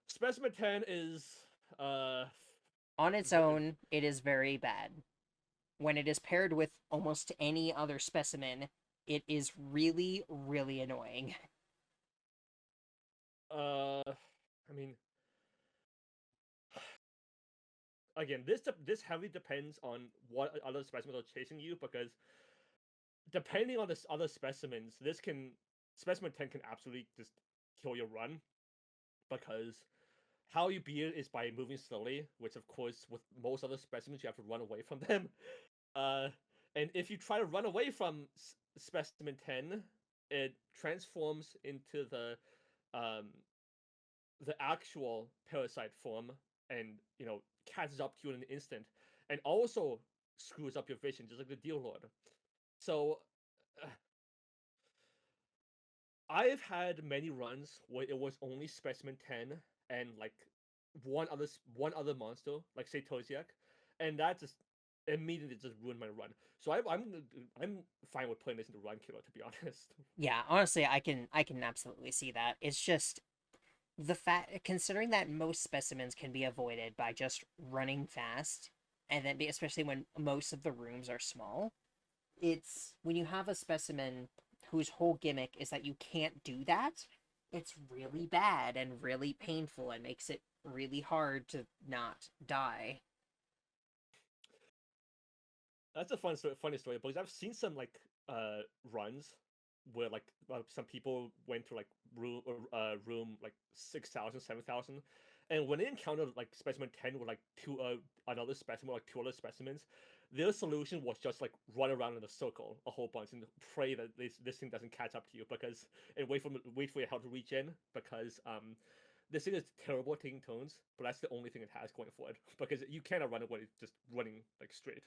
Specimen 10 is on its own, it is very bad. When it is paired with almost any other specimen, it is really, really annoying. I mean, again, this heavily depends on what other specimens are chasing you, because depending on the other specimens, Specimen 10 can absolutely just kill your run, because how you beat it is by moving slowly, which of course with most other specimens you have to run away from them. And if you try to run away from Specimen 10, it transforms into the actual parasite form, and you know, catches up to you in an instant, and also screws up your vision, just like the Deal Lord. So I've had many runs where it was only Specimen 10 and like one other monster, like say Toziak, and that just immediately just ruined my run. So I'm fine with playing this into Run Killer, to be honest. Yeah, honestly, I can absolutely see that. It's just the fact, considering that most specimens can be avoided by just running fast, and then especially when most of the rooms are small, it's when you have a specimen whose whole gimmick is that you can't do that, it's really bad and really painful and makes it really hard to not die. That's a funny story, because I've seen some like runs where like some people went to like room like 6,000, 7,000, and when they encountered like Specimen 10 with like another specimen, like two other specimens, their solution was just like run around in a circle a whole bunch and pray that this thing doesn't catch up to you, because and wait for your health to reach in, because this thing is terrible at taking turns, but that's the only thing it has going for it, because you cannot run away just running like straight.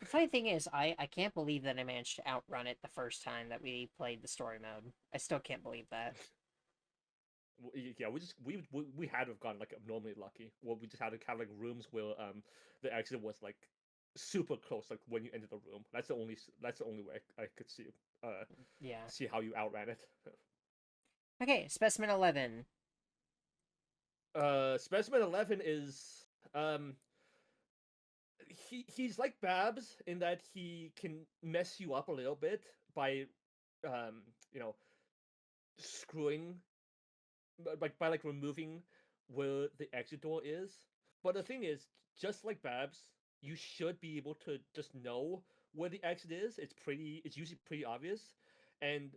The funny thing is, I can't believe that I managed to outrun it the first time that we played the story mode. I still can't believe that. Yeah, we had to have gotten like abnormally lucky. Well, we just had to have like rooms where the exit was like super close, like when you entered the room. That's the only way I could see yeah, see how you outran it. Okay, Specimen 11. Specimen 11 is he's like Babs in that he can mess you up a little bit by you know, screwing, by like removing where the exit door is. But the thing is, just like Babs, you should be able to just know where the exit is. It's usually pretty obvious, and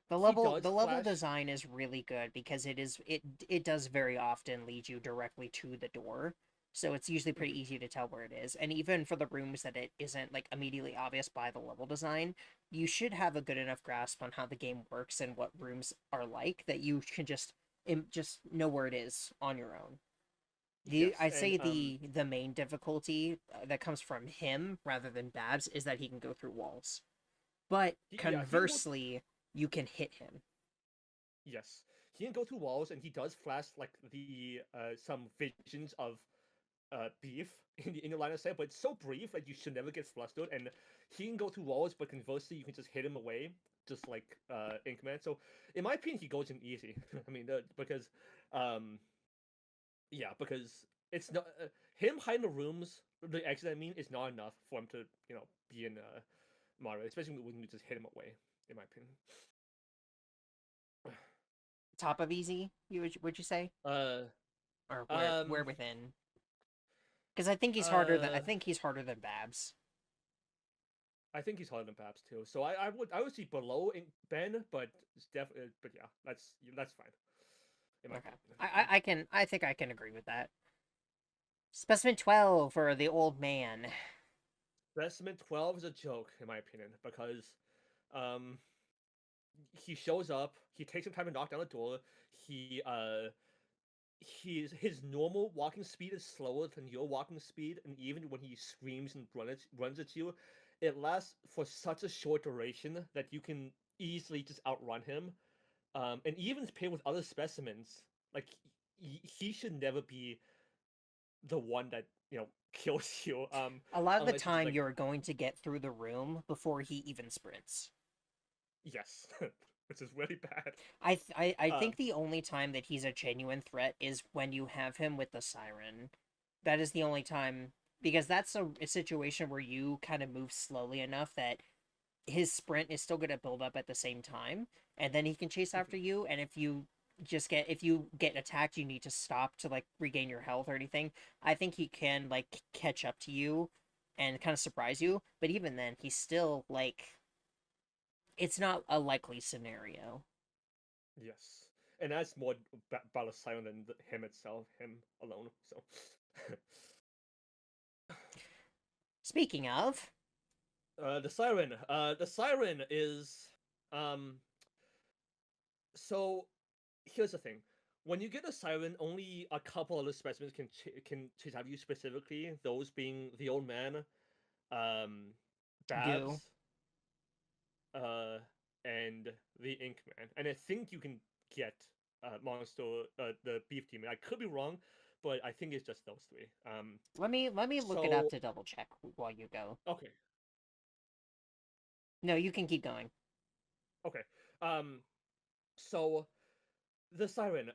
The he level does the level flash. design is really good because it does very often lead you directly to the door. So it's usually pretty easy to tell where it is. And even for the rooms that it isn't like immediately obvious by the level design, you should have a good enough grasp on how the game works and what rooms are like that you can just know where it is on your own. Yes, I'd and say the main difficulty that comes from him rather than Babs is that he can go through walls. But conversely, you can hit him. Yes, he can go through walls, and he does flash like the some visions of beef in your line of sight, but it's so brief that you should never get flustered. And he can go through walls, but conversely, you can just hit him away, just like Inkman. So, in my opinion, he goes in easy. I mean, because yeah, because it's not him hiding the rooms, the exit. I mean, is not enough for him to be in moderate, especially when you just hit him away, in my opinion. Top of easy, would you say? Or where within? Because I think he's harder than Babs. I think he's harder than Babs too. So I would see below Ben, but it's definitely but yeah, that's fine. Okay, I think I can agree with that. Specimen 12 for the old man. Specimen 12 is a joke in my opinion because, he shows up, he takes some time to knock down the door. His normal walking speed is slower than your walking speed, and even when he screams and runs at you, it lasts for such a short duration that you can easily just outrun him. And even paired with other specimens, like he should never be the one that kills you. A lot of the time, you're going to get through the room before he even sprints. Yes, which is really bad. I think the only time that he's a genuine threat is when you have him with the siren. That is the only time, because that's a situation where you kind of move slowly enough that his sprint is still going to build up at the same time, and then he can chase after you. And if you get attacked, you need to stop to like regain your health or anything. I think he can like catch up to you and kind of surprise you. But even then, he's still like, it's not a likely scenario. Yes, and that's more about a siren than him alone. So, speaking of, the siren. The siren is So, here's the thing: when you get a siren, only a couple other specimens can chase after you specifically. Those being the old man, Babs, and the Ink Man. And I think you can get Monster, the Beef Demon. I could be wrong, but I think it's just those three. Let me look it up to double check while you go. Okay. No, you can keep going. Okay. So the siren,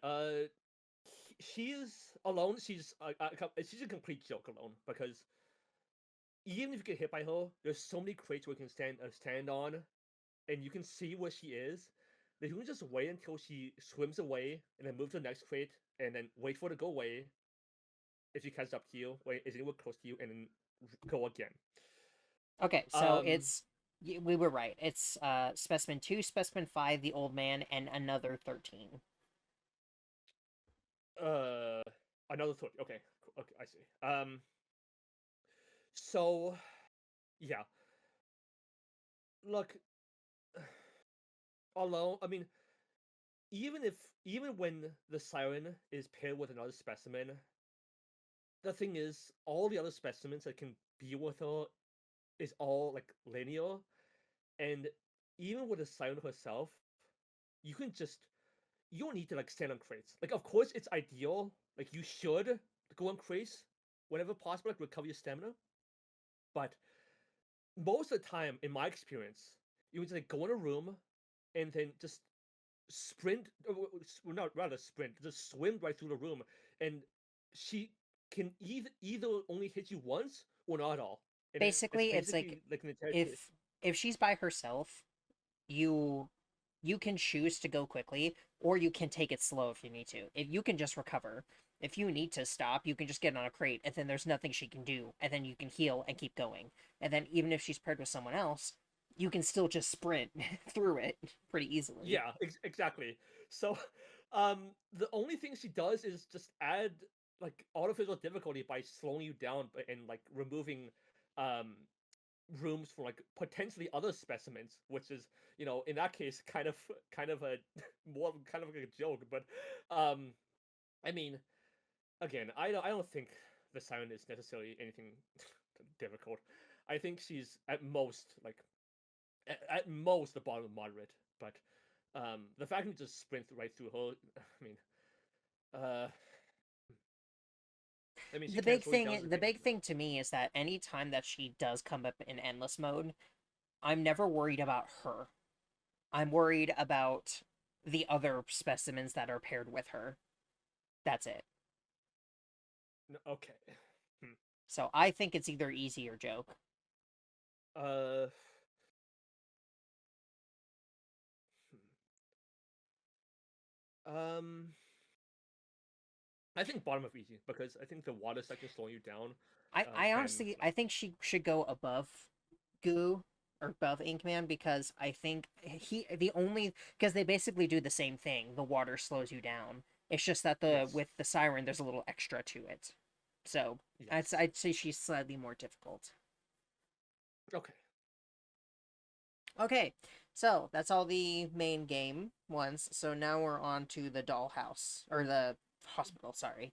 she's alone. She's a complete joke alone because even if you get hit by her, there's so many crates where you can stand on, and you can see where she is. That you can just wait until she swims away, and then move to the next crate, and then wait for her to go away. If she catches up to you, wait, is anywhere close to you, and then go again. Okay, so we were right. It's Specimen 2, Specimen 5, the old man, and another 13. Another 30. Okay, I see. So, yeah. Look, alone. I mean, even when the siren is paired with another specimen, the thing is, all the other specimens that can be with her is all like linear, and even with the siren herself, you don't need to like stand on crates. Like, of course, it's ideal. Like, you should go on crates whenever possible, like recover your stamina. But most of the time, in my experience, you would just like go in a room and then just sprint, well, not rather sprint, just swim right through the room, and she can either only hit you once or not at all. And basically, it's like an entire if she's by herself, you can choose to go quickly, or you can take it slow if you need to. If you can just recover. If you need to stop, you can just get on a crate, and then there's nothing she can do, and then you can heal and keep going. And then even if she's paired with someone else, you can still just sprint through it pretty easily. Yeah, exactly. So, the only thing she does is just add like artificial difficulty by slowing you down and like removing rooms for like potentially other specimens, which is, in that case kind of a more kind of like a joke. But I mean, again, I don't think the siren is necessarily anything difficult. I think she's at most at most the bottom of moderate, but the fact that you just sprint right through her, the big thing to me is that any time that she does come up in endless mode, I'm never worried about her. I'm worried about the other specimens that are paired with her. That's it. Okay. So I think it's either easy or joke. Um, I think bottom of easy because I think the water section slowing you down. I Can honestly I think she should go above Goo or above Inkman because I think because they basically do the same thing. The water slows you down. It's just that with the siren there's a little extra to it. So I'd say she's slightly more difficult. Okay. Okay, so that's all the main game ones. So now we're on to the dollhouse or the hospital. Sorry.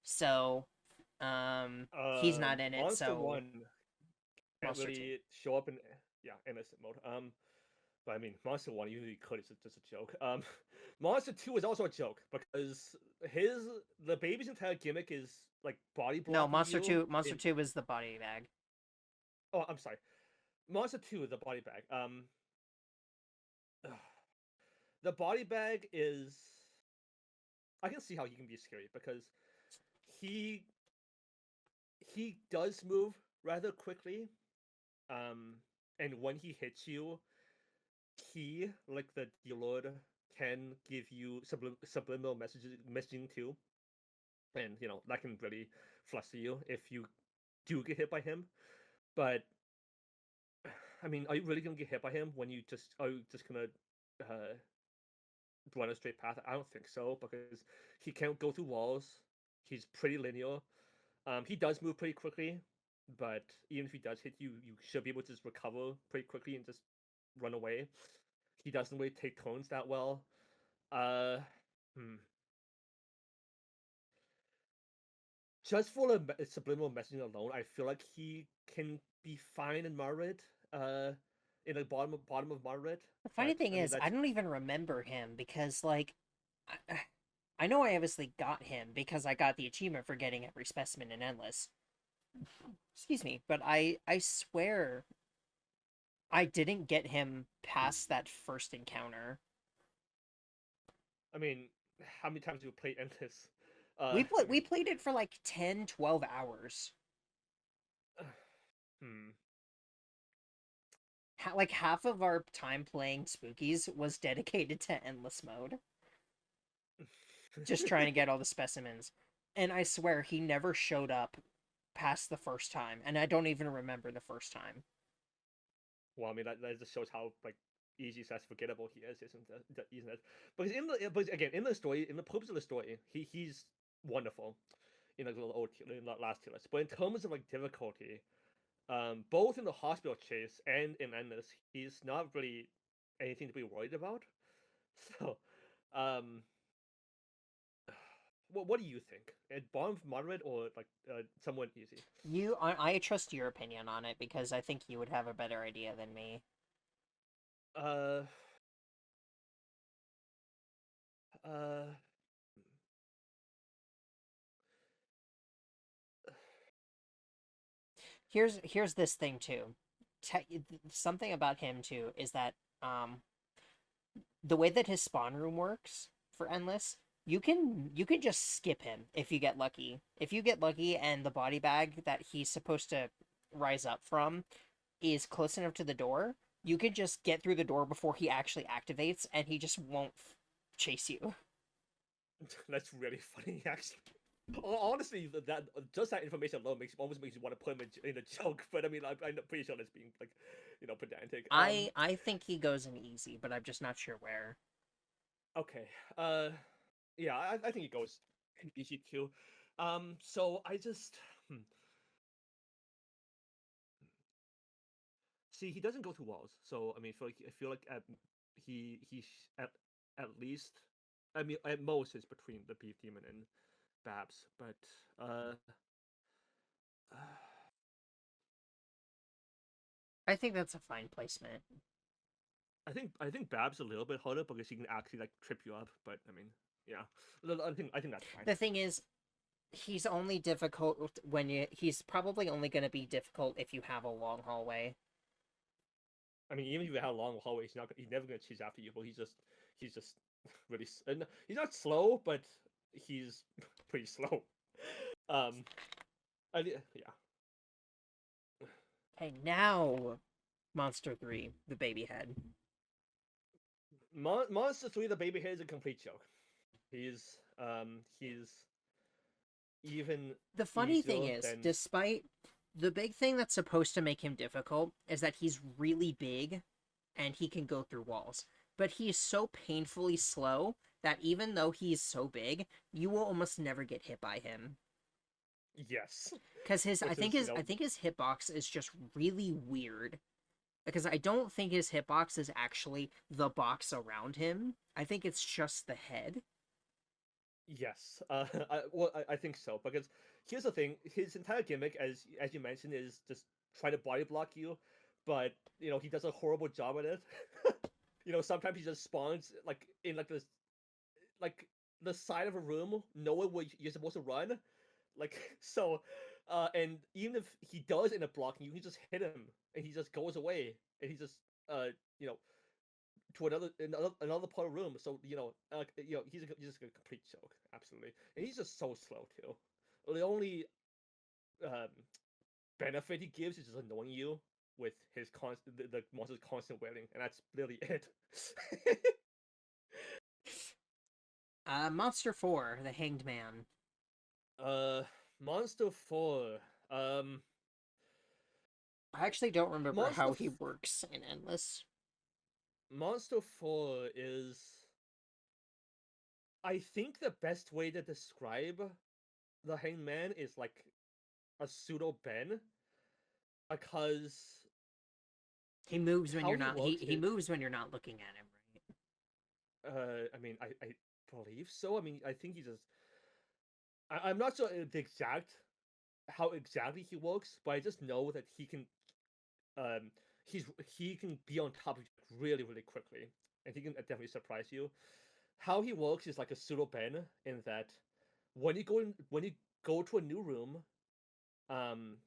So, he's not in it. Monster So One can't Monster really show up in innocent mode. But I mean, Monster One usually could. It's just a joke. Monster Two is also a joke because the baby's entire gimmick is like body blocking. No, Monster you Two. Monster Two is the body bag. Oh, I'm sorry. Monster 2 is the body bag. The body bag is. I can see how he can be scary because he does move rather quickly. And when he hits you, he like the dealer can give you subliminal messaging too, and that can really fluster you if you do get hit by him. But I mean, are you really gonna get hit by him when are you just gonna run a straight path? I don't think so because he can't go through walls. He's pretty linear. He does move pretty quickly, but even if he does hit you, you should be able to just recover pretty quickly and just run away. He doesn't really take turns that well. Just for the subliminal messaging alone, I feel like he can be fine in Margaret. In the bottom of Margaret. The funny thing is, I don't even remember him because, like, I know I obviously got him because I got the achievement for getting every specimen in Endless. Excuse me, but I swear I didn't get him past that first encounter. I mean, how many times do we play Endless? We played it for like 10, 12 hours. Like half of our time playing Spookies was dedicated to Endless mode. Just trying to get all the specimens. And I swear he never showed up past the first time, and I don't even remember the first time. Well, I mean that just shows how like easy / forgettable he is, isn't it? Because in the story, in the purpose of the story, he's wonderful in like in the last tier list. But in terms of like difficulty, both in the hospital chase and in Endless, he's not really anything to be worried about. So, what do you think? At bottom moderate or like somewhat easy? I trust your opinion on it because I think you would have a better idea than me. Here's this thing too. Something about him too is that the way that his spawn room works for Endless, you can just skip him if you get lucky. If you get lucky and the body bag that he's supposed to rise up from is close enough to the door, you could just get through the door before he actually activates, and he just won't chase you. That's really funny, actually. Honestly, that information alone almost makes you want to put him in a joke. But I mean, I'm pretty sure that's being like, pedantic. I think he goes in easy, but I'm just not sure where. Okay. Yeah, I think he goes in easy too. So I just see he doesn't go through walls. So I mean, I feel like he's at least. I mean, at most, it's between the Beef Demon and Babs, but I think that's a fine placement. I think Bab's a little bit harder because he can actually like trip you up, but I mean, yeah, I think that's fine. The thing is, he's only difficult he's probably only going to be difficult if you have a long hallway. I mean, even if you have a long hallway, he's never going to chase after you. But he's just really he's not slow, but he's pretty slow. Yeah. Okay, now Monster 3, the baby head. Monster 3, the baby head is a complete joke. He's even The funny thing easier is, than despite the big thing that's supposed to make him difficult is that he's really big and he can go through walls. But he's so painfully slow that even though he's so big, you will almost never get hit by him. yes. Because I Which think is, his hitbox is just really weird. Because I don't think his hitbox is actually the box around him. I think it's just the head. Yes, I think so, because here's the thing: his entire gimmick, as you mentioned, is just try to body block you, but he does a horrible job at it. Sometimes he just spawns like in like this, like the side of a room, nowhere where you're supposed to run, like so, and even if he does end up blocking you, you just hit him, and he just goes away, and he just uh, you know, to another part of the room. So he's just a complete joke, absolutely, and he's just so slow too. The only um, benefit he gives is just annoying you with his the monster's constant wailing, and that's literally it. Monster 4, the Hanged Man. Monster 4. Um, I actually don't remember Monster how he works in Endless. Monster 4 is, I think, the best way to describe the Hanged Man is like a pseudo Ben, because he moves when how you're he not works he is, moves when you're not looking at him, right? I mean, I believe so. I mean, I think he just. I'm not sure the exact how exactly he works, but I just know that he can um he can be on top of you really really quickly, and he can definitely surprise you. How he works is like a pseudo Ben, in that when you go to a new room, um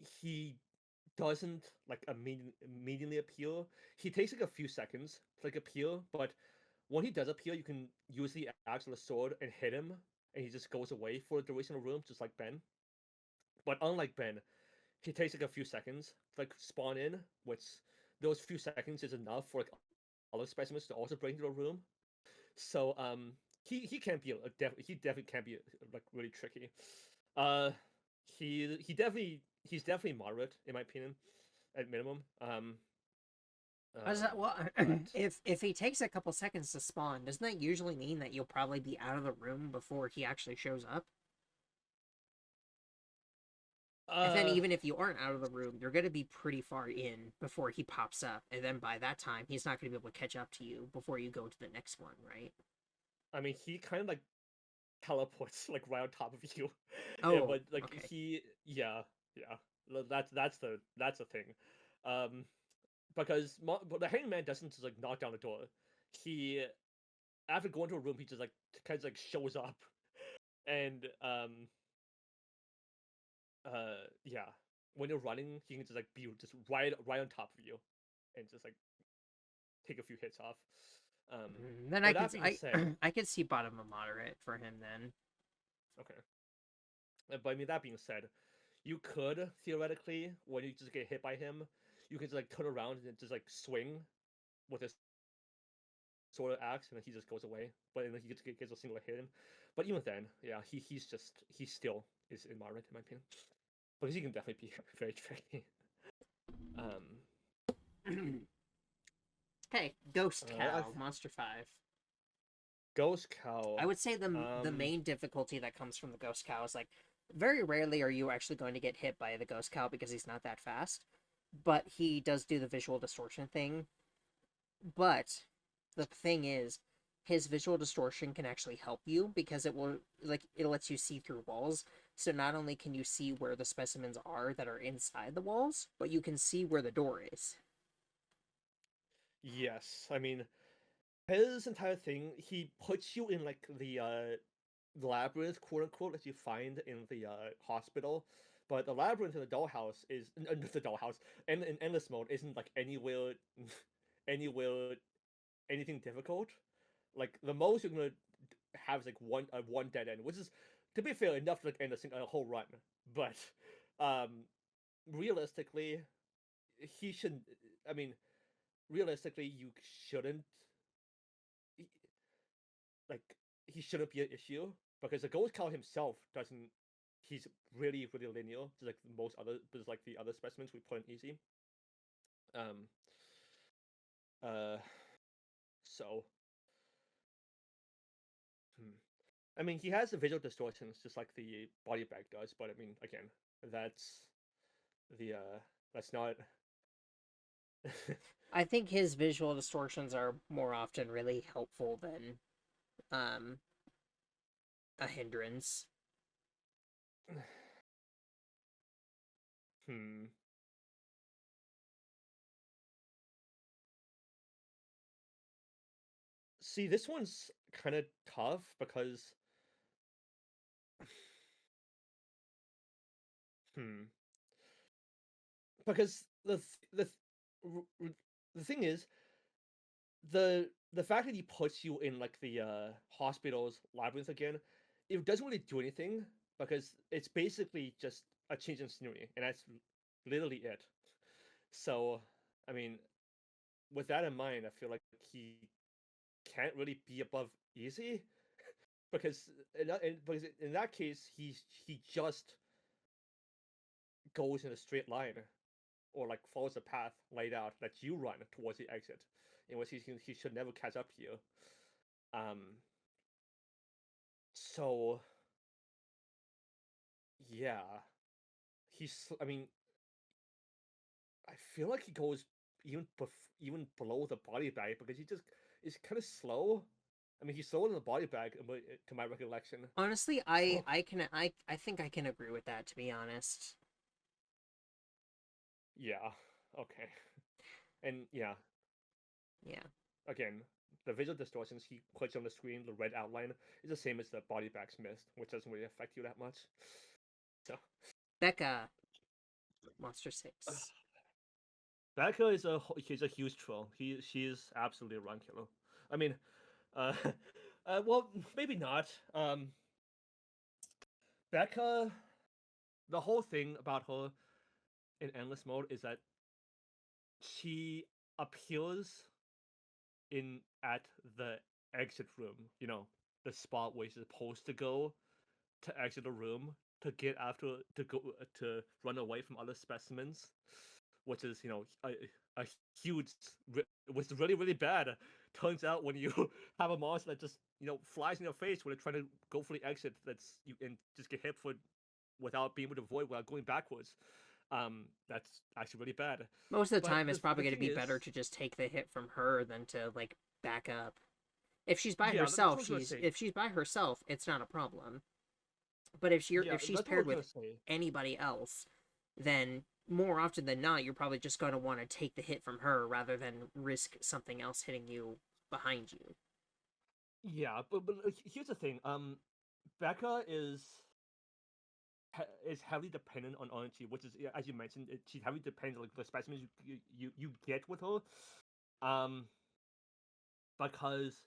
he doesn't like immediately appear. He takes like a few seconds to like appear, but when he does appear, you can use the axe or the sword and hit him, and he just goes away for the duration of the room, just like Ben. But unlike Ben, he takes like a few seconds to like spawn in, which those few seconds is enough for like other specimens to also break into the room. So he can be he definitely can be like really tricky. Uh, he's definitely moderate in my opinion, at minimum. Well, But if he takes a couple seconds to spawn, doesn't that usually mean that you'll probably be out of the room before he actually shows up? And then even if you aren't out of the room, you're going to be pretty far in before he pops up, and then by that time, he's not going to be able to catch up to you before you go to the next one, right? I mean, he kind of like teleports like right on top of you. Yeah, Oh, but like okay. yeah. That's the thing. Um, because but the hangman doesn't just like knock down the door. He, after going to a room, he just like kind of like shows up, and yeah, when you're running, he can just like be just right on top of you, and just like take a few hits off. Then But that being said, I could see bottom of moderate for him then. okay. But I mean, that being said, you could theoretically, when you just get hit by him, you can just like turn around and just like swing with his sword of axe, and then he just goes away. But then he gets a single hit him. But even then, yeah, he still is in moderate in my opinion, because he can definitely be very tricky. Okay, Ghost I Cow, Monster 5. Ghost Cow. I would say the main difficulty that comes from the Ghost Cow is like very rarely are you actually going to get hit by the Ghost Cow because he's not that fast, but he does do the visual distortion thing. But the thing is, his visual distortion can actually help you because it lets you see through walls. So not only can you see where the specimens are that are inside the walls, but you can see where the door is. Yes, I mean, his entire thing, he puts you in like the labyrinth, quote unquote, that you find in the hospital. But the labyrinth in the dollhouse is the dollhouse, and in endless mode isn't like anywhere, anywhere, anything difficult. Like the most you're gonna have is like one dead end, which is, to be fair, enough to like end a whole run. But um, realistically, he should. I mean, realistically, you shouldn't. like he shouldn't be an issue because the ghost cow himself doesn't. He's really linear, just like most other, just like the other specimens we put in easy. Um. So. I mean, he has the visual distortions just like the body bag does, but I mean, again, that's the that's not. I think his visual distortions are more often really helpful than um a hindrance. Hmm. See, this one's kind of tough because hmm. Because the thing is, the fact that he puts you in like the hospital's labyrinth again, it doesn't really do anything because it's basically just a change in scenery, and that's literally it. So, I mean, with that in mind, I feel like he can't really be above easy because in that case, he just goes in a straight line or like follows the path laid out that you run towards the exit, in which he should never catch up to you. Um. So yeah, he's. I mean, I feel like he goes even below the body bag because he just is kind of slow. I mean, he's slower than the body bag, to my recollection. Honestly, So I think I can agree with that, to be honest. yeah, okay, and yeah, Yeah. again, the visual distortions he puts on the screen, the red outline, is the same as the body bag's mist, which doesn't really affect you that much. So Becca, Monster 6. Becca is he's a huge troll. She is absolutely a run killer. I mean, uh, well, maybe not. Becca, the whole thing about her in endless mode is that she appears in at the exit room. You know, the spot where she's supposed to go to exit the room to get after to go to run away from other specimens, which is a huge was really bad. Turns out when you have a monster that just flies in your face when they're trying to go for the exit, that's you and just get hit for without being able to avoid without going backwards. That's actually really bad. Most of the But time, it's probably the going to thing be is, better to just take the hit from her than to like back up. If she's by yeah, that's what I herself, was gonna say. if she's by herself, it's not a problem. But if Yeah, she's that's what I paired was gonna with say. anybody else, then more often than not, you're probably just going to want to take the hit from her rather than risk something else hitting you behind you. Yeah, but here's the thing. Becca is heavily dependent on energy, which is as you mentioned, she's heavily dependent on like the specimens you get with her. Um, because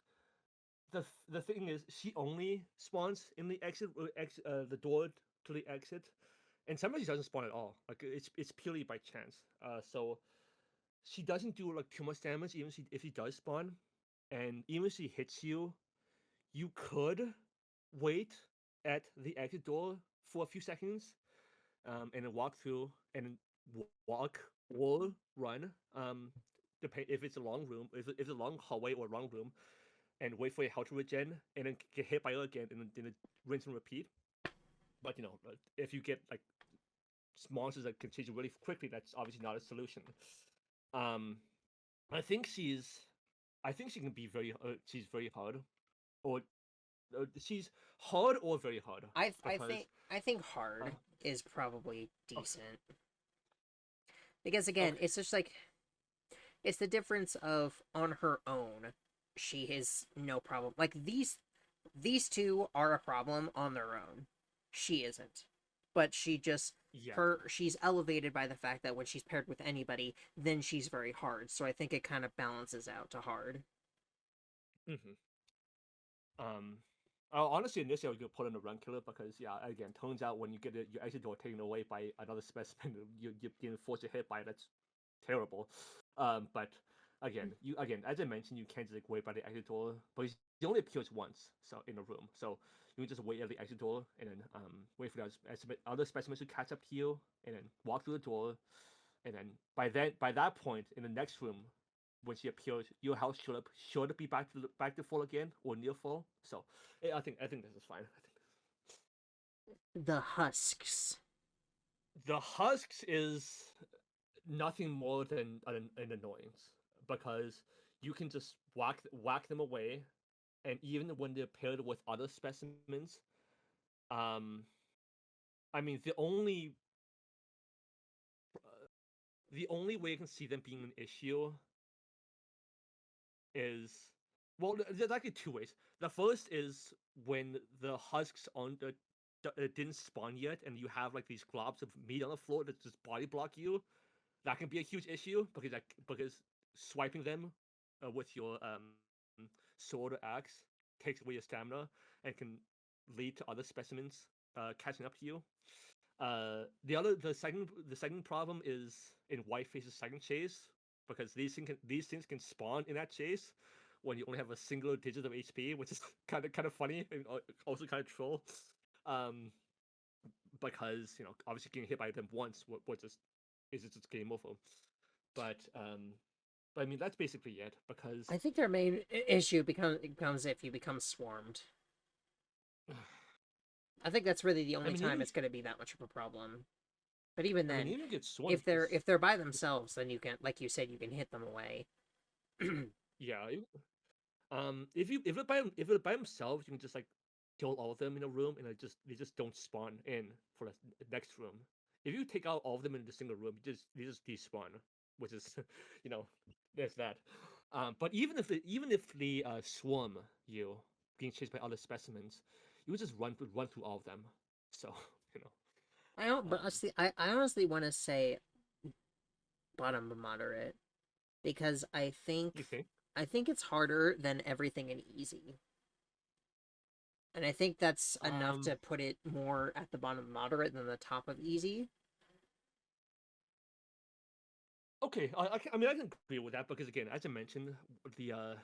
the thing is, she only spawns in the the door to the exit, and sometimes she doesn't spawn at all. Like it's purely by chance. So she doesn't do like too much damage, even if she does spawn, and even if she hits you, you could wait at the exit door for a few seconds, and then walk through and walk or run. Depend if it's a long room, if it's a long hallway or a long room, and wait for your health to regen, and then get hit by it again, and then rinse and repeat. But if you get like monsters that can change you really quickly, that's obviously not a solution. Um, I think I think she can be she's very hard, or she's hard or very hard because I think hard uh, is probably okay, decent because again, okay, it's just like it's the difference of on her own, she has no problem. Like these two are a problem on their own. She isn't. But she just yeah. she's elevated by the fact that when she's paired with anybody, then she's very hard. So I think it kind of balances out to hard. Mm-hmm. Um, honestly, initially I was gonna put in a run killer because yeah, again, turns out when you get your exit door taken away by another specimen, you're getting forced to hit by it. That's terrible. But again, as I mentioned, you can't just like wait by the exit door, but only appears once, so in the room. So you can just wait at the exit door and then wait for the other specimens to catch up to you, and then walk through the door. And then by that point in the next room, when she appears, your house should be back to full again or near full. So I think this is fine. The husks. The husks is nothing more than an annoyance, because you can just whack them away, and even when they're paired with other specimens, I mean the only way you can see them being an issue is, well, there's actually two ways. The first is when the husks on the didn't spawn yet, and you have like these globs of meat on the floor that just body block you. That can be a huge issue because swiping them with your sword or axe takes away your stamina and can lead to other specimens catching up to you. The second problem is in Whiteface's second chase, because these things can spawn in that chase when you only have a single digit of HP, which is kind of funny and also kind of troll. Because obviously getting hit by them once is just game over. But I mean that's basically it, because I think their main issue becomes if you become swarmed. I think that's really the only time it's going to be that much of a problem. But even then, even get swarmed, if they're by themselves, then you can, like you said, you can hit them away. Yeah. If they're by themselves, you can just like kill all of them in a room, and they just don't spawn in for the next room. If you take out all of them in a single room, they just despawn, which is there's that. But even if they swarm you, being chased by other specimens, you would just run through all of them. So I honestly want to say bottom moderate, because I think it's harder than everything in easy. And I think that's enough to put it more at the bottom of moderate than the top of easy. Okay, I mean I can agree with that, because again, as I mentioned, the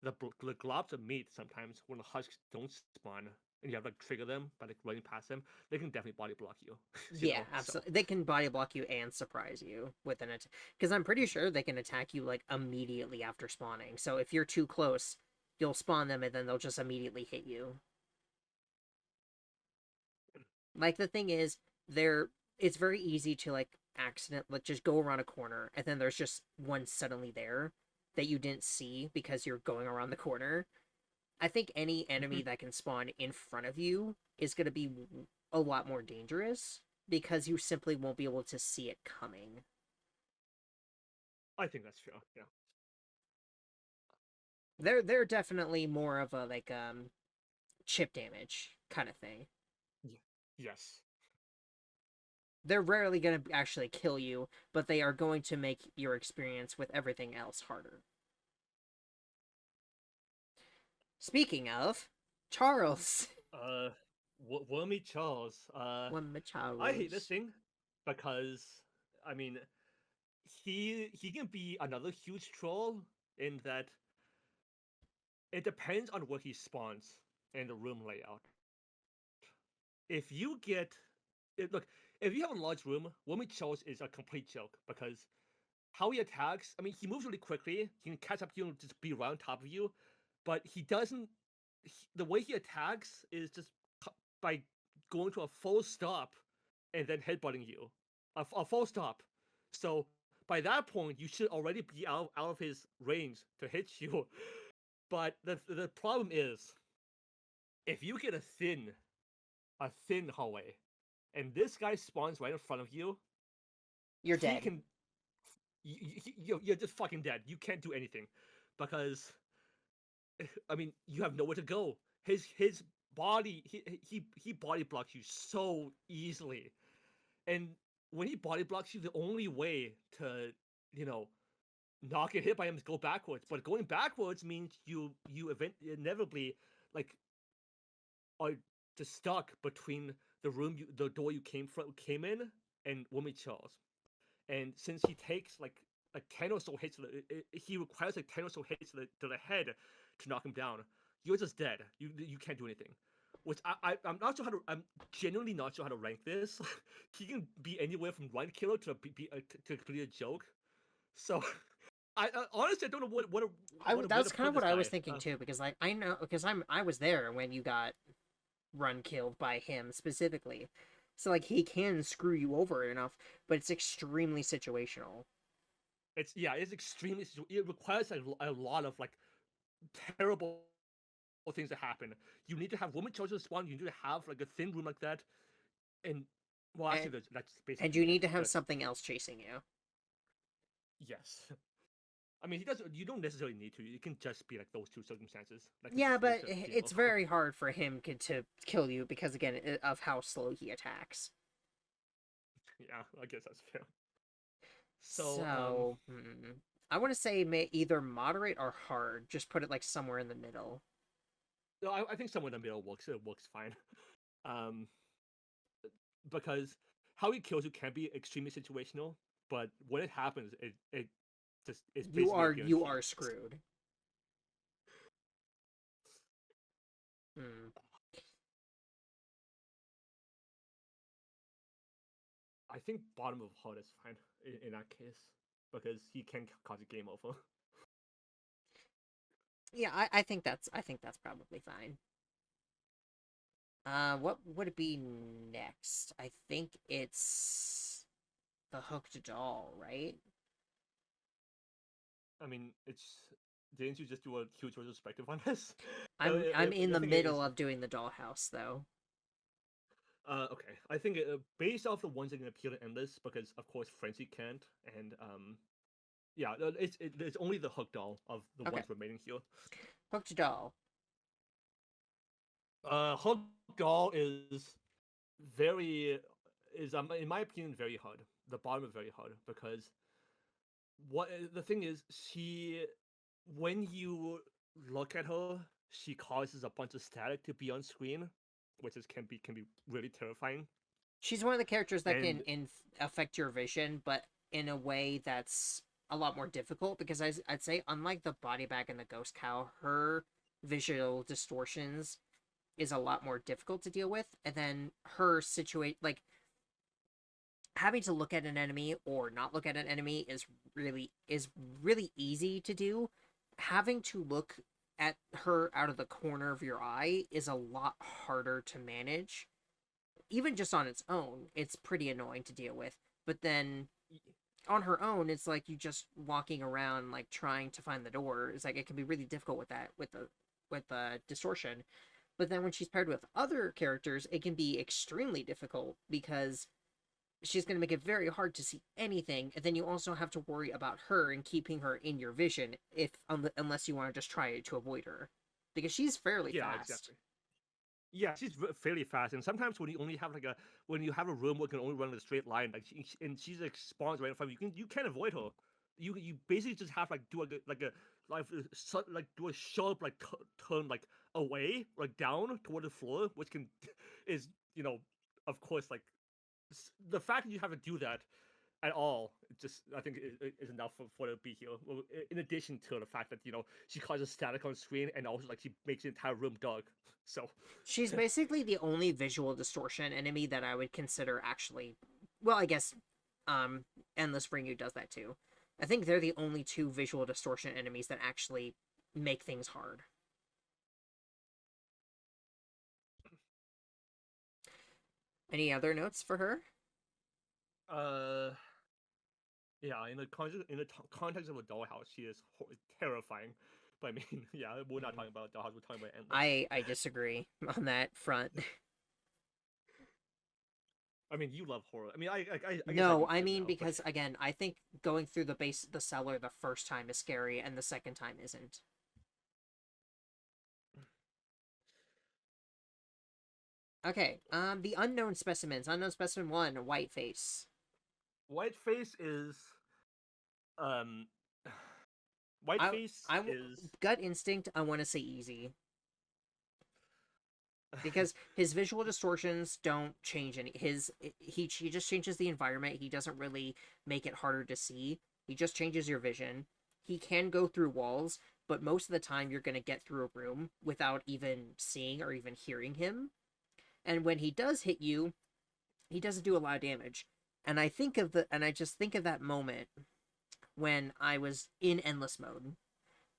globs of meat sometimes when the husks don't spawn and you have to trigger them by like running past them, they can definitely body block you. Yeah, absolutely. So. They can body block you and surprise you with an attack, because I'm pretty sure they can attack you like immediately after spawning. So if you're too close, you'll spawn them and then they'll just immediately hit you. Like the thing is, it's very easy to like just go around a corner and then there's just one suddenly there that you didn't see because you're going around the corner. I think any enemy that can spawn in front of you is going to be a lot more dangerous, because you simply won't be able to see it coming. I think that's true. Yeah. They're definitely more of a like chip damage kind of thing. Yes. They're rarely going to actually kill you, but they are going to make your experience with everything else harder. Speaking of, Charles. Wormy Charles. Wormy Charles. I hate this thing because, I mean, he can be another huge troll in that it depends on where he spawns in the room layout. If you have a large room, Wormy Charles is a complete joke, because how he attacks, I mean, he moves really quickly, he can catch up to you and just be right on top of you, but the way he attacks is just by going to a full stop and then headbutting you. A full stop. So by that point, you should already be out of his range to hit you. But the problem is, if you get a thin hallway, and this guy spawns right in front of you, you're dead. You're just fucking dead. You can't do anything, because I mean, you have nowhere to go. His body, he body blocks you so easily, and when he body blocks you, the only way to not get hit by him is go backwards. But going backwards means you inevitably like are just stuck between the door you came in and Wormy Charles. And since he takes like 10 or so hits, he requires like 10 or so hits to the head to knock him down. you're just dead. You can't do anything. Which I'm not sure how to. I'm genuinely not sure how to rank this. He can be anywhere from one killer to to complete a joke. So, I honestly I don't know That's kind of what I was thinking too, because like I know because I was there when you got run killed by him specifically, so like he can screw you over enough, but it's extremely situational. It's extremely. It requires a lot of like terrible things to happen. You need to have woman chosen spawn. You need to have like a thin room like that, and well, actually, that's basically. And you need to have something else chasing you. Yes. I mean, he doesn't. You don't necessarily need to. It can just be like those two circumstances. Like Yeah, but it's very hard for him to kill you because again of how slow he attacks. Yeah, I guess that's fair. So, I want to say either moderate or hard. Just put it like somewhere in the middle. No, I think somewhere in the middle works. It works fine. Because how he kills you can be extremely situational, but when it happens, it just is. You are screwed. I think bottom of HUD is fine in that case because he can cause a game over. Yeah, I think that's probably fine. What would it be next? I think it's the hooked doll, right? I mean, didn't you just do a huge retrospective on this? I'm in the middle of doing the dollhouse though. Okay. I think based off the ones that can appeal to Endless, because of course Frenzy can't, and yeah, it's only the hooked doll of the ones remaining here. Hooked doll. Hooked doll is in my opinion very hard. The bottom is very hard because the thing is when you look at her, she causes a bunch of static to be on screen, which can be really terrifying. She's one of the characters that can affect your vision, but in a way that's a lot more difficult because I'd say unlike the body bag and the ghost cow, her visual distortions is a lot more difficult to deal with, and then her like having to look at an enemy or not look at an enemy is really easy to do. Having to look at her out of the corner of your eye is a lot harder to manage. Even just on its own, it's pretty annoying to deal with. But then on her own, it's like you just walking around like trying to find the door. It's like it can be really difficult with that with the distortion. But then when she's paired with other characters, it can be extremely difficult because she's going to make it very hard to see anything, and then you also have to worry about her and keeping her in your vision unless you want to just try to avoid her, because she's fairly fast. Exactly. Yeah, she's fairly fast, and sometimes when you only have when you have a room where you can only run in a straight line, like she's like spawns right in front of you, you can't avoid her. You basically just have to do do a sharp turn like away, like down toward the floor, which is of course like. The fact that you have to do that at all, I think is enough for it to be here. In addition to the fact that she causes static on screen and also like she makes the entire room dark. So she's basically the only visual distortion enemy that I would consider actually. Well, I guess Endless Ringu does that too. I think they're the only two visual distortion enemies that actually make things hard. Any other notes for her? Yeah, in the context of a dollhouse, she is terrifying. But I mean, yeah, we're not talking about dollhouse. We're talking about Endless. I disagree on that front. I mean, you love horror. I mean, I no, I mean because again, I think going through the cellar the first time is scary, and the second time isn't. Okay, the unknown specimens. Unknown specimen 1, Whiteface. Whiteface is, Whiteface is... Gut instinct, I want to say easy. Because his visual distortions don't change any... He just changes the environment. He doesn't really make it harder to see. He just changes your vision. He can go through walls, but most of the time you're going to get through a room without even seeing or even hearing him. And when he does hit you, he doesn't do a lot of damage. And I just think of that moment when I was in endless mode,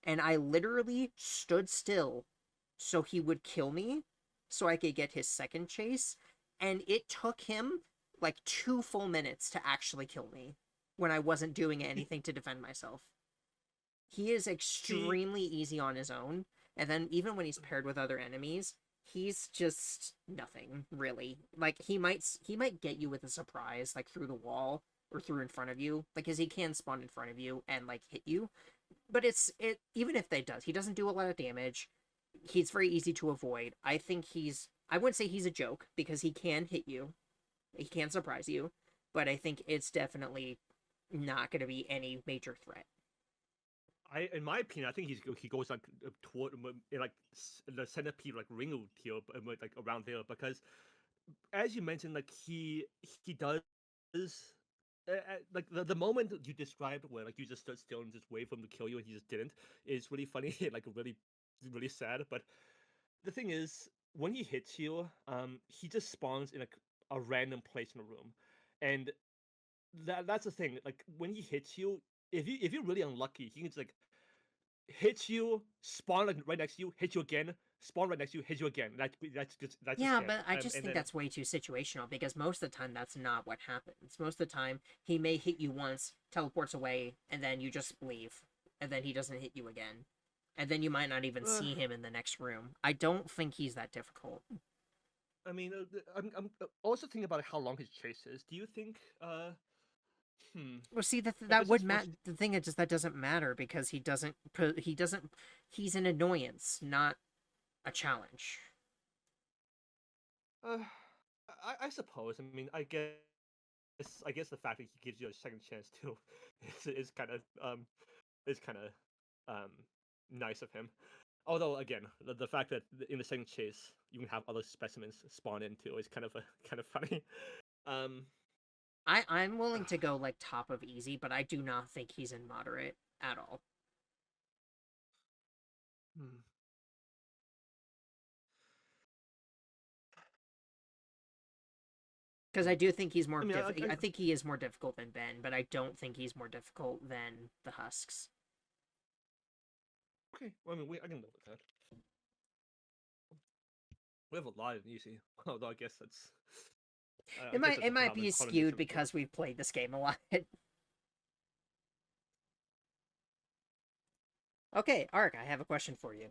and I literally stood still so he would kill me, so I could get his second chase, and it took him like 2 full minutes to actually kill me when I wasn't doing anything to defend myself. He is extremely easy on his own, and then even when he's paired with other enemies, he's just nothing, really. Like, he might get you with a surprise, like through the wall or through in front of you, like, because he can spawn in front of you and like hit you. But even if he doesn't do a lot of damage. He's very easy to avoid. I wouldn't say he's a joke, because he can hit you. He can surprise you. But I think it's definitely not going to be any major threat. In my opinion, I think he goes like toward like the centipede like ring here, like around there, because as you mentioned, like he does like the moment you described where like you just stood still and just wait for him to kill you and he just didn't is really funny, like really sad. But the thing is, when he hits you, he just spawns in a random place in the room, and that's the thing. Like when he hits you, if you're really unlucky, he can just like hit you, spawn like right next to you, hit you again, spawn right next to you, hit you again. That's yeah, just but I just think that's way too situational, because most of the time that's not what happens. Most of the time he may hit you once, teleports away, and then you just leave, and then he doesn't hit you again, and then you might not even see him in the next room. I don't think he's that difficult. I mean, I'm also thinking about how long his chase is. Do you think Well, see, that would matter. The thing is, just that doesn't matter, because he's an annoyance, not a challenge. I suppose. I mean, I guess the fact that he gives you a second chance too is kind of nice of him. Although again, the fact that in the second chase you can have other specimens spawn in too is kind of funny. I'm willing to go like top of easy, but I do not think he's in moderate at all. Because I do think he's more. I think he is more difficult than Ben, but I don't think he's more difficult than the Husks. Okay, well, I mean, I can live with that. We have a lot of easy, although I guess that's. It might be skewed because we've played this game a lot. Okay, Ark, I have a question for you.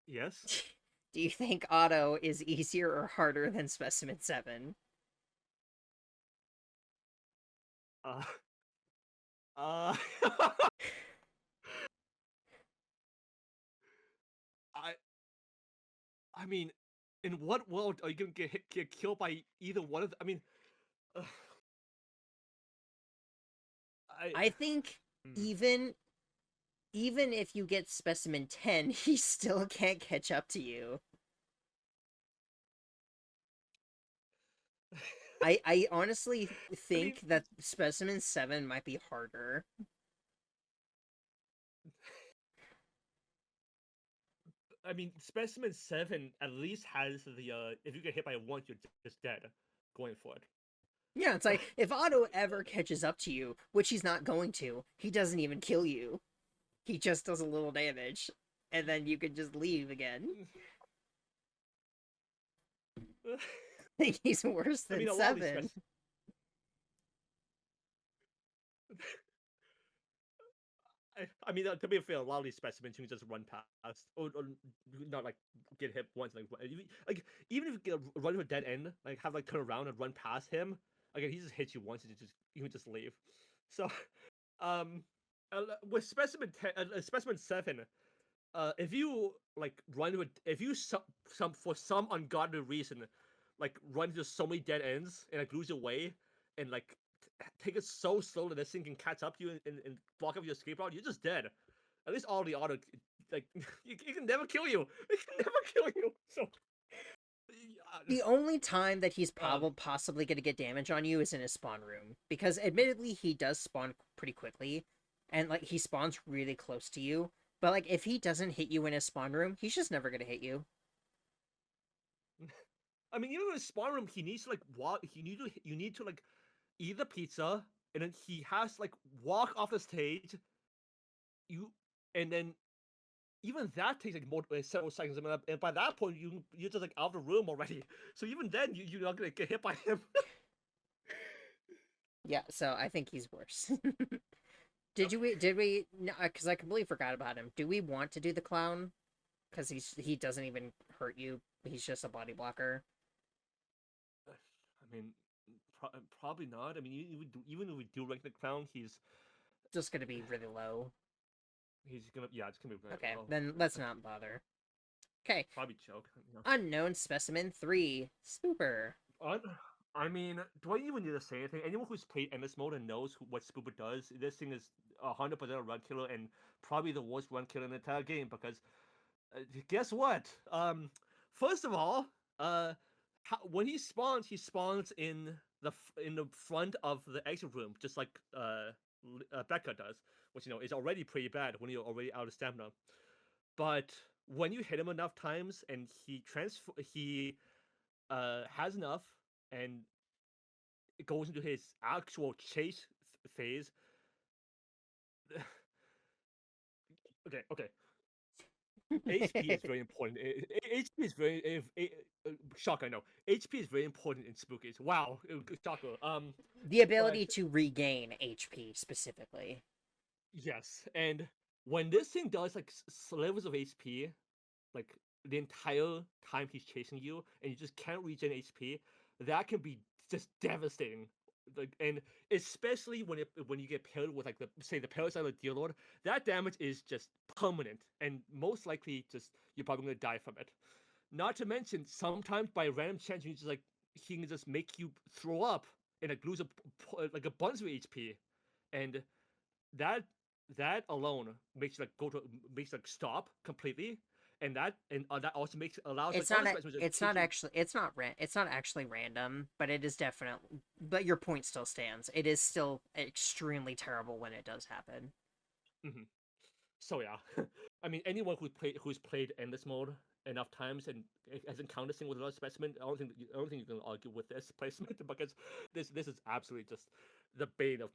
Yes? Do you think Auto is easier or harder than Specimen 7? I mean, in what world are you gonna get killed by either one of them? I mean, I think even if you get Specimen 10, he still can't catch up to you. I honestly think that Specimen 7 might be harder. I mean, Specimen 7 at least has the, if you get hit by it once, you're just dead going for it. Yeah, it's like, if Otto ever catches up to you, which he's not going to, he doesn't even kill you. He just does a little damage, and then you can just leave again. I think he's worse than 7. I mean, to be fair, a lot of these specimens you can just run past, or not like get hit once, like even if you run to a dead end, like have like turn around and run past him, again he just hits you once and you can just leave. So, with Specimen 10, Specimen 7, if you like run to if you for some ungodly reason, like run to so many dead ends and like lose your way and like take it so slow that this thing can catch up to you and block up your escape route, you're just dead. At least all the auto, like, it can never kill you. It can never kill you. So, the only time that he's possibly going to get damage on you is in his spawn room, because admittedly he does spawn pretty quickly, and like he spawns really close to you. But like, if he doesn't hit you in his spawn room, he's just never gonna hit you. I mean, even in his spawn room, he needs to like walk. You need to like eat the pizza, and then he has to, like walk off the stage. And then even that takes like more several seconds. I mean, and by that point, you're just like out of the room already. So even then, you're not gonna get hit by him. Yeah, so I think he's worse. Did we? No, because I completely forgot about him. Do we want to do the clown? Because he doesn't even hurt you. He's just a body blocker. I mean, probably not. I mean, even if we do rank the clown, he's just gonna be really low. It's gonna be very okay. low. Then let's not bother. Okay. Probably choke. Unknown Specimen 3 Spooper. I mean, do I even need to say anything? Anyone who's played Endless Mode and knows what Spooper does, this thing is 100% a run killer and probably the worst run killer in the entire game because guess what? First of all, when he spawns in the front of the exit room, just like Becca does, which is already pretty bad when you're already out of stamina. But when you hit him enough times and he has enough and it goes into his actual chase phase. Okay. HP is very important. HP is very shocker. No, HP is very important in Spookies. Wow, shocker. The ability to regain HP specifically. Yes, and when this thing does like slivers of HP, like the entire time he's chasing you, and you just can't regen HP, that can be just devastating. Like, and especially when you get paired with like the Parasite or Dear Lord, that damage is just permanent, and most likely just you're probably gonna die from it. Not to mention, sometimes by random chance, he can just make you throw up and like lose like a bunch of HP, and that alone makes you like stop completely, and that also allows it's like, not it's not actually random, but it is definitely, but your point still stands. It is still extremely terrible when it does happen. Mm-hmm. So yeah, I mean, anyone who's played Endless Mode enough times and has encountered this thing with another specimen, I don't think you can argue with this placement because this is absolutely just the bane of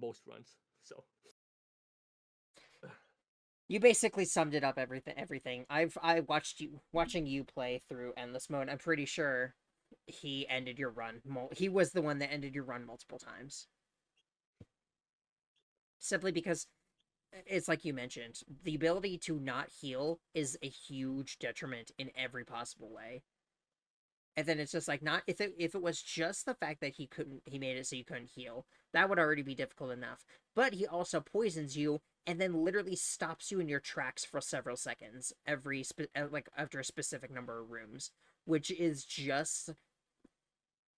most runs. So you basically summed it up everything. I watching you play through Endless Mode. I'm pretty sure he ended your run. He was the one that ended your run multiple times. Simply because it's like you mentioned, the ability to not heal is a huge detriment in every possible way. And then it's just like, not if it was just the fact that he made it so you couldn't heal, that would already be difficult enough. But he also poisons you and then literally stops you in your tracks for several seconds like after a specific number of rooms, which is just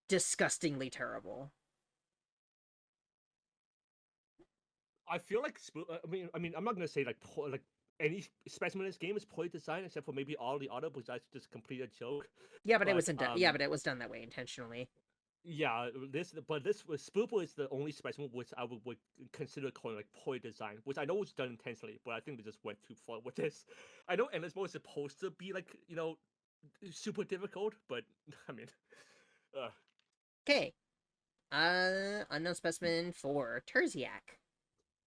disgustingly terrible. I feel like I mean, I'm not gonna say like any specimen in this game is poorly designed except for maybe all the other, because that's just complete a joke. Yeah, but it wasn't done. Yeah, but it was done that way intentionally. Yeah, this Spooper is the only specimen which I would consider calling like poorly designed, which I know was done intentionally, but I think they just went too far with this. I know Endless Mode is supposed to be like super difficult, but I mean, okay, Unknown Specimen 4 Terziak.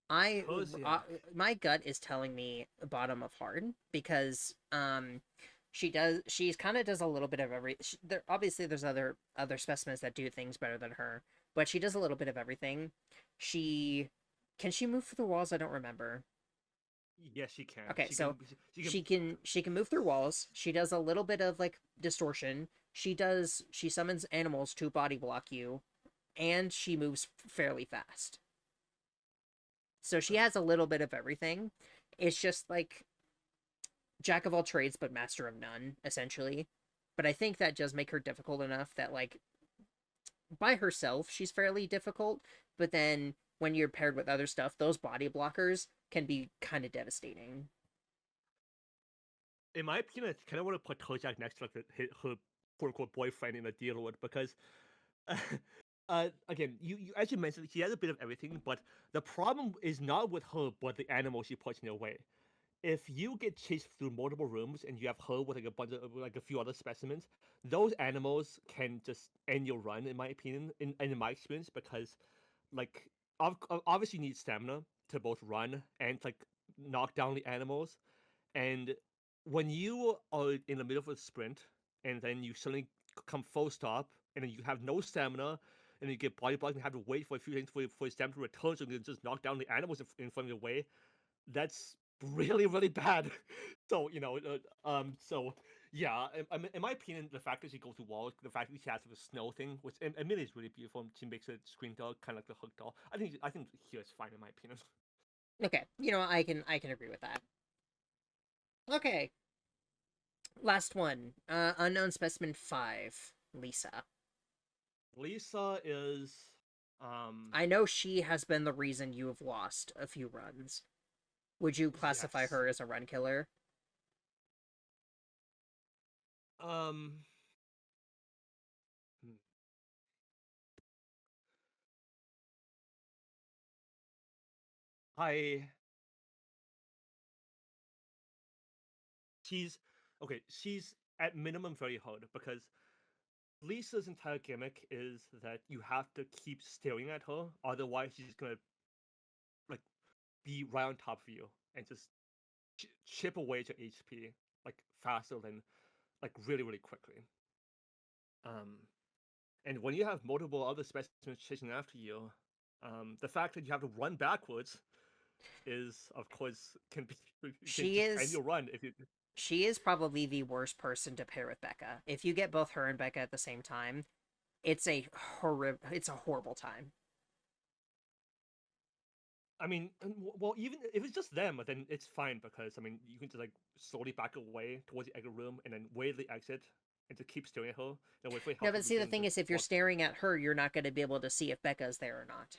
My gut is telling me bottom of hard because she kind of does a little bit of obviously there's other specimens that do things better than her, but she does a little bit of everything. Can she move through walls? I don't remember. Yes, she can. Okay, she can move through walls. She does a little bit of like distortion. She summons animals to body block you, and she moves fairly fast. So she has a little bit of everything. It's just like jack of all trades but master of none, essentially. But I think that does make her difficult enough that like by herself she's fairly difficult, but then when you're paired with other stuff, those body blockers can be kind of devastating. In my opinion, I kind of want to put Kojak next to like her quote-unquote boyfriend in the deal with, because again, you as you mentioned, she has a bit of everything, but the problem is not with her, but the animal she puts in your way. if you get chased through multiple rooms and you have her with like a bunch of like a few other specimens, those animals can just end your run, in my opinion, in my experience, because like obviously you need stamina to both run and like knock down the animals, and when you are in the middle of a sprint and then you suddenly come full stop and then you have no stamina and you get body blocked and have to wait for a few things for your stamina to return so you can just knock down the animals in front of your way, that's really really bad. So so yeah, in my opinion, the fact that she goes to walls, the fact that she has the snow thing, which admittedly is really beautiful, she makes a screen doll kind of like the hook doll. I think here is fine in my opinion. Okay, I can agree with that. Okay, last one. Unknown Specimen 5, Lisa. Lisa is I know she has been the reason you have lost a few runs. Would you classify yes. her as a run killer? Hmm. I she's okay. She's at minimum very hard because Lisa's entire gimmick is that you have to keep staring at her, otherwise she's gonna like be right on top of you and just chip away at your HP like faster than like really really quickly. Um, and when you have multiple other specimens chasing after you, the fact that you have to run backwards is of course can be can She just end is your run if you. she is probably the worst person to pair with Becca. If you get both her and Becca at the same time, it's a horrible time. I mean, well, even if it's just them, then it's fine because I mean, you can just like slowly back away towards the exit room and then wait the exit and to keep staring at her. And wait for No, help but to see, the begin thing to is, if you're walk. staring at her, you're not going to be able to see if Becca's there or not.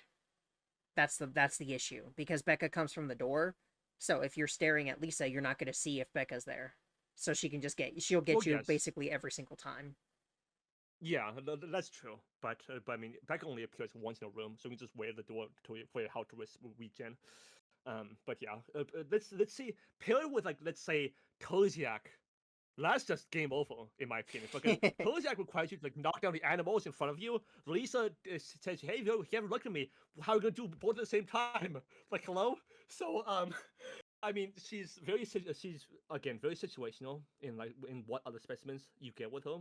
That's the issue because Becca comes from the door. So if you're staring at Lisa, you're not going to see if Becca's there. So she'll Well, get you yes, basically every single time. yeah, that's true. But I mean, Becca only appears once in a room, so we can just wait at the door for your health to regen. But yeah, let's see. Pair with like let's say Koziak. That's just game over, in my opinion. Because Koziak requires you to like knock down the animals in front of you. Lisa says, "Hey, you haven't looked at me. How are we gonna do both at the same time?" Like, hello. So, I mean, she's again very situational in like in what other specimens you get with her.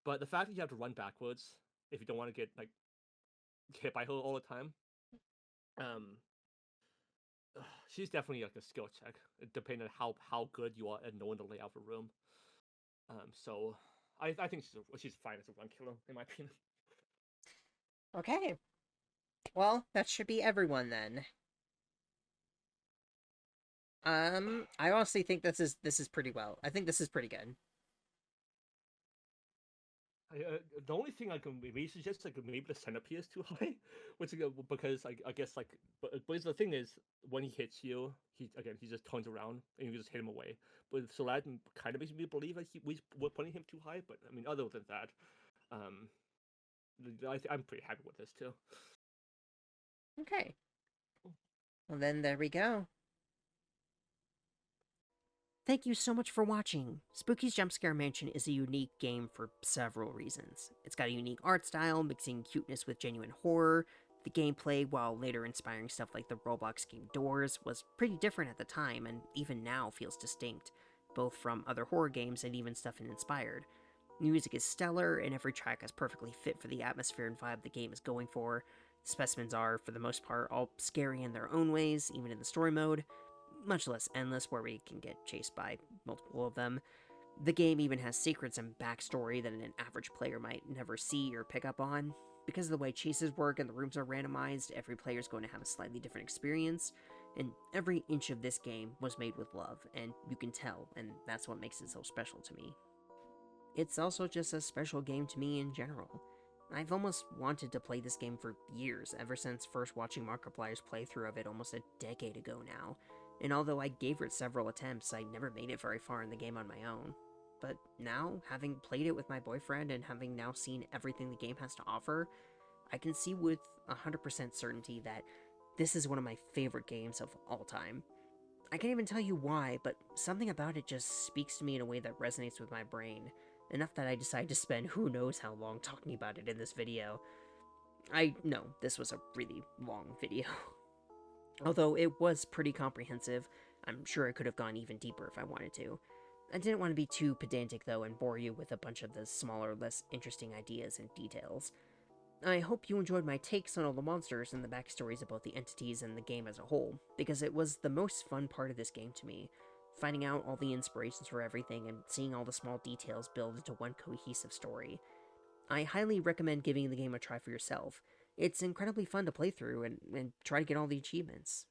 But the fact that you have to run backwards if you don't want to get like hit by her all the time, um, she's definitely like a skill check, depending on how good you are at knowing the layout of the room. So I think she's fine as a run killer in my opinion. Okay. Well, that should be everyone then. I honestly think this is pretty well. I think this is pretty good. The only thing I can maybe suggest like maybe the centipede is too high, which because I guess like but the thing is when he hits you he just turns around and you just hit him away. But so that kind of makes me believe that we're putting him too high. But I mean other than that, um, I'm pretty happy with this too. Okay. Well, then there we go. Thank you so much for watching. Spooky's Jumpscare Mansion is a unique game for several reasons. It's got a unique art style, mixing cuteness with genuine horror. The gameplay, while later inspiring stuff like the Roblox game Doors, was pretty different at the time and even now feels distinct, both from other horror games and even stuff it inspired. The music is stellar, and every track is perfectly fit for the atmosphere and vibe the game is going for. The specimens are, for the most part, all scary in their own ways, even in the story mode, much less endless where we can get chased by multiple of them. The game even has secrets and backstory that an average player might never see or pick up on. Because of the way chases work and the rooms are randomized, every player is going to have a slightly different experience, and every inch of this game was made with love, and you can tell, and that's what makes it so special to me. It's also just a special game to me in general. I've almost wanted to play this game for years, ever since first watching Markiplier's playthrough of it almost a decade ago now, and although I gave it several attempts, I never made it very far in the game on my own. But now, having played it with my boyfriend and having now seen everything the game has to offer, I can see with 100% certainty that this is one of my favorite games of all time. I can't even tell you why, but something about it just speaks to me in a way that resonates with my brain, enough that I decide to spend who knows how long talking about it in this video. I know this was a really long video. Although it was pretty comprehensive, I'm sure I could have gone even deeper if I wanted to. I didn't want to be too pedantic though and bore you with a bunch of the smaller, less interesting ideas and details. I hope you enjoyed my takes on all the monsters and the backstories about the entities and the game as a whole, because it was the most fun part of this game to me, finding out all the inspirations for everything and seeing all the small details build into one cohesive story. I highly recommend giving the game a try for yourself. It's incredibly fun to play through and try to get all the achievements.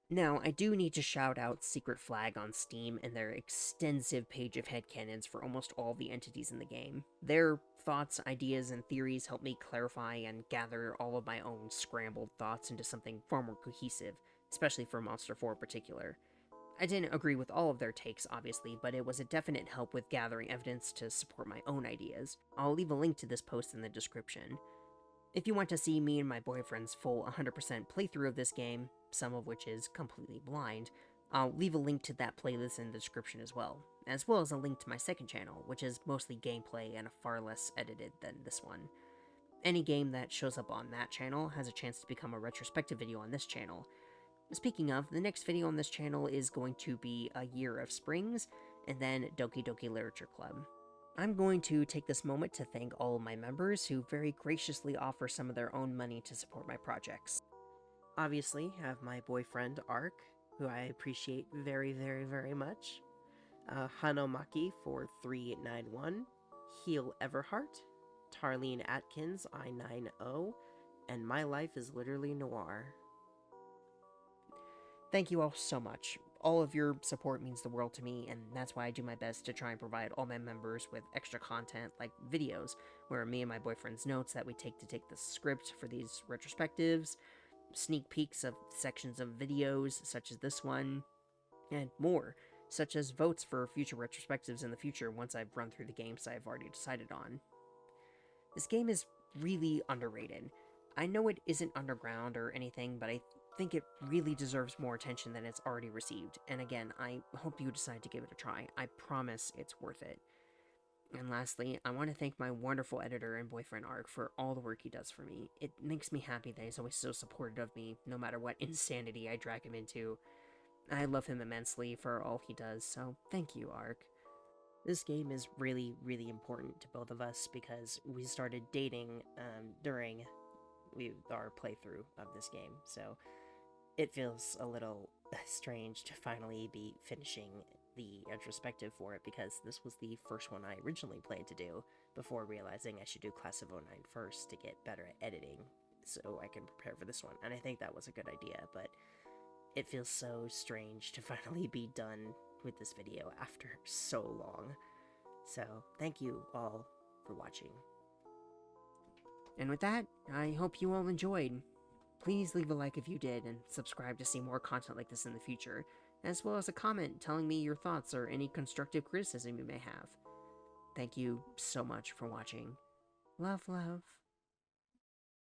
Now, I do need to shout out Secret Flag on Steam and their extensive page of headcanons for almost all the entities in the game. Their thoughts, ideas, and theories help me clarify and gather all of my own scrambled thoughts into something far more cohesive, especially for Monster 4 in particular. I didn't agree with all of their takes, obviously, but it was a definite help with gathering evidence to support my own ideas. I'll leave a link to this post in the description. If you want to see me and my boyfriend's full 100% playthrough of this game, some of which is completely blind, I'll leave a link to that playlist in the description as well as a link to my second channel, which is mostly gameplay and far less edited than this one. Any game that shows up on that channel has a chance to become a retrospective video on this channel. Speaking of, the next video on this channel is going to be A Year of Springs, and then Doki Doki Literature Club. I'm going to take this moment to thank all of my members who very graciously offer some of their own money to support my projects. Obviously, I have my boyfriend, Ark, who I appreciate very, very, very much. Hanomaki for 391, Heel Everhart, Tarlene Atkins, I90, and My Life is Literally Noir. Thank you all so much. All of your support means the world to me, and that's why I do my best to try and provide all my members with extra content like videos, where me and my boyfriend's notes that we take to take the script for these retrospectives, sneak peeks of sections of videos such as this one, and more, such as votes for future retrospectives in the future once I've run through the games I've already decided on. This game is really underrated. I know it isn't underground or anything, but I think it really deserves more attention than it's already received, and again, I hope you decide to give it a try. I promise it's worth it. And lastly, I want to thank my wonderful editor and boyfriend Ark for all the work he does for me. It makes me happy that he's always so supportive of me, no matter what insanity I drag him into. I love him immensely for all he does, so thank you, Ark. This game is really, really important to both of us because we started dating during our playthrough of this game, so it feels a little strange to finally be finishing the retrospective for it because this was the first one I originally planned to do before realizing I should do Class of 09 first to get better at editing so I can prepare for this one, and I think that was a good idea, but it feels so strange to finally be done with this video after so long. So, thank you all for watching. And with that, I hope you all enjoyed. Please leave a like if you did, and subscribe to see more content like this in the future, as well as a comment telling me your thoughts or any constructive criticism you may have. Thank you so much for watching. Love, love.